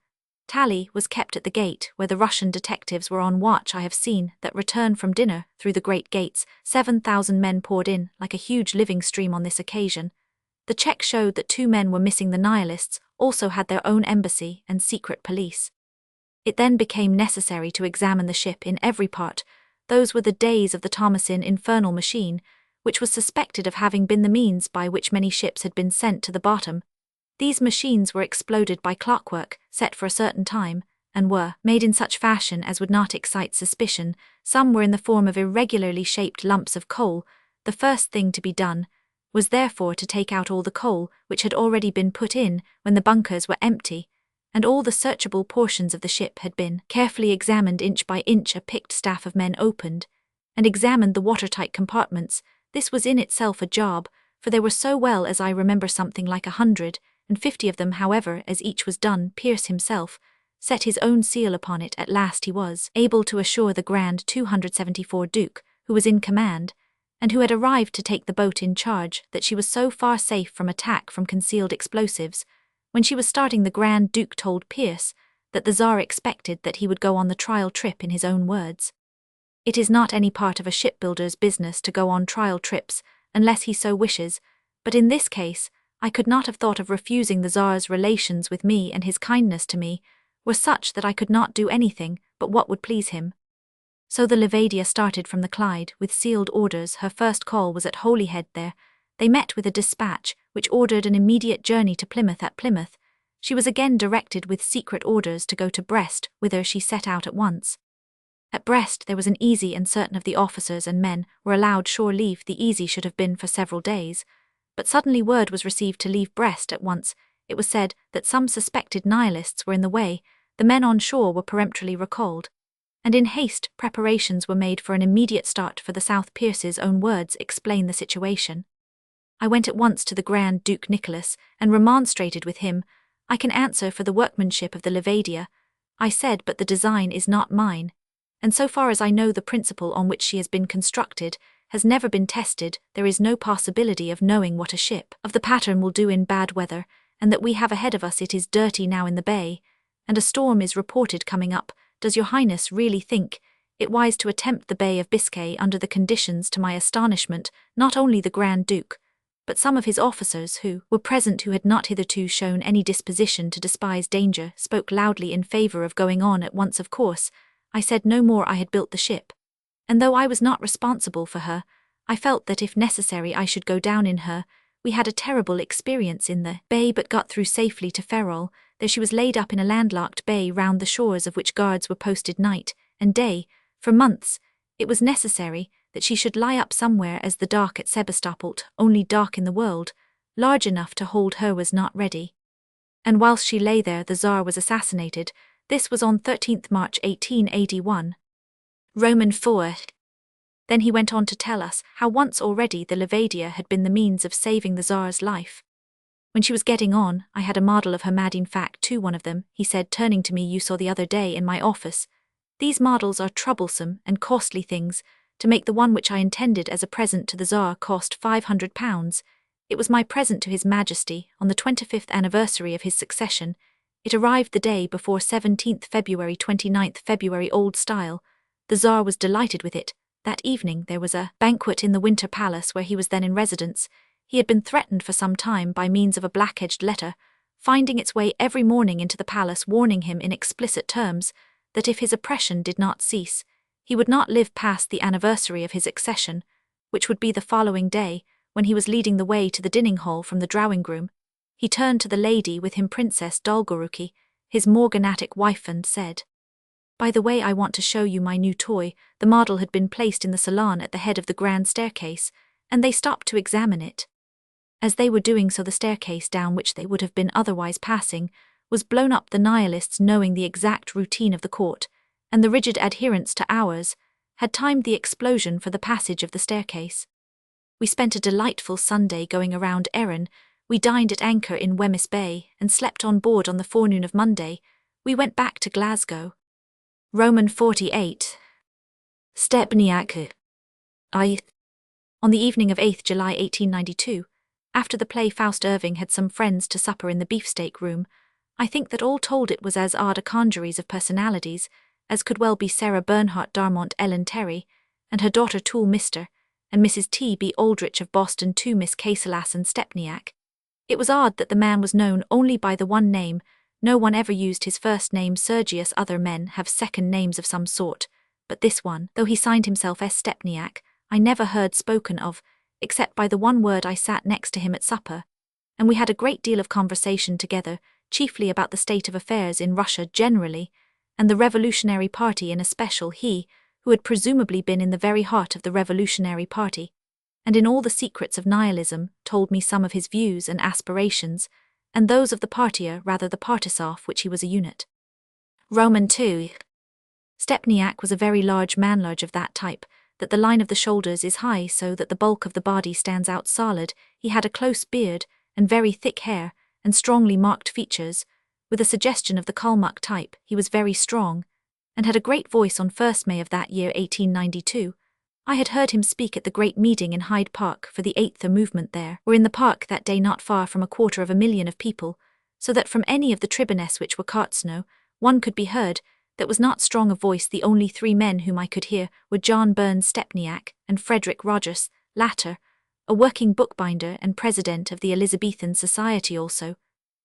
Speaker 1: tally was kept at the gate where the Russian detectives were on watch. I have seen that return from dinner through the great gates. 7,000 men poured in like a huge living stream on this occasion. The check showed that 2 men were missing. The Nihilists also had their own embassy and secret police. It then became necessary to examine the ship in every part. Those were the days of the Thomasin infernal machine, which was suspected of having been the means by which many ships had been sent to the bottom. These machines were exploded by clockwork, set for a certain time, and were made in such fashion as would not excite suspicion. Some were in the form of irregularly shaped lumps of coal. The first thing to be done was therefore to take out all the coal which had already been put in when the bunkers were empty, and all the searchable portions of the ship had been carefully examined inch by inch. A picked staff of men opened and examined the watertight compartments. This was in itself a job, for there were, so well as I remember, something like 150 of them. However, as each was done, Pierce himself set his own seal upon it. At last he was able to assure the Grand 274 Duke, who was in command, and who had arrived to take the boat in charge, that she was so far safe from attack from concealed explosives. When she was starting, the Grand Duke told Pierce that the Tsar expected that he would go on the trial trip. In his own words, "It is not any part of a shipbuilder's business to go on trial trips unless he so wishes, but in this case I could not have thought of refusing. The Tsar's relations with me and his kindness to me were such that I could not do anything but what would please him." So the Levadia started from the Clyde with sealed orders. Her first call was at Holyhead. There they met with a dispatch which ordered an immediate journey to Plymouth. At Plymouth she was again directed with secret orders to go to Brest, whither she set out at once. At Brest there was an easy, and certain of the officers and men were allowed shore leave. The easy should have been for several days, but suddenly word was received to leave Brest at once. It was said that some suspected Nihilists were in the way. The men on shore were peremptorily recalled, and in haste preparations were made for an immediate start for the south. Pierce's own words explain the situation. "I went at once to the Grand Duke Nicholas and remonstrated with him. I can answer for the workmanship of the Levadia," I said, "but the design is not mine, and so far as I know the principle on which she has been constructed has never been tested. There is no possibility of knowing what a ship of the pattern will do in bad weather, and that we have ahead of us. It is dirty now in the bay, and a storm is reported coming up. Does your Highness really think it wise to attempt the Bay of Biscay under the conditions?" To my astonishment, not only the Grand Duke, but some of his officers who were present, who had not hitherto shown any disposition to despise danger, spoke loudly in favor of going on at once. Of course, I said no more. I had built the ship, and though I was not responsible for her, I felt that if necessary I should go down in her. We had a terrible experience in the bay, but got through safely to Ferrol. There she was laid up in a landlocked bay, round the shores of which guards were posted night and day. For months it was necessary that she should lie up somewhere, as the dock at Sebastopol, only dock in the world large enough to hold her, was not ready. And whilst she lay there the Tsar was assassinated. This was on 13th March 1881. Roman 4. Then he went on to tell us how once already the Levadia had been the means of saving the Tsar's life. When she was getting on, I had a model of her mad. In fact, to one of them, he said, turning to me, "You saw the other day in my office. These models are troublesome and costly things. To make the one which I intended as a present to the Tsar cost £500. It was my present to His Majesty on the 25th anniversary of his succession. It arrived the day before 17th February, 29th February, old style. The Tsar was delighted with it. That evening there was a banquet in the Winter Palace where he was then in residence. He had been threatened for some time by means of a black-edged letter, finding its way every morning into the palace, warning him in explicit terms that if his oppression did not cease, he would not live past the anniversary of his accession, which would be the following day. When he was leading the way to the dining hall from the drawing-room, he turned to the lady with him, Princess Dolgoruki, his morganatic wife, and said, "By the way, I want to show you my new toy." The model had been placed in the salon at the head of the grand staircase, and they stopped to examine it. As they were doing so, the staircase down which they would have been otherwise passing was blown up. The nihilists, knowing the exact routine of the court, and the rigid adherence to hours, had timed the explosion for the passage of the staircase. We spent a delightful Sunday going around Erin. We dined at anchor in Wemyss Bay and slept on board on the forenoon of Monday. We went back to Glasgow. Roman 48. Stepniak. On the evening of 8th July 1892, after the play, Faust Irving had some friends to supper in the beefsteak room. I think that all told it was as odd a congeries of personalities as could well be Sarah Bernhardt Darmont, Ellen Terry, and her daughter Toole Mr., and Mrs. T.B. Aldrich of Boston, to Miss Caselas and Stepniak. It was odd that the man was known only by the one name. No one ever used his first name Sergius. Other men have second names of some sort, but this one, though he signed himself S. Stepniak, I never heard spoken of, except by the one word. I sat next to him at supper, and we had a great deal of conversation together, chiefly about the state of affairs in Russia generally, and the Revolutionary Party in especial. He, who had presumably been in the very heart of the Revolutionary Party, and in all the secrets of nihilism, told me some of his views and aspirations, and those of the party, or rather the partis of which he was a unit. Roman 2. Stepniak was a very large man, large of that type, that the line of the shoulders is high so that the bulk of the body stands out solid. He had a close beard, and very thick hair, and strongly marked features, with a suggestion of the Kalmuck type. He was very strong, and had a great voice. On 1st May of that year, 1892, I had heard him speak at the great meeting in Hyde Park for the 8th movement. There were in the park that day not far from 250,000 of people, so that from any of the tribunes which were cartsno, one could be heard that was not strong of voice. The only three men whom I could hear were John Burns Stepniak and Frederick Rogers, latter, a working bookbinder and president of the Elizabethan Society, also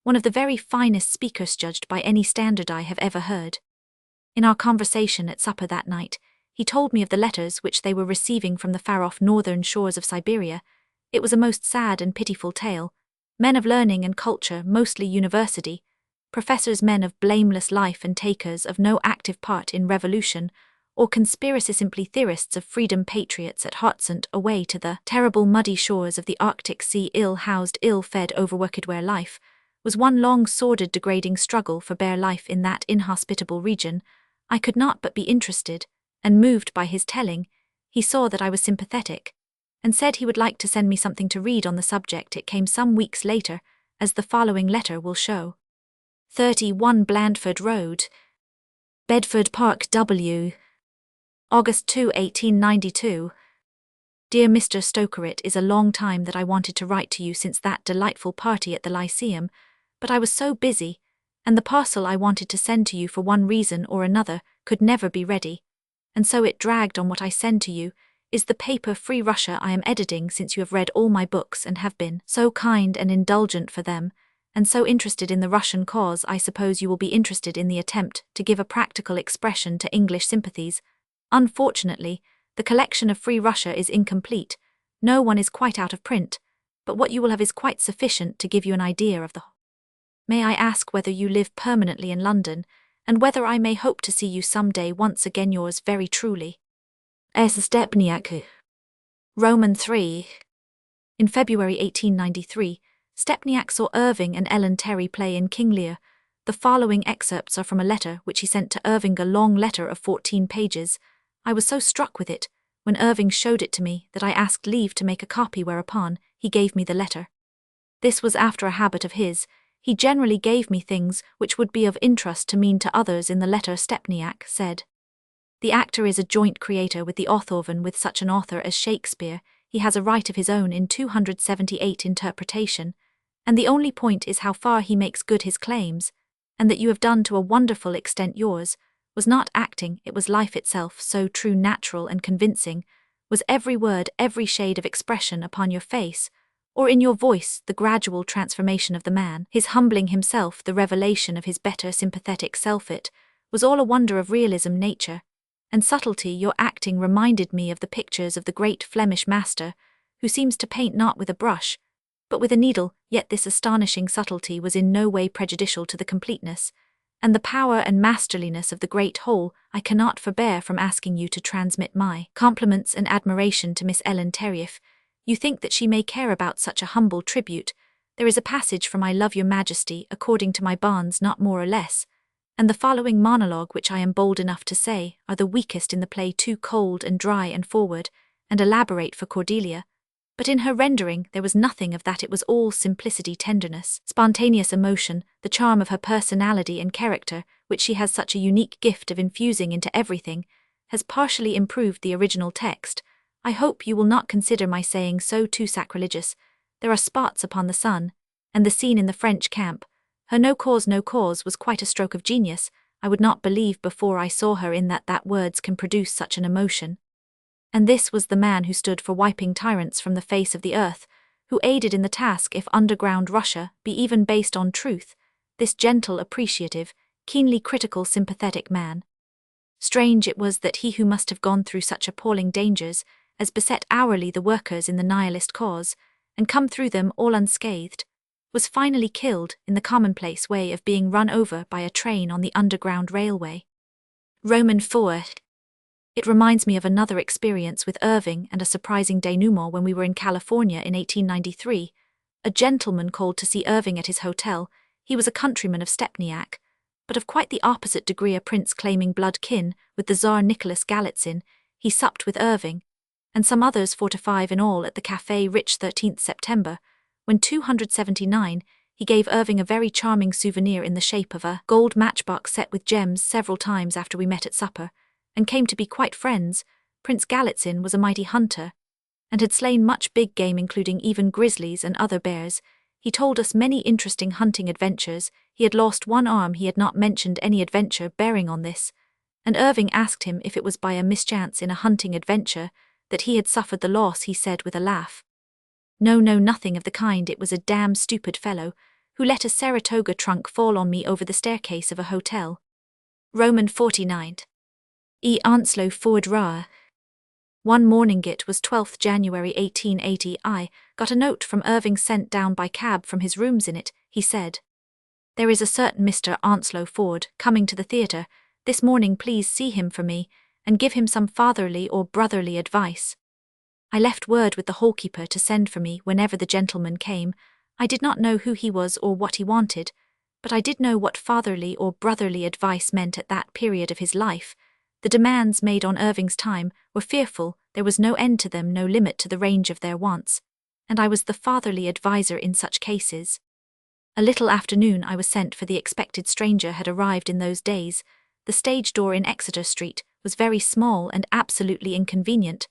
Speaker 1: one of the very finest speakers judged by any standard I have ever heard. In our conversation at supper that night, he told me of the letters which they were receiving from the far-off northern shores of Siberia. It was a most sad and pitiful tale. Men of learning and culture, mostly university, professors, men of blameless life and takers of no active part in revolution or conspiracy, simply theorists of freedom, patriots at heart, sent away to the terrible muddy shores of the Arctic Sea, ill-housed, ill-fed, overworked, where life was one long, sordid, degrading struggle for bare life in that inhospitable region. I could not but be interested, and moved by his telling. He saw that I was sympathetic, and said he would like to send me something to read on the subject. It came some weeks later, as the following letter will show. 31 Blandford Road, Bedford Park, W. August 2, 1892. Dear Mr. Stoker, it is a long time that I wanted to write to you since that delightful party at the Lyceum, but I was so busy, and the parcel I wanted to send to you for one reason or another could never be ready, and so it dragged on. What I send to you is the paper Free Russia I am editing, since you have read all my books and have been so kind and indulgent for them, and so interested in the Russian cause. I suppose you will be interested in the attempt to give a practical expression to English sympathies. Unfortunately, the collection of Free Russia is incomplete. No one is quite out of print, but what you will have is quite sufficient to give you an idea of the whole. May I ask whether you live permanently in London, and whether I may hope to see you some day? Once again, yours very truly, S. Stepniak. Roman 3. In February 1893, Stepniak saw Irving and Ellen Terry play in King Lear. The following excerpts are from a letter which he sent to Irving, a long letter of 14 pages. I was so struck with it, when Irving showed it to me, that I asked leave to make a copy, whereupon he gave me the letter. This was after a habit of his. He generally gave me things which would be of interest to me and to others. In the letter, Stepniak said, "The actor is a joint creator with the author, and with such an author as Shakespeare, he has a right of his own in 278 interpretation, and the only point is how far he makes good his claims, and that you have done to a wonderful extent yours, was not acting, it was life itself, so true, natural, and convincing, was every word, every shade of expression upon your face, or in your voice, the gradual transformation of the man, his humbling himself, the revelation of his better sympathetic self. It was all a wonder of realism, nature, and subtlety. Your acting reminded me of the pictures of the great Flemish master, who seems to paint not with a brush, but with a needle, yet this astonishing subtlety was in no way prejudicial to the completeness and the power and masterliness of the great whole. I cannot forbear from asking you to transmit my compliments and admiration to Miss Ellen Terry. If you think that she may care about such a humble tribute, there is a passage from I Love Your Majesty, according to my bonds, not more or less, and the following monologue, which I am bold enough to say are the weakest in the play, too cold and dry and forward and elaborate for Cordelia. But in her rendering there was nothing of that. It was all simplicity, tenderness, spontaneous emotion, the charm of her personality and character, which she has such a unique gift of infusing into everything, has partially improved the original text. I hope you will not consider my saying so too sacrilegious. There are spots upon the sun, and the scene in the French camp. Her no cause was quite a stroke of genius. I would not believe before I saw her in that words can produce such an emotion. And this was the man who stood for wiping tyrants from the face of the earth, who aided in the task if underground Russia be even based on truth, this gentle, appreciative, keenly critical, sympathetic man. Strange it was that he who must have gone through such appalling dangers as beset hourly the workers in the nihilist cause, and come through them all unscathed, was finally killed in the commonplace way of being run over by a train on the underground railway. Roman 4. It reminds me of another experience with Irving and a surprising denouement when we were in California in 1893. A gentleman called to see Irving at his hotel. He was a countryman of Stepniak, but of quite the opposite degree, a prince claiming blood kin with the Tsar Nicholas Galitzin. He supped with Irving, and some others, 4 to 5 in all, at the Café Rich 13th September, when 279, he gave Irving a very charming souvenir in the shape of a gold matchbox set with gems several times after we met at supper, and came to be quite friends. Prince Galitzin was a mighty hunter, and had slain much big game, including even grizzlies and other bears. He told us many interesting hunting adventures. He had lost one arm. He had not mentioned any adventure bearing on this, and Irving asked him if it was by a mischance in a hunting adventure that he had suffered the loss. He said with a laugh, No, nothing of the kind. It was a damn stupid fellow who let a Saratoga trunk fall on me over the staircase of a hotel. Roman 49. Onslow forward Ra. One morning, it was 12th January 1880, I got a note from Irving sent down by cab from his rooms. In it, he said, There is a certain Mr. Onslow Ford coming to the theatre this morning. Please see him for me, and give him some fatherly or brotherly advice. I left word with the hallkeeper to send for me whenever the gentleman came. I did not know who he was or what he wanted, but I did know what fatherly or brotherly advice meant at that period of his life. The demands made on Irving's time were fearful. There was no end to them, no limit to the range of their wants, and I was the fatherly adviser in such cases. A little after noon I was sent for. The expected stranger had arrived in those days. The stage door in Exeter Street was very small and absolutely inconvenient.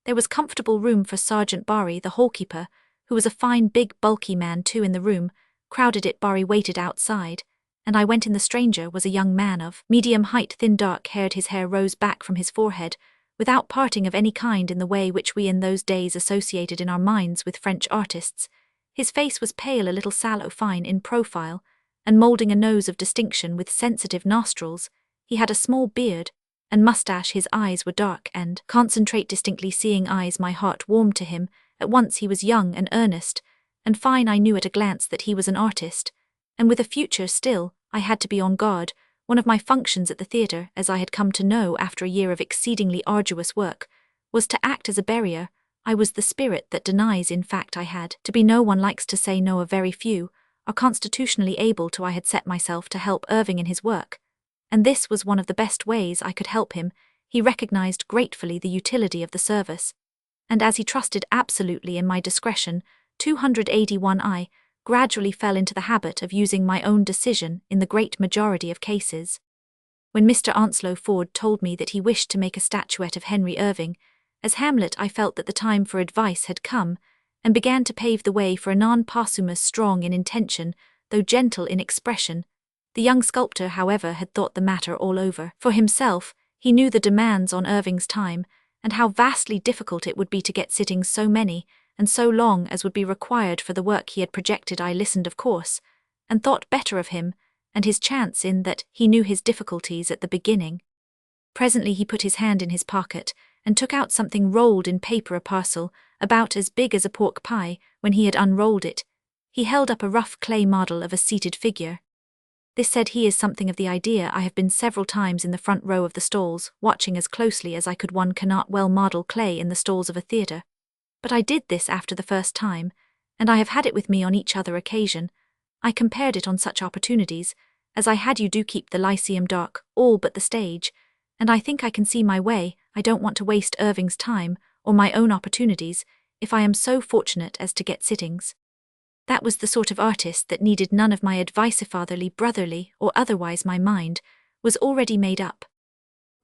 Speaker 1: There was comfortable room for Sergeant Barry, the hallkeeper, who was a fine big bulky man, 2 in the room. Crowded it. Barry waited outside, and I went in. The stranger was a young man of medium height, thin, dark-haired. His hair rose back from his forehead, without parting of any kind in the way which we in those days associated in our minds with French artists. His face was pale, a little sallow, fine in profile, and moulding a nose of distinction with sensitive nostrils. He had a small beard and moustache. His eyes were dark and concentrate, distinctly seeing eyes. My heart warmed to him. At once he was young and earnest and fine. I knew at a glance that he was an artist, and with a future. Still, I had to be on guard. One of my functions at the theatre, as I had come to know after a year of exceedingly arduous work, was to act as a barrier. I was the spirit that denies. In fact, I had to be. No one likes to say no. A very few are constitutionally able to. I had set myself to help Irving in his work, and this was one of the best ways I could help him. He recognized gratefully the utility of the service, and as he trusted absolutely in my discretion, 281, I gradually fell into the habit of using my own decision in the great majority of cases. When Mr. Onslow Ford told me that he wished to make a statuette of Henry Irving as Hamlet, I felt that the time for advice had come, and began to pave the way for a non-posthumous, strong in intention, though gentle in expression, The young sculptor, however, had thought the matter all over. For himself, he knew the demands on Irving's time, and how vastly difficult it would be to get sittings so many and so long as would be required for the work he had projected. I listened, of course, and thought better of him, and his chance in that he knew his difficulties at the beginning. Presently he put his hand in his pocket, and took out something rolled in paper, a parcel, about as big as a pork pie. When he had unrolled it, he held up a rough clay model of a seated figure. This, said he, is something of the idea. I have been several times in the front row of the stalls, watching as closely as I could. One cannot well model clay in the stalls of a theatre. But I did this after the first time, and I have had it with me on each other occasion. I compared it on such opportunities, as I had you do keep the Lyceum dark, all but the stage, and I think I can see my way. I don't want to waste Irving's time, or my own opportunities, if I am so fortunate as to get sittings. That was the sort of artist that needed none of my advice, fatherly, brotherly, or otherwise. My mind was already made up.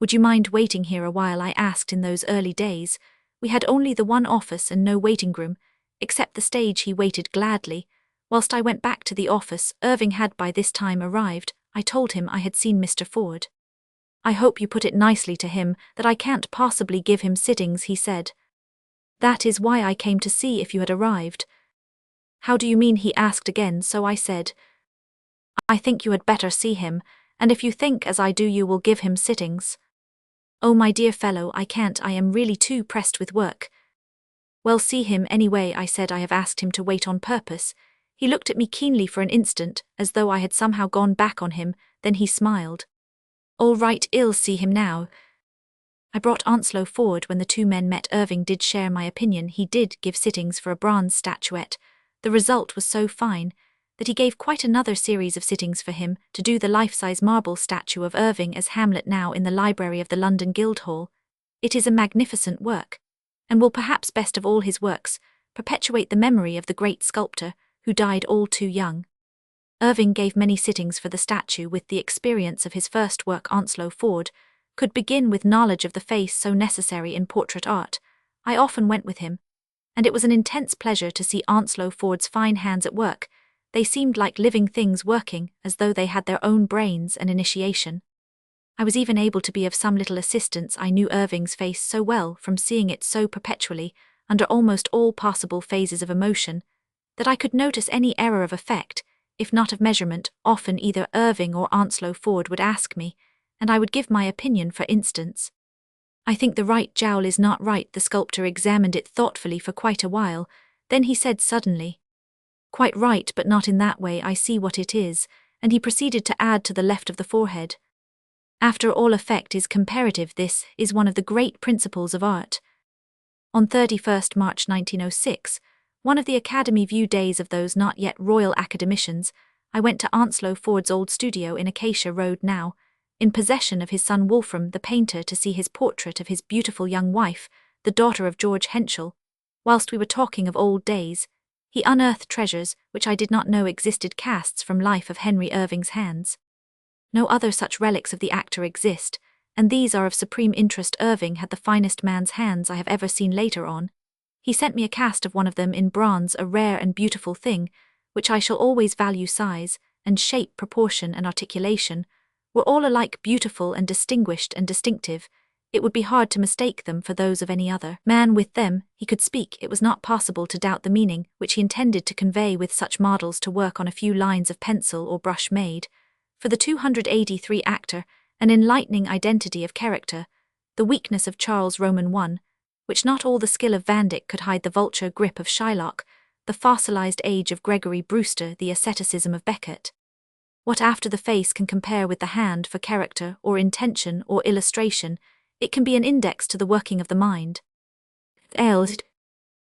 Speaker 1: Would you mind waiting here a while? I asked. In those early days, we had only the one office and no waiting room, except the stage. He waited gladly. Whilst I went back to the office, Irving had by this time arrived. I told him I had seen Mr. Ford. I hope you put it nicely to him that I can't possibly give him sittings, he said. That is why I came to see if you had arrived. How do you mean? He asked again. So I said, I think you had better see him, and if you think as I do you will give him sittings. Oh, my dear fellow, I can't. I am really too pressed with work. Well, see him anyway, I said. I have asked him to wait on purpose. He looked at me keenly for an instant, as though I had somehow gone back on him, then he smiled. All right, I'll see him now. I brought Onslow forward. When the two men met, Irving did share my opinion. He did give sittings for a bronze statuette. The result was so fine that he gave quite another series of sittings for him to do the life-size marble statue of Irving as Hamlet, now in the library of the London Guildhall. It is a magnificent work, and will perhaps, best of all his works, perpetuate the memory of the great sculptor who died all too young. Irving gave many sittings for the statue. With the experience of his first work, Onslow Ford could begin with knowledge of the face so necessary in portrait art. I often went with him, and it was an intense pleasure to see Onslow Ford's fine hands at work. They seemed like living things working, as though they had their own brains and initiation. I was even able to be of some little assistance. I knew Irving's face so well, from seeing it so perpetually, under almost all possible phases of emotion, that I could notice any error of effect, if not of measurement. Often either Irving or Onslow Ford would ask me, and I would give my opinion. For instance, I think the right jowl is not right. The sculptor examined it thoughtfully for quite a while, then he said suddenly, quite right, but not in that way. I see what it is, and he proceeded to add, to the left of the forehead. After all, effect is comparative. This is one of the great principles of art. On 31st March 1906, one of the Academy View days of those not yet Royal Academicians, I went to Onslow Ford's old studio in Acacia Road, now in possession of his son Wolfram the painter, to see his portrait of his beautiful young wife, the daughter of George Henschel. Whilst we were talking of old days, he unearthed treasures which I did not know existed, casts from life of Henry Irving's hands. No other such relics of the actor exist, and these are of supreme interest. Irving had the finest man's hands I have ever seen. Later on, he sent me a cast of one of them in bronze, a rare and beautiful thing, which I shall always value. Size and shape, proportion and articulation were all alike beautiful and distinguished and distinctive. It would be hard to mistake them for those of any other man. With them he could speak. It was not possible to doubt the meaning which he intended to convey. With such models to work on, a few lines of pencil or brush made, for the 283 actor, an enlightening identity of character, the weakness of Charles Roman I, which not all the skill of Van Dyck could hide, the vulture grip of Shylock, the fossilized age of Gregory Brewster, the asceticism of Beckett. What after the face can compare with the hand for character or intention or illustration? It can be an index to the working of the mind.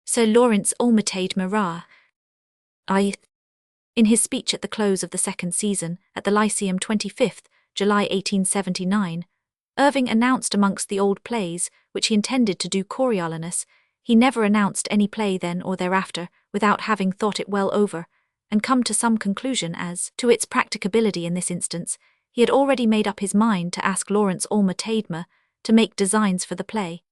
Speaker 1: Sir Lawrence Olmsted Marat. In his speech at the close of the second season, at the Lyceum 25th July 1879, Irving announced amongst the old plays, which he intended to do, Coriolanus. He never announced any play then or thereafter, without having thought it well over, and come to some conclusion as to its practicability. In this instance, he had already made up his mind to ask Lawrence Olmsted to make designs for the play,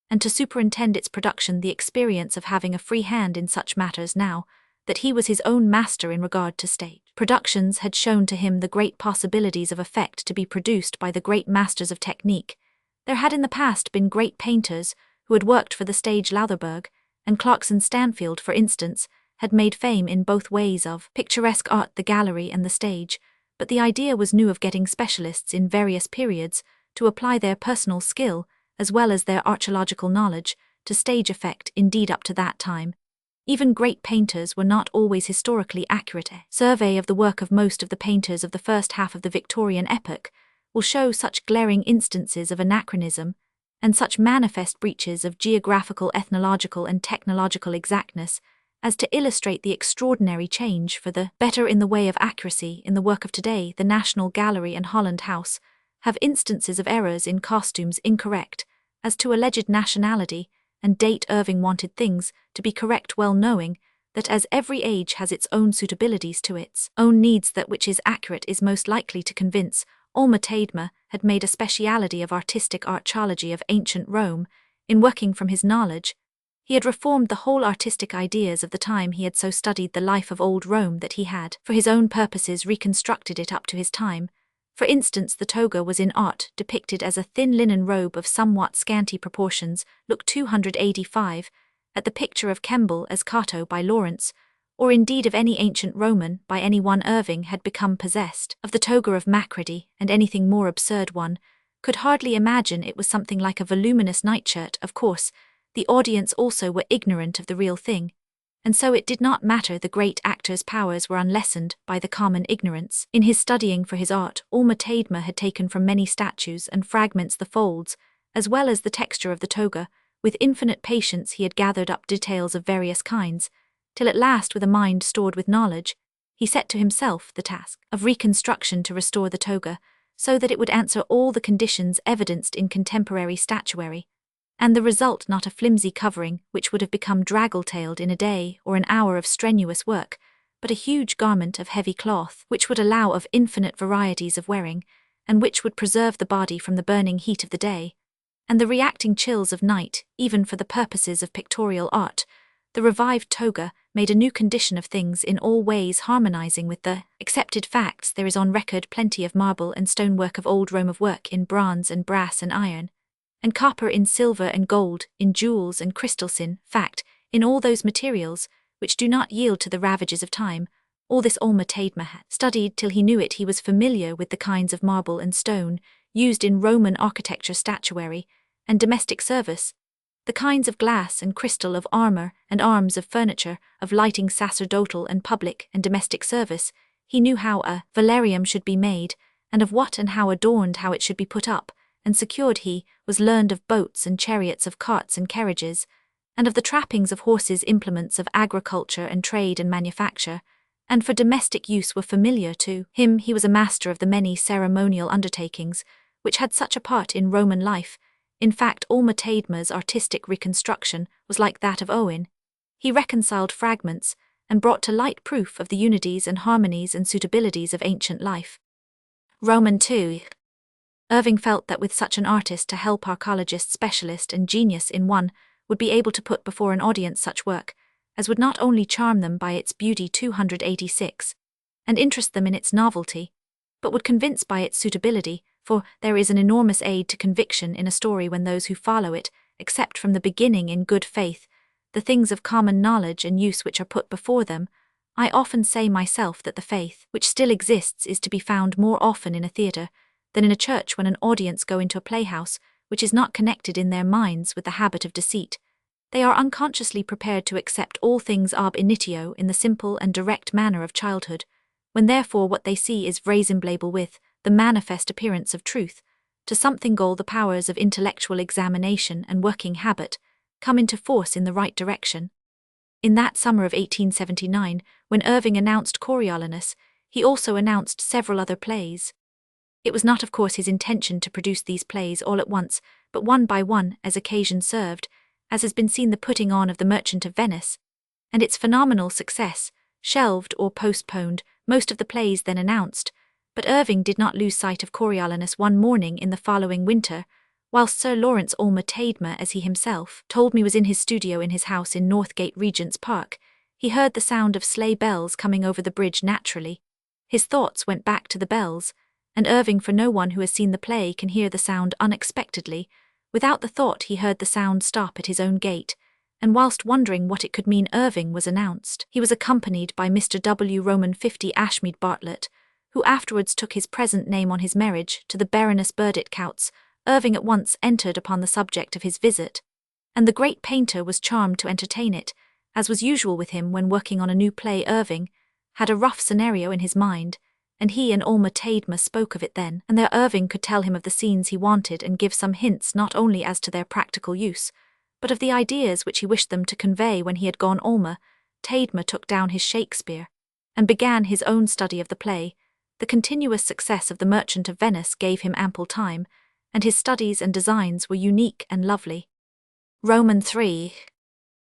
Speaker 1: and to superintend its production. The experience of having a free hand in such matters, now that he was his own master in regard to stage productions had shown to him the great possibilities of effect to be produced by the great masters of technique. There had in the past been great painters who had worked for the stage Lowtherberg, and Clarkson Stanfield, for instance, had made fame in both ways of picturesque art, the gallery and the stage, but the idea was new of getting specialists in various periods to apply their personal skill, as well as their archaeological knowledge, to stage effect. Indeed, up to that time, even great painters were not always historically accurate. A survey of the work of most of the painters of the first half of the Victorian epoch will show such glaring instances of anachronism and such manifest breaches of geographical, ethnological and technological exactness as to illustrate the extraordinary change for the better in the way of accuracy in the work of today. The National Gallery and Holland House have instances of errors in costumes incorrect as to alleged nationality and date. Irving wanted things to be correct, well knowing that as every age has its own suitabilities to its own needs, that which is accurate is most likely to convince. Alma Tadema had made a speciality of artistic archaeology of ancient Rome. In working from his knowledge, he had reformed the whole artistic ideas of the time. He had so studied the life of old Rome that he had, for his own purposes, reconstructed it up to his time. For instance, the toga was in art depicted as a thin linen robe of somewhat scanty proportions, look 285, at the picture of Kemble as Cato by Lawrence, or indeed of any ancient Roman by any one. Irving had become possessed of the toga of Macready, and anything more absurd one could hardly imagine. It was something like a voluminous nightshirt. Of course, the audience also were ignorant of the real thing, and so it did not matter. The great actor's powers were unlessened by the common ignorance. In his studying for his art, Alma Tadema had taken from many statues and fragments the folds, as well as the texture of the toga. With infinite patience he had gathered up details of various kinds, till at last, with a mind stored with knowledge, he set to himself the task of reconstruction to restore the toga, so that it would answer all the conditions evidenced in contemporary statuary, and the result not a flimsy covering which would have become draggle-tailed in a day or an hour of strenuous work, but a huge garment of heavy cloth which would allow of infinite varieties of wearing, and which would preserve the body from the burning heat of the day and the reacting chills of night. Even for the purposes of pictorial art, the revived toga made a new condition of things, in all ways harmonizing with the accepted facts. There is on record plenty of marble and stonework of old Rome, of work in bronze and brass and iron, and copper, in silver and gold, in jewels and crystals, in fact, in all those materials which do not yield to the ravages of time. All this Alma Tadema had studied till he knew it. He was familiar with the kinds of marble and stone used in Roman architecture, statuary, and domestic service, the kinds of glass and crystal of armor and arms, of furniture, of lighting, sacerdotal and public and domestic service. He knew how a velarium should be made, and of what and how adorned, how it should be put up and secured. He was learned of boats and chariots, of carts and carriages, and of the trappings of horses. Implements of agriculture and trade and manufacture, and for domestic use, were familiar to him. He was a master of the many ceremonial undertakings which had such a part in Roman life. In fact, Alma Tadema's artistic reconstruction was like that of Owen. He reconciled fragments and brought to light proof of the unities and harmonies and suitabilities of ancient life. Roman 2. Irving felt that with such an artist to help, archaeologist, specialist and genius in one would be able to put before an audience such work as would not only charm them by its beauty 286 and interest them in its novelty, but would convince by its suitability. For there is an enormous aid to conviction in a story when those who follow it accept from the beginning in good faith the things of common knowledge and use which are put before them. I often say myself that the faith which still exists is to be found more often in a theatre than in a church. When an audience go into a playhouse which is not connected in their minds with the habit of deceit, they are unconsciously prepared to accept all things ab initio in the simple and direct manner of childhood. When therefore what they see is vraisemblable with the manifest appearance of truth, to something goal the powers of intellectual examination and working habit come into force in the right direction. In that summer of 1879, when Irving announced Coriolanus, he also announced several other plays. It was not, of course, his intention to produce these plays all at once, but one by one, as occasion served, as has been seen the putting on of The Merchant of Venice, and its phenomenal success, shelved or postponed most of the plays then announced. But Irving did not lose sight of Coriolanus. One morning in the following winter, whilst Sir Lawrence Alma Tadema, as he himself told me, was in his studio in his house in Northgate Regent's Park, he heard the sound of sleigh bells coming over the bridge. Naturally, His thoughts went back to the bells, and Irving, for no one who has seen the play can hear the sound unexpectedly. Without the thought, he heard the sound stop at his own gate, and whilst wondering what it could mean, Irving was announced. He was accompanied by Mr. W. Roman 50 Ashmead Bartlett, who afterwards took his present name on his marriage to the Baroness Burdett Coutts. Irving at once entered upon the subject of his visit, and the great painter was charmed to entertain it. As was usual with him when working on a new play, Irving had a rough scenario in his mind, and he and Alma Tadema spoke of it then and there. Irving could tell him of the scenes he wanted and give some hints not only as to their practical use, but of the ideas which he wished them to convey. When he had gone, Alma Tadema took down his Shakespeare and began his own study of the play. The continuous success of The Merchant of Venice gave him ample time, and his studies and designs were unique and lovely. Roman 3.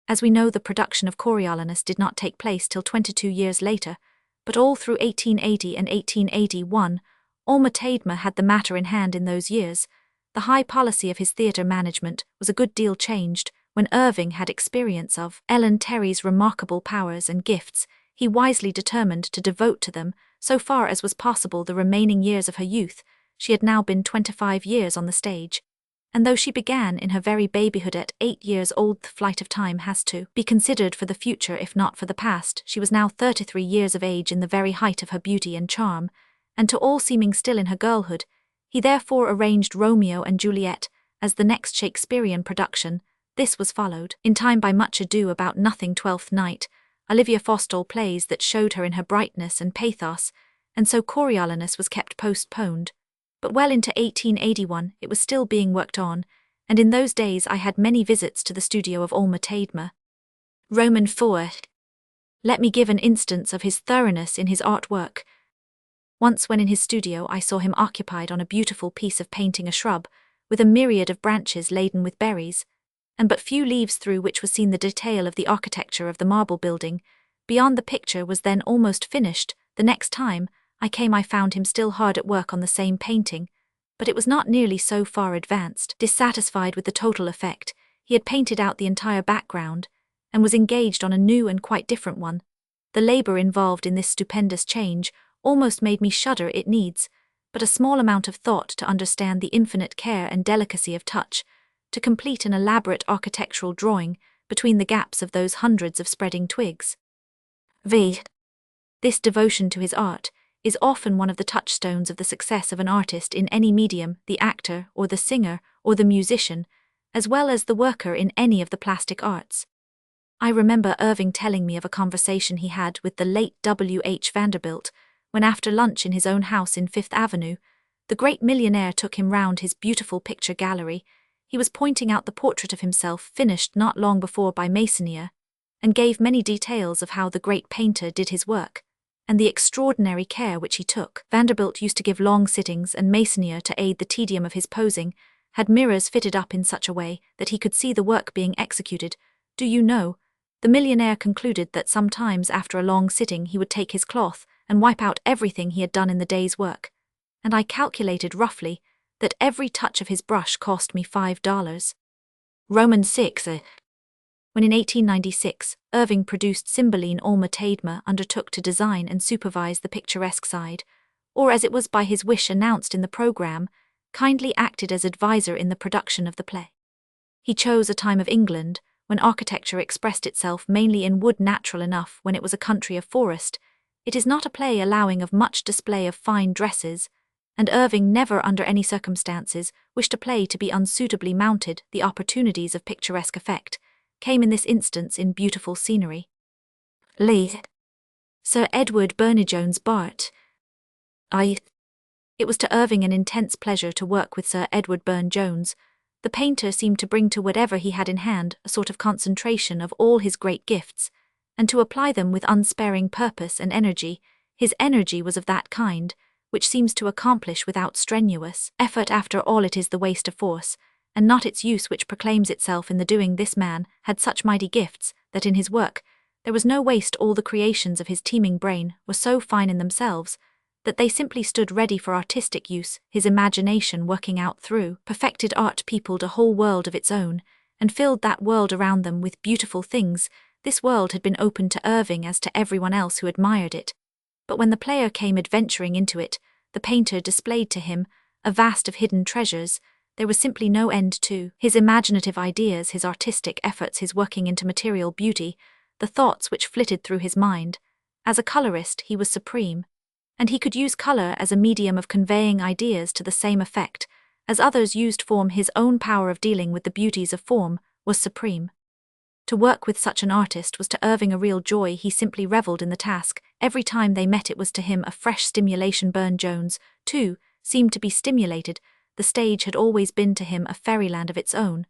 Speaker 1: As we know, the production of Coriolanus did not take place till 22 years later, but all through 1880 and 1881, Alma Tadema had the matter in hand. In those years, the high policy of his theatre management was a good deal changed. When Irving had experience of Ellen Terry's remarkable powers and gifts, he wisely determined to devote to them, so far as was possible, the remaining years of her youth. She had now been 25 years on the stage, and though she began in her very babyhood at 8 years old, the flight of time has to be considered for the future if not for the past. She was now 33 years of age, in the very height of her beauty and charm, and to all seeming still in her girlhood. He therefore arranged Romeo and Juliet as the next Shakespearean production. This was followed in time by Much Ado About Nothing, Twelfth Night, Olivia Forstall plays that showed her in her brightness and pathos, and so Coriolanus was kept postponed. But well into 1881 it was still being worked on, and in those days I had many visits to the studio of Alma Tadema. Roman 4. Let me give an instance of his thoroughness in his artwork. Once when in his studio I saw him occupied on a beautiful piece of painting a shrub, with a myriad of branches laden with berries, and but few leaves, through which was seen the detail of the architecture of the marble building. Beyond the picture was then almost finished. The next time I came I found him still hard at work on the same painting, but it was not nearly so far advanced. Dissatisfied with the total effect, he had painted out the entire background, and was engaged on a new and quite different one. The labour involved in this stupendous change almost made me shudder. It needs but a small amount of thought to understand the infinite care and delicacy of touch, to complete an elaborate architectural drawing between the gaps of those hundreds of spreading twigs. This devotion to his art is often one of the touchstones of the success of an artist in any medium, the actor or the singer or the musician, as well as the worker in any of the plastic arts. I remember Irving telling me of a conversation he had with the late W. H. Vanderbilt, when after lunch in his own house in Fifth Avenue, the great millionaire took him round his beautiful picture gallery. He was pointing out the portrait of himself finished not long before by Masonier, and gave many details of how the great painter did his work, and the extraordinary care which he took. Vanderbilt used to give long sittings, and Masonier, to aid the tedium of his posing, had mirrors fitted up in such a way that he could see the work being executed. Do you know, the millionaire concluded that sometimes after a long sitting he would take his cloth and wipe out everything he had done in the day's work, and I calculated roughly that every touch of his brush cost me $5. Roman 6. When in 1896 Irving produced Cymbeline, Alma Tadema undertook to design and supervise the picturesque side, or as it was by his wish announced in the programme, kindly acted as advisor in the production of the play. He chose a time of England when architecture expressed itself mainly in wood, natural enough when it was a country of forest. It is not a play allowing of much display of fine dresses, and Irving never under any circumstances wished a play to be unsuitably mounted. The opportunities of picturesque effect came in this instance in beautiful scenery. Sir Edward Burne-Jones, Bart. It was to Irving an intense pleasure to work with Sir Edward Burne-Jones. The painter seemed to bring to whatever he had in hand a sort of concentration of all his great gifts, and to apply them with unsparing purpose and energy. His energy was of that kind which seems to accomplish without strenuous effort. After all, it is the waste of force, and not its use, which proclaims itself in the doing. This man had such mighty gifts that in his work there was no waste. All the creations of his teeming brain were so fine in themselves that they simply stood ready for artistic use. His imagination, working out through perfected art, peopled a whole world of its own, and filled that world around them with beautiful things. This world had been opened to Irving as to everyone else who admired it. But when the player came adventuring into it, the painter displayed to him a vast of hidden treasures. There was simply no end to his imaginative ideas, his artistic efforts, his working into material beauty, the thoughts which flitted through his mind. As a colorist, he was supreme, and he could use color as a medium of conveying ideas to the same effect as others used form. His own power of dealing with the beauties of form was supreme. To work with such an artist was to Irving a real joy. He simply reveled in the task. Every time they met, it was to him a fresh stimulation. Burne-Jones, too, seemed to be stimulated. The stage had always been to him a fairyland of its own,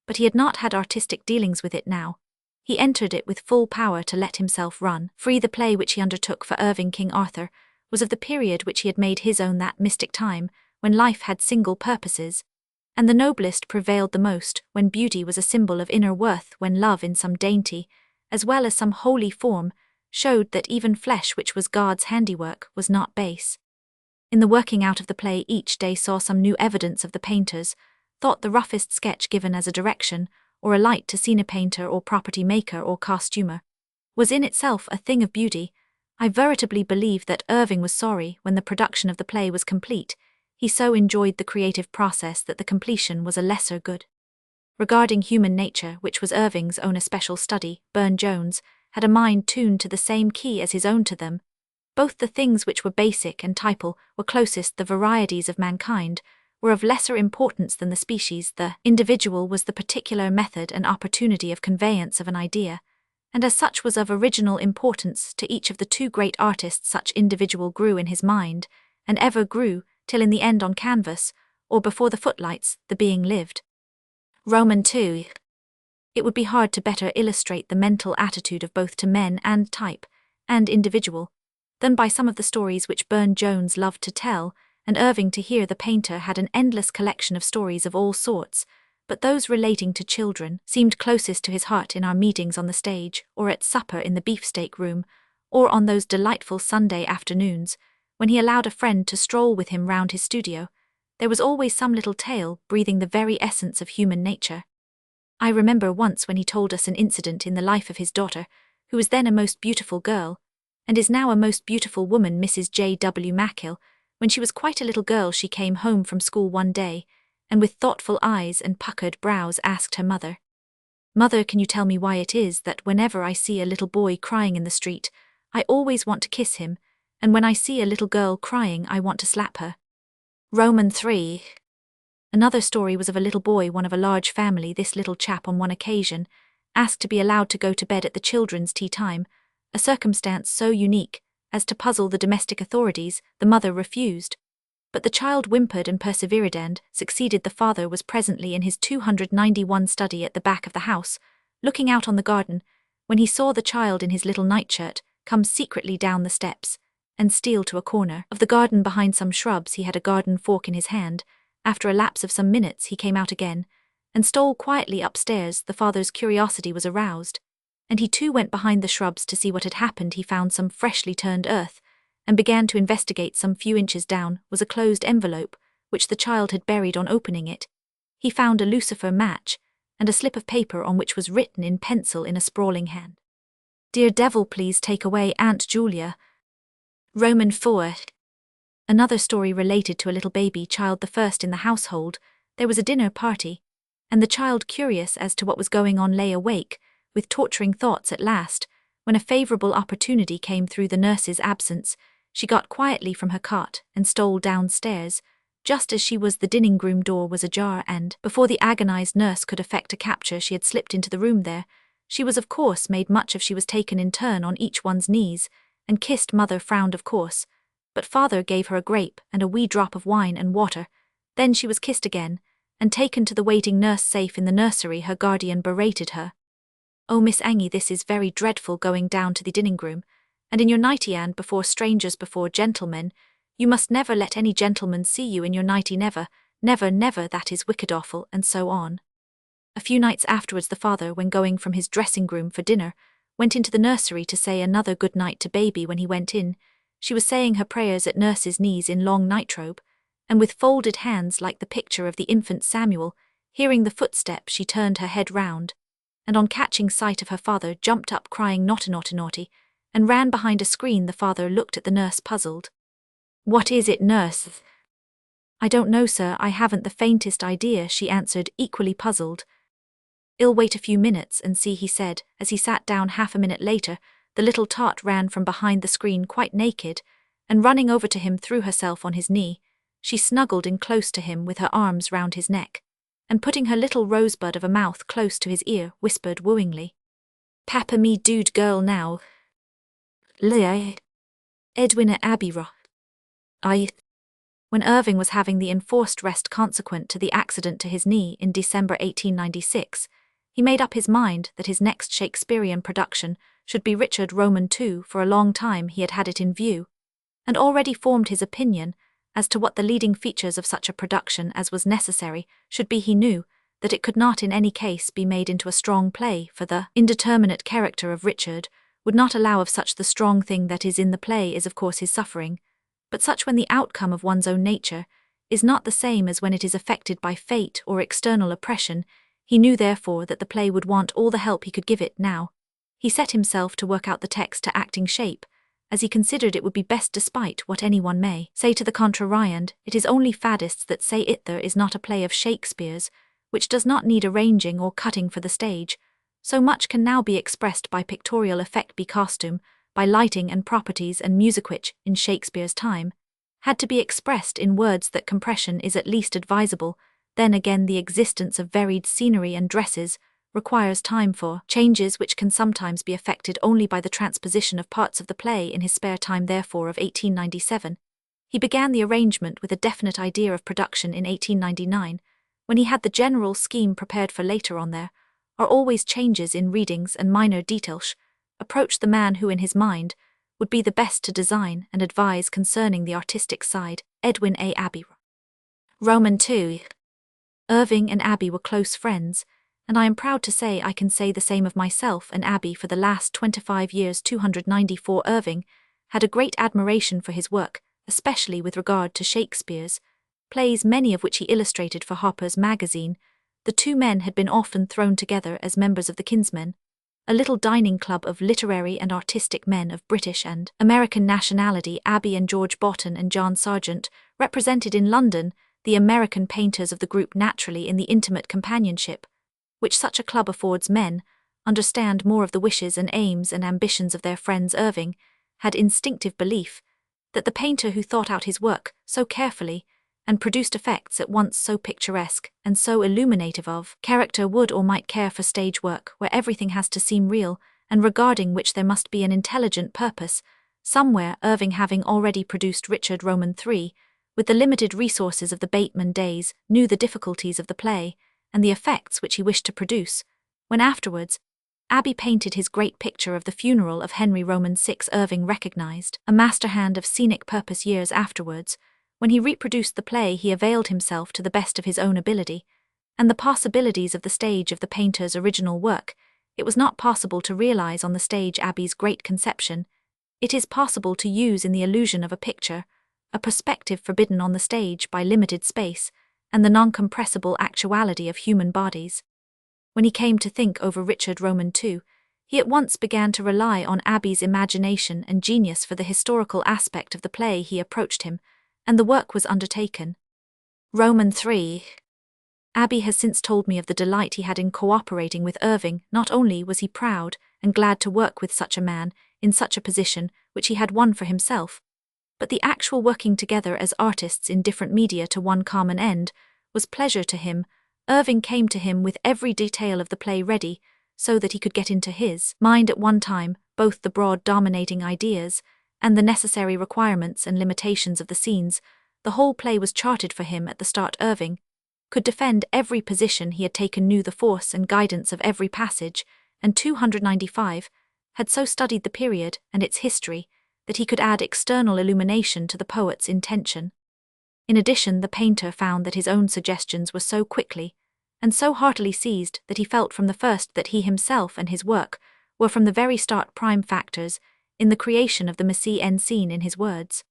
Speaker 1: but he had not had artistic dealings with it now. He entered it with full power to let himself run free. The play which he undertook for Irving, King Arthur, was of the period which he had made his own, that mystic time when life had single purposes, and the noblest prevailed the most, when beauty was a symbol of inner worth, when love in some dainty, as well as some holy form, showed that even flesh which was God's handiwork was not base. In the working out of the play, each day saw some new evidence of the painter's thought. The roughest sketch given as a direction, or a light to scene, a painter or property maker or costumer, was in itself a thing of beauty. I veritably believe that Irving was sorry when the production of the play was complete. He so enjoyed the creative process that the completion was a lesser good. Regarding human nature, which was Irving's own especial study, Burne-Jones had a mind tuned to the same key as his own to them. Both the things which were basic and typal were closest. The varieties of mankind were of lesser importance than the species. The individual was the particular method and opportunity of conveyance of an idea, and as such was of original importance to each of the two great artists. Such individual grew in his mind, and ever grew, till in the end on canvas, or before the footlights, the being lived. Roman 2. It would be hard to better illustrate the mental attitude of both to men and type, and individual, than by some of the stories which Burne-Jones loved to tell, and Irving to hear. The painter had an endless collection of stories of all sorts, but those relating to children seemed closest to his heart. In our meetings on the stage, or at supper in the beefsteak room, or on those delightful Sunday afternoons, when he allowed a friend to stroll with him round his studio, there was always some little tale breathing the very essence of human nature. I remember once when he told us an incident in the life of his daughter, who was then a most beautiful girl, and is now a most beautiful woman, Mrs. J.W. Mackhill. When she was quite a little girl, she came home from school one day, and with thoughtful eyes and puckered brows asked her mother, "Mother, can you tell me why it is that whenever I see a little boy crying in the street, I always want to kiss him, and when I see a little girl crying I want to slap her?" Roman 3. Another story was of a little boy, one of a large family. This little chap on one occasion asked to be allowed to go to bed at the children's tea time, a circumstance so unique as to puzzle the domestic authorities. The mother refused, but the child whimpered and persevered and succeeded. The father was presently in his 291 study at the back of the house, looking out on the garden, when he saw the child in his little nightshirt come secretly down the steps and steal to a corner of the garden behind some shrubs. He had a garden fork in his hand. After a lapse of some minutes he came out again, and stole quietly upstairs. The father's curiosity was aroused, and he too went behind the shrubs to see what had happened. He found some freshly turned earth, and began to investigate. Some few inches down was a closed envelope, which the child had buried. On opening it, he found a lucifer match, and a slip of paper on which was written in pencil in a sprawling hand, "Dear devil, please take away Aunt Julia." Roman 4. Another story related to a little baby child, the first in the household. There was a dinner party, and the child, curious as to what was going on, lay awake with torturing thoughts. At last, when a favorable opportunity came through the nurse's absence, she got quietly from her cot and stole downstairs, just as she was. The dining-room door was ajar, and, before the agonized nurse could effect a capture, she had slipped into the room. There she was, of course, made much of. She was taken in turn on each one's knees and kissed. Mother frowned, of course, but father gave her a grape and a wee drop of wine and water. Then she was kissed again, and taken to the waiting nurse. Safe in the nursery, her guardian berated her. "Oh, Miss Angie, this is very dreadful, going down to the dining-room, and in your nighty, and before strangers, before gentlemen. You must never let any gentleman see you in your nighty, never, never, never, that is wicked awful," and so on. A few nights afterwards the father, when going from his dressing-room for dinner, went into the nursery to say another good night to baby. When he went in, she was saying her prayers at nurse's knees in long nightrobe, and with folded hands like the picture of the infant Samuel. Hearing the footstep, she turned her head round, and on catching sight of her father, jumped up crying, "Naughty, naughty, naughty," and ran behind a screen. The father looked at the nurse, puzzled. "What is it, nurse?" "I don't know, sir, I haven't the faintest idea," she answered, equally puzzled. "I'll wait a few minutes and see," he said, as he sat down. Half a minute later, the little tot ran from behind the screen quite naked, and running over to him threw herself on his knee. She snuggled in close to him with her arms round his neck, and putting her little rosebud of a mouth close to his ear, whispered wooingly, "Papa me dude girl now. Lea. Edwin at Abbeyro. I." When Irving was having the enforced rest consequent to the accident to his knee in December 1896, he made up his mind that his next Shakespearean production should be Richard Roman II. For a long time he had had it in view, and already formed his opinion as to what the leading features of such a production as was necessary should be. He knew that it could not in any case be made into a strong play, for the indeterminate character of Richard would not allow of such. The strong thing that is in the play is of course his suffering, but such when the outcome of one's own nature is not the same as when it is affected by fate or external oppression. He knew therefore that the play would want all the help he could give it. Now he set himself to work out the text to acting shape, as he considered it would be best, despite what anyone may say to the contrary, and it is only faddists that say it. There is not a play of Shakespeare's which does not need arranging or cutting for the stage. So much can now be expressed by pictorial effect, by costume, by lighting and properties and music, which, in Shakespeare's time, had to be expressed in words. That compression is at least advisable. Then again, the existence of varied scenery and dresses requires time for changes which can sometimes be effected only by the transposition of parts of the play. In his spare time, therefore, of 1897, he began the arrangement with a definite idea of production. In 1899, when he had the general scheme prepared for later on, there are always changes in readings and minor details, approached the man who in his mind would be the best to design and advise concerning the artistic side, Edwin A. Abbey. Roman II. Irving and Abbey were close friends, and I am proud to say I can say the same of myself and Abbey. For the last 25 years, 294, Irving had a great admiration for his work, especially with regard to Shakespeare's plays, many of which he illustrated for Harper's Magazine. The two men had been often thrown together as members of the Kinsmen, a little dining club of literary and artistic men of British and American nationality. Abbey and George Botton and John Sargent represented in London the American painters of the group. Naturally, in the intimate companionship which such a club affords, men understand more of the wishes and aims and ambitions of their friends. Irving had instinctive belief that the painter who thought out his work so carefully and produced effects at once so picturesque and so illuminative of character would or might care for stage work where everything has to seem real, and regarding which there must be an intelligent purpose somewhere. Irving, having already produced Richard Roman III with the limited resources of the Bateman days, knew the difficulties of the play and the effects which he wished to produce. When afterwards Abbey painted his great picture of the funeral of Henry Roman VI, Irving recognized a masterhand of scenic purpose. Years afterwards, when he reproduced the play, he availed himself to the best of his own ability and the possibilities of the stage of the painter's original work. It was not possible to realize on the stage Abbey's great conception. It is possible to use in the illusion of a picture a perspective forbidden on the stage by limited space and the non-compressible actuality of human bodies. When he came to think over Richard Roman II, he at once began to rely on Abbey's imagination and genius for the historical aspect of the play. He approached him, and the work was undertaken. Roman III. Abbey has since told me of the delight he had in cooperating with Irving. Not only was he proud and glad to work with such a man in such a position which he had won for himself, but the actual working together as artists in different media to one common end was pleasure to him. Irving came to him with every detail of the play ready, so that he could get into his mind at one time both the broad dominating ideas and the necessary requirements and limitations of the scenes. The whole play was charted for him at the start. Irving could defend every position he had taken, knew the force and guidance of every passage, and 295 had so studied the period and its history that he could add external illumination to the poet's intention. In addition, the painter found that his own suggestions were so quickly and so heartily seized that he felt from the first that he himself and his work were from the very start prime factors in the creation of the mise-en scene. In his words,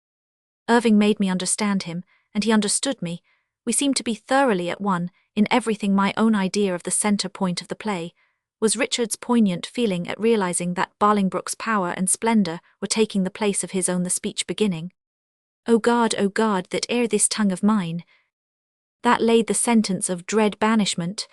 Speaker 1: Irving made me understand him, and he understood me. We seemed to be thoroughly at one in everything. My own idea of the center point of the play was Richard's poignant feeling at realizing that Bolingbroke's power and splendor were taking the place of his own. The speech beginning, O God, that ere this tongue of mine," that laid the sentence of dread banishment.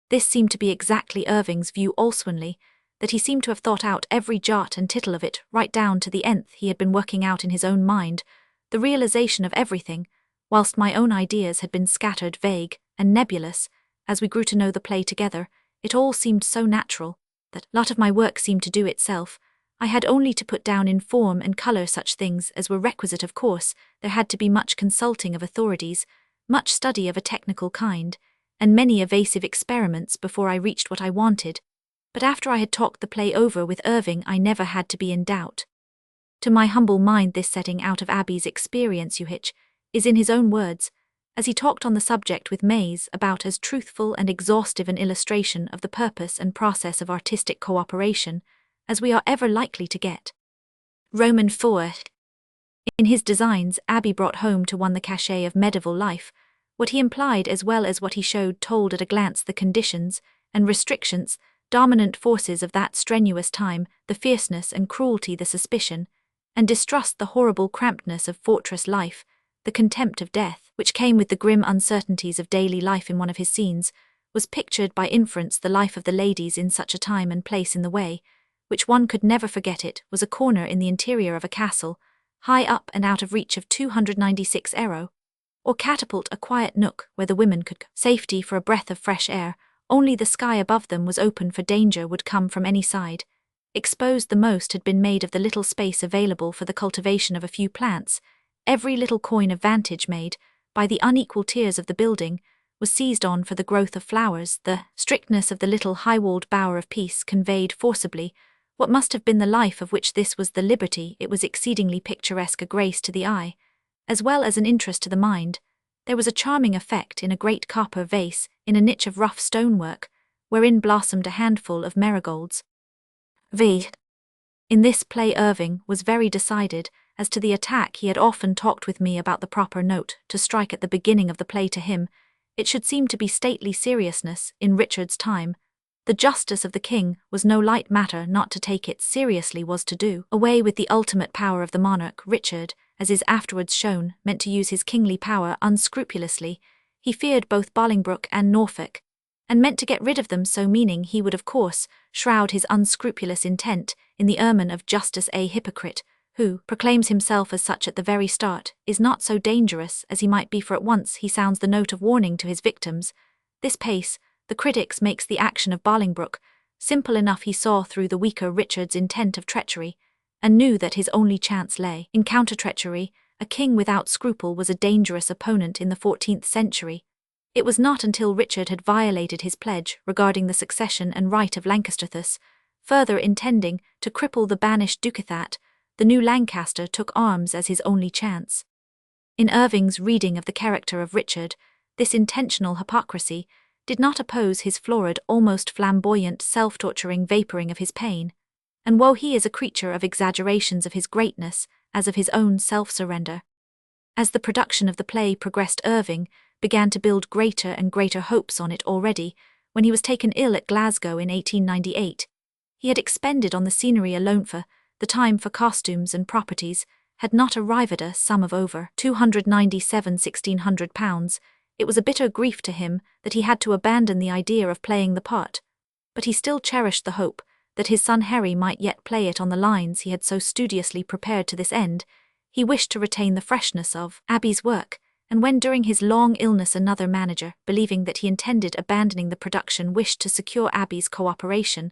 Speaker 1: This seemed to be exactly Irving's view also, that he seemed to have thought out every jot and tittle of it, right down to the nth. He had been working out in his own mind the realization of everything, whilst my own ideas had been scattered, vague, and nebulous. As we grew to know the play together, it all seemed so natural, that lot of my work seemed to do itself. I had only to put down in form and colour such things as were requisite. Of course, there had to be much consulting of authorities, much study of a technical kind, and many evasive experiments before I reached what I wanted. But after I had talked the play over with Irving, I never had to be in doubt. To my humble mind, this setting out of Abby's experience is, in his own words, as he talked on the subject with Mays, about as truthful and exhaustive an illustration of the purpose and process of artistic cooperation as we are ever likely to get. Roman 4. In his designs, Abbey brought home to one the cachet of medieval life. What he implied as well as what he showed told at a glance the conditions and restrictions, dominant forces of that strenuous time, the fierceness and cruelty, the suspicion and distrust, the horrible crampedness of fortress life, the contempt of death, which came with the grim uncertainties of daily life. In one of his scenes was pictured by inference the life of the ladies in such a time and place. In the way, which one could never forget, it was a corner in the interior of a castle, high up and out of reach of 296 arrow, or catapult, a quiet nook where the women could safety for a breath of fresh air. Only the sky above them was open, for danger would come from any side. Exposed the most had been made of the little space available for the cultivation of a few plants. Every little coign of vantage made by the unequal tiers of the building was seized on for the growth of flowers. The strictness of the little high-walled bower of peace conveyed forcibly what must have been the life of which this was the liberty. It was exceedingly picturesque, a grace to the eye, as well as an interest to the mind. There was a charming effect in a great copper vase in a niche of rough stonework, wherein blossomed a handful of marigolds. In this play Irving was very decided as to the attack. He had often talked with me about the proper note to strike at the beginning of the play. To him, it should seem to be stately seriousness. In Richard's time, the justice of the king was no light matter. Not to take it seriously was to do away with the ultimate power of the monarch. Richard, as is afterwards shown, meant to use his kingly power unscrupulously. He feared both Bolingbroke and Norfolk, and meant to get rid of them, so meaning he would of course shroud his unscrupulous intent in the ermine of justice. A hypocrite, who proclaims himself as such at the very start, is not so dangerous as he might be, for at once he sounds the note of warning to his victims. This pace, the critics, makes the action of Bolingbroke simple enough. He saw through the weaker Richard's intent of treachery, and knew that his only chance lay in counter-treachery. A king without scruple was a dangerous opponent in the 14th century. It was not until Richard had violated his pledge regarding the succession and right of Lancaster, thus further intending to cripple the banished Duke, that the new Lancaster took arms as his only chance. In Irving's reading of the character of Richard, this intentional hypocrisy did not oppose his florid, almost flamboyant, self-torturing vapouring of his pain. And woe, he is a creature of exaggerations of his greatness, as of his own self-surrender. As the production of the play progressed, Irving began to build greater and greater hopes on it. Already, when he was taken ill at Glasgow in 1898, he had expended on the scenery alone for the time, for costumes and properties, had not arrived at a sum of over £297,600. It was a bitter grief to him that he had to abandon the idea of playing the part, but he still cherished the hope that his son Harry might yet play it on the lines he had so studiously prepared. To this end, he wished to retain the freshness of Abbey's work, and when during his long illness another manager, believing that he intended abandoning the production, wished to secure Abbey's cooperation,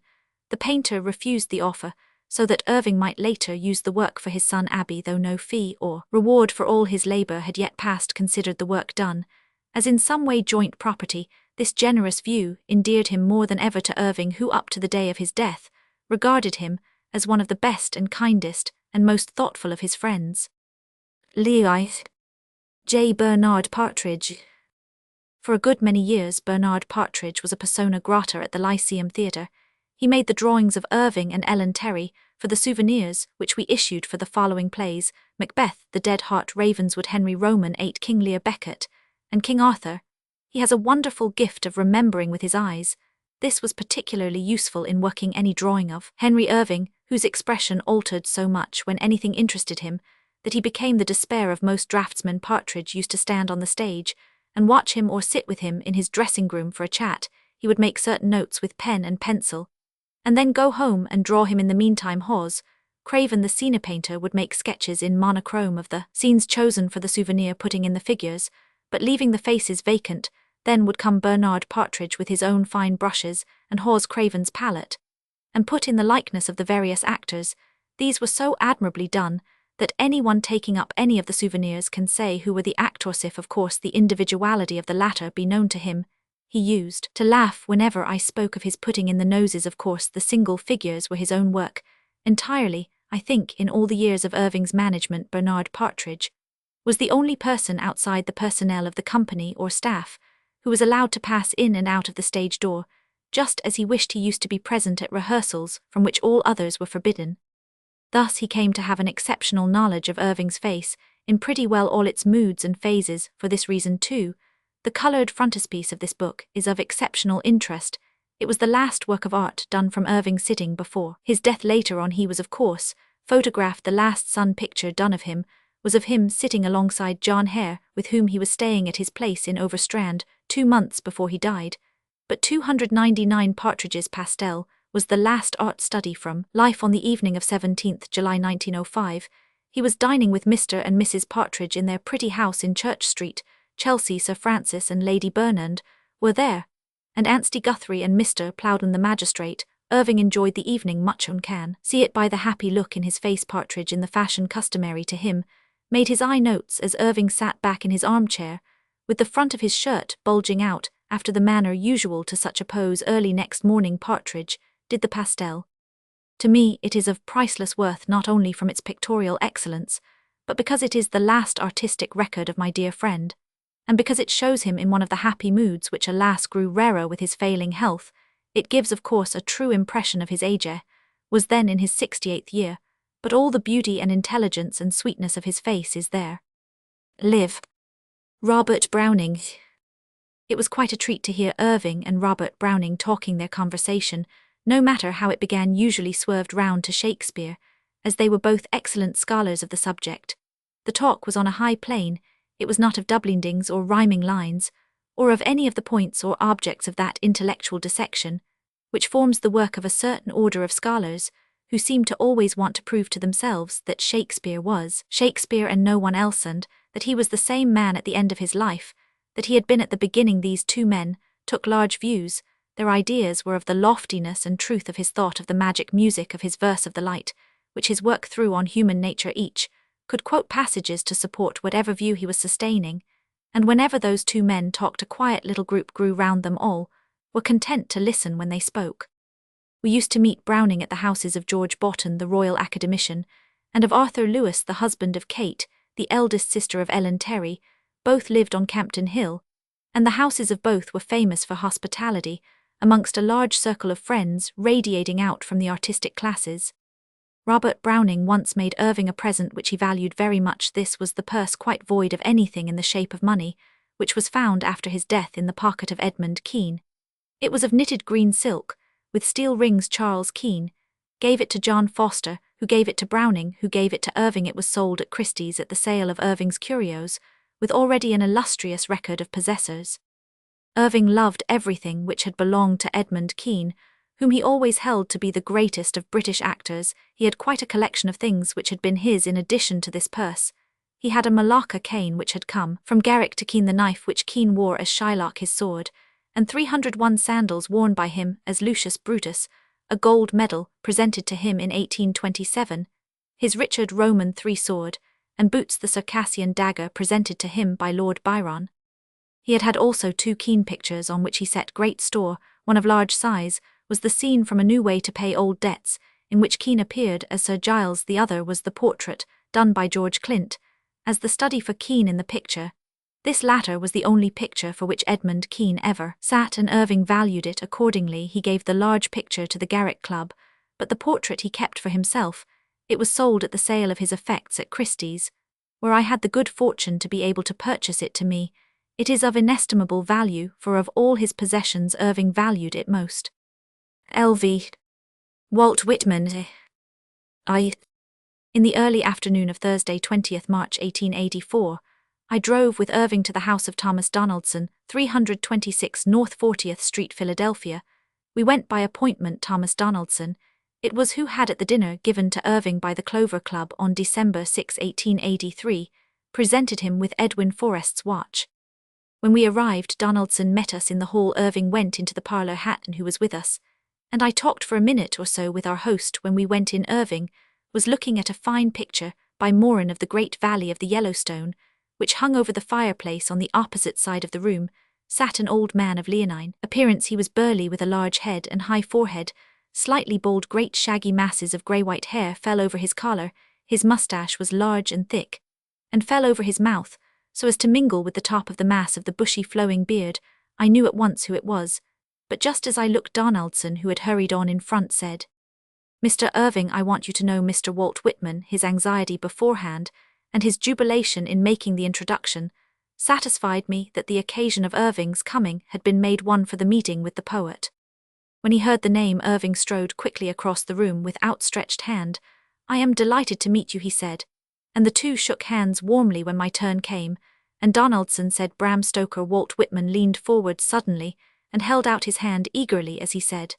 Speaker 1: the painter refused the offer, so that Irving might later use the work for his son Abbey, though no fee or reward for all his labour had yet passed. Considered the work done as in some way joint property, this generous view endeared him more than ever to Irving, who up to the day of his death regarded him as one of the best and kindest and most thoughtful of his friends. Lewis J. Bernard Partridge. For a good many years Bernard Partridge was a persona grata at the Lyceum Theatre. He made the drawings of Irving and Ellen Terry for the souvenirs which we issued for the following plays: Macbeth, The Dead Heart, Ravenswood, Henry Roman 8, King Lear, Becket, and King Arthur. He has a wonderful gift of remembering with his eyes. This was particularly useful in working any drawing of Henry Irving, whose expression altered so much when anything interested him, that he became the despair of most draftsmen. Partridge used to stand on the stage and watch him or sit with him in his dressing room for a chat. He would make certain notes with pen and pencil, and then go home and draw him in the meantime. Hawes Craven, the scene painter, would make sketches in monochrome of the scenes chosen for the souvenir, putting in the figures, but leaving the faces vacant. Then would come Bernard Partridge with his own fine brushes and Hawes Craven's palette, and put in the likeness of the various actors. These were so admirably done that anyone taking up any of the souvenirs can say who were the actors, if of course the individuality of the latter be known to him. He used to laugh whenever I spoke of his putting in the noses. Of course the single figures were his own work entirely. I think in all the years of Irving's management Bernard Partridge was the only person outside the personnel of the company or staff who was allowed to pass in and out of the stage door, just as he wished. He used to be present at rehearsals from which all others were forbidden. Thus he came to have an exceptional knowledge of Irving's face, in pretty well all its moods and phases. For this reason too, the coloured frontispiece of this book is of exceptional interest. It was the last work of art done from Irving sitting before his death. Later on he was of course photographed. The last sun picture done of him was of him sitting alongside John Hare, with whom he was staying at his place in Overstrand 2 months before he died. But 299 Partridge's pastel was the last art study from life. On the evening of 17th July 1905, he was dining with Mr. and Mrs. Partridge in their pretty house in Church Street, Chelsea. Sir Francis and Lady Burnand were there, and Anstey Guthrie and Mr. Plowden the magistrate. Irving enjoyed the evening much. One can see it by the happy look in his face. Partridge, in the fashion customary to him, made his eye notes as Irving sat back in his armchair, with the front of his shirt bulging out, after the manner usual to such a pose. Early next morning Partridge did the pastel. To me it is of priceless worth, not only from its pictorial excellence, but because it is the last artistic record of my dear friend, and because it shows him in one of the happy moods which alas grew rarer with his failing health. It gives of course a true impression of his age. Was then in his 68th year, but all the beauty and intelligence and sweetness of his face is there. Live. Robert Browning. It was quite a treat to hear Irving and Robert Browning talking. Their conversation, no matter how it began, usually swerved round to Shakespeare, as they were both excellent scholars of the subject. The talk was on a high plane. It was not of doublendings or rhyming lines, or of any of the points or objects of that intellectual dissection which forms the work of a certain order of scholars who seem to always want to prove to themselves that Shakespeare was Shakespeare and no one else, and that he was the same man at the end of his life that he had been at the beginning. These two men took large views. Their ideas were of the loftiness and truth of his thought, of the magic music of his verse, of the light which his work threw on human nature. Each could quote passages to support whatever view he was sustaining, and whenever those two men talked a quiet little group grew round them. All were content to listen when they spoke. We used to meet Browning at the houses of George Botton, the Royal Academician, and of Arthur Lewis, the husband of Kate, the eldest sister of Ellen Terry. Both lived on Campden Hill, and the houses of both were famous for hospitality, amongst a large circle of friends radiating out from the artistic classes. Robert Browning once made Irving a present which he valued very much. This was the purse, quite void of anything in the shape of money, which was found after his death in the pocket of Edmund Kean. It was of knitted green silk, with steel rings. Charles Kean gave it to John Foster, who gave it to Browning, who gave it to Irving. It was sold at Christie's at the sale of Irving's curios, with already an illustrious record of possessors. Irving loved everything which had belonged to Edmund Kean, whom he always held to be the greatest of British actors. He had quite a collection of things which had been his in addition to this purse. He had a Malacca cane which had come from Garrick to Kean, the knife which Kean wore as Shylock his sword, and 301 sandals worn by him as Lucius Brutus, a gold medal presented to him in 1827, his Richard Roman III sword, and boots, the Circassian dagger presented to him by Lord Byron. He had also 2 Kean pictures on which he set great store. One of large size was the scene from A New Way to Pay Old Debts, in which Kean appeared as Sir Giles. The other was the portrait, done by George Clint, as the study for Kean in the picture. This latter was the only picture for which Edmund Kean ever sat, and Irving valued it accordingly. He gave the large picture to the Garrick Club, but the portrait he kept for himself. It was sold at the sale of his effects at Christie's, where I had the good fortune to be able to purchase it to me. It is of inestimable value, for of all his possessions Irving valued it most. L.V. Walt Whitman. In the early afternoon of Thursday, 20th March 1884, I drove with Irving to the house of Thomas Donaldson, 326 North 40th Street, Philadelphia. We went by appointment. Thomas Donaldson, it was who had at the dinner given to Irving by the Clover Club on December 6, 1883, presented him with Edwin Forrest's watch. When we arrived, Donaldson met us in the hall. Irving went into the parlor. Hatton, who was with us, and I talked for a minute or so with our host. When we went in, Irving was looking at a fine picture by Moran of the Great Valley of the Yellowstone, which hung over the fireplace. On the opposite side of the room sat an old man of leonine appearance. He was burly, with a large head and high forehead, slightly bald. Great shaggy masses of grey-white hair fell over his collar. His moustache was large and thick, and fell over his mouth, so as to mingle with the top of the mass of the bushy flowing beard. I knew at once who it was, but just as I looked, Donaldson, who had hurried on in front, said, "Mr. Irving, I want you to know Mr. Walt Whitman." His anxiety beforehand, and his jubilation in making the introduction, satisfied me that the occasion of Irving's coming had been made one for the meeting with the poet. When he heard the name, Irving strode quickly across the room with outstretched hand. "I am delighted to meet you," he said, and the two shook hands warmly. When my turn came, and Donaldson said Bram Stoker, Walt Whitman leaned forward suddenly and held out his hand eagerly as he said,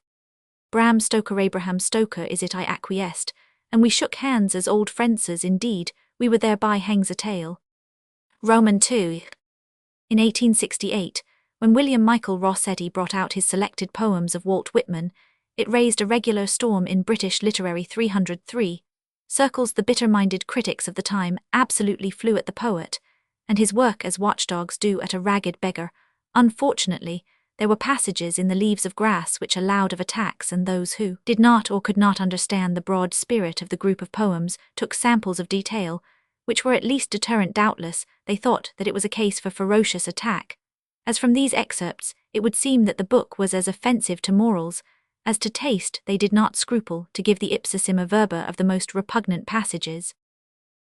Speaker 1: "Bram Stoker, Abraham Stoker, is it?" I acquiesced, and we shook hands as old friends. Indeed, we were thereby hangs a tale. Roman II. In 1868, when William Michael Rossetti brought out his selected poems of Walt Whitman, it raised a regular storm in British literary 303 circles. The bitter-minded critics of the time absolutely flew at the poet, and his work as watchdogs do at a ragged beggar. Unfortunately, there were passages in the Leaves of Grass which allowed of attacks, and those who did not or could not understand the broad spirit of the group of poems took samples of detail, which were at least deterrent. Doubtless, they thought that it was a case for ferocious attack, as from these excerpts it would seem that the book was as offensive to morals as to taste. They did not scruple to give the ipsissima verba of the most repugnant passages.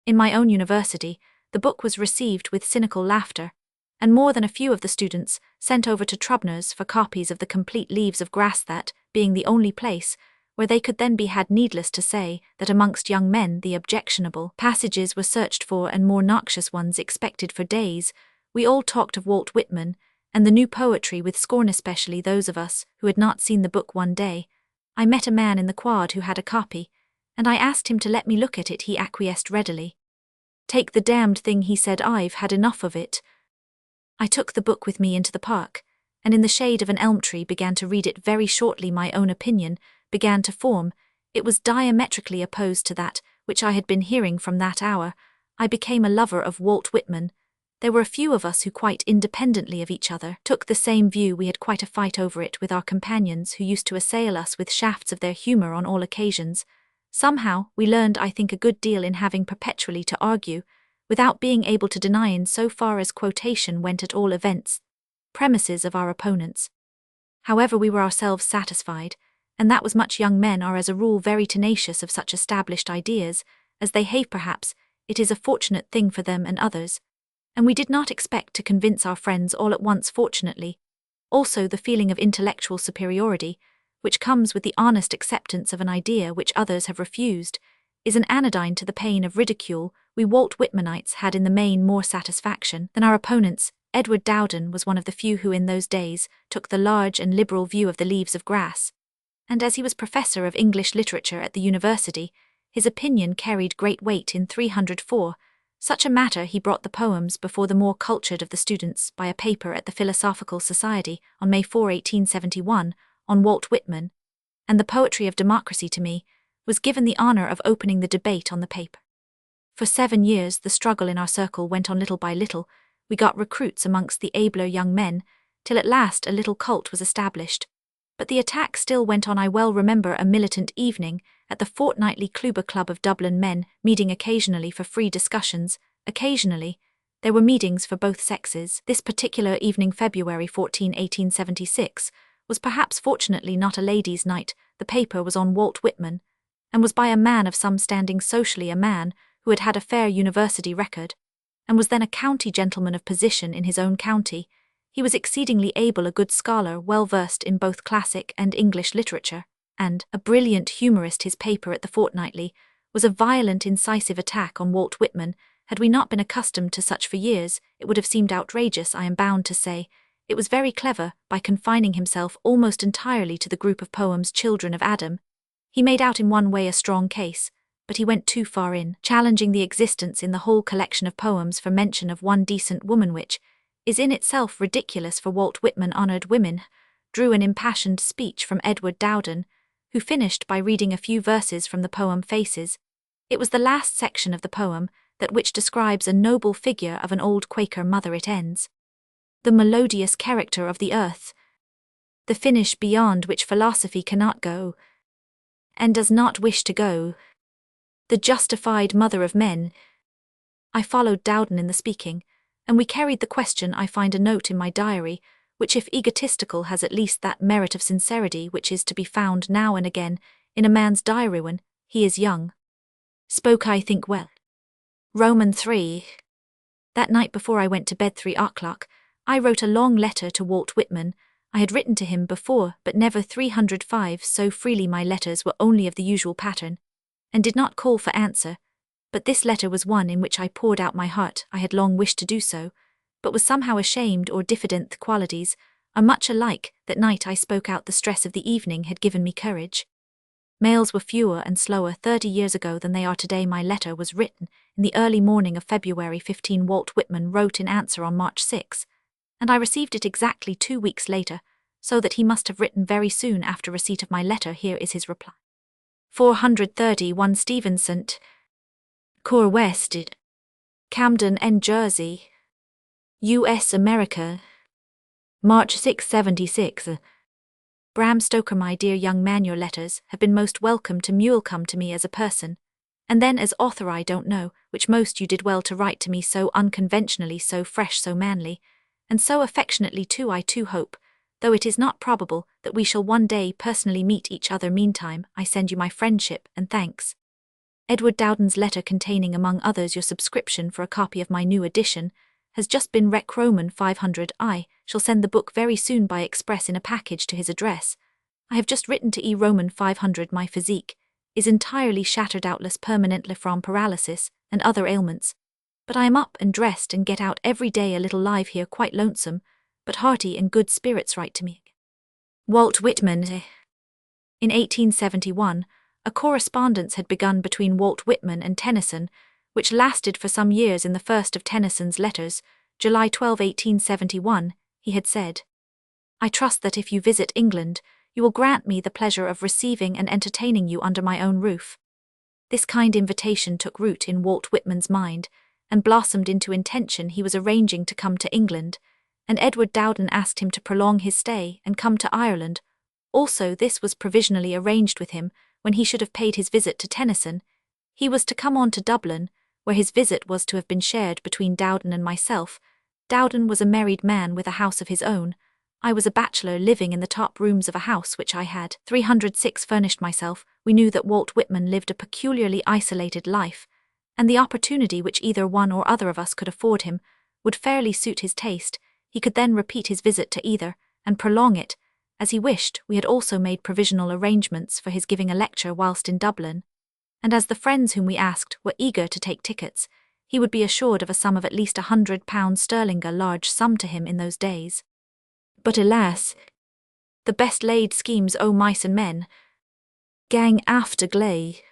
Speaker 1: In my own university, the book was received with cynical laughter, and more than a few of the students sent over to Trubner's for copies of the complete Leaves of Grass, that being the only place where they could then be had. Needless to say that amongst young men the objectionable passages were searched for and more noxious ones expected. For days we all talked of Walt Whitman and the new poetry with scorn, especially those of us who had not seen the book. One day I met a man in the quad who had a copy, and I asked him to let me look at it. He acquiesced readily. "Take the damned thing," he said, "I've had enough of it." I took the book with me into the park, and in the shade of an elm tree began to read it. Very shortly my own opinion began to form. It was diametrically opposed to that which I had been hearing from that hour. I became a lover of Walt Whitman. There were a few of us who, quite independently of each other, took the same view. We had quite a fight over it with our companions, who used to assail us with shafts of their humour on all occasions. Somehow we learned, I think, a good deal in having perpetually to argue, without being able to deny, in so far as quotation went, at all events, premises of our opponents. However, we were ourselves satisfied, and that was much. Young men are as a rule very tenacious of such established ideas, as they have. Perhaps it is a fortunate thing for them and others, and we did not expect to convince our friends all at once, fortunately. Also, the feeling of intellectual superiority, which comes with the honest acceptance of an idea which others have refused, is an anodyne to the pain of ridicule. We Walt Whitmanites had in the main more satisfaction than our opponents. Edward Dowden was one of the few who in those days took the large and liberal view of the Leaves of Grass, and as he was professor of English literature at the university, his opinion carried great weight. In 304 such a matter he brought the poems before the more cultured of the students by a paper at the Philosophical Society on May 4, 1871, on Walt Whitman, and the Poetry of Democracy. To me was given the honour of opening the debate on the paper. For 7 years the struggle in our circle went on. Little by little we got recruits amongst the abler young men, till at last a little cult was established. But the attack still went on. I well remember a militant evening at the fortnightly Cluber Club of Dublin, men meeting occasionally for free discussions. Occasionally there were meetings for both sexes. This particular evening, February 14, 1876, was perhaps fortunately not a ladies' night. The paper was on Walt Whitman, and was by a man of some standing socially, a man who had had a fair university record, and was then a county gentleman of position in his own county. He was exceedingly able, a good scholar, well versed in both classic and English literature, and a brilliant humorist. His paper at the Fortnightly was a violent, incisive attack on Walt Whitman. Had we not been accustomed to such for years, it would have seemed outrageous, I am bound to say. It was very clever, by confining himself almost entirely to the group of poems Children of Adam. He made out in one way a strong case, but he went too far in challenging the existence in the whole collection of poems for mention of one decent woman, which is in itself ridiculous, for Walt Whitman honoured women, drew an impassioned speech from Edward Dowden, who finished by reading a few verses from the poem Faces. It was the last section of the poem, that which describes a noble figure of an old Quaker mother. It ends, "The melodious character of the earth, the finish beyond which philosophy cannot go, and does not wish to go, the justified mother of men." I followed Dowden in the speaking, and we carried the question. I find a note in my diary, which if egotistical has at least that merit of sincerity which is to be found now and again in a man's diary when he is young. Spoke I think well. Roman 3. That night before I went to bed 3 o'clock, I wrote a long letter to Walt Whitman. I had written to him before, but never 305 so freely. My letters were only of the usual pattern, and did not call for answer, but this letter was one in which I poured out my heart. I had long wished to do so, but was somehow ashamed, or diffident. The qualities are much alike. That night I spoke out. The stress of the evening had given me courage. Mails were fewer and slower 30 years ago than they are today. My letter was written in the early morning of February 15. Walt Whitman wrote in answer on March 6, and I received it exactly 2 weeks later, so that he must have written very soon after receipt of my letter. Here is his reply. 431 Stevenson, Core West, Camden, N. Jersey, U.S. America, March 6, 76. Bram Stoker. My dear young man, your letters have been most welcome to me. You'll come to me as a person, and then as author. I don't know which most. You did well to write to me so unconventionally, so fresh, so manly, and so affectionately too. I too hope, though it is not probable, that we shall one day personally meet each other. Meantime, I send you my friendship and thanks. Edward Dowden's letter, containing among others your subscription for a copy of my new edition, has just been Rec. Roman 500. I shall send the book very soon by express in a package to his address. I have just written to E. Roman 500. My physique is entirely shattered, doubtless permanently from paralysis and other ailments, but I am up and dressed and get out every day a little live here, quite lonesome, but hearty and good spirits. Write to me. Walt Whitman. In 1871, a correspondence had begun between Walt Whitman and Tennyson, which lasted for some years. In the first of Tennyson's letters, July 12, 1871, he had said, "I trust that if you visit England, you will grant me the pleasure of receiving and entertaining you under my own roof." This kind invitation took root in Walt Whitman's mind, and blossomed into intention. He was arranging to come to England, and Edward Dowden asked him to prolong his stay and come to Ireland. Also, this was provisionally arranged with him when he should have paid his visit to Tennyson. He was to come on to Dublin, where his visit was to have been shared between Dowden and myself. Dowden was a married man with a house of his own. I was a bachelor living in the top rooms of a house which I had 306 furnished myself. We knew that Walt Whitman lived a peculiarly isolated life, and the opportunity which either one or other of us could afford him would fairly suit his taste. He could then repeat his visit to either, and prolong it, as he wished. We had also made provisional arrangements for his giving a lecture whilst in Dublin, and as the friends whom we asked were eager to take tickets, he would be assured of a sum of at least £100, a large sum to him in those days. But alas, the best laid schemes o' mice and men gang after gley.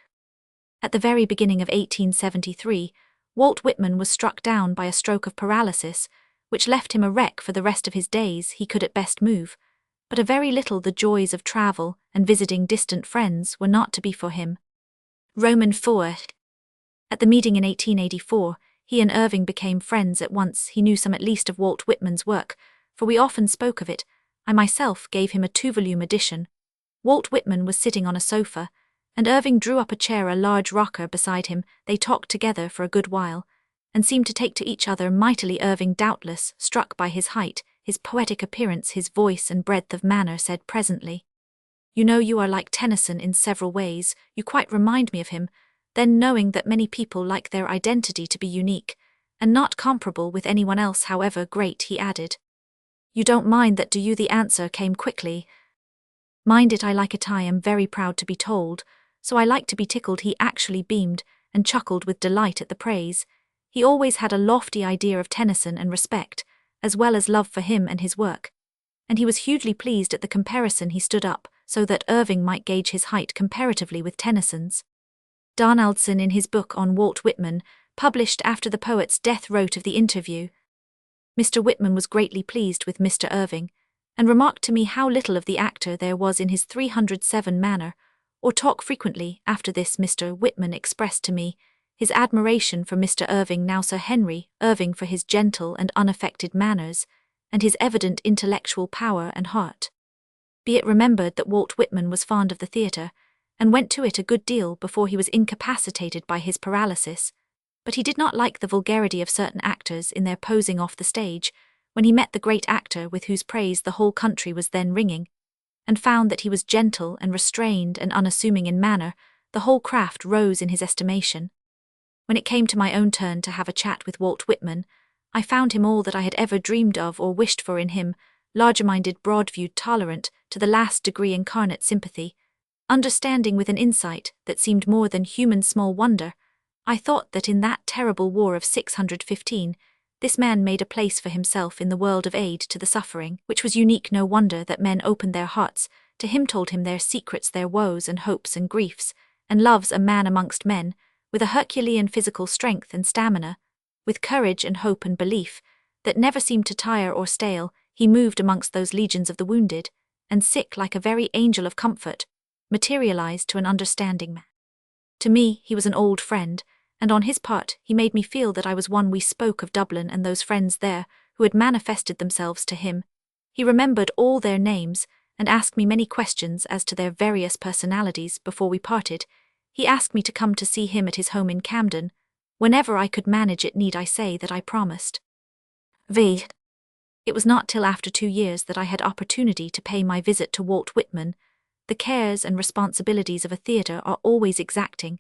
Speaker 1: At the very beginning of 1873, Walt Whitman was struck down by a stroke of paralysis, which left him a wreck for the rest of his days. He could at best move, but a very little. The joys of travel and visiting distant friends were not to be for him. Roman 4. At the meeting in 1884, he and Irving became friends at once. He knew some at least of Walt Whitman's work, for we often spoke of it. I myself gave him a 2-volume edition. Walt Whitman was sitting on a sofa, and Irving drew up a chair, a large rocker, beside him. They talked together for a good while, and seemed to take to each other mightily. Irving, doubtless struck by his height, his poetic appearance, his voice and breadth of manner, said presently, "You know, you are like Tennyson in several ways. You quite remind me of him." Then, knowing that many people like their identity to be unique, and not comparable with anyone else however great, he added. You don't mind that, do you? The answer came quickly. Mind it, I like it, I am very proud to be told, so I like to be tickled. He actually beamed and chuckled with delight at the praise. He always had a lofty idea of Tennyson and respect, as well as love for him and his work, and he was hugely pleased at the comparison. He stood up so that Irving might gauge his height comparatively with Tennyson's. Donaldson, in his book on Walt Whitman, published after the poet's death, wrote of the interview. Mr. Whitman was greatly pleased with Mr. Irving, and remarked to me how little of the actor there was in his 307 manner, or talk. Frequently after this Mr. Whitman expressed to me his admiration for Mr. Irving, now Sir Henry Irving, for his gentle and unaffected manners, and his evident intellectual power and heart. Be it remembered that Walt Whitman was fond of the theatre, and went to it a good deal before he was incapacitated by his paralysis, but he did not like the vulgarity of certain actors in their posing off the stage. When he met the great actor with whose praise the whole country was then ringing, and found that he was gentle and restrained and unassuming in manner, the whole craft rose in his estimation. When it came to my own turn to have a chat with Walt Whitman, I found him all that I had ever dreamed of or wished for in him: larger-minded, broad-viewed, tolerant, to the last degree incarnate sympathy, understanding with an insight that seemed more than human. Small wonder, I thought, that in that terrible war of 615, this man made a place for himself in the world of aid to the suffering, which was unique. No wonder that men opened their hearts to him, told him their secrets, their woes and hopes and griefs, and loves. A man amongst men, with a Herculean physical strength and stamina, with courage and hope and belief, that never seemed to tire or stale. He moved amongst those legions of the wounded and sick like a very angel of comfort, materialized to an understanding man. To me he was an old friend, and on his part he made me feel that I was one. We spoke of Dublin and those friends there who had manifested themselves to him. He remembered all their names, and asked me many questions as to their various personalities. Before we parted, he asked me to come to see him at his home in Camden, whenever I could manage it. Need I say that I promised? It was not till after 2 years that I had opportunity to pay my visit to Walt Whitman. The cares and responsibilities of a theatre are always exacting,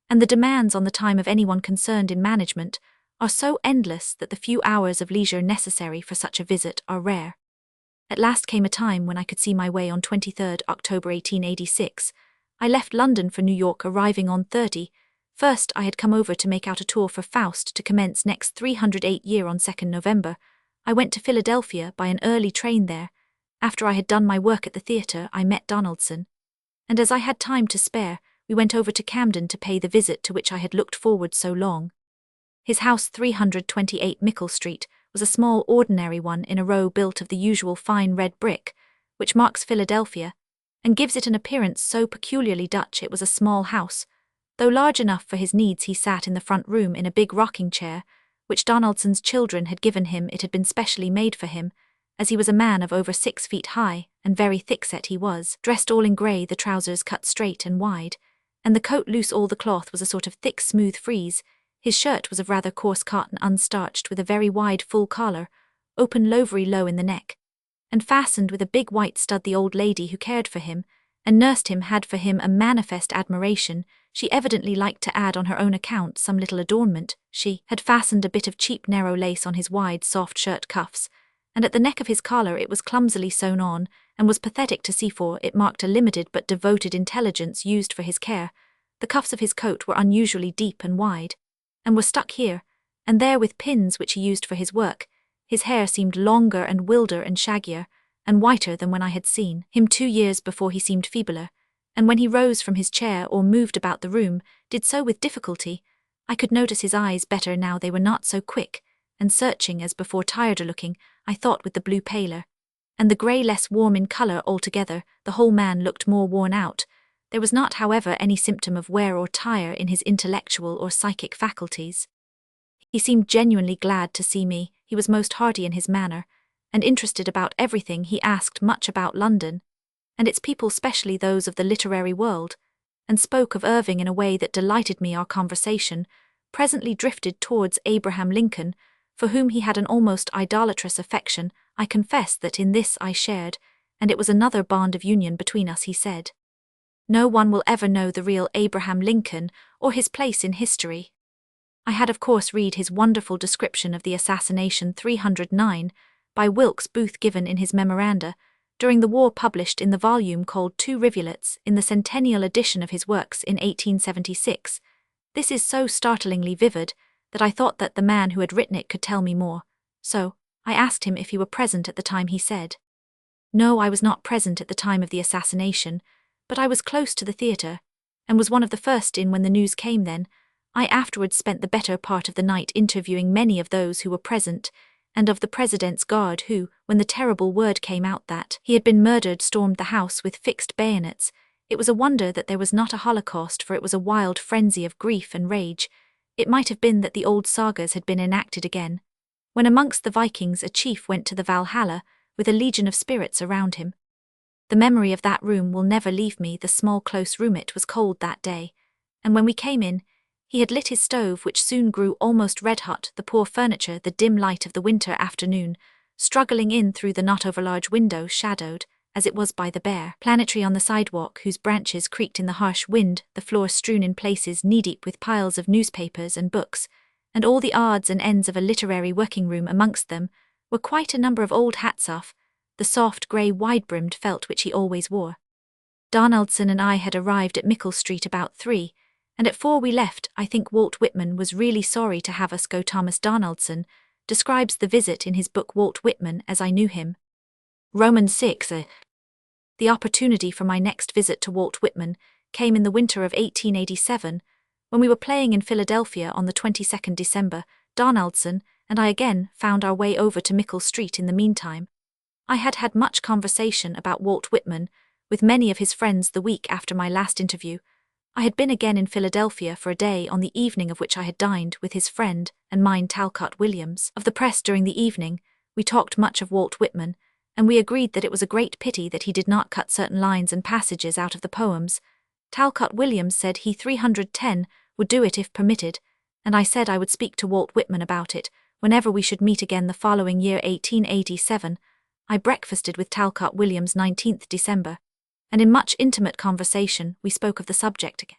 Speaker 1: and the demands on the time of anyone concerned in management are so endless that the few hours of leisure necessary for such a visit are rare. At last came a time when I could see my way. On 23rd October 1886, I left London for New York, arriving on 31st. I had come over to make out a tour for Faust to commence next 308 year. On 2nd November, I went to Philadelphia by an early train there. After I had done my work at the theatre, I met Donaldson, and as I had time to spare, we went over to Camden to pay the visit to which I had looked forward so long. His house, 328 Mickle Street, was a small ordinary one in a row, built of the usual fine red brick, which marks Philadelphia, and gives it an appearance so peculiarly Dutch. It was a small house, though large enough for his needs. He sat in the front room in a big rocking chair, which Donaldson's children had given him. It had been specially made for him, as he was a man of over 6 feet high, and very thick-set he was, dressed all in grey, the trousers cut straight and wide, and the coat loose. All the cloth was a sort of thick, smooth frieze. His shirt was of rather coarse cotton, unstarched, with a very wide full collar, open very low in the neck, and fastened with a big white stud. The old lady who cared for him and nursed him had for him a manifest admiration. She evidently liked to add on her own account some little adornment. She had fastened a bit of cheap narrow lace on his wide soft shirt cuffs, and at the neck of his collar it was clumsily sewn on, and was pathetic to see, for it marked a limited but devoted intelligence used for his care. The cuffs of his coat were unusually deep and wide, and were stuck here and there with pins which he used for his work. His hair seemed longer and wilder and shaggier, and whiter than when I had seen him 2 years before. He seemed feebler, and when he rose from his chair or moved about the room, did so with difficulty. I could notice his eyes better now. They were not so quick and searching as before, tireder looking, I thought, with the blue paler, and the grey less warm in colour. Altogether, the whole man looked more worn out. There was not, however, any symptom of wear or tire in his intellectual or psychic faculties. He seemed genuinely glad to see me. He was most hearty in his manner, and interested about everything. He asked much about London, and its people, specially those of the literary world, and spoke of Irving in a way that delighted me. Our conversation presently drifted towards Abraham Lincoln, for whom he had an almost idolatrous affection. I confess that in this I shared, and it was another bond of union between us. He said, "No one will ever know the real Abraham Lincoln, or his place in history. I had of course read his wonderful description of the assassination 309 by Wilkes Booth given in his memoranda during the war, published in the volume called Two Rivulets in the centennial edition of his works in 1876. This is so startlingly vivid that I thought that the man who had written it could tell me more, so I asked him if he were present at the time. He said, "No, I was not present at the time of the assassination, but I was close to the theatre, and was one of the first in when the news came. Then I afterwards spent the better part of the night interviewing many of those who were present, and of the President's guard who, when the terrible word came out that he had been murdered, stormed the house with fixed bayonets. It was a wonder that there was not a holocaust, for it was a wild frenzy of grief and rage. It might have been that the old sagas had been enacted again, when amongst the Vikings a chief went to the Valhalla with a legion of spirits around him. The memory of that room will never leave me. The small close room, it was cold that day, and when we came in, he had lit his stove, which soon grew almost red-hot. The poor furniture, the dim light of the winter afternoon, struggling in through the not over-large window, shadowed, as it was by the bare planetary on the sidewalk, whose branches creaked in the harsh wind, the floor strewn in places knee-deep with piles of newspapers and books, and all the odds and ends of a literary working-room amongst them, were quite a number of old hats off, the soft grey wide-brimmed felt which he always wore. Donaldson and I had arrived at Mickle Street about 3, and at 4 we left. I think Walt Whitman was really sorry to have us go. Thomas Donaldson describes the visit in his book Walt Whitman as I Knew Him. Romans 6. The opportunity for my next visit to Walt Whitman came in the winter of 1887, when we were playing in Philadelphia on the 22nd December. Donaldson and I again found our way over to Mickle Street. In the meantime, I had had much conversation about Walt Whitman with many of his friends the week after my last interview. I had been again in Philadelphia for a day, on the evening of which I had dined with his friend and mine Talcott Williams of the Press. During the evening, we talked much of Walt Whitman, and we agreed that it was a great pity that he did not cut certain lines and passages out of the poems. Talcott Williams said he 310 would do it if permitted, and I said I would speak to Walt Whitman about it whenever we should meet again the following year, 1887. I breakfasted with Talcott Williams 19th December, and in much intimate conversation we spoke of the subject again.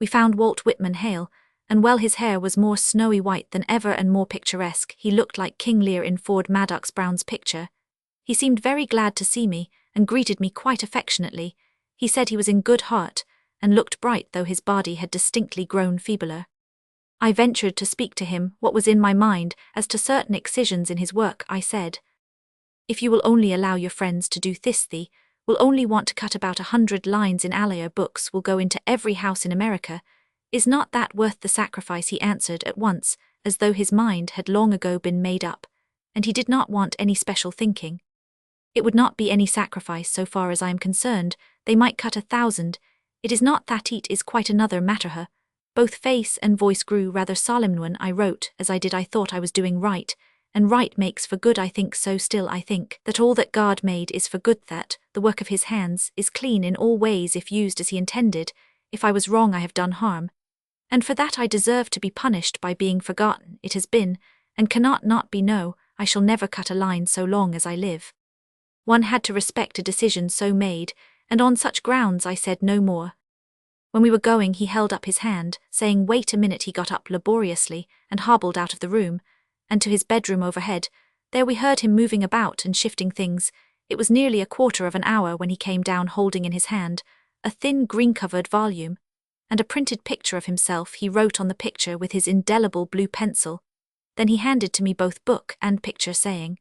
Speaker 1: We found Walt Whitman hale, and while his hair was more snowy white than ever and more picturesque, he looked like King Lear in Ford Madox Brown's picture. He seemed very glad to see me, and greeted me quite affectionately. He said he was in good heart, and looked bright, though his body had distinctly grown feebler. I ventured to speak to him what was in my mind as to certain excisions in his work. I said, "If you will only allow your friends to do this, thee will only want to cut about 100 lines in Alayer books, will go into every house in America. Is not that worth the sacrifice?" He answered at once, as though his mind had long ago been made up, and he did not want any special thinking. "It would not be any sacrifice so far as I am concerned. They might cut 1,000. It is not that. It is quite another matter." Both face and voice grew rather solemn. When I wrote as I did, I thought I was doing right, and right makes for good. I think so. Still I think that all that God made is for good, that the work of his hands is clean in all ways if used as he intended. If I was wrong, I have done harm, and for that I deserve to be punished by being forgotten. It has been, and cannot not be. No, I shall never cut a line so long as I live. One had to respect a decision so made, and on such grounds I said no more. When we were going, he held up his hand, saying, "Wait a minute." He got up laboriously and hobbled out of the room, and to his bedroom overhead. There we heard him moving about and shifting things. It was nearly a quarter of an hour when he came down, holding in his hand a thin green-covered volume, and a printed picture of himself. He wrote on the picture with his indelible blue pencil. Then he handed to me both book and picture, saying,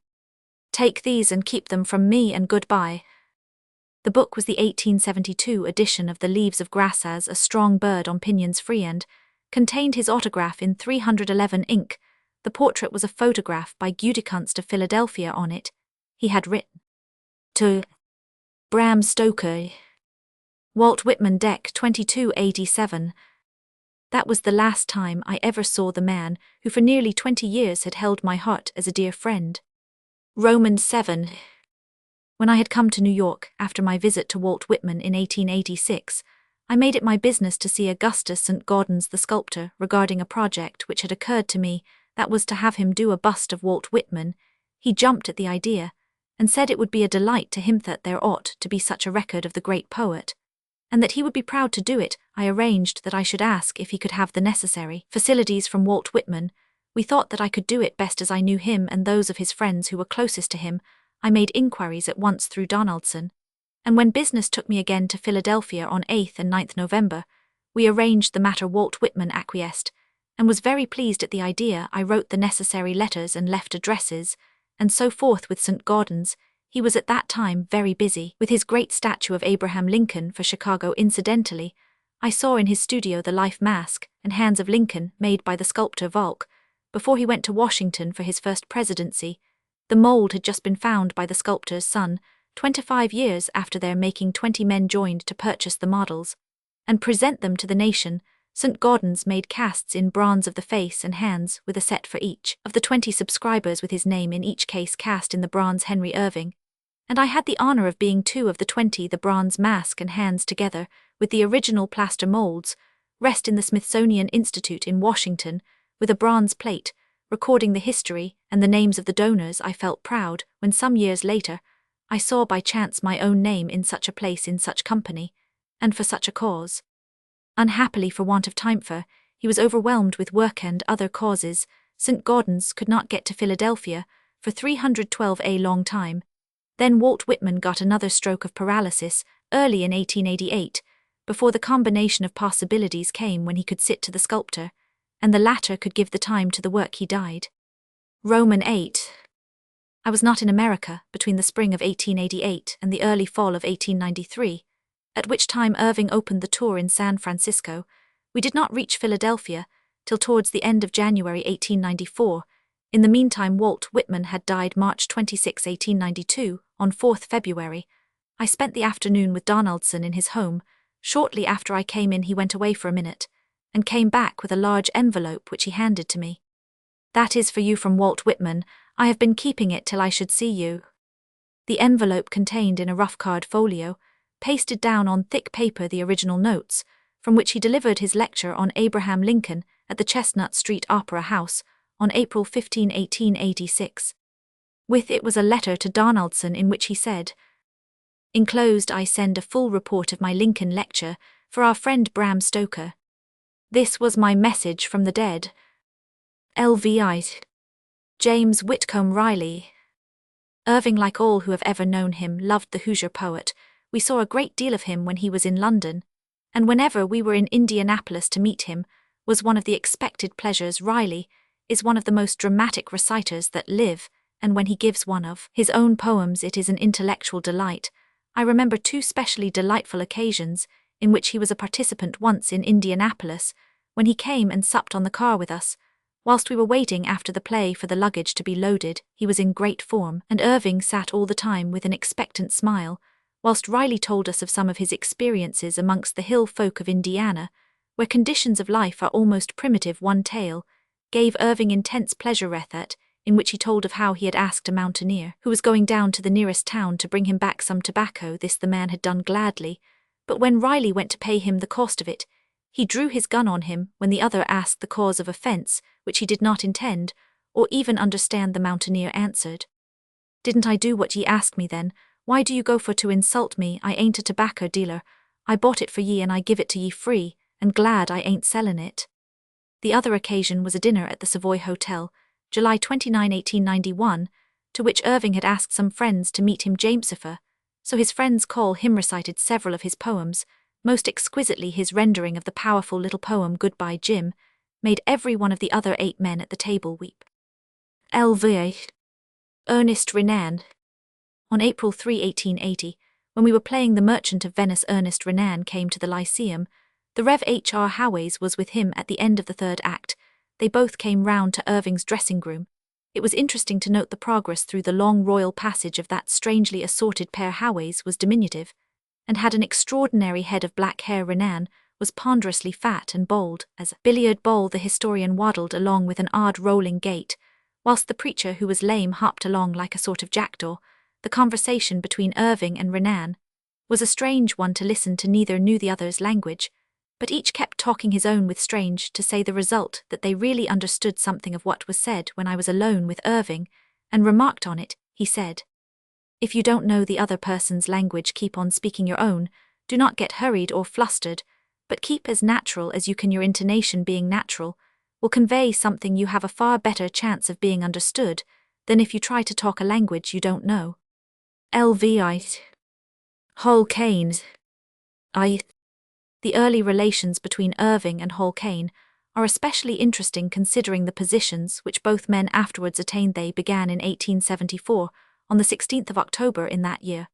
Speaker 1: "Take these and keep them from me, and goodbye." The book was the 1872 edition of The Leaves of Grass, as a strong bird on pinions free, and contained his autograph in 311 ink. The portrait was a photograph by Gutenberg of Philadelphia. On it, he had written, "To Bram Stoker, Walt Whitman, Deck 2287. That was the last time I ever saw the man who for nearly 20 years had held my heart as a dear friend." Romans 7. When I had come to New York after my visit to Walt Whitman in 1886, I made it my business to see Augustus St. Gaudens the sculptor regarding a project which had occurred to me, that was to have him do a bust of Walt Whitman. He jumped at the idea, and said it would be a delight to him that there ought to be such a record of the great poet, and that he would be proud to do it, I arranged that I should ask if he could have the necessary facilities from Walt Whitman. We thought that I could do it best as I knew him and those of his friends who were closest to him. I made inquiries at once through Donaldson, and when business took me again to Philadelphia on 8th and 9th November, we arranged the matter. Walt Whitman acquiesced, and was very pleased at the idea. I wrote the necessary letters and left addresses, and so forth with St. Gaudens. He was at that time very busy with his great statue of Abraham Lincoln for Chicago. Incidentally, I saw in his studio the life mask and hands of Lincoln made by the sculptor Volk before he went to Washington for his first presidency. The mold had just been found by the sculptor's son, 25 years after their making. 20 men joined to purchase the models and present them to the nation. St. Gaudens made casts in bronze of the face and hands, with a set for each of the 20 subscribers with his name in each case cast in the bronze. Henry Irving, and I had the honor of being 2 of the 20. The bronze mask and hands, together with the original plaster molds, rest in the Smithsonian Institute in Washington, with a bronze plate recording the history and the names of the donors. I felt proud when some years later I saw by chance my own name in such a place, in such company, and for such a cause. Unhappily, for want of time, for he was overwhelmed with work and other causes, St. Gaudens could not get to Philadelphia for 312 a long time. Then Walt Whitman got another stroke of paralysis early in 1888, before the combination of possibilities came when he could sit to the sculptor, and the latter could give the time to the work. He died. Roman 8. I was not in America between the spring of 1888 and the early fall of 1893, at which time Irving opened the tour in San Francisco. We did not reach Philadelphia till towards the end of January 1894. In the meantime, Walt Whitman had died March 26, 1892, on 4th February. I spent the afternoon with Donaldson in his home. Shortly after I came in, he went away for a minute, and came back with a large envelope which he handed to me. "That is for you from Walt Whitman. I have been keeping it till I should see you." The envelope contained in a rough card folio, pasted down on thick paper, the original notes, from which he delivered his lecture on Abraham Lincoln at the Chestnut Street Opera House on April 15, 1886. With it was a letter to Donaldson in which he said, "Enclosed I send a full report of my Lincoln lecture for our friend Bram Stoker. This was my message from the dead. Lvi. James Whitcomb Riley." Irving, like all who have ever known him, loved the Hoosier poet. We saw a great deal of him when he was in London, and whenever we were in Indianapolis to meet him was one of the expected pleasures. Riley is one of the most dramatic reciters that live, and when he gives one of his own poems it is an intellectual delight. I remember 2 specially delightful occasions in which he was a participant. Once in Indianapolis, when he came and supped on the car with us. Whilst we were waiting after the play for the luggage to be loaded, he was in great form, and Irving sat all the time with an expectant smile, whilst Riley told us of some of his experiences amongst the hill folk of Indiana, where conditions of life are almost primitive. One tale gave Irving intense pleasure, that in which he told of how he had asked a mountaineer who was going down to the nearest town to bring him back some tobacco. This the man had done gladly, but when Riley went to pay him the cost of it, he drew his gun on him when the other asked the cause of offence, which he did not intend, or even understand. The mountaineer answered, "Didn't I do what ye asked me then? Why do you go for to insult me? I ain't a tobacco dealer. I bought it for ye and I give it to ye free, and glad I ain't sellin' it." The other occasion was a dinner at the Savoy Hotel, July 29, 1891, to which Irving had asked some friends to meet him. Jamesifer, so his friends call him, recited several of his poems, most exquisitely his rendering of the powerful little poem Goodbye Jim, made every one of the other 8 men at the table weep. Lvi. Ernest Renan. On April 3, 1880, when we were playing The Merchant of Venice, Ernest Renan came to the Lyceum. The Rev. H.R. Howes was with him at the end of the 3rd act. They both came round to Irving's dressing-room. It was interesting to note the progress through the long royal passage of that strangely assorted pair. Howes was diminutive, and had an extraordinary head of black hair. Renan was ponderously fat and bold as a billiard ball. The historian waddled along with an odd rolling gait, whilst the preacher, who was lame, hopped along like a sort of jackdaw. The conversation between Irving and Renan was a strange one to listen to. Neither knew the other's language, but each kept talking his own, with strange to say the result that they really understood something of what was said. When I was alone with Irving and remarked on it, he said, "If you don't know the other person's language, keep on speaking your own. Do not get hurried or flustered, but keep as natural as you can. Your intonation, being natural, will convey something. You have a far better chance of being understood than if you try to talk a language you don't know. LVI. Hall Caine's. The early relations between Irving and Hall Caine are especially interesting considering the positions which both men afterwards attained. They began in 1874, on the 16th of October in that year.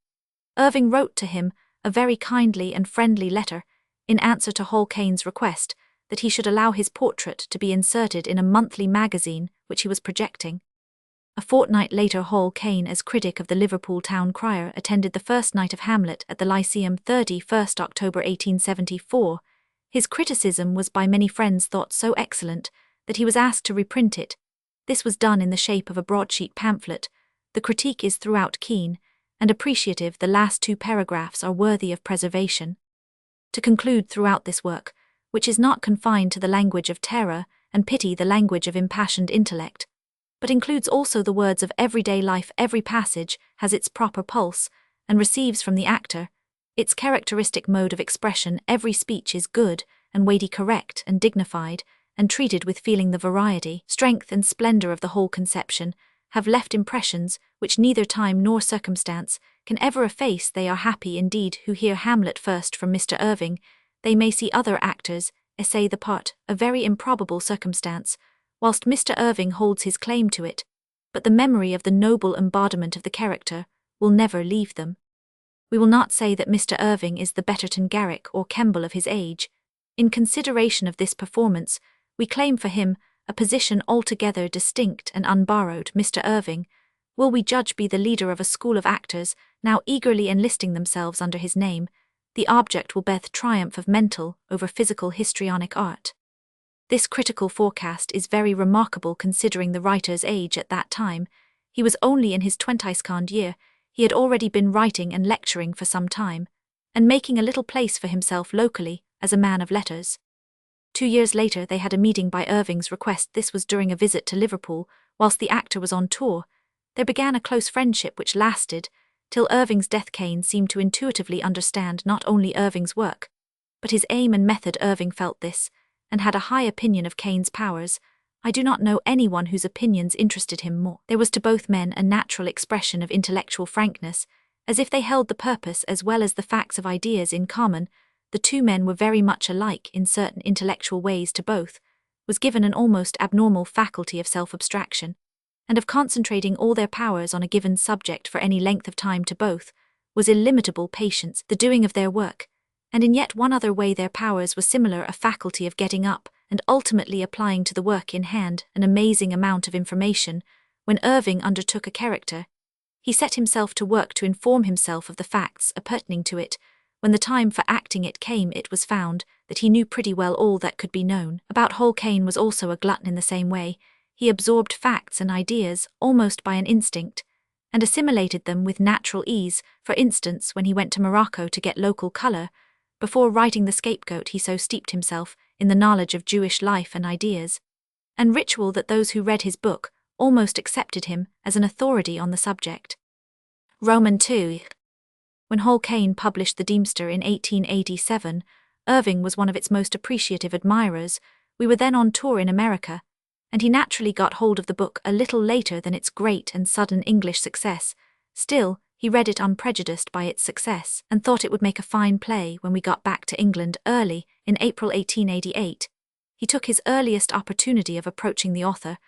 Speaker 1: Irving wrote to him a very kindly and friendly letter in answer to Hall Caine's request that he should allow his portrait to be inserted in a monthly magazine which he was projecting. A fortnight later, Hall Caine, as critic of the Liverpool Town Crier, attended the first night of Hamlet at the Lyceum, 31st October 1874. His criticism was by many friends thought so excellent that he was asked to reprint it. This was done in the shape of a broadsheet pamphlet. The critique is throughout keen and appreciative. The last two paragraphs are worthy of preservation. To conclude, throughout this work, which is not confined to the language of terror and pity, the language of impassioned intellect, but includes also the words of everyday life, every passage has its proper pulse and receives from the actor its characteristic mode of expression. Every speech is good and weighty, correct and dignified, and treated with feeling. The variety, strength and splendor of the whole conception have left impressions which neither time nor circumstance can ever efface. They are happy indeed who hear Hamlet first from Mr. Irving. They may see other actors essay the part, a very improbable circumstance, whilst Mr. Irving holds his claim to it, but the memory of the noble embodiment of the character will never leave them. We will not say that Mr. Irving is the Betterton Garrick or Kemble of his age. In consideration of this performance, we claim for him a position altogether distinct and unborrowed. Mr. Irving, will we judge, be the leader of a school of actors now eagerly enlisting themselves under his name. The object will be the triumph of mental over physical histrionic art. This critical forecast is very remarkable considering the writer's age at that time. He was only in his 22nd year. He had already been writing and lecturing for some time, and making a little place for himself locally as a man of letters. 2 years later they had a meeting by Irving's request. This was during a visit to Liverpool, whilst the actor was on tour. There began a close friendship which lasted till Irving's death. Caine seemed to intuitively understand not only Irving's work, but his aim and method. Irving felt this, and had a high opinion of Caine's powers. I do not know anyone whose opinions interested him more. There was to both men a natural expression of intellectual frankness, as if they held the purpose as well as the facts of ideas in common. The two men were very much alike in certain intellectual ways. To both was given an almost abnormal faculty of self-abstraction, and of concentrating all their powers on a given subject for any length of time. To both was illimitable patience, the doing of their work, and in yet one other way their powers were similar, a faculty of getting up and ultimately applying to the work in hand an amazing amount of information. When Irving undertook a character, he set himself to work to inform himself of the facts appertaining to it. When the time for acting it came, it was found that he knew pretty well all that could be known. About Hall Caine was also a glutton in the same way. He absorbed facts and ideas almost by an instinct, and assimilated them with natural ease. For instance, when he went to Morocco to get local colour, before writing The Scapegoat he so steeped himself in the knowledge of Jewish life and ideas and ritual that those who read his book almost accepted him as an authority on the subject. Roman II. When Hall Caine published The Deemster in 1887, Irving was one of its most appreciative admirers. We were then on tour in America, and he naturally got hold of the book a little later than its great and sudden English success. Still, he read it unprejudiced by its success, and thought it would make a fine play. When we got back to England early, in April 1888, he took his earliest opportunity of approaching the author,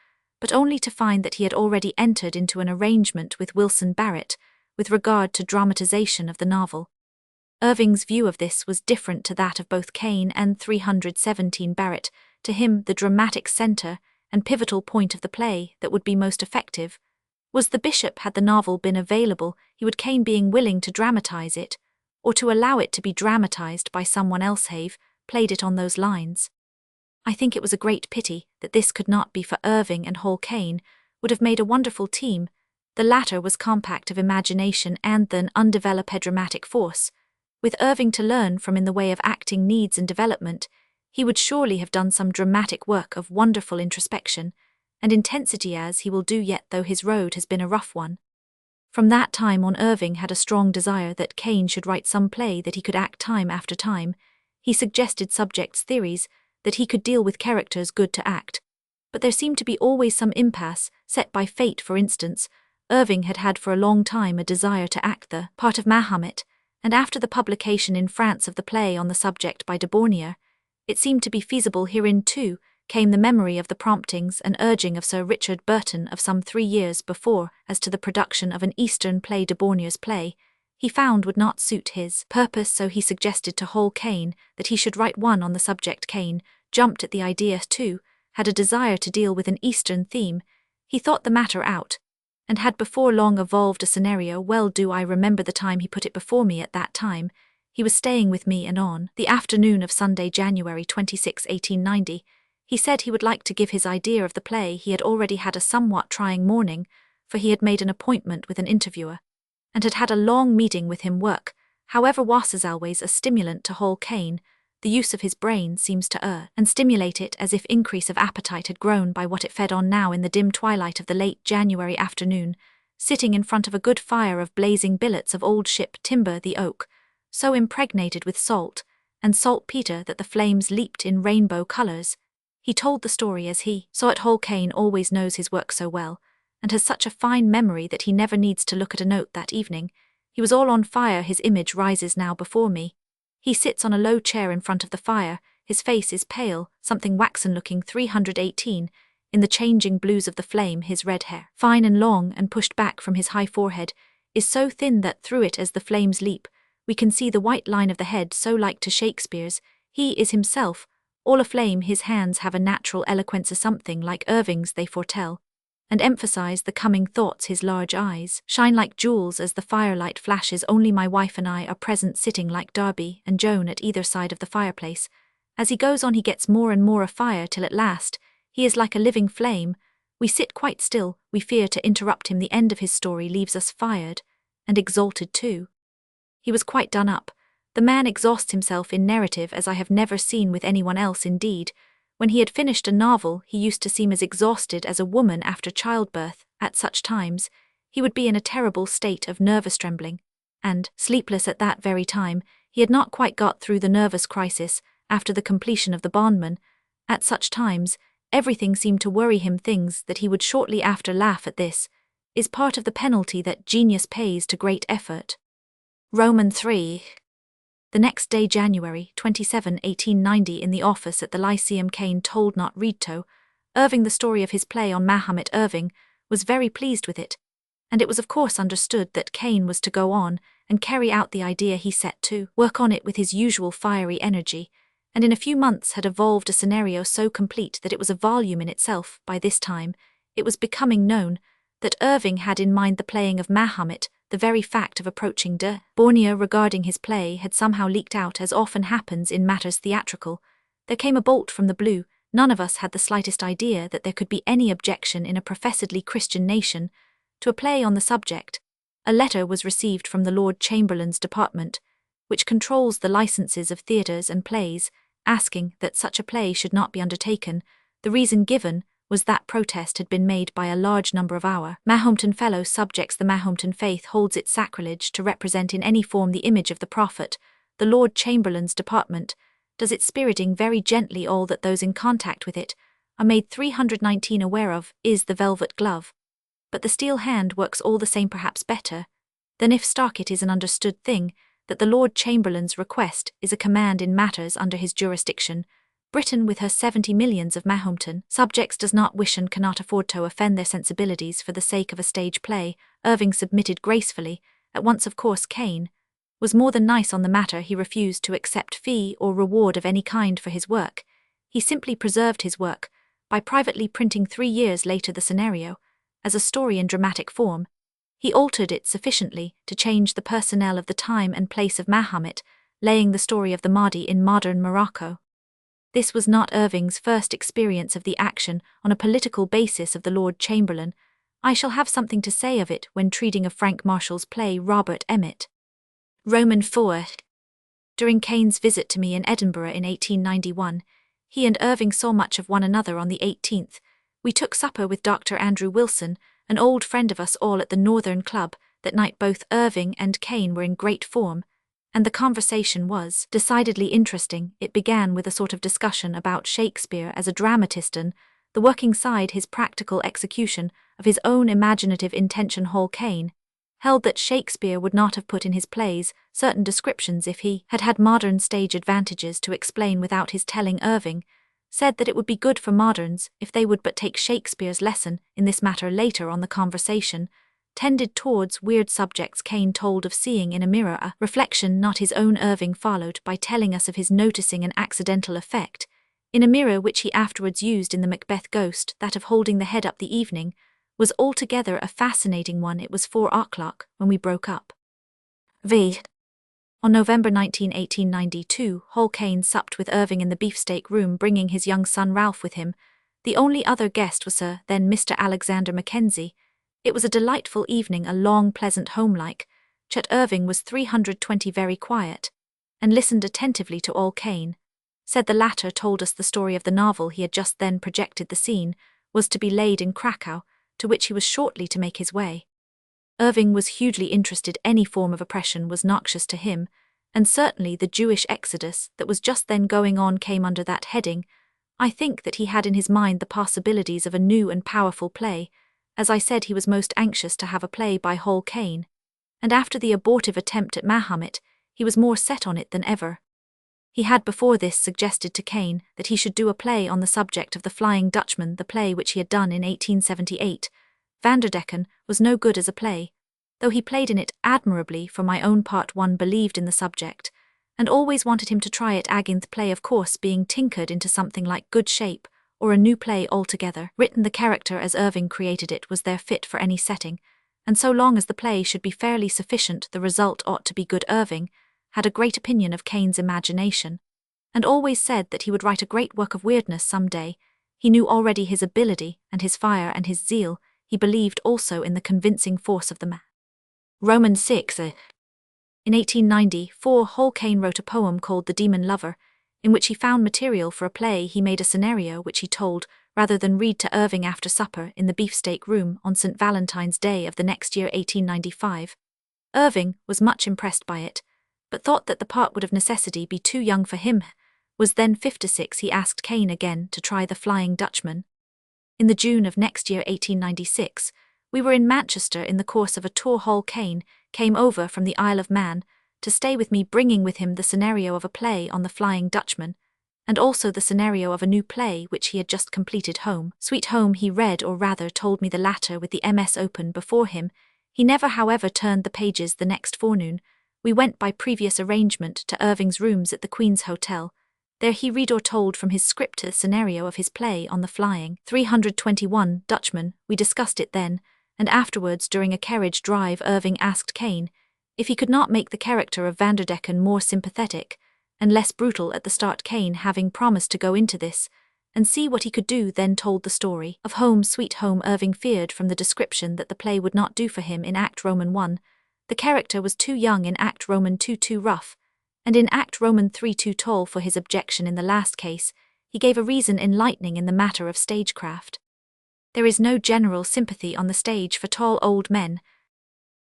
Speaker 1: but only to find that he had already entered into an arrangement with Wilson Barrett with regard to dramatization of the novel. Irving's view of this was different to that of both Caine and 317 Barrett. To him, the dramatic centre and pivotal point of the play that would be most effective was the bishop. Had the novel been available, he would, Caine being willing to dramatize it, or to allow it to be dramatized by someone else, have played it on those lines. I think it was a great pity that this could not be, for Irving and Hall Caine would have made a wonderful team. The latter was compact of imagination and an undeveloped dramatic force. With Irving to learn from in the way of acting needs and development, he would surely have done some dramatic work of wonderful introspection and intensity, as he will do yet, though his road has been a rough one. From that time on, Irving had a strong desire that Cain should write some play that he could act time after time. He suggested subjects theories, that he could deal with characters good to act. But there seemed to be always some impasse, set by fate for instance. Irving had had for a long time a desire to act the part of Mahomet, and after the publication in France of the play on the subject by de Bornier, it seemed to be feasible. Herein too came the memory of the promptings and urging of Sir Richard Burton of some 3 years before as to the production of an Eastern play. De Bornier's play he found would not suit his purpose, so he suggested to Hall Caine that he should write one on the subject. Caine jumped at the idea too, had a desire to deal with an Eastern theme. He thought the matter out, and had before long evolved a scenario. Well do I remember the time he put it before me. At that time he was staying with me, and on the afternoon of Sunday, January 26, 1890, he said he would like to give his idea of the play. He had already had a somewhat trying morning, for he had made an appointment with an interviewer, and had had a long meeting with him. Work, however, was always a stimulant to Hall Caine. The use of his brain seems to and stimulate it, as if increase of appetite had grown by what it fed on. Now in the dim twilight of the late January afternoon, sitting in front of a good fire of blazing billets of old ship timber, the oak, so impregnated with salt and saltpeter that the flames leaped in rainbow colors, he told the story as he saw it. Hall Caine always knows his work so well, and has such a fine memory that he never needs to look at a note. That evening he was all on fire. His image rises now before me. He sits on a low chair in front of the fire, his face is pale, something waxen-looking. 318, in the changing blues of the flame. His red hair, fine and long and pushed back from his high forehead, is so thin that through it as the flames leap, we can see the white line of the head, so like to Shakespeare's. He is himself all aflame. His hands have a natural eloquence, something like Irving's. They foretell and emphasize the coming thoughts. His large eyes shine like jewels as the firelight flashes. Only my wife and I are present, sitting like Darby and Joan at either side of the fireplace. As he goes on he gets more and more afire, till at last he is like a living flame. We sit quite still, we fear to interrupt him. The end of his story leaves us fired, and exalted too. He was quite done up. The man exhausts himself in narrative as I have never seen with anyone else. Indeed, when he had finished a novel, he used to seem as exhausted as a woman after childbirth. At such times, he would be in a terrible state of nervous trembling, and sleepless at that very time. He had not quite got through the nervous crisis after the completion of The Bondman. At such times, everything seemed to worry him. Things that he would shortly after laugh at. This is part of the penalty that genius pays to great effort. Roman 3. The next day, January 27, 1890, in the office at the Lyceum, Caine told not read to Irving the story of his play on Mahomet. Irving was very pleased with it, and it was of course understood that Caine was to go on and carry out the idea. He set to work on it with his usual fiery energy, and in a few months had evolved a scenario so complete that it was a volume in itself. By this time, it was becoming known that Irving had in mind the playing of Mahomet. The very fact of approaching de Bornier regarding his play had somehow leaked out, as often happens in matters theatrical. There came a bolt from the blue. None of us had the slightest idea that there could be any objection in a professedly Christian nation to a play on the subject. A letter was received from the Lord Chamberlain's department, which controls the licenses of theatres and plays, asking that such a play should not be undertaken. The reason given was that protest had been made by a large number of our Mahometan fellow subjects. The Mahometan faith holds it sacrilege to represent in any form the image of the Prophet. The Lord Chamberlain's department does it, spiriting very gently all that those in contact with it are made 319 aware of. Is the velvet glove, but the steel hand works all the same, perhaps better than if stark. It is an understood thing that the Lord Chamberlain's request is a command in matters under his jurisdiction. Britain, with her 70 millions of Mahometan subjects, does not wish and cannot afford to offend their sensibilities for the sake of a stage play. Irving submitted gracefully. At once, of course, Caine was more than nice on the matter. He refused to accept fee or reward of any kind for his work. He simply preserved his work by privately printing 3 years later the scenario as a story in dramatic form. He altered it sufficiently to change the personnel of the time and place of Mahomet, laying the story of the Mahdi in modern Morocco. This was not Irving's first experience of the action on a political basis of the Lord Chamberlain. I shall have something to say of it when treating of Frank Marshall's play Robert Emmet. Roman 4. During Caine's visit to me in Edinburgh in 1891, he and Irving saw much of one another. On the 18th, we took supper with Dr. Andrew Wilson, an old friend of us all, at the Northern Club. that night both Irving and Cain were in great form, and the conversation was decidedly interesting. It began with a sort of discussion about Shakespeare as a dramatist and the working side his practical execution of his own imaginative intention. Cain held that Shakespeare would not have put in his plays certain descriptions if he had had modern stage advantages to explain without his telling. Irving said that it would be good for moderns if they would but take Shakespeare's lesson in this matter. Later on, the conversation tended towards weird subjects. Cain told of seeing in a mirror a reflection not his own. Irving followed by telling us of his noticing an accidental effect in a mirror which he afterwards used in the Macbeth Ghost. That of holding the head up the evening was altogether a fascinating one. It was 4 o'clock when we broke up. On November 19, 1892, Cain supped with Irving in the beefsteak room, bringing his young son Ralph with him. The only other guest was Sir then Mr. Alexander Mackenzie. It was a delightful evening, a long, pleasant, homelike. Chet Irving was 320 very quiet, and listened attentively to all Cain said. The latter told us the story of the novel he had just then projected. The scene was to be laid in Krakow, to which he was shortly to make his way. Irving was hugely interested. Any form of oppression was noxious to him, and certainly the Jewish exodus that was just then going on came under that heading. I think that he had in his mind the possibilities of a new and powerful play. As I said, he was most anxious to have a play by Cain, and after the abortive attempt at Mahomet, he was more set on it than ever. He had before this suggested to Cain that he should do a play on the subject of the Flying Dutchman, the play which he had done in 1878. Vanderdecken was no good as a play, though he played in it admirably. For my own part, one believed in the subject, and always wanted him to try it. Against play, of course, being tinkered into something like good shape, or a new play altogether, written the character as Irving created it was there fit for any setting, and so long as the play should be fairly sufficient, the result ought to be good. Irving had a great opinion of Cain's imagination, and always said that he would write a great work of weirdness some day. He knew already his ability, and his fire, and his zeal. He believed also in the convincing force of the man. Romans 6. In 1894, Cain wrote a poem called The Demon Lover, in which he found material for a play. He made a scenario which he told, rather than read to Irving after supper in the beefsteak room on St. Valentine's Day of the next year, 1895. Irving was much impressed by it, but thought that the part would of necessity be too young for him. Was then 56. He asked Cain again to try the Flying Dutchman. In the June of next year, 1896, we were in Manchester in the course of a tour. Cain came over from the Isle of Man to stay with me, bringing with him the scenario of a play on the Flying Dutchman, and also the scenario of a new play which he had just completed. Home, Sweet Home, he read, or rather told me the latter with the MS open before him. He never, however, turned the pages. The next forenoon, we went by previous arrangement to Irving's rooms at the Queen's Hotel. There he read or told from his script the scenario of his play on the Flying 321 Dutchman. We discussed it then, and afterwards during a carriage drive. Irving asked Cain if he could not make the character of Vanderdecken more sympathetic and less brutal at the start. Cain, having promised to go into this and see what he could do, then told the story of Home, Sweet Home. Irving feared from the description that the play would not do for him in Act Roman 1. The character was too young, in Act Roman 2 too rough, and in Act Roman 3 too tall. For his objection in the last case, he gave a reason enlightening in the matter of stagecraft. There is no general sympathy on the stage for tall old men.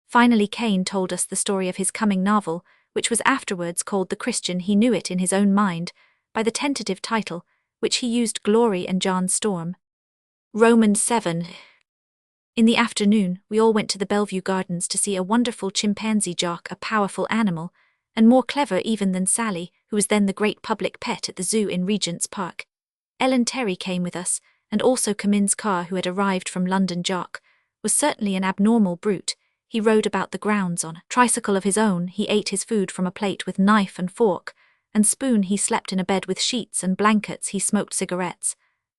Speaker 1: Finally, Cain told us the story of his coming novel, which was afterwards called The Christian. He knew it in his own mind by the tentative title, which he used, Glory and John Storm. Romans 7. In the afternoon, we all went to the Bellevue Gardens to see a wonderful chimpanzee jock, a powerful animal, and more clever even than Sally, who was then the great public pet at the zoo in Regent's Park. Ellen Terry came with us, and also Cummins Carr, who had arrived from London. Jock was certainly an abnormal brute. He rode about the grounds on a tricycle of his own. He ate his food from a plate with knife and fork and spoon. He slept in a bed with sheets and blankets. He smoked cigarettes,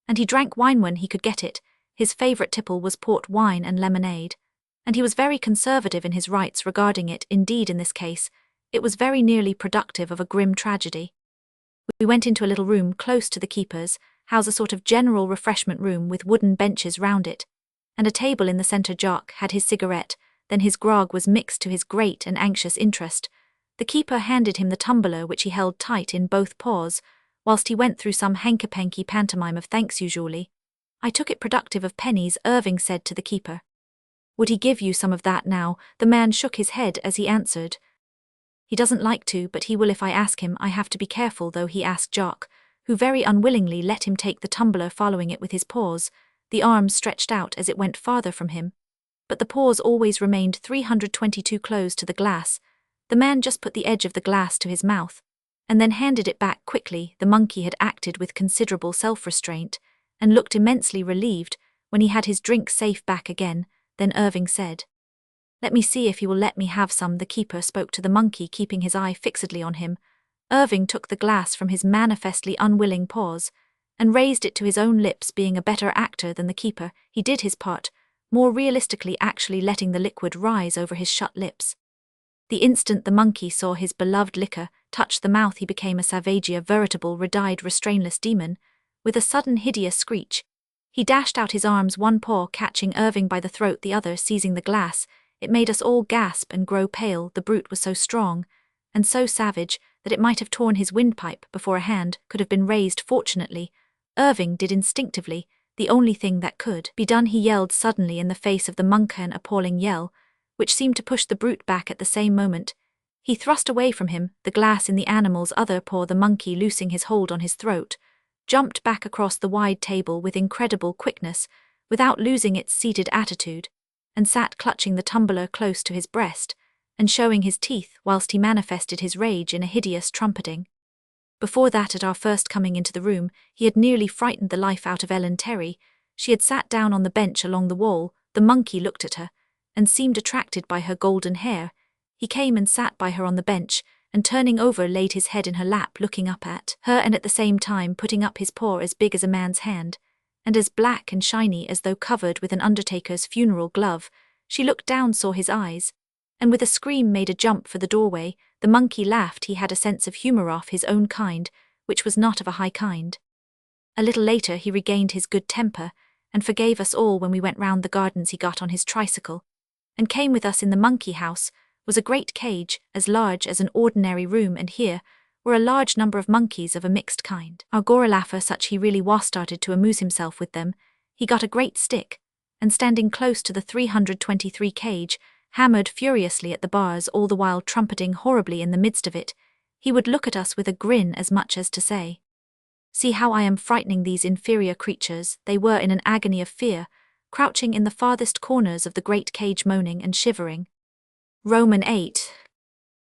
Speaker 1: and he drank wine when he could get it. His favourite tipple was port wine and lemonade, and he was very conservative in his rights regarding it. Indeed, in this case, it was very nearly productive of a grim tragedy. We went into a little room close to the keeper's house, a sort of general refreshment room with wooden benches round it, and a table in the centre. Jock had his cigarette, then his grog was mixed to his great and anxious interest. The keeper handed him the tumbler, which he held tight in both paws, whilst he went through some hanky-panky pantomime of thanks. Usually I took it productive of pennies. Irving said to the keeper, Would he give you some of that now? The man shook his head as he answered. He doesn't like to, but he will if I ask him. I have to be careful though, he asked Jock, who very unwillingly let him take the tumbler, following it with his paws, the arms stretched out as it went farther from him. But the paws always remained 322 close to the glass. The man just put the edge of the glass to his mouth, and then handed it back quickly. The monkey had acted with considerable self-restraint, and looked immensely relieved when he had his drink safe back again. Then Irving said, "Let me see if he will let me have some." The keeper spoke to the monkey, keeping his eye fixedly on him. Irving took the glass from his manifestly unwilling paws, and raised it to his own lips. Being a better actor than the keeper, he did his part, more realistically actually letting the liquid rise over his shut lips. The instant the monkey saw his beloved liquor touch the mouth, he became a savage, a veritable red-eyed, restrainless demon. With a sudden hideous screech, he dashed out his arms, one paw catching Irving by the throat, the other seizing the glass. It made us all gasp and grow pale. The brute was so strong and so savage that it might have torn his windpipe before a hand could have been raised. Fortunately, Irving did instinctively the only thing that could be done. He yelled suddenly in the face of the monk, an appalling yell, which seemed to push the brute back. At the same moment, he thrust away from him the glass in the animal's other paw. The monkey, loosing his hold on his throat, jumped back across the wide table with incredible quickness, without losing its seated attitude, and sat clutching the tumbler close to his breast, and showing his teeth whilst he manifested his rage in a hideous trumpeting. Before that, at our first coming into the room, he had nearly frightened the life out of Ellen Terry. She had sat down on the bench along the wall. The monkey looked at her, and seemed attracted by her golden hair. He came and sat by her on the bench, and turning over laid his head in her lap, looking up at her and at the same time putting up his paw as big as a man's hand, and as black and shiny as though covered with an undertaker's funeral glove. She looked down, saw his eyes, and with a scream made a jump for the doorway. The monkey laughed. He had a sense of humour of his own kind, which was not of a high kind. A little later he regained his good temper, and forgave us all when we went round the gardens. He got on his tricycle, and came with us. In the monkey house was a great cage, as large as an ordinary room, and here were a large number of monkeys of a mixed kind. Our Gorillaffer, such he really was, started to amuse himself with them. He got a great stick, and standing close to the 323 cage, hammered furiously at the bars, all the while trumpeting horribly. In the midst of it, he would look at us with a grin, as much as to say, "See how I am frightening these inferior creatures." They were in an agony of fear, crouching in the farthest corners of the great cage, moaning and shivering. Roman 8.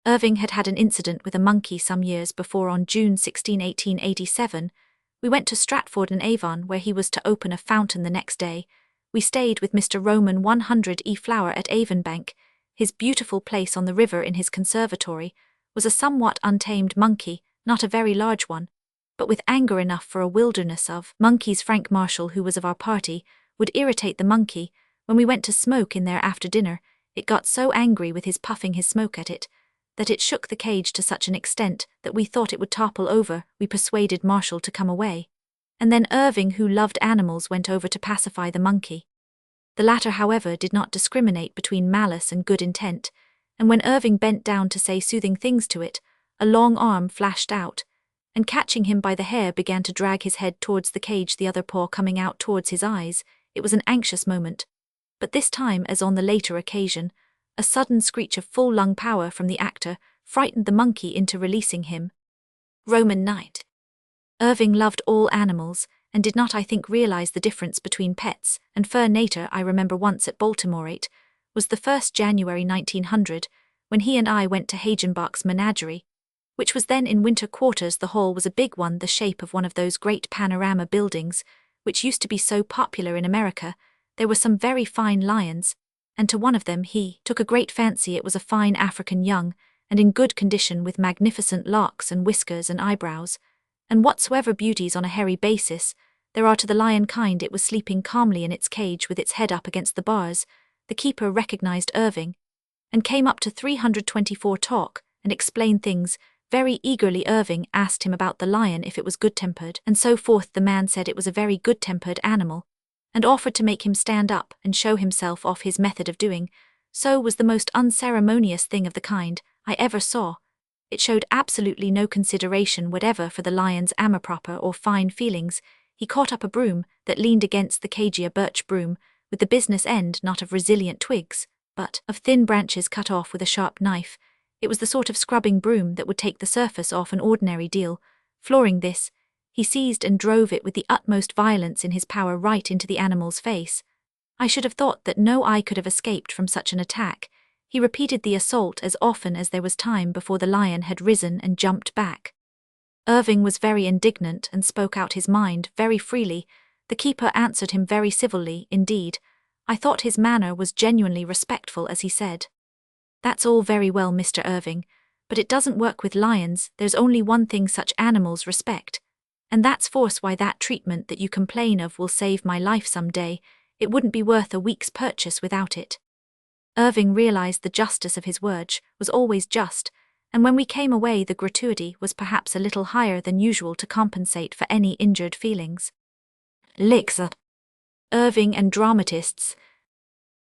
Speaker 1: Irving had had an incident with a monkey some years before. On June 16, 1887, we went to Stratford-on-Avon, where he was to open a fountain the next day. We stayed with Mr. Roman 100 E. Flower at Avonbank. His beautiful place on the river in his conservatory was a somewhat untamed monkey, not a very large one, but with anger enough for a wilderness of monkeys. Frank Marshall, who was of our party, would irritate the monkey. When we went to smoke in there after dinner, it got so angry with his puffing his smoke at it, that it shook the cage to such an extent that we thought it would topple over. We persuaded Marshall to come away, and then Irving, who loved animals, went over to pacify the monkey. The latter, however, did not discriminate between malice and good intent, and when Irving bent down to say soothing things to it, a long arm flashed out, and catching him by the hair began to drag his head towards the cage, the other paw coming out towards his eyes. It was an anxious moment, but this time, as on the later occasion, a sudden screech of full lung power from the actor frightened the monkey into releasing him. Roman 9. Irving loved all animals, and did not, I think, realize the difference between pets and fur nature. I remember once at Baltimore, it was the 1st January 1900, when he and I went to Hagenbach's menagerie, which was then in winter quarters. The hall was a big one, the shape of one of those great panorama buildings, which used to be so popular in America. There were some very fine lions, and to one of them he took a great fancy. It was a fine African young, and in good condition, with magnificent locks and whiskers and eyebrows, and whatsoever beauties on a hairy basis there are to the lion kind. It was sleeping calmly in its cage with its head up against the bars. The keeper recognized Irving, and came up to 324 talk, and explained things very eagerly. Irving asked him about the lion, if it was good-tempered, and so forth. The man said it was a very good-tempered animal, and offered to make him stand up and show himself off. His method of doing so was the most unceremonious thing of the kind I ever saw. It showed absolutely no consideration whatever for the lion's amour-propre or fine feelings. He caught up a broom that leaned against the cage, a birch broom, with the business end not of resilient twigs, but of thin branches cut off with a sharp knife. It was the sort of scrubbing broom that would take the surface off an ordinary deal. Flooring this, he seized and drove it with the utmost violence in his power right into the animal's face. I should have thought that no eye could have escaped from such an attack. He repeated the assault as often as there was time before the lion had risen and jumped back. Irving was very indignant and spoke out his mind very freely. The keeper answered him very civilly indeed. I thought his manner was genuinely respectful as he said, "That's all very well, Mr. Irving, but it doesn't work with lions. There's only one thing such animals respect, and that's force. Why, that treatment that you complain of will save my life some day. It wouldn't be worth a week's purchase without it." Irving realized the justice of his words was always just, and when we came away the gratuity was perhaps a little higher than usual to compensate for any injured feelings. Licks. Irving and dramatists.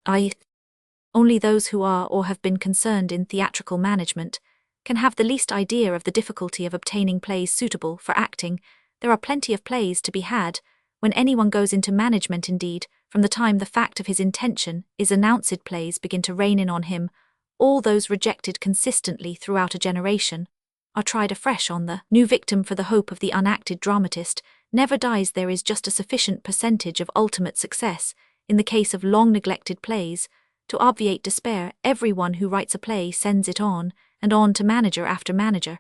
Speaker 1: Only those who are or have been concerned in theatrical management can have the least idea of the difficulty of obtaining plays suitable for acting. There are plenty of plays to be had when anyone goes into management. Indeed, from the time the fact of his intention is announced, plays begin to rain in on him. All those rejected consistently throughout a generation are tried afresh on. The new victim for the hope of the unacted dramatist never dies. There is just a sufficient percentage of ultimate success in the case of long-neglected plays to obviate despair. Everyone who writes a play sends it on and on to manager after manager.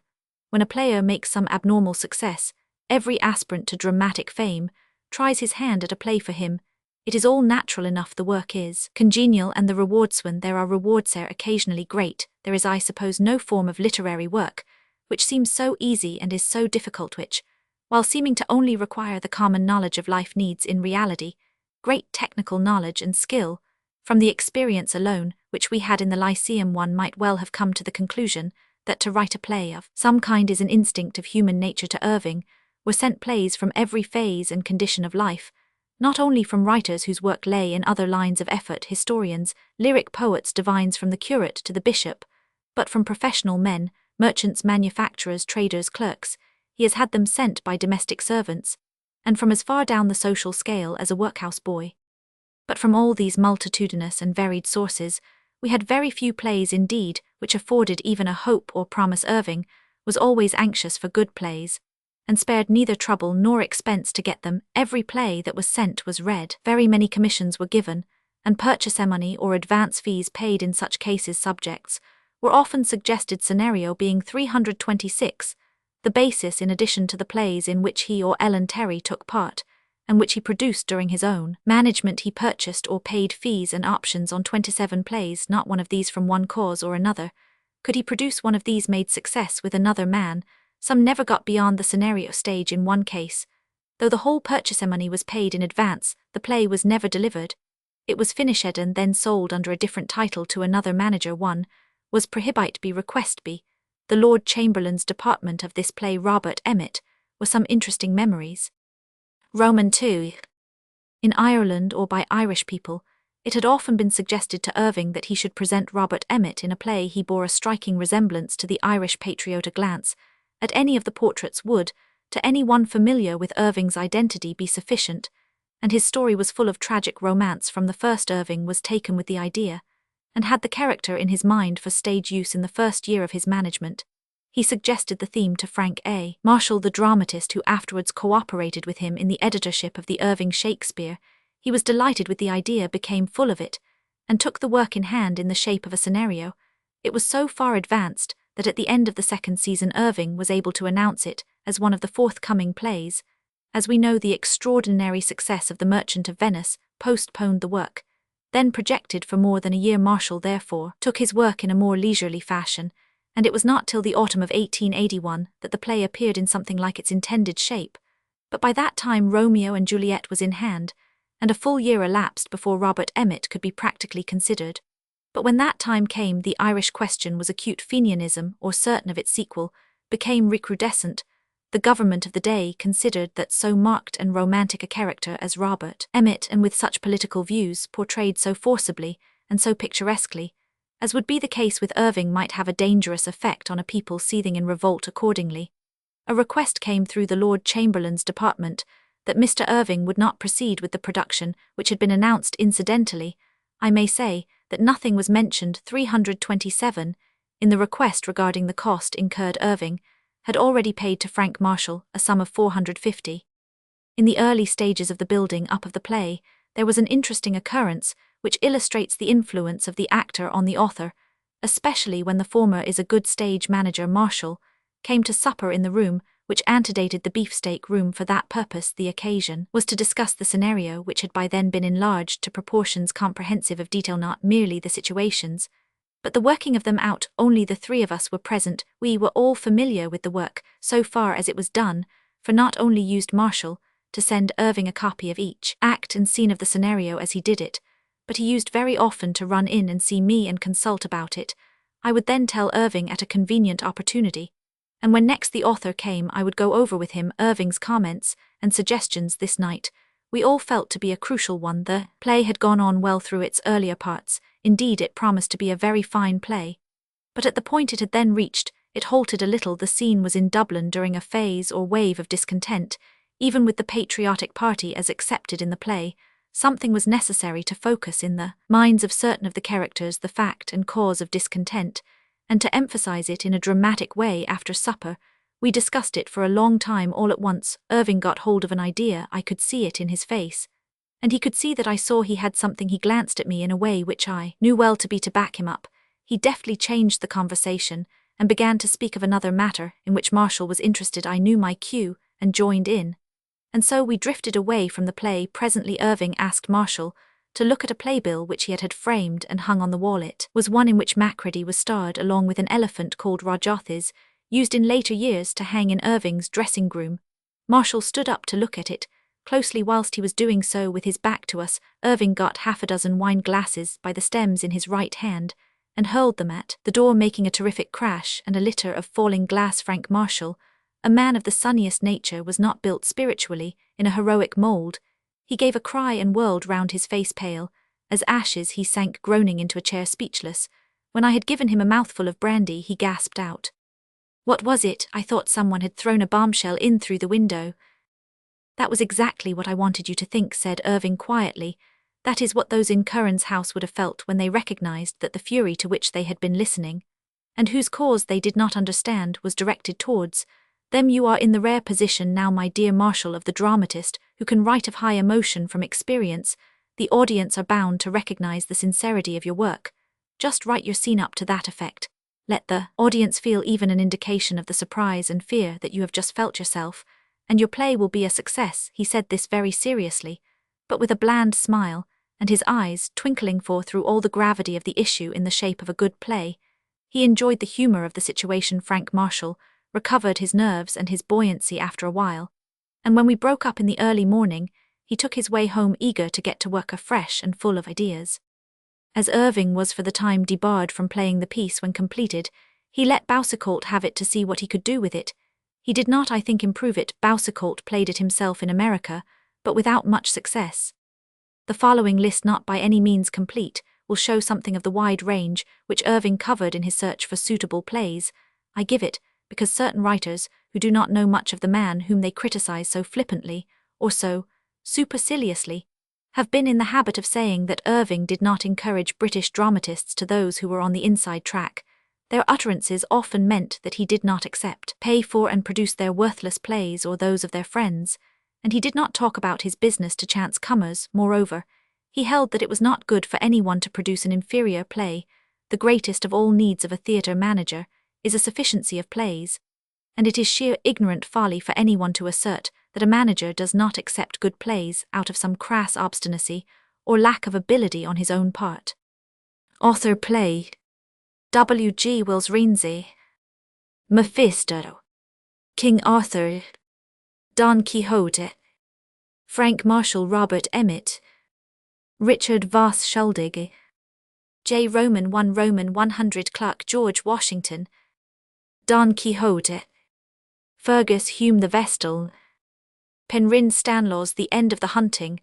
Speaker 1: When a player makes some abnormal success, every aspirant to dramatic fame tries his hand at a play for him. It is all natural enough. The work is congenial and the rewards, when there are rewards, are occasionally great. There is, I suppose, no form of literary work which seems so easy and is so difficult, which, while seeming to only require the common knowledge of life, needs in reality great technical knowledge and skill. From the experience alone which we had in the Lyceum, one might well have come to the conclusion that to write a play of some kind is an instinct of human nature. To Irving were sent plays from every phase and condition of life, not only from writers whose work lay in other lines of effort, historians, lyric poets, divines, from the curate to the bishop, but from professional men, merchants, manufacturers, traders, clerks. He has had them sent by domestic servants, and from as far down the social scale as a workhouse boy. But from all these multitudinous and varied sources, we had very few plays indeed which afforded even a hope or promise. Irving was always anxious for good plays, and spared neither trouble nor expense to get them. Every play that was sent was read. Very many commissions were given, and purchase money or advance fees paid in such cases. Subjects were often suggested, scenario being 326, the basis, in addition to the plays in which he or Ellen Terry took part, and which he produced during his own management. He purchased or paid fees and options on 27 plays. Not one of these, from one cause or another, could he produce one of these, made success with another man. Some never got beyond the scenario stage. In one case, though the whole purchase money was paid in advance, the play was never delivered. It was finished and then sold under a different title to another manager. One was prohibit be request be. The Lord Chamberlain's department of this play, Robert Emmet, were some interesting memories. Roman 2. In Ireland, or by Irish people, it had often been suggested to Irving that he should present Robert Emmet in a play. He bore a striking resemblance to the Irish patriot. A glance at any of the portraits would, to any one familiar with Irving's identity, be sufficient, and his story was full of tragic romance from the first. Irving was taken with the idea, and had the character in his mind for stage use in the first year of his management. He suggested the theme to Frank A. Marshall, the dramatist who afterwards cooperated with him in the editorship of the Irving Shakespeare. He was delighted with the idea, became full of it, and took the work in hand in the shape of a scenario. It was so far advanced that at the end of the second season Irving was able to announce it as one of the forthcoming plays. As we know, the extraordinary success of The Merchant of Venice postponed the work, then projected for more than a year. Marshall therefore took his work in a more leisurely fashion, and it was not till the autumn of 1881 that the play appeared in something like its intended shape. But by that time Romeo and Juliet was in hand, and a full year elapsed before Robert Emmet could be practically considered. But when that time came, the Irish question was acute. Fenianism, or certain of its sequel, became recrudescent. The government of the day considered that so marked and romantic a character as Robert Emmet, and with such political views portrayed so forcibly and so picturesquely, as would be the case with Irving, might have a dangerous effect on a people seething in revolt. Accordingly, a request came through the Lord Chamberlain's department that Mr. Irving would not proceed with the production which had been announced incidentally, I may say that nothing was mentioned. 327, in the request regarding the cost incurred. Irving had already paid to Frank Marshall a sum of $450. In the early stages of the building up of the play, there was an interesting occurrence which illustrates the influence of the actor on the author, especially when the former is a good stage manager. Marshall came to supper in the room which antedated the beefsteak room. For that purpose the occasion was to discuss the scenario, which had by then been enlarged to proportions comprehensive of detail, not merely the situations, but the working of them out. Only the three of us were present. We were all familiar with the work, so far as it was done, for not only used Marshall to send Irving a copy of each act and scene of the scenario as he did it, but he used very often to run in and see me and consult about it. I would then tell Irving at a convenient opportunity, and when next the author came I would go over with him Irving's comments and suggestions. This night we all felt to be a crucial one. The play had gone on well through its earlier parts. Indeed, it promised to be a very fine play. But at the point it had then reached, it halted a little. The scene was in Dublin during a phase or wave of discontent, even with the patriotic party as accepted in the play. Something was necessary to focus in the minds of certain of the characters the fact and cause of discontent, and to emphasize it in a dramatic way. After supper, we discussed it for a long time. All at once, Irving got hold of an idea. I could see it in his face, and he could see that I saw he had something. He glanced at me in a way which I knew well to be to back him up. He deftly changed the conversation and began to speak of another matter in which Marshall was interested. I knew my cue and joined in, and so we drifted away from the play. Presently Irving asked Marshall to look at a playbill which he had framed and hung on the wall. It was one in which Macready was starred along with an elephant called Rajathes, used in later years to hang in Irving's dressing room. Marshall stood up to look at it closely. Whilst he was doing so with his back to us, Irving got half a dozen wine glasses by the stems in his right hand and hurled them at the door, making a terrific crash and a litter of falling glass. Frank Marshall, a man of the sunniest nature, was not built spiritually in a heroic mould. He gave a cry and whirled round, his face pale as ashes. He sank groaning into a chair, speechless. When I had given him a mouthful of brandy, he gasped out, "What was it? I thought someone had thrown a bombshell in through the window." "That was exactly what I wanted you to think," said Irving quietly. "That is what those in Curran's house would have felt when they recognized that the fury to which they had been listening, and whose cause they did not understand, was directed towards them. You are in the rare position now, my dear Marshall, of the dramatist who can write of high emotion from experience. The audience are bound to recognize the sincerity of your work. Just write your scene up to that effect. Let the audience feel even an indication of the surprise and fear that you have just felt yourself, and your play will be a success." He said this very seriously, but with a bland smile, and his eyes twinkling forth through all the gravity of the issue in the shape of a good play. He enjoyed the humor of the situation. Frank Marshall recovered his nerves and his buoyancy after a while, and when we broke up in the early morning, he took his way home, eager to get to work afresh and full of ideas. As Irving was for the time debarred from playing the piece when completed, he let Boucicault have it to see what he could do with it. He did not, I think, improve it. Boucicault played it himself in America, but without much success. The following list, not by any means complete, will show something of the wide range which Irving covered in his search for suitable plays. I give it because certain writers, who do not know much of the man whom they criticize so flippantly, or so superciliously, have been in the habit of saying that Irving did not encourage British dramatists to those who were on the inside track. Their utterances often meant that he did not accept, pay for and produce their worthless plays or those of their friends, and he did not talk about his business to chance comers. Moreover, he held that it was not good for anyone to produce an inferior play. The greatest of all needs of a theatre manager is a sufficiency of plays, and it is sheer ignorant folly for anyone to assert that a manager does not accept good plays out of some crass obstinacy or lack of ability on his own part. Author play: W. G. Wells Rienzi, Mephisto, King Arthur, Don Quixote, Frank Marshall, Robert Emmet, Richard Voss Schuldig, J. Roman 1 Roman 100 Clark George Washington, Don Quixote, Fergus Hume the Vestal, Penrhyn Stanlaw's The End of the Hunting,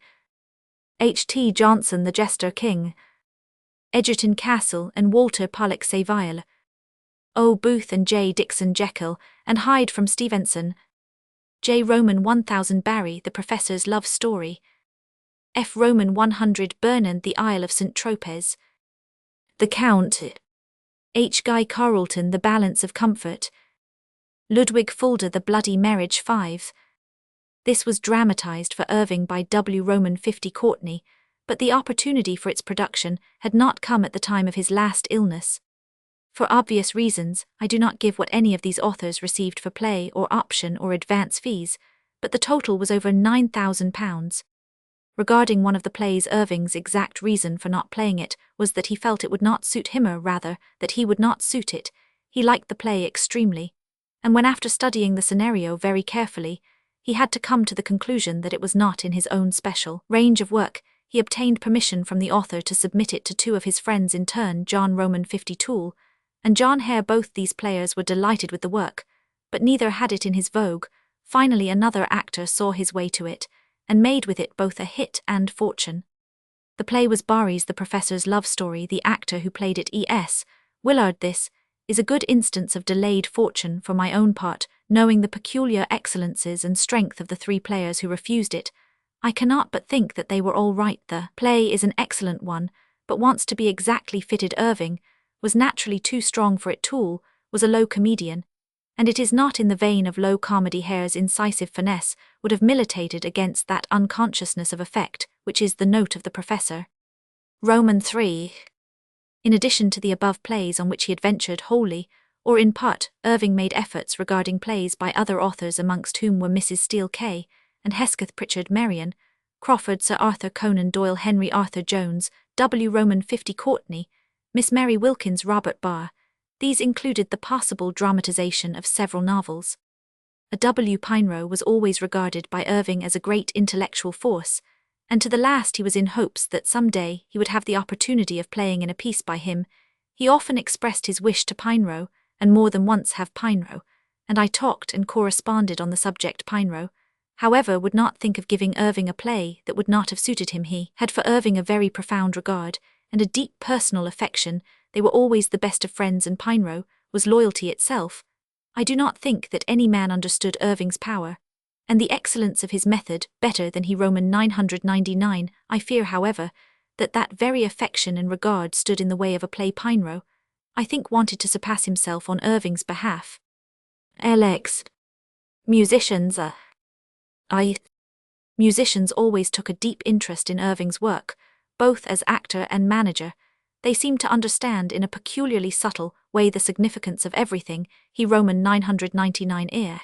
Speaker 1: H. T. Johnson the Jester King, Egerton Castle and Walter Pollock Savile, O. Booth and J. Dixon Jekyll and Hyde from Stevenson, J. Roman 1000 Barry, The Professor's Love Story. F. Roman 100 Bernard, The Isle of St. Tropez. The Count. H. Guy Carleton, The Balance of Comfort. Ludwig Fulda, The Bloody Marriage 5. This was dramatized for Irving by W. Roman 50 Courtney, but the opportunity for its production had not come at the time of his last illness. For obvious reasons, I do not give what any of these authors received for play or option or advance fees, but the total was over £9,000. Regarding one of the plays, Irving's exact reason for not playing it was that he felt it would not suit him, or rather, that he would not suit it. He liked the play extremely, and when after studying the scenario very carefully, he had to come to the conclusion that it was not in his own special range of work, he obtained permission from the author to submit it to two of his friends in turn, John Roman 50 Toole and John Hare. Both these players were delighted with the work, but neither had it in his vogue. Finally, another actor saw his way to it, and made with it both a hit and fortune. The play was Barrie's The Professor's Love Story. The actor who played it, E.S. Willard. This is a good instance of delayed fortune for my own part, knowing the peculiar excellences and strength of the three players who refused it. I cannot but think that they were all right. The play is an excellent one, but wants to be exactly fitted. Irving was naturally too strong for it. Toole was a low comedian, and it is not in the vein of low comedy. Hare's incisive finesse would have militated against that unconsciousness of effect which is the note of the Professor. Roman 3. In addition to the above plays on which he had ventured wholly, or in part, Irving made efforts regarding plays by other authors, amongst whom were Mrs. Steele Kay and Hesketh Pritchard Marion, Crawford, Sir Arthur Conan Doyle, Henry Arthur Jones, W. Roman 50 Courtney, Miss Mary Wilkins, Robert Barr. These included the possible dramatization of several novels. A W. Pinero was always regarded by Irving as a great intellectual force, and to the last he was in hopes that some day he would have the opportunity of playing in a piece by him. He often expressed his wish to Pinero, and more than once have Pinero, and I talked and corresponded on the subject. Pinero, however, would not think of giving Irving a play that would not have suited him. He had for Irving a very profound regard, and a deep personal affection. They were always the best of friends, and Pinero was loyalty itself. I do not think that any man understood Irving's power and the excellence of his method better than he. Roman 999. I fear, however, that that very affection and regard stood in the way of a play. Pinero, I think, wanted to surpass himself on Irving's behalf. LX. Musicians. Musicians always took a deep interest in Irving's work, both as actor and manager. They seemed to understand in a peculiarly subtle way the significance of everything. He. Roman 999.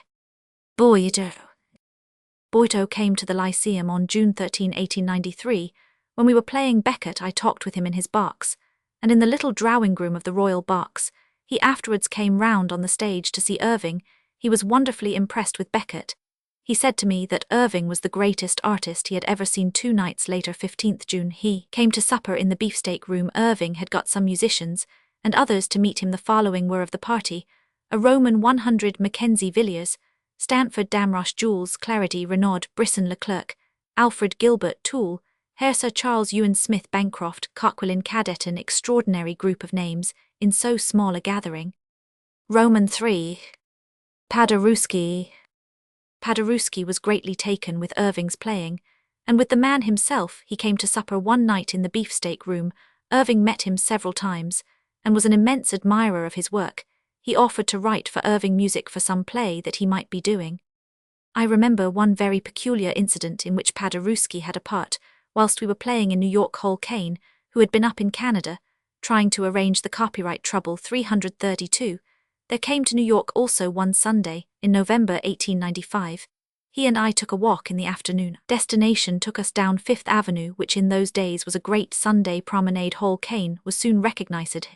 Speaker 1: Boito came to the Lyceum on June 13, 1893. When we were playing Beckett, I talked with him in his box, and in the little drawing-room of the Royal Box. He afterwards came round on the stage to see Irving. He was wonderfully impressed with Beckett. He said to me that Irving was the greatest artist he had ever seen. 2 nights later, 15th June, he came to supper in the beefsteak room. Irving had got some musicians and others to meet him. The following were of the party: a Roman 100 Mackenzie Villiers, Stanford Damrosch, Jules Clarity, Renaud Brisson, Leclerc, Alfred Gilbert Toole, Herr Sir Charles Ewan Smith, Bancroft, Coquelin, Cadet. An extraordinary group of names in so small a gathering. Roman 3. Paderewski was greatly taken with Irving's playing, and with the man himself. He came to supper one night in the beefsteak room. Irving met him several times, and was an immense admirer of his work. He offered to write for Irving music for some play that he might be doing. I remember one very peculiar incident in which Paderewski had a part, whilst we were playing in New York. Hall Caine, who had been up in Canada, trying to arrange the copyright trouble 332, there came to New York also one Sunday, in November 1895. He and I took a walk in the afternoon. Destination took us down Fifth Avenue, which in those days was a great Sunday promenade. Hall Caine was soon recognized.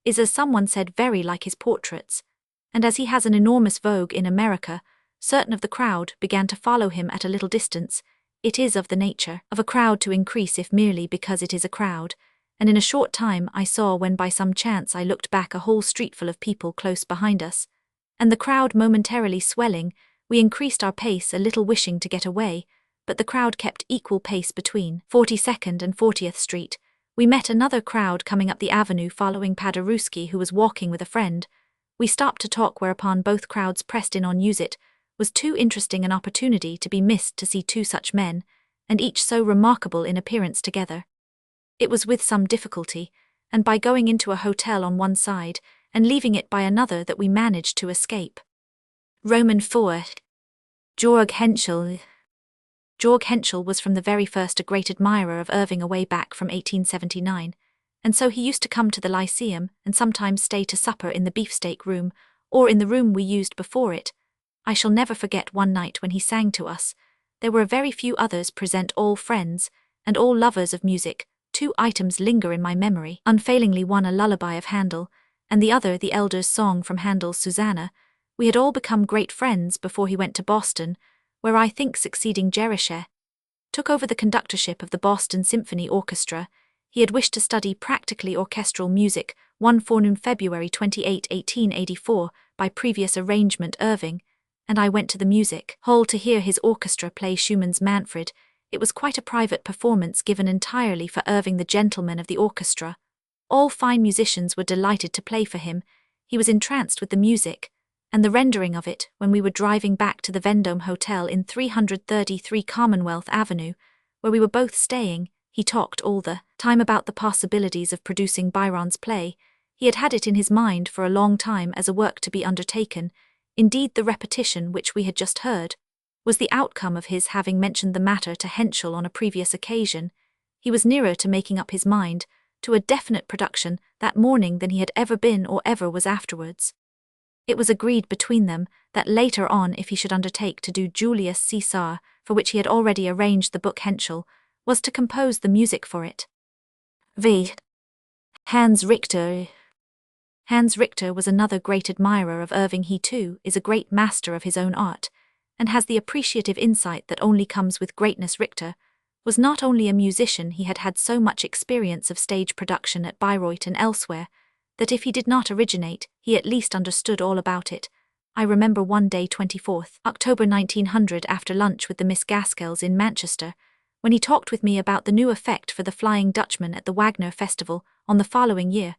Speaker 1: Is, as someone said, very like his portraits, and as he has an enormous vogue in America, certain of the crowd began to follow him at a little distance. It is of the nature of a crowd to increase if merely because it is a crowd, and in a short time I saw, when by some chance I looked back, a whole streetful of people close behind us, and the crowd momentarily swelling, we increased our pace a little, wishing to get away, but the crowd kept equal pace between 42nd and 40th Street. We met another crowd coming up the avenue following Paderewski, who was walking with a friend. We stopped to talk, whereupon both crowds pressed in on. Use it was too interesting an opportunity to be missed to see two such men, and each so remarkable in appearance together. It was with some difficulty, and by going into a hotel on one side, and leaving it by another, that we managed to escape. Roman 4. Georg Henschel. Georg Henschel was from the very first a great admirer of Irving away back from 1879, and so he used to come to the Lyceum and sometimes stay to supper in the beefsteak room, or in the room we used before it. I shall never forget one night when he sang to us. There were very few others present, all friends, and all lovers of music. Two items linger in my memory, unfailingly, one a lullaby of Handel, and the other the Elder's song from Handel's Susanna. We had all become great friends before he went to Boston, where, I think succeeding Jericho, took over the conductorship of the Boston Symphony Orchestra. He had wished to study practically orchestral music one forenoon, February 28, 1884, by previous arrangement Irving, and I went to the music hall to hear his orchestra play Schumann's Manfred. It was quite a private performance given entirely for Irving, the gentleman of the orchestra. All fine musicians were delighted to play for him. He was entranced with the music, and the rendering of it, when we were driving back to the Vendome Hotel in 333 Commonwealth Avenue, where we were both staying. He talked all the time about the possibilities of producing Byron's play. He had had it in his mind for a long time as a work to be undertaken. Indeed, the repetition which we had just heard was the outcome of his having mentioned the matter to Henschel on a previous occasion. He was nearer to making up his mind to a definite production that morning than he had ever been or ever was afterwards. It was agreed between them that later on, if he should undertake to do Julius Caesar, for which he had already arranged the book, Henschel was to compose the music for it. V. Hans Richter. Hans Richter was another great admirer of Irving. He too is a great master of his own art, and has the appreciative insight that only comes with greatness. Richter was not only a musician, he had had so much experience of stage production at Bayreuth and elsewhere, that if he did not originate, he at least understood all about it. I remember one day, 24th October 1900, after lunch with the Miss Gaskells in Manchester, when he talked with me about the new effect for the Flying Dutchman at the Wagner Festival on the following year.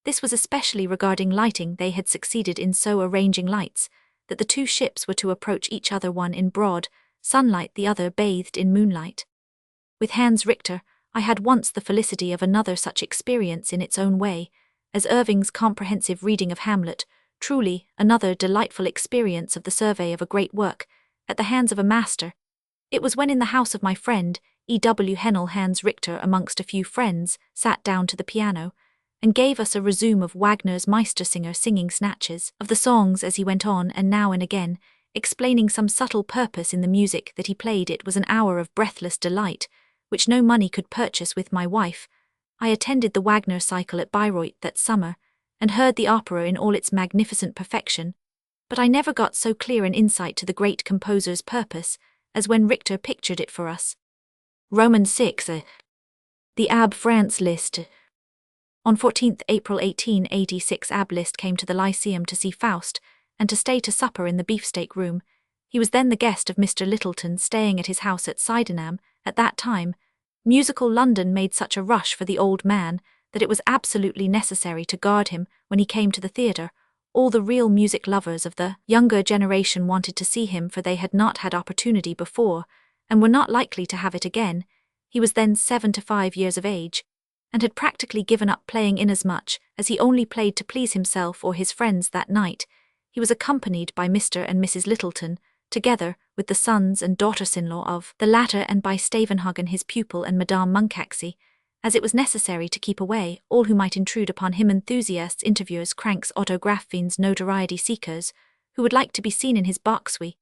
Speaker 1: This was especially regarding lighting. They had succeeded in so arranging lights that the two ships were to approach each other, one in broad sunlight, the other bathed in moonlight. With Hans Richter, I had once the felicity of another such experience in its own way, as Irving's comprehensive reading of Hamlet, truly another delightful experience of the survey of a great work, at the hands of a master. It was when in the house of my friend, E.W. Hennell, Hans Richter, amongst a few friends, sat down to the piano, and gave us a resume of Wagner's Meistersinger, singing snatches of the songs as he went on, and now and again explaining some subtle purpose in the music that he played. It was an hour of breathless delight, which no money could purchase. With my wife, I attended the Wagner cycle at Bayreuth that summer, and heard the opera in all its magnificent perfection, but I never got so clear an insight to the great composer's purpose as when Richter pictured it for us. Roman 6. The Ab France Liszt. On 14th April 1886, Ab Liszt came to the Lyceum to see Faust, and to stay to supper in the beefsteak room. He was then the guest of Mr. Littleton, staying at his house at Sydenham. At that time, musical London made such a rush for the old man that it was absolutely necessary to guard him when he came to the theatre. All the real music lovers of the younger generation wanted to see him, for they had not had opportunity before, and were not likely to have it again. He was then 75 years of age, and had practically given up playing, inasmuch as he only played to please himself or his friends that night. He was accompanied by Mr. and Mrs. Littleton, together with the sons and daughters-in-law of the latter, and by Stavenhagen, his pupil, and Madame Munkacsy, as it was necessary to keep away all who might intrude upon him, enthusiasts, interviewers, cranks, autograph-fiends, notoriety seekers, who would like to be seen in his box. We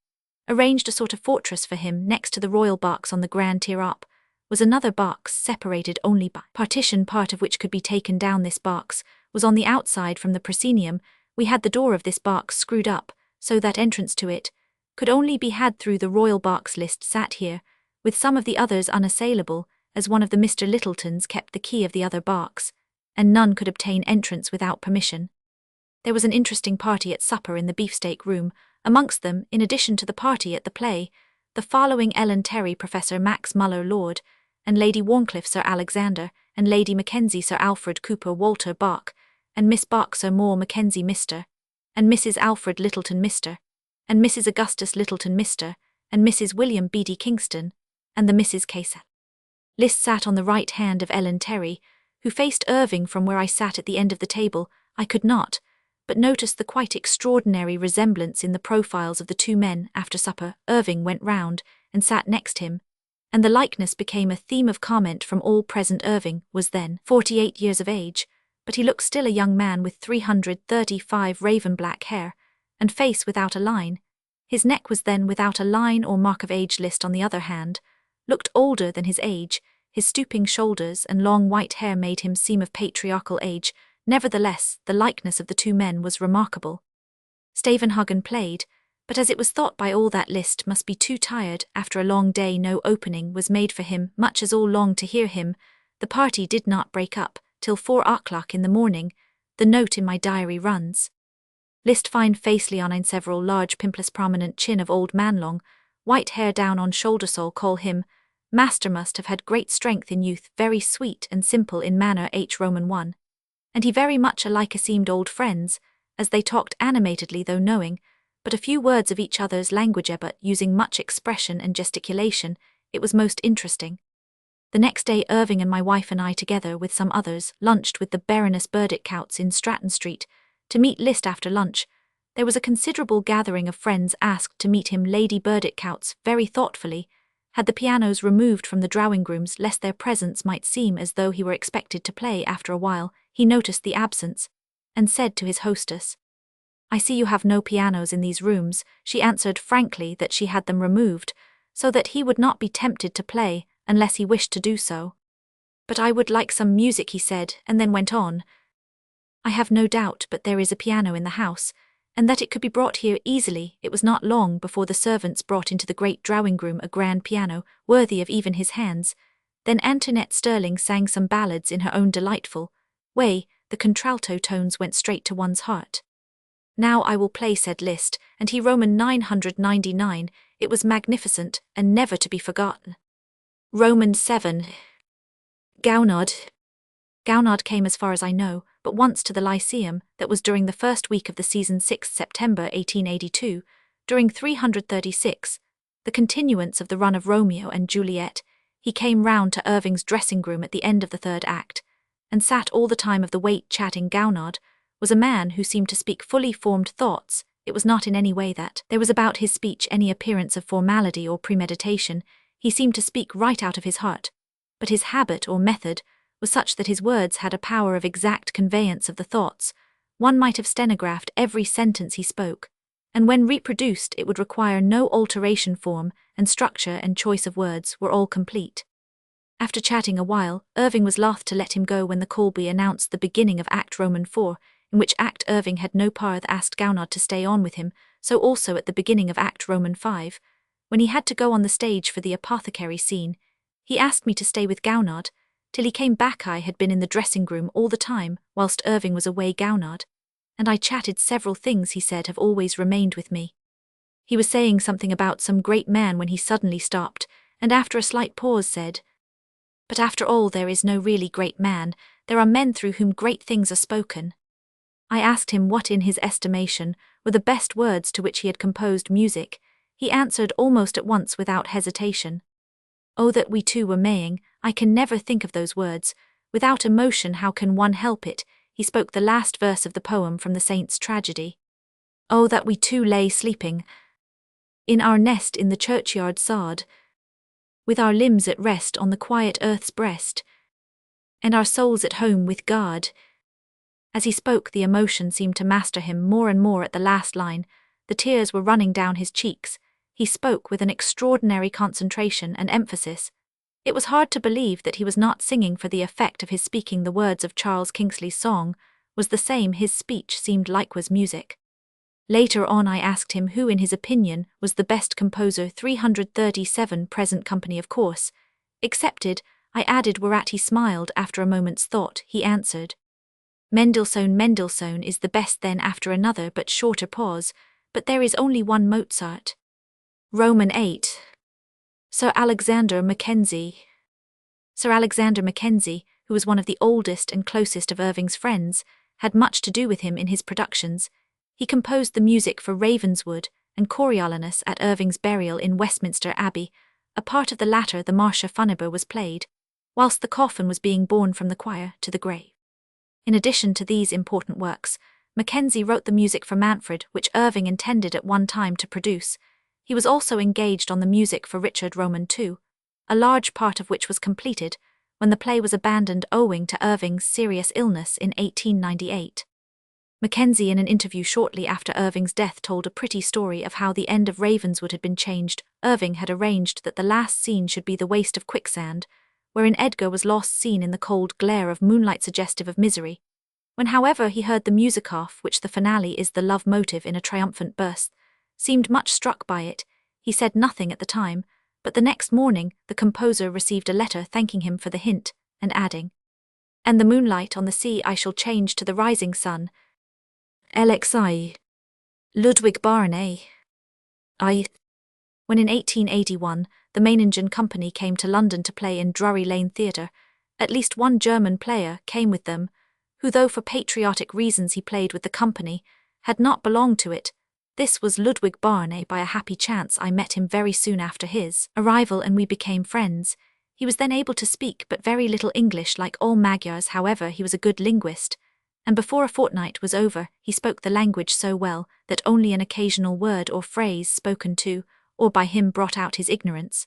Speaker 1: arranged a sort of fortress for him. Next to the royal box on the grand tier up was another box, separated only by partition, part of which could be taken down. This box was on the outside from the proscenium. We had the door of this box screwed up, so that entrance to it could only be had through the royal box. Liszt sat here, with some of the others unassailable, as one of the Mr. Littletons kept the key of the other box, and none could obtain entrance without permission. There was an interesting party at supper in the beefsteak room, amongst them, in addition to the party at the play, the following: Ellen Terry, Professor Max Muller, Lord and Lady Warncliffe, Sir Alexander, and Lady Mackenzie, Sir Alfred Cooper, Walter Bach, and Miss Bach, Sir Moore Mackenzie, Mr. and Mrs. Alfred Littleton, Mr. and Mrs. Augustus Littleton Mr., and Mrs. William B.D. Kingston, and the Mrs. Case. Liszt sat on the right hand of Ellen Terry, who faced Irving from where I sat at the end of the table. I could not but notice the quite extraordinary resemblance in the profiles of the two men. After supper, Irving went round and sat next him, and the likeness became a theme of comment from all present. Irving was then 48 years of age, but he looked still a young man with 335 raven black hair, and face without a line. His neck was then without a line or mark of age. Liszt, on the other hand, looked older than his age. His stooping shoulders and long white hair made him seem of patriarchal age. Nevertheless, the likeness of the two men was remarkable. Stavenhagen played, but as it was thought by all that Liszt must be too tired after a long day, no opening was made for him, much as all longed to hear him. The party did not break up till 4 o'clock in the morning. The note in my diary runs: Liszt fine face leonine several large pimples prominent chin of old man long, white hair down on shoulder sole call him. Master must have had great strength in youth, very sweet and simple in manner. H. Roman 1. And he very much alike seemed old friends, as they talked animatedly though knowing but a few words of each other's language, but using much expression and gesticulation. It was most interesting. The next day Irving and my wife and I, together with some others, lunched with the Baroness Burdick-Coutts in Stratton Street. To meet Liszt after lunch, there was a considerable gathering of friends asked to meet him. Lady Burdick-Coutts, very thoughtfully, had the pianos removed from the drawing-rooms lest their presence might seem as though he were expected to play. After a while, he noticed the absence, and said to his hostess, "I see you have no pianos in these rooms." She answered frankly that she had them removed, so that he would not be tempted to play unless he wished to do so. "But I would like some music," he said, and then went on, "I have no doubt but there is a piano in the house, and that it could be brought here easily." It was not long before the servants brought into the great drawing-room a grand piano, worthy of even his hands. Then Antoinette Sterling sang some ballads in her own delightful way. The contralto tones went straight to one's heart. "Now I will play," said Liszt, and he Roman 999. It was magnificent and never to be forgotten. Roman 7. Gounod. Gounod came, as far as I know, but once to the Lyceum. That was during the first week of the season, 6 September 1882, during 336, the continuance of the run of Romeo and Juliet. He came round to Irving's dressing-room at the end of the third act, and sat all the time of the wait chatting. Gounod was a man who seemed to speak fully formed thoughts. It was not in any way that there was about his speech any appearance of formality or premeditation. He seemed to speak right out of his heart, but his habit or method was such that his words had a power of exact conveyance of the thoughts. One might have stenographed every sentence he spoke, and when reproduced it would require no alteration. Form and structure and choice of words were all complete. After chatting a while, Irving was loth to let him go when the Colby announced the beginning of Act Roman 4, in which act Irving had no part, asked Gounod to stay on with him, so also at the beginning of Act Roman 5, when he had to go on the stage for the apothecary scene. He asked me to stay with Gounod till he came back. I had been in the dressing-room all the time whilst Irving was away. Gounod and I chatted. Several things he said have always remained with me. He was saying something about some great man when he suddenly stopped, and after a slight pause said, "But after all there is no really great man, there are men through whom great things are spoken." I asked him what in his estimation were the best words to which he had composed music. He answered almost at once without hesitation, "Oh, that we two were maying. I can never think of those words. Without emotion how can one help it?" He spoke the last verse of the poem from the Saint's Tragedy. "Oh, that we two lay sleeping in our nest in the churchyard sod, with our limbs at rest on the quiet earth's breast, and our souls at home with God." As he spoke, the emotion seemed to master him more and more at the last line. The tears were running down his cheeks. He spoke with an extraordinary concentration and emphasis. It was hard to believe that he was not singing, for the effect of his speaking the words of Charles Kingsley's song was the same his speech seemed like was music. Later on I asked him who in his opinion was the best composer. 337 present company of course accepted, I added, whereat he smiled. After a moment's thought he answered, Mendelssohn. Mendelssohn is the best. Then after another but shorter pause, "But there is only one Mozart." Roman 8. Sir Alexander Mackenzie. Sir Alexander Mackenzie, who was one of the oldest and closest of Irving's friends, had much to do with him in his productions. He composed the music for Ravenswood and Coriolanus at Irving's burial in Westminster Abbey. A part of the latter, the Marcia Funiber, was played, whilst the coffin was being borne from the choir to the grave. In addition to these important works, Mackenzie wrote the music for Manfred, which Irving intended at one time to produce. He was also engaged on the music for Richard Roman II, a large part of which was completed when the play was abandoned owing to Irving's serious illness in 1898. Mackenzie, in an interview shortly after Irving's death, told a pretty story of how the end of Ravenswood had been changed. Irving had arranged that the last scene should be the waste of quicksand, wherein Edgar was lost seen in the cold glare of moonlight suggestive of misery. When, however, he heard the music off, which the finale is the love motive in a triumphant burst, seemed much struck by it. He said nothing at the time, but the next morning the composer received a letter thanking him for the hint, and adding, "And the moonlight on the sea I shall change to the rising sun. Elegy. Ludwig Barnet. I." When in 1881 the Meiningen Company came to London to play in Drury Lane Theatre, at least one German player came with them, who, though for patriotic reasons he played with the company, had not belonged to it. This was Ludwig Barnet. By a happy chance I met him very soon after his arrival and we became friends. He was then able to speak but very little English like all Magyars. However, he was a good linguist, and before a fortnight was over he spoke the language so well that only an occasional word or phrase spoken to or by him brought out his ignorance.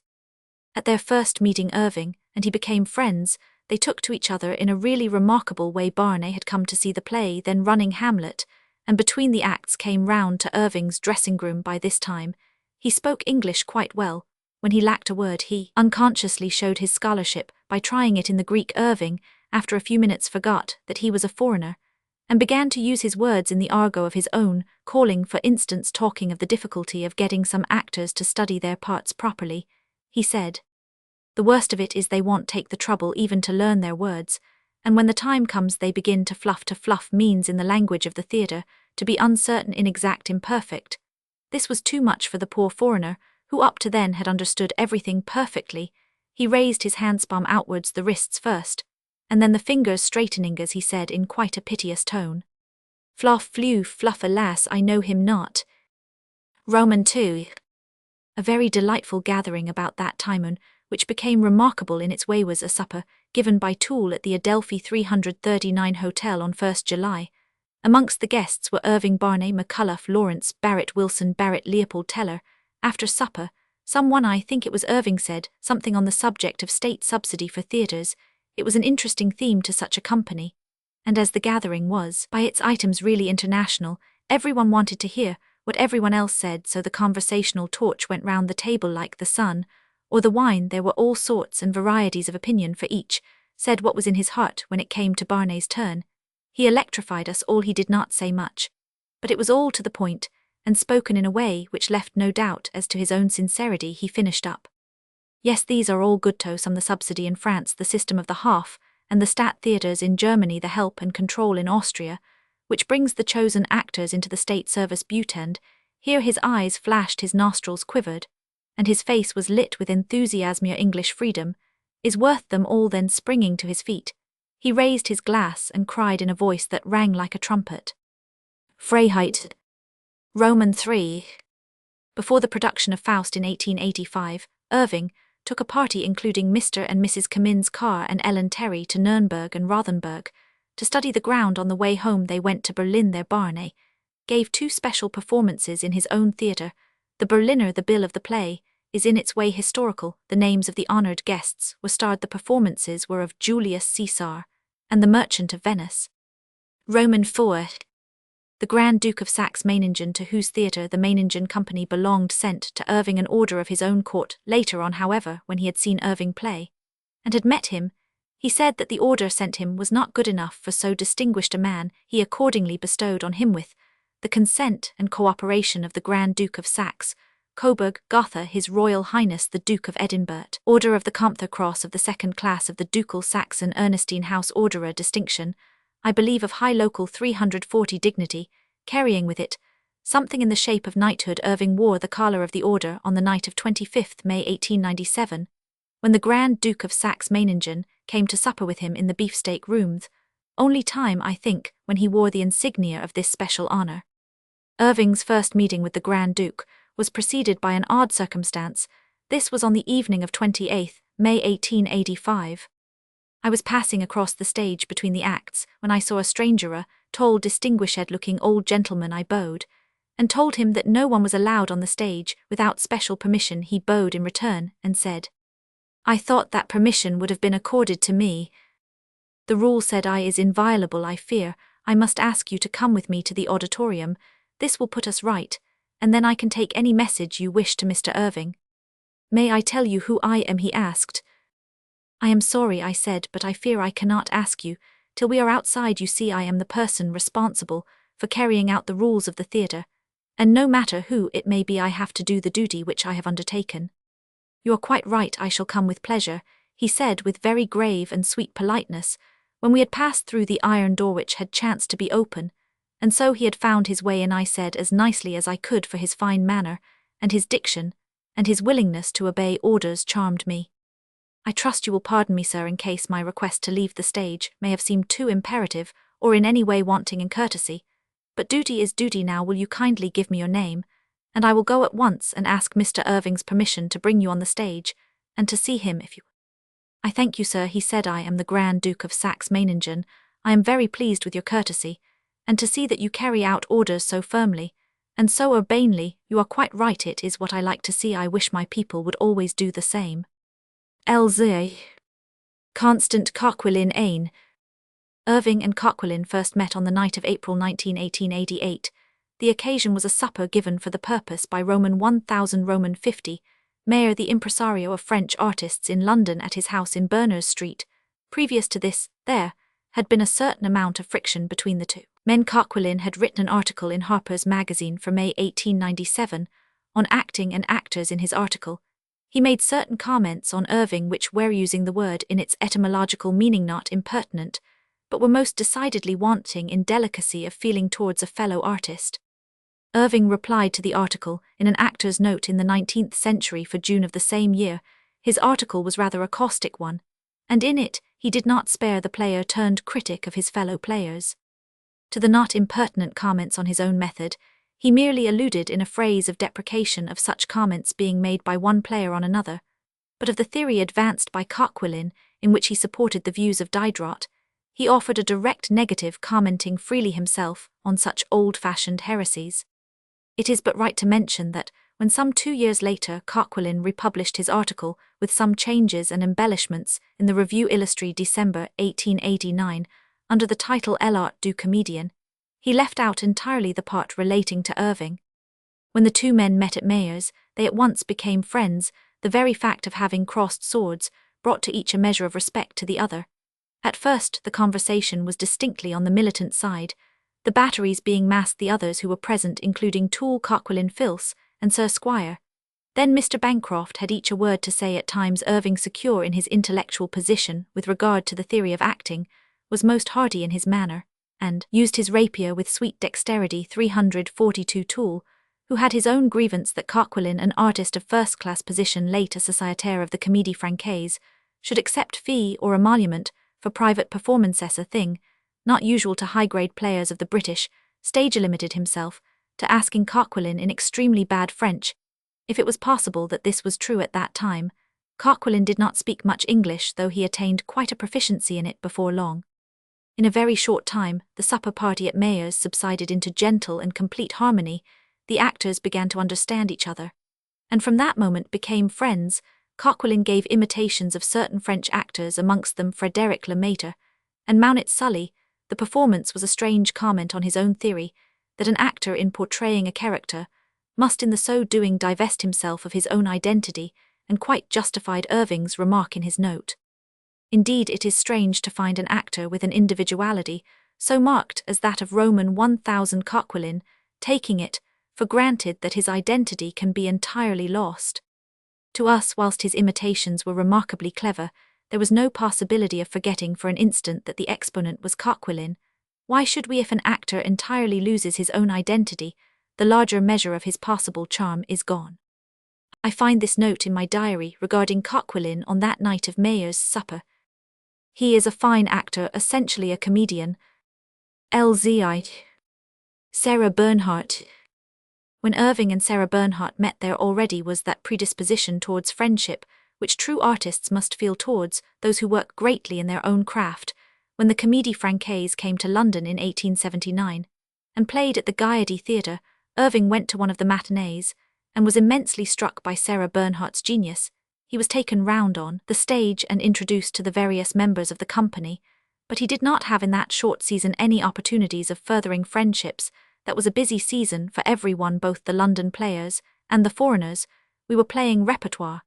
Speaker 1: At their first meeting Irving and he became friends. They took to each other in a really remarkable way. Barnet had come to see the play, then running Hamlet, and between the acts came round to Irving's dressing-room. By this time he spoke English quite well. When he lacked a word he unconsciously showed his scholarship by trying it in the Greek. Irving, after a few minutes, forgot that he was a foreigner, and began to use his words in the argot of his own calling, for instance talking of the difficulty of getting some actors to study their parts properly. He said, "The worst of it is they won't take the trouble even to learn their words, and when the time comes they begin to fluff. To fluff means, in the language of the theatre, to be uncertain, inexact, imperfect." This was too much for the poor foreigner, who up to then had understood everything perfectly. He raised his handspalm outwards, the wrists first, and then the fingers, straightening as he said in quite a piteous tone, "Fluff, flew, fluff, alas, I know him not. Roman II." A very delightful gathering about that time, which became remarkable in its way, was a supper given by Toole at the Adelphi 339 Hotel on 1st July. Amongst the guests were Irving, Barnet, McCullough, Lawrence, Barrett, Wilson, Barrett, Leopold, Teller. After supper, someone, I think it was Irving, said something on the subject of state subsidy for theatres. It was an interesting theme to such a company, and as the gathering was, by its items, really international, everyone wanted to hear what everyone else said, so the conversational torch went round the table like the sun or the wine. There were all sorts and varieties of opinion, for each said what was in his heart. When it came to Barnet's turn, he electrified us all. He did not say much, but it was all to the point, and spoken in a way which left no doubt as to his own sincerity. He finished up, "Yes, these are all good to some, the subsidy in France, the system of the half, and the stat theatres in Germany, the help and control in Austria, which brings the chosen actors into the state service Butend." Here his eyes flashed, his nostrils quivered, and his face was lit with enthusiasm. "Your English freedom is worth them all." Then springing to his feet, he raised his glass and cried in a voice that rang like a trumpet, "Freiheit, Roman III." Before the production of Faust in 1885, Irving took a party including Mr. and Mrs. Cummins Carr and Ellen Terry to Nuremberg and Rothenburg to study the ground. On the way home they went to Berlin. There Barnet gave 2 special performances in his own theatre. The Berliner, the bill of the play, is in its way historical. The names of the honoured guests were starred. The performances were of Julius Caesar and the Merchant of Venice. Roman IV. The Grand Duke of Saxe-Meiningen, to whose theatre the Meiningen Company belonged, sent to Irving an order of his own court. Later on, however, when he had seen Irving play and had met him, he said that the order sent him was not good enough for so distinguished a man. He accordingly bestowed on him, with the consent and cooperation of the Grand Duke of Saxe, Coburg Gotha, His Royal Highness the Duke of Edinburgh, Order of the Comte Cross of the 2nd class of the Ducal Saxon Ernestine House Order, a distinction, I believe, of high local 340 dignity, carrying with it something in the shape of knighthood. Irving wore the collar of the order on the night of 25th May 1897, when the Grand Duke of Saxe-Meiningen came to supper with him in the beefsteak rooms, only time, I think, when he wore the insignia of this special honour. Irving's first meeting with the Grand Duke was preceded by an odd circumstance. This was on the evening of 28th May 1885. I was passing across the stage between the acts when I saw a stranger, a tall, distinguished-looking old gentleman. I bowed, and told him that no one was allowed on the stage without special permission. He bowed in return and said, "I thought that permission would have been accorded to me." "The rule," said I, "is inviolable. I fear I must ask you to come with me to the auditorium. This will put us right, and then I can take any message you wish to Mr. Irving." "May I tell you who I am?" he asked. "I am sorry," I said, "but I fear I cannot ask you till we are outside. You see, I am the person responsible for carrying out the rules of the theatre, and no matter who it may be, I have to do the duty which I have undertaken." "You are quite right. I shall come with pleasure," he said with very grave and sweet politeness, when we had passed through the iron door which had chanced to be open, and so he had found his way in. I said as nicely as I could, for his fine manner, and his diction, and his willingness to obey orders charmed me. "I trust you will pardon me, sir, in case my request to leave the stage may have seemed too imperative or in any way wanting in courtesy. But duty is duty. Now will you kindly give me your name, and I will go at once and ask Mr. Irving's permission to bring you on the stage, and to see him if you—" "I thank you, sir," he said. "I am the Grand Duke of Saxe-Meiningen. I am very pleased with your courtesy, and to see that you carry out orders so firmly, and so urbanely. You are quite right. It is what I like to see. I wish my people would always do the same." Elegy. Constant Coquelin Ain. Irving and Coquelin first met on the night of April 19, 1888. The occasion was a supper given for the purpose by Roman 50, Mayor the impresario of French artists in London, at his house in Berners Street. Previous to this, there had been a certain amount of friction between the two men. Coquelin had written an article in Harper's Magazine for May 1897 on acting and actors. In his article, he made certain comments on Irving which were, using the word in its etymological meaning, not impertinent, but were most decidedly wanting in delicacy of feeling towards a fellow artist. Irving replied to the article in an actor's note in the 19th century for June of the same year. His article was rather a caustic one, and in it he did not spare the player-turned-critic of his fellow players. To the not impertinent comments on his own method, he merely alluded in a phrase of deprecation of such comments being made by one player on another, but of the theory advanced by Coquelin, in which he supported the views of Diderot, he offered a direct negative, commenting freely himself on such old-fashioned heresies. It is but right to mention that, when some 2 years later Coquelin republished his article with some changes and embellishments in the Revue Illustrée December 1889, under the title L'Art du Comédien, he left out entirely the part relating to Irving. When the two men met at Mayer's, they at once became friends. The very fact of having crossed swords brought to each a measure of respect to the other. At first the conversation was distinctly on the militant side, the batteries being masked, the others who were present including Toole, Coquelin, Filse, and Sir Squire. Then Mr. Bancroft had each a word to say. At times Irving, secure in his intellectual position with regard to the theory of acting, was most hearty in his manner, and used his rapier with sweet dexterity. 342 Toole, who had his own grievance that Coquelin, an artist of first-class position, late a sociétaire of the Comédie Française, should accept fee or emolument for private performances, a thing not usual to high-grade players of the British stage, limited himself to asking Coquelin in extremely bad French if it was possible that this was true at that time. Coquelin did not speak much English, though he attained quite a proficiency in it before long. In a very short time, the supper party at Mayer's subsided into gentle and complete harmony. The actors began to understand each other, and from that moment became friends. Coquelin gave imitations of certain French actors, amongst them Frédéric Lemaître and Mounet Sully. The performance was a strange comment on his own theory that an actor, in portraying a character, must in the so doing divest himself of his own identity, and quite justified Irving's remark in his note. Indeed, it is strange to find an actor with an individuality so marked as that of Roman 1000 Coquelin taking it for granted that his identity can be entirely lost. To us, whilst his imitations were remarkably clever, there was no possibility of forgetting for an instant that the exponent was Coquelin. Why should we? If an actor entirely loses his own identity, the larger measure of his possible charm is gone. I find this note in my diary regarding Coquelin on that night of Mayer's supper. He is a fine actor, essentially a comedian. Lzi. Sarah Bernhardt. When Irving and Sarah Bernhardt met, there already was that predisposition towards friendship, which true artists must feel towards those who work greatly in their own craft. When the Comédie Française came to London in 1879 and played at the Gaiety Theatre, Irving went to one of the matinees and was immensely struck by Sarah Bernhardt's genius. He was taken round on the stage and introduced to the various members of the company, but he did not have in that short season any opportunities of furthering friendships. That was a busy season for everyone, both the London players and the foreigners. We were playing repertoire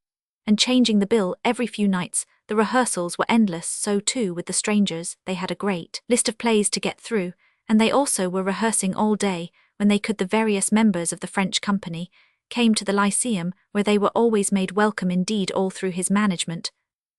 Speaker 1: and changing the bill every few nights. The rehearsals were endless, so too with the strangers. They had a great list of plays to get through, and they also were rehearsing all day. When they could, the various members of the French company came to the Lyceum, where they were always made welcome indeed, all through his management.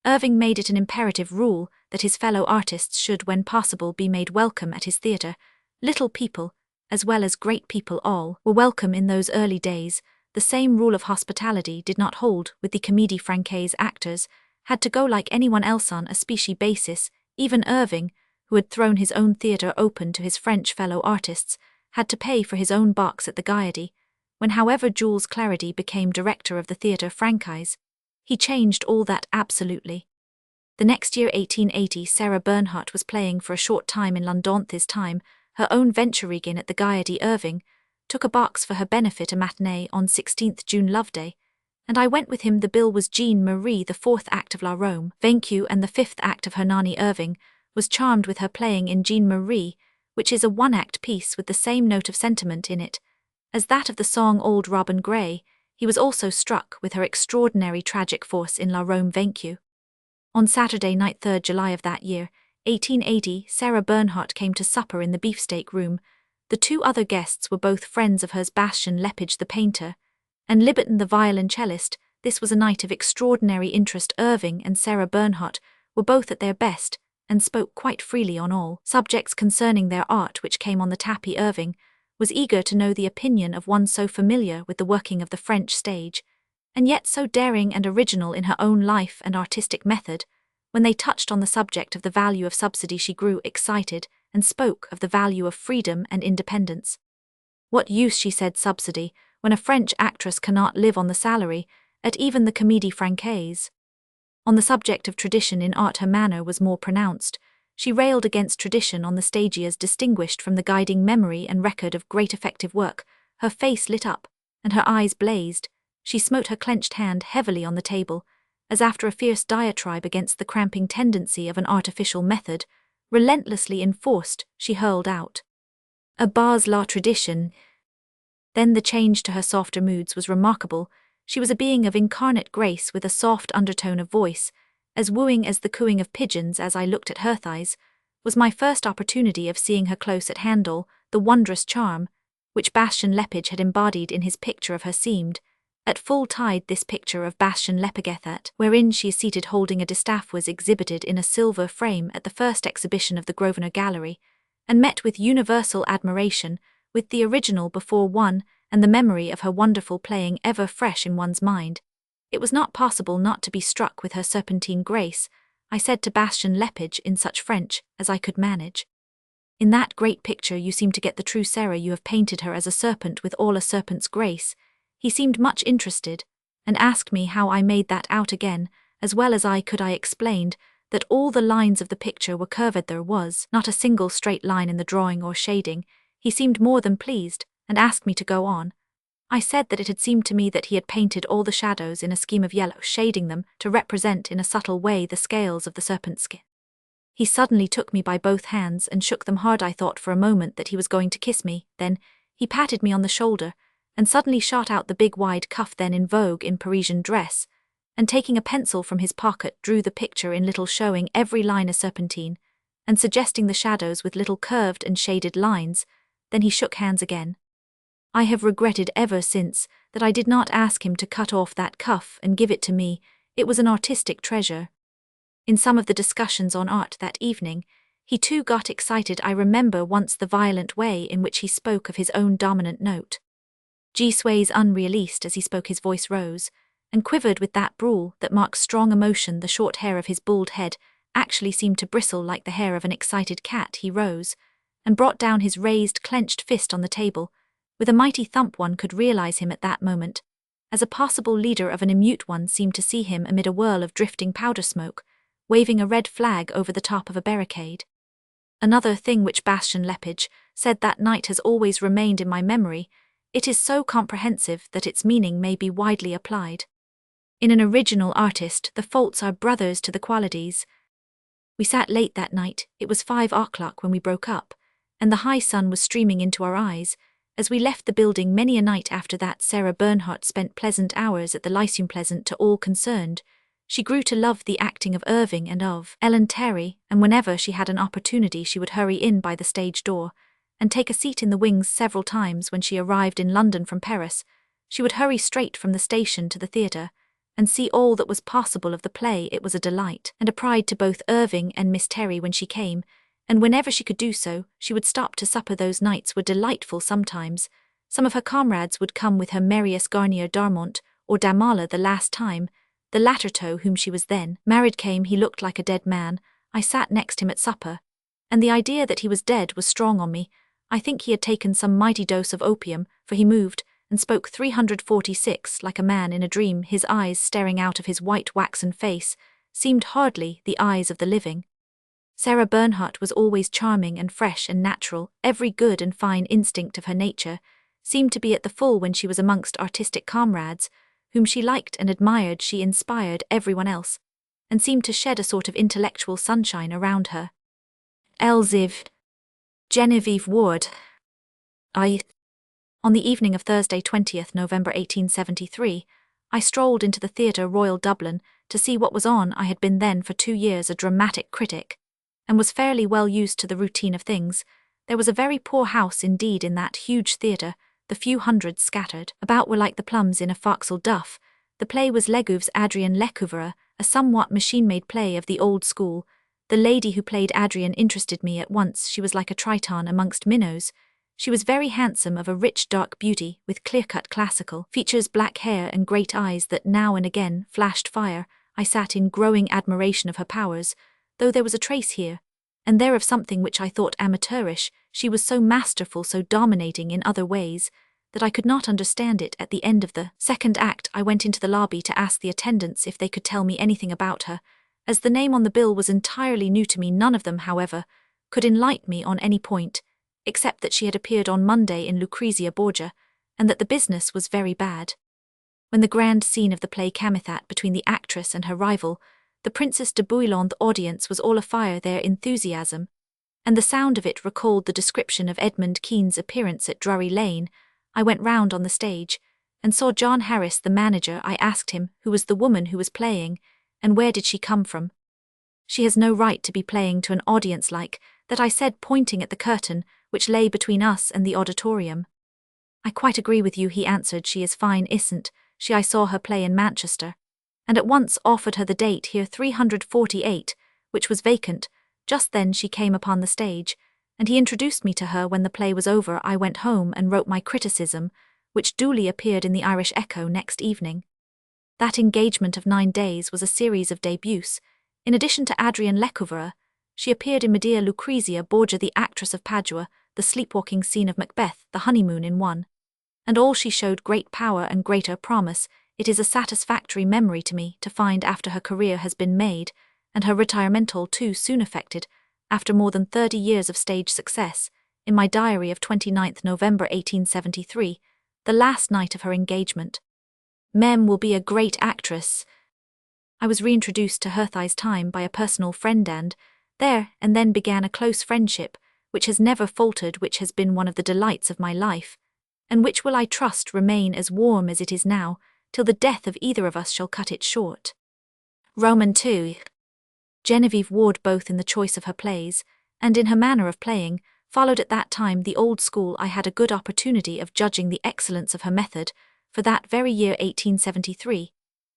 Speaker 1: Irving made it an imperative rule that his fellow artists should, when possible, be made welcome at his theatre. Little people, as well as great people, all were welcome in those early days. The same rule of hospitality did not hold with the Comédie Française. Actors had to go like anyone else on a specie basis. Even Irving, who had thrown his own theatre open to his French fellow artists, had to pay for his own box at the Gaiety. When, however, Jules Claridie became director of the Theatre Française, he changed all that absolutely. The next year, 1880, Sarah Bernhardt was playing for a short time in London. This time, her own venturing at the Gaiety. Irving took a box for her benefit, a matinee on 16th June Loveday, and I went with him. The bill was Jean Marie, the fourth act of La Rome Vaincu, and the fifth act of Hernani. Irving was charmed with her playing in Jean Marie, which is a one-act piece with the same note of sentiment in it as that of the song Old Robin Grey. He was also struck with her extraordinary tragic force in La Rome Vaincu. On Saturday night, 3rd July of that year, 1880, Sarah Bernhardt came to supper in the beefsteak room. The two other guests were both friends of hers, Bastien Lepage the painter, and Libberton the violoncellist. This was a night of extraordinary interest. Irving and Sarah Bernhardt were both at their best, and spoke quite freely on all subjects concerning their art which came on the tapis. Irving was eager to know the opinion of one so familiar with the working of the French stage, and yet so daring and original in her own life and artistic method. When they touched on the subject of the value of subsidy, she grew excited and spoke of the value of freedom and independence. What use, she said, subsidy, when a French actress cannot live on the salary at even the Comédie Française? On the subject of tradition in art, her manner was more pronounced. She railed against tradition on the stage as distinguished from the guiding memory and record of great effective work. Her face lit up, and her eyes blazed. She smote her clenched hand heavily on the table, as after a fierce diatribe against the cramping tendency of an artificial method, relentlessly enforced, she hurled out a bas la tradition. Then the change to her softer moods was remarkable. She was a being of incarnate grace with a soft undertone of voice, as wooing as the cooing of pigeons. As I looked at her thighs, was my first opportunity of seeing her close at hand. The wondrous charm, which Bastien Lepage had embodied in his picture of her, seemed at full tide. This picture of Bastien Lepage, wherein she is seated holding a distaff, was exhibited in a silver frame at the first exhibition of the Grosvenor Gallery, and met with universal admiration, with the original before one and the memory of her wonderful playing ever fresh in one's mind. It was not possible not to be struck with her serpentine grace. I said to Bastien Lepage in such French as I could manage, "In that great picture you seem to get the true Sarah. You have painted her as a serpent with all a serpent's grace." He seemed much interested, and asked me how I made that out again. As well as I could, I explained that all the lines of the picture were curved. There was not a single straight line in the drawing or shading. He seemed more than pleased, and asked me to go on. I said that it had seemed to me that he had painted all the shadows in a scheme of yellow, shading them to represent in a subtle way the scales of the serpent's skin. He suddenly took me by both hands and shook them hard. I thought for a moment that he was going to kiss me. Then he patted me on the shoulder, and suddenly shot out the big wide cuff then in vogue in Parisian dress, and taking a pencil from his pocket drew the picture in little, showing every line a serpentine, and suggesting the shadows with little curved and shaded lines. Then he shook hands again. I have regretted ever since that I did not ask him to cut off that cuff and give it to me. It was an artistic treasure. In some of the discussions on art that evening, he too got excited. I remember once the violent way in which he spoke of his own dominant note. G. Sway's unrealist. As he spoke, his voice rose and quivered with that brawl that marks strong emotion. The short hair of his bald head actually seemed to bristle like the hair of an excited cat. He rose and brought down his raised, clenched fist on the table, With a mighty thump one could realize him at that moment. As a possible leader of an immute one seemed to see him amid a whirl of drifting powder smoke, waving a red flag over the top of a barricade. Another thing which Bastian Lepage said that night has always remained in my memory. It is so comprehensive that its meaning may be widely applied. In an original artist, the faults are brothers to the qualities. We sat late that night. It was 5 o'clock when we broke up, and the high sun was streaming into our eyes. As we left the building many a night after that, Sarah Bernhardt spent pleasant hours at the Lyceum, pleasant to all concerned. She grew to love the acting of Irving and of Ellen Terry, and whenever she had an opportunity she would hurry in by the stage door, and take a seat in the wings. Several times when she arrived in London from Paris, she would hurry straight from the station to the theatre, and see all that was possible of the play. It was a delight and a pride to both Irving and Miss Terry when she came, and whenever she could do so, she would stop to supper. Those nights were delightful. Sometimes some of her comrades would come with her, Marius Garnier d'Armont or Damala the last time. The latter, to whom she was then married, came. He looked like a dead man. I sat next him at supper, and the idea that he was dead was strong on me. I think he had taken some mighty dose of opium, for he moved and spoke 346 like a man in a dream. His eyes, staring out of his white waxen face, seemed hardly the eyes of the living. Sarah Bernhardt was always charming and fresh and natural. Every good and fine instinct of her nature seemed to be at the full when she was amongst artistic comrades, whom she liked and admired. She inspired everyone else, and seemed to shed a sort of intellectual sunshine around her. Elziv. Genevieve Ward. On the evening of Thursday, 20th November 1873, I strolled into the Theatre Royal Dublin to see what was on. I had been then for 2 years a dramatic critic, and was fairly well used to the routine of things. There was a very poor house indeed in that huge theatre. The few hundreds scattered about were like the plums in a forecastle duff. The play was Legouve's Adrienne Lecouvreur, a somewhat machine-made play of the old school. The lady who played Adrienne interested me at once. She was like a Triton amongst minnows. She was very handsome, of a rich dark beauty, with clear-cut classical features, black hair and great eyes that now and again flashed fire. I sat in growing admiration of her powers, though there was a trace here and there of something which I thought amateurish. She was so masterful, so dominating in other ways, that I could not understand it. At the end of the second act, I went into the lobby to ask the attendants if they could tell me anything about her, as the name on the bill was entirely new to me. None of them, however, could enlighten me on any point, except that she had appeared on Monday in Lucrezia Borgia, and that the business was very bad. When the grand scene of the play cometh at between the actress and her rival, the Princess de Bouillon, the audience was all afire. Their enthusiasm, and the sound of it, recalled the description of Edmund Kean's appearance at Drury Lane. I went round on the stage, and saw John Harris, the manager. I asked him who was the woman who was playing, and where did she come from. She has no right to be playing to an audience like that, I said, pointing at the curtain which lay between us and the auditorium. I quite agree with you, he answered. She is fine, isn't she? I saw her play in Manchester, and at once offered her the date here, 348, which was vacant. Just then she came upon the stage, and he introduced me to her. When the play was over, I went home and wrote my criticism, which duly appeared in the Irish Echo next evening. That engagement of 9 days was a series of debuts. In addition to Adrienne Lecouvreur, she appeared in Medea, Lucrezia Borgia, the actress of Padua, the sleepwalking scene of Macbeth, the honeymoon in one. And all she showed great power and greater promise. It is a satisfactory memory to me to find, after her career has been made, and her retirement too soon effected, after more than 30 years of stage success, in my diary of 29th November 1873, the last night of her engagement. Mem will be a great actress. I was reintroduced to Herthai's time by a personal friend, and then began a close friendship, which has never faltered, which has been one of the delights of my life, and which will, I trust, remain as warm as it is now, till the death of either of us shall cut it short. Roman II. Genevieve Ward, both in the choice of her plays, and in her manner of playing, followed at that time the old school. I had a good opportunity of judging the excellence of her method, for that very year 1873,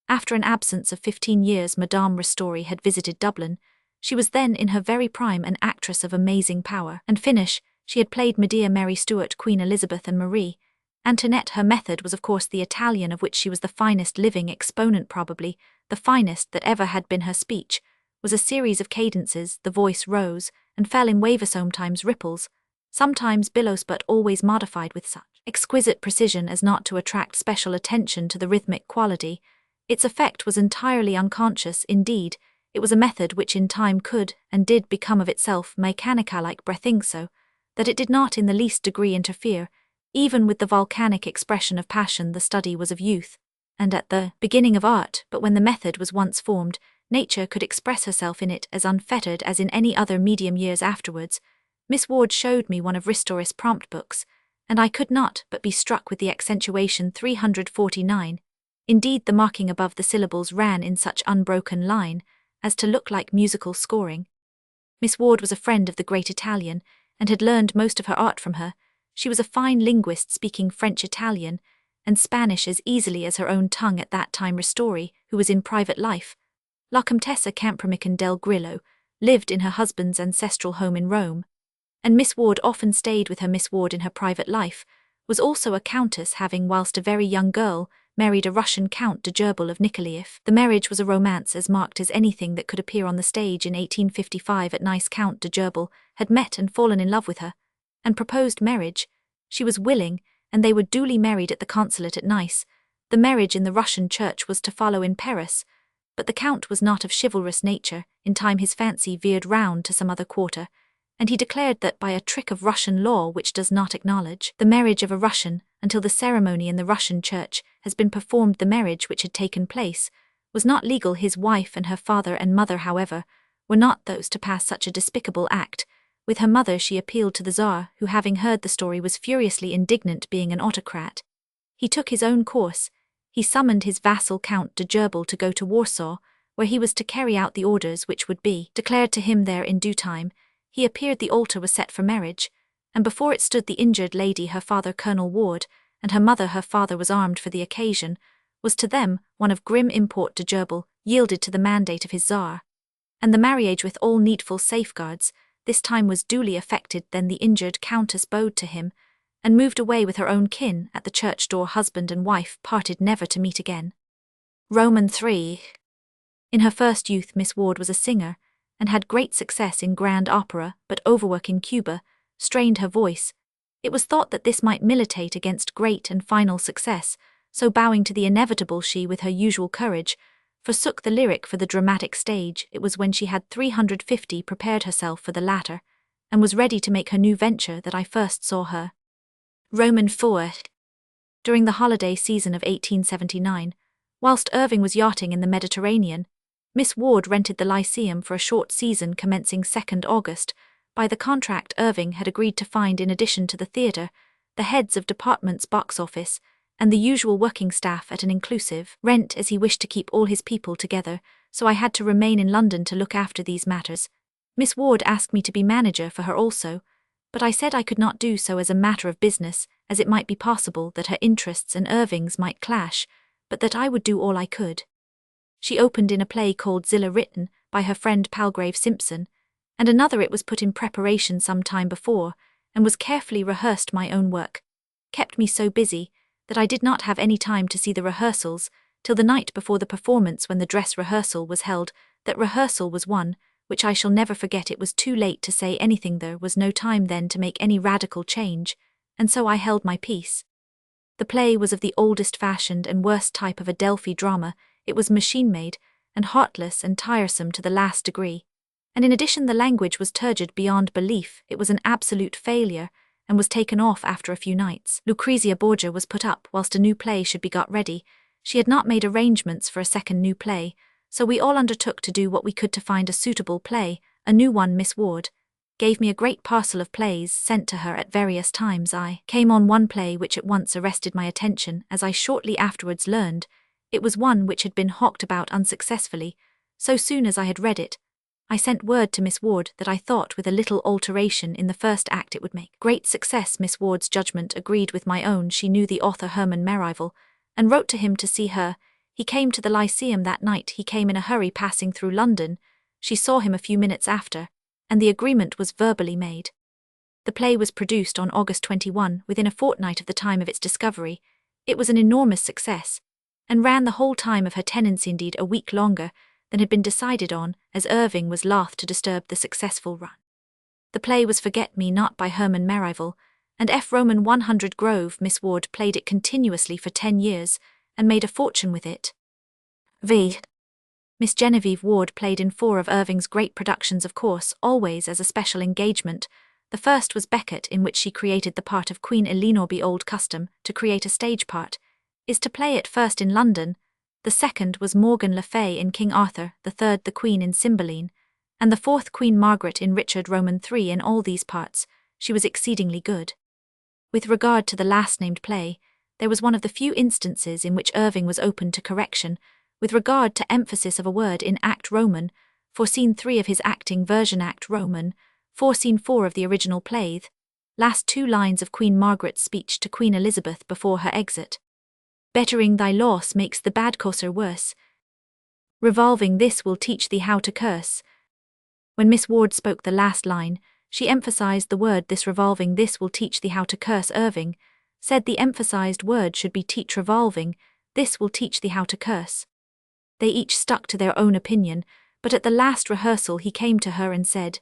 Speaker 1: after an absence of 15 years, Madame Ristori had visited Dublin. She was then in her very prime, an actress of amazing power and finish. She had played Medea, Mary Stuart, Queen Elizabeth and Marie Antoinette. Her method was of course the Italian, of which she was the finest living exponent, probably the finest that ever had been. Her speech was a series of cadences. The voice rose and fell in waves, sometimes ripples, sometimes billows but always modified with such exquisite precision as not to attract special attention to the rhythmic quality. Its effect was entirely unconscious. Indeed, it was a method which in time could and did become of itself mechanical like breathing, so that it did not in the least degree interfere, even with the volcanic expression of passion the study was of youth, and at the beginning of art. But when the method was once formed, nature could express herself in it as unfettered as in any other medium. Years afterwards, Miss Ward showed me one of Ristorius' prompt books, and I could not but be struck with the accentuation 349. Indeed, the marking above the syllables ran in such unbroken line as to look like musical scoring. Miss Ward was a friend of the great Italian, and had learned most of her art from her. She was a fine linguist, speaking French, Italian, and Spanish as easily as her own tongue at that time. Ristori, who was in private life, La Comtessa Campramican del Grillo, lived in her husband's ancestral home in Rome, and Miss Ward often stayed with her. Miss Ward in her private life was also a countess, having, whilst a very young girl, married a Russian Count de Gerbil of Nikolaev. The marriage was a romance as marked as anything that could appear on the stage. In 1855 at Nice, Count de Gerbil had met and fallen in love with her, and proposed marriage. She was willing, and they were duly married at the consulate at Nice. The marriage in the Russian church was to follow in Paris, but the Count was not of chivalrous nature. In time his fancy veered round to some other quarter, and he declared that by a trick of Russian law which does not acknowledge the marriage of a Russian until the ceremony in the Russian church has been performed, the marriage which had taken place was not legal. His wife and her father and mother, however, were not those to pass such a despicable act. With her mother she appealed to the Tsar, who, having heard the story, was furiously indignant. Being an autocrat, he took his own course. He summoned his vassal Count de Gerbil to go to Warsaw, where he was to carry out the orders which would be declared to him there in due time. He appeared. The altar was set for marriage, and before it stood the injured lady, her father Colonel Ward, and her mother. Her father was armed for the occasion, was to them one of grim import. De Gerbil yielded to the mandate of his Tsar, and the marriage, with all needful safeguards, this time was duly effected. Then the injured countess bowed to him, and moved away with her own kin. At the church door husband and wife parted, never to meet again. Roman 3. In her first youth Miss Ward was a singer, and had great success in grand opera, but overwork in Cuba strained her voice. It was thought that this might militate against great and final success, so bowing to the inevitable she, with her usual courage, forsook the lyric for the dramatic stage. It was when she had 350 prepared herself for the latter, and was ready to make her new venture, that I first saw her. Roman 4. During the holiday season of 1879, whilst Irving was yachting in the Mediterranean, Miss Ward rented the Lyceum for a short season commencing 2nd August. By the contract Irving had agreed to find, in addition to the theatre, the heads of departments, box office, and the usual working staff at an inclusive rent, as he wished to keep all his people together, so I had to remain in London to look after these matters. Miss Ward asked me to be manager for her also, but I said I could not do so as a matter of business, as it might be possible that her interests and Irving's might clash, but that I would do all I could. She opened in a play called Zillah, written by her friend Palgrave Simpson, and another it was put in preparation some time before, and was carefully rehearsed. My own work kept me so busy that I did not have any time to see the rehearsals till the night before the performance, when the dress rehearsal was held. That rehearsal was one which I shall never forget. It was too late to say anything. There was no time then to make any radical change, and so I held my peace. The play was of the oldest fashioned and worst type of Adelphi drama. It was machine-made, and heartless and tiresome to the last degree, and in addition the language was turgid beyond belief. It was an absolute failure, and was taken off after a few nights. Lucrezia Borgia was put up whilst a new play should be got ready. She had not made arrangements for a second new play, so we all undertook to do what we could to find a suitable play, a new one. Miss Ward gave me a great parcel of plays sent to her at various times. I came on one play which at once arrested my attention, as I shortly afterwards learned. It was one which had been hawked about unsuccessfully. So soon as I had read it, I sent word to Miss Ward that I thought with a little alteration in the first act it would make great success. Miss Ward's judgment agreed with my own. She knew the author Herman Merivale, and wrote to him to see her. He came to the Lyceum that night. He came in a hurry, passing through London. She saw him a few minutes after, and the agreement was verbally made. The play was produced on August 21, within a fortnight of the time of its discovery. It was an enormous success, and ran the whole time of her tenancy, indeed a week longer than had been decided on, as Irving was loath to disturb the successful run. The play was Forget-Me-Not by Herman Merivale, and F. Roman 100 Grove. Miss Ward played it continuously for 10 years, and made a fortune with it. V. Miss Genevieve Ward played in 4 of Irving's great productions, of course, always as a special engagement. The first was Becket, in which she created the part of Queen Eleanor. Be old custom, to create a stage part, is to play it first in London. The second was Morgan Le Fay in King Arthur, the third the Queen in Cymbeline, and the fourth Queen Margaret in Richard Roman III. In all these parts, she was exceedingly good. With regard to the last-named play, there was one of the few instances in which Irving was open to correction, with regard to emphasis of a word in Act Roman, for Scene 3 of his acting version Act Roman, for Scene 4 of the original play, last 2 lines of Queen Margaret's speech to Queen Elizabeth before her exit. Bettering thy loss makes the bad courser worse. Revolving this will teach thee how to curse. When Miss Ward spoke the last line, she emphasized the word this. Revolving this will teach thee how to curse. Irving said the emphasized word should be teach. Revolving this will teach thee how to curse. They each stuck to their own opinion, but at the last rehearsal he came to her and said,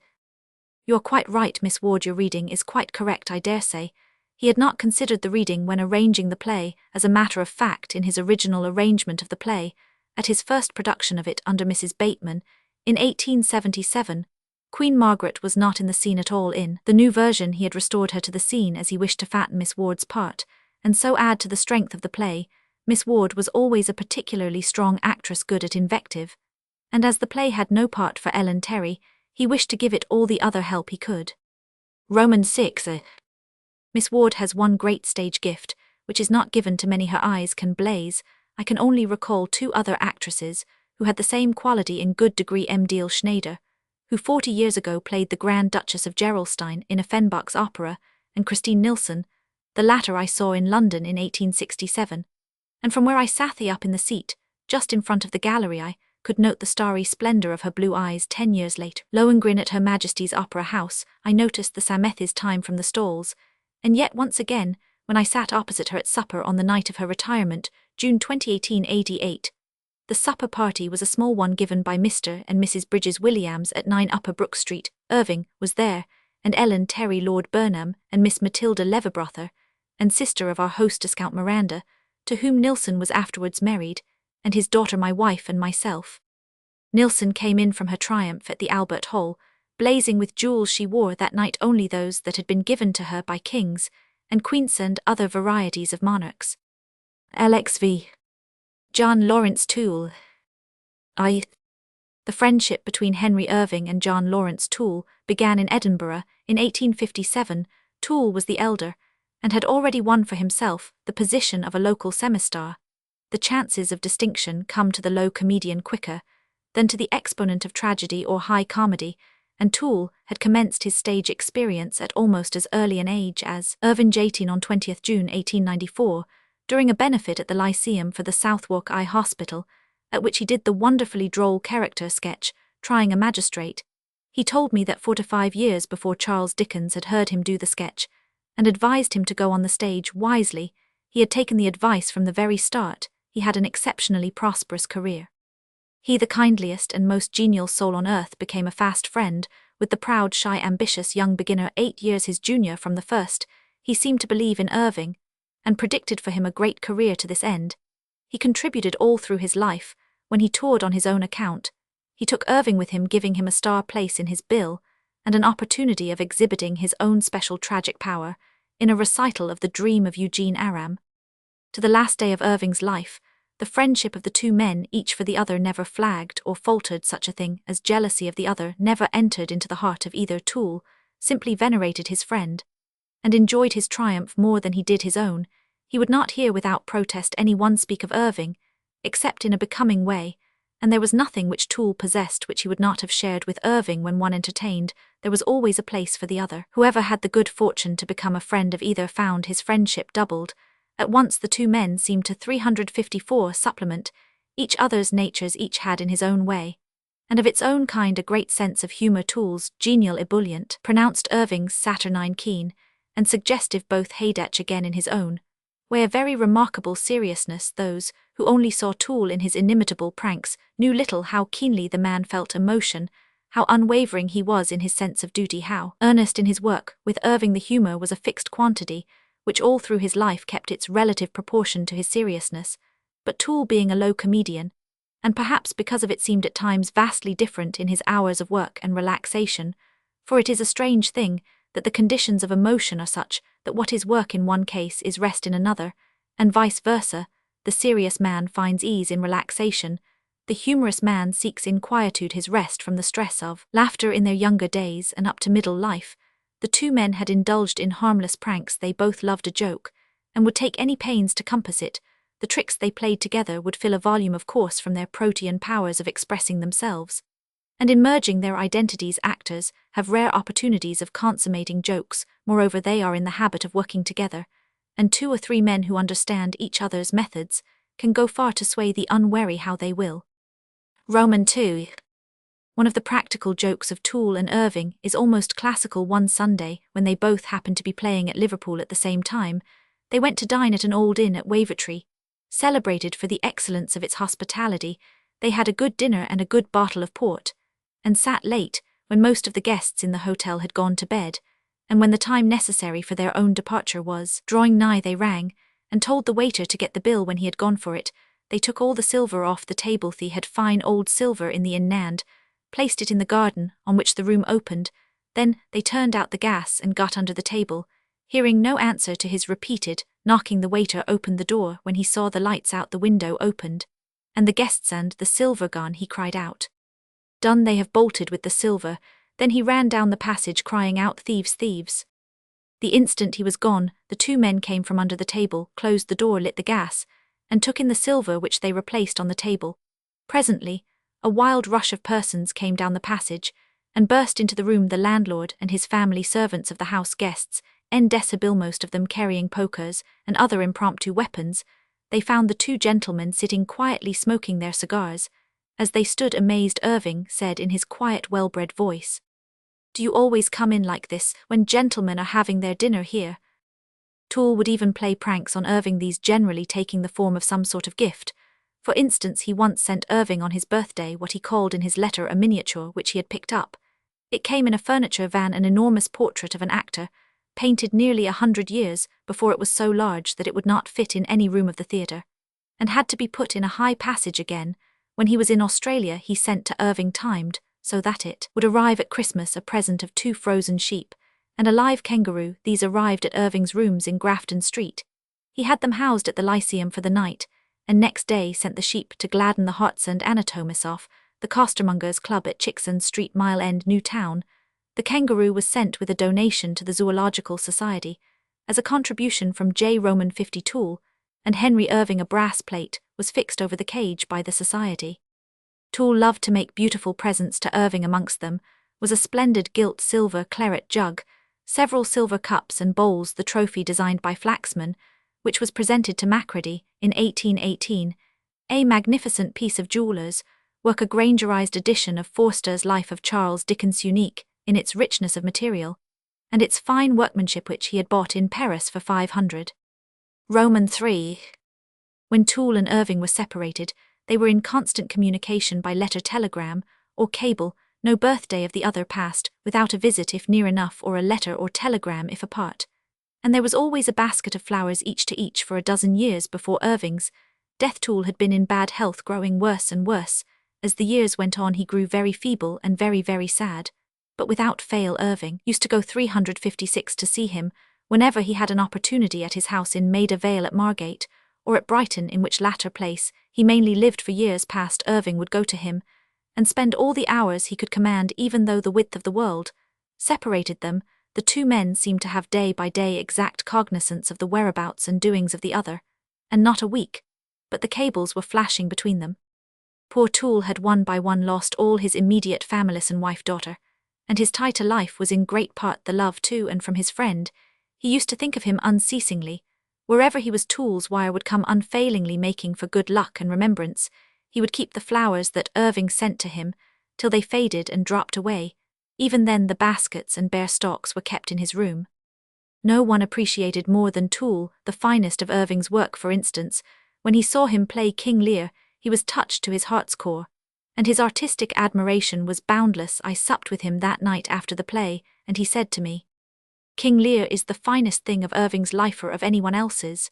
Speaker 1: "You're quite right, Miss Ward, your reading is quite correct, I dare say." He had not considered the reading when arranging the play. As a matter of fact, in his original arrangement of the play, at his first production of it under Mrs. Bateman, in 1877, Queen Margaret was not in the scene at all. In the new version he had restored her to the scene, as he wished to fatten Miss Ward's part, and so add to the strength of the play. Miss Ward was always a particularly strong actress, good at invective, and as the play had no part for Ellen Terry, he wished to give it all the other help he could. Roman 6. Miss Ward has one great stage gift, which is not given to many. Her eyes can blaze. I can only recall 2 other actresses who had the same quality in good degree. M. Diehl Schneider, who 40 years ago played the Grand Duchess of Gerolstein in Offenbach's opera, and Christine Nilsson. The latter I saw in London in 1867, and from where I sat up in the seat, just in front of the gallery, I could note the starry splendour of her blue eyes. 10 years later, Lohengrin at Her Majesty's Opera House, I noticed the Sameth's time from the stalls, and yet once again, when I sat opposite her at supper on the night of her retirement, June 2018, 88. The supper party was a small one given by Mr. and Mrs. Bridges Williams at 9 Upper Brook Street. Irving was there, and Ellen Terry, Lord Burnham, and Miss Matilda Leverbrother, and sister of our hostess Count Miranda, to whom Nilsson was afterwards married, and his daughter, my wife, and myself. Nilsson came in from her triumph at the Albert Hall, blazing with jewels. She wore that night only those that had been given to her by kings, and queens and other varieties of monarchs. LXV. John Lawrence Toole. The friendship between Henry Irving and John Lawrence Toole began in Edinburgh in 1857. Toole was the elder, and had already won for himself the position of a local semistar. The chances of distinction come to the low comedian quicker than to the exponent of tragedy or high comedy, and Toole had commenced his stage experience at almost as early an age as Irving. 18 on 20th June 1894, during a benefit at the Lyceum for the Southwark Eye Hospital, at which he did the wonderfully droll character sketch, Trying a Magistrate. He told me that 4 to 5 years before Charles Dickens had heard him do the sketch, and advised him to go on the stage wisely. He had taken the advice from the very start. He had an exceptionally prosperous career. He, the kindliest and most genial soul on earth, became a fast friend with the proud, shy, ambitious young beginner 8 years his junior. From the first, he seemed to believe in Irving, and predicted for him a great career to this end. He contributed all through his life. When he toured on his own account, he took Irving with him, giving him a star place in his bill, and an opportunity of exhibiting his own special tragic power in a recital of The Dream of Eugene Aram. To the last day of Irving's life, the friendship of the 2 men, each for the other, never flagged or faltered. Such a thing as jealousy of the other never entered into the heart of either. Toole simply venerated his friend, and enjoyed his triumph more than he did his own. He would not hear without protest any one speak of Irving, except in a becoming way, and there was nothing which Toole possessed which he would not have shared with Irving. When one entertained, there was always a place for the other. Whoever had the good fortune to become a friend of either found his friendship doubled. At once the 2 men seemed to 354 supplement each other's natures. Each had in his own way, and of its own kind, a great sense of humour. Toole's genial, ebullient, pronounced, Irving's saturnine, keen, and suggestive, both Haydech again in his own way a very remarkable seriousness. Those who only saw Toole in his inimitable pranks knew little how keenly the man felt emotion, how unwavering he was in his sense of duty, how earnest in his work. With Irving the humor was a fixed quantity, which all through his life kept its relative proportion to his seriousness, but Toole being a low comedian, and perhaps because of it seemed at times vastly different in his hours of work and relaxation, for it is a strange thing that the conditions of emotion are such that what is work in one case is rest in another, and vice versa. The serious man finds ease in relaxation, the humorous man seeks in quietude his rest from the stress of laughter. In their younger days and up to middle life, the two men had indulged in harmless pranks. They both loved a joke, and would take any pains to compass it. The tricks they played together would fill a volume, of course, from their protean powers of expressing themselves, and in merging their identities. Actors have rare opportunities of consummating jokes. Moreover, they are in the habit of working together, and 2 or 3 men who understand each other's methods can go far to sway the unwary how they will. Roman 2. One of the practical jokes of Toole and Irving is almost classical. One Sunday, when they both happened to be playing at Liverpool at the same time, they went to dine at an old inn at Wavertree. Celebrated for the excellence of its hospitality, they had a good dinner and a good bottle of port, and sat late, when most of the guests in the hotel had gone to bed, and when the time necessary for their own departure was drawing nigh, they rang, and told the waiter to get the bill. When he had gone for it, they took all the silver off the table. They had fine old silver in the inn, and placed it in the garden, on which the room opened. Then they turned out the gas and got under the table. Hearing no answer to his repeated knocking, the waiter opened the door. When he saw the lights out, the window opened, and the guests and the silver gone, he cried out, "Done, they have bolted with the silver." Then he ran down the passage crying out, "Thieves, thieves." The instant he was gone, the 2 men came from under the table, closed the door, lit the gas, and took in the silver, which they replaced on the table. Presently, a wild rush of persons came down the passage, and burst into the room. The landlord and his family, servants of the house, guests, en deshabille, most of them carrying pokers and other impromptu weapons. They found the 2 gentlemen sitting quietly smoking their cigars. As they stood amazed, Irving said in his quiet, well-bred voice, "Do you always come in like this, when gentlemen are having their dinner here?" Toole would even play pranks on Irving, these generally taking the form of some sort of gift. For instance, he once sent Irving on his birthday what he called in his letter a miniature which he had picked up. It came in a furniture van, an enormous portrait of an actor, painted nearly 100 years before it was so large that it would not fit in any room of the theatre, and had to be put in a high passage again. When he was in Australia, he sent to Irving tamed, so that it would arrive at Christmas, a present of 2 frozen sheep and a live kangaroo. These arrived at Irving's rooms in Grafton Street. He had them housed at the Lyceum for the night, and next day sent the sheep to gladden the hearts and Anatomisoff, the costermongers' club at Chickson Street, Mile End, New Town. The kangaroo was sent with a donation to the Zoological Society, as a contribution from J. Roman 50 Toole, and Henry Irving. A brass plate was fixed over the cage by the Society. Toole loved to make beautiful presents to Irving. Amongst them was a splendid gilt silver claret jug, several silver cups and bowls, the trophy designed by Flaxman, which was presented to Macready in 1818, a magnificent piece of jeweller's work, a Grangerized edition of Forster's Life of Charles Dickens, unique in its richness of material and its fine workmanship, which he had bought in Paris for 500. Roman 3. When Toole and Irving were separated, they were in constant communication by letter, telegram, or cable. No birthday of the other passed without a visit if near enough, or a letter or telegram if apart. And there was always a basket of flowers each to each. For a dozen years before Irving's death, Toole had been in bad health, growing worse and worse. As the years went on, he grew very feeble and very, very sad. But without fail, Irving used to go 356 to see him whenever he had an opportunity, at his house in Maida Vale at Margate, or at Brighton, in which latter place he mainly lived for years past. Irving would go to him and spend all the hours he could command, even though the width of the world separated them. The 2 men seemed to have day by day exact cognizance of the whereabouts and doings of the other, and not a week but the cables were flashing between them. Poor Toole had one by one lost all his immediate family and wife-daughter, and his tie to life was in great part the love to and from his friend. He used to think of him unceasingly. Wherever he was, Toole's wire would come unfailingly, making for good luck and remembrance. He would keep the flowers that Irving sent to him till they faded and dropped away. Even then the baskets and bare stalks were kept in his room. No one appreciated more than Toole the finest of Irving's work. For instance, when he saw him play King Lear, he was touched to his heart's core. and his artistic admiration was boundless. I supped with him that night after the play, and he said to me, "King Lear is the finest thing of Irving's life or of anyone else's.